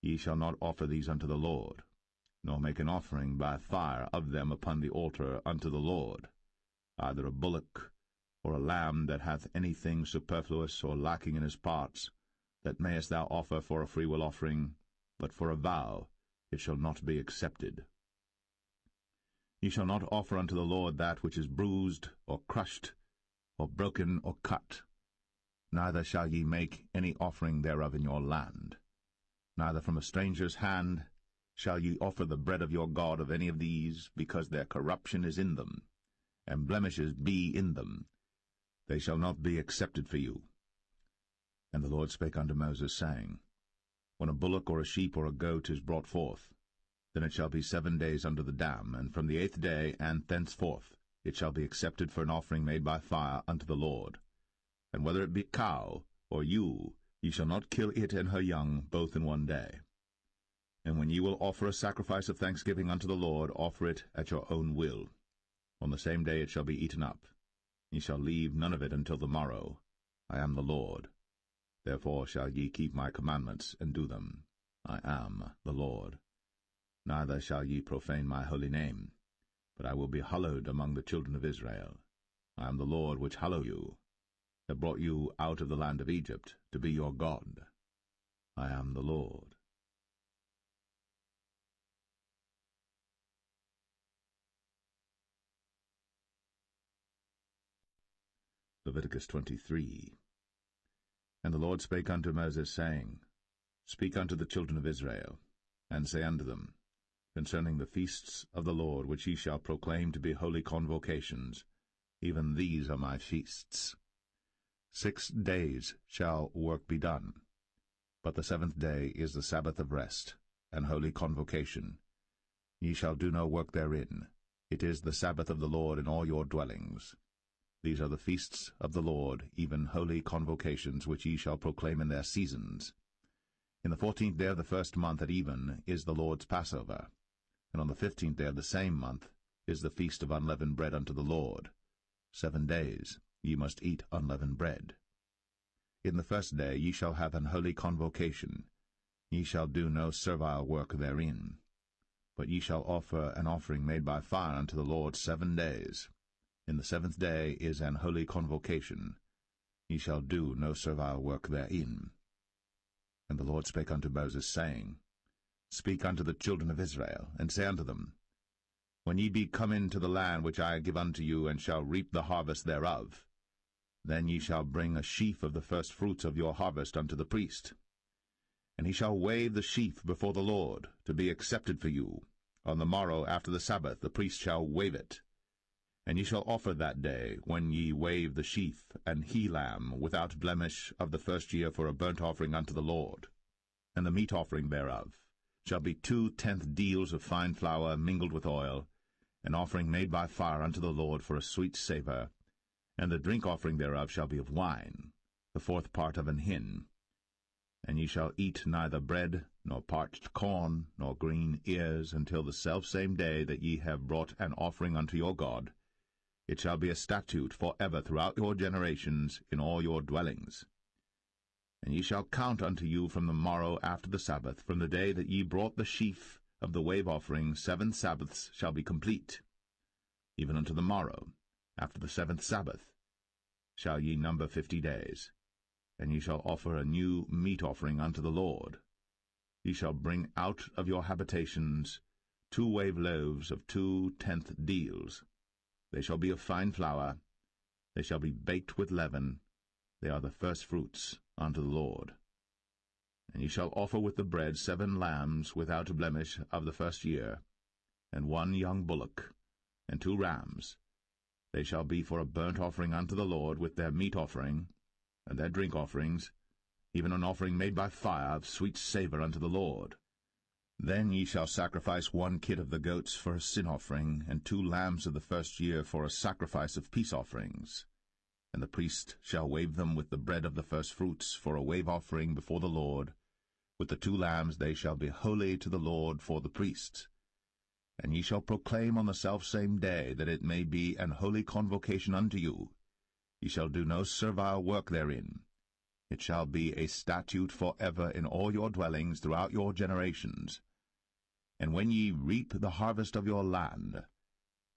ye shall not offer these unto the Lord, nor make an offering by fire of them upon the altar unto the Lord, either a bullock, or a lamb that hath anything superfluous or lacking in his parts, that mayest thou offer for a freewill offering, but for a vow it shall not be accepted. Ye shall not offer unto the Lord that which is bruised, or crushed, or broken, or cut. Neither shall ye make any offering thereof in your land. Neither from a stranger's hand shall ye offer the bread of your God of any of these, because their corruption is in them, and blemishes be in them. They shall not be accepted for you. And the Lord spake unto Moses, saying, When a bullock or a sheep or a goat is brought forth, then it shall be 7 days under the dam, and from the 8th day and thenceforth it shall be accepted for an offering made by fire unto the Lord. And whether it be cow or ewe, ye shall not kill it and her young both in 1 day. And when ye will offer a sacrifice of thanksgiving unto the Lord, offer it at your own will. On the same day it shall be eaten up. Ye shall leave none of it until the morrow. I am the Lord. Therefore shall ye keep my commandments, and do them. I am the Lord. Neither shall ye profane my holy name, but I will be hallowed among the children of Israel. I am the Lord which hallow you, that brought you out of the land of Egypt, to be your God. I am the Lord. Leviticus 23. And the Lord spake unto Moses, saying, Speak unto the children of Israel, and say unto them, Concerning the feasts of the Lord, which ye shall proclaim to be holy convocations, even these are my feasts. 6 days shall work be done, but the 7th day is the Sabbath of rest, and holy convocation. Ye shall do no work therein. It is the Sabbath of the Lord in all your dwellings. These are the feasts of the Lord, even holy convocations, which ye shall proclaim in their seasons. In the 14th day of the 1st month at even is the Lord's Passover, and on the 15th day of the same month is the feast of unleavened bread unto the Lord. 7 days ye must eat unleavened bread. In the 1st day ye shall have an holy convocation. Ye shall do no servile work therein. But ye shall offer an offering made by fire unto the Lord 7 days. In the 7th day is an holy convocation. Ye shall do no servile work therein. And the Lord spake unto Moses, saying, Speak unto the children of Israel, and say unto them, When ye be come into the land which I give unto you, and shall reap the harvest thereof, then ye shall bring a sheaf of the first fruits of your harvest unto the priest. And he shall wave the sheaf before the Lord, to be accepted for you. On the morrow after the Sabbath the priest shall wave it. And ye shall offer that day, when ye wave the sheaf, an he-lamb without blemish of the 1st year for a burnt offering unto the Lord. And the meat offering thereof shall be 2/10 deals of fine flour mingled with oil, an offering made by fire unto the Lord for a sweet savour. And the drink offering thereof shall be of wine, the 4th part of an hin. And ye shall eat neither bread, nor parched corn, nor green ears, until the selfsame day that ye have brought an offering unto your God. It shall be a statute for ever throughout your generations in all your dwellings. And ye shall count unto you from the morrow after the Sabbath, from the day that ye brought the sheaf of the wave offering, 7 Sabbaths shall be complete. Even unto the morrow, after the 7th Sabbath, shall ye number 50 days. And ye shall offer a new meat offering unto the Lord. Ye shall bring out of your habitations 2 wave loaves of 2/10 deals. They shall be of fine flour. They shall be baked with leaven. They are the first fruits unto the Lord. And ye shall offer with the bread 7 lambs without blemish of the 1st year, and 1 young bullock, and 2 rams. They shall be for a burnt offering unto the Lord, with their meat offering, and their drink offerings, even an offering made by fire of sweet savour unto the Lord. Then ye shall sacrifice 1 kid of the goats for a sin offering, and 2 lambs of the 1st year for a sacrifice of peace offerings. And the priest shall wave them with the bread of the first fruits for a wave offering before the Lord. With the 2 lambs they shall be holy to the Lord for the priests. And ye shall proclaim on the selfsame day, that it may be an holy convocation unto you. Ye shall do no servile work therein. It shall be a statute forever in all your dwellings throughout your generations. And when ye reap the harvest of your land,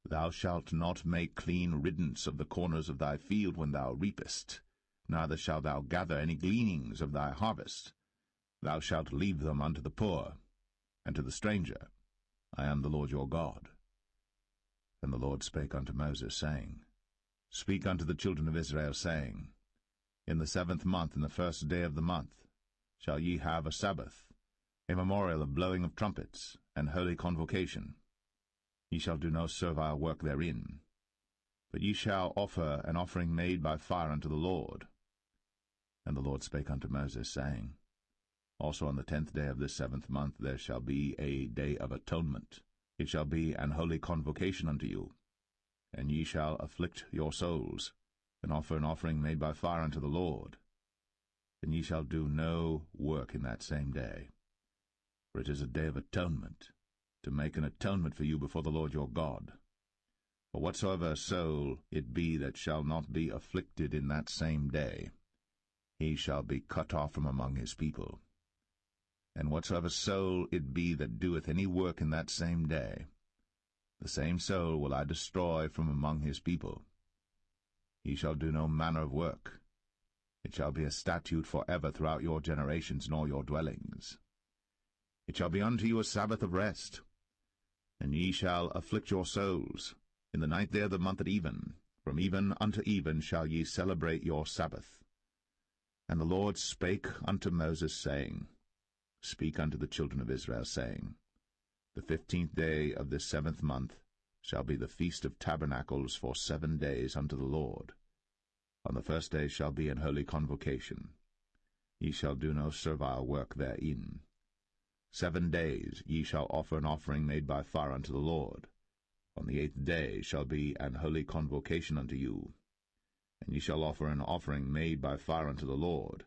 thou shalt not make clean riddance of the corners of thy field when thou reapest, neither shalt thou gather any gleanings of thy harvest. Thou shalt leave them unto the poor, and to the stranger. I am the Lord your God. And the Lord spake unto Moses, saying, Speak unto the children of Israel, saying, In the 7th month, in the 1st day of the month, shall ye have a Sabbath, a memorial of blowing of trumpets, and holy convocation. Ye shall do no servile work therein, but ye shall offer an offering made by fire unto the Lord. And the Lord spake unto Moses, saying, Also on the 10th day of this 7th month there shall be a day of atonement. It shall be an holy convocation unto you. And ye shall afflict your souls, and offer an offering made by fire unto the Lord. And ye shall do no work in that same day. For it is a day of atonement, to make an atonement for you before the Lord your God. For whatsoever soul it be that shall not be afflicted in that same day, he shall be cut off from among his people. And whatsoever soul it be that doeth any work in that same day, the same soul will I destroy from among his people. He shall do no manner of work. It shall be a statute forever throughout your generations in all your dwellings. It shall be unto you a Sabbath of rest, and ye shall afflict your souls. In the 9th day of the month at even, from even unto even shall ye celebrate your Sabbath. And the Lord spake unto Moses, saying, Speak unto the children of Israel, saying, The 15th day of this 7th month shall be the feast of tabernacles for 7 days unto the Lord. On the 1st day shall be an holy convocation. Ye shall do no servile work therein. 7 days ye shall offer an offering made by fire unto the Lord. On the 8th day shall be an holy convocation unto you. And ye shall offer an offering made by fire unto the Lord.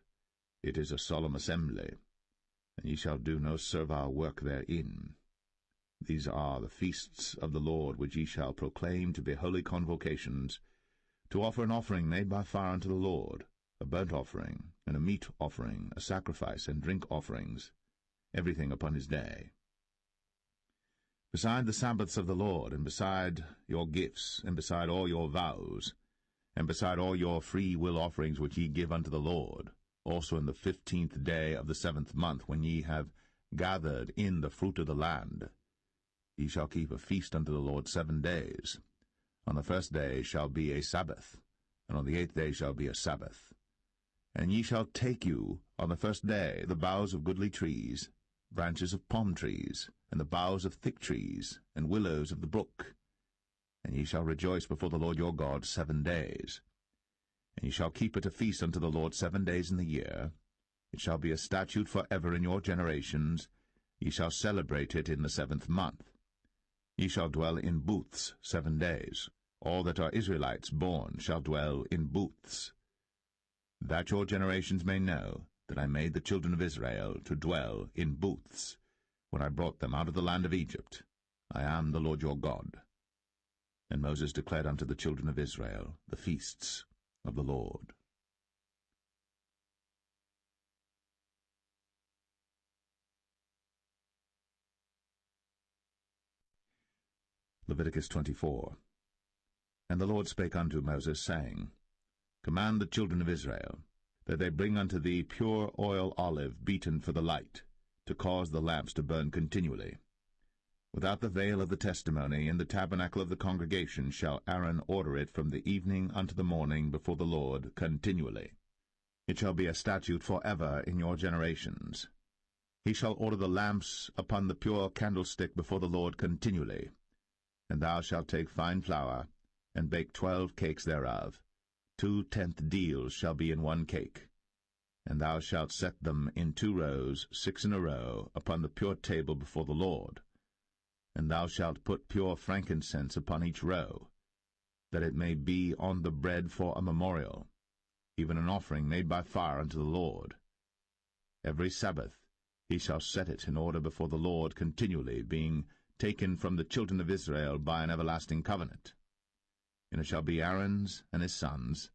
It is a solemn assembly. And ye shall do no servile work therein. These are the feasts of the Lord, which ye shall proclaim to be holy convocations, to offer an offering made by fire unto the Lord, a burnt offering, and a meat offering, a sacrifice, and drink offerings, everything upon his day. Beside the Sabbaths of the Lord, and beside your gifts, and beside all your vows, and beside all your free will offerings which ye give unto the Lord, also in the 15th day of the 7th month, when ye have gathered in the fruit of the land, ye shall keep a feast unto the Lord 7 days. On the 1st day shall be a Sabbath, and on the 8th day shall be a Sabbath. And ye shall take you on the 1st day the boughs of goodly trees, branches of palm trees, and the boughs of thick trees, and willows of the brook. And ye shall rejoice before the Lord your God 7 days. And ye shall keep it a feast unto the Lord 7 days in the year. It shall be a statute for ever in your generations. Ye shall celebrate it in the 7th month. Ye shall dwell in booths 7 days. All that are Israelites born shall dwell in booths. That your generations may know that I made the children of Israel to dwell in booths, when I brought them out of the land of Egypt. I am the Lord your God. And Moses declared unto the children of Israel the feasts of the Lord. Leviticus 24. And the Lord spake unto Moses, saying, Command the children of Israel, that they bring unto thee pure oil olive beaten for the light, to cause the lamps to burn continually. Without the veil of the testimony, in the tabernacle of the congregation, shall Aaron order it from the evening unto the morning before the Lord continually. It shall be a statute for ever in your generations. He shall order the lamps upon the pure candlestick before the Lord continually. And thou shalt take fine flour, and bake 12 cakes thereof. 2 tenth deals shall be in 1 cake. And thou shalt set them in 2 rows, 6 in a row, upon the pure table before the Lord. And thou shalt put pure frankincense upon each row, that it may be on the bread for a memorial, even an offering made by fire unto the Lord. Every Sabbath he shall set it in order before the Lord continually, being taken from the children of Israel by an everlasting covenant. And it shall be Aaron's and his sons,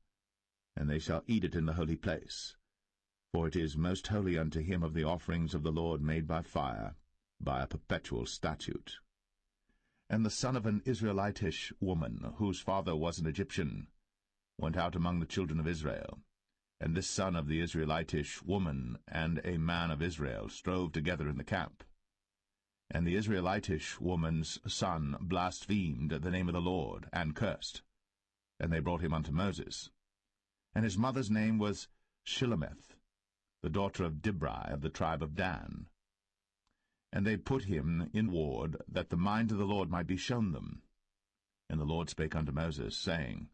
and they shall eat it in the holy place. For it is most holy unto him of the offerings of the Lord made by fire, by a perpetual statute. And the son of an Israelitish woman, whose father was an Egyptian, went out among the children of Israel. And this son of the Israelitish woman and a man of Israel strove together in the camp. And the Israelitish woman's son blasphemed the name of the Lord, and cursed. And they brought him unto Moses. And his mother's name was Shilemeth, the daughter of Dibri of the tribe of Dan. And they put him in ward, that the mind of the Lord might be shown them. And the Lord spake unto Moses, saying,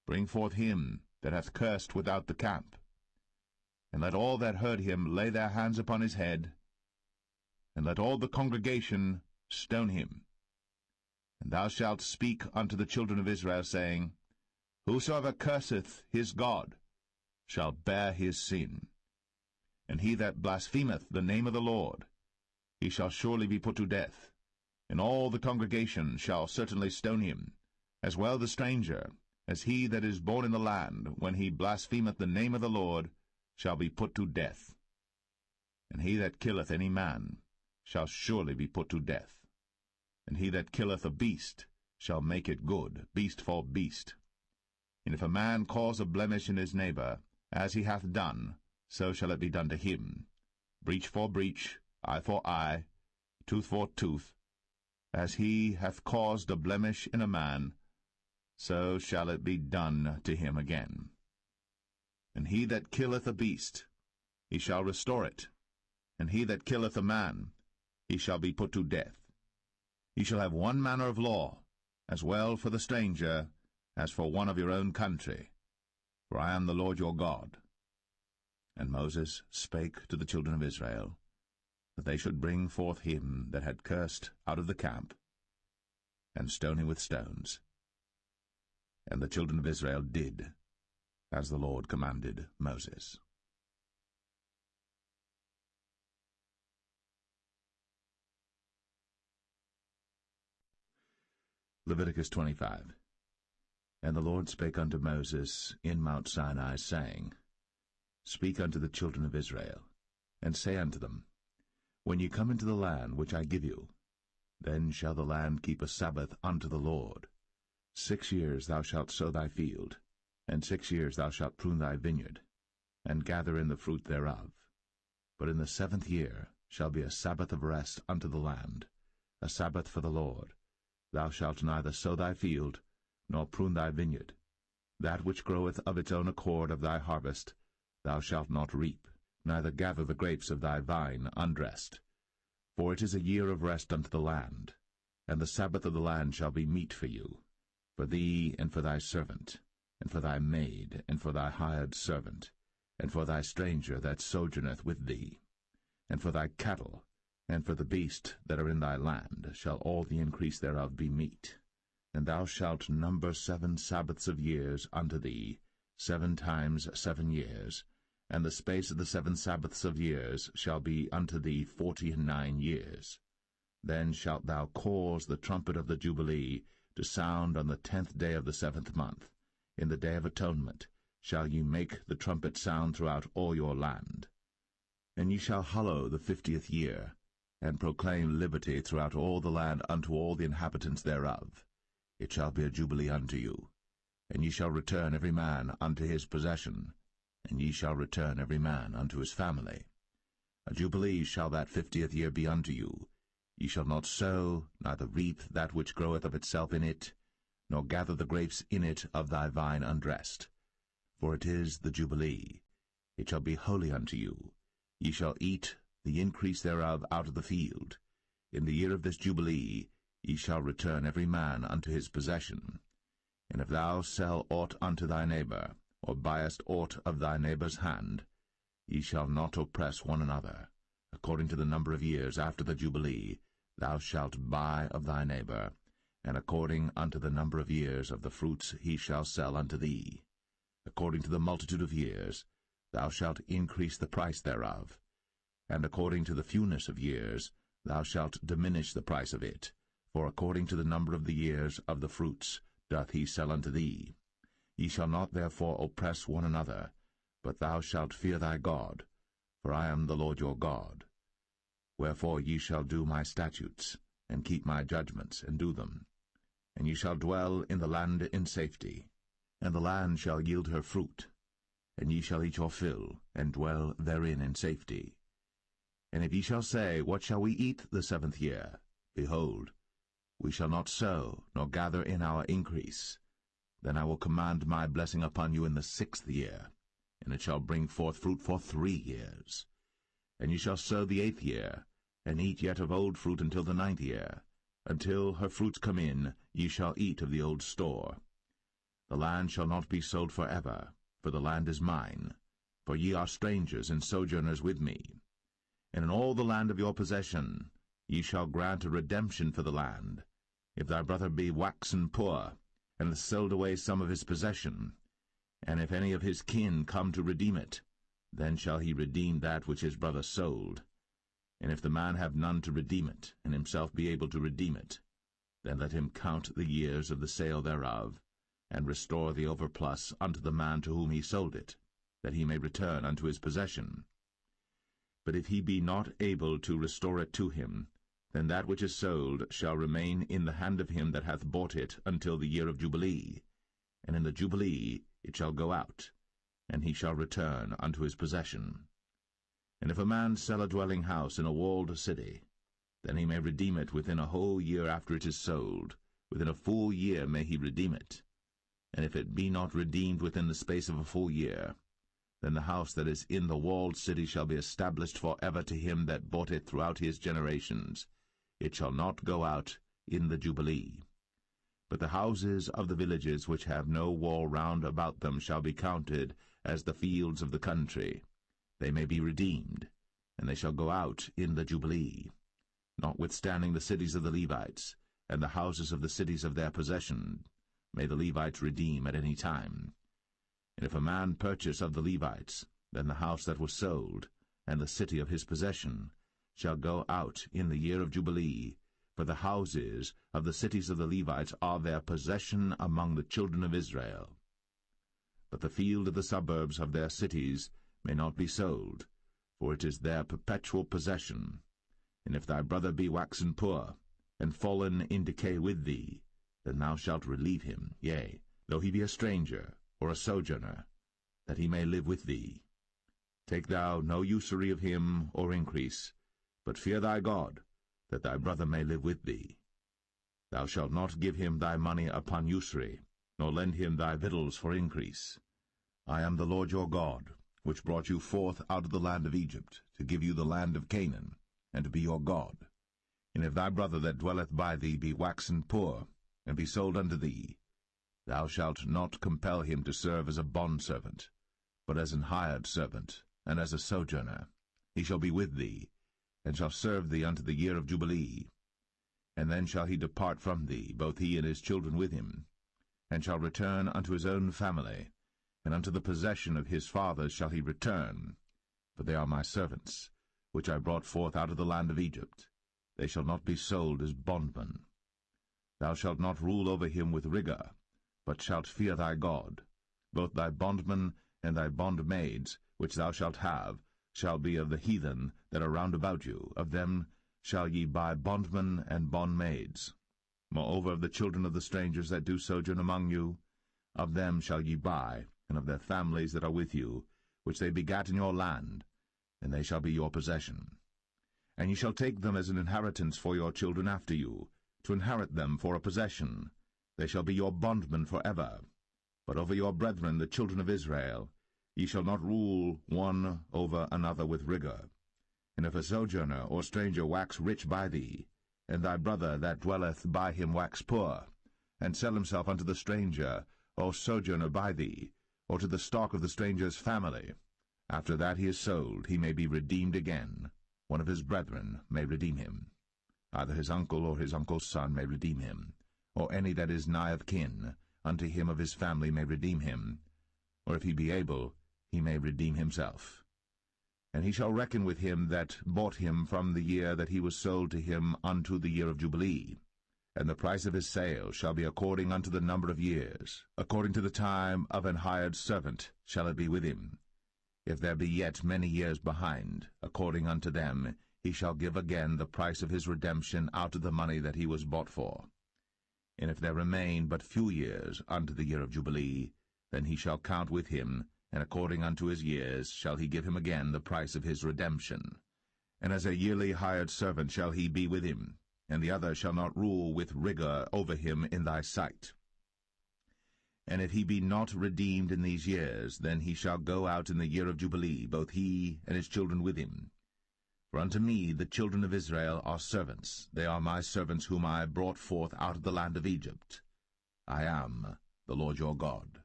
Bring forth him that hath cursed without the camp, and let all that heard him lay their hands upon his head, and let all the congregation stone him. And thou shalt speak unto the children of Israel, saying, Whosoever curseth his God shall bear his sin. And he that blasphemeth the name of the Lord, he shall surely be put to death, and all the congregation shall certainly stone him, as well the stranger, as he that is born in the land, when he blasphemeth the name of the Lord, shall be put to death. And he that killeth any man shall surely be put to death. And he that killeth a beast shall make it good, beast for beast. And if a man cause a blemish in his neighbor, as he hath done, so shall it be done to him. Breach for breach, eye for eye, tooth for tooth. As he hath caused a blemish in a man, so shall it be done to him again. And he that killeth a beast, he shall restore it. And he that killeth a man, he shall be put to death. Ye shall have one manner of law, as well for the stranger as for one of your own country. For I am the Lord your God. And Moses spake to the children of Israel, that they should bring forth him that had cursed out of the camp, and stone him with stones. And the children of Israel did as the Lord commanded Moses. Leviticus 25. And the Lord spake unto Moses in Mount Sinai, saying, Speak unto the children of Israel, and say unto them, When ye come into the land which I give you, then shall the land keep a Sabbath unto the Lord. 6 years thou shalt sow thy field, and 6 years thou shalt prune thy vineyard, and gather in the fruit thereof. But in the 7th year shall be a Sabbath of rest unto the land, a Sabbath for the Lord. Thou shalt neither sow thy field, nor prune thy vineyard. That which groweth of its own accord of thy harvest thou shalt not reap, neither gather the grapes of thy vine undressed. For it is a year of rest unto the land, and the Sabbath of the land shall be meat for you, for thee, and for thy servant, and for thy maid, and for thy hired servant, and for thy stranger that sojourneth with thee, and for thy cattle, and for the beast that are in thy land, shall all the increase thereof be meat. And thou shalt number 7 Sabbaths of years unto thee, 7 times 7 years, and the space of the 7 Sabbaths of years shall be unto thee 49 years. Then shalt thou cause the trumpet of the Jubilee to sound on the 10th day of the 7th month. In the day of atonement shall ye make the trumpet sound throughout all your land. And ye shall hallow the 50th year, and proclaim liberty throughout all the land unto all the inhabitants thereof. It shall be a jubilee unto you. And ye shall return every man unto his possession, and ye shall return every man unto his family. A jubilee shall that 50th year be unto you. Ye shall not sow, neither reap that which groweth of itself in it, nor gather the grapes in it of thy vine undressed. For it is the jubilee. It shall be holy unto you. Ye shall eat the increase thereof out of the field. In the year of this jubilee ye shall return every man unto his possession. And if thou sell aught unto thy neighbor, or buyest aught of thy neighbor's hand, ye shall not oppress one another. According to the number of years after the jubilee thou shalt buy of thy neighbor, and according unto the number of years of the fruits he shall sell unto thee. According to the multitude of years thou shalt increase the price thereof, and according to the fewness of years thou shalt diminish the price of it. For according to the number of the years of the fruits doth he sell unto thee. Ye shall not therefore oppress one another, But thou shalt fear thy God, for I am the Lord your God. Wherefore ye shall do my statutes, and keep my judgments, and do them. And ye shall dwell in the land in safety, and the land shall yield her fruit, and ye shall eat your fill, and dwell therein in safety. And if ye shall say, What shall we eat the 7th year? Behold, we shall not sow, nor gather in our increase. Then I will command my blessing upon you in the 6th year, and it shall bring forth fruit for 3 years. And ye shall sow the 8th year, and eat yet of old fruit until the 9th year. Until her fruits come in, ye shall eat of the old store. The land shall not be sold forever, for the land is mine, for ye are strangers and sojourners with me. And in all the land of your possession ye shall grant a redemption for the land. If thy brother be waxen poor, and hath sold away some of his possession, and if any of his kin come to redeem it, then shall he redeem that which his brother sold. And if the man have none to redeem it, and himself be able to redeem it, then let him count the years of the sale thereof, and restore the overplus unto the man to whom he sold it, that he may return unto his possession. But if he be not able to restore it to him, then that which is sold shall remain in the hand of him that hath bought it until the year of Jubilee, and in the Jubilee it shall go out, and he shall return unto his possession. And if a man sell a dwelling house in a walled city, then he may redeem it within a whole year after it is sold. Within a full year may he redeem it. And if it be not redeemed within the space of a full year, then the house that is in the walled city shall be established for ever to him that bought it throughout his generations. It shall not go out in the Jubilee. But the houses of the villages which have no wall round about them shall be counted as the fields of the country. They may be redeemed, and they shall go out in the Jubilee. Notwithstanding the cities of the Levites, and the houses of the cities of their possession, may the Levites redeem at any time. And if a man purchase of the Levites, then the house that was sold, and the city of his possession, shall go out in the year of Jubilee, for the houses of the cities of the Levites are their possession among the children of Israel. But the field of the suburbs of their cities may not be sold, for it is their perpetual possession. And if thy brother be waxen poor, and fallen in decay with thee, then thou shalt relieve him, yea, though he be a stranger, or a sojourner, that he may live with thee. Take thou no usury of him or increase, but fear thy God, that thy brother may live with thee. Thou shalt not give him thy money upon usury, nor lend him thy victuals for increase. I am the Lord your God, which brought you forth out of the land of Egypt, to give you the land of Canaan, and to be your God. And if thy brother that dwelleth by thee be waxen poor, and be sold unto thee, thou shalt not compel him to serve as a bondservant, but as an hired servant, and as a sojourner. He shall be with thee, and shall serve thee unto the year of Jubilee. And then shall he depart from thee, both he and his children with him, and shall return unto his own family, and unto the possession of his fathers shall he return. For they are my servants, which I brought forth out of the land of Egypt. They shall not be sold as bondmen. Thou shalt not rule over him with rigor, but shalt fear thy God. Both thy bondmen and thy bondmaids, which thou shalt have, shall be of the heathen that are round about you. Of them shall ye buy bondmen and bondmaids. Moreover, of the children of the strangers that do sojourn among you, of them shall ye buy, and of their families that are with you, which they begat in your land, and they shall be your possession. And ye shall take them as an inheritance for your children after you, to inherit them for a possession. They shall be your bondmen for ever. But over your brethren, the children of Israel, ye shall not rule one over another with rigor. And if a sojourner or stranger wax rich by thee, and thy brother that dwelleth by him wax poor, and sell himself unto the stranger or sojourner by thee, or to the stock of the stranger's family, after that he is sold, he may be redeemed again. One of his brethren may redeem him. Either his uncle or his uncle's son may redeem him, or any that is nigh of kin unto him of his family may redeem him, or if he be able, he may redeem himself. And he shall reckon with him that bought him from the year that he was sold to him unto the year of Jubilee. And the price of his sale shall be according unto the number of years. According to the time of an hired servant shall it be with him. If there be yet many years behind, according unto them, he shall give again the price of his redemption out of the money that he was bought for. And if there remain but few years unto the year of Jubilee, then he shall count with him, and according unto his years shall he give him again the price of his redemption. And as a yearly hired servant shall he be with him, and the other shall not rule with rigor over him in thy sight. And if he be not redeemed in these years, then he shall go out in the year of Jubilee, both he and his children with him. For unto me the children of Israel are servants. They are my servants whom I brought forth out of the land of Egypt. I am the Lord your God.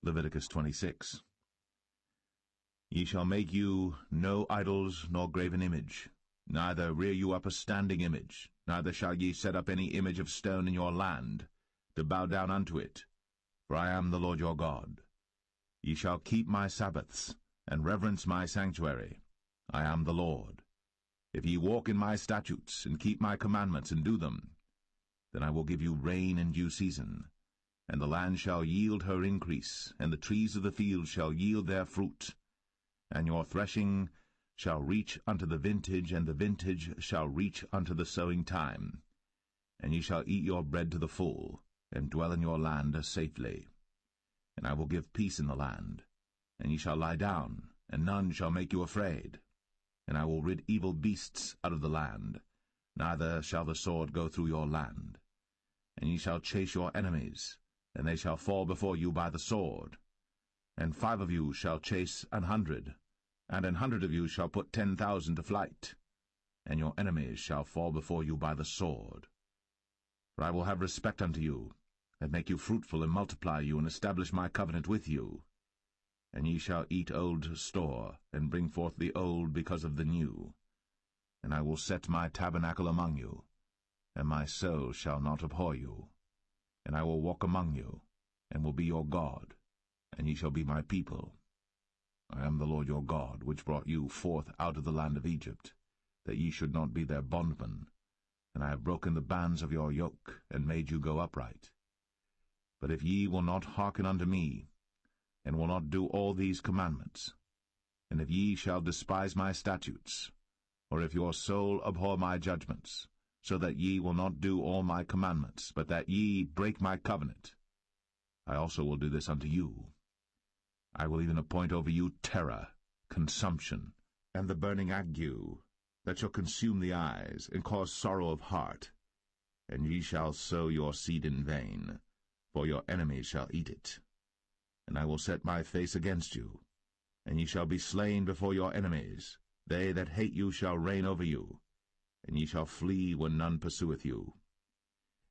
Leviticus 26. Ye shall make you no idols nor graven image, neither rear you up a standing image, neither shall ye set up any image of stone in your land, to bow down unto it, for I am the Lord your God. Ye shall keep my Sabbaths, and reverence my sanctuary. I am the Lord. If ye walk in my statutes, and keep my commandments, and do them, then I will give you rain in due season, and the land shall yield her increase, and the trees of the field shall yield their fruit. And your threshing shall reach unto the vintage, and the vintage shall reach unto the sowing time. And ye shall eat your bread to the full, and dwell in your land safely. And I will give peace in the land, and ye shall lie down, and none shall make you afraid. And I will rid evil beasts out of the land, neither shall the sword go through your land. And ye shall chase your enemies, and they shall fall before you by the sword. And 5 of you shall chase 100, and 100 of you shall put 10,000 to flight. And your enemies shall fall before you by the sword. For I will have respect unto you, and make you fruitful, and multiply you, and establish my covenant with you. And ye shall eat old store, and bring forth the old because of the new. And I will set my tabernacle among you, and my soul shall not abhor you. And I will walk among you, and will be your God, and ye shall be my people. I am the Lord your God, which brought you forth out of the land of Egypt, that ye should not be their bondmen. And I have broken the bands of your yoke, and made you go upright. But if ye will not hearken unto me, and will not do all these commandments, and if ye shall despise my statutes, or if your soul abhor my judgments, so that ye will not do all my commandments, but that ye break my covenant, I also will do this unto you. I will even appoint over you terror, consumption, and the burning ague, that shall consume the eyes, and cause sorrow of heart. And ye shall sow your seed in vain, for your enemies shall eat it. And I will set my face against you, and ye shall be slain before your enemies. They that hate you shall reign over you, and ye shall flee when none pursueth you.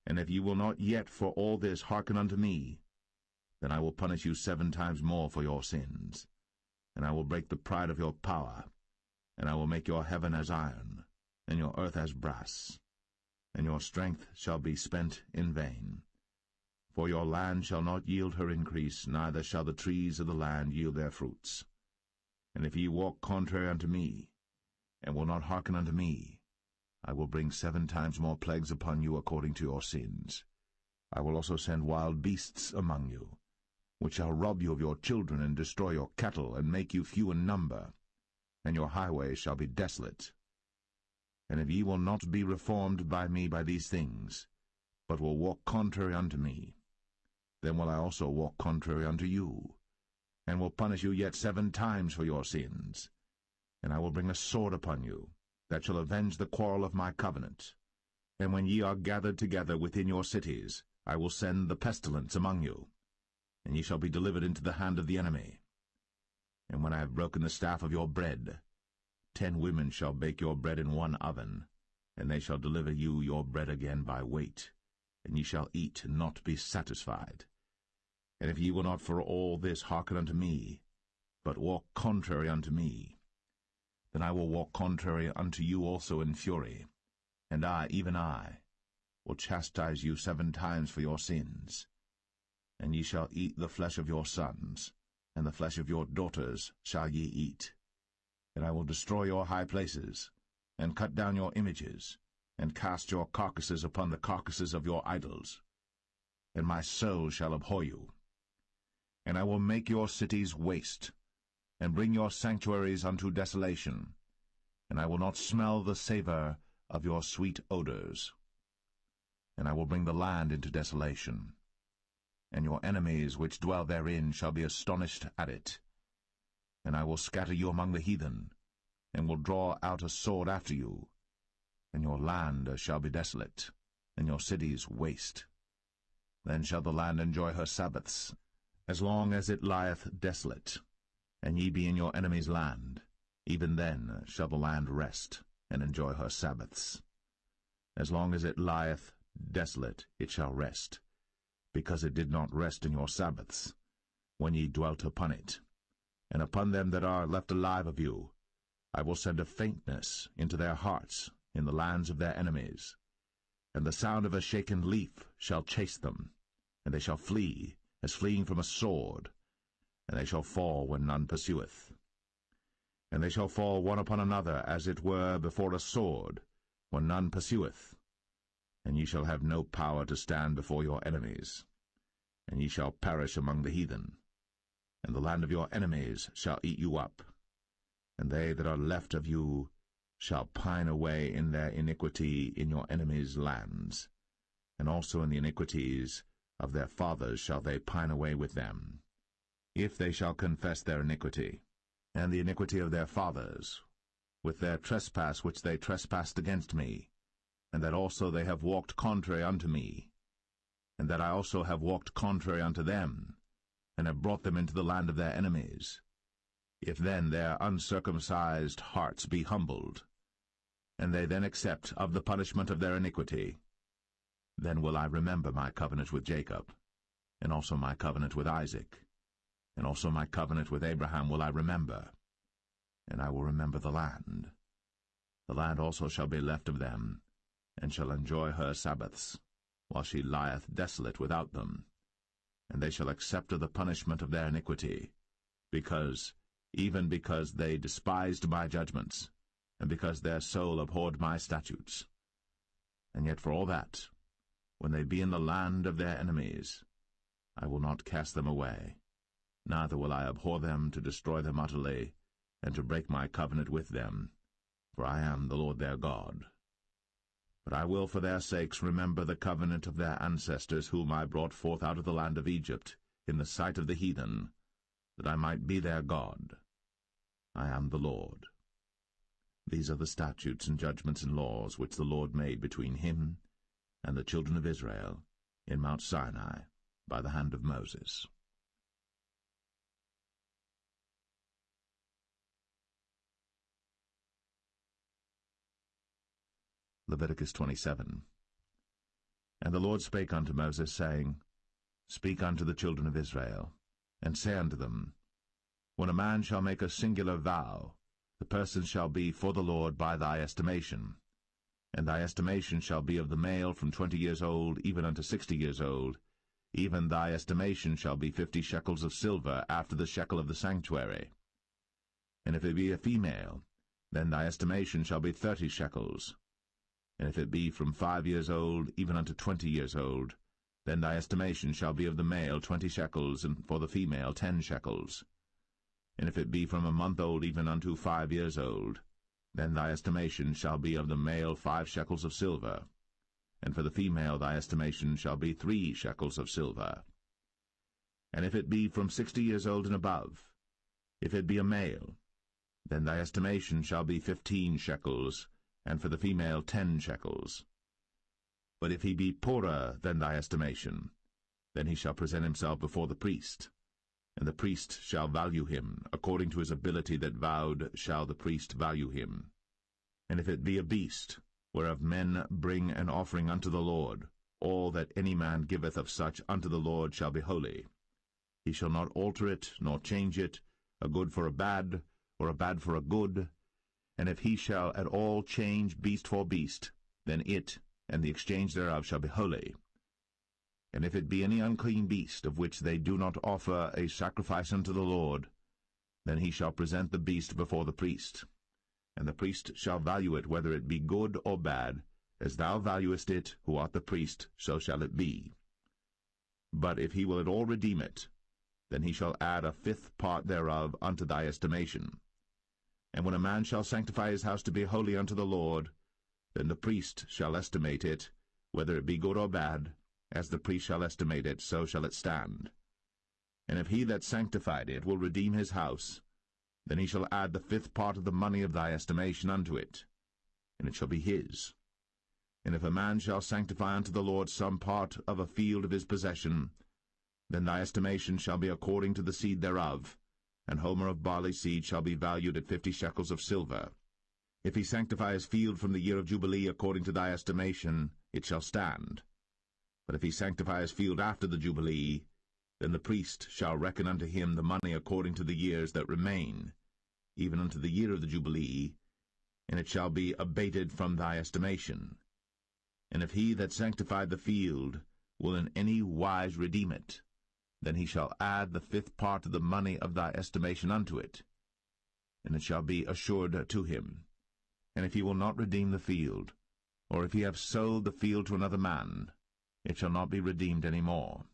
And if ye will not yet for all this hearken unto me, then I will punish you 7 times more for your sins. And I will break the pride of your power, and I will make your heaven as iron, and your earth as brass. And your strength shall be spent in vain. For your land shall not yield her increase, neither shall the trees of the land yield their fruits. And if ye walk contrary unto me, and will not hearken unto me, I will bring 7 times more plagues upon you according to your sins. I will also send wild beasts among you, which shall rob you of your children, and destroy your cattle, and make you few in number, and your highways shall be desolate. And if ye will not be reformed by me by these things, but will walk contrary unto me, then will I also walk contrary unto you, and will punish you yet 7 times for your sins. And I will bring a sword upon you, that shall avenge the quarrel of my covenant. And when ye are gathered together within your cities, I will send the pestilence among you, and ye shall be delivered into the hand of the enemy. And when I have broken the staff of your bread, 10 women shall bake your bread in 1 oven, and they shall deliver you your bread again by weight, and ye shall eat and not be satisfied. And if ye will not for all this hearken unto me, but walk contrary unto me, then I will walk contrary unto you also in fury, and I, even I, will chastise you 7 times for your sins. And ye shall eat the flesh of your sons, and the flesh of your daughters shall ye eat. And I will destroy your high places, and cut down your images, and cast your carcasses upon the carcasses of your idols. And my soul shall abhor you. And I will make your cities waste, and bring your sanctuaries unto desolation, and I will not smell the savour of your sweet odours. And I will bring the land into desolation, and your enemies which dwell therein shall be astonished at it. And I will scatter you among the heathen, and will draw out a sword after you, and your land shall be desolate, and your cities waste. Then shall the land enjoy her Sabbaths, as long as it lieth desolate, and ye be in your enemy's land. Even then shall the land rest, and enjoy her Sabbaths. As long as it lieth desolate it shall rest, because it did not rest in your Sabbaths, when ye dwelt upon it. And upon them that are left alive of you I will send a faintness into their hearts in the lands of their enemies, and the sound of a shaken leaf shall chase them, and they shall flee, as fleeing from a sword, and they shall fall when none pursueth. And they shall fall one upon another, as it were before a sword, when none pursueth. And ye shall have no power to stand before your enemies, and ye shall perish among the heathen. And the land of your enemies shall eat you up, and they that are left of you shall pine away in their iniquity in your enemies' lands, and also in the iniquities of their fathers shall they pine away with them, if they shall confess their iniquity, and the iniquity of their fathers, with their trespass which they trespassed against me, and that also they have walked contrary unto me, and that I also have walked contrary unto them, and have brought them into the land of their enemies. If then their uncircumcised hearts be humbled, and they then accept of the punishment of their iniquity, then will I remember my covenant with Jacob, and also my covenant with Isaac, and also my covenant with Abraham will I remember, and I will remember the land. The land also shall be left of them, and shall enjoy her Sabbaths, while she lieth desolate without them. And they shall accept of the punishment of their iniquity, even because they despised my judgments, and because their soul abhorred my statutes. And yet for all that, when they be in the land of their enemies, I will not cast them away, neither will I abhor them to destroy them utterly, and to break my covenant with them, for I am the Lord their God. But I will for their sakes remember the covenant of their ancestors, whom I brought forth out of the land of Egypt, in the sight of the heathen, that I might be their God. I am the Lord. These are the statutes and judgments and laws which the Lord made between him and the children of Israel in Mount Sinai by the hand of Moses. Leviticus 27. And the Lord spake unto Moses, saying, Speak unto the children of Israel, and say unto them, When a man shall make a singular vow, the person shall be for the Lord by thy estimation. And thy estimation shall be of the male from 20 years old even unto 60 years old. Even thy estimation shall be 50 shekels of silver after the shekel of the sanctuary. And if it be a female, then thy estimation shall be 30 shekels. And if it be from 5 years old even unto 20 years old, then thy estimation shall be of the male 20 shekels, and for the female 10 shekels. And if it be from a month old even unto 5 years old, then thy estimation shall be of the male 5 shekels of silver, and for the female thy estimation shall be 3 shekels of silver. And if it be from 60 years old and above, if it be a male, then thy estimation shall be 15 shekels, and for the female 10 shekels. But if he be poorer than thy estimation, then he shall present himself before the priest, and the priest shall value him, according to his ability that vowed shall the priest value him. And if it be a beast, whereof men bring an offering unto the Lord, all that any man giveth of such unto the Lord shall be holy. He shall not alter it, nor change it, a good for a bad, or a bad for a good. And if he shall at all change beast for beast, then it and the exchange thereof shall be holy. And if it be any unclean beast, of which they do not offer a sacrifice unto the Lord, then he shall present the beast before the priest. And the priest shall value it, whether it be good or bad, As thou valuest it, who art the priest, so shall it be. But if he will at all redeem it, then he shall add a fifth part thereof unto thy estimation. And when a man shall sanctify his house to be holy unto the Lord, then the priest shall estimate it, whether it be good or bad, as the priest shall estimate it, so shall it stand. And if he that sanctified it will redeem his house, then he shall add the fifth part of the money of thy estimation unto it, and it shall be his. And if a man shall sanctify unto the Lord some part of a field of his possession, then thy estimation shall be according to the seed thereof, an homer of barley seed shall be valued at 50 shekels of silver. If he sanctify his field from the year of Jubilee according to thy estimation, it shall stand. But if he sanctify his field after the Jubilee, then the priest shall reckon unto him the money according to the years that remain, even unto the year of the Jubilee, and it shall be abated from thy estimation. And if he that sanctified the field will in any wise redeem it, then he shall add the fifth part of the money of thy estimation unto it, and it shall be assured to him. And if he will not redeem the field, or if he have sold the field to another man, it shall not be redeemed any more.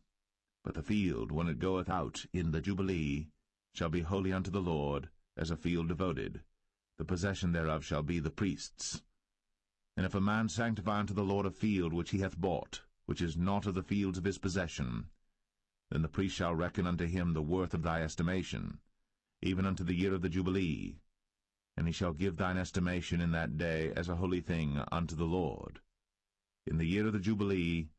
But the field, when it goeth out in the Jubilee, shall be holy unto the Lord, as a field devoted. The possession thereof shall be the priest's. And if a man sanctify unto the Lord a field which he hath bought, which is not of the fields of his possession, then the priest shall reckon unto him the worth of thy estimation, even unto the year of the Jubilee, and he shall give thine estimation in that day as a holy thing unto the Lord. In the year of the Jubilee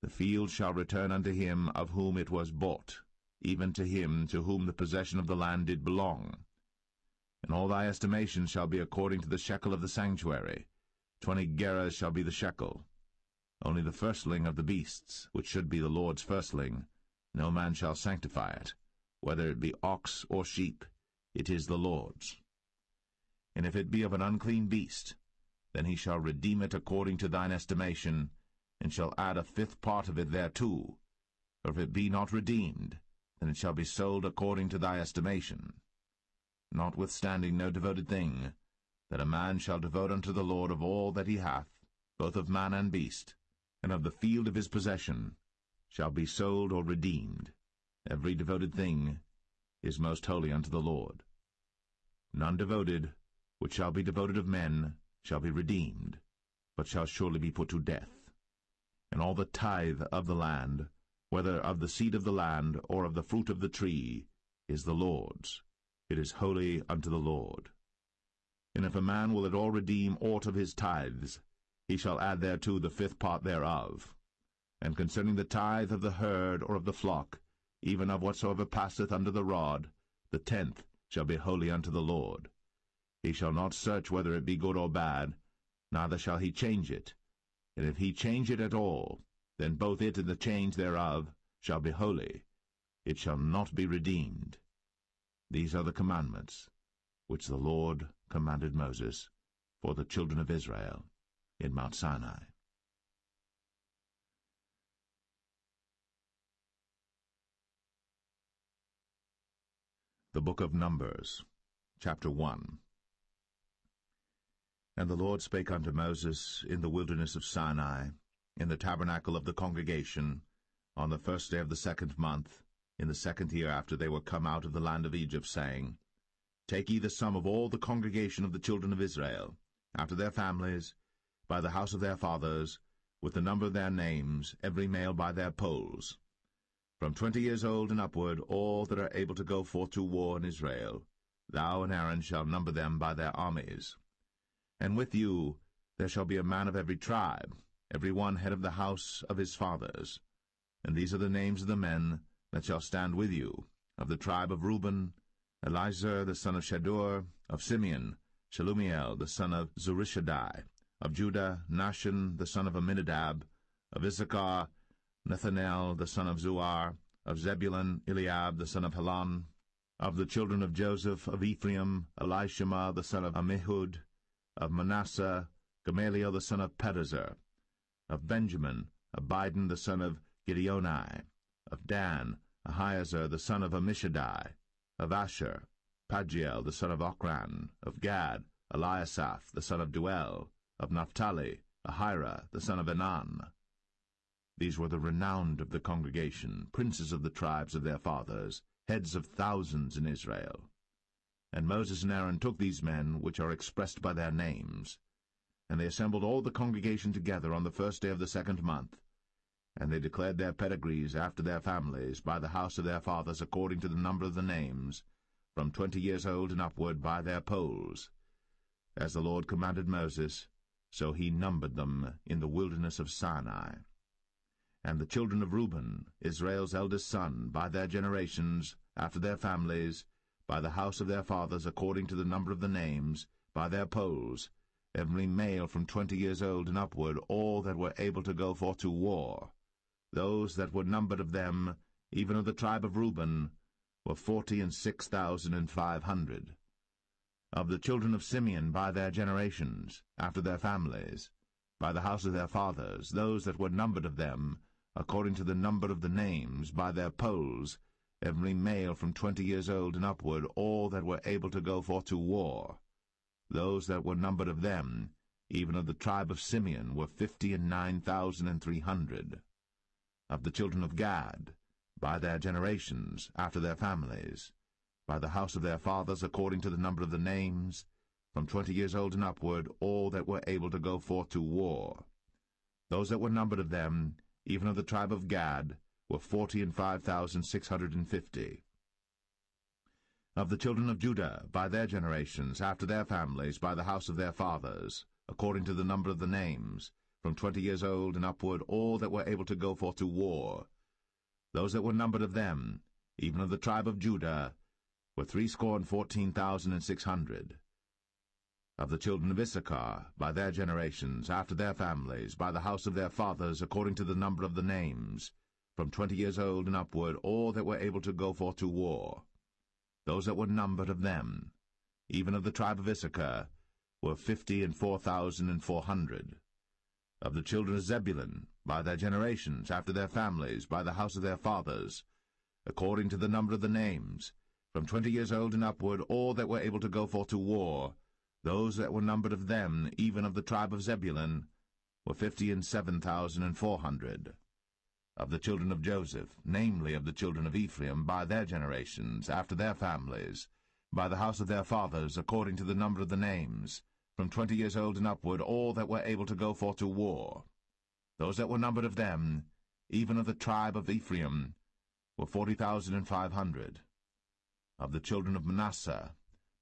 the field shall return unto him of whom it was bought, even to him to whom the possession of the land did belong. And all thy estimation shall be according to the shekel of the sanctuary. 20 gerahs shall be the shekel. Only the firstling of the beasts, which should be the Lord's firstling, no man shall sanctify it, whether it be ox or sheep, it is the Lord's. And if it be of an unclean beast, then he shall redeem it according to thine estimation, and shall add a fifth part of it thereto. Or if it be not redeemed, then it shall be sold according to thy estimation. Notwithstanding no devoted thing, that a man shall devote unto the Lord of all that he hath, both of man and beast, and of the field of his possession, shall be sold or redeemed. Every devoted thing is most holy unto the Lord. None devoted, which shall be devoted of men, shall be redeemed, but shall surely be put to death. And all the tithe of the land, whether of the seed of the land or of the fruit of the tree, is the Lord's. It is holy unto the Lord. And if a man will at all redeem aught of his tithes, he shall add thereto the fifth part thereof. And concerning the tithe of the herd or of the flock, even of whatsoever passeth under the rod, the 10th shall be holy unto the Lord. He shall not search whether it be good or bad, neither shall he change it. And if he change it at all, then both it and the change thereof shall be holy. It shall not be redeemed. These are the commandments which the Lord commanded Moses for the children of Israel in Mount Sinai. The Book of Numbers, chapter 1. And the Lord spake unto Moses in the wilderness of Sinai, in the tabernacle of the congregation, on the first day of the 2nd month, in the 2nd year after they were come out of the land of Egypt, saying, Take ye the sum of all the congregation of the children of Israel, after their families, by the house of their fathers, with the number of their names, every male by their polls. From 20 years old and upward, all that are able to go forth to war in Israel, thou and Aaron shall number them by their armies. And with you there shall be a man of every tribe, every one head of the house of his fathers. And these are the names of the men that shall stand with you. Of the tribe of Reuben, Elizur the son of Shadur; of Simeon, Shelumiel the son of Zurishaddai; of Judah, Nahshon the son of Amminadab; of Issachar, Nethanel the son of Zuar; of Zebulun, Eliab the son of Helon; of the children of Joseph; of Ephraim, Elishama the son of Ammihud; of Manasseh, Gamaliel the son of Pedazur; of Benjamin, Abidan the son of Gideoni; of Dan, Ahiezer the son of Ammishaddai; of Asher, Pagiel the son of Ochran; of Gad, Eliasaph the son of Duel; of Naphtali, Ahira the son of Enan. These were the renowned of the congregation, princes of the tribes of their fathers, heads of thousands in Israel. And Moses and Aaron took these men, which are expressed by their names, and they assembled all the congregation together on the first day of the 2nd month, and they declared their pedigrees after their families, by the house of their fathers, according to the number of the names, from 20 years old and upward, by their polls. As the Lord commanded Moses, so he numbered them in the wilderness of Sinai. And the children of Reuben, Israel's eldest son, by their generations, after their families, by the house of their fathers, according to the number of the names, by their polls, every male from 20 years old and upward, all that were able to go forth to war. Those that were numbered of them, even of the tribe of Reuben, were 46,500. Of the children of Simeon by their generations, after their families, by the house of their fathers, those that were numbered of them, according to the number of the names, by their polls, every male from 20 years old and upward, all that were able to go forth to war. Those that were numbered of them, even of the tribe of Simeon, were 59,300. Of the children of Gad, by their generations, after their families, by the house of their fathers, according to the number of the names, from 20 years old and upward, all that were able to go forth to war. Those that were numbered of them, even of the tribe of Gad, were 45,650. Of the children of Judah, by their generations, after their families, by the house of their fathers, according to the number of the names, from 20 years old and upward, all that were able to go forth to war. Those that were numbered of them, even of the tribe of Judah, were 314,600. Of the children of Issachar, by their generations, after their families, by the house of their fathers, according to the number of the names, from 20 years old and upward, all that were able to go forth to war. Those that were numbered of them, even of the tribe of Issachar, were 54,400. Of the children of Zebulun, by their generations, after their families, by the house of their fathers, according to the number of the names, from 20 years old and upward, all that were able to go forth to war, those that were numbered of them, even of the tribe of Zebulun, were 57,400. Of the children of Joseph, namely of the children of Ephraim, by their generations, after their families, by the house of their fathers, according to the number of the names, from 20 years old and upward, all that were able to go forth to war. Those that were numbered of them, even of the tribe of Ephraim, were 40,500. Of the children of Manasseh,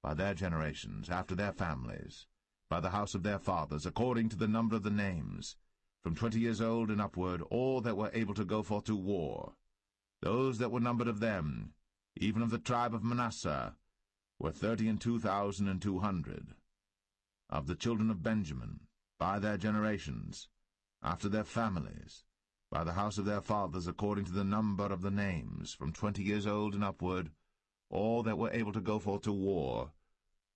by their generations, after their families, by the house of their fathers, according to the number of the names, from 20 years old and upward, all that were able to go forth to war. Those that were numbered of them, even of the tribe of Manasseh, were 32,200. Of the children of Benjamin, by their generations, after their families, by the house of their fathers, according to the number of the names, from 20 years old and upward, all that were able to go forth to war,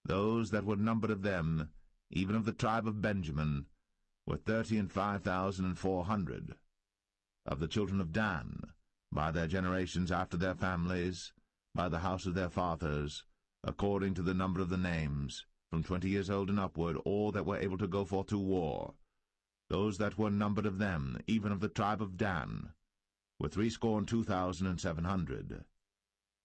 those that were numbered of them, even of the tribe of Benjamin, were 35,400. Of the children of Dan, by their generations, after their families, by the house of their fathers, according to the number of the names, from 20 years old and upward, all that were able to go forth to war, those that were numbered of them, even of the tribe of Dan, were 62,700.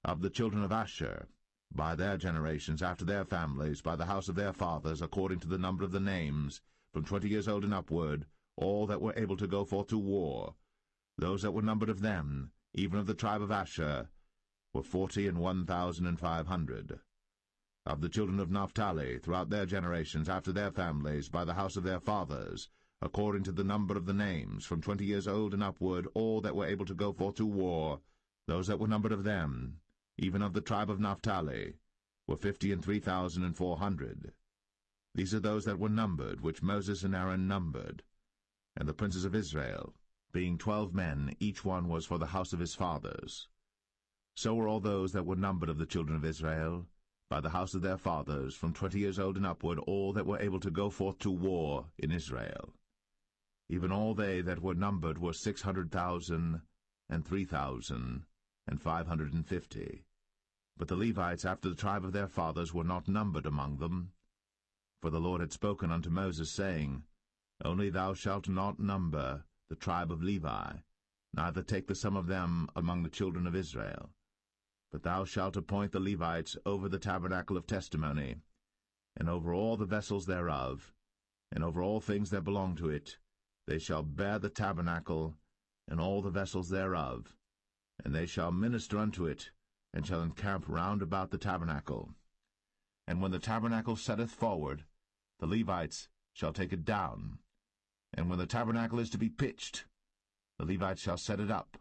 Of the children of Asher, by their generations, after their families, by the house of their fathers, according to the number of the names, from 20 years old and upward, all that were able to go forth to war, those that were numbered of them, even of the tribe of Asher, were 41,500. Of the children of Naphtali, throughout their generations, after their families, by the house of their fathers, according to the number of the names, from 20 years old and upward, all that were able to go forth to war, those that were numbered of them, even of the tribe of Naphtali, were 53,400. These are those that were numbered, which Moses and Aaron numbered. And the princes of Israel, being 12 men, each one was for the house of his fathers. So were all those that were numbered of the children of Israel, by the house of their fathers, from 20 years old and upward, all that were able to go forth to war in Israel. Even all they that were numbered were 600,000 and 3,550. But the Levites after the tribe of their fathers were not numbered among them. For the Lord had spoken unto Moses, saying, Only thou shalt not number the tribe of Levi, neither take the sum of them among the children of Israel. But thou shalt appoint the Levites over the tabernacle of testimony, and over all the vessels thereof, and over all things that belong to it. They shall bear the tabernacle, and all the vessels thereof, and they shall minister unto it, and shall encamp round about the tabernacle. And when the tabernacle setteth forward, the Levites shall take it down. And when the tabernacle is to be pitched, the Levites shall set it up,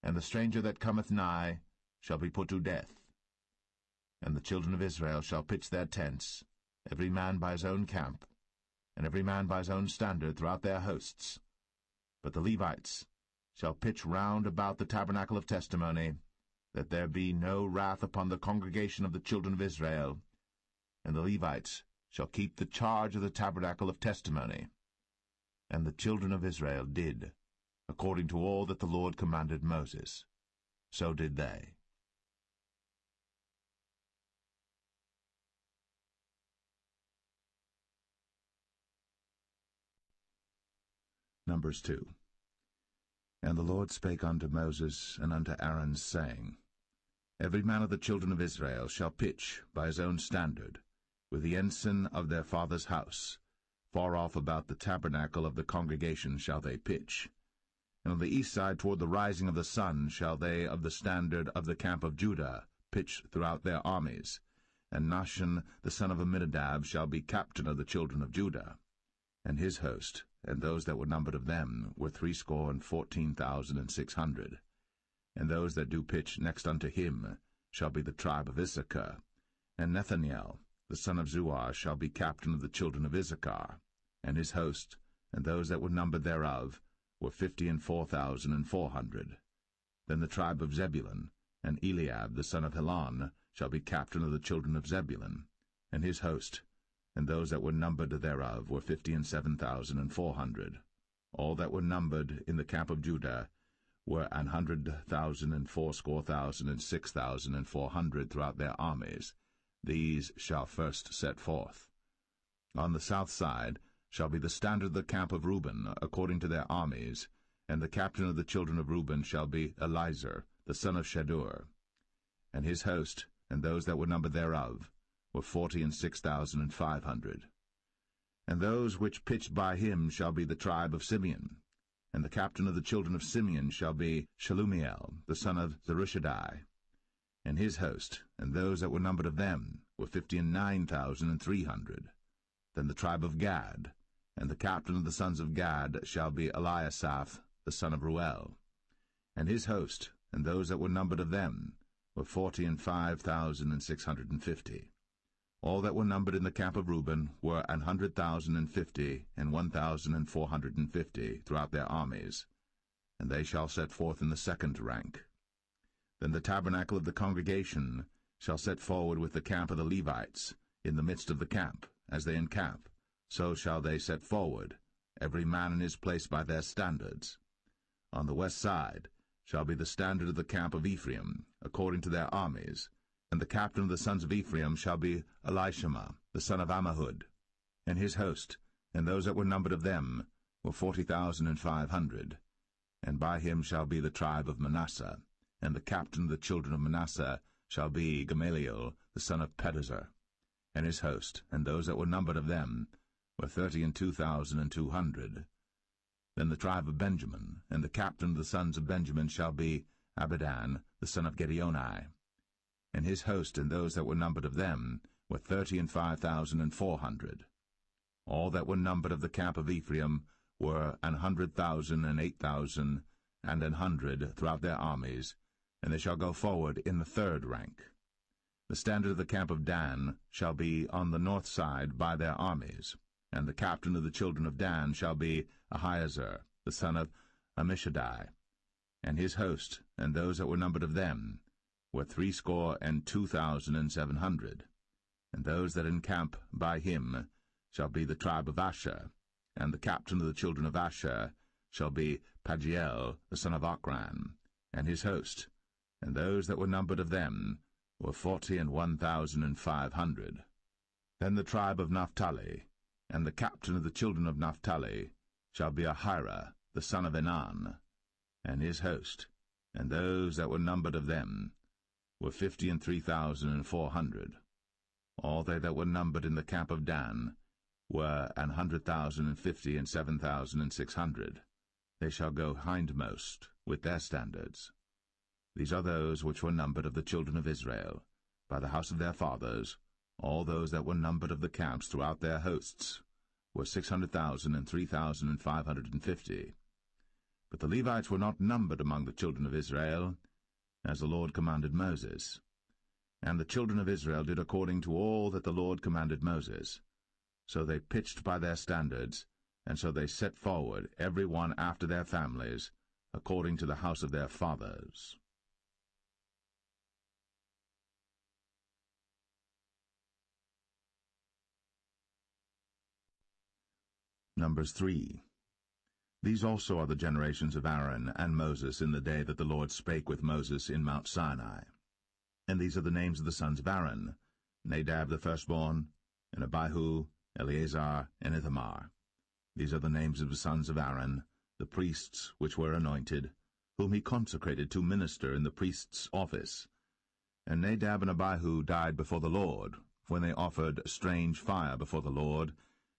and the stranger that cometh nigh shall be put to death. And the children of Israel shall pitch their tents, every man by his own camp, and every man by his own standard throughout their hosts. But the Levites shall pitch round about the tabernacle of testimony, that there be no wrath upon the congregation of the children of Israel. And the Levites shall keep the charge of the tabernacle of testimony. And the children of Israel did, according to all that the Lord commanded Moses. So did they. Numbers 2. And the Lord spake unto Moses and unto Aaron, saying, Every man of the children of Israel shall pitch by his own standard, with the ensign of their father's house. Far off about the tabernacle of the congregation shall they pitch. And on the east side toward the rising of the sun shall they of the standard of the camp of Judah pitch throughout their armies. And Nahshon the son of Amminadab shall be captain of the children of Judah. And his host, and those that were numbered of them, were 614,600. And those that do pitch next unto him shall be the tribe of Issachar. And Nethaniel the son of Zuar shall be captain of the children of Issachar. And his host, and those that were numbered thereof, were 54,400. Then the tribe of Zebulun, and Eliab the son of Helon, shall be captain of the children of Zebulun. And his host, and those that were numbered thereof, were 57,400. All that were numbered in the camp of Judah were 100,000 and 6,000 and 6,400 throughout their armies. These shall first set forth. On the south side shall be the standard of the camp of Reuben, according to their armies, and the captain of the children of Reuben shall be Elizur, the son of Shadur. And his host, and those that were numbered thereof, were 46,500. And those which pitched by him shall be the tribe of Simeon. And the captain of the children of Simeon shall be Shelumiel, the son of Zerushadai. And his host, and those that were numbered of them, were 59,300. Then the tribe of Gad, and the captain of the sons of Gad shall be Eliasaph, the son of Ruel. And his host, and those that were numbered of them, were 45,650. All that were numbered in the camp of Reuben were 100,050 and 1,450 throughout their armies, and they shall set forth in the second rank. Then the tabernacle of the congregation shall set forward with the camp of the Levites, in the midst of the camp, as they encamp. So shall they set forward, every man in his place by their standards. On the west side shall be the standard of the camp of Ephraim, according to their armies, and the captain of the sons of Ephraim shall be Elishama, the son of Ammihud. And his host, and those that were numbered of them, were 40,500. And by him shall be the tribe of Manasseh. And the captain of the children of Manasseh shall be Gamaliel, the son of Pedazur. And his host, and those that were numbered of them, were 32,200. Then the tribe of Benjamin, and the captain of the sons of Benjamin shall be Abidan, the son of Gideoni. And his host, and those that were numbered of them, were 35,400. All that were numbered of the camp of Ephraim were 100,000 and 8,000 and 100 throughout their armies, and they shall go forward in the third rank. The standard of the camp of Dan shall be on the north side by their armies, and the captain of the children of Dan shall be Ahiezer, the son of Ammishaddai. And his host, and those that were numbered of them, were 62,700. And those that encamp by him shall be the tribe of Asher, and the captain of the children of Asher shall be Pagiel, the son of Ochran, and his host, and those that were numbered of them were 41,500. Then the tribe of Naphtali, And the captain of the children of Naphtali shall be Ahira, the son of Enan, and his host, and those that were numbered of them were 53,400. All they that were numbered in the camp of Dan were 150,050 and 7,600. They shall go hindmost with their standards. These are those which were numbered of the children of Israel, by the house of their fathers. All those that were numbered of the camps throughout their hosts were 600,000 and 3,550. But the Levites were not numbered among the children of Israel, as the Lord commanded Moses. And the children of Israel did according to all that the Lord commanded Moses. So they pitched by their standards, and so they set forward, every one after their families, according to the house of their fathers. Numbers 3. These also are the generations of Aaron and Moses in the day that the Lord spake with Moses in Mount Sinai. And these are the names of the sons of Aaron: Nadab the firstborn, and Abihu, Eleazar, and Ithamar. These are the names of the sons of Aaron, the priests which were anointed, whom he consecrated to minister in the priest's office. And Nadab and Abihu died before the Lord, when they offered strange fire before the Lord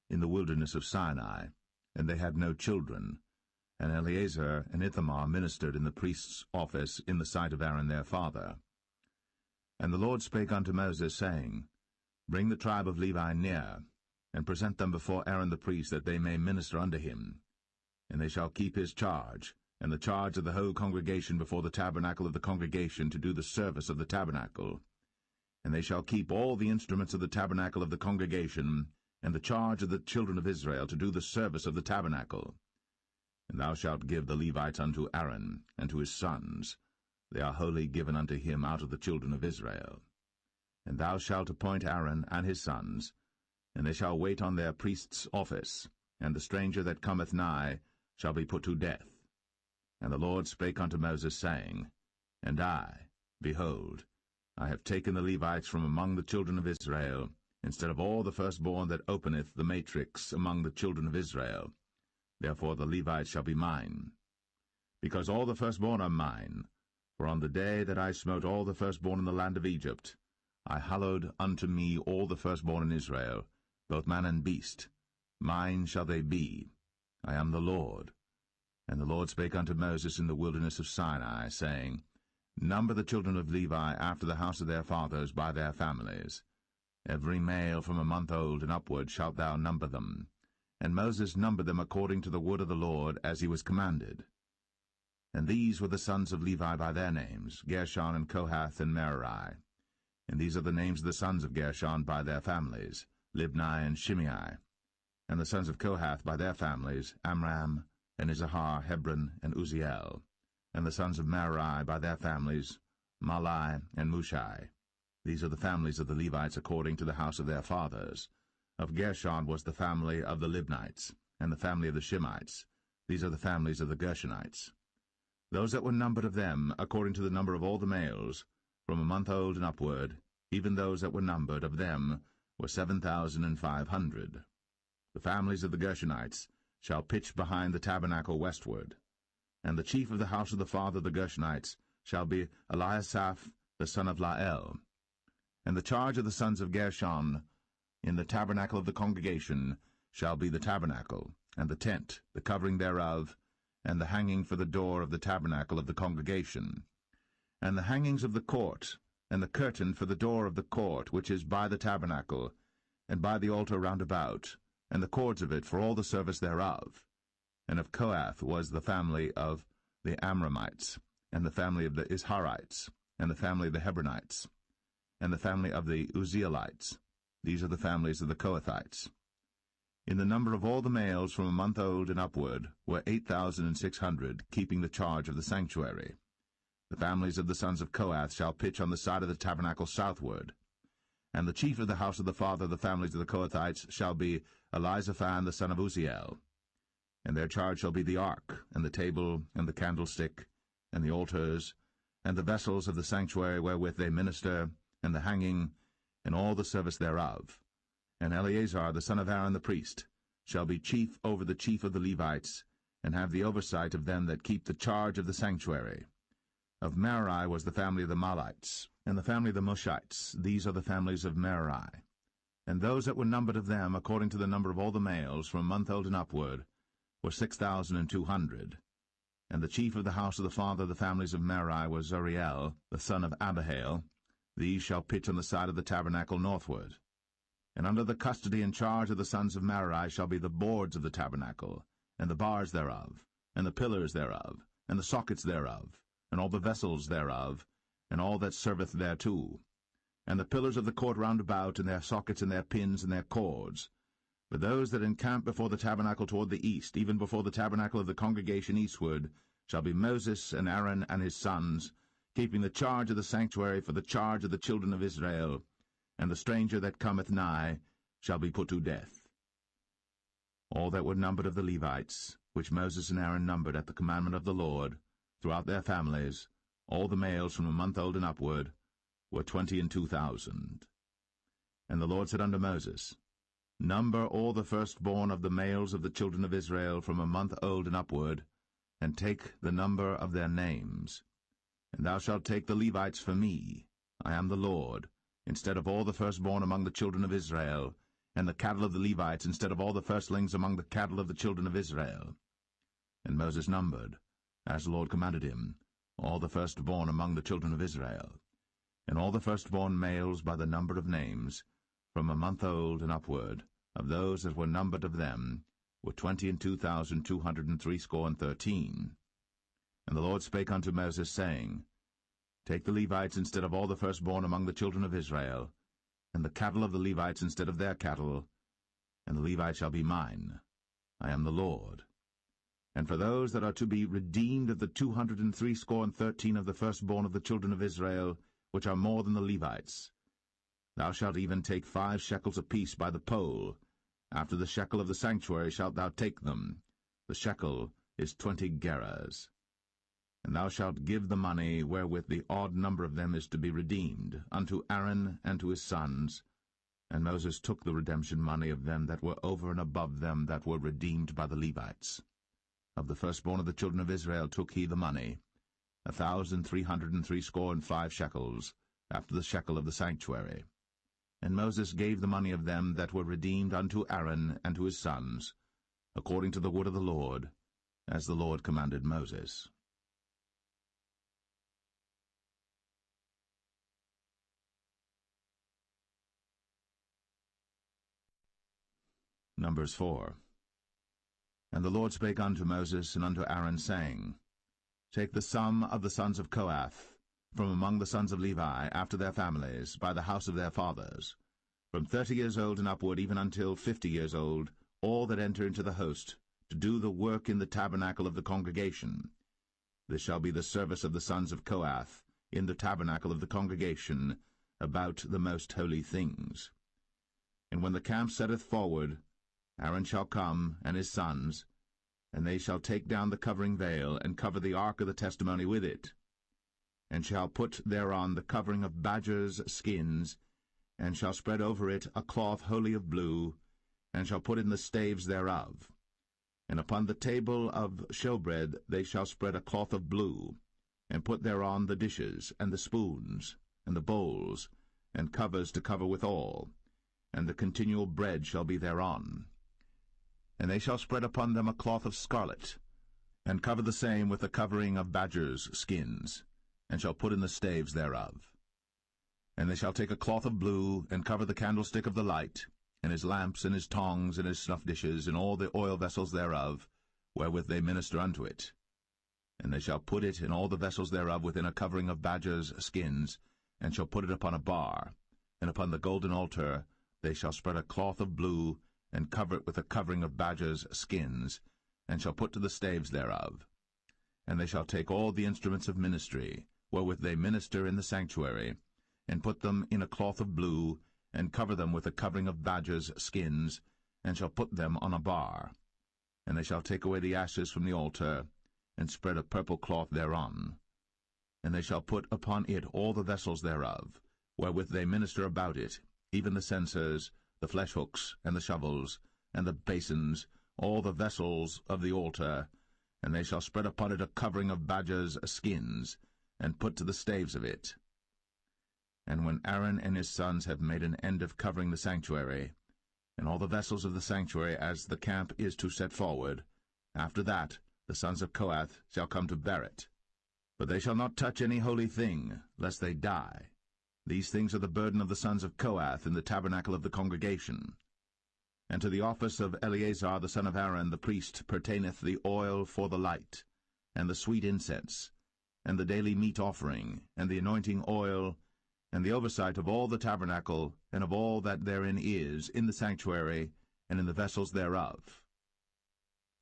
in the wilderness of Sinai, and they had no children. And Eleazar and Ithamar ministered in the priest's office in the sight of Aaron their father. And the Lord spake unto Moses, saying, Bring the tribe of Levi near, and present them before Aaron the priest, that they may minister unto him. And they shall keep his charge, and the charge of the whole congregation before the tabernacle of the congregation, to do the service of the tabernacle. And they shall keep all the instruments of the tabernacle of the congregation, and the charge of the children of Israel, to do the service of the tabernacle. And thou shalt give the Levites unto Aaron, and to his sons. They are wholly given unto him out of the children of Israel. And thou shalt appoint Aaron and his sons, and they shall wait on their priest's office, and the stranger that cometh nigh shall be put to death. And the Lord spake unto Moses, saying, And I, behold, I have taken the Levites from among the children of Israel, instead of all the firstborn that openeth the matrix among the children of Israel. Therefore the Levites shall be mine. Because all the firstborn are mine, for on the day that I smote all the firstborn in the land of Egypt, I hallowed unto me all the firstborn in Israel, both man and beast. Mine shall they be. I am the Lord. And the Lord spake unto Moses in the wilderness of Sinai, saying, Number the children of Levi after the house of their fathers by their families. Every male from a month old and upward shalt thou number them. And Moses numbered them according to the word of the Lord, as he was commanded. And these were the sons of Levi by their names, Gershon and Kohath and Merari. And these are the names of the sons of Gershon by their families, Libni and Shimei. And the sons of Kohath by their families, Amram, and Izahar, Hebron, and Uzziel. And the sons of Merari by their families, Malai and Mushai. These are the families of the Levites according to the house of their fathers. Of Gershon was the family of the Libnites, and the family of the Shimites. These are the families of the Gershonites. Those that were numbered of them, according to the number of all the males, from a month old and upward, even those that were numbered of them, were 7,500. The families of the Gershonites shall pitch behind the tabernacle westward. And the chief of the house of the father of the Gershonites shall be Eliasaph the son of Lael. And the charge of the sons of Gershon in the tabernacle of the congregation shall be the tabernacle, and the tent, the covering thereof, and the hanging for the door of the tabernacle of the congregation, and the hangings of the court, and the curtain for the door of the court, which is by the tabernacle, and by the altar round about, and the cords of it for all the service thereof. And of Kohath was the family of the Amramites, and the family of the Isharites, and the family of the Hebronites, and the family of the Uzzielites. These are the families of the Kohathites. In the number of all the males from a month old and upward were 8,600, keeping the charge of the sanctuary. The families of the sons of Kohath shall pitch on the side of the tabernacle southward. And the chief of the house of the father of the families of the Kohathites shall be Elizaphan the son of Uzziel. And their charge shall be the ark, and the table, and the candlestick, and the altars, and the vessels of the sanctuary wherewith they minister, and the hanging, and all the service thereof. And Eleazar the son of Aaron the priest shall be chief over the chief of the Levites, and have the oversight of them that keep the charge of the sanctuary. Of Merari was the family of the Mahlites, and the family of the Mushites. These are the families of Merari. And those that were numbered of them, according to the number of all the males, from a month old and upward, were 6,200. And the chief of the house of the father of the families of Merari was Zuriel, the son of Abihail. These shall pitch on the side of the tabernacle northward. And under the custody and charge of the sons of Merari shall be the boards of the tabernacle, and the bars thereof, and the pillars thereof, and the sockets thereof, and all the vessels thereof, and all that serveth thereto, and the pillars of the court round about, and their sockets, and their pins, and their cords. But those that encamp before the tabernacle toward the east, even before the tabernacle of the congregation eastward, shall be Moses and Aaron and his sons, keeping the charge of the sanctuary for the charge of the children of Israel, and the stranger that cometh nigh shall be put to death. All that were numbered of the Levites, which Moses and Aaron numbered at the commandment of the Lord, throughout their families, all the males from a month old and upward, were 22,000. And the Lord said unto Moses, Number all the firstborn of the males of the children of Israel from a month old and upward, and take the number of their names. And thou shalt take the Levites for me, I am the Lord, instead of all the firstborn among the children of Israel, and the cattle of the Levites instead of all the firstlings among the cattle of the children of Israel. And Moses numbered, as the Lord commanded him, all the firstborn among the children of Israel, and all the firstborn males by the number of names, from a month old and upward, of those that were numbered of them, were 22,213. And the Lord spake unto Moses, saying, Take the Levites instead of all the firstborn among the children of Israel, and the cattle of the Levites instead of their cattle, and the Levites shall be mine. I am the Lord. And for those that are to be redeemed of the 213 of the firstborn of the children of Israel, which are more than the Levites, thou shalt even take 5 shekels apiece by the poll. After the shekel of the sanctuary shalt thou take them. The shekel is 20 gerahs. And thou shalt give the money wherewith the odd number of them is to be redeemed, unto Aaron and to his sons. And Moses took the redemption money of them that were over and above them that were redeemed by the Levites. Of the firstborn of the children of Israel took he the money, 1,365 shekels, after the shekel of the sanctuary. And Moses gave the money of them that were redeemed unto Aaron and to his sons, according to the word of the Lord, as the Lord commanded Moses. Numbers 4. And the Lord spake unto Moses and unto Aaron, saying, Take the sum of the sons of Kohath, from among the sons of Levi, after their families, by the house of their fathers, from 30 years old and upward, even until 50 years old, all that enter into the host, to do the work in the tabernacle of the congregation. This shall be the service of the sons of Kohath, in the tabernacle of the congregation, about the most holy things. And when the camp setteth forward, Aaron shall come, and his sons, and they shall take down the covering veil, and cover the ark of the testimony with it, and shall put thereon the covering of badgers' skins, and shall spread over it a cloth wholly of blue, and shall put in the staves thereof. And upon the table of showbread they shall spread a cloth of blue, and put thereon the dishes, and the spoons, and the bowls, and covers to cover withal, and the continual bread shall be thereon. And they shall spread upon them a cloth of scarlet, and cover the same with a covering of badgers' skins, and shall put in the staves thereof. And they shall take a cloth of blue, and cover the candlestick of the light, and his lamps, and his tongs, and his snuff dishes, and all the oil vessels thereof, wherewith they minister unto it. And they shall put it in all the vessels thereof within a covering of badgers' skins, and shall put it upon a bar. And upon the golden altar they shall spread a cloth of blue, and cover it with a covering of badgers' skins, and shall put to the staves thereof. And they shall take all the instruments of ministry, wherewith they minister in the sanctuary, and put them in a cloth of blue, and cover them with a covering of badgers' skins, and shall put them on a bar. And they shall take away the ashes from the altar, and spread a purple cloth thereon. And they shall put upon it all the vessels thereof, wherewith they minister about it, even the censers, the flesh hooks, and the shovels, and the basins, all the vessels of the altar, and they shall spread upon it a covering of badgers' skins, and put to the staves of it. And when Aaron and his sons have made an end of covering the sanctuary, and all the vessels of the sanctuary as the camp is to set forward, after that the sons of Kohath shall come to bear it. But they shall not touch any holy thing, lest they die. These things are the burden of the sons of Kohath in the tabernacle of the congregation. And to the office of Eleazar the son of Aaron the priest pertaineth the oil for the light, and the sweet incense, and the daily meat offering, and the anointing oil, and the oversight of all the tabernacle, and of all that therein is, in the sanctuary, and in the vessels thereof.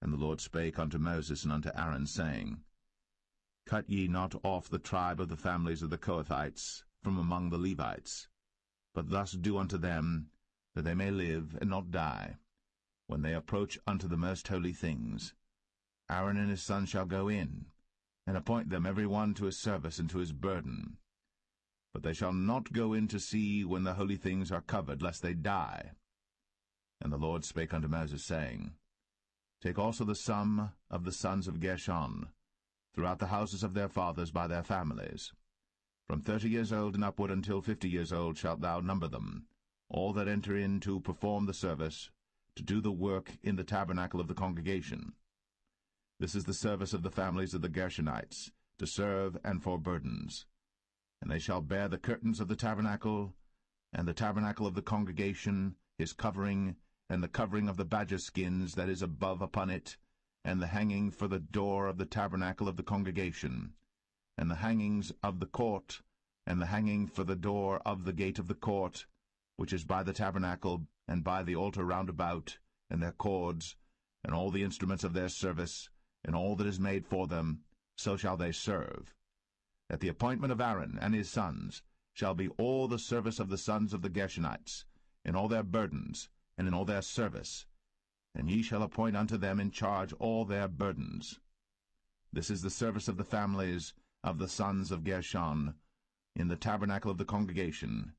And the Lord spake unto Moses and unto Aaron, saying, Cut ye not off the tribe of the families of the Kohathites from among the Levites, but thus do unto them, that they may live and not die, when they approach unto the most holy things. Aaron and his sons shall go in, and appoint them every one to his service and to his burden. But they shall not go in to see when the holy things are covered, lest they die. And the Lord spake unto Moses, saying, Take also the sum of the sons of Gershon, throughout the houses of their fathers by their families. From 30 years old and upward until 50 years old shalt thou number them, all that enter in to perform the service, to do the work in the tabernacle of the congregation. This is the service of the families of the Gershonites, to serve and for burdens. And they shall bear the curtains of the tabernacle, and the tabernacle of the congregation, his covering, and the covering of the badger skins that is above upon it, and the hanging for the door of the tabernacle of the congregation, and the hangings of the court, and the hanging for the door of the gate of the court, which is by the tabernacle, and by the altar round about, and their cords, and all the instruments of their service, and all that is made for them, so shall they serve. At the appointment of Aaron and his sons shall be all the service of the sons of the Gershonites, in all their burdens, and in all their service, and ye shall appoint unto them in charge all their burdens. This is the service of the families of the sons of Gershon, in the tabernacle of the congregation,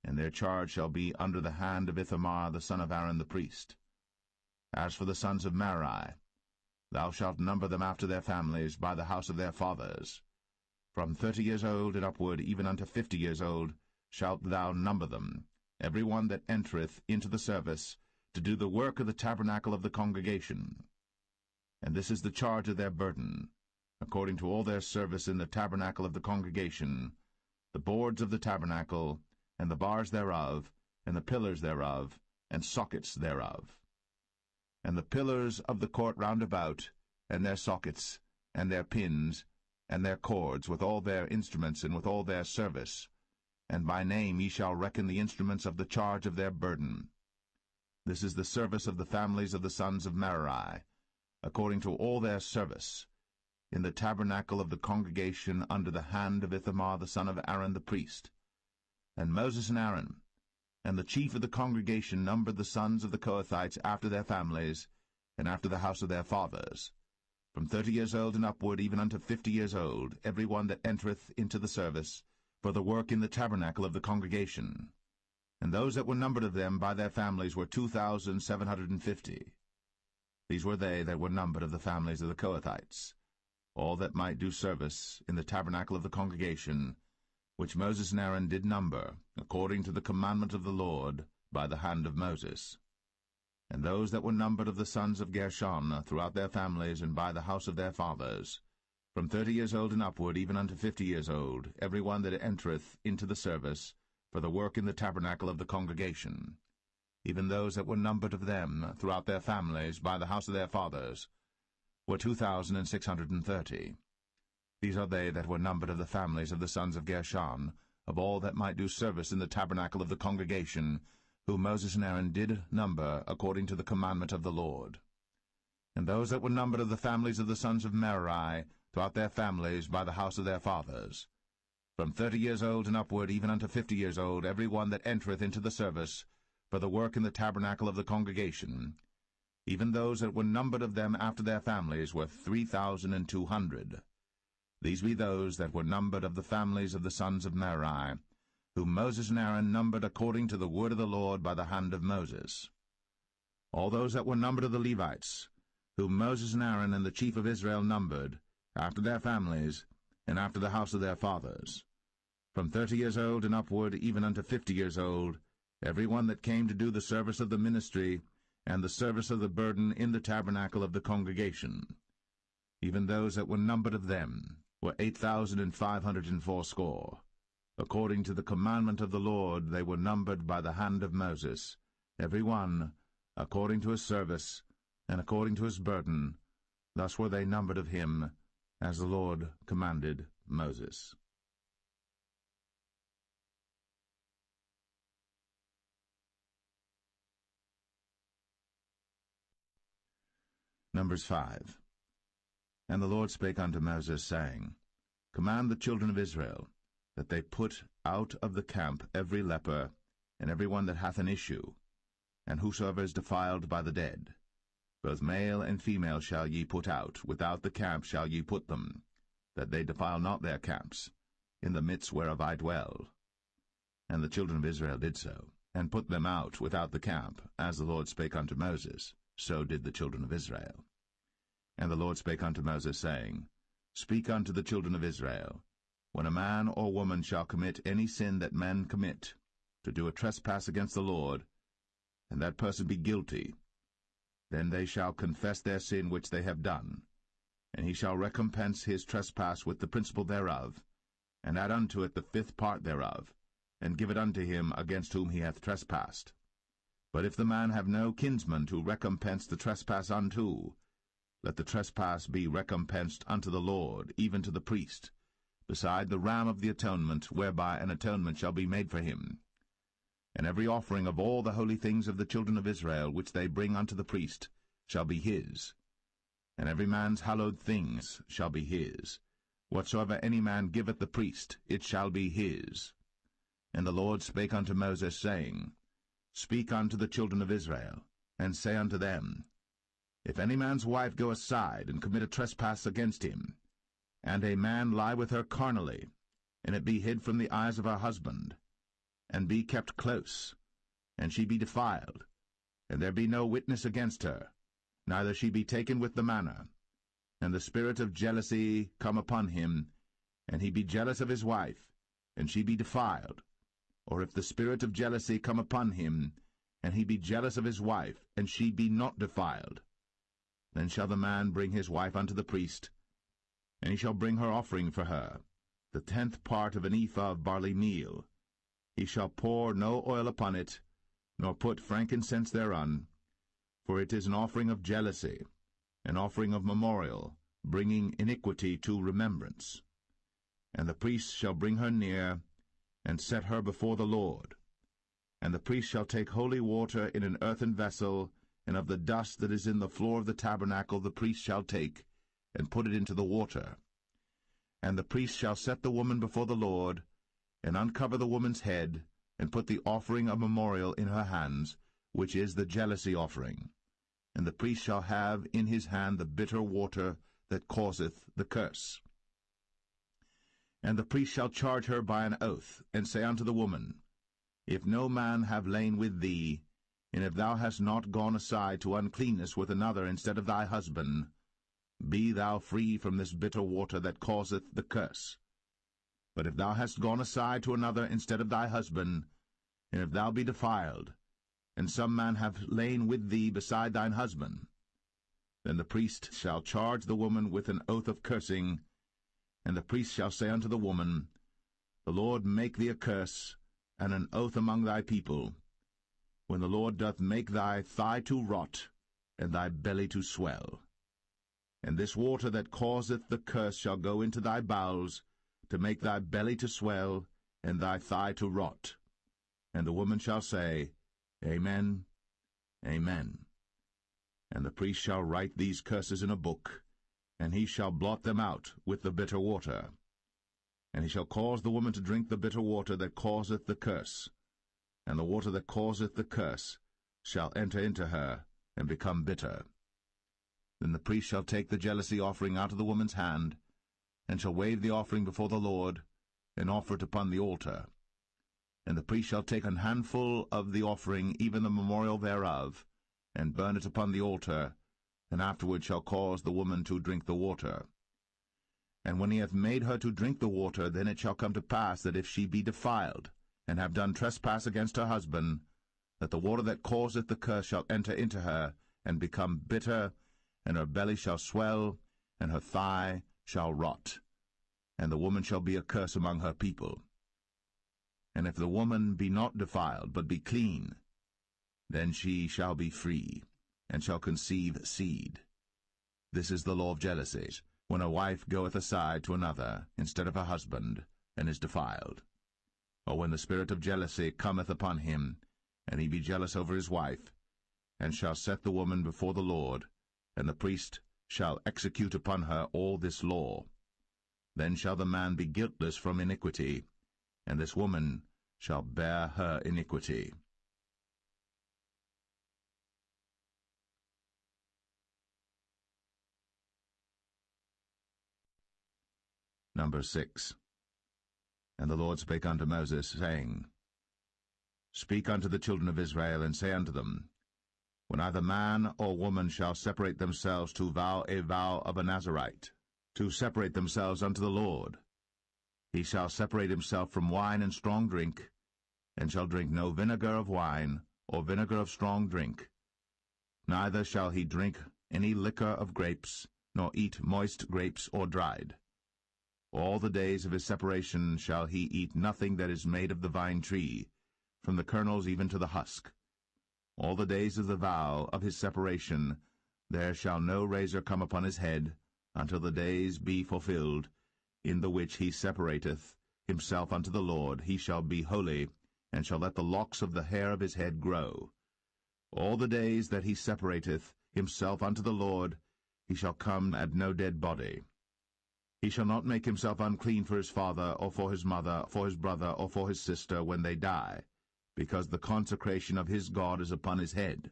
and their charge shall be under the hand of Ithamar the son of Aaron the priest. As for the sons of Merari, thou shalt number them after their families by the house of their fathers. From 30 years old and upward, even unto 50 years old, shalt thou number them, every one that entereth into the service, to do the work of the tabernacle of the congregation. And this is the charge of their burden, according to all their service in the tabernacle of the congregation, the boards of the tabernacle, and the bars thereof, and the pillars thereof, and sockets thereof. And the pillars of the court round about, and their sockets, and their pins, and their cords, with all their instruments, and with all their service. And by name ye shall reckon the instruments of the charge of their burden. This is the service of the families of the sons of Merari, according to all their service, in the tabernacle of the congregation under the hand of Ithamar the son of Aaron the priest. And Moses and Aaron, and the chief of the congregation numbered the sons of the Kohathites after their families, and after the house of their fathers, from 30 years old and upward, even unto 50 years old, every one that entereth into the service, for the work in the tabernacle of the congregation. And those that were numbered of them by their families were 2,750. These were they that were numbered of the families of the Kohathites, all that might do service in the tabernacle of the congregation, which Moses and Aaron did number, according to the commandment of the Lord, by the hand of Moses. And those that were numbered of the sons of Gershon throughout their families and by the house of their fathers, from 30 years old and upward, even unto 50 years old, every one that entereth into the service, for the work in the tabernacle of the congregation, even those that were numbered of them throughout their families by the house of their fathers, were 2,630. These are they that were numbered of the families of the sons of Gershon, of all that might do service in the tabernacle of the congregation, whom Moses and Aaron did number according to the commandment of the Lord. And those that were numbered of the families of the sons of Merari throughout their families by the house of their fathers, from 30 years old and upward, even unto 50 years old, every one that entereth into the service, for the work in the tabernacle of the congregation, even those that were numbered of them after their families were 3,200. These be those that were numbered of the families of the sons of Merari, whom Moses and Aaron numbered according to the word of the Lord by the hand of Moses. All those that were numbered of the Levites, whom Moses and Aaron and the chief of Israel numbered, after their families, and after the house of their fathers, from 30 years old and upward, even unto 50 years old, every one that came to do the service of the ministry, and the service of the burden in the tabernacle of the congregation. Even those that were numbered of them were 8,580. According to the commandment of the Lord they were numbered by the hand of Moses, every one according to his service, and according to his burden. Thus were they numbered of him, as the Lord commanded Moses. Numbers 5. And the Lord spake unto Moses, saying, Command the children of Israel, that they put out of the camp every leper, and every one that hath an issue, and whosoever is defiled by the dead. Both male and female shall ye put out, without the camp shall ye put them, that they defile not their camps, in the midst whereof I dwell. And the children of Israel did so, and put them out without the camp, as the Lord spake unto Moses. So did the children of Israel. And the Lord spake unto Moses, saying, Speak unto the children of Israel, when a man or woman shall commit any sin that men commit, to do a trespass against the Lord, and that person be guilty, then they shall confess their sin which they have done, and he shall recompense his trespass with the principal thereof, and add unto it the 5th part thereof, and give it unto him against whom he hath trespassed. But if the man have no kinsman to recompense the trespass unto, let the trespass be recompensed unto the Lord, even to the priest, beside the ram of the atonement, whereby an atonement shall be made for him. And every offering of all the holy things of the children of Israel, which they bring unto the priest, shall be his. And every man's hallowed things shall be his. Whatsoever any man giveth the priest, it shall be his. And the Lord spake unto Moses, saying, Speak unto the children of Israel, and say unto them, If any man's wife go aside, and commit a trespass against him, and a man lie with her carnally, and it be hid from the eyes of her husband, and be kept close, and she be defiled, and there be no witness against her, neither she be taken with the manner, and the spirit of jealousy come upon him, and he be jealous of his wife, and she be defiled, or if the spirit of jealousy come upon him, and he be jealous of his wife, and she be not defiled, then shall the man bring his wife unto the priest, and he shall bring her offering for her, the 10th part of an ephah of barley meal. He shall pour no oil upon it, nor put frankincense thereon, for it is an offering of jealousy, an offering of memorial, bringing iniquity to remembrance. And the priest shall bring her near, and set her before the Lord. And the priest shall take holy water in an earthen vessel, and of the dust that is in the floor of the tabernacle the priest shall take, and put it into the water. And the priest shall set the woman before the Lord, and uncover the woman's head, and put the offering of memorial in her hands, which is the jealousy offering. And the priest shall have in his hand the bitter water that causeth the curse. And the priest shall charge her by an oath, and say unto the woman, If no man have lain with thee, and if thou hast not gone aside to uncleanness with another instead of thy husband, be thou free from this bitter water that causeth the curse. But if thou hast gone aside to another instead of thy husband, and if thou be defiled, and some man have lain with thee beside thine husband, then the priest shall charge the woman with an oath of cursing, and the priest shall say unto the woman, The Lord make thee a curse, and an oath among thy people, when the Lord doth make thy thigh to rot, and thy belly to swell. And this water that causeth the curse shall go into thy bowels, to make thy belly to swell, and thy thigh to rot. And the woman shall say, Amen, Amen. And the priest shall write these curses in a book, and he shall blot them out with the bitter water. And he shall cause the woman to drink the bitter water that causeth the curse, and the water that causeth the curse shall enter into her, and become bitter. Then the priest shall take the jealousy offering out of the woman's hand, and shall wave the offering before the Lord, and offer it upon the altar. And the priest shall take an handful of the offering, even the memorial thereof, and burn it upon the altar, and afterward shall cause the woman to drink the water. And when he hath made her to drink the water, then it shall come to pass that if she be defiled, and have done trespass against her husband, that the water that causeth the curse shall enter into her, and become bitter, and her belly shall swell, and her thigh shall rot. And the woman shall be a curse among her people. And if the woman be not defiled, but be clean, then she shall be free, and shall conceive seed. This is the law of jealousy, when a wife goeth aside to another, instead of her husband, and is defiled. Or when the spirit of jealousy cometh upon him, and he be jealous over his wife, and shall set the woman before the Lord, and the priest shall execute upon her all this law. Then shall the man be guiltless from iniquity, and this woman shall bear her iniquity. Number 6. And the Lord spake unto Moses, saying, Speak unto the children of Israel, and say unto them, When either man or woman shall separate themselves to vow a vow of a Nazarite, to separate themselves unto the Lord, he shall separate himself from wine and strong drink, and shall drink no vinegar of wine, or vinegar of strong drink. Neither shall he drink any liquor of grapes, nor eat moist grapes or dried. All the days of his separation shall he eat nothing that is made of the vine tree, from the kernels even to the husk. All the days of the vow of his separation there shall no razor come upon his head, until the days be fulfilled, in the which he separateth himself unto the Lord. He shall be holy, and shall let the locks of the hair of his head grow. All the days that he separateth himself unto the Lord, he shall come at no dead body. He shall not make himself unclean for his father, or for his mother, for his brother, or for his sister, when they die, because the consecration of his God is upon his head.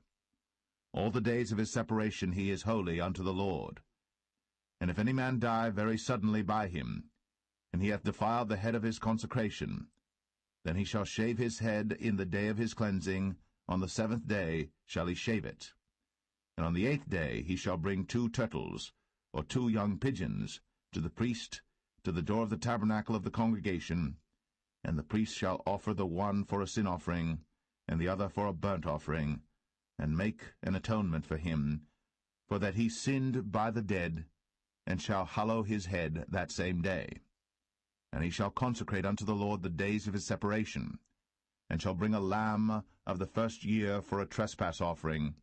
All the days of his separation he is holy unto the Lord. And if any man die very suddenly by him, and he hath defiled the head of his consecration, then he shall shave his head in the day of his cleansing. On the 7th day shall he shave it. And on the 8th day he shall bring 2 turtles, or 2 young pigeons, to the priest, to the door of the tabernacle of the congregation, and the priest shall offer the one for a sin offering, and the other for a burnt offering, and make an atonement for him, for that he sinned by the dead, and shall hallow his head that same day. And he shall consecrate unto the Lord the days of his separation, and shall bring a lamb of the first year for a trespass offering.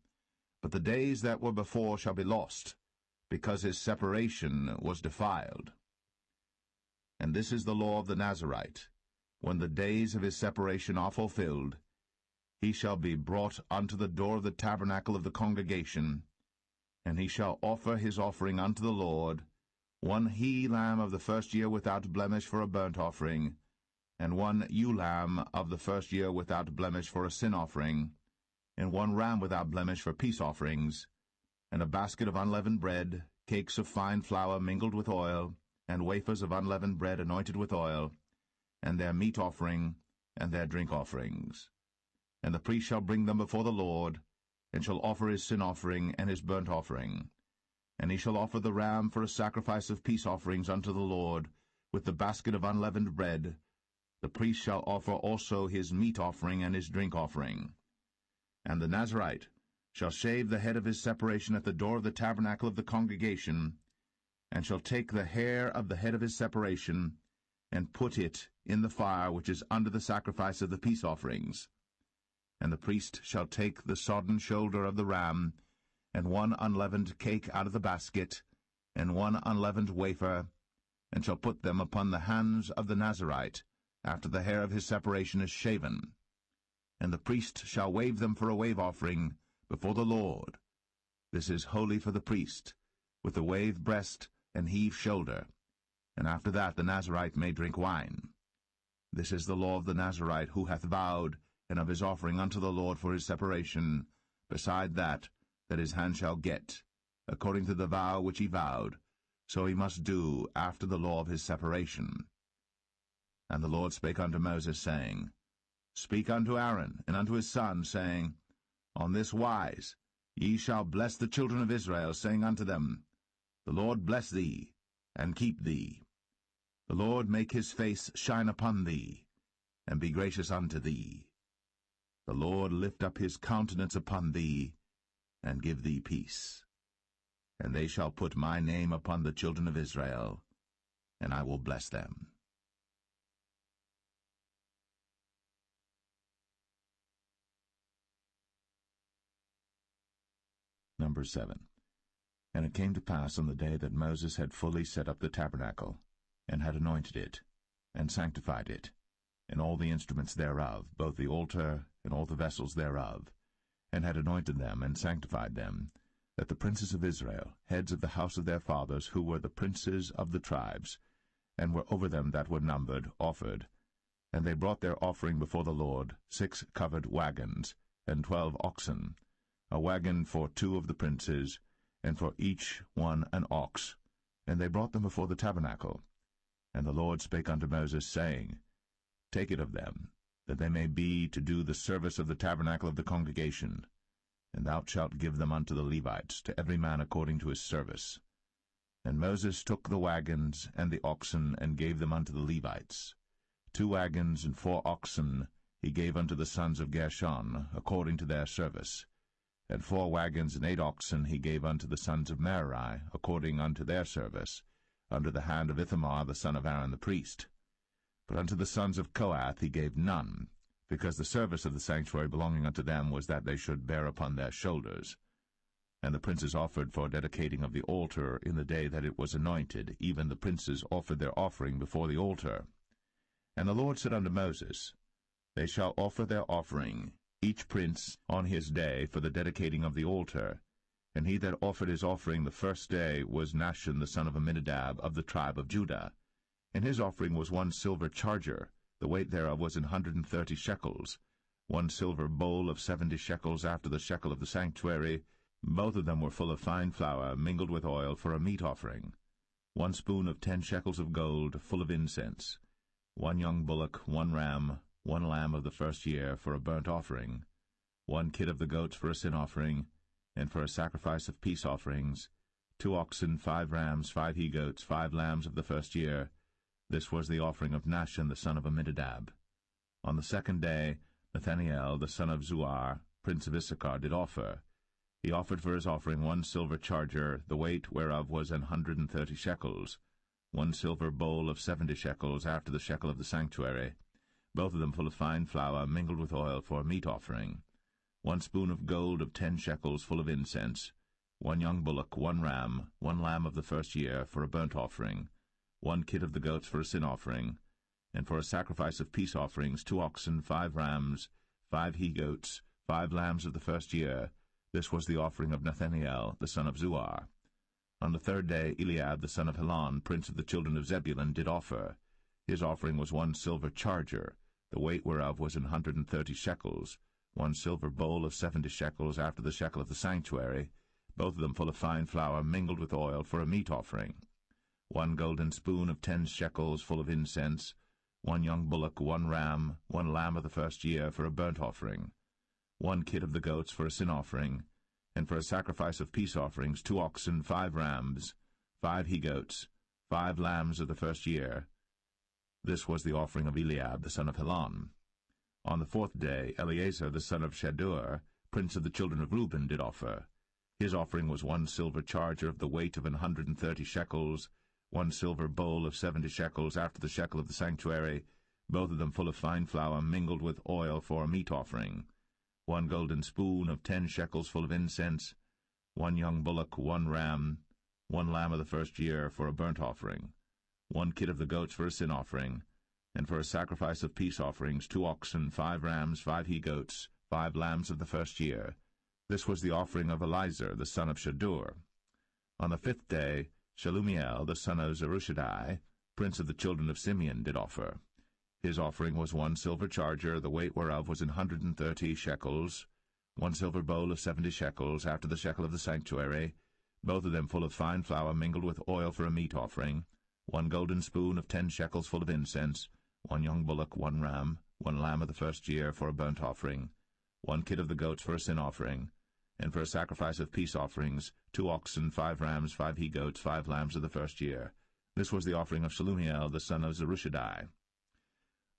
But the days that were before shall be lost, because his separation was defiled. And this is the law of the Nazarite. When the days of his separation are fulfilled, he shall be brought unto the door of the tabernacle of the congregation, and he shall offer his offering unto the Lord, 1 he-lamb of the first year without blemish for a burnt offering, and 1 ewe-lamb of the first year without blemish for a sin offering, and 1 ram without blemish for peace offerings, and a basket of unleavened bread, cakes of fine flour mingled with oil, and wafers of unleavened bread anointed with oil, and their meat offering, and their drink offerings. And the priest shall bring them before the Lord, and shall offer his sin offering and his burnt offering. And he shall offer the ram for a sacrifice of peace offerings unto the Lord, with the basket of unleavened bread. The priest shall offer also his meat offering and his drink offering. And the Nazarite shall shave the head of his separation at the door of the tabernacle of the congregation, and shall take the hair of the head of his separation, and put it in the fire which is under the sacrifice of the peace offerings. And the priest shall take the sodden shoulder of the ram, and 1 unleavened cake out of the basket, and 1 unleavened wafer, and shall put them upon the hands of the Nazarite, after the hair of his separation is shaven. And the priest shall wave them for a wave offering before the Lord. This is holy for the priest, with the waved breast and heaved shoulder. And after that the Nazarite may drink wine. This is the law of the Nazarite who hath vowed, and of his offering unto the Lord for his separation, beside that his hand shall get, according to the vow which he vowed, so he must do after the law of his separation. And the Lord spake unto Moses, saying, Speak unto Aaron and unto his sons, saying, On this wise ye shall bless the children of Israel, saying unto them, The Lord bless thee, and keep thee. The Lord make his face shine upon thee, and be gracious unto thee. The Lord lift up his countenance upon thee, and give thee peace. And they shall put my name upon the children of Israel, and I will bless them. Number 7. And it came to pass on the day that Moses had fully set up the tabernacle, and had anointed it, and sanctified it, and all the instruments thereof, both the altar and all the vessels thereof, and had anointed them and sanctified them, that the princes of Israel, heads of the house of their fathers, who were the princes of the tribes, and were over them that were numbered, offered. And they brought their offering before the Lord, 6 covered wagons, and 12 oxen, a wagon for 2 of the princes, and for each one an ox. And they brought them before the tabernacle. And the Lord spake unto Moses, saying, Take it of them, that they may be to do the service of the tabernacle of the congregation, and thou shalt give them unto the Levites, to every man according to his service. And Moses took the wagons and the oxen, and gave them unto the Levites. 2 wagons and 4 oxen he gave unto the sons of Gershon, according to their service. And 4 wagons and 8 oxen he gave unto the sons of Merari, according unto their service, under the hand of Ithamar the son of Aaron the priest. But unto the sons of Kohath he gave none, because the service of the sanctuary belonging unto them was that they should bear upon their shoulders. And the princes offered for dedicating of the altar in the day that it was anointed, even the princes offered their offering before the altar. And the Lord said unto Moses, They shall offer their offering, each prince on his day, for the dedicating of the altar. And he that offered his offering the first day was Nahshon the son of Amminadab, of the tribe of Judah. And his offering was 1 silver charger, the weight thereof was 130 shekels, 1 silver bowl of 70 shekels after the shekel of the sanctuary. Both of them were full of fine flour, mingled with oil, for a meat offering. 1 spoon of 10 shekels of gold, full of incense. 1 young bullock, 1 ram, 1 lamb of the first year, for a burnt offering. 1 kid of the goats for a sin offering, and for a sacrifice of peace offerings. 2 oxen, 5 rams, 5 he-goats, 5 lambs of the first year. This was the offering of Nahshon the son of Amminadab. On the 2nd day, Nathanael the son of Zuar, prince of Issachar, did offer. He offered for his offering 1 silver charger, the weight whereof was 130 shekels, 1 silver bowl of 70 shekels after the shekel of the sanctuary, both of them full of fine flour, mingled with oil, for a meat offering. 1 spoon of gold of 10 shekels, full of incense. 1 young bullock, 1 ram, 1 lamb of the first year, for a burnt offering. 1 kid of the goats for a sin offering, and for a sacrifice of peace offerings, 2 oxen, 5 rams, 5 he-goats, 5 lambs of the first year. This was the offering of Nathanael the son of Zuar. On the 3rd day Eliab the son of Helon, prince of the children of Zebulun, did offer. His offering was 1 silver charger, the weight whereof was 130 shekels, 1 silver bowl of 70 shekels after the shekel of the sanctuary, both of them full of fine flour, mingled with oil, for a meat offering. 1 golden spoon of 10 shekels, full of incense. 1 young bullock, 1 ram, 1 lamb of the first year, for a burnt offering. 1 kid of the goats for a sin offering, and for a sacrifice of peace offerings, 2 oxen, 5 rams, 5 he-goats, 5 lambs of the first year. This was the offering of Eliab the son of Helon. On the 4th day Eleazar the son of Shadur, prince of the children of Reuben, did offer. His offering was 1 silver charger of the weight of 130 shekels, 1 silver bowl of 70 shekels after the shekel of the sanctuary, both of them full of fine flour, mingled with oil, for a meat offering. 1 golden spoon of 10 shekels, full of incense. 1 young bullock, 1 ram, 1 lamb of the first year, for a burnt offering. 1 kid of the goats for a sin offering, and for a sacrifice of peace offerings, 2 oxen, 5 rams, 5 he-goats, 5 lambs of the first year. This was the offering of Eleazar the son of Shadur. On the 5th day Shelumiel the son of Zerushadai, prince of the children of Simeon, did offer. His offering was 1 silver charger, the weight whereof was 130 shekels, 1 silver bowl of 70 shekels after the shekel of the sanctuary, both of them full of fine flour, mingled with oil, for a meat offering. 1 golden spoon of 10 shekels, full of incense. 1 young bullock, 1 ram, one lamb of the first year for a burnt offering, one kid of the goats for a sin offering, and for a sacrifice of peace offerings, 2 oxen, 5 rams, 5 he-goats, 5 lambs of the first year. This was the offering of Shelumiel, the son of Zerushadai.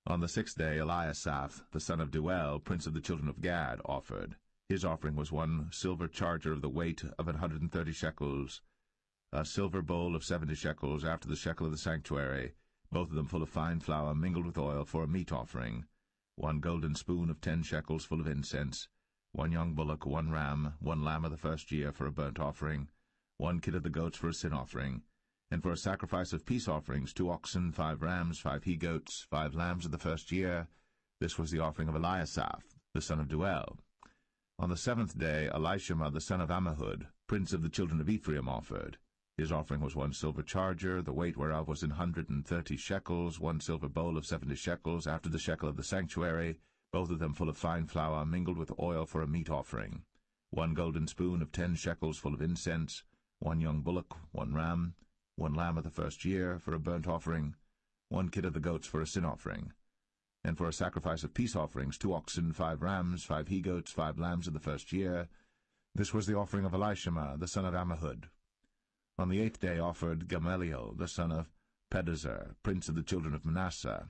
On the 6th day Eliasaph, the son of Deuel, prince of the children of Gad, offered. His offering was 1 silver charger of the weight of 130 shekels, a silver bowl of 70 shekels after the shekel of the sanctuary, both of them full of fine flour mingled with oil for a meat offering, 1 golden spoon of 10 shekels full of incense, 1 young bullock, 1 ram, 1 lamb of the first year for a burnt offering, 1 kid of the goats for a sin offering, and for a sacrifice of peace offerings, 2 oxen, 5 rams, 5 he-goats, 5 lambs of the first year. This was the offering of Eliasaph, the son of Deuel. On the 7th day Elishama, the son of Ammihud, prince of the children of Ephraim, offered. His offering was 1 silver charger, the weight whereof was 130 shekels, 1 silver bowl of 70 shekels after the shekel of the sanctuary, both of them full of fine flour mingled with oil for a meat offering, 1 golden spoon of 10 shekels full of incense, 1 young bullock, 1 ram, 1 lamb of the first year for a burnt offering, 1 kid of the goats for a sin offering, and for a sacrifice of peace offerings, 2 oxen, 5 rams, 5 he-goats, 5 lambs of the first year. This was the offering of Elishama, the son of Ammihud. On the 8th day offered Gamaliel, the son of Pedahzur, prince of the children of Manasseh.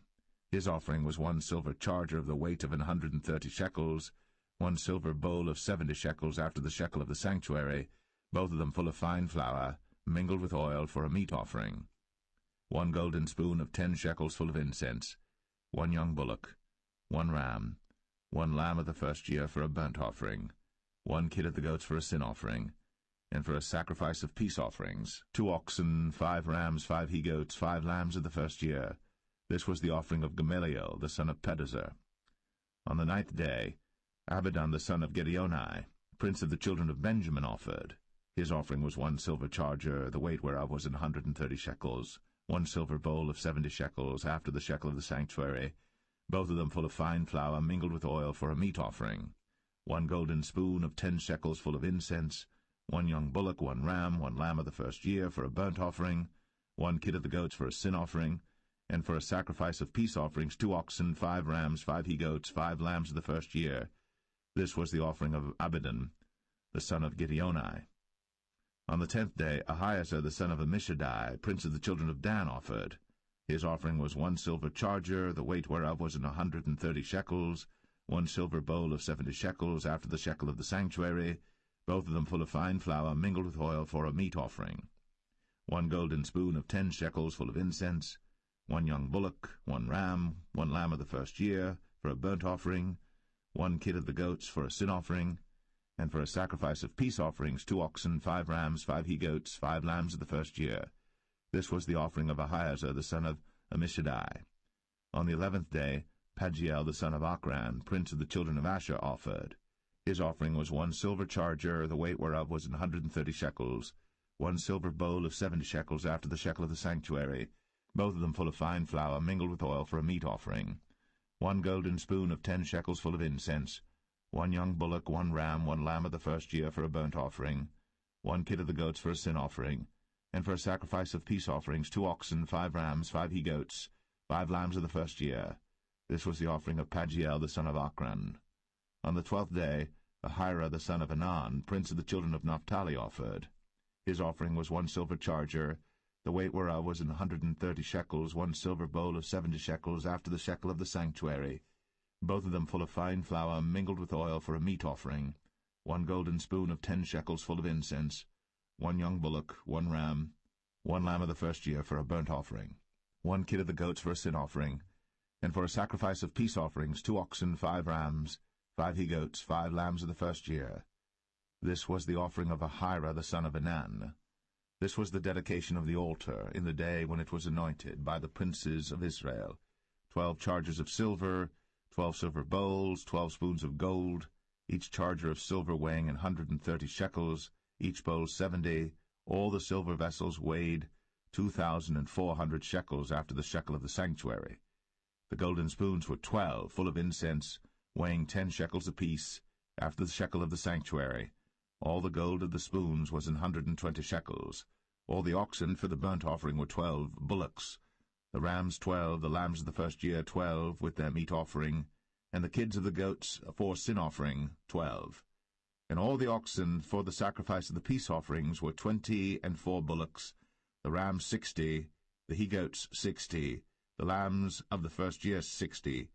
His offering was 1 silver charger of the weight of 130 shekels, 1 silver bowl of 70 shekels after the shekel of the sanctuary, both of them full of fine flour, mingled with oil for a meat offering, 1 golden spoon of 10 shekels full of incense, 1 young bullock, 1 ram, 1 lamb of the first year for a burnt offering, 1 kid of the goats for a sin offering, and for a sacrifice of peace offerings, 2 oxen, 5 rams, 5 he-goats, 5 lambs of the first year. This was the offering of Gamaliel, the son of Pedahzur. On the 9th day Abidan, the son of Gideoni, prince of the children of Benjamin, offered. His offering was 1 silver charger, the weight whereof was 130 shekels, 1 silver bowl of 70 shekels after the shekel of the sanctuary, both of them full of fine flour mingled with oil for a meat offering, 1 golden spoon of 10 shekels full of incense, 1 young bullock, 1 ram, 1 lamb of the first year for a burnt offering, 1 kid of the goats for a sin offering, and for a sacrifice of peace offerings, 2 oxen, 5 rams, 5 he-goats, 5 lambs of the first year. This was the offering of Abidan, the son of Gideoni. On the 10th day Ahiezer, the son of Ammishaddai, prince of the children of Dan, offered. His offering was 1 silver charger, the weight whereof was 130 shekels, 1 silver bowl of 70 shekels after the shekel of the sanctuary, both of them full of fine flour mingled with oil for a meat offering, 1 golden spoon of 10 shekels full of incense, 1 young bullock, 1 ram, 1 lamb of the first year for a burnt offering, 1 kid of the goats for a sin offering, and for a sacrifice of peace offerings, 2 oxen, 5 rams, 5 he-goats, 5 lambs of the first year. This was the offering of Ahiezer, the son of Ammishaddai. On the 11th day Pagiel, the son of Ochran, prince of the children of Asher, offered. His offering was 1 silver charger, the weight whereof was 130 shekels, 1 silver bowl of 70 shekels after the shekel of the sanctuary, both of them full of fine flour mingled with oil for a meat offering, 1 golden spoon of 10 shekels full of incense, 1 young bullock, 1 ram, 1 lamb of the first year for a burnt offering, 1 kid of the goats for a sin offering, and for a sacrifice of peace offerings, 2 oxen, 5 rams, 5 he-goats, 5 lambs of the first year. This was the offering of Pagiel, the son of Ochran. On the 12th day Ahira, the son of Anan, prince of the children of Naphtali, offered. His offering was 1 silver charger, the weight whereof was 130 shekels, 1 silver bowl of 70 shekels after the shekel of the sanctuary, both of them full of fine flour mingled with oil for a meat offering, 1 golden spoon of 10 shekels full of incense, 1 young bullock, 1 ram, 1 lamb of the first year for a burnt offering, 1 kid of the goats for a sin offering, and for a sacrifice of peace offerings, 2 oxen, 5 rams, 5 he-goats, 5 lambs of the first year. This was the offering of Ahira, the son of Anan. This was the dedication of the altar in the day when it was anointed by the princes of Israel, 12 chargers of silver, 12 silver bowls, 12 spoons of gold, each charger of silver weighing 130 shekels, each bowl 70, all the silver vessels weighed 2,400 shekels after the shekel of the sanctuary. The golden spoons were 12, full of incense, weighing 10 shekels apiece, after the shekel of the sanctuary. All the gold of the spoons was 120 shekels. All the oxen for the burnt offering were 12 bullocks. the rams 12, the lambs of the first year 12, with their meat offering, and the kids of the goats for sin offering 12. And all the oxen for the sacrifice of the peace offerings were 24 bullocks, the rams 60, the he-goats 60, the lambs of the first year 60.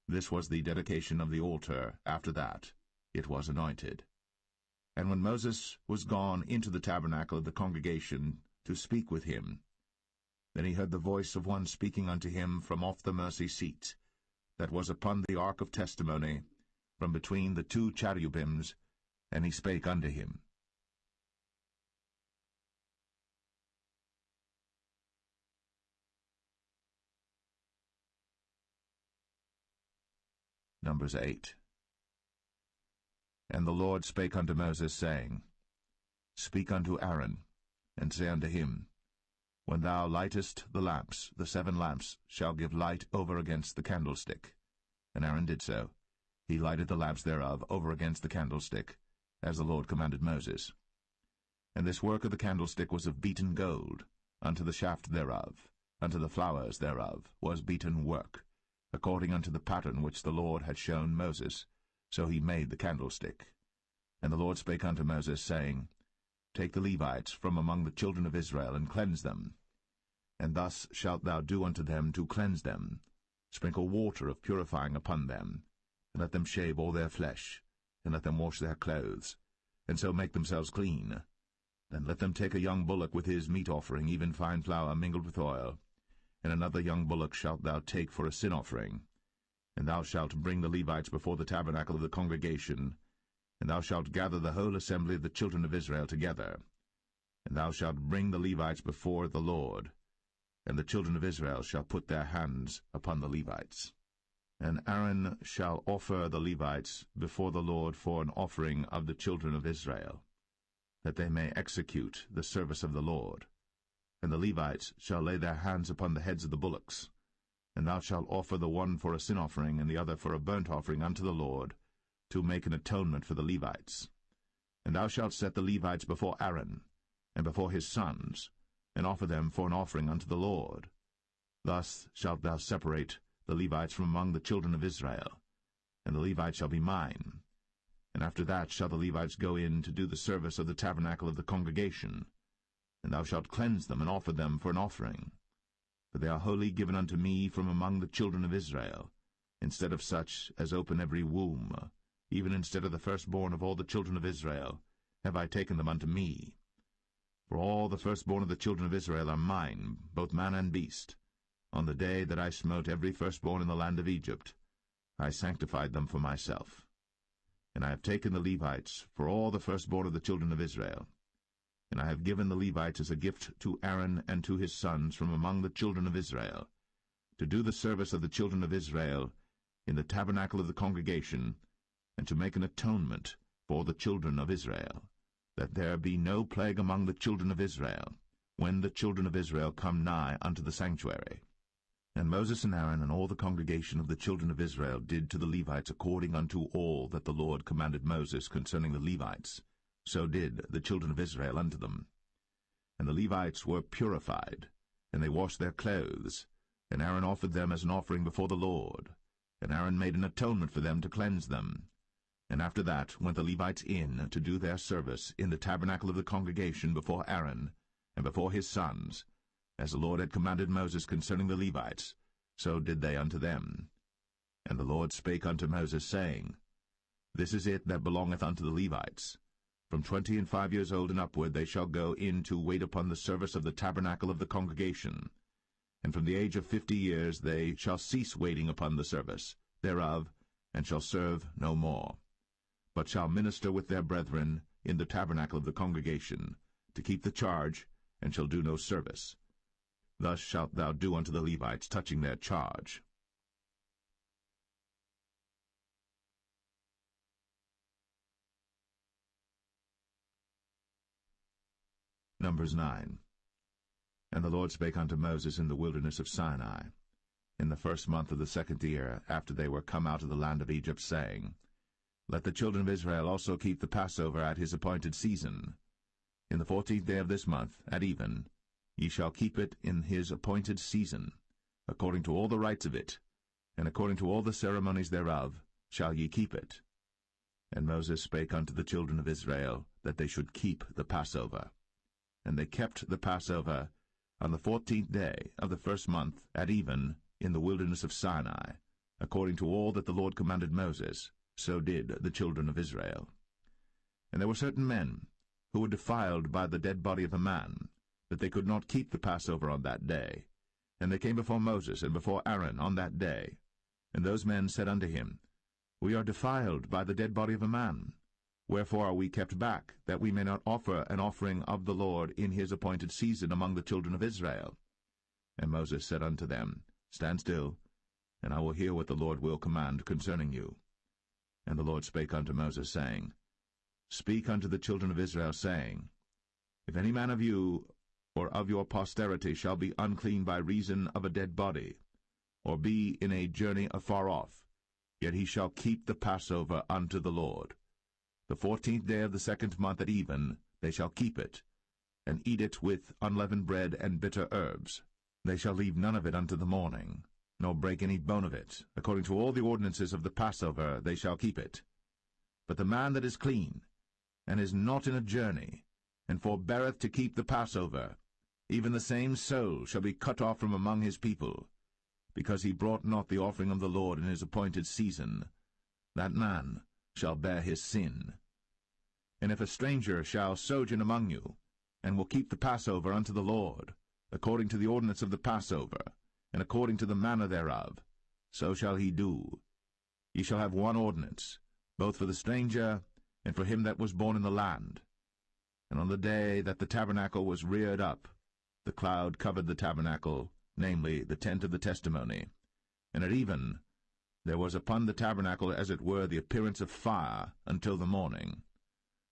This was the dedication of the altar. After that it was anointed. And when Moses was gone into the tabernacle of the congregation to speak with him, then he heard the voice of one speaking unto him from off the mercy seat, that was upon the ark of testimony, from between the two cherubims, and he spake unto him. Numbers 8. And the Lord spake unto Moses, saying, Speak unto Aaron, and say unto him, When thou lightest the lamps, the 7 lamps shall give light over against the candlestick. And Aaron did so. He lighted the lamps thereof over against the candlestick, as the Lord commanded Moses. And this work of the candlestick was of beaten gold, unto the shaft thereof, unto the flowers thereof was beaten work, according unto the pattern which the Lord had shown Moses. So he made the candlestick. And the Lord spake unto Moses, saying, Take the Levites from among the children of Israel, and cleanse them. And thus shalt thou do unto them to cleanse them. Sprinkle water of purifying upon them, and let them shave all their flesh, and let them wash their clothes, and so make themselves clean. Then let them take a young bullock with his meat offering, even fine flour mingled with oil, and another young bullock shalt thou take for a sin offering. And thou shalt bring the Levites before the tabernacle of the congregation, and thou shalt gather the whole assembly of the children of Israel together. And thou shalt bring the Levites before the Lord, and the children of Israel shall put their hands upon the Levites. And Aaron shall offer the Levites before the Lord for an offering of the children of Israel, that they may execute the service of the Lord. And the Levites shall lay their hands upon the heads of the bullocks. And thou shalt offer the one for a sin offering, and the other for a burnt offering unto the Lord, to make an atonement for the Levites. And thou shalt set the Levites before Aaron, and before his sons, and offer them for an offering unto the Lord. Thus shalt thou separate the Levites from among the children of Israel, and the Levites shall be mine. And after that shall the Levites go in to do the service of the tabernacle of the congregation. And thou shalt cleanse them, and offer them for an offering. For they are wholly given unto me from among the children of Israel, instead of such as open every womb, even instead of the firstborn of all the children of Israel, have I taken them unto me. For all the firstborn of the children of Israel are mine, both man and beast. On the day that I smote every firstborn in the land of Egypt, I sanctified them for myself. And I have taken the Levites for all the firstborn of the children of Israel. And I have given the Levites as a gift to Aaron and to his sons from among the children of Israel, to do the service of the children of Israel in the tabernacle of the congregation, and to make an atonement for the children of Israel, that there be no plague among the children of Israel, when the children of Israel come nigh unto the sanctuary. And Moses and Aaron and all the congregation of the children of Israel did to the Levites according unto all that the Lord commanded Moses concerning the Levites. So did the children of Israel unto them. And the Levites were purified, and they washed their clothes, and Aaron offered them as an offering before the Lord. And Aaron made an atonement for them to cleanse them. And after that went the Levites in to do their service in the tabernacle of the congregation before Aaron, and before his sons. As the Lord had commanded Moses concerning the Levites, so did they unto them. And the Lord spake unto Moses, saying, This is it that belongeth unto the Levites. From 25 years old and upward they shall go in to wait upon the service of the tabernacle of the congregation. And from the age of 50 years they shall cease waiting upon the service thereof, and shall serve no more, but shall minister with their brethren in the tabernacle of the congregation, to keep the charge, and shall do no service. Thus shalt thou do unto the Levites touching their charge. Numbers 9. And the Lord spake unto Moses in the wilderness of Sinai, in the first month of the 2nd year, after they were come out of the land of Egypt, saying, Let the children of Israel also keep the Passover at his appointed season. In the 14th day of this month, at even, ye shall keep it in his appointed season. according to all the rites of it, and according to all the ceremonies thereof, shall ye keep it. And Moses spake unto the children of Israel, that they should keep the Passover. And they kept the Passover on the 14th day of the first month at even in the wilderness of Sinai, according to all that the Lord commanded Moses, so did the children of Israel. And there were certain men who were defiled by the dead body of a man, that they could not keep the Passover on that day. And they came before Moses and before Aaron on that day. And those men said unto him, We are defiled by the dead body of a man. Wherefore are we kept back, that we may not offer an offering of the Lord in his appointed season among the children of Israel? And Moses said unto them, Stand still, and I will hear what the Lord will command concerning you. And the Lord spake unto Moses, saying, Speak unto the children of Israel, saying, If any man of you or of your posterity shall be unclean by reason of a dead body, or be in a journey afar off, yet he shall keep the Passover unto the Lord. The 14th day of the 2nd month at even they shall keep it, and eat it with unleavened bread and bitter herbs. They shall leave none of it unto the morning, nor break any bone of it. According to all the ordinances of the Passover they shall keep it. But the man that is clean, and is not in a journey, and forbeareth to keep the Passover, even the same soul shall be cut off from among his people, because he brought not the offering of the Lord in his appointed season. That man shall bear his sin. And if a stranger shall sojourn among you, and will keep the Passover unto the Lord, according to the ordinance of the Passover, and according to the manner thereof, so shall he do. Ye shall have one ordinance, both for the stranger and for him that was born in the land. And on the day that the tabernacle was reared up, the cloud covered the tabernacle, namely, the tent of the testimony. And at even there was upon the tabernacle as it were the appearance of fire until the morning.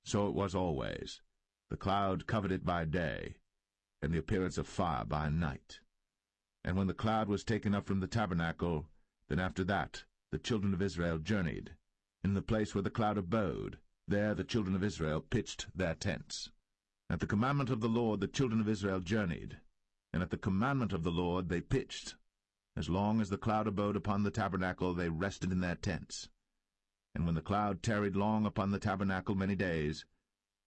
So it was always. The cloud covered it by day, and the appearance of fire by night. And when the cloud was taken up from the tabernacle, then after that the children of Israel journeyed. In the place where the cloud abode, there the children of Israel pitched their tents. At the commandment of the Lord the children of Israel journeyed, and at the commandment of the Lord they pitched. As long as the cloud abode upon the tabernacle, they rested in their tents. And when the cloud tarried long upon the tabernacle many days,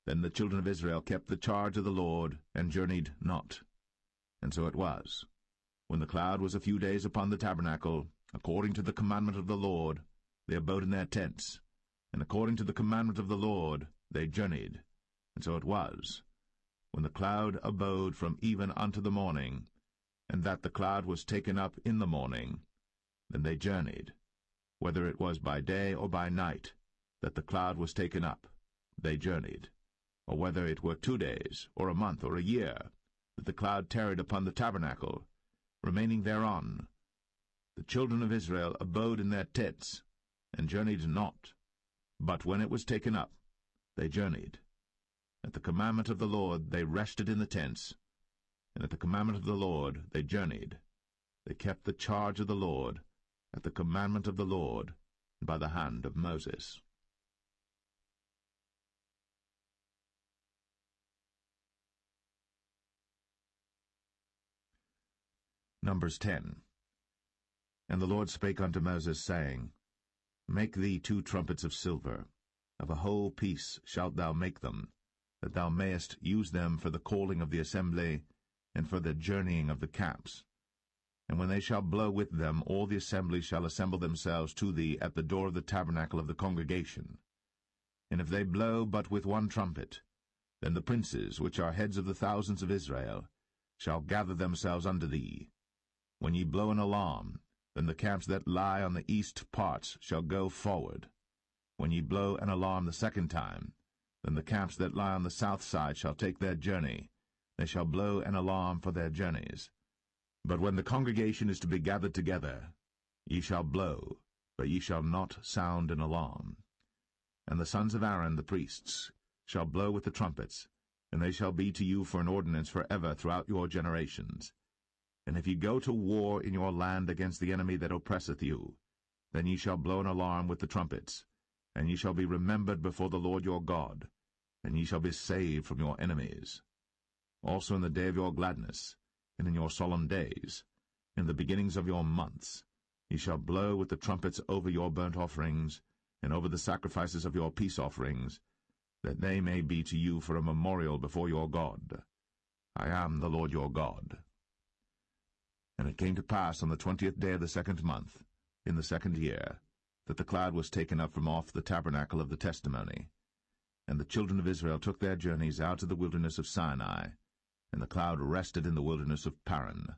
then the children of Israel kept the charge of the Lord, and journeyed not. And so it was, when the cloud was a few days upon the tabernacle, according to the commandment of the Lord, they abode in their tents, and according to the commandment of the Lord they journeyed. And so it was, when the cloud abode from even unto the morning, and that the cloud was taken up in the morning, then they journeyed. Whether it was by day or by night that the cloud was taken up, they journeyed. Or whether it were 2 days, or a month, or a year, that the cloud tarried upon the tabernacle, remaining thereon, the children of Israel abode in their tents, and journeyed not. But when it was taken up, they journeyed. At the commandment of the Lord they rested in the tents, and at the commandment of the Lord they journeyed. They kept the charge of the Lord, at the commandment of the Lord, and by the hand of Moses. Numbers 10. And the Lord spake unto Moses, saying, Make thee 2 trumpets of silver. Of a whole piece shalt thou make them, that thou mayest use them for the calling of the assembly, and for the journeying of the camps. And when they shall blow with them, all the assembly shall assemble themselves to thee at the door of the tabernacle of the congregation. And if they blow but with 1 trumpet, then the princes, which are heads of the thousands of Israel, shall gather themselves unto thee. When ye blow an alarm, then the camps that lie on the east parts shall go forward. When ye blow an alarm the 2nd time, then the camps that lie on the south side shall take their journey. They shall blow an alarm for their journeys. But when the congregation is to be gathered together, ye shall blow, but ye shall not sound an alarm. And the sons of Aaron the priests shall blow with the trumpets, and they shall be to you for an ordinance forever throughout your generations. And if ye go to war in your land against the enemy that oppresseth you, then ye shall blow an alarm with the trumpets, and ye shall be remembered before the Lord your God, and ye shall be saved from your enemies. Also in the day of your gladness, and in your solemn days, in the beginnings of your months. Ye shall blow with the trumpets over your burnt offerings, and over the sacrifices of your peace offerings, that they may be to you for a memorial before your God. I am the Lord your God. And it came to pass on the 20th day of the 2nd month, in the 2nd year, that the cloud was taken up from off the tabernacle of the testimony. And the children of Israel took their journeys out of the wilderness of Sinai, and the cloud rested in the wilderness of Paran.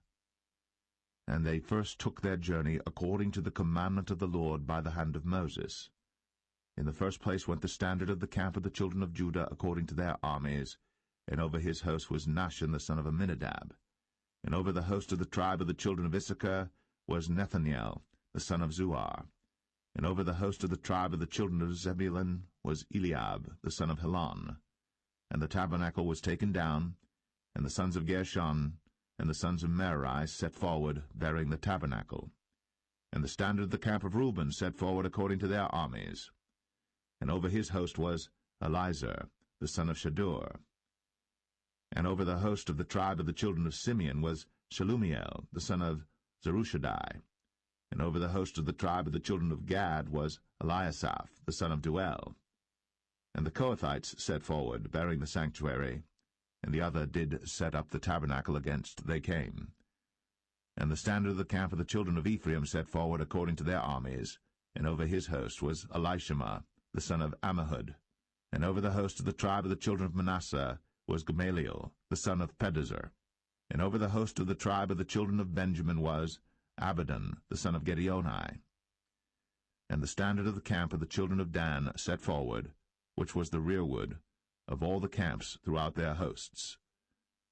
And they first took their journey according to the commandment of the Lord by the hand of Moses. In the first place went the standard of the camp of the children of Judah according to their armies, and over his host was Nahshon the son of Amminadab. And over the host of the tribe of the children of Issachar was Nethanel the son of Zuar. And over the host of the tribe of the children of Zebulun was Eliab the son of Helon. And the tabernacle was taken down, and the sons of Gershon and the sons of Merari set forward, bearing the tabernacle. And the standard of the camp of Reuben set forward according to their armies. And over his host was Elizur the son of Shadur. And over the host of the tribe of the children of Simeon was Shelumiel the son of Zerushadai. And over the host of the tribe of the children of Gad was Eliasaph the son of Duel. And the Kohathites set forward, bearing the sanctuary, and the other did set up the tabernacle against they came. And the standard of the camp of the children of Ephraim set forward according to their armies, and over his host was Elishama the son of Ammihud. And over the host of the tribe of the children of Manasseh was Gamaliel the son of Pedazur. And over the host of the tribe of the children of Benjamin was Abidan the son of Gideoni. And the standard of the camp of the children of Dan set forward, which was the rearward of all the camps throughout their hosts.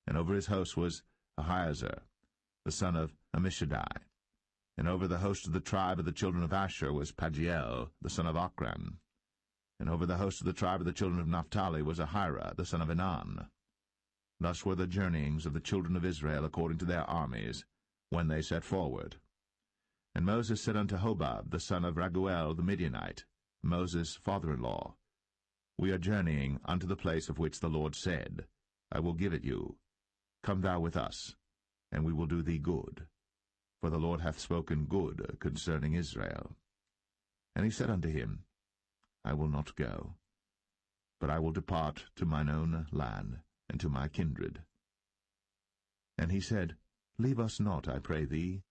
And over his host was Ahiezer the son of Ammishaddai. And over the host of the tribe of the children of Asher was Pagiel the son of Ochran. And over the host of the tribe of the children of Naphtali was Ahira the son of Enan. Thus were the journeyings of the children of Israel according to their armies, when they set forward. And Moses said unto Hobab the son of Raguel the Midianite, Moses' father-in-law, We are journeying unto the place of which the Lord said, I will give it you. Come thou with us, and we will do thee good. For the Lord hath spoken good concerning Israel. And he said unto him, I will not go, but I will depart to mine own land, and to my kindred. And he said, Leave us not, I pray thee,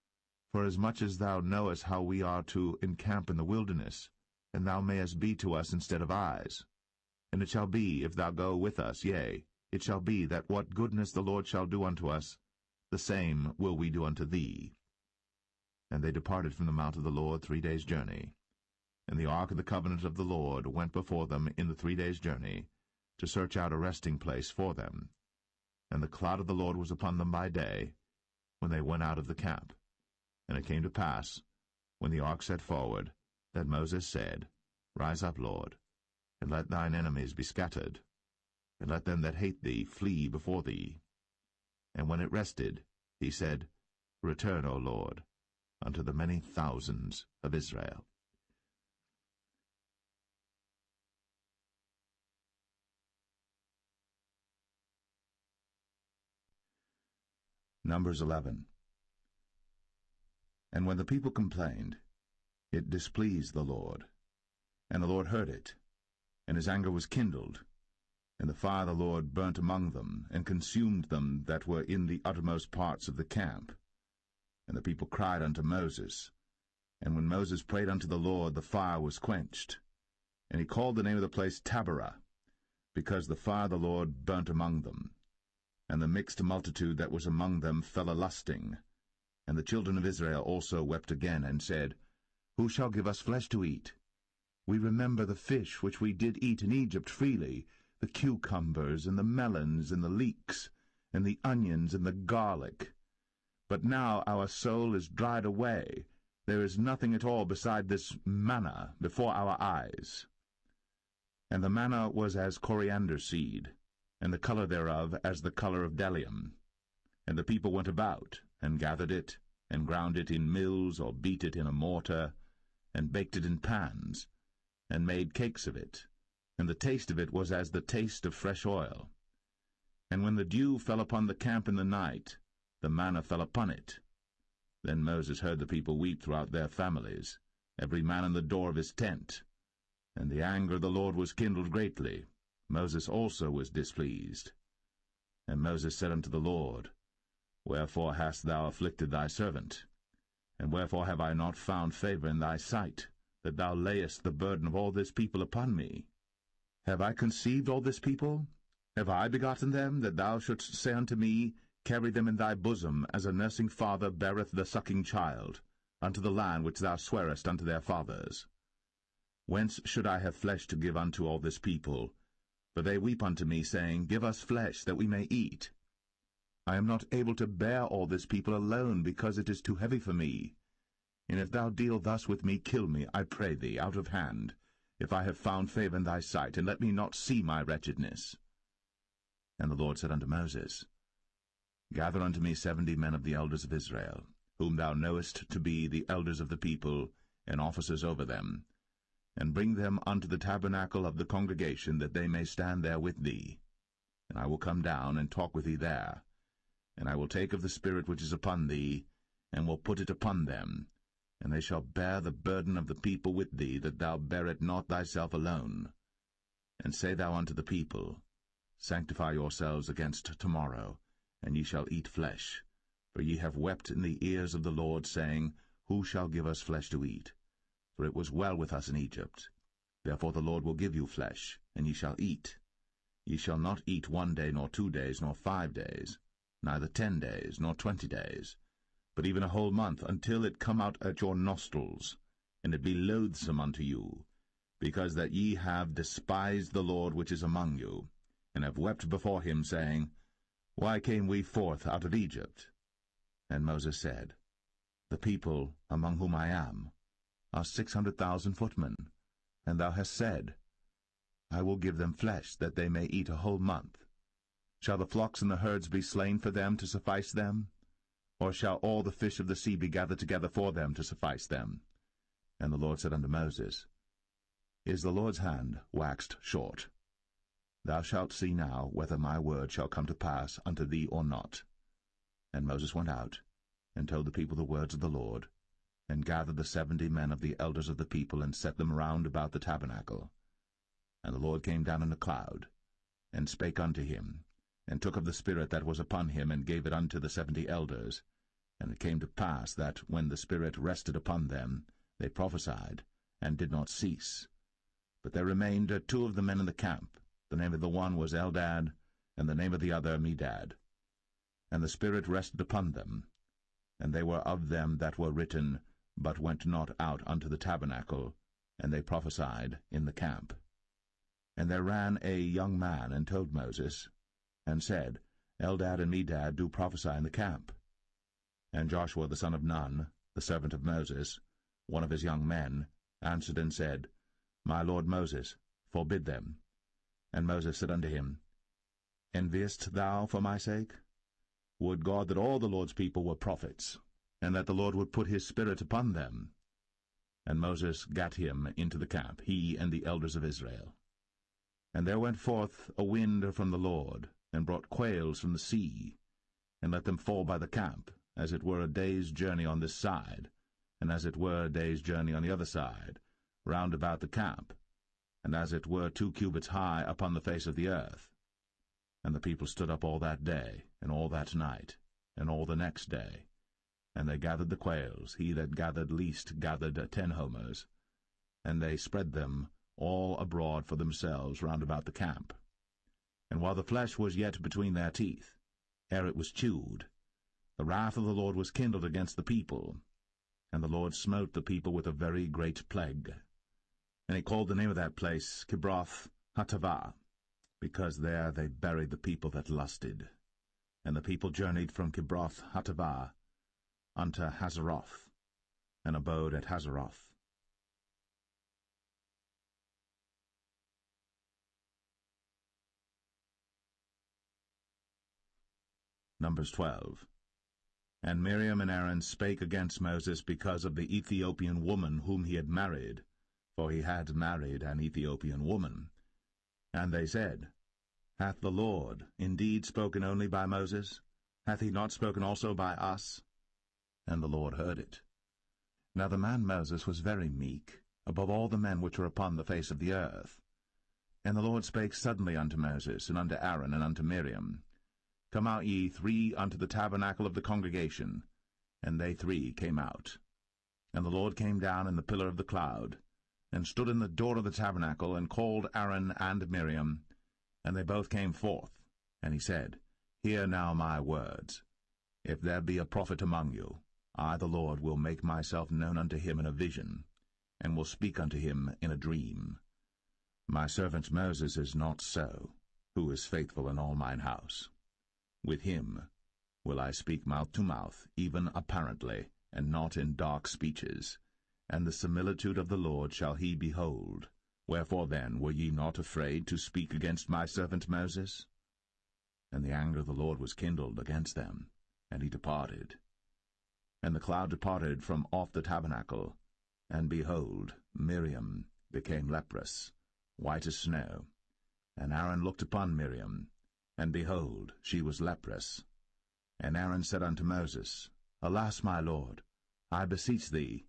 for as much as thou knowest how we are to encamp in the wilderness, and thou mayest be to us instead of eyes. And it shall be, if thou go with us, yea, it shall be that what goodness the Lord shall do unto us, the same will we do unto thee. And they departed from the mount of the Lord 3 days' journey. And the ark of the covenant of the Lord went before them in the 3 days' journey, to search out a resting place for them. And the cloud of the Lord was upon them by day, when they went out of the camp. And it came to pass, when the ark set forward, that Moses said, Rise up, Lord, and let thine enemies be scattered, and let them that hate thee flee before thee. And when it rested, he said, Return, O Lord, unto the many thousands of Israel. Numbers 11. And when the people complained, it displeased the Lord. And the Lord heard it, and his anger was kindled. And the fire of the Lord burnt among them, and consumed them that were in the uttermost parts of the camp. And the people cried unto Moses. And when Moses prayed unto the Lord, the fire was quenched. And he called the name of the place Taberah, because the fire of the Lord burnt among them. And the mixed multitude that was among them fell a-lusting. And the children of Israel also wept again, and said, Who shall give us flesh to eat? We remember the fish which we did eat in Egypt freely, the cucumbers, and the melons, and the leeks, and the onions, and the garlic. But now our soul is dried away. There is nothing at all beside this manna before our eyes. And the manna was as coriander seed, and the color thereof as the color of bdellium. And the people went about, and gathered it, and ground it in mills, or beat it in a mortar, and baked it in pans, and made cakes of it. And the taste of it was as the taste of fresh oil. And when the dew fell upon the camp in the night, the manna fell upon it. Then Moses heard the people weep throughout their families, every man in the door of his tent. And the anger of the Lord was kindled greatly. Moses also was displeased. And Moses said unto the Lord, Wherefore hast thou afflicted thy servant? And wherefore have I not found favor in thy sight, that thou layest the burden of all this people upon me? Have I conceived all this people? Have I begotten them, that thou shouldst say unto me, Carry them in thy bosom, as a nursing father beareth the sucking child, unto the land which thou swarest unto their fathers? Whence should I have flesh to give unto all this people? For they weep unto me, saying, Give us flesh, that we may eat. I am not able to bear all this people alone, because it is too heavy for me. And if thou deal thus with me, kill me, I pray thee, out of hand, if I have found favor in thy sight, and let me not see my wretchedness. And the Lord said unto Moses, Gather unto me 70 men of the elders of Israel, whom thou knowest to be the elders of the people, and officers over them, and bring them unto the tabernacle of the congregation, that they may stand there with thee. And I will come down and talk with thee there. And I will take of the Spirit which is upon thee, and will put it upon them, and they shall bear the burden of the people with thee, that thou bear it not thyself alone. And say thou unto the people, Sanctify yourselves against tomorrow, and ye shall eat flesh. For ye have wept in the ears of the Lord, saying, Who shall give us flesh to eat? For it was well with us in Egypt. Therefore the Lord will give you flesh, and ye shall eat. Ye shall not eat 1 day, nor 2 days, nor 5 days, neither 10 days, nor 20 days, but even a whole month, until it come out at your nostrils, and it be loathsome unto you, because that ye have despised the Lord which is among you, and have wept before him, saying, Why came we forth out of Egypt? And Moses said, The people among whom I am are 600,000 footmen, and thou hast said, I will give them flesh, that they may eat a whole month. Shall the flocks and the herds be slain for them to suffice them? Or shall all the fish of the sea be gathered together for them to suffice them? And the Lord said unto Moses, Is the Lord's hand waxed short? Thou shalt see now whether my word shall come to pass unto thee or not. And Moses went out, and told the people the words of the Lord, and gathered the 70 men of the elders of the people, and set them round about the tabernacle. And the Lord came down in a cloud, and spake unto him, and took of the Spirit that was upon him, and gave it unto the 70 elders. And it came to pass that, when the Spirit rested upon them, they prophesied, and did not cease. But there remained 2 of the men in the camp. The name of the one was Eldad, and the name of the other Medad. And the Spirit rested upon them, and they were of them that were written, but went not out unto the tabernacle, and they prophesied in the camp. And there ran a young man, and told Moses, and said, Eldad and Medad do prophesy in the camp. And Joshua the son of Nun, the servant of Moses, one of his young men, answered and said, My lord Moses, forbid them. And Moses said unto him, Enviest thou for my sake? Would God that all the Lord's people were prophets, and that the Lord would put his Spirit upon them. And Moses gat him into the camp, he and the elders of Israel. And there went forth a wind from the Lord, and brought quails from the sea, and let them fall by the camp, as it were a day's journey on this side, and as it were a day's journey on the other side, round about the camp, and as it were 2 cubits high upon the face of the earth. And the people stood up all that day, and all that night, and all the next day. And they gathered the quails. He that gathered least gathered 10 homers. And they spread them all abroad for themselves round about the camp. And while the flesh was yet between their teeth, ere it was chewed, the wrath of the Lord was kindled against the people. And the Lord smote the people with a very great plague. And he called the name of that place Kibroth Hattaavah, because there they buried the people that lusted. And the people journeyed from Kibroth Hattaavah unto Hazeroth, and abode at Hazeroth. Numbers 12. And Miriam and Aaron spake against Moses because of the Ethiopian woman whom he had married, for he had married an Ethiopian woman. And they said, Hath the Lord indeed spoken only by Moses? Hath he not spoken also by us? And the Lord heard it. Now the man Moses was very meek, above all the men which are upon the face of the earth. And the Lord spake suddenly unto Moses, and unto Aaron, and unto Miriam, Come out ye three unto the tabernacle of the congregation. And they three came out. And the Lord came down in the pillar of the cloud, and stood in the door of the tabernacle, and called Aaron and Miriam. And they both came forth. And he said, Hear now my words. If there be a prophet among you, I the Lord will make myself known unto him in a vision, and will speak unto him in a dream. My servant Moses is not so, who is faithful in all mine house. With him will I speak mouth to mouth, even apparently, and not in dark speeches. And the similitude of the Lord shall he behold. Wherefore then were ye not afraid to speak against my servant Moses? And the anger of the Lord was kindled against them, and he departed. And the cloud departed from off the tabernacle, and behold, Miriam became leprous, white as snow. And Aaron looked upon Miriam, and behold, she was leprous. And Aaron said unto Moses, Alas, my Lord, I beseech thee,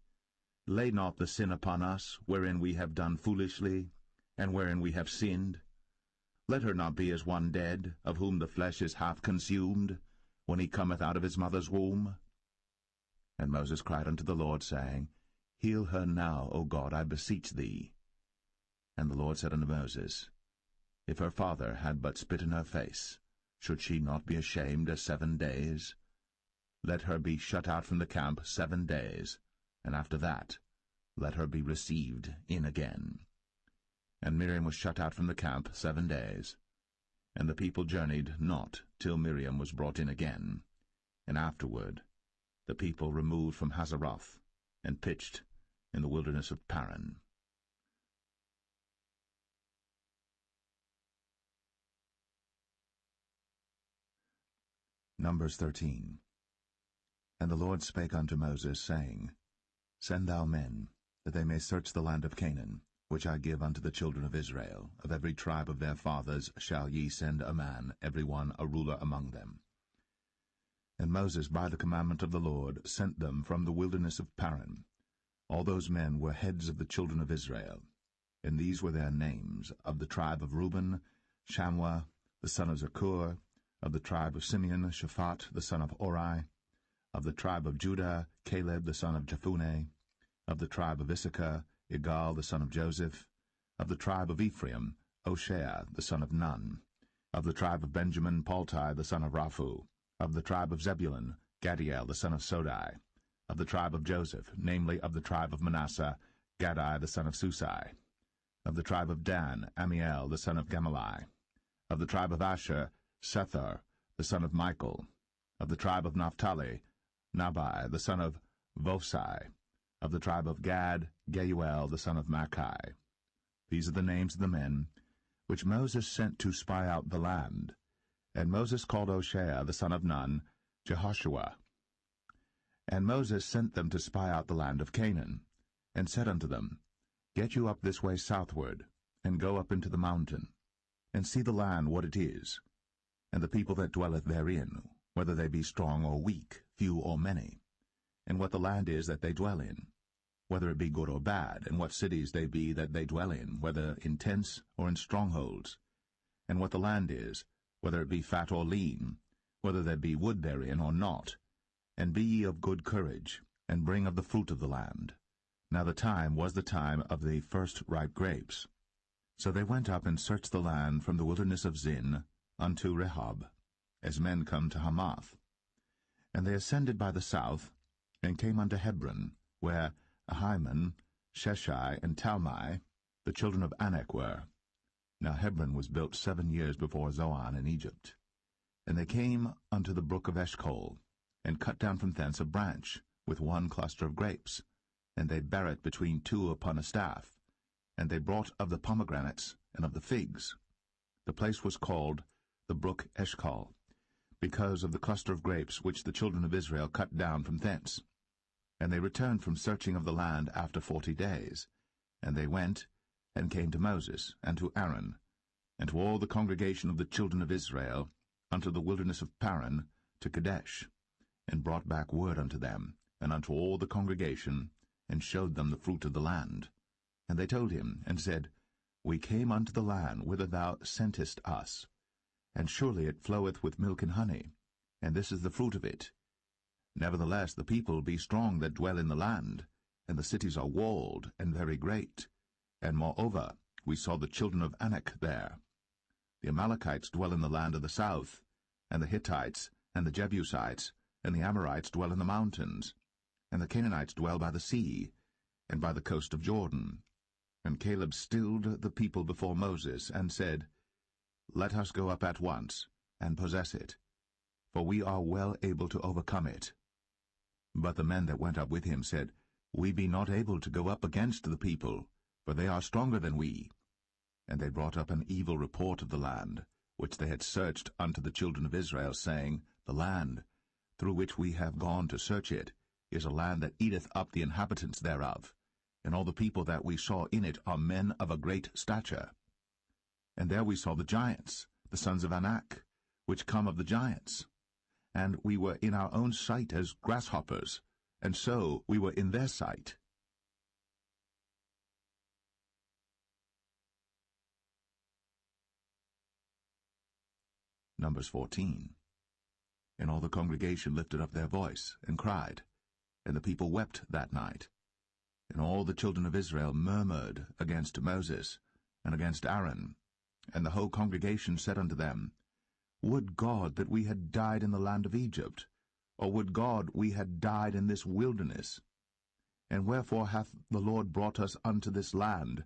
lay not the sin upon us, wherein we have done foolishly, and wherein we have sinned. Let her not be as one dead, of whom the flesh is half consumed, when he cometh out of his mother's womb. And Moses cried unto the Lord, saying, Heal her now, O God, I beseech thee. And the Lord said unto Moses, If her father had but spit in her face, should she not be ashamed 7 days? Let her be shut out from the camp 7 days, and after that let her be received in again. And Miriam was shut out from the camp 7 days. And the people journeyed not till Miriam was brought in again. And afterward the people removed from Hazeroth, and pitched in the wilderness of Paran. Numbers 13. And the Lord spake unto Moses, saying, Send thou men, that they may search the land of Canaan, which I give unto the children of Israel. Of every tribe of their fathers shall ye send a man, every one a ruler among them. And Moses, by the commandment of the Lord, sent them from the wilderness of Paran. All those men were heads of the children of Israel. And these were their names: of the tribe of Reuben, Shammua the son of Zakur; of the tribe of Simeon, Shaphat the son of Ori; of the tribe of Judah, Caleb the son of Jephunneh; of the tribe of Issachar, Igal the son of Joseph; of the tribe of Ephraim, Hoshea the son of Nun; of the tribe of Benjamin, Palti the son of Raphu; of the tribe of Zebulun, Gadiel the son of Sodai; of the tribe of Joseph, namely of the tribe of Manasseh, Gadai the son of Susai; of the tribe of Dan, Amiel the son of Gemalli; of the tribe of Asher, Sethar the son of Michael; of the tribe of Naphtali, Nabai the son of Vosai; of the tribe of Gad, Geuel the son of Machi. These are the names of the men which Moses sent to spy out the land. And Moses called Hoshea the son of Nun, Jehoshua. And Moses sent them to spy out the land of Canaan, and said unto them, Get you up this way southward, and go up into the mountain, and see the land what it is, and the people that dwelleth therein, whether they be strong or weak, few or many, and what the land is that they dwell in, whether it be good or bad, and what cities they be that they dwell in, whether in tents or in strongholds, and what the land is, whether it be fat or lean, whether there be wood therein or not. And be ye of good courage, and bring of the fruit of the land. Now the time was the time of the first ripe grapes. So they went up and searched the land from the wilderness of Zin unto Rehob, as men come to Hamath. And they ascended by the south, and came unto Hebron, where Ahiman, Sheshai, and Talmai, the children of Anak, were. Now Hebron was built 7 years before Zoan in Egypt. And they came unto the brook of Eshcol, and cut down from thence a branch, with one cluster of grapes, and they bare it between two upon a staff. And they brought of the pomegranates and of the figs. The place was called the brook Eshcol, because of the cluster of grapes which the children of Israel cut down from thence. And they returned from searching of the land after 40 days. And they went, and came to Moses, and to Aaron, and to all the congregation of the children of Israel, unto the wilderness of Paran, to Kadesh, and brought back word unto them, and unto all the congregation, and showed them the fruit of the land. And they told him, and said, We came unto the land whither thou sentest us, and surely it floweth with milk and honey, and this is the fruit of it. Nevertheless the people be strong that dwell in the land, and the cities are walled and very great. And moreover we saw the children of Anak there. The Amalekites dwell in the land of the south, and the Hittites, and the Jebusites, and the Amorites dwell in the mountains, and the Canaanites dwell by the sea, and by the coast of Jordan. And Caleb stilled the people before Moses, and said, Let us go up at once, and possess it, for we are well able to overcome it. But the men that went up with him said, We be not able to go up against the people, for they are stronger than we. And they brought up an evil report of the land, which they had searched unto the children of Israel, saying, The land, through which we have gone to search it, is a land that eateth up the inhabitants thereof, and all the people that we saw in it are men of a great stature. And there we saw the giants, the sons of Anak, which come of the giants. And we were in our own sight as grasshoppers, and so we were in their sight. Numbers 14. And all the congregation lifted up their voice, and cried, and the people wept that night. And all the children of Israel murmured against Moses, and against Aaron. And the whole congregation said unto them, Would God that we had died in the land of Egypt, or would God we had died in this wilderness? And wherefore hath the Lord brought us unto this land,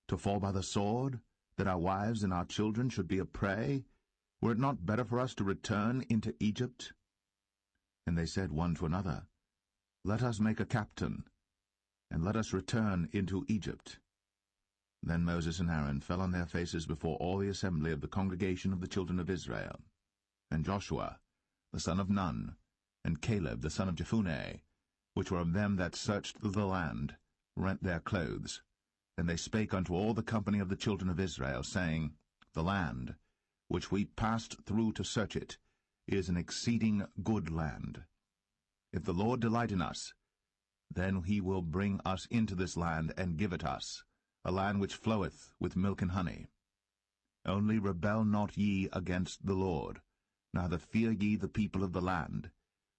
to fall by the sword, that our wives and our children should be a prey? Were it not better for us to return into Egypt? And they said one to another, Let us make a captain, and let us return into Egypt. Then Moses and Aaron fell on their faces before all the assembly of the congregation of the children of Israel. And Joshua, the son of Nun, and Caleb, the son of Jephunneh, which were of them that searched the land, rent their clothes. And they spake unto all the company of the children of Israel, saying, The land, which we passed through to search it, is an exceeding good land. If the Lord delight in us, then he will bring us into this land, and give it us, a land which floweth with milk and honey. Only rebel not ye against the Lord, neither fear ye the people of the land,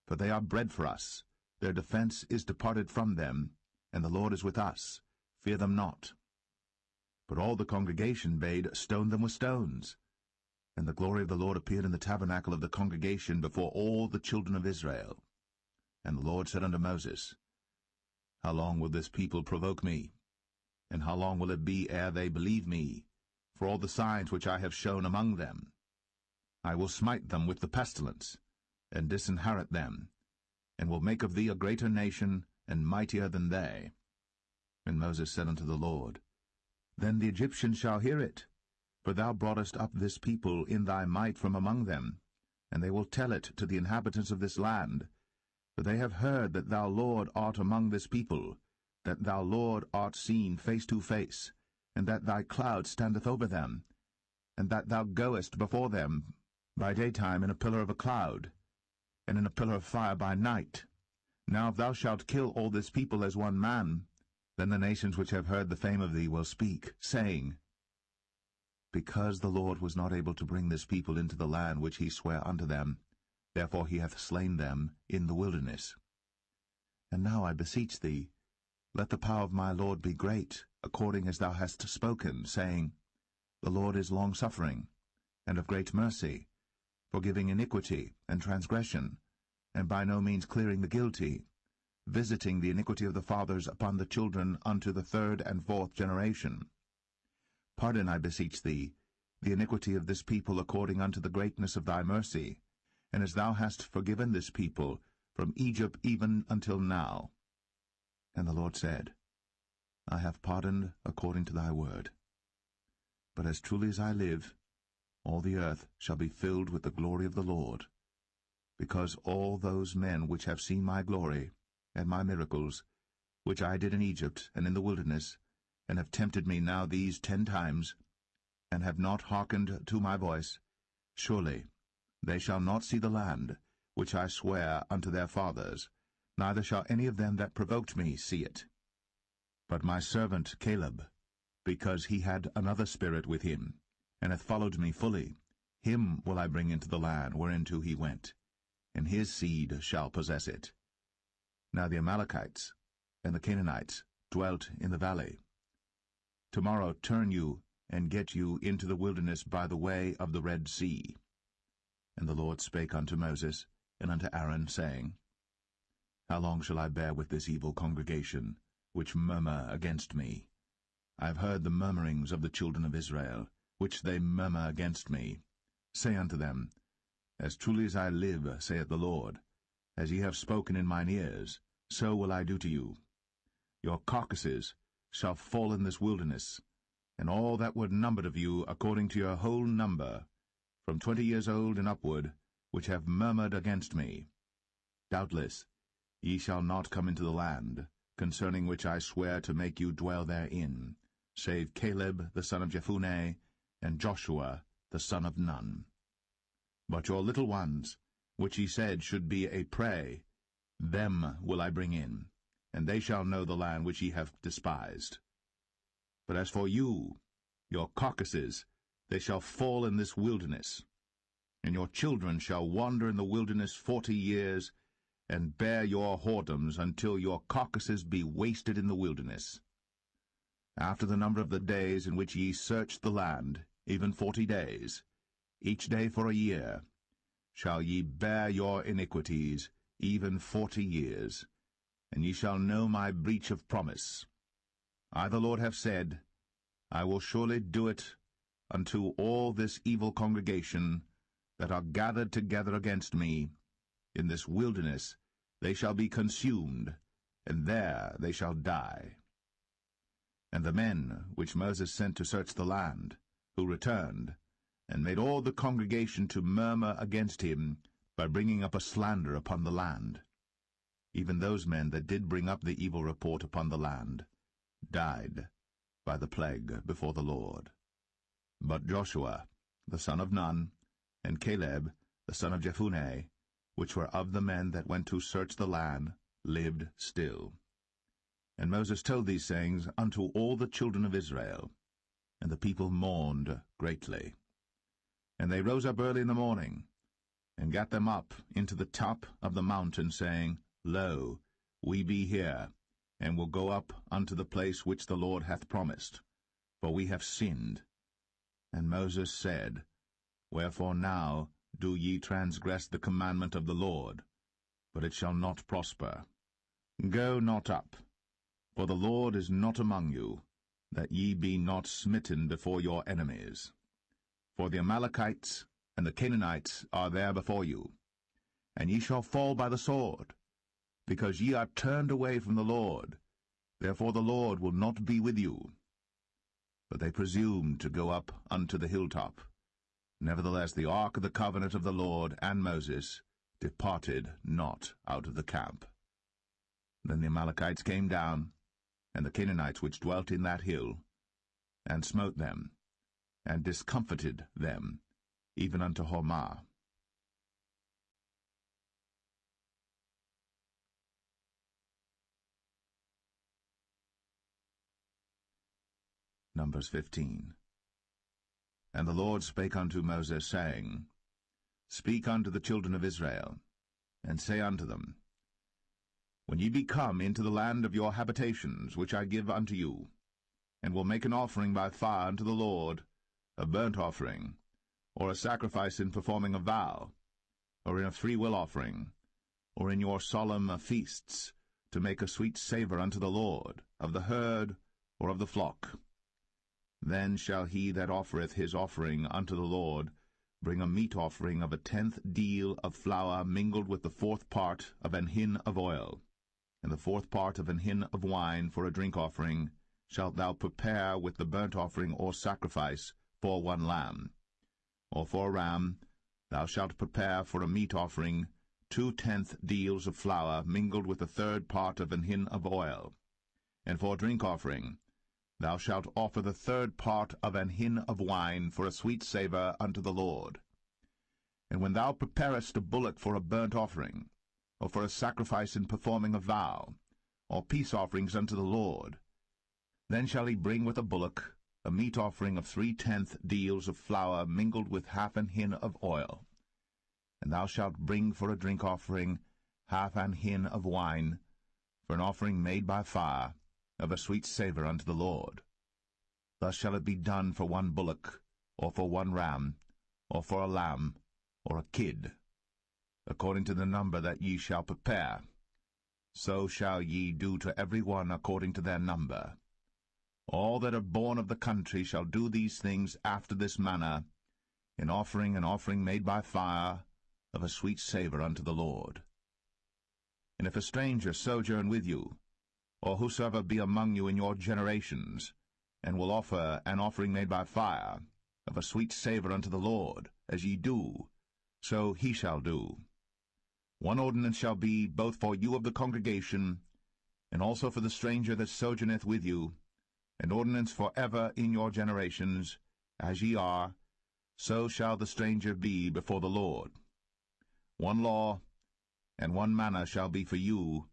for they are bread for us. Their defense is departed from them, and the Lord is with us. Fear them not. But all the congregation bade stone them with stones. And the glory of the Lord appeared in the tabernacle of the congregation before all the children of Israel. And the Lord said unto Moses, How long will this people provoke me? And how long will it be ere they believe me, for all the signs which I have shown among them? I will smite them with the pestilence, and disinherit them, and will make of thee a greater nation, and mightier than they. And Moses said unto the Lord, Then the Egyptians shall hear it, for thou broughtest up this people in thy might from among them, and they will tell it to the inhabitants of this land. For they have heard that thou, Lord, art among this people, that thou, Lord, art seen face to face, and that thy cloud standeth over them, and that thou goest before them by daytime in a pillar of a cloud, and in a pillar of fire by night. Now if thou shalt kill all this people as one man, then the nations which have heard the fame of thee will speak, saying, Because the Lord was not able to bring this people into the land which he sware unto them, therefore he hath slain them in the wilderness. And now I beseech thee, let the power of my Lord be great, according as thou hast spoken, saying, The Lord is long-suffering, and of great mercy, forgiving iniquity and transgression, and by no means clearing the guilty, visiting the iniquity of the fathers upon the children unto the third and fourth generation. Pardon, I beseech thee, the iniquity of this people according unto the greatness of thy mercy, and as thou hast forgiven this people from Egypt even until now. And the Lord said, I have pardoned according to thy word. But as truly as I live, all the earth shall be filled with the glory of the Lord, because all those men which have seen my glory and my miracles, which I did in Egypt and in the wilderness, and have tempted me now these 10 times, and have not hearkened to my voice, surely they shall not see the land which I swear unto their fathers, neither shall any of them that provoked me see it. But my servant Caleb, because he had another spirit with him, and hath followed me fully, him will I bring into the land whereinto he went, and his seed shall possess it. Now the Amalekites and the Canaanites dwelt in the valley. Tomorrow turn you, and get you into the wilderness by the way of the Red Sea. And the Lord spake unto Moses and unto Aaron, saying, How long shall I bear with this evil congregation, which murmur against me? I have heard the murmurings of the children of Israel, which they murmur against me. Say unto them, As truly as I live, saith the Lord, as ye have spoken in mine ears, so will I do to you. Your carcasses shall fall in this wilderness, and all that were numbered of you according to your whole number, from 20 years old and upward, which have murmured against me. Doubtless ye shall not come into the land, concerning which I swear to make you dwell therein, save Caleb the son of Jephunneh, and Joshua the son of Nun. But your little ones, which ye said should be a prey, them will I bring in, and they shall know the land which ye have despised. But as for you, your carcasses, they shall fall in this wilderness, and your children shall wander in the wilderness 40 years, and bear your whoredoms until your carcasses be wasted in the wilderness. After the number of the days in which ye searched the land, even 40 days, each day for a year, shall ye bear your iniquities, even 40 years, and ye shall know my breach of promise. I the Lord have said, I will surely do it unto all this evil congregation that are gathered together against me. In this wilderness they shall be consumed, and there they shall die. And the men which Moses sent to search the land, who returned, and made all the congregation to murmur against him by bringing up a slander upon the land, even those men that did bring up the evil report upon the land, died by the plague before the Lord. But Joshua the son of Nun, and Caleb the son of Jephunneh, which were of the men that went to search the land, lived still. And Moses told these sayings unto all the children of Israel, and the people mourned greatly. And they rose up early in the morning, and gat them up into the top of the mountain, saying, Lo, we be here, and will go up unto the place which the Lord hath promised, for we have sinned. And Moses said, Wherefore now do ye transgress the commandment of the Lord? But it shall not prosper. Go not up, for the Lord is not among you, that ye be not smitten before your enemies. For the Amalekites and the Canaanites are there before you, and ye shall fall by the sword, because ye are turned away from the Lord. Therefore the Lord will not be with you. But they presumed to go up unto the hilltop. Nevertheless the ark of the covenant of the Lord and Moses departed not out of the camp. Then the Amalekites came down, and the Canaanites which dwelt in that hill, and smote them, and discomfited them, even unto Hormah. Numbers 15. And the Lord spake unto Moses, saying, Speak unto the children of Israel, and say unto them, When ye be come into the land of your habitations, which I give unto you, and will make an offering by fire unto the Lord, a burnt offering, or a sacrifice in performing a vow, or in a freewill offering, or in your solemn feasts, to make a sweet savour unto the Lord, of the herd or of the flock, then shall he that offereth his offering unto the Lord bring a meat offering of 1/10 deal of flour mingled with the 4th part of an hin of oil, and the 4th part of an hin of wine for a drink offering shalt thou prepare with the burnt offering or sacrifice for 1 lamb. Or for a ram thou shalt prepare for a meat offering 2/10 deals of flour mingled with the 3rd part of an hin of oil. And for a drink offering thou shalt offer the 3rd part of an hin of wine for a sweet savour unto the Lord. And when thou preparest a bullock for a burnt offering, or for a sacrifice in performing a vow, or peace offerings unto the Lord. Then shall he bring with a bullock a meat offering of 3/10 deals of flour mingled with half an hin of oil. And thou shalt bring for a drink offering half an hin of wine, for an offering made by fire, of a sweet savour unto the Lord. Thus shall it be done for one bullock, or for one ram, or for a lamb, or a kid, according to the number that ye shall prepare. So shall ye do to every one according to their number. All that are born of the country shall do these things after this manner, in offering an offering made by fire, of a sweet savour unto the Lord. And if a stranger sojourn with you, or whosoever be among you in your generations, and will offer an offering made by fire, of a sweet savour unto the Lord, as ye do, so he shall do. One ordinance shall be both for you of the congregation, and also for the stranger that sojourneth with you, an ordinance for ever in your generations, as ye are, so shall the stranger be before the Lord. One law and one manner shall be for you,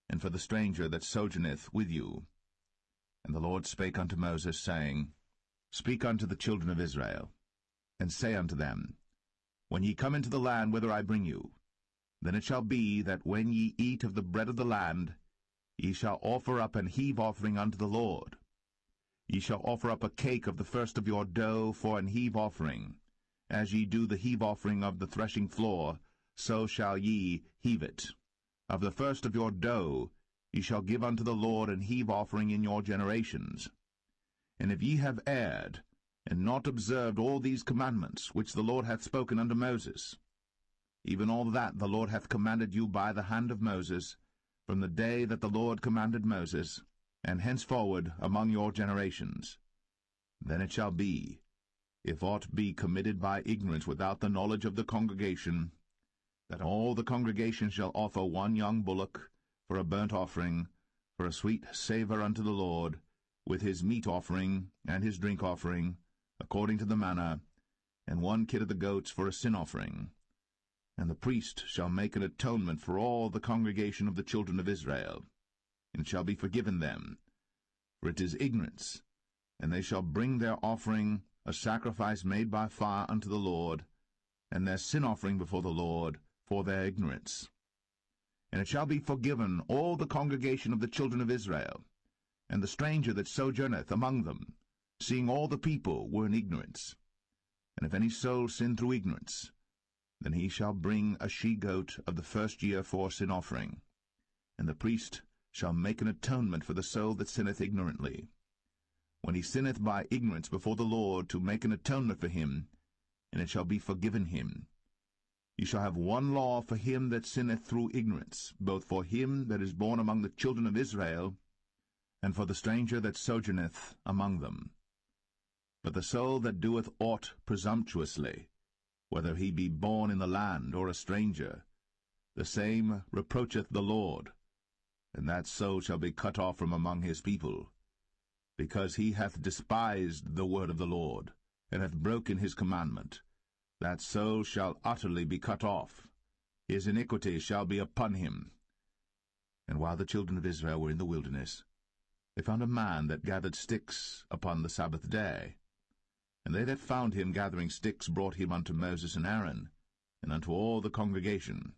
and for the stranger that sojourneth with you. And the Lord spake unto Moses, saying, Speak unto the children of Israel, and say unto them, When ye come into the land whither I bring you, then it shall be that when ye eat of the bread of the land, ye shall offer up an heave offering unto the Lord. Ye shall offer up a cake of the first of your dough for an heave offering. As ye do the heave offering of the threshing floor, so shall ye heave it. Of the first of your dough ye shall give unto the Lord an heave offering in your generations. And if ye have erred, and not observed all these commandments which the Lord hath spoken unto Moses, even all that the Lord hath commanded you by the hand of Moses, from the day that the Lord commanded Moses, and henceforward among your generations, then it shall be, if aught be committed by ignorance without the knowledge of the congregation, that all the congregation shall offer one young bullock for a burnt offering, for a sweet savour unto the Lord, with his meat offering and his drink offering, according to the manner, and one kid of the goats for a sin offering. And the priest shall make an atonement for all the congregation of the children of Israel, and shall be forgiven them, for it is ignorance. And they shall bring their offering, a sacrifice made by fire unto the Lord, and their sin offering before the Lord, for their ignorance. And it shall be forgiven all the congregation of the children of Israel, and the stranger that sojourneth among them, seeing all the people were in ignorance. And if any soul sin through ignorance, then he shall bring a she-goat of the first year for sin offering, and the priest shall make an atonement for the soul that sinneth ignorantly. When he sinneth by ignorance before the Lord, to make an atonement for him, and it shall be forgiven him. Ye shall have one law for him that sinneth through ignorance, both for him that is born among the children of Israel, and for the stranger that sojourneth among them. But the soul that doeth aught presumptuously, whether he be born in the land or a stranger, the same reproacheth the Lord, and that soul shall be cut off from among his people, because he hath despised the word of the Lord, and hath broken his commandment. That soul shall utterly be cut off. His iniquity shall be upon him. And while the children of Israel were in the wilderness, they found a man that gathered sticks upon the Sabbath day. And they that found him gathering sticks brought him unto Moses and Aaron, and unto all the congregation.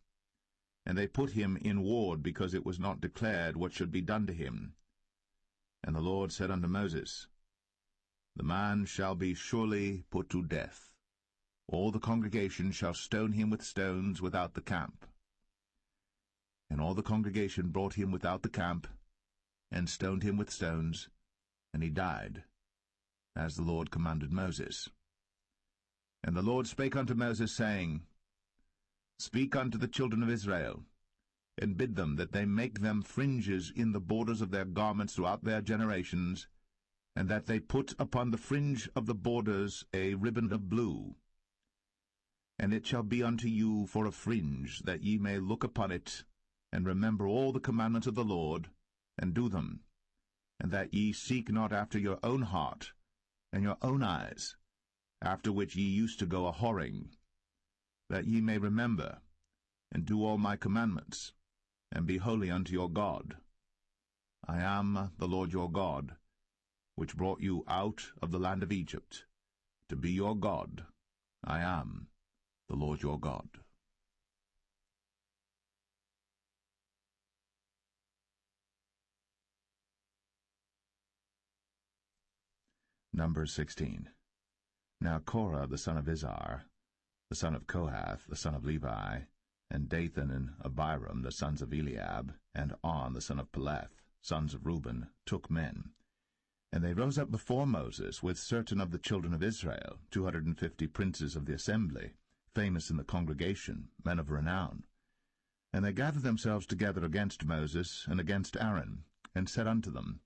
And they put him in ward, because it was not declared what should be done to him. And the Lord said unto Moses, The man shall be surely put to death. All the congregation shall stone him with stones without the camp. And all the congregation brought him without the camp, and stoned him with stones, and he died, as the Lord commanded Moses. And the Lord spake unto Moses, saying, Speak unto the children of Israel, and bid them that they make them fringes in the borders of their garments throughout their generations, and that they put upon the fringe of the borders a ribbon of blue. And it shall be unto you for a fringe, that ye may look upon it, and remember all the commandments of the Lord, and do them, and that ye seek not after your own heart, and your own eyes, after which ye used to go a-whoring, that ye may remember, and do all my commandments, and be holy unto your God. I am the Lord your God, which brought you out of the land of Egypt, to be your God. I am the Lord your God. Numbers 16. Now Korah the son of Izhar, the son of Kohath, the son of Levi, and Dathan and Abiram, the sons of Eliab, and On, the son of Peleth, sons of Reuben, took men. And they rose up before Moses with certain of the children of Israel, 250 princes of the assembly, famous in the congregation, men of renown. And they gathered themselves together against Moses and against Aaron, and said unto them,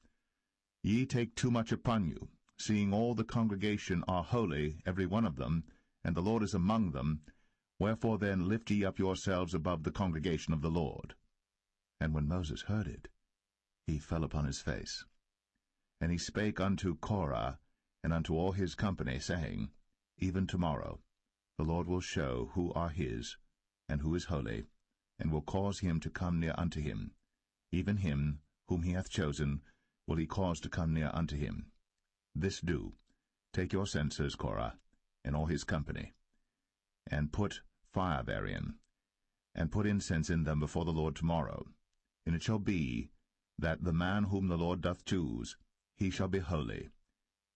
Ye take too much upon you, seeing all the congregation are holy, every one of them, and the Lord is among them. Wherefore then lift ye up yourselves above the congregation of the Lord. And when Moses heard it, he fell upon his face. And he spake unto Korah and unto all his company, saying, Even tomorrow the Lord will show who are his, and who is holy, and will cause him to come near unto him. Even him whom he hath chosen will he cause to come near unto him. This do, take your censers, Korah, and all his company, and put fire therein, and put incense in them before the Lord tomorrow. And it shall be, that the man whom the Lord doth choose, he shall be holy.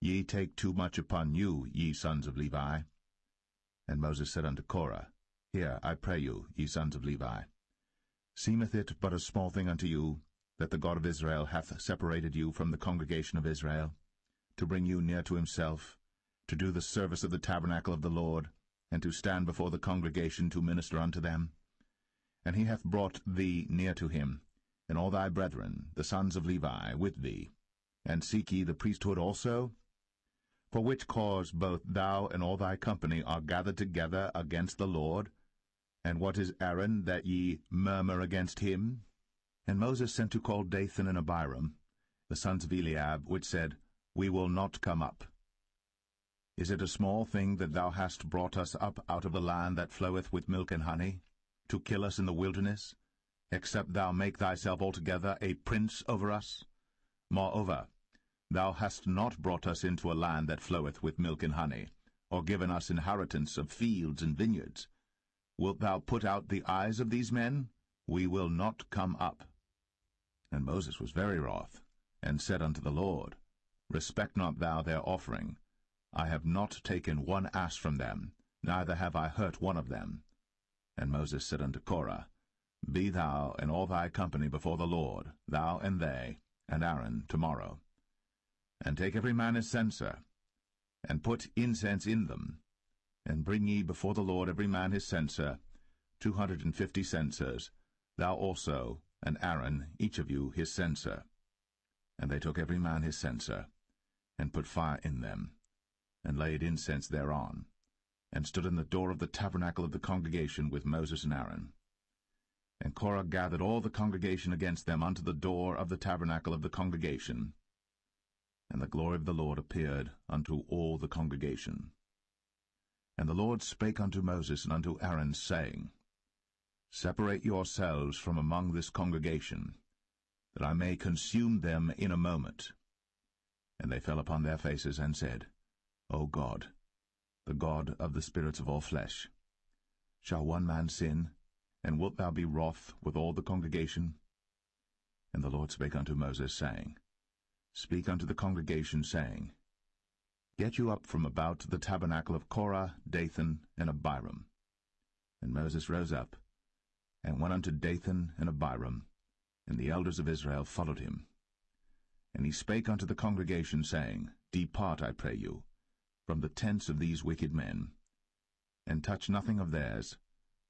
Ye take too much upon you, ye sons of Levi. And Moses said unto Korah, Hear, I pray you, ye sons of Levi. Seemeth it but a small thing unto you, that the God of Israel hath separated you from the congregation of Israel, to bring you near to himself, to do the service of the tabernacle of the Lord, and to stand before the congregation to minister unto them? And he hath brought thee near to him, and all thy brethren, the sons of Levi, with thee. And seek ye the priesthood also? For which cause both thou and all thy company are gathered together against the Lord? And what is Aaron, that ye murmur against him? And Moses sent to call Dathan and Abiram, the sons of Eliab, which said, We will not come up. Is it a small thing that thou hast brought us up out of the land that floweth with milk and honey, to kill us in the wilderness, except thou make thyself altogether a prince over us? Moreover, thou hast not brought us into a land that floweth with milk and honey, or given us inheritance of fields and vineyards. Wilt thou put out the eyes of these men? We will not come up. And Moses was very wroth, and said unto the Lord, Respect not thou their offering. I have not taken one ass from them, neither have I hurt one of them. And Moses said unto Korah, Be thou and all thy company before the Lord, thou and they, and Aaron, tomorrow. And take every man his censer, and put incense in them, and bring ye before the Lord every man his censer, 250 censers, thou also, and Aaron, each of you, his censer. And they took every man his censer, and put fire in them, and laid incense thereon, and stood in the door of the tabernacle of the congregation with Moses and Aaron. And Korah gathered all the congregation against them unto the door of the tabernacle of the congregation. And the glory of the Lord appeared unto all the congregation. And the Lord spake unto Moses and unto Aaron, saying, Separate yourselves from among this congregation, that I may consume them in a moment. And they fell upon their faces, and said, O God, the God of the spirits of all flesh, shall one man sin, and wilt thou be wroth with all the congregation? And the Lord spake unto Moses, saying, Speak unto the congregation, saying, Get you up from about the tabernacle of Korah, Dathan, and Abiram. And Moses rose up, and went unto Dathan and Abiram, and the elders of Israel followed him. And he spake unto the congregation, saying, Depart, I pray you, from the tents of these wicked men, and touch nothing of theirs,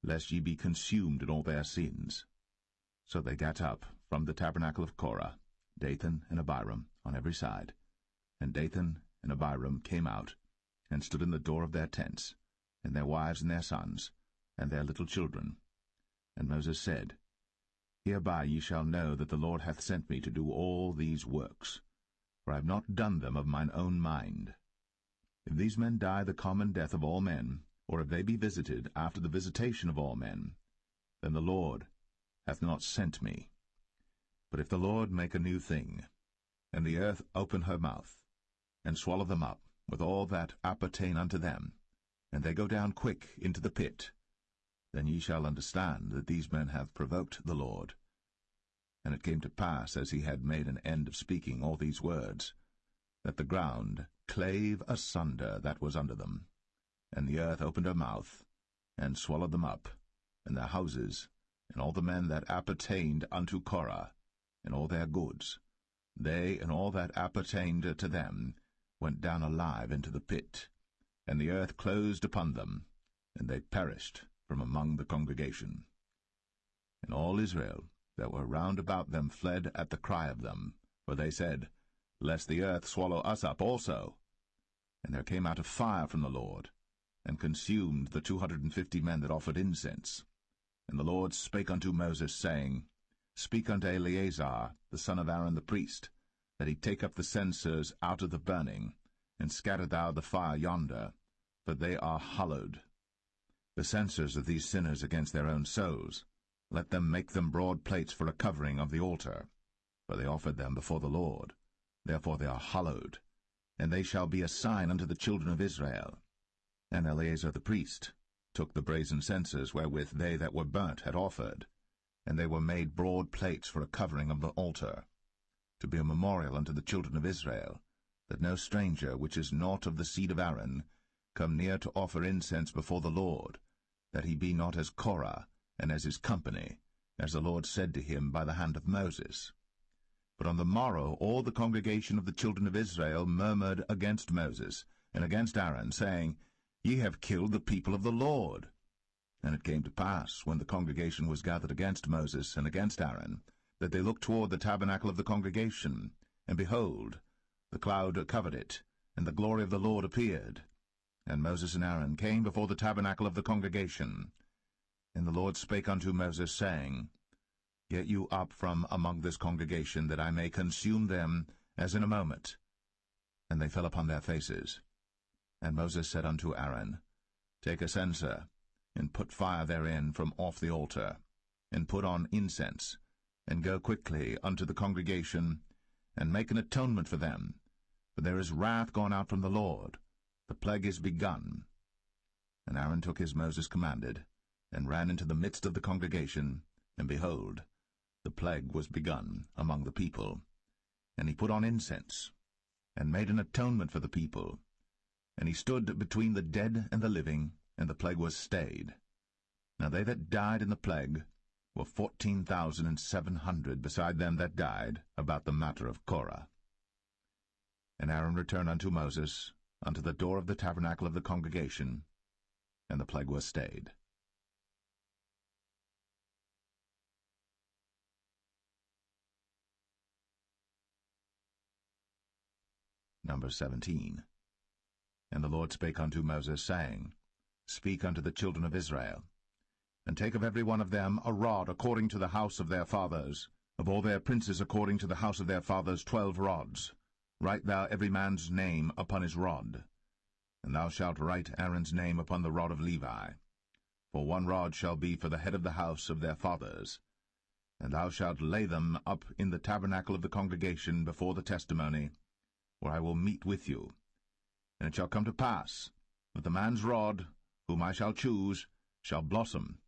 lest ye be consumed in all their sins. So they gat up from the tabernacle of Korah, Dathan and Abiram, on every side. And Dathan and Abiram came out, and stood in the door of their tents, and their wives and their sons, and their little children. And Moses said, Hereby ye shall know that the Lord hath sent me to do all these works, for I have not done them of mine own mind. If these men die the common death of all men, or if they be visited after the visitation of all men, then the Lord hath not sent me. But if the Lord make a new thing, and the earth open her mouth, and swallow them up, with all that appertain unto them, and they go down quick into the pit, then ye shall understand that these men have provoked the Lord. And it came to pass, as he had made an end of speaking all these words, that the ground clave asunder that was under them, and the earth opened her mouth, and swallowed them up, and their houses, and all the men that appertained unto Korah, and all their goods. They and all that appertained to them went down alive into the pit, and the earth closed upon them, and they perished from among the congregation. And all Israel that were round about them fled at the cry of them, for they said, Lest the earth swallow us up also. And there came out a fire from the Lord, and consumed the 250 men that offered incense. And the Lord spake unto Moses, saying, Speak unto Eleazar, the son of Aaron the priest, that he take up the censers out of the burning, and scatter thou the fire yonder, for they are hallowed. The censers of these sinners against their own souls, let them make them broad plates for a covering of the altar, for they offered them before the Lord. Therefore they are hallowed, and they shall be a sign unto the children of Israel. And Eleazar the priest took the brazen censers wherewith they that were burnt had offered, and they were made broad plates for a covering of the altar, to be a memorial unto the children of Israel, that no stranger which is not of the seed of Aaron come near to offer incense before the Lord, that he be not as Korah, and as his company, as the Lord said to him by the hand of Moses. But on the morrow all the congregation of the children of Israel murmured against Moses, and against Aaron, saying, Ye have killed the people of the Lord. And it came to pass, when the congregation was gathered against Moses and against Aaron, that they looked toward the tabernacle of the congregation, and behold, the cloud covered it, and the glory of the Lord appeared. And Moses and Aaron came before the tabernacle of the congregation. And the Lord spake unto Moses, saying, Get you up from among this congregation, that I may consume them as in a moment. And they fell upon their faces. And Moses said unto Aaron, Take a censer, and put fire therein from off the altar, and put on incense, and go quickly unto the congregation, and make an atonement for them. For there is wrath gone out from the Lord, the plague is begun. And Aaron took as Moses commanded, and ran into the midst of the congregation, and behold, the plague was begun among the people. And he put on incense, and made an atonement for the people. And he stood between the dead and the living, and the plague was stayed. Now they that died in the plague were 14,700, beside them that died about the matter of Korah. And Aaron returned unto Moses, unto the door of the tabernacle of the congregation, and the plague was stayed. Number 17. And the Lord spake unto Moses, saying, Speak unto the children of Israel, and take of every one of them a rod according to the house of their fathers, of all their princes according to the house of their fathers 12 rods. Write thou every man's name upon his rod. And thou shalt write Aaron's name upon the rod of Levi. For 1 rod shall be for the head of the house of their fathers. And thou shalt lay them up in the tabernacle of the congregation before the testimony, where I will meet with you. And it shall come to pass that the man's rod, whom I shall choose, shall blossom,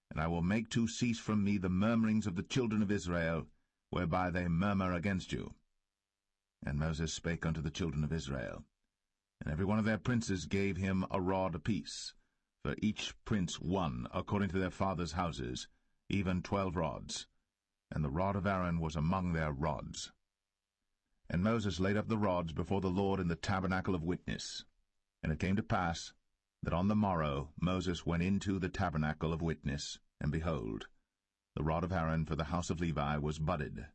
and I will make to cease from me the murmurings of the children of Israel, whereby they murmur against you. And Moses spake unto the children of Israel, and every one of their princes gave him a rod apiece, for each prince 1 according to their fathers' houses, even 12 rods, and the rod of Aaron was among their rods. And Moses laid up the rods before the Lord in the tabernacle of witness. And it came to pass that on the morrow Moses went into the tabernacle of witness, and behold, the rod of Aaron for the house of Levi was budded,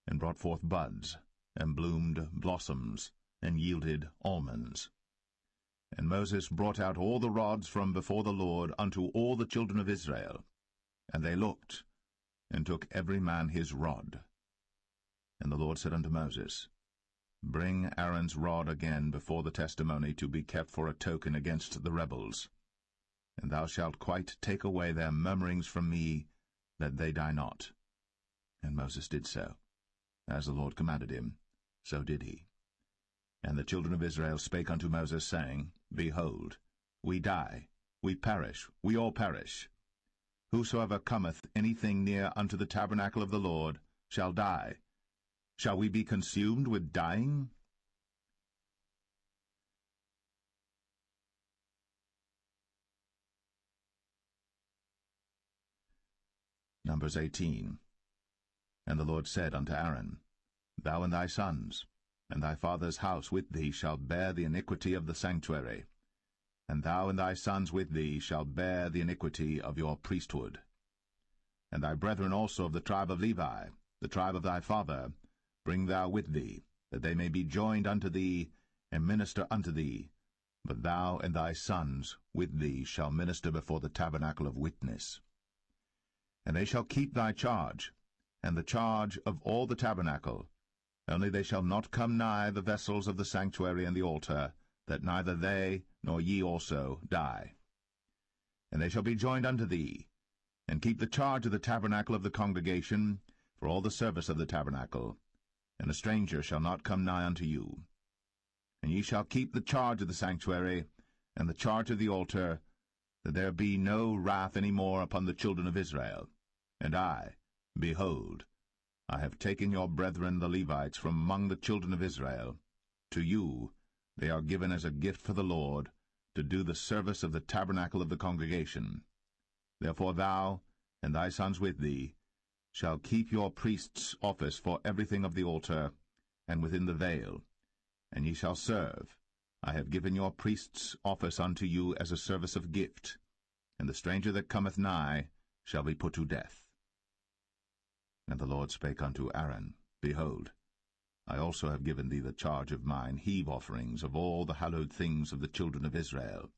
and brought forth buds, and bloomed blossoms, and yielded almonds. And Moses brought out all the rods from before the Lord unto all the children of Israel. And they looked, and took every man his rod. And the Lord said unto Moses, Bring Aaron's rod again before the testimony to be kept for a token against the rebels. And thou shalt quite take away their murmurings from me, that they die not. And Moses did so. As the Lord commanded him, so did he. And the children of Israel spake unto Moses, saying, Behold, we die, we perish, we all perish. Whosoever cometh anything near unto the tabernacle of the Lord shall die. Shall we be consumed with dying? Numbers 18. And the Lord said unto Aaron, Thou and thy sons, and thy father's house with thee shall bear the iniquity of the sanctuary, and thou and thy sons with thee shall bear the iniquity of your priesthood. And thy brethren also of the tribe of Levi, the tribe of thy father, bring thou with thee, that they may be joined unto thee, and minister unto thee. But thou and thy sons with thee shall minister before the tabernacle of witness. And they shall keep thy charge, and the charge of all the tabernacle. Only they shall not come nigh the vessels of the sanctuary and the altar, that neither they nor ye also die. And they shall be joined unto thee, and keep the charge of the tabernacle of the congregation, for all the service of the tabernacle. And a stranger shall not come nigh unto you. And ye shall keep the charge of the sanctuary, and the charge of the altar, that there be no wrath any more upon the children of Israel. And I, behold, I have taken your brethren the Levites from among the children of Israel. To you they are given as a gift for the Lord, to do the service of the tabernacle of the congregation. Therefore thou, and thy sons with thee, shall keep your priest's office for everything of the altar, and within the veil, and ye shall serve. I have given your priest's office unto you as a service of gift, and the stranger that cometh nigh shall be put to death. And the Lord spake unto Aaron, Behold, I also have given thee the charge of mine heave offerings of all the hallowed things of the children of Israel.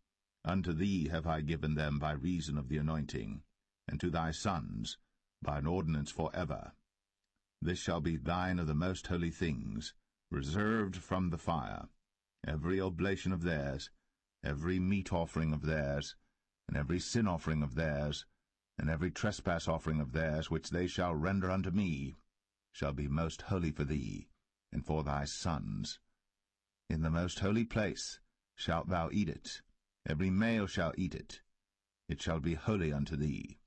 Unto thee have I given them by reason of the anointing, and to thy sons by an ordinance for ever. This shall be thine of the most holy things, reserved from the fire, every oblation of theirs, every meat offering of theirs, and every sin offering of theirs, and every trespass offering of theirs, which they shall render unto me, shall be most holy for thee, and for thy sons. In the most holy place shalt thou eat it, every male shall eat it. It shall be holy unto thee.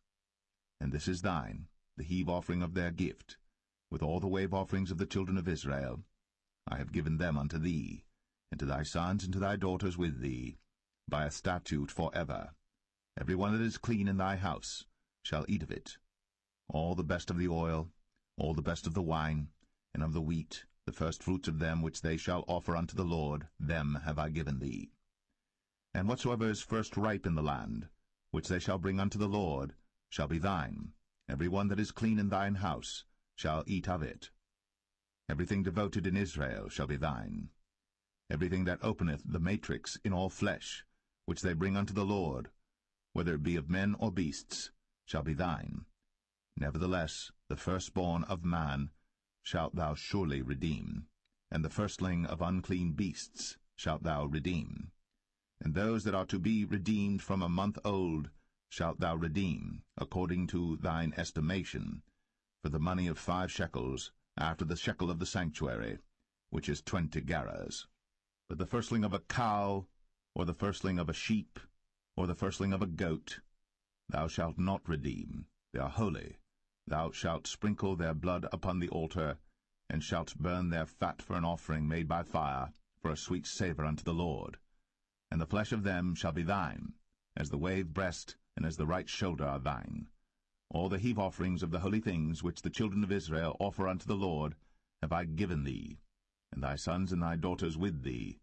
And this is thine, the heave offering of their gift, with all the wave offerings of the children of Israel. I have given them unto thee, and to thy sons and to thy daughters with thee, by a statute for ever. Every one that is clean in thy house shall eat of it. All the best of the oil, all the best of the wine, and of the wheat, the firstfruits of them which they shall offer unto the Lord, them have I given thee. And whatsoever is first ripe in the land, which they shall bring unto the Lord, shall be thine. Every one that is clean in thine house shall eat of it. Everything devoted in Israel shall be thine. Everything that openeth the matrix in all flesh, which they bring unto the Lord, whether it be of men or beasts, shall be thine. Nevertheless, the firstborn of man shalt thou surely redeem, and the firstling of unclean beasts shalt thou redeem. And those that are to be redeemed from a month old shalt thou redeem, according to thine estimation, for the money of 5 shekels, after the shekel of the sanctuary, which is 20 gerahs. But the firstling of a cow, or the firstling of a sheep, or the firstling of a goat, thou shalt not redeem. They are holy. Thou shalt sprinkle their blood upon the altar, and shalt burn their fat for an offering made by fire, for a sweet savour unto the Lord. And the flesh of them shall be thine, as the wave breast and as the right shoulder are thine. All the heave offerings of the holy things which the children of Israel offer unto the Lord have I given thee, and thy sons and thy daughters with thee,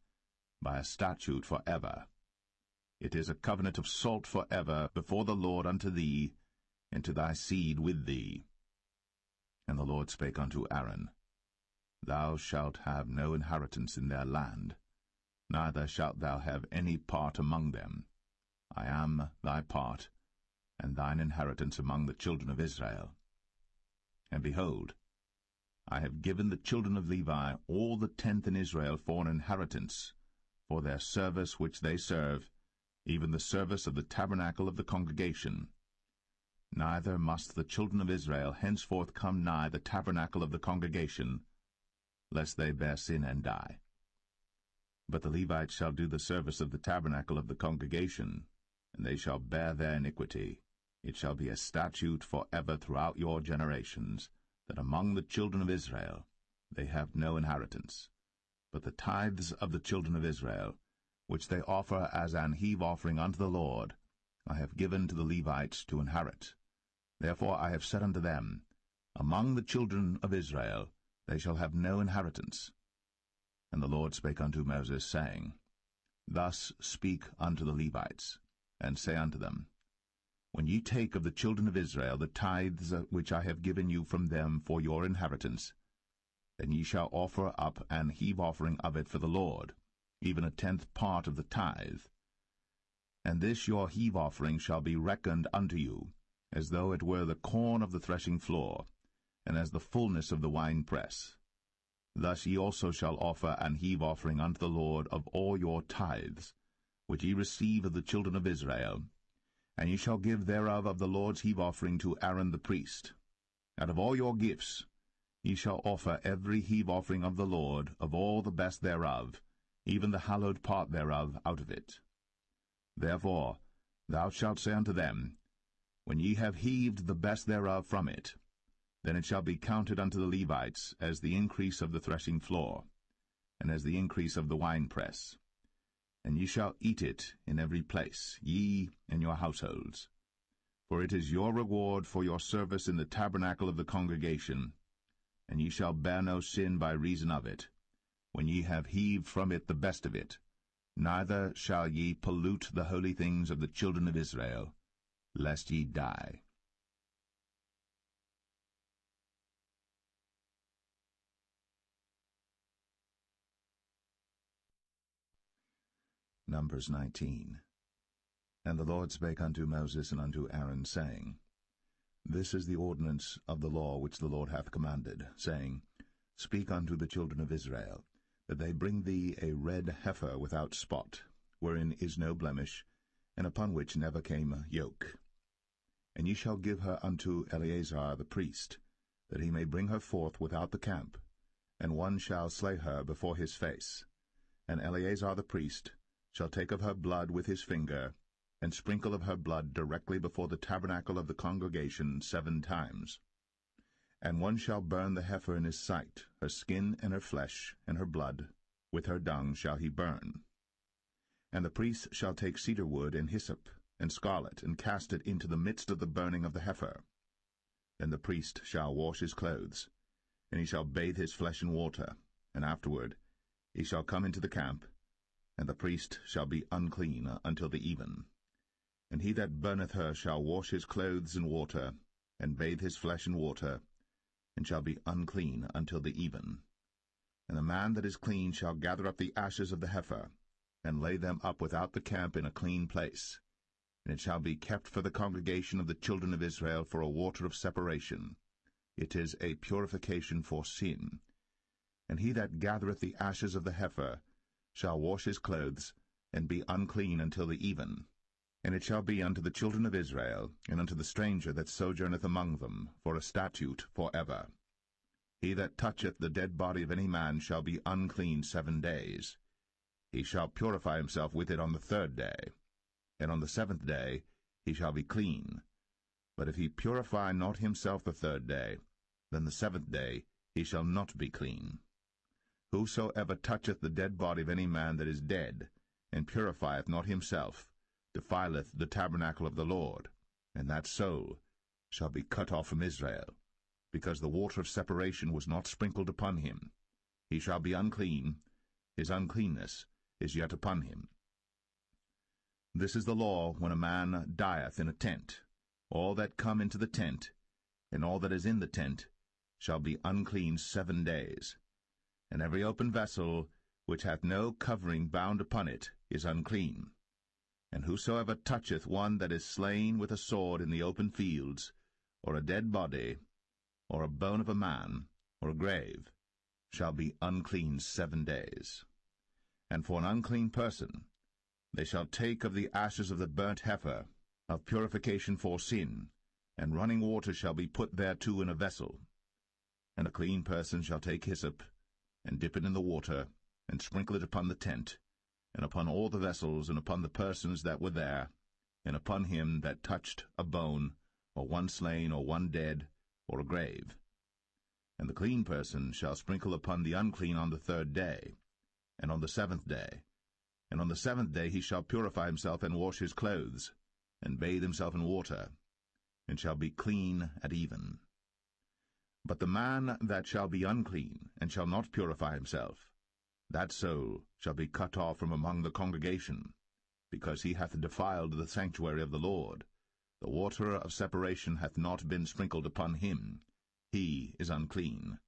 by a statute for ever. It is a covenant of salt for ever before the Lord unto thee, and to thy seed with thee. And the Lord spake unto Aaron, Thou shalt have no inheritance in their land, neither shalt thou have any part among them. I am thy part, and thine inheritance among the children of Israel. And behold, I have given the children of Levi all the 10th in Israel for an inheritance, for their service which they serve, even the service of the tabernacle of the congregation. Neither must the children of Israel henceforth come nigh the tabernacle of the congregation, lest they bear sin and die. But the Levites shall do the service of the tabernacle of the congregation, and they shall bear their iniquity. It shall be a statute forever throughout your generations, that among the children of Israel they have no inheritance. But the tithes of the children of Israel, which they offer as an heave offering unto the Lord, I have given to the Levites to inherit. Therefore I have said unto them, Among the children of Israel they shall have no inheritance. And the Lord spake unto Moses, saying, Thus speak unto the Levites, and say unto them, When ye take of the children of Israel the tithes which I have given you from them for your inheritance, then ye shall offer up an heave offering of it for the Lord, even a 10th part of the tithe. And this your heave offering shall be reckoned unto you, as though it were the corn of the threshing floor, and as the fullness of the winepress. Thus ye also shall offer an heave offering unto the Lord of all your tithes, which ye receive of the children of Israel, and ye shall give thereof of the Lord's heave offering to Aaron the priest. Out of all your gifts ye shall offer every heave offering of the Lord of all the best thereof, even the hallowed part thereof out of it. Therefore thou shalt say unto them, When ye have heaved the best thereof from it, then it shall be counted unto the Levites as the increase of the threshing floor, and as the increase of the winepress. And ye shall eat it in every place, ye and your households. For it is your reward for your service in the tabernacle of the congregation, and ye shall bear no sin by reason of it, when ye have heaved from it the best of it. Neither shall ye pollute the holy things of the children of Israel, lest ye die. Numbers 19. And the Lord spake unto Moses and unto Aaron, saying, This is the ordinance of the law which the Lord hath commanded, saying, Speak unto the children of Israel, that they bring thee a red heifer without spot, wherein is no blemish, and upon which never came yoke. And ye shall give her unto Eleazar the priest, that he may bring her forth without the camp, and one shall slay her before his face. And Eleazar the priest shall take of her blood with his finger, and sprinkle of her blood directly before the tabernacle of the congregation 7 times. And one shall burn the heifer in his sight, her skin and her flesh and her blood, with her dung shall he burn. And the priest shall take cedar wood and hyssop and scarlet, and cast it into the midst of the burning of the heifer. Then the priest shall wash his clothes, and he shall bathe his flesh in water, and afterward he shall come into the camp, and the priest shall be unclean until the even. And he that burneth her shall wash his clothes in water, and bathe his flesh in water, and shall be unclean until the even. And the man that is clean shall gather up the ashes of the heifer, and lay them up without the camp in a clean place. And it shall be kept for the congregation of the children of Israel for a water of separation. It is a purification for sin. And he that gathereth the ashes of the heifer shall wash his clothes, and be unclean until the even. And it shall be unto the children of Israel, and unto the stranger that sojourneth among them, for a statute for ever. He that toucheth the dead body of any man shall be unclean 7 days. He shall purify himself with it on the 3rd day, and on the 7th day he shall be clean. But if he purify not himself the 3rd day, then the 7th day he shall not be clean. Whosoever toucheth the dead body of any man that is dead, and purifieth not himself, defileth the tabernacle of the Lord, and that soul shall be cut off from Israel, because the water of separation was not sprinkled upon him. He shall be unclean, his uncleanness is yet upon him. This is the law when a man dieth in a tent. All that come into the tent, and all that is in the tent, shall be unclean 7 days. And every open vessel, which hath no covering bound upon it, is unclean. And whosoever toucheth one that is slain with a sword in the open fields, or a dead body, or a bone of a man, or a grave, shall be unclean 7 days. And for an unclean person they shall take of the ashes of the burnt heifer, of purification for sin, and running water shall be put thereto in a vessel. And a clean person shall take hyssop, and dip it in the water, and sprinkle it upon the tent, and upon all the vessels, and upon the persons that were there, and upon him that touched a bone, or one slain, or one dead, or a grave. And the clean person shall sprinkle upon the unclean on the 3rd day, and on the 7th day. And on the 7th day he shall purify himself, and wash his clothes, and bathe himself in water, and shall be clean at even. But the man that shall be unclean, and shall not purify himself, that soul shall be cut off from among the congregation, because he hath defiled the sanctuary of the Lord. The water of separation hath not been sprinkled upon him. He is unclean.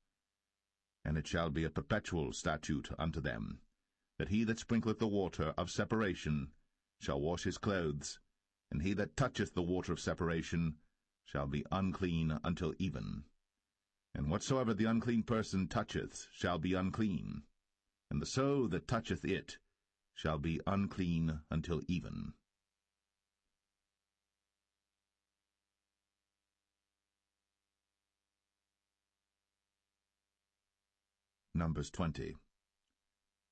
And it shall be a perpetual statute unto them, that he that sprinkleth the water of separation shall wash his clothes, and he that toucheth the water of separation shall be unclean until even. And whatsoever the unclean person toucheth shall be unclean, and the soul that toucheth it shall be unclean until even. Numbers 20.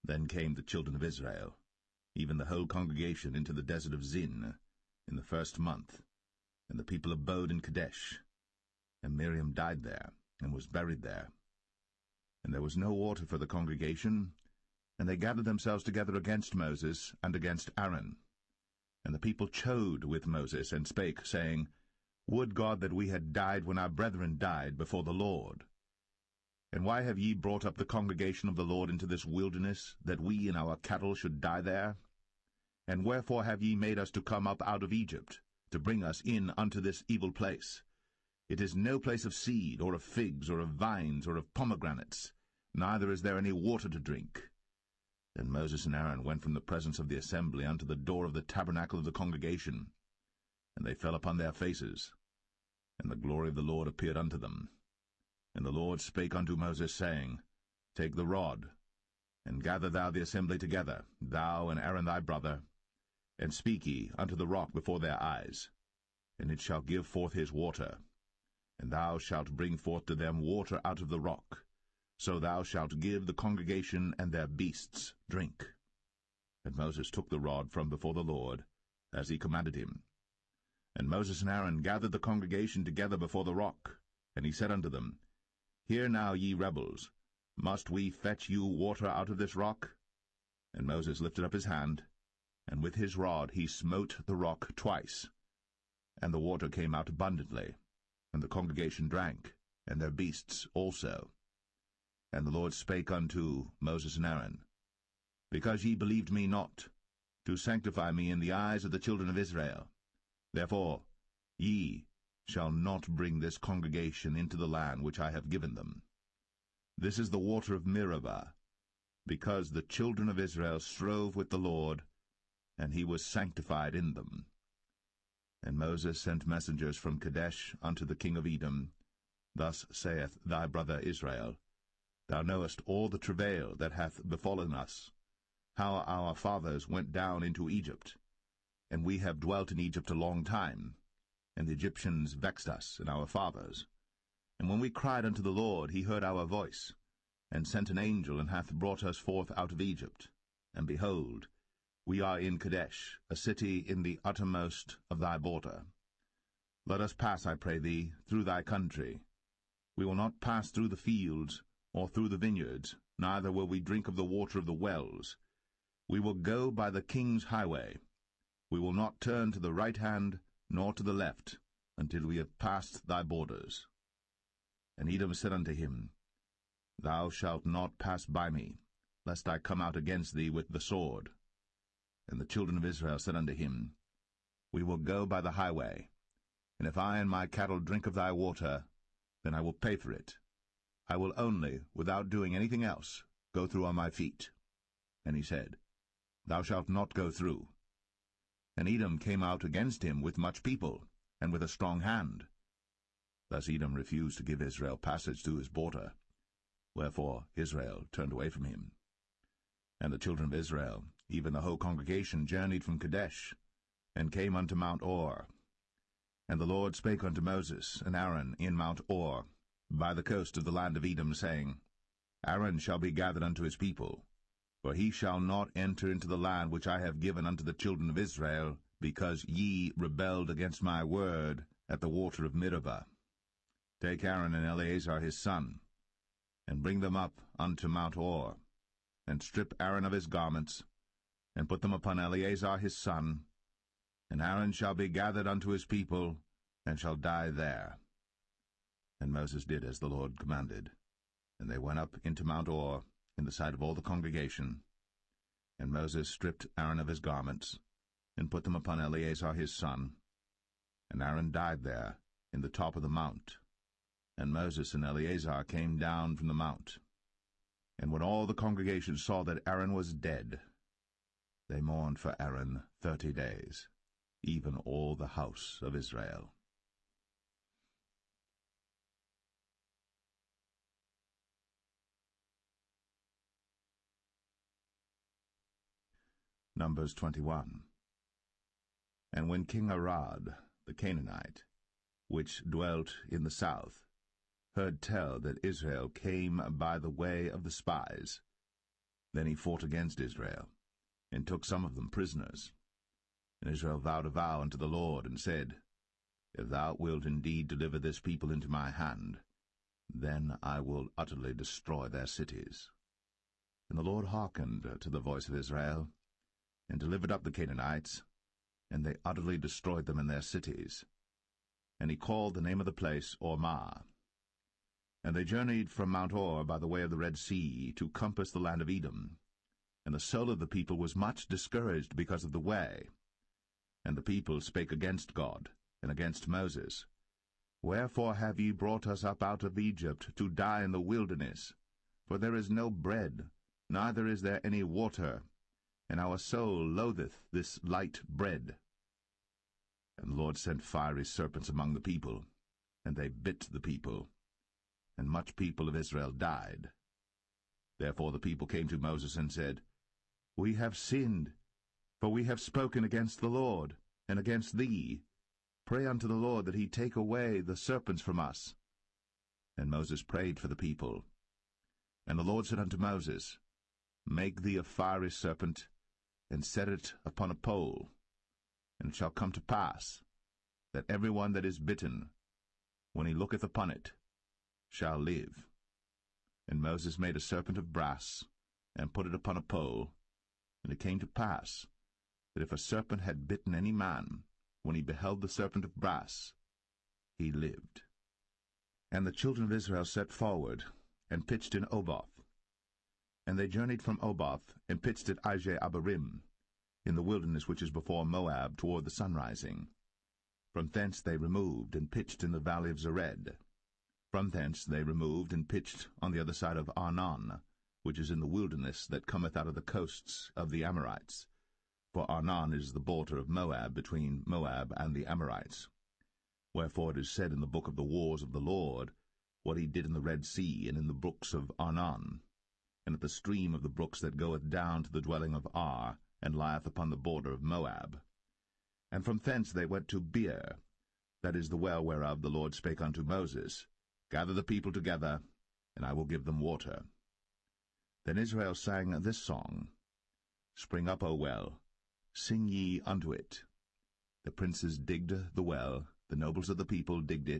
Then came the children of Israel, even the whole congregation, into the desert of Zin, in the 1st month, and the people abode in Kadesh. And Miriam died there, and was buried there. And there was no water for the congregation, and they gathered themselves together against Moses and against Aaron. And the people chode with Moses, and spake, saying, Would God that we had died when our brethren died before the Lord! And why have ye brought up the congregation of the Lord into this wilderness, that we and our cattle should die there? And wherefore have ye made us to come up out of Egypt, to bring us in unto this evil place? It is no place of seed, or of figs, or of vines, or of pomegranates, neither is there any water to drink. Then Moses and Aaron went from the presence of the assembly unto the door of the tabernacle of the congregation, and they fell upon their faces, and the glory of the Lord appeared unto them. And the Lord spake unto Moses, saying, Take the rod, and gather thou the assembly together, thou and Aaron thy brother, and speak ye unto the rock before their eyes, and it shall give forth his water. And thou shalt bring forth to them water out of the rock, so thou shalt give the congregation and their beasts drink. And Moses took the rod from before the Lord, as he commanded him. And Moses and Aaron gathered the congregation together before the rock, and he said unto them, Hear now, ye rebels, must we fetch you water out of this rock? And Moses lifted up his hand, and with his rod he smote the rock twice, and the water came out abundantly, and the congregation drank, and their beasts also. And the Lord spake unto Moses and Aaron, Because ye believed me not, to sanctify me in the eyes of the children of Israel, therefore ye shall not bring this congregation into the land which I have given them. This is the water of Meribah, because the children of Israel strove with the Lord, and he was sanctified in them. And Moses sent messengers from Kadesh unto the king of Edom. Thus saith thy brother Israel, Thou knowest all the travail that hath befallen us, how our fathers went down into Egypt, and we have dwelt in Egypt a long time, and the Egyptians vexed us and our fathers. And when we cried unto the Lord, he heard our voice, and sent an angel, and hath brought us forth out of Egypt. And behold, we are in Kadesh, a city in the uttermost of thy border. Let us pass, I pray thee, through thy country. We will not pass through the fields, or through the vineyards, neither will we drink of the water of the wells. We will go by the king's highway. We will not turn to the right hand, nor to the left, until we have passed thy borders. And Edom said unto him, Thou shalt not pass by me, lest I come out against thee with the sword. And the children of Israel said unto him, We will go by the highway, and if I and my cattle drink of thy water, then I will pay for it. I will only, without doing anything else, go through on my feet. And he said, Thou shalt not go through. And Edom came out against him with much people, and with a strong hand. Thus Edom refused to give Israel passage through his border. Wherefore Israel turned away from him. And the children of Israel, even the whole congregation, journeyed from Kadesh, and came unto Mount Or. And the Lord spake unto Moses and Aaron in Mount Or, by the coast of the land of Edom, saying, Aaron shall be gathered unto his people, for he shall not enter into the land which I have given unto the children of Israel, because ye rebelled against my word at the water of Meribah. Take Aaron and Eleazar his son, and bring them up unto Mount Or, and strip Aaron of his garments, and put them upon Eleazar his son, and Aaron shall be gathered unto his people, and shall die there. And Moses did as the Lord commanded. And they went up into Mount Or, in the sight of all the congregation. And Moses stripped Aaron of his garments, and put them upon Eleazar his son. And Aaron died there, in the top of the mount. And Moses and Eleazar came down from the mount. And when all the congregation saw that Aaron was dead, they mourned for Aaron 30 days, even all the house of Israel. Numbers 21. And when King Arad, the Canaanite, which dwelt in the south, heard tell that Israel came by the way of the spies, then he fought against Israel, and took some of them prisoners. And Israel vowed a vow unto the Lord, and said, If thou wilt indeed deliver this people into my hand, then I will utterly destroy their cities. And the Lord hearkened to the voice of Israel, and delivered up the Canaanites, and they utterly destroyed them in their cities. And he called the name of the place Ormah. And they journeyed from Mount Or by the way of the Red Sea to compass the land of Edom. And the soul of the people was much discouraged because of the way. And the people spake against God, and against Moses. Wherefore have ye brought us up out of Egypt to die in the wilderness? For there is no bread, neither is there any water, and our soul loatheth this light bread. And the Lord sent fiery serpents among the people, and they bit the people, and much people of Israel died. Therefore the people came to Moses and said, We have sinned, for we have spoken against the Lord, and against thee. Pray unto the Lord that he take away the serpents from us. And Moses prayed for the people. And the Lord said unto Moses, Make thee a fiery serpent, and set it upon a pole. And it shall come to pass, that every one that is bitten, when he looketh upon it, shall live. And Moses made a serpent of brass, and put it upon a pole. And it came to pass, that if a serpent had bitten any man, when he beheld the serpent of brass, he lived. And the children of Israel set forward, and pitched in Oboth. And they journeyed from Oboth, and pitched at Abarim, in the wilderness which is before Moab, toward the sunrising. From thence they removed, and pitched in the valley of Zered. From thence they removed, and pitched on the other side of Arnon, which is in the wilderness that cometh out of the coasts of the Amorites. For Arnon is the border of Moab, between Moab and the Amorites. Wherefore it is said in the book of the wars of the Lord, what he did in the Red Sea, and in the brooks of Arnon, and at the stream of the brooks that goeth down to the dwelling of Ar, and lieth upon the border of Moab. And from thence they went to Beer, that is the well whereof the Lord spake unto Moses, Gather the people together, and I will give them water. Then Israel sang this song, Spring up, O well, sing ye unto it. The princes digged the well, the nobles of the people digged it,